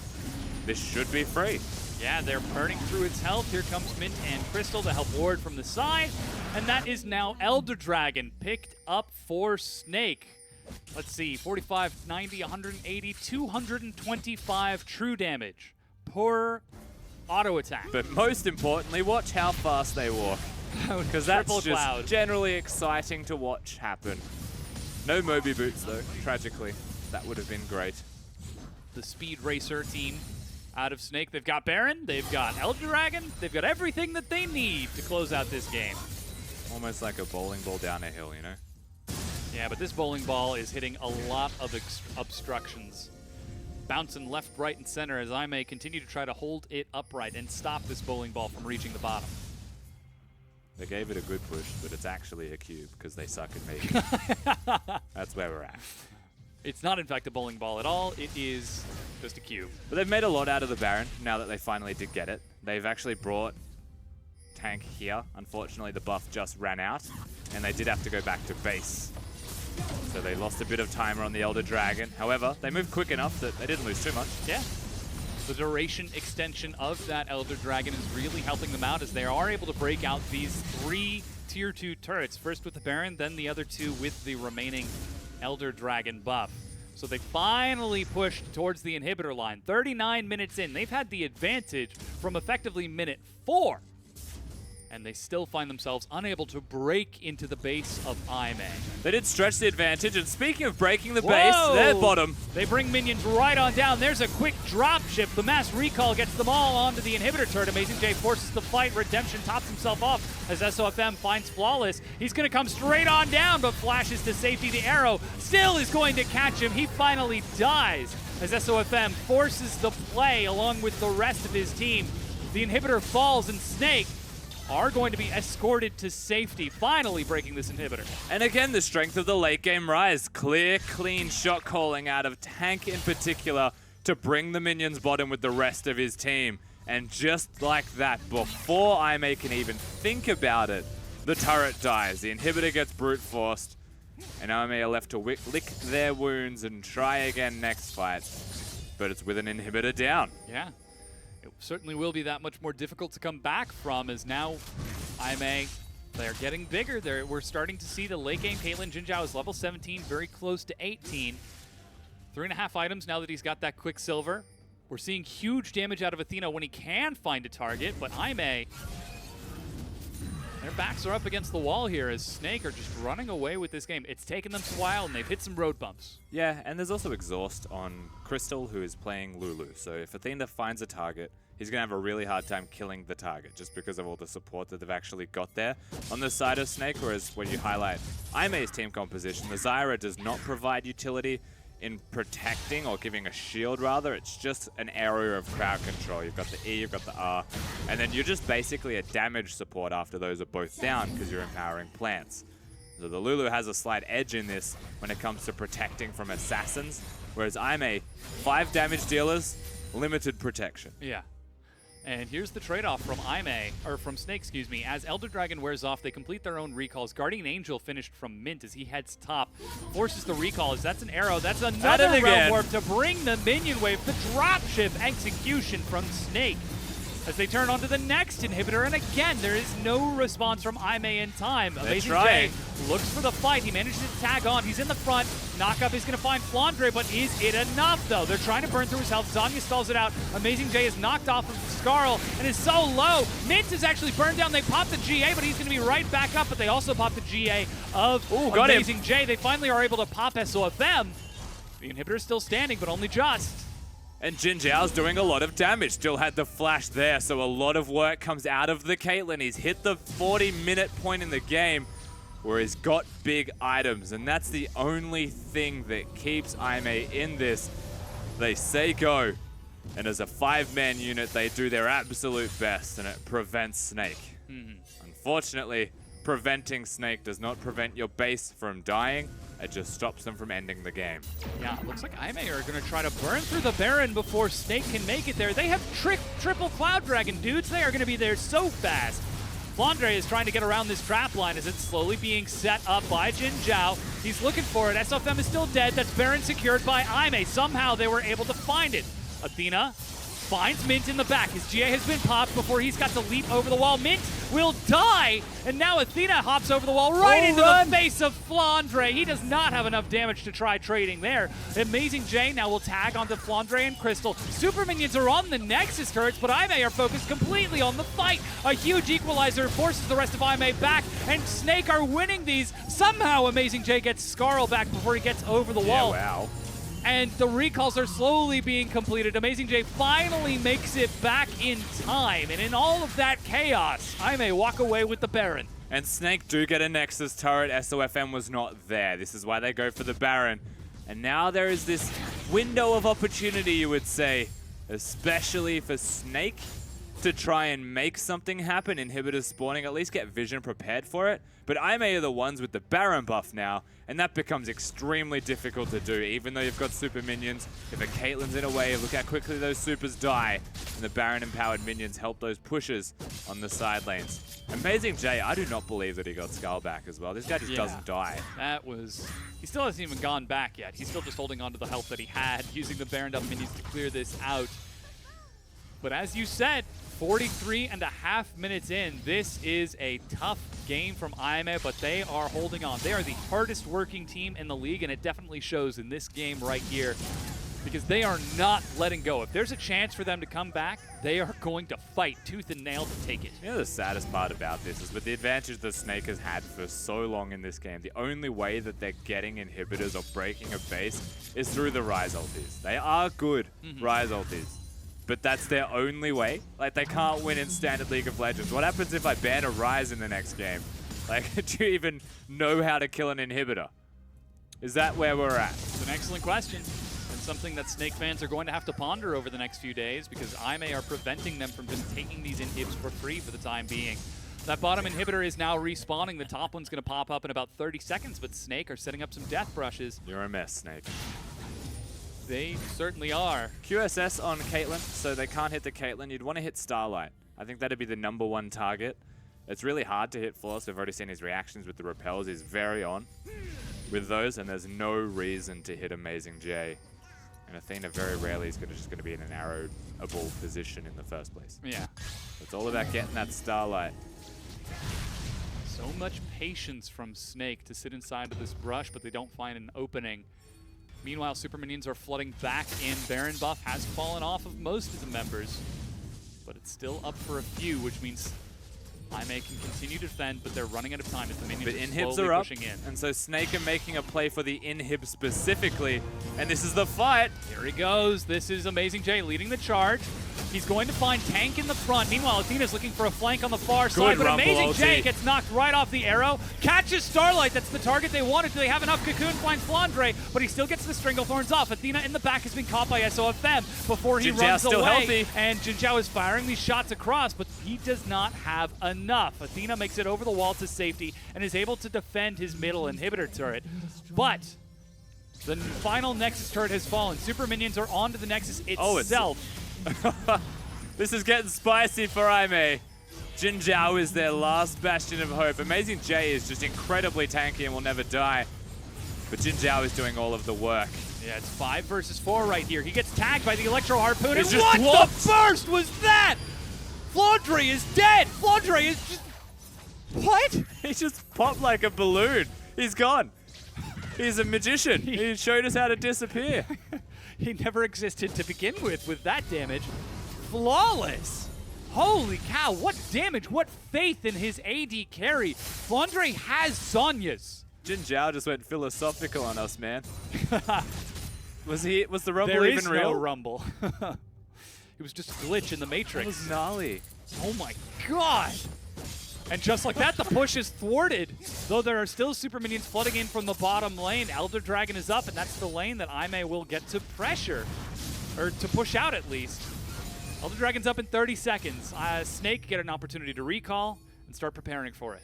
This should be free. Yeah, they're burning through its health. Here comes Mint and Crystal to help ward from the side. And that is now Elder Dragon picked up for Snake. Let's see, 45, 90, 180, 225 true damage per auto attack. But most importantly, watch how fast they walk. Because that's Triple just cloud. generally exciting to watch happen. No Moby boots, though, tragically. That would have been great. The Speed Racer team out of Snake. They've got Baron, they've got Elder Dragon, they've got everything that they need to close out this game. Almost like a bowling ball down a hill, you know? Yeah, but this bowling ball is hitting a lot of obstructions. Bouncing left, right, and center as I may continue to try to hold it upright and stop this bowling ball from reaching the bottom. They gave it a good push, but it's actually a cube because they suck at making it. That's where we're at. It's not, in fact, a bowling ball at all. It is just a cube. But they've made a lot out of the Baron now that they finally did get it. They've actually brought Tank here. Unfortunately, the buff just ran out, and they did have to go back to base. So they lost a bit of timer on the Elder Dragon. However, they moved quick enough that they didn't lose too much. Yeah. The duration extension of that Elder Dragon is really helping them out as they are able to break out these 3 tier 2 turrets. First with the Baron, then the other 2 with the remaining Elder Dragon buff. So they finally pushed towards the inhibitor line. 39 minutes in. They've had the advantage from effectively minute 4. And they still find themselves unable to break into the base of Aimee. They did stretch the advantage, and speaking of breaking the base, they're bottom. They bring minions right on down. There's a quick drop ship. The mass recall gets them all onto the inhibitor turret. Amazing J forces the fight. Redemption tops himself off as SOFM finds Flawless. He's going to come straight on down, but flashes to safety. The arrow still is going to catch him. He finally dies as SOFM forces the play along with the rest of his team. The inhibitor falls, and Snake are going to be escorted to safety, finally breaking this inhibitor. And again, the strength of the late game rise. Clear, clean shot calling out of Tank in particular to bring the minions bottom with the rest of his team. And just like that, before Aimee can even think about it, the turret dies. The inhibitor gets brute forced. And Ame are left to lick their wounds and try again next fight. But it's with an inhibitor down. Yeah. It certainly will be that much more difficult to come back from, as now IMA, they're getting bigger. We're starting to see the late game Caitlyn Jinzhao is level 17, very close to 18. 3.5 items now that he's got that Quicksilver. We're seeing huge damage out of Athena when he can find a target, but IMA, their backs are up against the wall here as Snake are just running away with this game. It's taken them a while, and they've hit some road bumps. Yeah, and there's also exhaust on Crystal, who is playing Lulu. So if Athena finds a target, he's going to have a really hard time killing the target just because of all the support that they've actually got there on the side of Snake. Whereas when you highlight Aime's team composition, the Zyra does not provide utility in protecting or giving a shield, rather. It's just an area of crowd control. You've got the E, you've got the R, and then you're just basically a damage support after those are both down because you're empowering plants. So the Lulu has a slight edge in this when it comes to protecting from assassins, whereas Aime, 5 damage dealers, limited protection. Yeah. And here's the trade-off from from Snake, excuse me. As Elder Dragon wears off, they complete their own recalls. Guardian Angel finished from Mint as he heads top. Forces the recall as that's an arrow. That's another realm warp to bring the minion wave. The dropship execution from Snake as they turn onto the next inhibitor. And again, there is no response from Aime in time. Amazing J looks for the fight. He manages to tag on. He's in the front. Knockup is going to find Flandre, but is it enough, though? They're trying to burn through his health. Zanya stalls it out. Amazing J is knocked off of Skarl and is so low. Mint is actually burned down. They pop the GA, but he's going to be right back up, but they also pop the GA of Amazing J. They finally are able to pop SOFM. The inhibitor is still standing, but only just. And Jin Zhao's doing a lot of damage. Still had the flash there, so a lot of work comes out of the Caitlyn. He's hit the 40-minute point in the game where he's got big items, and that's the only thing that keeps Aime in this. They say go, and as a 5-man unit, they do their absolute best, and it prevents Snake. Unfortunately, preventing Snake does not prevent your base from dying. It just stops them from ending the game. Yeah, it looks like Aime are going to try to burn through the Baron before Snake can make it there. They have triple Cloud Dragon, dudes. They are going to be there so fast. Flandre is trying to get around this trap line as it's slowly being set up by Jin Zhao. He's looking for it. SOFM is still dead. That's Baron secured by Aime. Somehow they were able to find it. Athena finds Mint in the back. His GA has been popped before he's got to leap over the wall. Mint will die, and now Athena hops over the wall right into the face of Flandre. He does not have enough damage to try trading there. Amazing J now will tag onto Flandre and Crystal. Super minions are on the Nexus turrets, but Aime are focused completely on the fight. A huge equalizer forces the rest of Aime back, and Snake are winning these. Somehow Amazing J gets Skarl back before he gets over the wall. Wow. And the recalls are slowly being completed. Amazing J finally makes it back in time. And in all of that chaos, I may walk away with the Baron. And Snake do get a Nexus turret. SOFM was not there. This is why they go for the Baron. And now there is this window of opportunity, you would say, especially for Snake to try and make something happen. Inhibitors spawning, at least get Vision prepared for it. But Aime are the ones with the Baron buff now, and that becomes extremely difficult to do, even though you've got super minions. If a Caitlyn's in a wave, look how quickly those supers die, and the Baron-empowered minions help those pushes on the side lanes. Amazing J, I do not believe that he got Skull back as well. This guy just doesn't die. That was... He still hasn't even gone back yet. He's still just holding on to the health that he had, using the Baron-up minions to clear this out. But as you said, 43.5 minutes in, this is a tough game from Aime, but they are holding on. They are the hardest working team in the league, and it definitely shows in this game right here because they are not letting go. If there's a chance for them to come back, they are going to fight tooth and nail to take it. You know, the saddest part about this is with the advantage that Snake has had for so long in this game, the only way that they're getting inhibitors or breaking a base is through the Ryze ultis. They are good Ryze ultis, but that's their only way. Like, they can't win in Standard League of Legends. What happens if I ban a Ryze in the next game? Like, do you even know how to kill an inhibitor? Is that where we're at? It's an excellent question, and something that Snake fans are going to have to ponder over the next few days because Aime are preventing them from just taking these inhibs for free for the time being. That bottom inhibitor is now respawning. The top one's going to pop up in about 30 seconds, but Snake are setting up some death brushes. You're a mess, Snake. They certainly are. QSS on Caitlyn, so they can't hit the Caitlyn. You'd want to hit Starlight. I think that'd be the #1 target. It's really hard to hit Flawless. We've already seen his reactions with the repels. He's very on with those, and there's no reason to hit Amazing J. And Athena very rarely is just going to be in an arrowable position in the first place. Yeah. It's all about getting that Starlight. So much patience from Snake to sit inside of this brush, but they don't find an opening. Meanwhile, Super Minions are flooding back in. Baron buff has fallen off of most of the members, but it's still up for a few, which means Aimee can continue to defend, but they're running out of time as the minions But are inhibs slowly are up, pushing in. and so Snake are making a play for the inhib specifically, and this is the fight. Here he goes. This is Amazing J leading the charge. He's going to find Tank in the front. Meanwhile, Athena's looking for a flank on the far side, but Rumble Amazing J ulti. gets knocked right off the arrow. Catches Starlight. That's the target they wanted. Do they have enough? Cocoon finds Flandre, but he still gets the Stranglethorns off. Athena in the back has been caught by SOFM before he Jin runs Zhao's still away. healthy. And Jin Zhao is firing these shots across, but he does not have enough. Athena makes it over the wall to safety and is able to defend his middle inhibitor turret. But the final Nexus turret has fallen. Super Minions are onto the Nexus Oh, it's- itself. This is getting spicy for Aimee. Jin Zhao is their last bastion of hope. Amazing J is just incredibly tanky and will never die. But Jin Zhao is doing all of the work. Yeah, it's 5 versus 4 right here. He gets tagged by the Electro Harpoon. It's And just what whooped. the burst was that? Flandre is dead. Flandre is just... What? He just popped like a balloon. He's gone. He's a magician. He showed us how to disappear. He never existed to begin with that damage. Flawless. Holy cow, what damage, what faith in his AD carry. Flandre has Sonya's. Jin Zhao just went philosophical on us, man. Was the Rumble There even is real? no Rumble. It was just a glitch in the That Matrix. was gnarly. Oh my god! And just like that, the push is thwarted. Though there are still Super Minions flooding in from the bottom lane. Elder Dragon is up, and that's the lane that Aimee will get to pressure. Or to push out, at least. Elder Dragon's up in 30 seconds. Snake get an opportunity to recall and start preparing for it.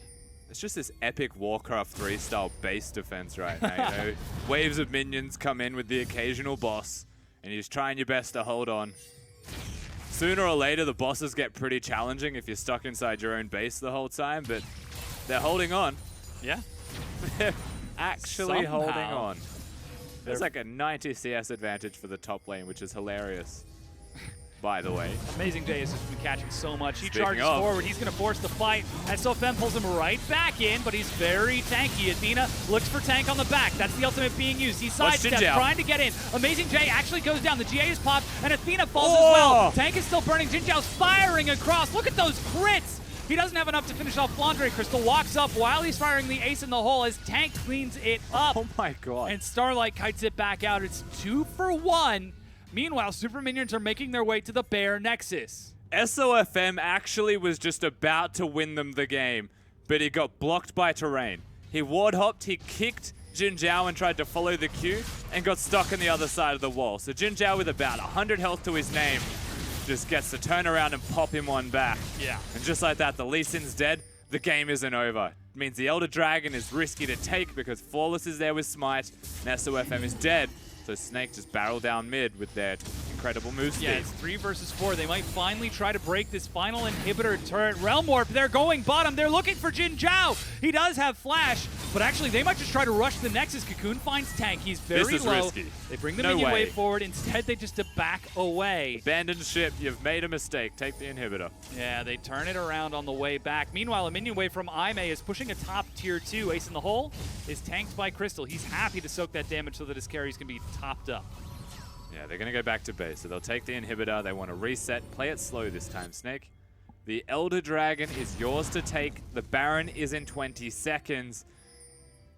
It's just this epic Warcraft 3 style base defense right now. You know, waves of minions come in with the occasional boss, and you're just trying your best to hold on. Sooner or later, the bosses get pretty challenging if you're stuck inside your own base the whole time, but they're holding on. Yeah? They're actually holding Somehow. on. There's like a 90 CS advantage for the top lane, which is hilarious, by the way. Amazing J has just been catching so much. He Speaking charges of. forward. He's going to force the fight. And SOFM pulls him right back in, but he's very tanky. Athena looks for Tank on the back. That's the ultimate being used. He Watch Jin sidesteps, Zhao. trying to get in. Amazing J actually goes down. The GA is popped, and Athena falls as Oh! well. Tank is still burning. Jin Zhao's firing across. Look at those crits. He doesn't have enough to finish off Flandre. Crystal walks up while he's firing the ace in the hole as Tank cleans it up. Oh my god. And Starlight kites it back out. It's 2 for 1. Meanwhile, Super Minions are making their way to the Bear Nexus. SOFM actually was just about to win them the game, but he got blocked by terrain. He ward hopped, he kicked Jin Zhao and tried to follow the Q and got stuck on the other side of the wall. So Jin Zhao with about 100 health to his name just gets to turn around and pop him one back. Yeah. And just like that, the Lee Sin's dead, the game isn't over. It means the Elder Dragon is risky to take because Flawless is there with Smite and SOFM is dead. So Snake just barrel down mid with their incredible move speed. Yeah, it's 3 versus 4. They might finally try to break this final inhibitor turret. Realm Warp, they're going bottom. They're looking for Jin Zhao. He does have flash, but actually they might just try to rush the Nexus. Cocoon finds Tank. He's very This is low. risky. They bring the No minion way. wave forward. Instead, they just back away. Abandon ship, you've made a mistake. Take the inhibitor. Yeah, they turn it around on the way back. Meanwhile, a minion wave from Aimee is pushing a top tier 2. Ace in the hole is tanked by Crystal. He's happy to soak that damage so that his carries can be topped up. Yeah, they're going to go back to base. So they'll take the inhibitor. They want to reset. Play it slow this time, Snake. The Elder Dragon is yours to take. The Baron is in 20 seconds.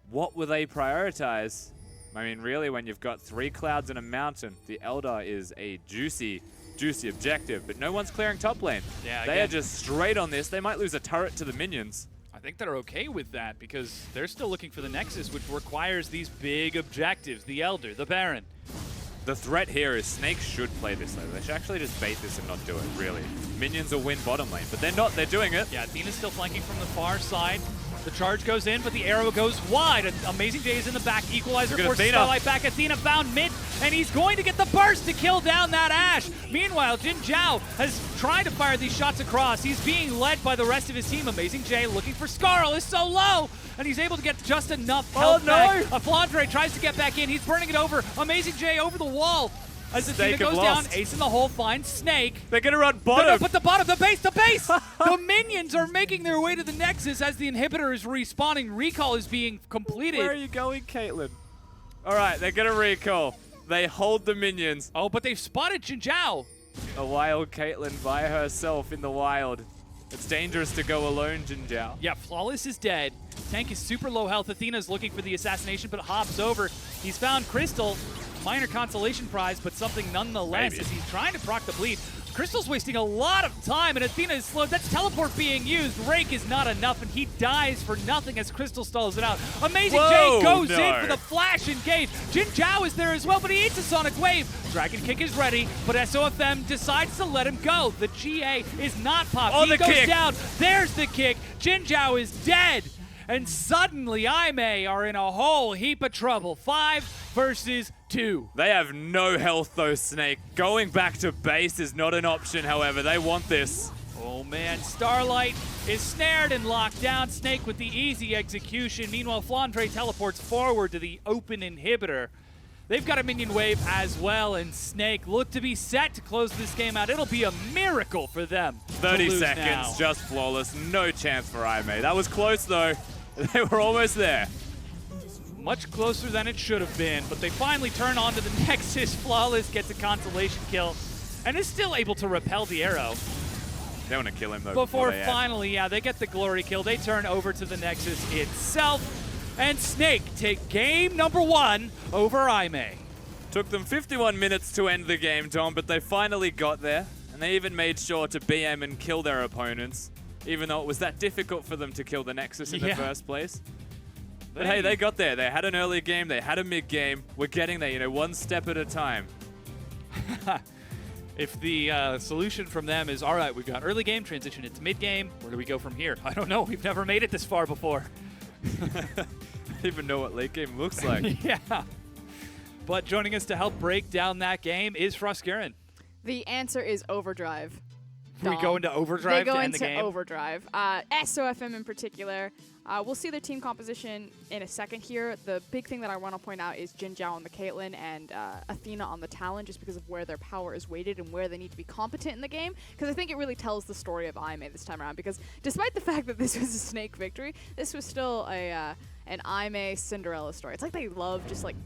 What will they prioritize? I mean, really, when you've got 3 clouds and a mountain, the Elder is a juicy objective, but no one's clearing top lane. Yeah, They are again. just straight on this. They might lose a turret to the minions. I think they're okay with that because they're still looking for the Nexus, which requires these big objectives. The Elder, the Baron. The threat here is Snake should play this later. They should actually just bait this and not do it, really. Minions will win bottom lane, but they're not. They're doing it. Yeah, Athena's still flanking from the far side. The charge goes in, but the arrow goes wide. Amazing J is in the back. Equalizer Look at forces Athena. Starlight back. Athena found mid. and he's going to get the burst to kill down that Ashe. Meanwhile, Jin Zhao has tried to fire these shots across. He's being led by the rest of his team. Amazing J looking for Skarl is so low, and he's able to get just enough health back. Flandre tries to get back in. He's burning it over. Amazing J over the wall. As Athena goes down, Ace in the hole finds Snake. They're going to run bottom. But the bottom, the base! The minions are making their way to the Nexus as the inhibitor is respawning. Recall is being completed. Where are you going, Caitlyn? All right, they're going to recall. They hold the minions. Oh, but they've spotted Jin Zhao. A wild Caitlyn by herself in the wild. It's dangerous to go alone, Jin Zhao. Yeah, Flawless is dead. Tank is super low health. Athena's looking for the assassination, but hops over. He's found Crystal. Minor consolation prize, but something nonetheless as he's trying to proc the bleed. Crystal's wasting a lot of time, and Athena is slow. That's teleport being used. Rake is not enough, and he dies for nothing as Crystal stalls it out. Amazing J goes in for the flash engage. Jin Zhao is there as well, but he eats a Sonic Wave. Dragon Kick is ready, but SOFM decides to let him go. The GA is not popped. He goes down. There's the kick. Jin Zhao is dead. And suddenly, Aimee are in a whole heap of trouble. 5 versus 2. They have no health, though, Snake. Going back to base is not an option, however. They want this. Oh, man. Starlight is snared and locked down. Snake with the easy execution. Meanwhile, Flandre teleports forward to the open inhibitor. They've got a minion wave as well, and Snake look to be set to close this game out. It'll be a miracle for them. 30 seconds, now. just flawless. No chance for Aimee. That was close, though. They were almost there. Much closer than it should have been, but they finally turn onto the Nexus. Flawless gets a consolation kill, and is still able to repel the arrow. They want to kill him, though. Before finally, they get the glory kill. They turn over to the Nexus itself, and Snake take game number 1 over Aimee. Took them 51 minutes to end the game, Tom, but they finally got there, and they even made sure to BM and kill their opponents, even though it was that difficult for them to kill the Nexus in the first place. But hey, they got there. They had an early game. They had a mid game. We're getting there, one step at a time. If the solution from them is, all right, we've got early game, transition into mid game, where do we go from here? I don't know. We've never made it this far before. I don't even know what late game looks like. Yeah. But joining us to help break down that game is Froskuren. The answer is Overdrive. We go into Overdrive to end end the the game? They go into Overdrive. SOFM in particular. We'll see their team composition in a second here. The big thing that I want to point out is Jin Zhao on the Caitlyn and Athena on the Talon, just because of where their power is weighted and where they need to be competent in the game. Because I think it really tells the story of Aimee this time around. Because despite the fact that this was a Snake victory, this was still an Aimee Cinderella story. It's like they love just like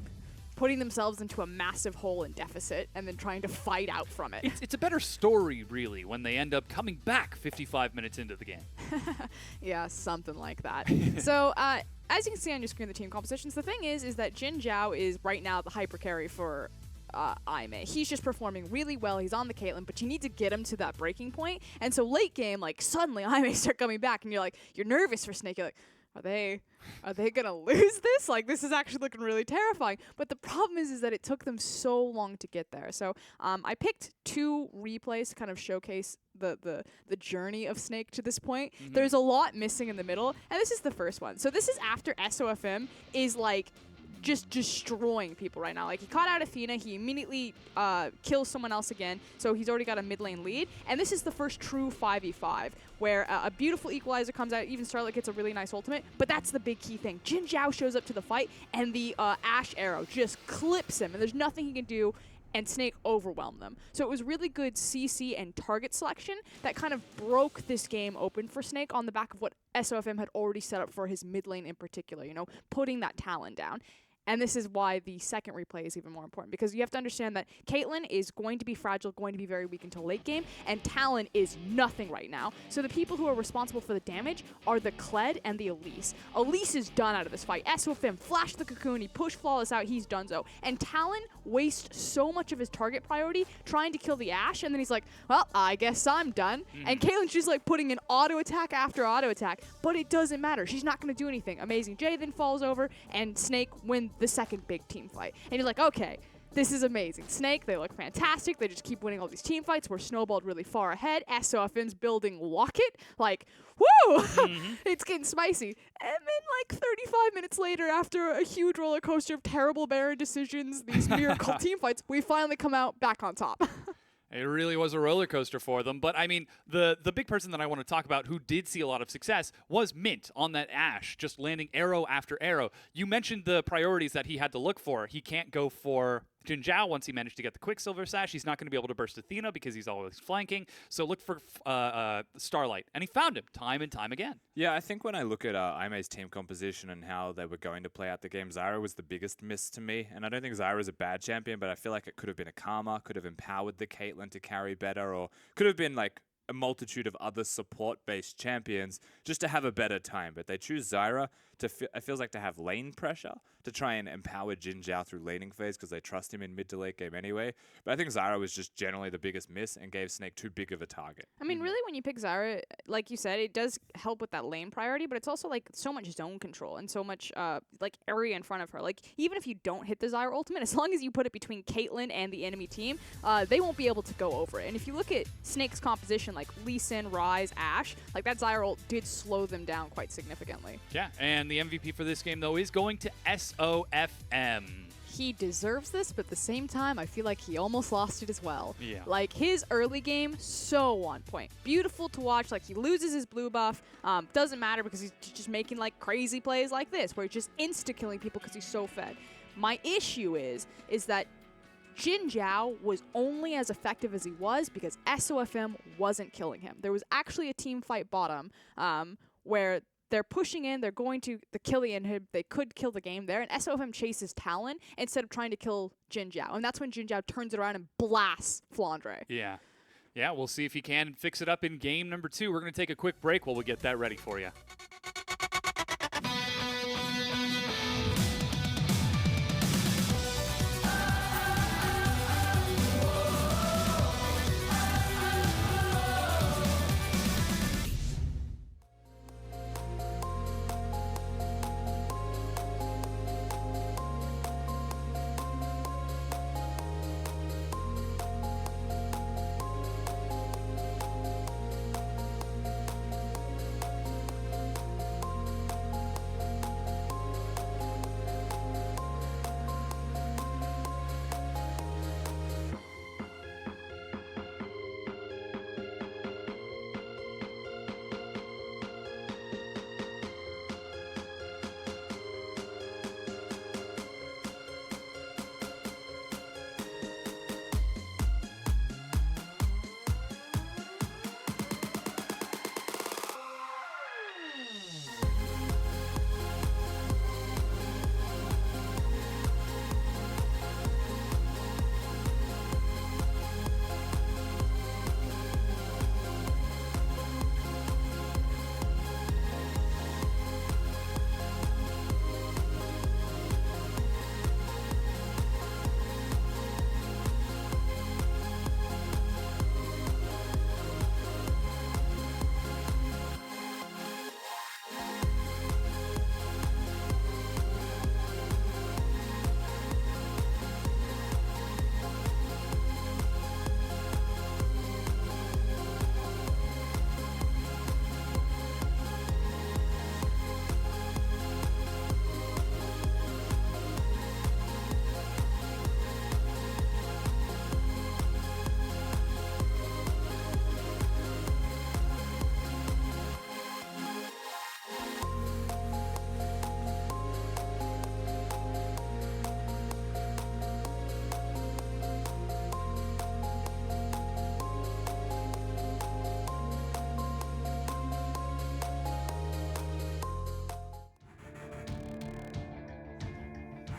putting themselves into a massive hole in deficit and then trying to fight out from it. It's a better story, really, when they end up coming back 55 minutes into the game. Yeah, something like that. So, as you can see on your screen, the team compositions, the thing is that Jin Zhao is right now the hyper carry for Aimee. He's just performing really well. He's on the Caitlyn, but you need to get him to that breaking point. And so late game, like, suddenly Aimee start coming back, and you're nervous for Snake. You're like, are they gonna lose this? Like, this is actually looking really terrifying. But the problem is that it took them so long to get there. So I picked 2 replays to kind of showcase the journey of Snake to this point. There's a lot missing in the middle, and this is the first one. So this is after SOFM is like just destroying people right now. Like, he caught out Athena, he immediately kills someone else again, so he's already got a mid lane lead. And this is the first true 5v5 where a beautiful equalizer comes out. Even Starlight gets a really nice ultimate, but that's the big key thing. Jin Zhao shows up to the fight, and the Ashe arrow just clips him, and there's nothing he can do, and Snake overwhelmed them. So it was really good CC and target selection that kind of broke this game open for Snake on the back of what SOFM had already set up for his mid lane in particular, putting that Talon down. And this is why the second replay is even more important, because you have to understand that Caitlyn is going to be fragile, going to be very weak until late game, and Talon is nothing right now. So the people who are responsible for the damage are the Kled and the Elise. Elise is done out of this fight. SOFM flashed the cocoon, he pushed Flawless out, he's donezo. And Talon wastes so much of his target priority trying to kill the Ashe, and then he's like, well, I guess I'm done. And Caitlyn's just like putting in auto attack after auto attack, but it doesn't matter. She's not going to do anything. Amazing J then falls over, and Snake wins the second big team fight. And you're like, okay, this is amazing. Snake, they look fantastic. They just keep winning all these team fights. We're snowballed really far ahead. SOFM's building Locket. Like, woo! It's getting spicy. And then, like, 35 minutes later, after a huge roller coaster of terrible Baron decisions, these miracle team fights, we finally come out back on top. It really was a roller coaster for them. But, I mean, the big person that I want to talk about who did see a lot of success was Mint on that Ashe, just landing arrow after arrow. You mentioned the priorities that he had to look for. He can't go for Jin Zhao once he managed to get the Quicksilver Sash. He's not going to be able to burst Athena because he's always flanking. So look for Starlight. And he found him time and time again. Yeah, I think when I look at Aime's team composition and how they were going to play out the game, Zyra was the biggest miss to me. And I don't think Zyra is a bad champion, but I feel like it could have been a Karma, could have empowered the Caitlyn to carry better, or could have been like a multitude of other support-based champions just to have a better time. But they choose Zyra to, it feels like, to have lane pressure, to try and empower Jin Zhao through laning phase because they trust him in mid to late game anyway. But I think Zyra was just generally the biggest miss and gave Snake too big of a target. I mean, really, when you pick Zyra, like you said, it does help with that lane priority, but it's also, like, so much zone control and so much, like, area in front of her. Like, even if you don't hit the Zyra ultimate, as long as you put it between Caitlyn and the enemy team, they won't be able to go over it. And if you look at Snake's composition, like Lee Sin, Ryze, Ashe, like, that Zyra ult did slow them down quite significantly. Yeah, and the MVP for this game, though, is going to SOFM. He deserves this, but at the same time, I feel like he almost lost it as well. Yeah. Like, his early game, so on point. Beautiful to watch. Like, he loses his blue buff. Doesn't matter because he's just making, like, crazy plays like this, where he's just insta-killing people because he's so fed. My issue is that Jin Zhao was only as effective as he was because SOFM wasn't killing him. There was actually a team fight bottom where they're pushing in, they're going to the Killian inhib, they could kill the game there, and SOFM chases Talon instead of trying to kill Jin Zhao. And that's when Jin Zhao turns it around and blasts Flandre. Yeah. Yeah, we'll see if he can fix it up in game number 2. We're going to take a quick break while we get that ready for you.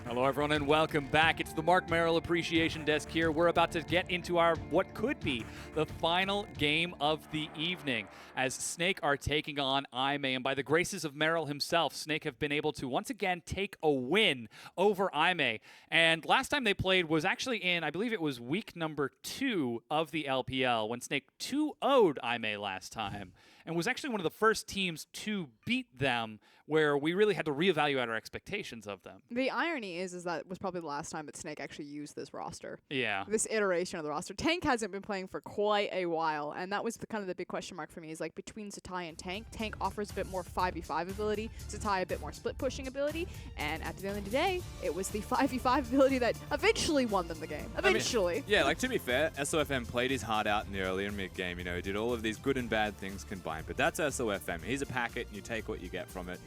Hello, everyone, and welcome back. It's the Mark Merrill Appreciation Desk here. We're about to get into our what could be the final game of the evening as Snake are taking on Aime. And by the graces of Merrill himself, Snake have been able to once again take a win over Aime. And last time they played was actually in, I believe it was week number 2 of the LPL when Snake 2-0'd Aime last time. and was actually one of the first teams to beat them, where we really had to reevaluate our expectations of them. The irony is that it was probably the last time that Snake actually used this roster. Yeah. This iteration of the roster. Tank hasn't been playing for quite a while, and that was the kind of the big question mark for me, is like between Zatai and Tank. Tank offers a bit more 5v5 ability, Zatai a bit more split pushing ability, and at the end of the day, it was the 5v5 ability that eventually won them the game. Eventually. Yeah, like to be fair, SOFM played his heart out in the early and mid game. You know, he did all of these good and bad things combined. But that's SOFM. He's a packet, and you take what you get from it.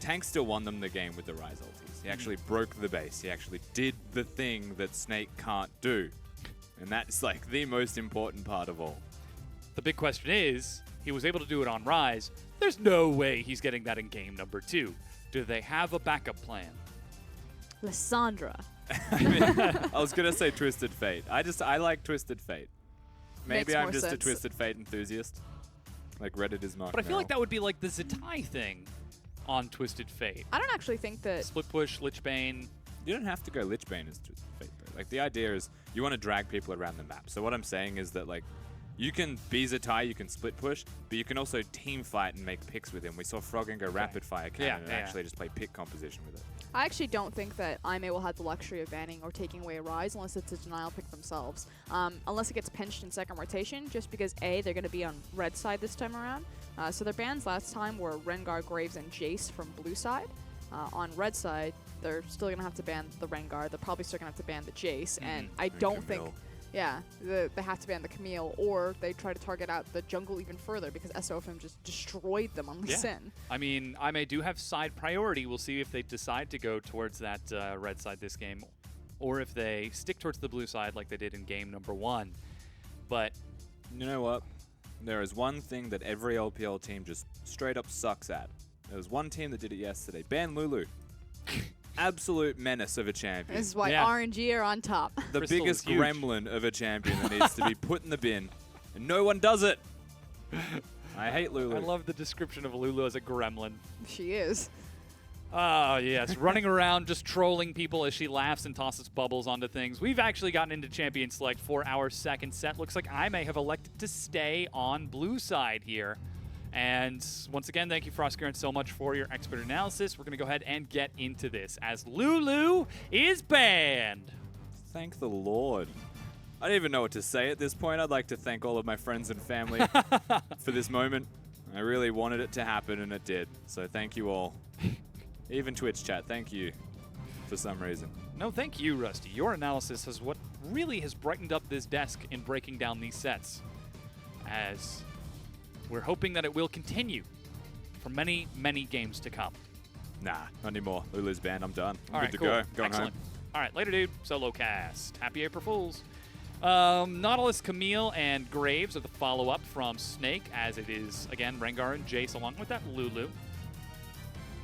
Tank still won them the game with the Rise ultis. He actually broke the base. He actually did the thing that Snake can't do. And that's like the most important part of all. The big question is, he was able to do it on Rise. There's no way he's getting that in game number 2. Do they have a backup plan? Lissandra. I was going to say Twisted Fate. I like Twisted Fate. Makes Maybe I'm more just a sense. Twisted Fate enthusiast. Like Reddit is Mark But I feel like Merrill. that would be like the Zatai thing on Twisted Fate. I don't actually think that. Split push, Lichbane. You don't have to go Lichbane as Twisted Fate, though. Like, the idea is you want to drag people around the map. So what I'm saying is that, like, you can be Zatai, you can split push, but you can also team fight and make picks with him. We saw Froggen go rapid fire cannon and actually just play pick composition with it. I actually don't think that Aime will have the luxury of banning or taking away a Rise unless it's a denial pick themselves. Unless it gets pinched in second rotation, just because A, they're going to be on red side this time around. So their bans last time were Rengar, Graves, and Jace from blue side. On red side, they're still going to have to ban the Rengar. They're probably still going to have to ban the Jace. And I don't think... Camille. Yeah, they have to ban the Camille, or they try to target out the jungle even further because SOFM just destroyed them on Lee Sin. I mean, I do have side priority. We'll see if they decide to go towards that red side this game, or if they stick towards the blue side like they did in game number 1. But You know what? There is one thing that every LPL team just straight up sucks at. There was one team that did it yesterday. Ban Lulu. Absolute menace of a champion. This is why Yeah. RNG are on top. The Crystal biggest is huge. gremlin of a champion that needs to be put in the bin. And no one does it. I hate Lulu. I love the description of Lulu as a gremlin. She is. Oh, yes. Running around just trolling people as she laughs and tosses bubbles onto things. We've actually gotten into Champion Select for our second set. Looks like I may have elected to stay on blue side here. And once again, thank you, Frostgurn, so much for your expert analysis. We're going to go ahead and get into this as Lulu is banned. Thank the Lord. I don't even know what to say at this point. I'd like to thank all of my friends and family for this moment. I really wanted it to happen, and it did. So thank you all. Even Twitch chat, thank you for some reason. No, thank you, Rusty. Your analysis is what really has brightened up this desk in breaking down these sets. As we're hoping that it will continue for many, many games to come. Nah, not anymore. Lulu's banned. I'm done. I'm All right, good to cool. go. Going Excellent. home. All right, later, dude. Solo cast. Happy April Fools. Nautilus, Camille, and Graves are the follow-up from Snake, as it is, again, Rengar and Jace, along with that Lulu.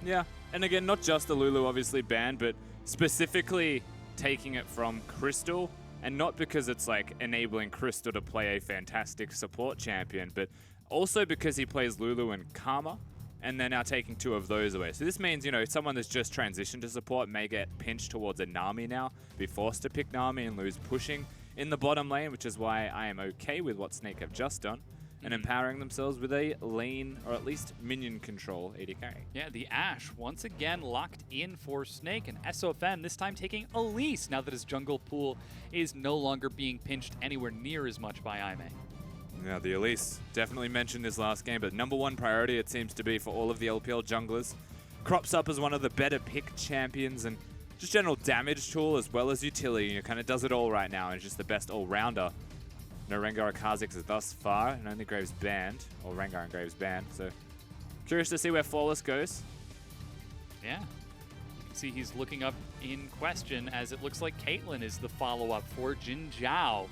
Yeah, and again, not just the Lulu obviously banned, but specifically taking it from Crystal, and not because it's like enabling Crystal to play a fantastic support champion, but also because he plays Lulu and Karma, and they're now taking 2 of those away. So this means, you know, someone that's just transitioned to support may get pinched towards a Nami now, be forced to pick Nami and lose pushing in the bottom lane, which is why I am okay with what Snake have just done, and empowering themselves with a lane, or at least minion control AD carry. Yeah, the Ashe once again locked in for Snake, and SOFM this time taking Elise now that his jungle pool is no longer being pinched anywhere near as much by Aime. Yeah, the Elise definitely mentioned this last game, but #1 priority it seems to be for all of the LPL junglers. Crops up as one of the better pick champions and just general damage tool as well as utility. It kind of does it all right now and is just the best all-rounder. No Rengar or Kha'Zix thus far, and only Graves banned, or Rengar and Graves banned, so curious to see where Flawless goes. Yeah. You can see he's looking up in question as it looks like Caitlyn is the follow-up for Jin Zhao.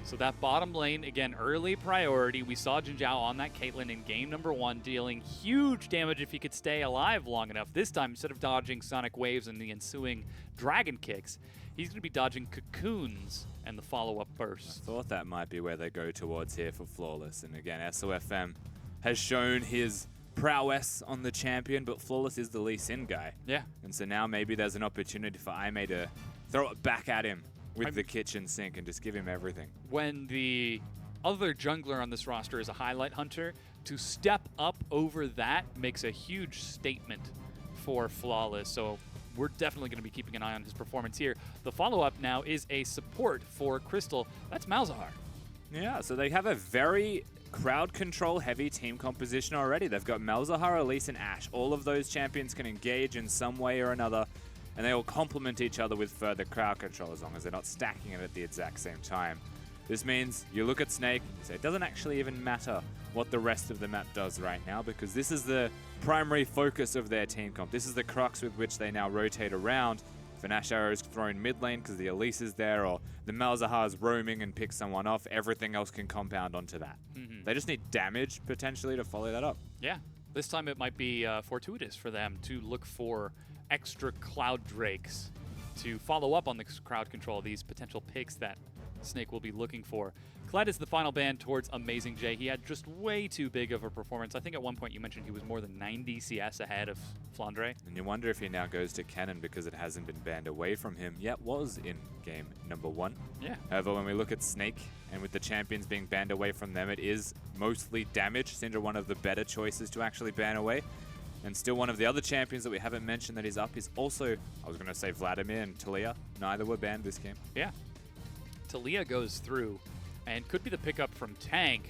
So that bottom lane, again, early priority. We saw Jin Zhao on that Caitlyn in game number 1, dealing huge damage if he could stay alive long enough. This time, instead of dodging Sonic Waves and the ensuing Dragon Kicks, he's going to be dodging Cocoons and the follow-up burst. Thought that might be where they go towards here for Flawless. And again, SOFM has shown his prowess on the champion, but Flawless is the Lee Sin guy. Yeah. And so now maybe there's an opportunity for Aime to throw it back at him with the kitchen sink and just give him everything. When the other jungler on this roster is a highlight hunter. To step up over that makes a huge statement for Flawless. So we're definitely going to be keeping an eye on his performance here. The follow-up now is a support for Crystal. That's Malzahar. Yeah, so they have a very crowd control heavy team composition already. They've got Malzahar, Elise, and Ashe. All of those champions can engage in some way or another, and they all complement each other with further crowd control as long as they're not stacking it at the exact same time. This means you look at Snake, you say it doesn't actually even matter what the rest of the map does right now, because this is the primary focus of their team comp. This is the crux with which they now rotate around. If an Ashe arrow is thrown mid lane because the Elise is there, or the Malzahar is roaming and picks someone off, everything else can compound onto that. They just need damage, potentially, to follow that up. Yeah, this time it might be fortuitous for them to look for extra Cloud Drakes to follow up on the crowd control, these potential picks that Snake will be looking for. Kled is the final ban towards Amazing J. He had just way too big of a performance. I think at one point you mentioned he was more than 90 CS ahead of Flandre. And you wonder if he now goes to Cannon because it hasn't been banned away from him, yet was in game number 1. Yeah. However, when we look at Snake, and with the champions being banned away from them, it is mostly damage. Syndra, one of the better choices to actually ban away. And still one of the other champions that we haven't mentioned that is up is also, I was going to say Vladimir and Talia. Neither were banned this game. Yeah. Talia goes through and could be the pickup from Tank.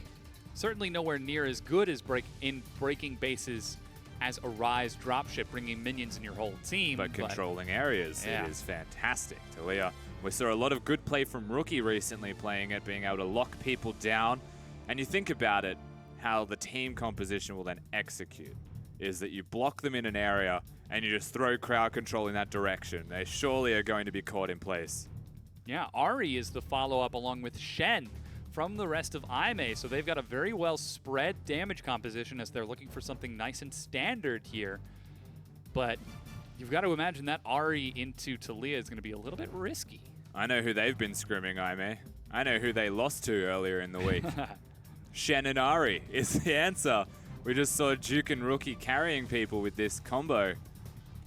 Certainly nowhere near as good as breaking bases as a Ryze dropship, bringing minions in your whole team. But controlling areas, yeah. It is fantastic. Talia, we saw a lot of good play from Rookie recently playing it, being able to lock people down. And you think about it, how the team composition will then execute is that you block them in an area and you just throw crowd control in that direction. They surely are going to be caught in place. Yeah, Ahri is the follow-up along with Shen from the rest of IMA, so they've got a very well spread damage composition as they're looking for something nice and standard here. But you've got to imagine that Ahri into Talia is going to be a little bit risky. I know who they've been scrimming, IMA. I know who they lost to earlier in the week. Shen and Ahri is the answer. We just saw Duke and Rookie carrying people with this combo.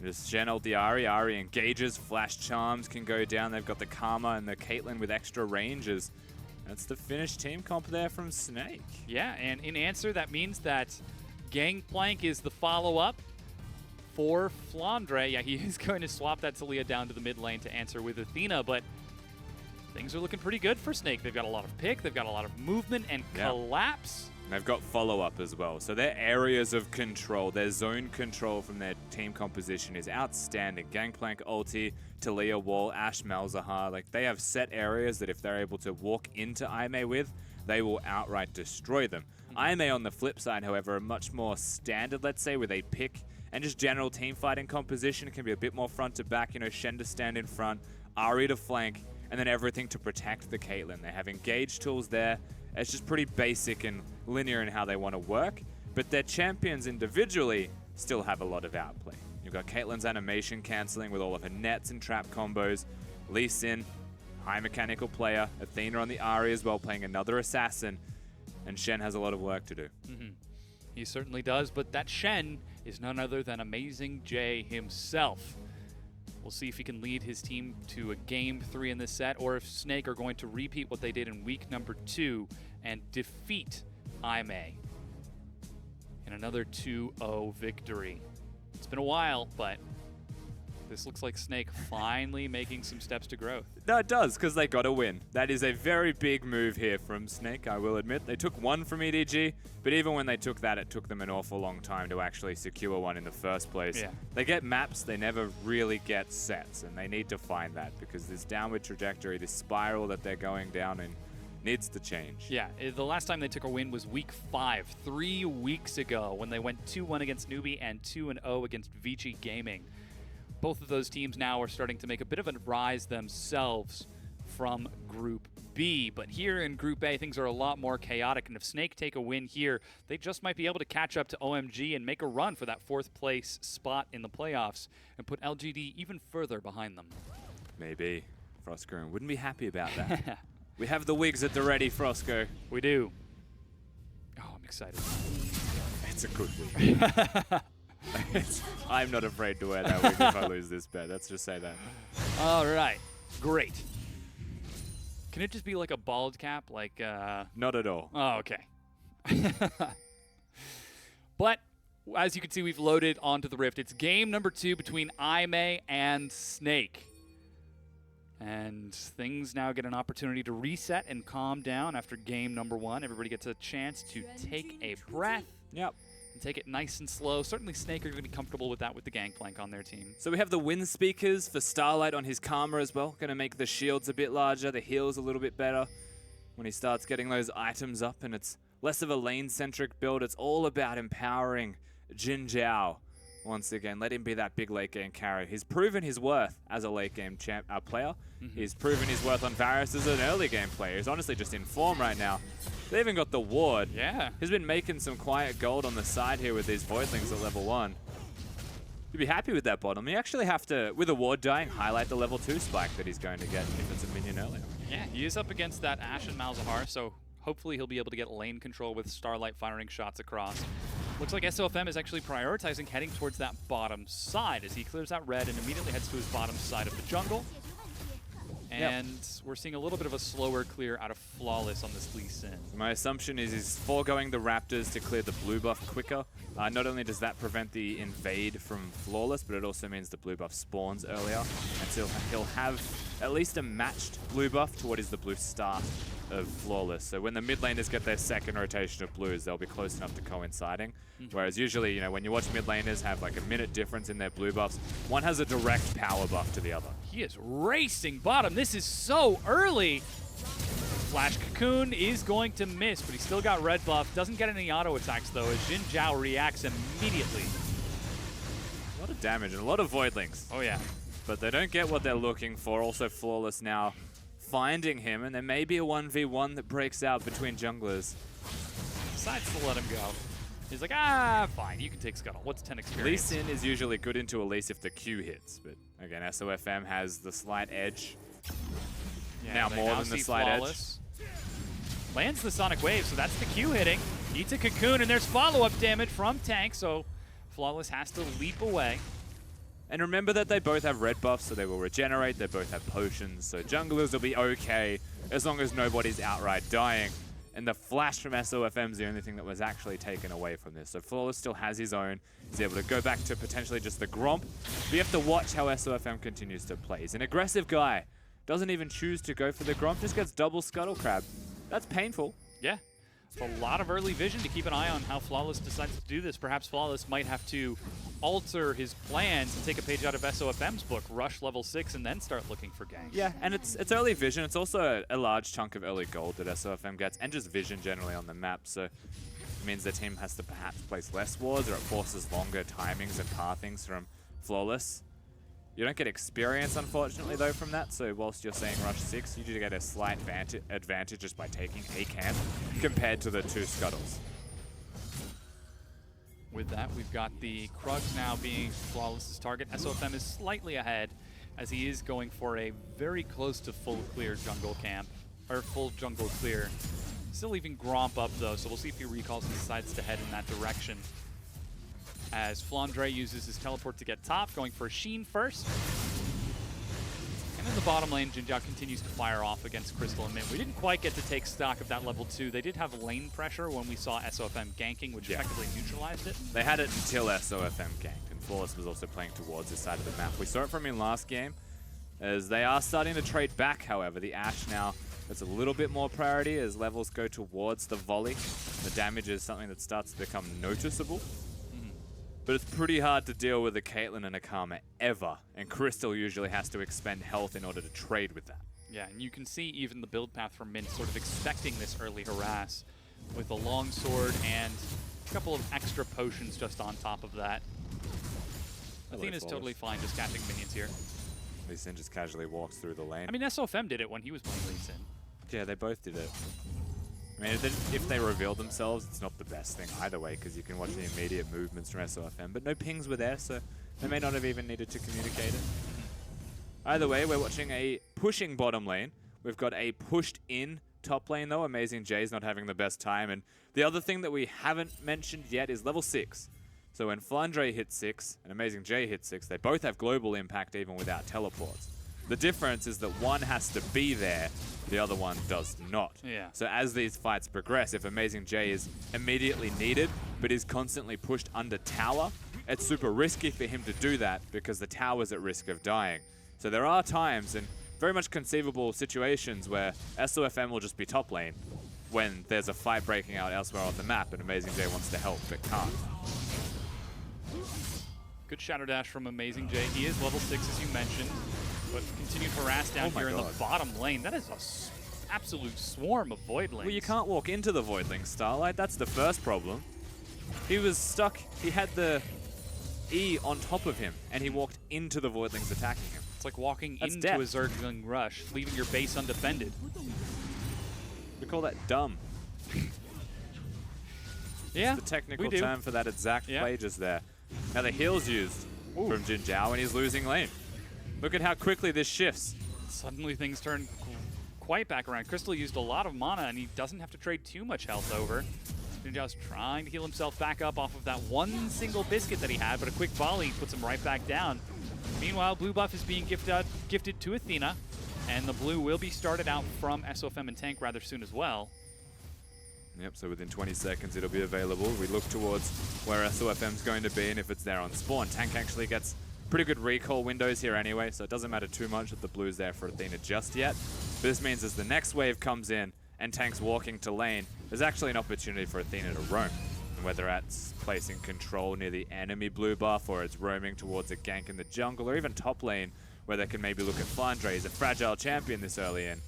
Just Shen ult the Ahri. Ahri engages, flash charms can go down. They've got the Karma and the Caitlyn with extra ranges. That's the finished team comp there from Snake. Yeah, and in answer, that means that Gangplank is the follow-up for Flandre. Yeah, he is going to swap that Talia down to the mid lane to answer with Athena, but things are looking pretty good for Snake. They've got a lot of pick, they've got a lot of movement and collapse. And they've got follow-up as well. So their areas of control, their zone control from their team composition is outstanding. Gangplank, ulti, Talia, wall, Ashe, Malzahar. Like, they have set areas that if they're able to walk into IMA with, they will outright destroy them. IMA on the flip side, however, are much more standard, let's say, with a pick and just general team fighting composition. It can be a bit more front to back, you know, Shen to stand in front, Ahri to flank, and then everything to protect the Caitlyn. They have engage tools there. It's just pretty basic and linear in how they want to work, but their champions individually still have a lot of outplay. You've got Caitlyn's animation cancelling with all of her nets and trap combos, Lee Sin, high mechanical player, Athena on the Ahri as well, playing another assassin, and Shen has a lot of work to do. He certainly does, but that Shen is none other than Amazing J himself. We'll see if he can lead his team to a game 3 in this set, or if Snake are going to repeat what they did in week number 2 and defeat IMA in another 2-0 victory. It's been a while, but this looks like Snake finally making some steps to growth. No, it does, because they got to win. That is a very big move here from Snake, I will admit. They took one from EDG, but even when they took that, it took them an awful long time to actually secure one in the first place. Yeah. They get maps, they never really get sets, and they need to find that, because this downward trajectory, this spiral that they're going down in, needs to change. Yeah, the last time they took a win was week 5, 3 weeks ago, when they went 2-1 against Newbie and 2-0 against Vici Gaming. Both of those teams now are starting to make a bit of a rise themselves from Group B. But here in Group A, things are a lot more chaotic. And if Snake take a win here, they just might be able to catch up to OMG and make a run for that 4th place spot in the playoffs and put LGD even further behind them. Maybe. Frosco wouldn't be happy about that. We have the wigs at the ready, Frosco. We do. Oh, I'm excited. It's a good wig. I'm not afraid to wear that wig if I lose this bet. Let's just say that. All right. Great. Can it just be like a bald cap? Like, Not at all. oh, okay. But as you can see, we've loaded onto the Rift. It's game number 2 between Aimee and Snake. And things now get an opportunity to reset and calm down after game number 1. Everybody gets a chance to take a breath. Yep. And take it nice and slow. Certainly Snake are going to be comfortable with that with the Gangplank on their team. So we have the wind speakers for Starlight on his Karma as well. Going to make the shields a bit larger, the heals a little bit better. When he starts getting those items up, and it's less of a lane-centric build. It's all about empowering Jin Zhao. Once again, let him be that big late game carry. He's proven his worth as a late game player. He's proven his worth on Varus as an early game player. He's honestly just in form right now. They even got the ward. Yeah. He's been making some quiet gold on the side here with these Voidlings at level 1. You'd be happy with that bottom. You actually have to, with a ward dying, highlight the level 2 spike that he's going to get if it's a minion earlier. Yeah, he is up against that Ashe and Malzahar, so hopefully he'll be able to get lane control with Starlight firing shots across. Looks like SOFM is actually prioritizing heading towards that bottom side as he clears out red and immediately heads to his bottom side of the jungle. And we're seeing a little bit of a slower clear out of Flawless on this Lee Sin. My assumption is he's foregoing the Raptors to clear the blue buff quicker. Not only does that prevent the invade from Flawless, but it also means the blue buff spawns earlier. And so he'll have at least a matched blue buff to what is the blue start of Flawless. So when the mid laners get their second rotation of blues, they'll be close enough to coinciding. Whereas usually, you know, when you watch mid laners have like a minute difference in their blue buffs, one has a direct power buff to the other. He is racing bottom. This is so early. Flash Cocoon is going to miss, but he's still got red buff. Doesn't get any auto attacks though as Jin Zhao reacts immediately. A lot of damage and a lot of Voidlings. Oh yeah. But they don't get what they're looking for. Also Flawless now finding him, and there may be a 1v1 that breaks out between junglers. Decides to let him go. He's like, ah, fine, you can take Scuttle. What's 10 Lee experience? Sin is usually good into Elise if the Q hits, but again, SOFM has the slight edge. Yeah, now they more than the see slight Flawless. Lands the Sonic Wave, so that's the Q hitting. Eats a Cocoon, and there's follow-up damage from Tank, so Flawless has to leap away. And remember that they both have red buffs, so they will regenerate. They both have potions, so junglers will be okay as long as nobody's outright dying. And the flash from SOFM is the only thing that was actually taken away from this. So Flawless still has his own. He's able to go back to potentially just the Gromp. But you have to watch how SOFM continues to play. He's an aggressive guy. Doesn't even choose to go for the Gromp, just gets double Scuttle Crab. That's painful. Yeah. It's a lot of early vision to keep an eye on how Flawless decides to do this. Perhaps Flawless might have to alter his plans and take a page out of SOFM's book, rush level 6, and then start looking for ganks. Yeah, and it's early vision. It's also a large chunk of early gold that SOFM gets, and just vision generally on the map. So it means the team has to perhaps place less wards, or it forces longer timings and pathings from Flawless. You don't get experience, unfortunately, though, from that. So whilst you're saying rush 6, you do get a slight advantage just by taking a camp compared to the 2 Scuttles. With that, we've got the Krugs now being Flawless's target. SOFM is slightly ahead as he is going for a very close to full clear jungle camp, or full jungle clear. Still leaving Gromp up though, so we'll see if he recalls and decides to head in that direction. As Flandre uses his teleport to get top, going for Sheen first. And in the bottom lane, Jin Zhao continues to fire off against Crystal and Mint. We didn't quite get to take stock of that level 2. They did have lane pressure when we saw SOFM ganking, which effectively neutralized it. They had it until SOFM ganked, and Flawless was also playing towards this side of the map. We saw it from him last game, as they are starting to trade back, however. The Ashe now gets a little bit more priority as levels go towards the volley. The damage is something that starts to become noticeable. But it's pretty hard to deal with a Caitlyn and a Karma ever, and Crystal usually has to expend health in order to trade with that. Yeah, and you can see even the build path from Mint sort of expecting this early harass with a longsword and a couple of extra potions just on top of that. Athena's totally fine just catching minions here. Lee Sin just casually walks through the lane. I mean, SOFM did it when he was playing Lee Sin. Yeah, they both did it. I mean, if they reveal themselves, it's not the best thing either way, because you can watch the immediate movements from SOFM, but no pings were there, so they may not have even needed to communicate it. Either way, we're watching a pushing bottom lane. We've got a pushed in top lane, though. Amazing J's not having the best time, and the other thing that we haven't mentioned yet is level 6. So when Flandre hits 6 and Amazing J hits 6, they both have global impact even without teleports. The difference is that one has to be there, the other one does not. Yeah. So as these fights progress, if Amazing J is immediately needed, but is constantly pushed under tower, it's super risky for him to do that because the tower's at risk of dying. So there are times and very much conceivable situations where SOFM will just be top lane when there's a fight breaking out elsewhere on the map and Amazing J wants to help but can't. Good Shadow Dash from Amazing J. He is level 6, as you mentioned, but continued harass down Oh my here in the God. bottom lane. That is an absolute swarm of Voidlings. Well, you can't walk into the Voidling, Starlight. That's the first problem. He was stuck. He had the E on top of him, and he walked into the Voidlings attacking him. It's like walking That's into death. a Zergling rush, leaving your base undefended. We call that dumb. Yeah, The technical we do. term for that exact Yeah. play just there. Now the heal's used from Jin Zhao, and he's losing lane. Look at how quickly this shifts. Suddenly things turn quite back around. Crystal used a lot of mana, and he doesn't have to trade too much health over. Jinjiao's trying to heal himself back up off of that one single biscuit that he had, but a quick volley puts him right back down. Meanwhile, blue buff is being gifted to Athena, and the blue will be started out from SOFM and Tank rather soon as well. Yep, so within 20 seconds it'll be available. We look towards where SOFM's going to be, and if it's there on spawn, Tank actually gets pretty good recall windows here anyway, so it doesn't matter too much that the blue's there for Athena just yet. But this means as the next wave comes in and Tank's walking to lane, there's actually an opportunity for Athena to roam. And whether that's placing control near the enemy blue buff, or it's roaming towards a gank in the jungle, or even top lane, where they can maybe look at Flandre. He's a fragile champion this early in.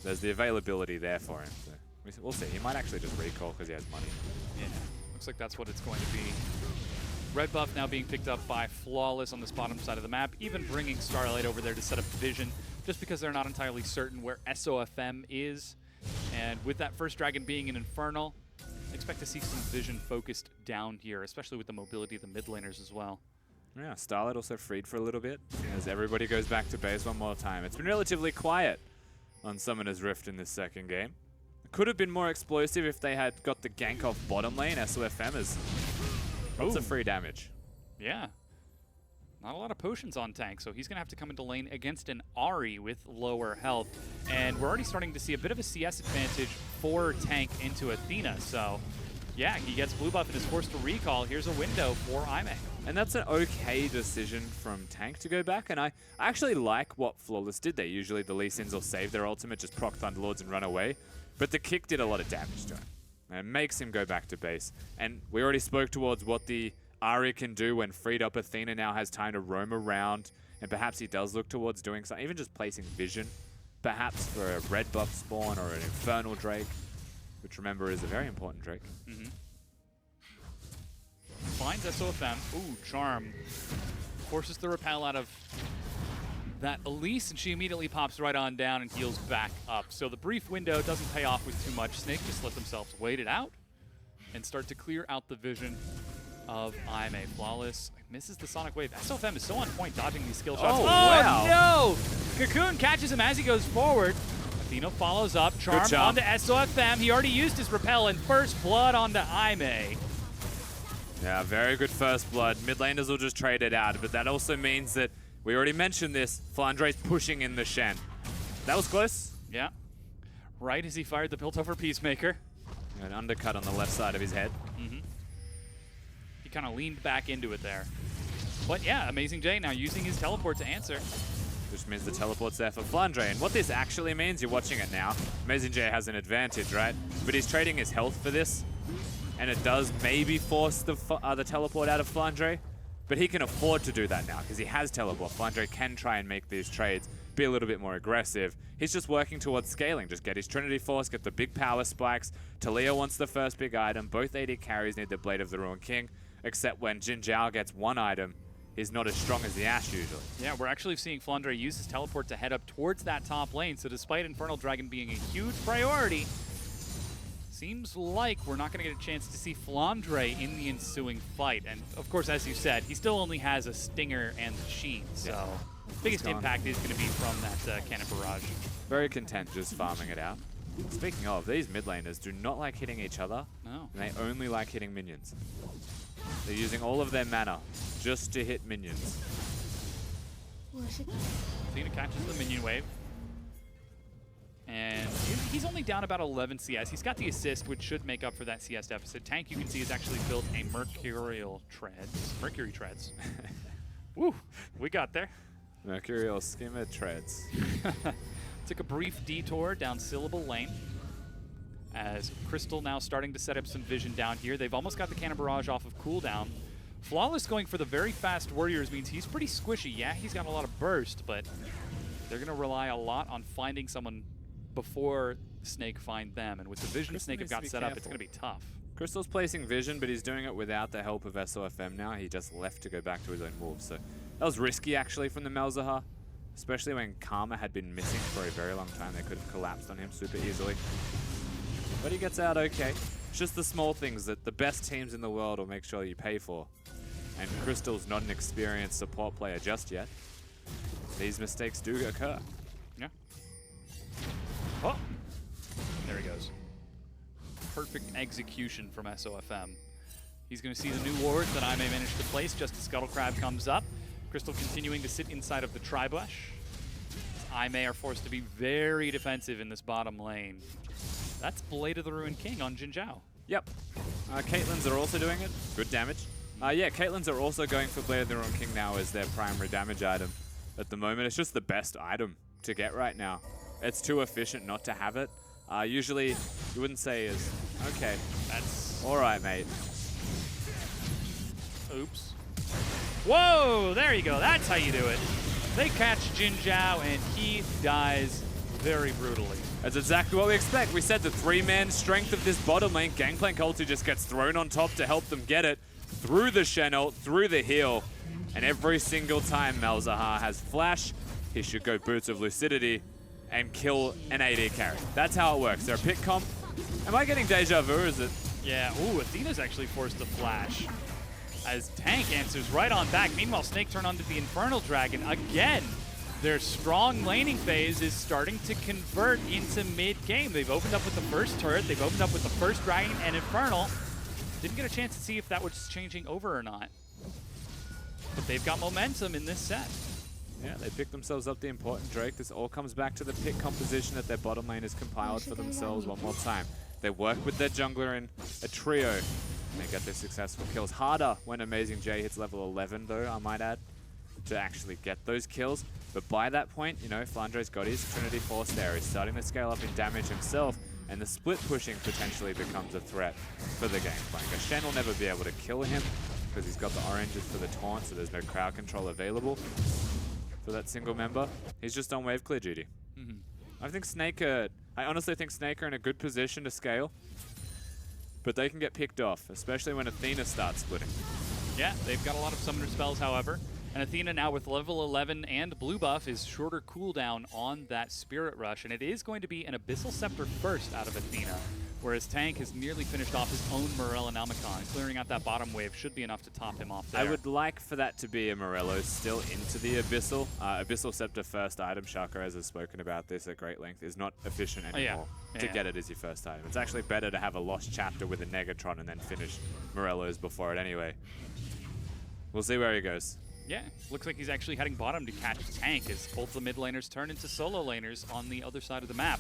There's the availability there for him. So we'll see. He might actually just recall because he has money. Yeah, looks like that's what it's going to be. Red buff now being picked up by Flawless on this bottom side of the map, even bringing Starlight over there to set up vision, just because they're not entirely certain where SOFM is. And with that first dragon being an Infernal, I expect to see some vision focused down here, especially with the mobility of the mid laners as well. Yeah, Starlight also freed for a little bit as everybody goes back to base one more time. It's been relatively quiet on Summoner's Rift in this second game. It could have been more explosive if they had got the gank off bottom lane. SOFM is lots of free damage. Yeah. Not a lot of potions on Tank, so he's going to have to come into lane against an Ahri with lower health. And we're already starting to see a bit of a CS advantage for Tank into Athena. So, yeah, he gets blue buff and is forced to recall. Here's a window for Aime. And that's an okay decision from Tank to go back, and I actually like what Flawless did there. Usually the Lee Sins will save their ultimate, just proc Thunderlords and run away. But the kick did a lot of damage to him. And it makes him go back to base. And we already spoke towards what the Ahri can do when freed up Athena now has time to roam around. And perhaps he does look towards doing something, even just placing vision. Perhaps for a red buff spawn or an Infernal Drake, which remember is a very important Drake. Finds SOFM. Ooh, Charm. Forces the repel out of that Elise, and she immediately pops right on down and heals back up. So the brief window doesn't pay off with too much. Snake just let themselves wait it out and start to clear out the vision of Aime. Flawless misses the Sonic Wave. SOFM is so on point dodging these skill shots. Oh, wow. No! Cocoon catches him as he goes forward. Athena follows up. Charm Good job. onto SOFM. He already used his repel, and first blood onto Aime. Yeah, very good first blood. Mid laners will just trade it out, but that also means that we already mentioned this. Flandre's pushing in the Shen. That was close. Yeah. Right as he fired the Piltover Peacemaker. An undercut on the left side of his head. He kind of leaned back into it there. But yeah, Amazing J now using his teleport to answer. Which means the teleport's there for Flandre. And what this actually means, you're watching it now. Amazing J has an advantage, right? But he's trading his health for this. And it does maybe force the teleport out of Flandre. But he can afford to do that now because he has teleport. Flandre can try and make these trades, be a little bit more aggressive. He's just working towards scaling. Just get his Trinity Force, get the big power spikes. Talia wants the first big item. Both AD carries need the Blade of the Ruined King. Except when Jin Zhao gets one item, he's not as strong as the Ashe usually. Yeah, we're actually seeing Flandre use his teleport to head up towards that top lane. So despite Infernal Dragon being a huge priority, seems like we're not going to get a chance to see Flandre in the ensuing fight. And of course, as you said, he still only has a Stinger and the Sheen. So biggest gone. impact is going to be from that Cannon Barrage. Very content just farming it out. Speaking of, these mid laners do not like hitting each other. No. And they only like hitting minions. They're using all of their mana just to hit minions. Athena catches the minion wave. And he's only down about 11 CS. He's got the assist, which should make up for that CS deficit. Tank, you can see, has actually built a Mercury treads. Woo, we got there. Mercurial skimmer treads. Took a brief detour down Syllable lane. As Crystal now starting to set up some vision down here. They've almost got the Cannon Barrage off of cooldown. Flawless going for the very fast Warriors means he's pretty squishy. Yeah, he's got a lot of burst, but they're going to rely a lot on finding someone before Snake find them. And with the vision Crystal Snake have needs to got be set up, it's careful. going to be tough. Crystal's placing vision, but he's doing it without the help of SOFM now. He just left to go back to his own wolves. So that was risky, actually, from the Malzahar, especially when Karma had been missing for a very long time. They could have collapsed on him super easily. But he gets out okay. It's just the small things that the best teams in the world will make sure you pay for. And Crystal's not an experienced support player just yet. These mistakes do occur. Yeah. Oh! There he goes. Perfect execution from SOFM. He's going to see the new ward that I may manage to place just as Scuttle Crab comes up. Crystal continuing to sit inside of the Tribush. Aimei are forced to be very defensive in this bottom lane. That's Blade of the Ruined King on Jin Zhao. Yep. Caitlyn's are also doing it. Good damage. Yeah, Caitlyn's are also going for Blade of the Ruined King now as their primary damage item. At the moment, it's just the best item to get right now. It's too efficient not to have it. Usually, you wouldn't say is, okay, that's all right, mate. Oops. Whoa, there you go. That's how you do it. They catch Jin Zhao, and he dies very brutally. That's exactly what we expect. We said the three-man strength of this bottom lane. Gangplank ulti just gets thrown on top to help them get it. Through the Shen ult, through the heal. And every single time Malzahar has flash, he should go Boots of Lucidity and kill an AD carry. That's how it works. They're a pick comp. Am I getting deja vu, or is it? Yeah, ooh, Athena's actually forced to flash. As Tank answers right on back. Meanwhile, Snake turned onto the Infernal Dragon again. Their strong laning phase is starting to convert into mid-game. They've opened up with the first turret. They've opened up with the first Dragon and Infernal. Didn't get a chance to see if that was changing over or not. But they've got momentum in this set. Yeah, they pick themselves up the important Drake. This all comes back to the pick composition that their bottom lane has compiled for themselves one more time. They work with their jungler in a trio, and they get their successful kills. Harder when Amazing J hits level 11, though, I might add, to actually get those kills. But by that point, you know, Flandre's got his Trinity Force there. He's starting to scale up in damage himself, and the split pushing potentially becomes a threat for the Gangplank. Shen will never be able to kill him because he's got the oranges for the taunt, so there's no crowd control available for that single member. He's just on wave clear duty. I think I honestly think Snake are in a good position to scale, but they can get picked off, especially when Athena starts splitting. Yeah, they've got a lot of summoner spells, however. And Athena now with level 11 and blue buff is shorter cooldown on that Spirit Rush. And it is going to be an Abyssal Scepter first out of Athena, whereas Tank has nearly finished off his own Morellonomicon. Clearing out that bottom wave should be enough to top him off there. I would like for that to be a Morello still into the Abyssal. Abyssal Scepter first item, Sharkarez has spoken about this at great length, is not efficient anymore to get it as your first item. It's actually better to have a lost chapter with a Negatron and then finish Morello's before it anyway. We'll see where he goes. Yeah, looks like he's actually heading bottom to catch Tank as both the mid laners turn into solo laners on the other side of the map.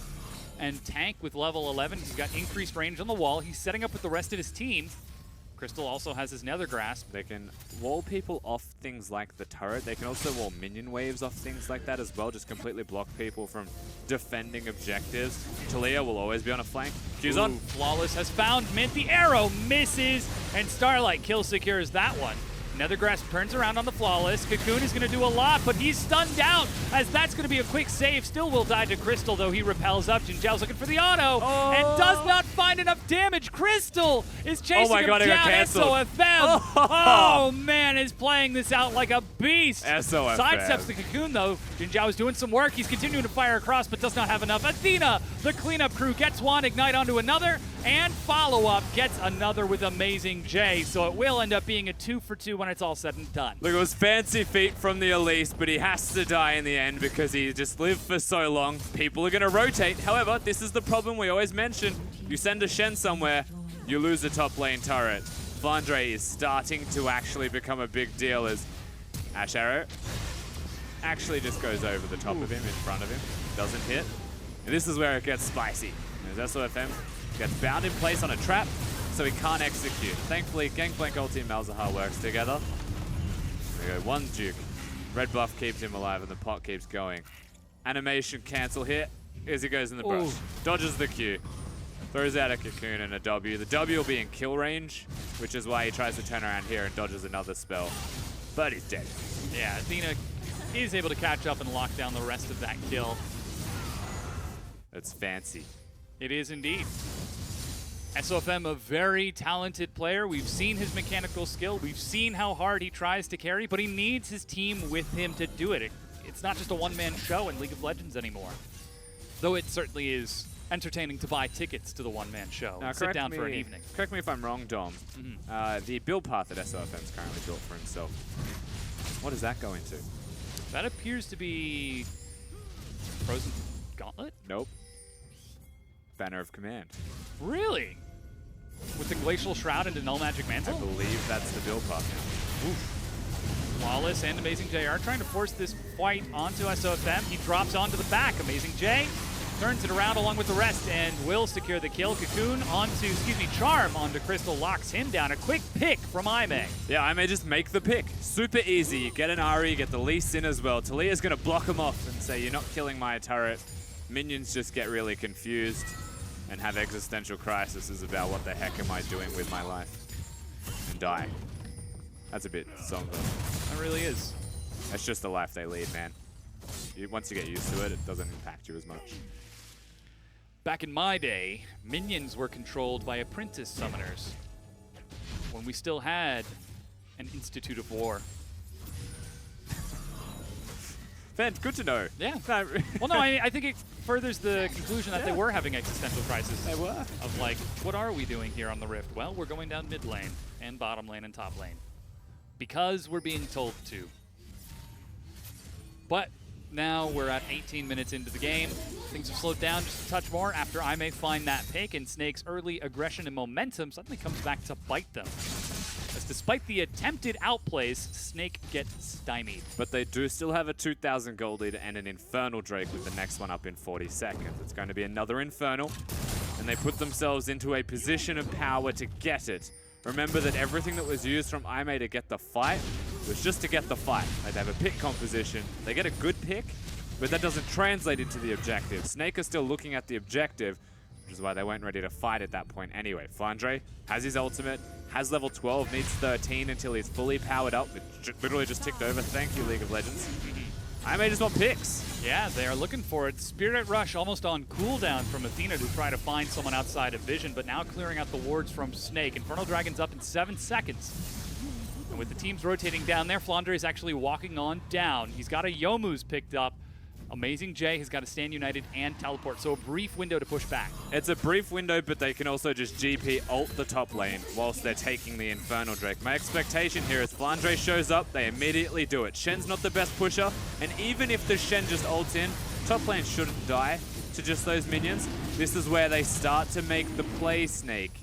And Tank with level 11, he's got increased range on the wall. He's setting up with the rest of his team. Crystal also has his Nether Grasp. They can wall people off things like the turret. They can also wall minion waves off things like that as well, just completely block people from defending objectives. Talia will always be on a flank. Q's on. Flawless has found Mint. The arrow misses, and Starlight kill secures that one. Nethergrass turns around on the Flawless. Cocoon is going to do a lot, but he's stunned down as that's going to be a quick save. Still will die to Crystal, though he repels up. Jin Zhao's looking for the auto and does not find enough damage. Crystal is chasing him down. SOFM. Oh, man, is playing this out like a beast. SOFM. Sidesteps the Cocoon, though. Jin Zhao is doing some work. He's continuing to fire across, but does not have enough. Athena, the cleanup crew, gets one, Ignite onto another, and follow-up gets another with Amazing J. So it will end up being a 2-for-2 when it's all said and done. Look, it was fancy feet from the Elise, but he has to die in the end because he just lived for so long. People are going to rotate. However, this is the problem we always mention. You send a Shen somewhere, you lose a top lane turret. Flandre is starting to actually become a big deal as Ash Arrow actually just goes over the top of him, in front of him. Doesn't hit. And this is where it gets spicy. As SOFM gets bound in place on a trap, so he can't execute. Thankfully, Gangplank ulti and Malzahar works together. There we go, one Duke. Red buff keeps him alive and the pot keeps going. Animation cancel hit. As he goes in the brush. Dodges the Q. Throws out a Cocoon and a W. The W will be in kill range, which is why he tries to turn around here and dodges another spell. But he's dead. Yeah, Athena is able to catch up and lock down the rest of that kill. It's fancy. It is indeed. SOFM, a very talented player. We've seen his mechanical skill. We've seen how hard he tries to carry, but he needs his team with him to do it. It's not just a one-man show in League of Legends anymore. Though it certainly is entertaining to buy tickets to the one-man show Now, and sit down for an evening. Correct me if I'm wrong, Dom. The build path that SOFM is currently built for himself. What does that go into? That appears to be Frozen Gauntlet? Nope. Banner of Command. Really? With the Glacial Shroud into Null Magic I Mantle? believe that's the build path now. Flawless and Amazing JR trying to force this fight onto SOFM. He drops onto the back. Amazing J turns it around along with the rest and will secure the kill. Cocoon onto, Charm onto Crystal, locks him down. A quick pick from Aimee. Yeah, I may just make the pick. Super easy. You get an Ahri, you get the Lee Sin as well. Talia's going to block him off and say, you're not killing my turret. Minions just get really confused and have existential crises about what the heck am I doing with my life. And die. That's a bit somber. That really is. That's just the life they lead, man. Once you get used to it, it doesn't impact you as much. Back in my day, minions were controlled by apprentice summoners. When we still had an Institute of War. Ben, good to know. Yeah. Well, no, I think it furthers the conclusion that they were having existential crises. They were. Of like, what are we doing here on the Rift? Well, we're going down mid lane and bottom lane and top lane. Because we're being told to. But now we're at 18 minutes into the game. Things have slowed down just a touch more after I may find that pick, and Snake's early aggression and momentum suddenly comes back to bite them. As despite the attempted outplays, Snake gets stymied. But they do still have a 2,000 gold lead and an Infernal Drake with the next one up in 40 seconds. It's going to be another Infernal, and they put themselves into a position of power to get it. Remember that everything that was used from Aimee to get the fight was just to get the fight. They have a pick composition. They get a good pick, but that doesn't translate into the objective. Snake is still looking at the objective, which is why they weren't ready to fight at that point anyway. Flandre has his ultimate, has level 12, needs 13 until he's fully powered up. It literally just ticked over. Thank you, League of Legends. Aimee just want picks. Yeah, they are looking for it. Spirit Rush almost on cooldown from Athena to try to find someone outside of vision, but now clearing out the wards from Snake. Infernal Dragon's up in 7 seconds. And with the teams rotating down there, Flandre is actually walking on down. He's got a Youmuu's picked up. Amazing J has got to stand united and teleport, so a brief window to push back. It's a brief window, but they can also just GP ult the top lane whilst they're taking the Infernal Drake. My expectation here is Flandre shows up, they immediately do it. Shen's not the best pusher, and even if the Shen just ults in, top lane shouldn't die to just those minions. This is where they start to make the play, Snake.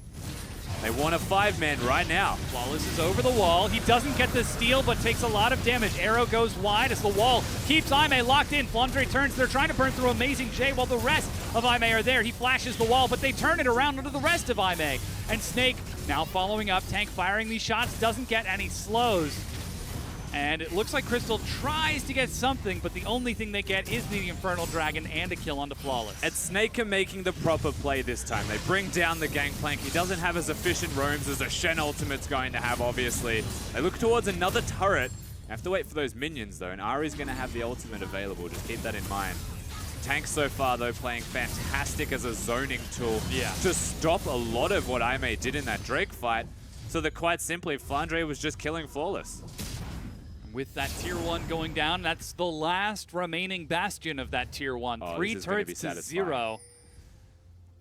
They want a 5-man right now. Flawless is over the wall. He doesn't get the steal, but takes a lot of damage. Arrow goes wide as the wall keeps Aimee locked in. Flandre turns. They're trying to burn through Amazing J while the rest of Aimee are there. He flashes the wall, but they turn it around onto the rest of Aimee. And Snake now following up. Tank firing these shots. Doesn't get any slows. And it looks like Crystal tries to get something, but the only thing they get is the Infernal Dragon and a kill onto Flawless. And Snake are making the proper play this time. They bring down the Gangplank. He doesn't have as efficient roams as a Shen ultimate's going to have, obviously. They look towards another turret. Have to wait for those minions, though, and Ahri's going to have the ultimate available. Just keep that in mind. Tank so far, though, playing fantastic as a zoning tool to stop a lot of what Aimee did in that Drake fight, so that quite simply, Flandre was just killing Flawless. With that Tier 1 going down, that's the last remaining bastion of that Tier 1. Oh, 3 this is gonna be turrets to satisfying. 0.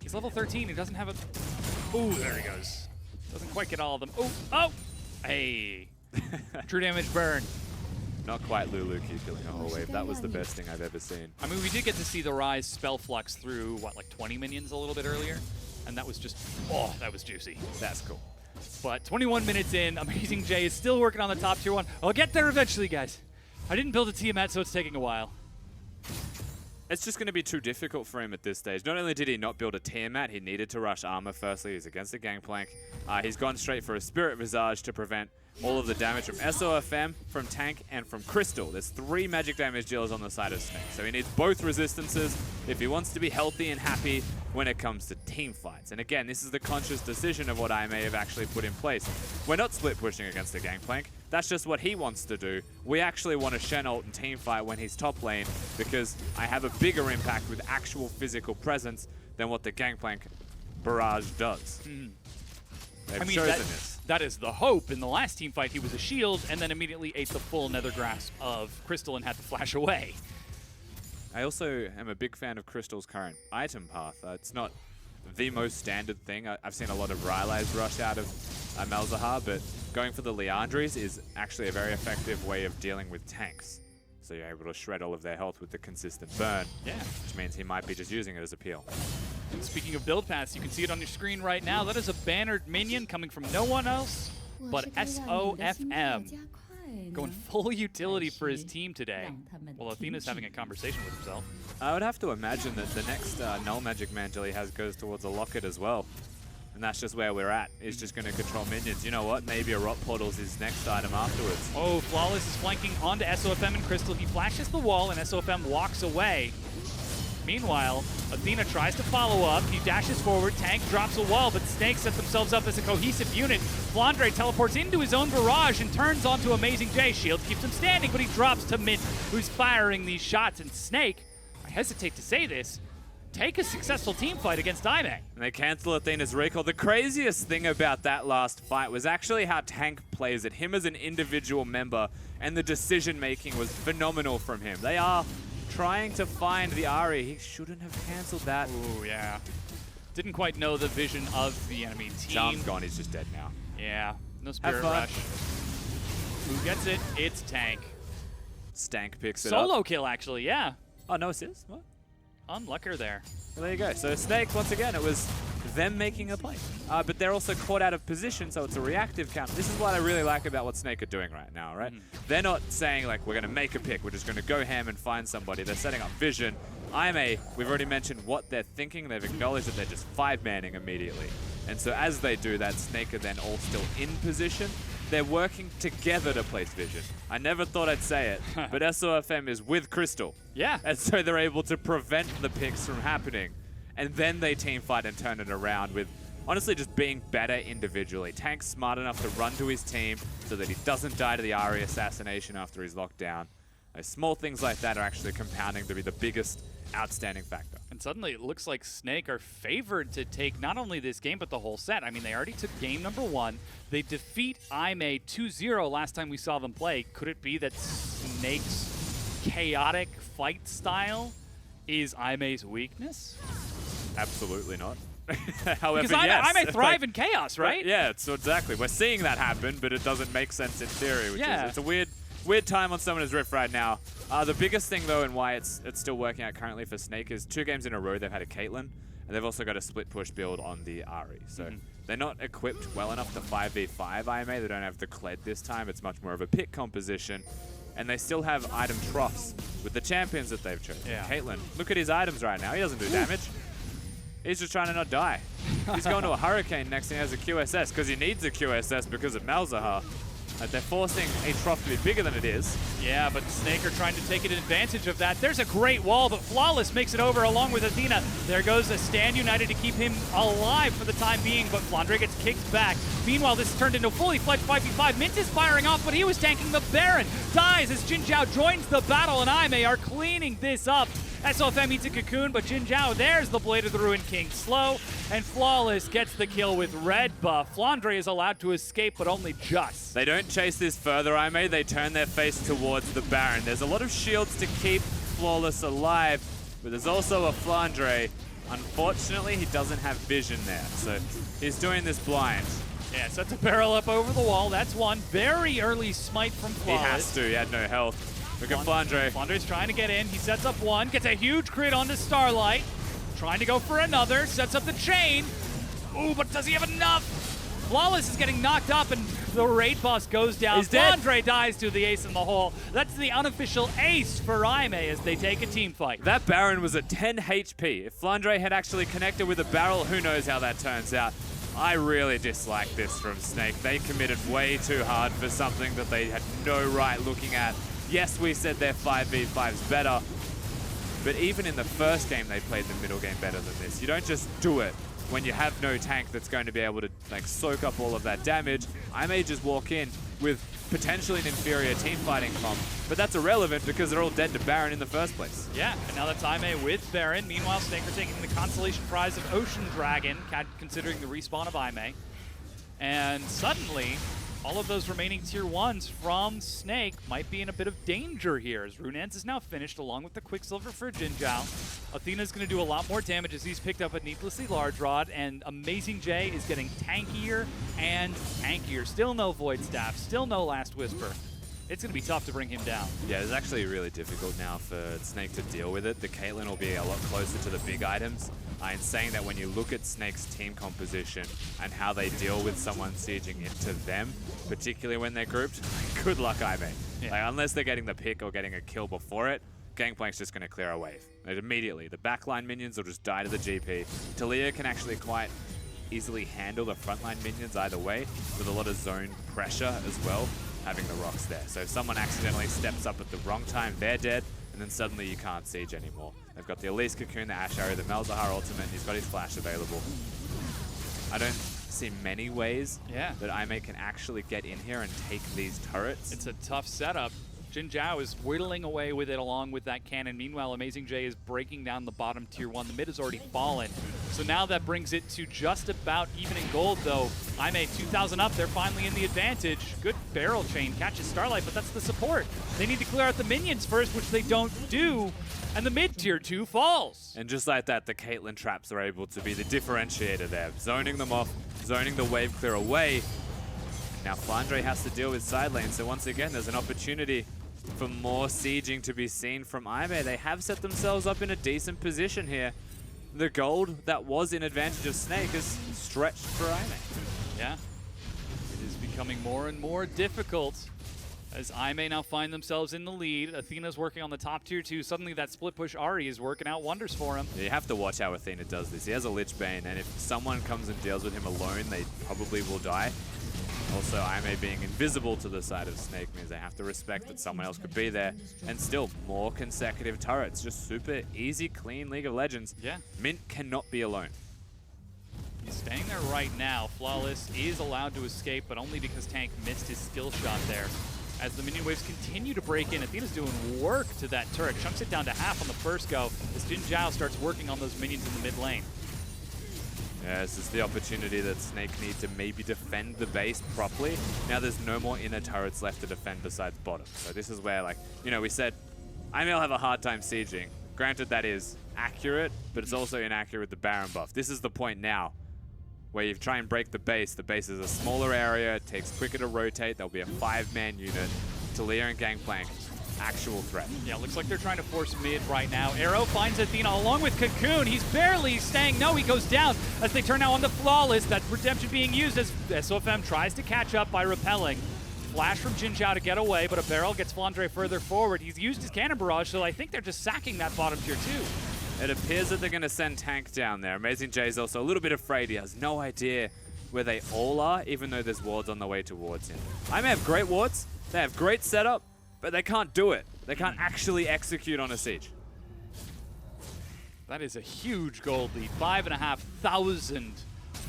He's level 13. He doesn't have a... Ooh, there he goes. Doesn't quite get all of them. Oh! Hey! True damage burn. Not quite Lulu killing a whole wave. That was the best thing I've ever seen. I mean, we did get to see the Rise spell flux through, what, like 20 minions a little bit earlier? And that was just... Oh, that was juicy. That's cool. But 21 minutes in, Amazing J is still working on the top Tier 1. I'll get there eventually, guys. I didn't build a Tiamat, so it's taking a while. It's just going to be too difficult for him at this stage. Not only did he not build a Tiamat, he needed to rush armor firstly. He's against the Gangplank. He's gone straight for a Spirit Visage to prevent all of the damage from SOFM, from Tank, and from Crystal. There's 3 magic damage dealers on the side of Snake, so he needs both resistances if he wants to be healthy and happy when it comes to team fights. And again, this is the conscious decision of what I may have actually put in place. We're not split pushing against the Gangplank. That's just what he wants to do. We actually want a Shen ult and team fight when he's top lane because I have a bigger impact with actual physical presence than what the Gangplank barrage does. They've chosen this. That is the hope. In the last team fight, he was a shield and then immediately ate the full nether grasp of Crystal and had to flash away. I also am a big fan of Crystal's current item path. It's not the most standard thing. I've seen a lot of Rylai's rush out of Malzahar, but going for the Liandry's is actually a very effective way of dealing with tanks. So you're able to shred all of their health with the consistent burn, which means he might be just using it as a peel. And speaking of build paths, you can see it on your screen right now. That is a bannered minion coming from no one else but SOFM. Going full utility for his team today. Well, Athena's having a conversation with himself. I would have to imagine that the next Null Magic Mantle he has goes towards a Locket as well. And that's just where we're at. He's just going to control minions. You know what? Maybe a Rot Portal's his next item afterwards. Oh, Flawless is flanking onto SOFM and Crystal. He flashes the wall and SOFM walks away. Meanwhile, Athena tries to follow up. He dashes forward. Tank drops a wall, but Snake set themselves up as a cohesive unit. Flandre teleports into his own barrage and turns onto Amazing J. Shield keeps him standing, but he drops to Mint, who's firing these shots. And Snake, I hesitate to say this, take a successful team fight against Aime. And they cancel Athena's recall. The craziest thing about that last fight was actually how Tank plays it. Him as an individual member, and the decision-making was phenomenal from him. They are trying to find the Ahri. He shouldn't have cancelled that. Ooh, yeah. Didn't quite know the vision of the enemy team. Charm's gone. He's just dead now. Yeah. No Spirit Rush. Who gets it? It's Tank. Stank picks it up. Solo kill, actually, yeah. Oh, no assist? What? Unlucker there. Well, there you go. So Snake, once again, it was them making a play. But they're also caught out of position, so it's a reactive counter. This is what I really like about what Snake are doing right now, right? They're not saying, like, we're going to make a pick. We're just going to go ham and find somebody. They're setting up vision. We've already mentioned what they're thinking. They've acknowledged that they're just 5-manning immediately. And so as they do that, Snake are then all still in position. They're working together to place vision. I never thought I'd say it, but SOFM is with Crystal. Yeah. And so they're able to prevent the picks from happening. And then they team fight and turn it around with, honestly, just being better individually. Tank's smart enough to run to his team so that he doesn't die to the Ahri assassination after he's locked down. Small things like that are actually compounding to be the biggest outstanding factor. And suddenly it looks like Snake are favored to take not only this game, but the whole set. I mean, they already took game number 1. They defeat Aime 2-0 last time we saw them play. Could it be that Snake's chaotic fight style is Aime's weakness? Absolutely not. However, because Aime thrive in chaos, right? Yeah, so exactly. We're seeing that happen, but it doesn't make sense in theory, which is it's a weird time on Summoner's Rift right now. The biggest thing, though, and why it's still working out currently for Snake is 2 games in a row they've had a Caitlyn, and they've also got a split push build on the Ahri. So they're not equipped well enough to 5v5 Aime. They don't have the Kled this time. It's much more of a pick composition. And they still have item troughs with the champions that they've chosen. Yeah. Caitlyn, look at his items right now. He doesn't do damage. He's just trying to not die. He's going to a Hurricane next and he has a QSS because he needs a QSS because of Malzahar. They're forcing a trough to be bigger than it is. Yeah, but Snake are trying to take advantage of that. There's a great wall, but Flawless makes it over along with Athena. There goes a Stand United to keep him alive for the time being, but Flandre gets kicked back. Meanwhile, this turned into a fully fledged 5v5. Mint is firing off, but he was tanking the Baron. Dies as Jin Zhao joins the battle, and Aime are cleaning this up. SOFM eats a cocoon, but Jin Zhao, there's the Blade of the Ruined King slow, and Flawless gets the kill with red buff. Flandre is allowed to escape, but only just. They don't chase this further, Aime. They turn their face towards the Baron. There's a lot of shields to keep Flawless alive, but there's also a Flandre. Unfortunately, he doesn't have vision there, so he's doing this blind. Yeah, sets a barrel up over the wall. That's one. Very early smite from Flawless. He has to. He had no health. Look at Flandre. Flandre's trying to get in. He sets up one. Gets a huge crit onto Starlight. Trying to go for another. Sets up the chain. Ooh, but does he have enough? Flawless is getting knocked up, and The raid boss goes down. He's dead. Flandre dies to the ace in the hole. That's the unofficial ace for Aimee as they take a team fight. That Baron was at 10 HP. If Flandre had actually connected with a barrel, who knows how that turns out. I really dislike this from Snake. They committed way too hard for something that they had no right looking at. Yes, we said their 5v5's better, but even in the first game, they played the middle game better than this. You don't just do it when you have no tank that's going to be able to like soak up all of that damage. I may just walk in with potentially an inferior team fighting comp, but that's irrelevant because they're all dead to Baron in the first place. Yeah, and now that's Aimee with Baron. Meanwhile, Snake are taking the consolation prize of Ocean Dragon, considering the respawn of Aimee. And suddenly, all of those remaining tier 1s from Snake might be in a bit of danger here, as Runance is now finished along with the Quicksilver for Jin Zhao. Athena's going to do a lot more damage as he's picked up a needlessly large rod, and Amazing J is getting tankier and tankier. Still no Void Staff, still no Last Whisper. It's going to be tough to bring him down. Yeah, it's actually really difficult now for Snake to deal with it. The Caitlyn will be a lot closer to the big items. In saying that, when you look at Snake's team composition and how they deal with someone sieging into them, particularly when they're grouped, good luck, Aimee. Yeah. Like, unless they're getting the pick or getting a kill before it, Gangplank's just going to clear a wave. Like, immediately, the backline minions will just die to the GP. Talia can actually quite easily handle the frontline minions either way, with a lot of zone pressure as well, having the rocks there. So if someone accidentally steps up at the wrong time, they're dead, and then suddenly you can't siege anymore. They've got the Elise Cocoon, the Ash Arrow, the Malzahar Ultimate, and he's got his flash available. I don't see many ways that Aimee can actually get in here and take these turrets. It's a tough setup. Jin Zhao is whittling away with it along with that cannon. Meanwhile, Amazing J is breaking down the bottom tier 1. The mid has already fallen. So now that brings it to just about even in gold, though. Aimee 2,000 up. They're finally in the advantage. Good barrel chain. Catches Starlight, but that's the support. They need to clear out the minions first, which they don't do. And the mid tier 2 falls. And just like that, the Caitlyn traps are able to be the differentiator there. Zoning them off, zoning the wave clear away. Now Flandre has to deal with side lane, so once again, there's an opportunity for more sieging to be seen from Aimee. They have set themselves up in a decent position here. The gold that was in advantage of Snake is stretched for Aimee. Yeah. It is becoming more and more difficult as Aimee now find themselves in the lead. Athena's working on the top tier 2. Suddenly that split push Ari is working out wonders for him. You have to watch how Athena does this. He has a Lich Bane, and if someone comes and deals with him alone, they probably will die. Also, Aimee being invisible to the side of Snake means they have to respect that someone else could be there. And still, more consecutive turrets. Just super easy, clean League of Legends. Yeah. Mint cannot be alone. He's staying there right now. Flawless is allowed to escape, but only because Tank missed his skill shot there. As the minion waves continue to break in, Athena's doing work to that turret. Chunks it down to half on the first go as Jin Zhao starts working on those minions in the mid lane. Yeah, this is the opportunity that Snake need to maybe defend the base properly. Now there's no more inner turrets left to defend besides bottom. So this is where, like, you know, we said Aimee will have a hard time sieging. Granted, that is accurate, but it's also inaccurate with the Baron buff. This is the point now where you try and break the base. The base is a smaller area, it takes quicker to rotate, there'll be a 5-man unit. Talia and Gangplank, actual threat. Yeah, looks like they're trying to force mid right now. Arrow finds Athena along with Cocoon. He's barely staying. No, he goes down as they turn now on the Flawless. That redemption being used as SOFM tries to catch up by repelling. Flash from Jin Zhao to get away, but a barrel gets Flandre further forward. He's used his cannon barrage, so I think they're just sacking that bottom tier 2. It appears that they're going to send Tank down there. Amazing J is also a little bit afraid. He has no idea where they all are, even though there's wards on the way towards him. I may have great wards, they have great setup, but they can't do it. They can't actually execute on a siege. That is a huge gold lead. 5,500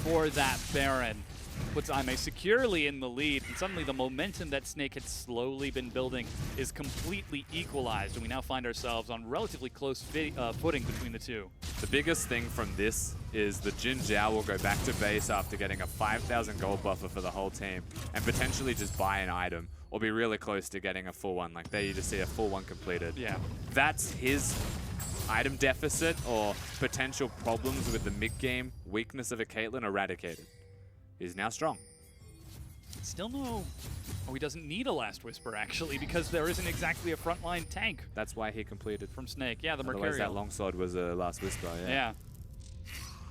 for that Baron. Puts Aimee securely in the lead, and suddenly the momentum that Snake had slowly been building is completely equalized, and we now find ourselves on relatively close footing between the two. The biggest thing from this is that Jin Zhao will go back to base after getting a 5,000 gold buffer for the whole team, and potentially just buy an item, or be really close to getting a full one. Like there you just see a full one completed. Yeah. That's his item deficit or potential problems with the mid-game weakness of a Caitlyn eradicated. He's now strong. Still no... Oh, he doesn't need a Last Whisper, actually, because there isn't exactly a frontline tank. That's why he completed. From Snake. Yeah, the Otherwise Mercurial. that longsword was a Last Whisper, yeah. Yeah.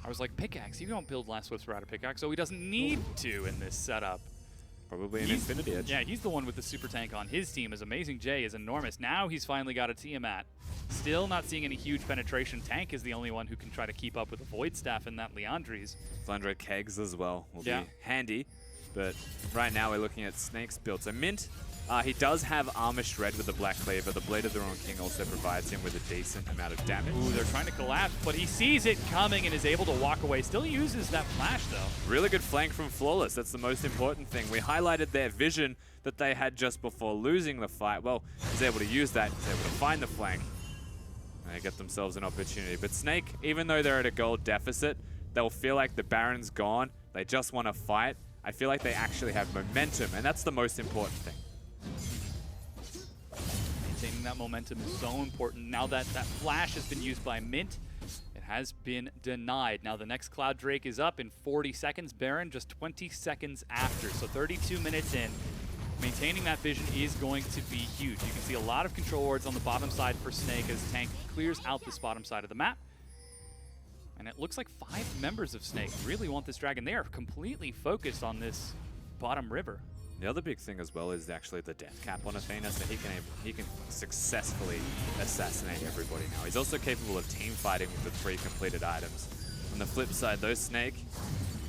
I was like, pickaxe? You don't build Last Whisper out of pickaxe, so he doesn't need to in this setup. Probably an He's- Infinity Edge. Yeah, he's the one with the super tank on his team, as Amazing J is enormous. Now he's finally got a Tiamat. Still not seeing any huge penetration. Tank is the only one who can try to keep up with the Void Staff in that Leandri's. Flandre Kegs as well will Yeah. be handy. But right now we're looking at Snake's build. So Mint, he does have Armor Shred with the Black Cleaver. The Blade of the Ruined King also provides him with a decent amount of damage. Ooh, they're trying to collapse, but he sees it coming and is able to walk away. Still uses that flash, though. Really good flank from Flawless. That's the most important thing. We highlighted their vision that they had just before losing the fight. Well, he's able to use that. He's able to find the flank. And they get themselves an opportunity. But Snake, even though they're at a gold deficit, they'll feel like the Baron's gone. They just want to fight. I feel like they actually have momentum, and that's the most important thing. Maintaining that momentum is so important. Now that that flash has been used by Mint, it has been denied. Now the next Cloud Drake is up in 40 seconds. Baron just 20 seconds after, so 32 minutes in. Maintaining that vision is going to be huge. You can see a lot of control wards on the bottom side for Snake as Tank clears out this bottom side of the map. And it looks like 5 members of Snake really want this dragon. They are completely focused on this bottom river. The other big thing as well is actually the death cap on Athena, so he can successfully assassinate everybody now. He's also capable of team fighting with the 3 completed items. On the flip side, though, Snake,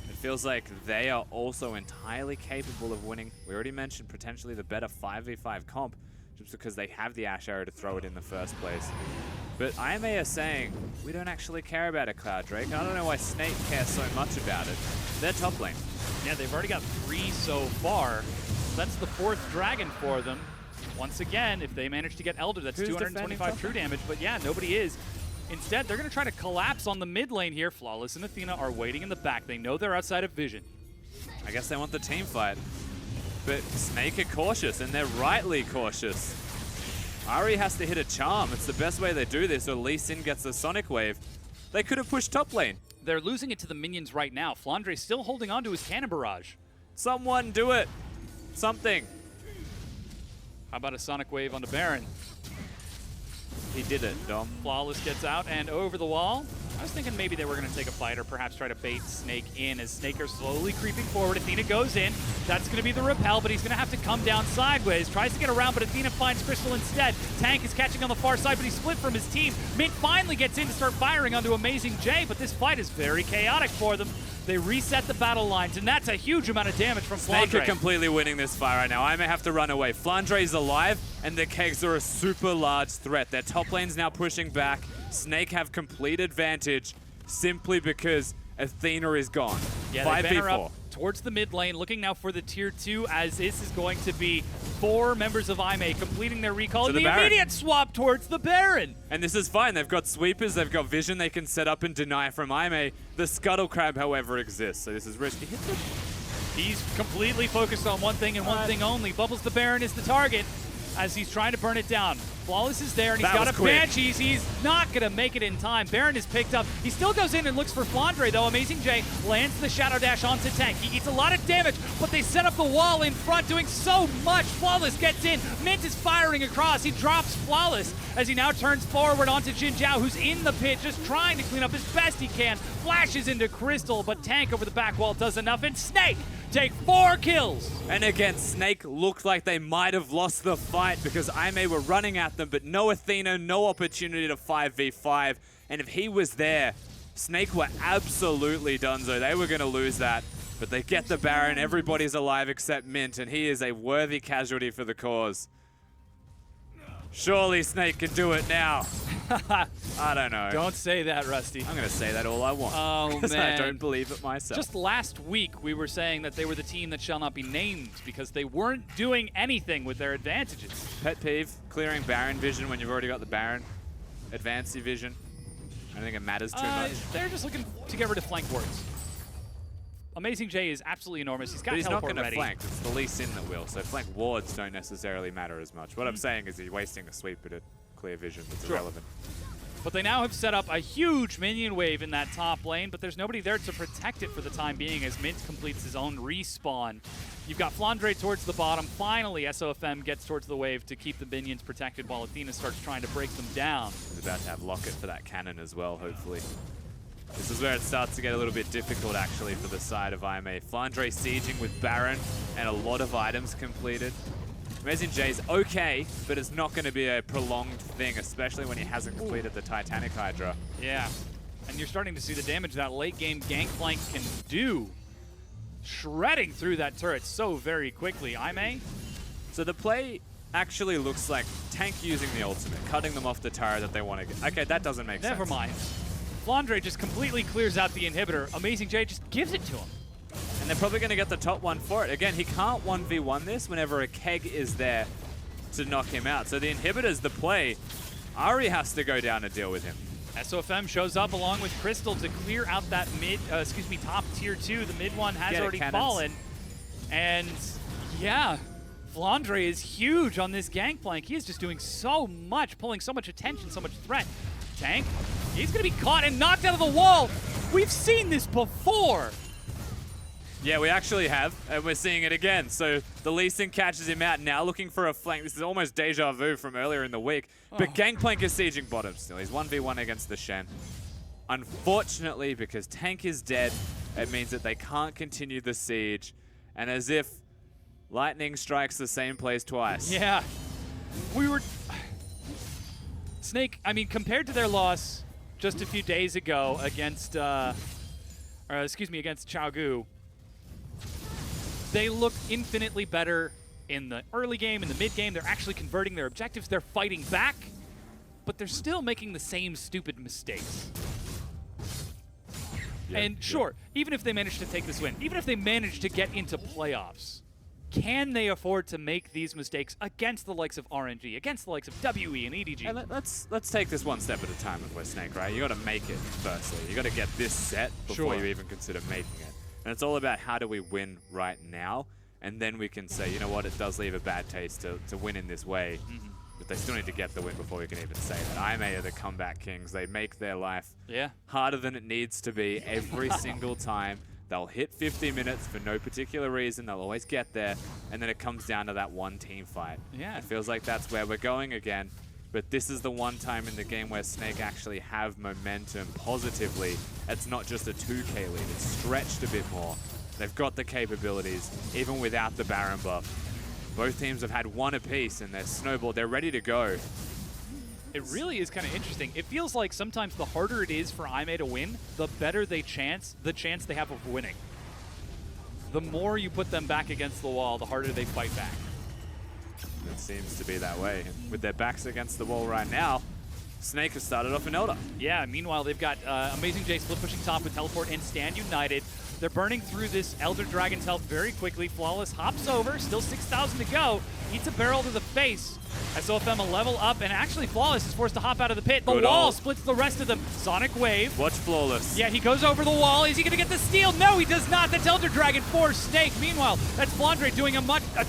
it feels like they are also entirely capable of winning. We already mentioned potentially the better 5v5 comp, just because they have the Ash Arrow to throw it in the first place. But IMA are saying, we don't actually care about a Cloud Drake. I don't know why Snake cares so much about it. They're top lane. Yeah, they've already got 3 so far. That's the 4th dragon for them. Once again, if they manage to get Elder, that's Who's 225 defending true top damage. But yeah, nobody is. Instead, they're going to try to collapse on the mid lane here. Flawless and Athena are waiting in the back. They know they're outside of vision. I guess they want the team fight. But Snake are cautious, and they're rightly cautious. Ari has to hit a charm. It's the best way they do this, or Lee Sin gets a Sonic Wave. They could have pushed top lane. They're losing it to the minions right now. Flandre's still holding on to his Cannon Barrage. Someone do it. Something. How about a Sonic Wave on the Baron? He did it, Dom. Flawless gets out and over the wall. I was thinking maybe they were going to take a fight or perhaps try to bait Snake in as Snake are slowly creeping forward. Athena goes in. That's going to be the repel, but he's going to have to come down sideways. Tries to get around, but Athena finds Crystal instead. Tank is catching on the far side, but he's split from his team. Mint finally gets in to start firing onto Amazing J, but this fight is very chaotic for them. They reset the battle lines, and that's a huge amount of damage from Snake are Flandre. completely winning this fight right now. I may have to run away. Flandre's alive, and the Kegs are a super large threat. Their top lane's now pushing back. Snake have complete advantage simply because Athena is gone. Yeah, they banner 5v4. up towards the mid lane, looking now for the tier 2, as this is going to be 4 members of IMA completing their recall. To And the the Baron. immediate swap towards the Baron. And this is fine. They've got sweepers, they've got vision they can set up and deny from IMA. The Scuttle Crab, however, exists, so this is risky. Hit the He's completely focused on one thing and one thing only. Bubbles the Baron is the target as he's trying to burn it down. Flawless is there, and he's That got was a quick. Banshees. He's not going to make it in time. Baron is picked up. He still goes in and looks for Flandre, though. Amazing J lands the Shadow Dash onto Tank. He eats a lot of damage, but they set up the wall in front, doing so much. Flawless gets in. Mint is firing across. He drops Flawless as he now turns forward onto Jin Zhao, who's in the pit, just trying to clean up as best he can. Flashes into Crystal, but Tank over the back wall does enough, and Snake take 4 kills. And again, Snake looked like they might have lost the fight because IMA were running at them, but no Athena, no opportunity to 5v5. And if he was there, Snake were absolutely donezo. They were going to lose that. But they get the Baron, everybody's alive except Mint, and he is a worthy casualty for the cause. Surely Snake can do it now. I don't know. Don't say that, Rusty. I'm going to say that all I want. Oh, 'cause man. I don't believe it myself. Just last week, we were saying that they were the team that shall not be named because they weren't doing anything with their advantages. Pet peeve, clearing Baron vision when you've already got the Baron. Advanced vision. I don't think it matters too much. They're just looking to get rid of flank wards. Amazing J is absolutely enormous. He's got But he's not teleport going to ready. flank. It's the Lee Sin that will. So flank wards don't necessarily matter as much. What I'm saying is he's wasting a sweep at a clear vision that's Sure. irrelevant. But they now have set up a huge minion wave in that top lane, but there's nobody there to protect it for the time being as Mint completes his own respawn. You've got Flandre towards the bottom. Finally, SOFM gets towards the wave to keep the minions protected while Athena starts trying to break them down. He's about to have Locket for that cannon as well, hopefully. This is where it starts to get a little bit difficult, actually, for the side of IMA. Flandre sieging with Baron and a lot of items completed. Amazing J's okay, but it's not going to be a prolonged thing, especially when he hasn't completed the Titanic Hydra. Yeah, and you're starting to see the damage that late game Gangplank can do. Shredding through that turret so very quickly. Aimee? So the play actually looks like Tank using the ultimate, cutting them off the turret that they want to get. Okay, that doesn't make sense. Never mind. Flandre just completely clears out the inhibitor. Amazing J just gives it to him. And they're probably going to get the top one for it. Again, he can't 1v1 this whenever a keg is there to knock him out. So the inhibitor's the play. Ari has to go down and deal with him. SOFM shows up along with Crystal to clear out that top tier 2. The mid one has already fallen. And yeah, Flandre is huge on this Gangplank. He is just doing so much, pulling so much attention, so much threat. Tank, he's going to be caught and knocked out of the wall. We've seen this before. Yeah, we actually have, and we're seeing it again. So the Lee Sin catches him out now, looking for a flank. This is almost deja vu from earlier in the week. But Gangplank is sieging bottom still. He's 1v1 against the Shen. Unfortunately, because Tank is dead, it means that they can't continue the siege. And as if lightning strikes the same place twice. Yeah. We were... Snake, I mean, compared to their loss just a few days ago against, against Chaogu, they look infinitely better in the early game, in the mid game. They're actually converting their objectives. They're fighting back, but they're still making the same stupid mistakes. And sure, even if they manage to take this win, even if they manage to get into playoffs, can they afford to make these mistakes against the likes of RNG, against the likes of WE and EDG? And let's take this one step at a time if we're Snake, right? You got to make it firstly. You got to get this set before you even consider making it. And it's all about how do we win right now, and then we can say, you know what, it does leave a bad taste to win in this way. But they still need to get the win before we can even say that. IMA are the comeback kings. They make their life harder than it needs to be every single time. They'll hit 50 minutes for no particular reason. They'll always get there, and then it comes down to that one team fight. Yeah. It feels like that's where we're going again. But this is the one time in the game where Snake actually have momentum positively. It's not just a 2k lead, it's stretched a bit more. They've got the capabilities, even without the Baron buff. Both teams have had one apiece and they're snowballed, they're ready to go. It really is kind of interesting. It feels like sometimes the harder it is for IMA to win, the better the chance they have of winning. The more you put them back against the wall, the harder they fight back. It seems to be that way. And with their backs against the wall right now, Snake has started off an Elder. Yeah, meanwhile, they've got Amazing J split pushing top with Teleport and Stand United. They're burning through this Elder Dragon's health very quickly. Flawless hops over, still 6,000 to go. Eats a barrel to the face. SOFM a level up, and actually Flawless is forced to hop out of the pit. The wall splits the rest of them. Sonic Wave. Watch Flawless. Yeah, he goes over the wall. Is he going to get the steal? No, he does not. That's Elder Dragon for Snake. Meanwhile, that's Flandre doing a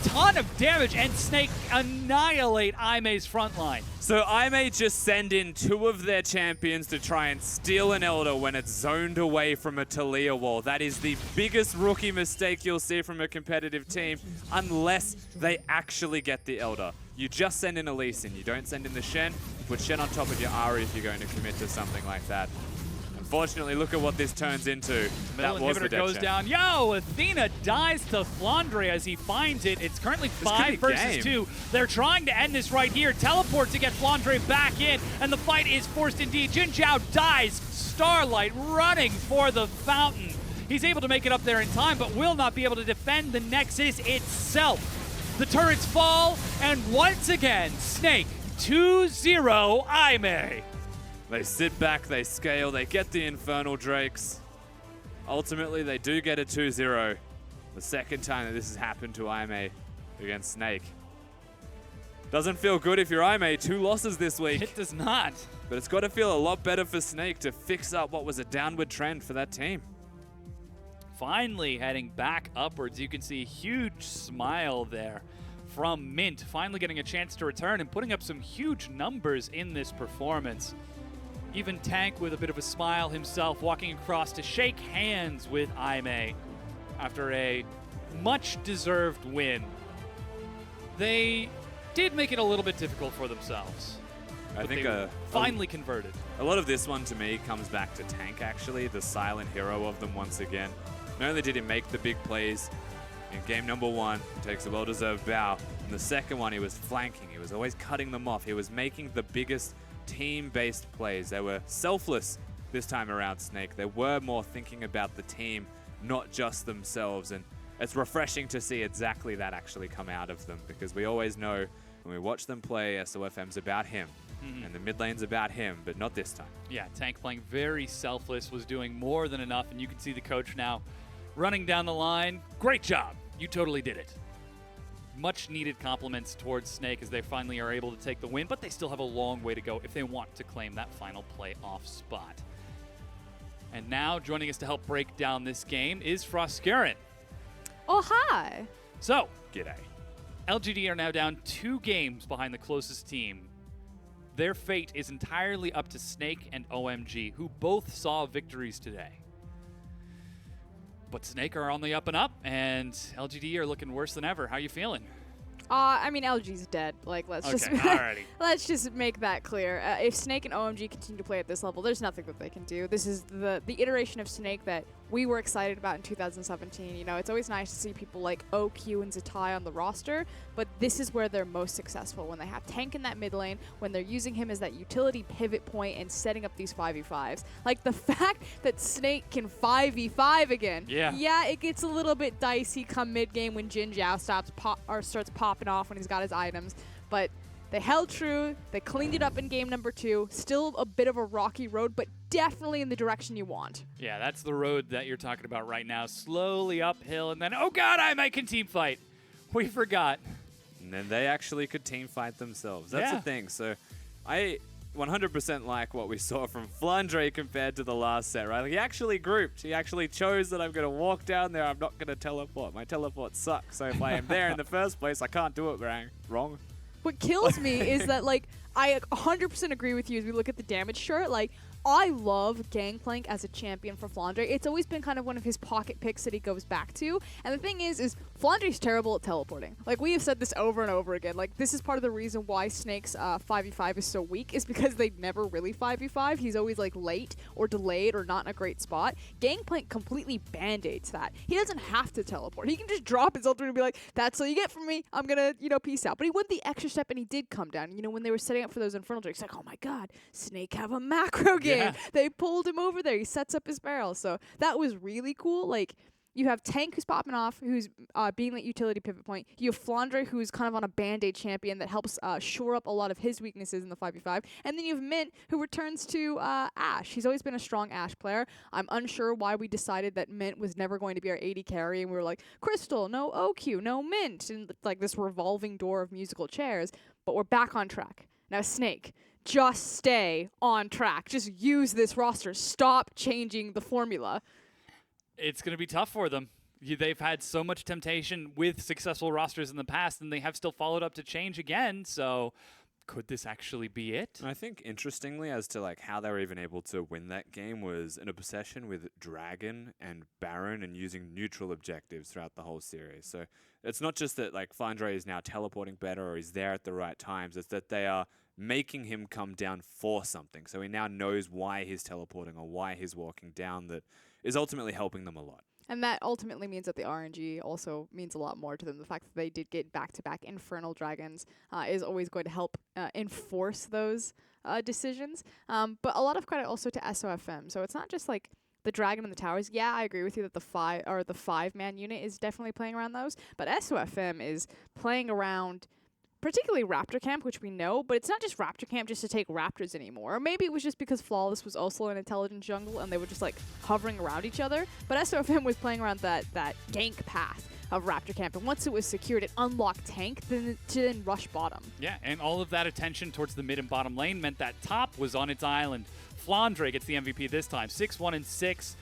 ton of damage, and Snake annihilate Aime's front line. So IMA just send in 2 of their champions to try and steal an Elder when it's zoned away from a Talia wall. That is the biggest rookie mistake you'll see from a competitive team unless they actually get the Elder. You just send in a Lee Sin. You don't send in the Shen. You put Shen on top of your Ahri if you're going to commit to something like that. Unfortunately, look at what this turns into. Middle inhibitor goes down. Yo, Athena dies to Flandre as he finds it. It's currently 5 versus 2. They're trying to end this right here. Teleport to get Flandre back in, and the fight is forced indeed. Jin Zhao dies. Starlight running for the fountain. He's able to make it up there in time, but will not be able to defend the Nexus itself. The turrets fall, and once again, Snake 2-0 Aimee. They sit back, they scale, they get the Infernal Drakes. Ultimately, they do get a 2-0. The second time that this has happened to Aimee against Snake. Doesn't feel good if you're Aimee. 2 losses this week. It does not. But it's got to feel a lot better for Snake to fix up what was a downward trend for that team. Finally heading back upwards. You can see a huge smile there from Mint. Finally getting a chance to return and putting up some huge numbers in this performance. Even Tank with a bit of a smile himself, walking across to shake hands with Aimee after a much-deserved win. They did make it a little bit difficult for themselves. I but think they finally converted. a lot of this one to me comes back to Tank, actually, the silent hero of them once again. Not only did he make the big plays in game number 1, he takes a well-deserved bow. In the second one, he was flanking. He was always cutting them off. He was making the biggest team-based plays. They were selfless this time around, Snake. They were more thinking about the team, not just themselves. And it's refreshing to see exactly that actually come out of them, because we always know when we watch them play, SOFM's about him. And the mid lane's about him, but not this time. Yeah, Tank playing very selfless, was doing more than enough, and you can see the coach now running down the line. Great job. You totally did it. Much needed compliments towards Snake as they finally are able to take the win, but they still have a long way to go if they want to claim that final playoff spot. And now joining us to help break down this game is Froskuren. Oh, hi. So, G'day. LGD are now down 2 games behind the closest team. Their fate is entirely up to Snake and OMG, who both saw victories today. But Snake are on the up and up, and LGD are looking worse than ever. How you feeling? I mean, LG's dead. Like, let's just alrighty. let's just make that clear. If Snake and OMG continue to play at this level, there's nothing that they can do. This is the iteration of Snake that we were excited about in 2017. You know, it's always nice to see people like OQ and Zatai on the roster, but this is where they're most successful, when they have Tank in that mid lane, when they're using him as that utility pivot point and setting up these 5v5s. Like, the fact that Snake can 5v5 again. Yeah, it gets a little bit dicey come mid game when Jin Zhao starts popping off when he's got his items, but they held true. They cleaned it up in game number 2. Still a bit of a rocky road, but definitely in the direction you want. Yeah, that's the road that you're talking about right now. Slowly uphill, and then, oh god, I can team fight. We forgot. And then they actually could team fight themselves. That's the thing. So I 100% like what we saw from Flandre compared to the last set, right? Like, he actually grouped. He actually chose that I'm going to walk down there. I'm not going to teleport. My teleport sucks. So if I am there in the first place, I can't do it wrong. What kills me is that, like, I 100% agree with you as we look at the damage chart. Like, I love Gangplank as a champion for Flandre. It's always been kind of one of his pocket picks that he goes back to. And the thing is Flandre's terrible at teleporting. Like, we have said this over and over again. Like, this is part of the reason why Snake's 5v5 is so weak, is because they never really 5v5. He's always, like, late or delayed or not in a great spot. Gangplank completely band-aids that. He doesn't have to teleport. He can just drop his ultimate and be like, that's all you get from me. I'm gonna, peace out. But he went the extra step and he did come down. When they were setting up for those Infernal Drakes, like, oh my god, Snake have a macro game. Yeah. They pulled him over there. He sets up his barrel. So that was really cool. Like, you have Tank who's popping off, who's being that utility pivot point. You have Flandre, who's kind of on a band-aid champion that helps shore up a lot of his weaknesses in the 5v5. And then you have Mint, who returns to Ashe. He's always been a strong Ashe player. I'm unsure why we decided that Mint was never going to be our AD carry, and we were like, Crystal, no OQ, no Mint, and like this revolving door of musical chairs. But we're back on track. Now, Snake, just stay on track. Just use this roster. Stop changing the formula. It's going to be tough for them. They've had so much temptation with successful rosters in the past, and they have still followed up to change again. So could this actually be it? And I think interestingly as to like how they were even able to win that game was an obsession with Dragon and Baron and using neutral objectives throughout the whole series. So it's not just that like Flandre is now teleporting better or he's there at the right times. It's that they are making him come down for something. So he now knows why he's teleporting or why he's walking down, that is ultimately helping them a lot. And that ultimately means that the RNG also means a lot more to them. The fact that they did get back-to-back Infernal Dragons is always going to help enforce those decisions. But a lot of credit also to SOFM. So it's not just like the Dragon and the towers. Yeah, I agree with you that the 5-man unit is definitely playing around those. But SOFM is playing around particularly Raptor Camp, which we know, but it's not just Raptor Camp just to take Raptors anymore. Or maybe it was just because Flawless was also an intelligent jungle and they were just like hovering around each other. But SOFM was playing around that gank path of Raptor Camp, and once it was secured, it unlocked Tank to then rush bottom. Yeah, and all of that attention towards the mid and bottom lane meant that top was on its island. Flandre gets the MVP this time, 6-1-6.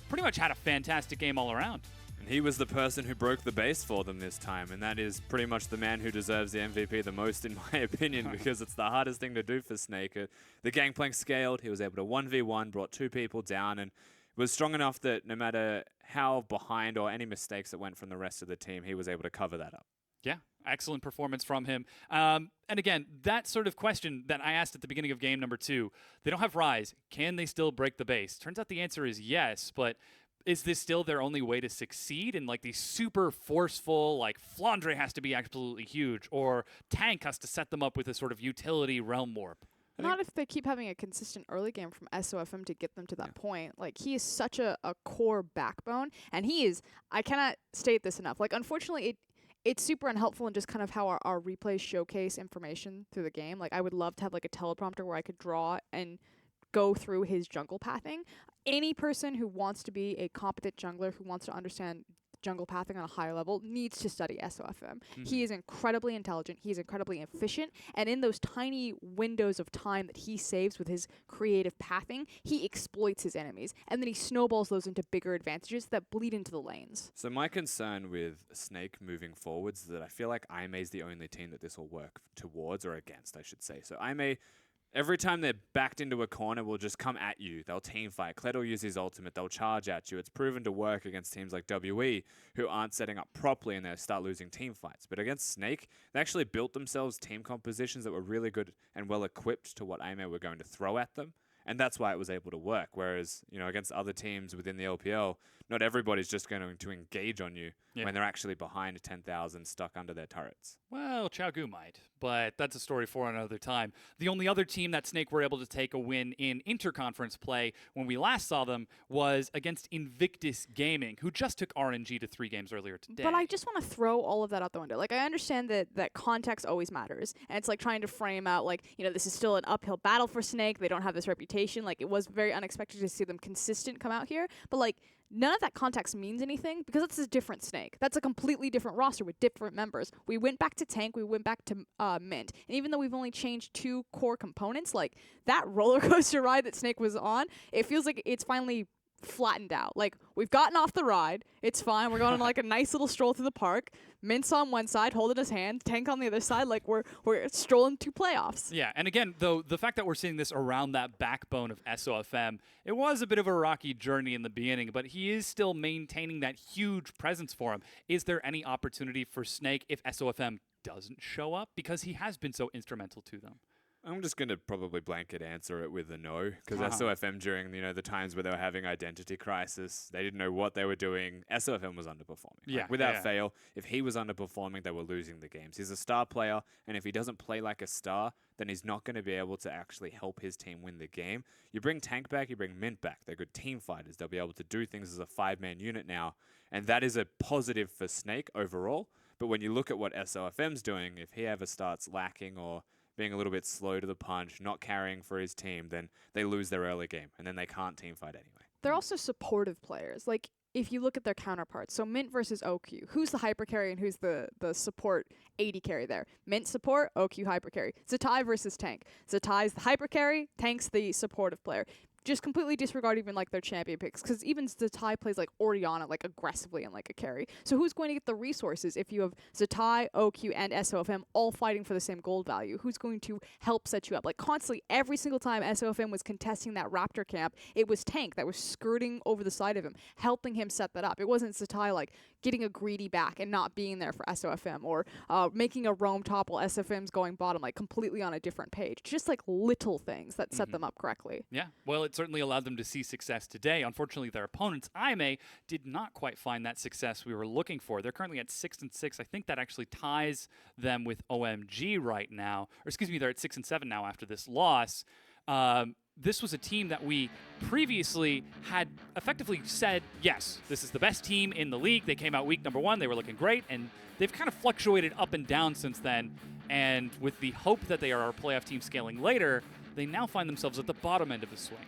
Pretty much had a fantastic game all around. And he was the person who broke the base for them this time, and that is pretty much the man who deserves the MVP the most, in my opinion, because it's the hardest thing to do for Snake. The Gangplank scaled, he was able to 1v1, brought 2 people down, and was strong enough that no matter how behind or any mistakes that went from the rest of the team, he was able to cover that up. Yeah, excellent performance from him. And again, that sort of question that I asked at the beginning of game number 2, they don't have Rise. Can they still break the base? Turns out the answer is yes, but is this still their only way to succeed in like these super forceful, like Flandre has to be absolutely huge, or Tank has to set them up with a sort of utility Realm Warp? Not if they keep having a consistent early game from SOFM to get them to that point. Like, he is such a core backbone, and he is, I cannot state this enough. Like, unfortunately, it's super unhelpful in just kind of how our replays showcase information through the game. Like, I would love to have like a teleprompter where I could draw and go through his jungle pathing. Any person who wants to be a competent jungler, who wants to understand jungle pathing on a higher level, needs to study SOFM. He is incredibly intelligent, he is incredibly efficient, and in those tiny windows of time that he saves with his creative pathing, he exploits his enemies, and then he snowballs those into bigger advantages that bleed into the lanes. So my concern with Snake moving forwards is that I feel like IMA is the only team that this will work towards, or against, I should say. So IMA, every time they're backed into a corner, will just come at you. They'll team fight. Kled will use his ultimate. They'll charge at you. It's proven to work against teams like WE who aren't setting up properly and they start losing team fights. But against Snake, they actually built themselves team compositions that were really good and well equipped to what AMA were going to throw at them. And that's why it was able to work. Whereas, you know, against other teams within the LPL, not everybody's just going to engage on you when they're actually behind 10,000 stuck under their turrets. Well, Chaogu might, but that's a story for another time. The only other team that Snake were able to take a win in interconference play when we last saw them was against Invictus Gaming, who just took RNG to 3 games earlier today. But I just want to throw all of that out the window. Like, I understand that context always matters, and it's like trying to frame out, like, you know, this is still an uphill battle for Snake. They don't have this reputation. Like, it was very unexpected to see them consistent come out here, but like, none of that context means anything because it's a different Snake. That's a completely different roster with different members. We went back to Tank, we went back to Mint, and even though we've only changed 2 core components, like, that roller coaster ride that Snake was on, it feels like it's finally flattened out. Like, we've gotten off the ride. It's fine. We're going on like a nice little stroll through the park. Mint's on one side, holding his hand. Tank on the other side. Like, we're strolling to playoffs. Yeah, and again, though, the fact that we're seeing this around that backbone of SOFM, it was a bit of a rocky journey in the beginning, but he is still maintaining that huge presence for him. Is there any opportunity for Snake if SOFM doesn't show up? Because he has been so instrumental to them. I'm just going to probably blanket answer it with a no, because SOFM during, you know, the times where they were having identity crisis, they didn't know what they were doing. SOFM was underperforming. Yeah, Like, without fail, if he was underperforming, they were losing the games. He's a star player, and if he doesn't play like a star, then he's not going to be able to actually help his team win the game. You bring Tank back, you bring Mint back. They're good team fighters. They'll be able to do things as a 5-man unit now, and that is a positive for Snake overall. But when you look at what SOFM's doing, if he ever starts lacking or being a little bit slow to the punch, not carrying for his team, then they lose their early game, and then they can't team fight anyway. They're also supportive players. Like, if you look at their counterparts, so Mint versus OQ, who's the hyper carry and who's the support 80 carry there? Mint support, OQ hyper carry. Zatai versus Tank. Zatai's the hyper carry, Tank's the supportive player. Just completely disregard even like their champion picks, because even Zatai plays like Orianna like aggressively and like a carry. So who's going to get the resources if you have Zatai, OQ, and SOFM all fighting for the same gold value? Who's going to help set you up? Like, constantly, every single time SOFM was contesting that Raptor camp, it was Tank that was skirting over the side of him, helping him set that up. It wasn't Zatai like getting a greedy back and not being there for SOFM, or making a roam top while SOFM's going bottom, like completely on a different page. Just like little things that set them up correctly. Yeah, well, it certainly allowed them to see success today. Unfortunately, their opponents, IMA, did not quite find that success we were looking for. They're currently at 6-6. I think that actually ties them with OMG right now. Or excuse me, they're at 6-7 now after this loss. This was a team that we previously had effectively said, yes, this is the best team in the league. They came out week number 1. They were looking great, and they've kind of fluctuated up and down since then. And with the hope that they are our playoff team scaling later, they now find themselves at the bottom end of the swing.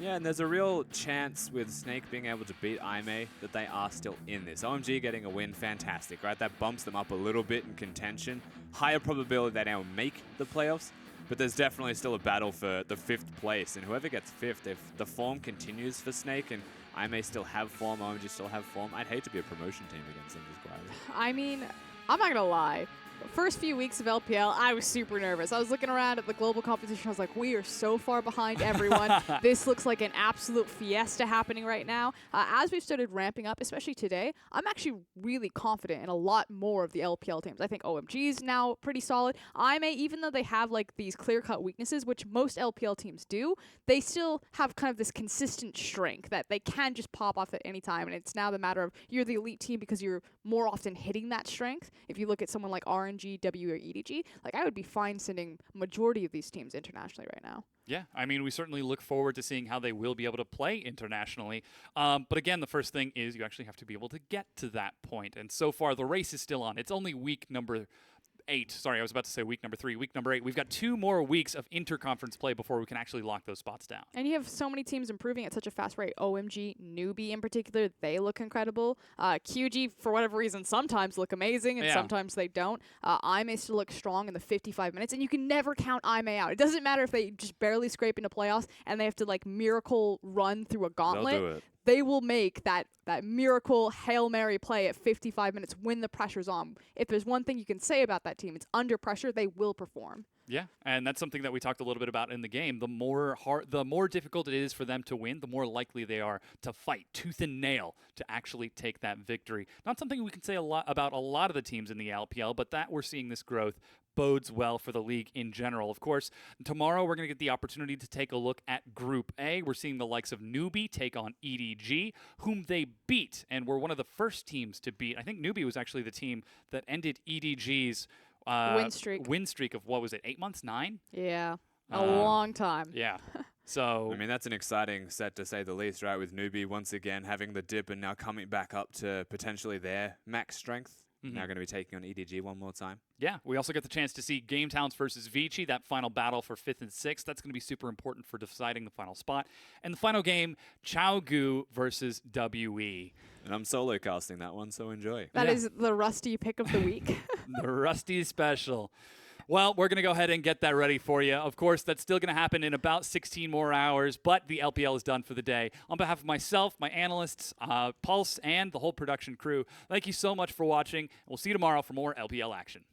Yeah, and there's a real chance with Snake being able to beat IMA that they are still in this. OMG getting a win, fantastic, right? That bumps them up a little bit in contention. Higher probability they now make the playoffs, but there's definitely still a battle for the 5th place. And whoever gets 5th, if the form continues for Snake and IMA still have form, OMG still have form, I'd hate to be a promotion team against them just quietly. I mean, I'm not gonna lie. first few weeks of LPL, I was super nervous. I was looking around at the global competition. I was like, we are so far behind everyone. This looks like an absolute fiesta happening right now. As we've started ramping up, especially today, I'm actually really confident in a lot more of the LPL teams. I think OMG is now pretty solid. IMA, even though they have like these clear-cut weaknesses, which most LPL teams do, they still have kind of this consistent strength that they can just pop off at any time. And it's now the matter of you're the elite team because you're more often hitting that strength. If you look at someone like RNG, W, or EDG, like I would be fine sending majority of these teams internationally right now. Yeah, I mean, we certainly look forward to seeing how they will be able to play internationally. But again, the first thing is you actually have to be able to get to that point. And so far, the race is still on. It's only week number 8. Sorry, I was about to say week number 3. Week number 8. We've got 2 more weeks of interconference play before we can actually lock those spots down. And you have so many teams improving at such a fast rate. OMG, Newbie in particular, they look incredible. QG, for whatever reason, sometimes look amazing and sometimes they don't. IMA still look strong in the 55 minutes, and you can never count IMA out. It doesn't matter if they just barely scrape into playoffs and they have to like miracle run through a gauntlet. They'll do it. They will make that miracle Hail Mary play at 55 minutes when the pressure's on. If there's one thing you can say about that team, it's under pressure, they will perform. Yeah, and that's something that we talked a little bit about in the game. The more difficult it is for them to win, the more likely they are to fight tooth and nail to actually take that victory. Not something we can say a lot about a lot of the teams in the LPL, but that we're seeing this growth bodes well for the league in general. Of course, tomorrow we're going to get the opportunity to take a look at Group A. We're seeing the likes of Newbie take on EDG, whom they beat, and were one of the first teams to beat. I think Newbie was actually the team that ended EDG's win streak of, what was it, 8 months, 9? Yeah, a long time. Yeah. So I mean, that's an exciting set to say the least, right? With Newbie once again having the dip and now coming back up to potentially their max strength. Now going to be taking on EDG one more time. Yeah, we also get the chance to see Game Towns versus Vici, that final battle for 5th and 6th. That's going to be super important for deciding the final spot. And the final game, Chaogu versus WE. And I'm solo casting that one, so enjoy. That is the Rusty pick of the week. The Rusty special. Well, we're going to go ahead and get that ready for you. Of course, that's still going to happen in about 16 more hours, but the LPL is done for the day. On behalf of myself, my analysts, Pulse, and the whole production crew, thank you so much for watching. We'll see you tomorrow for more LPL action.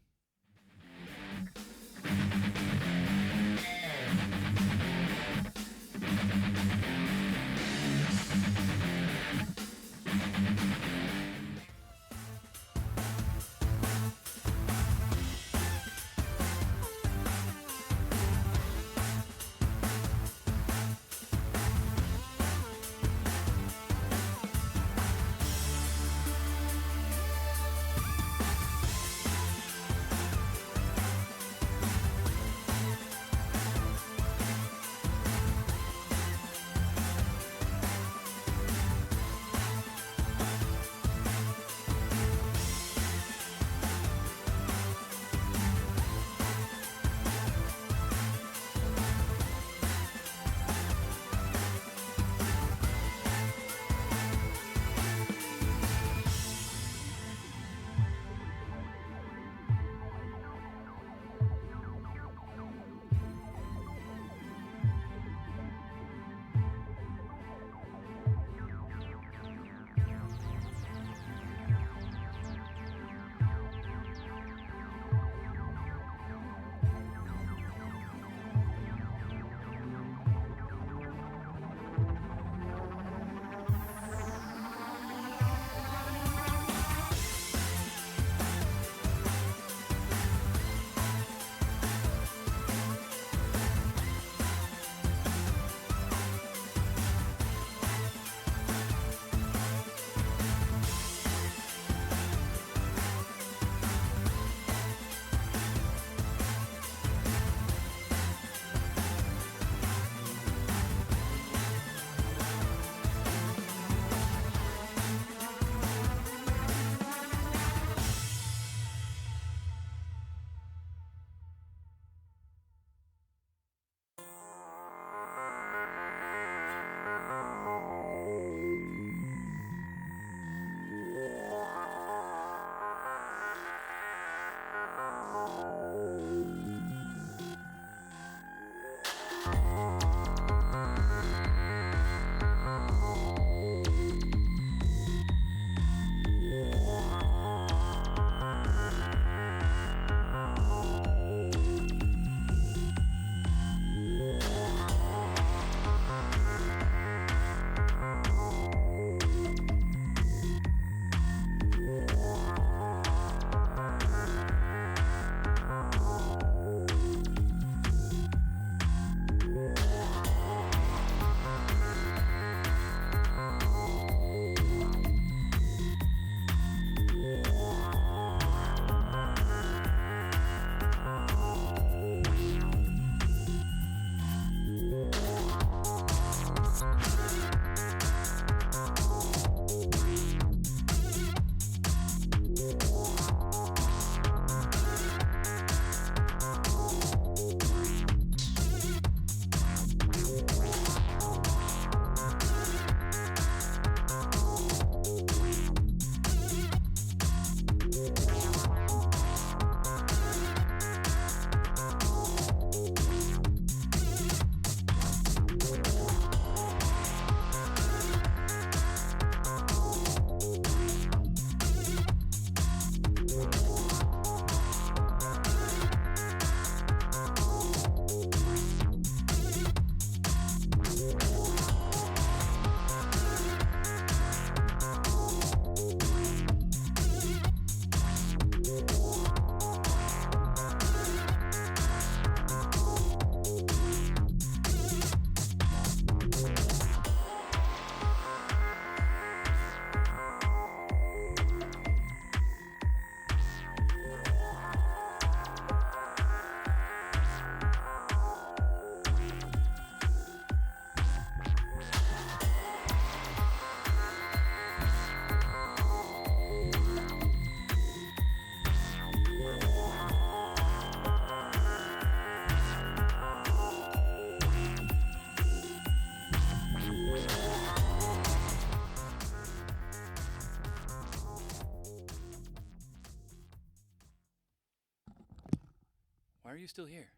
Why are you still here?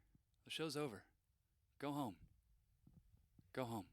The show's over. Go home. Go home.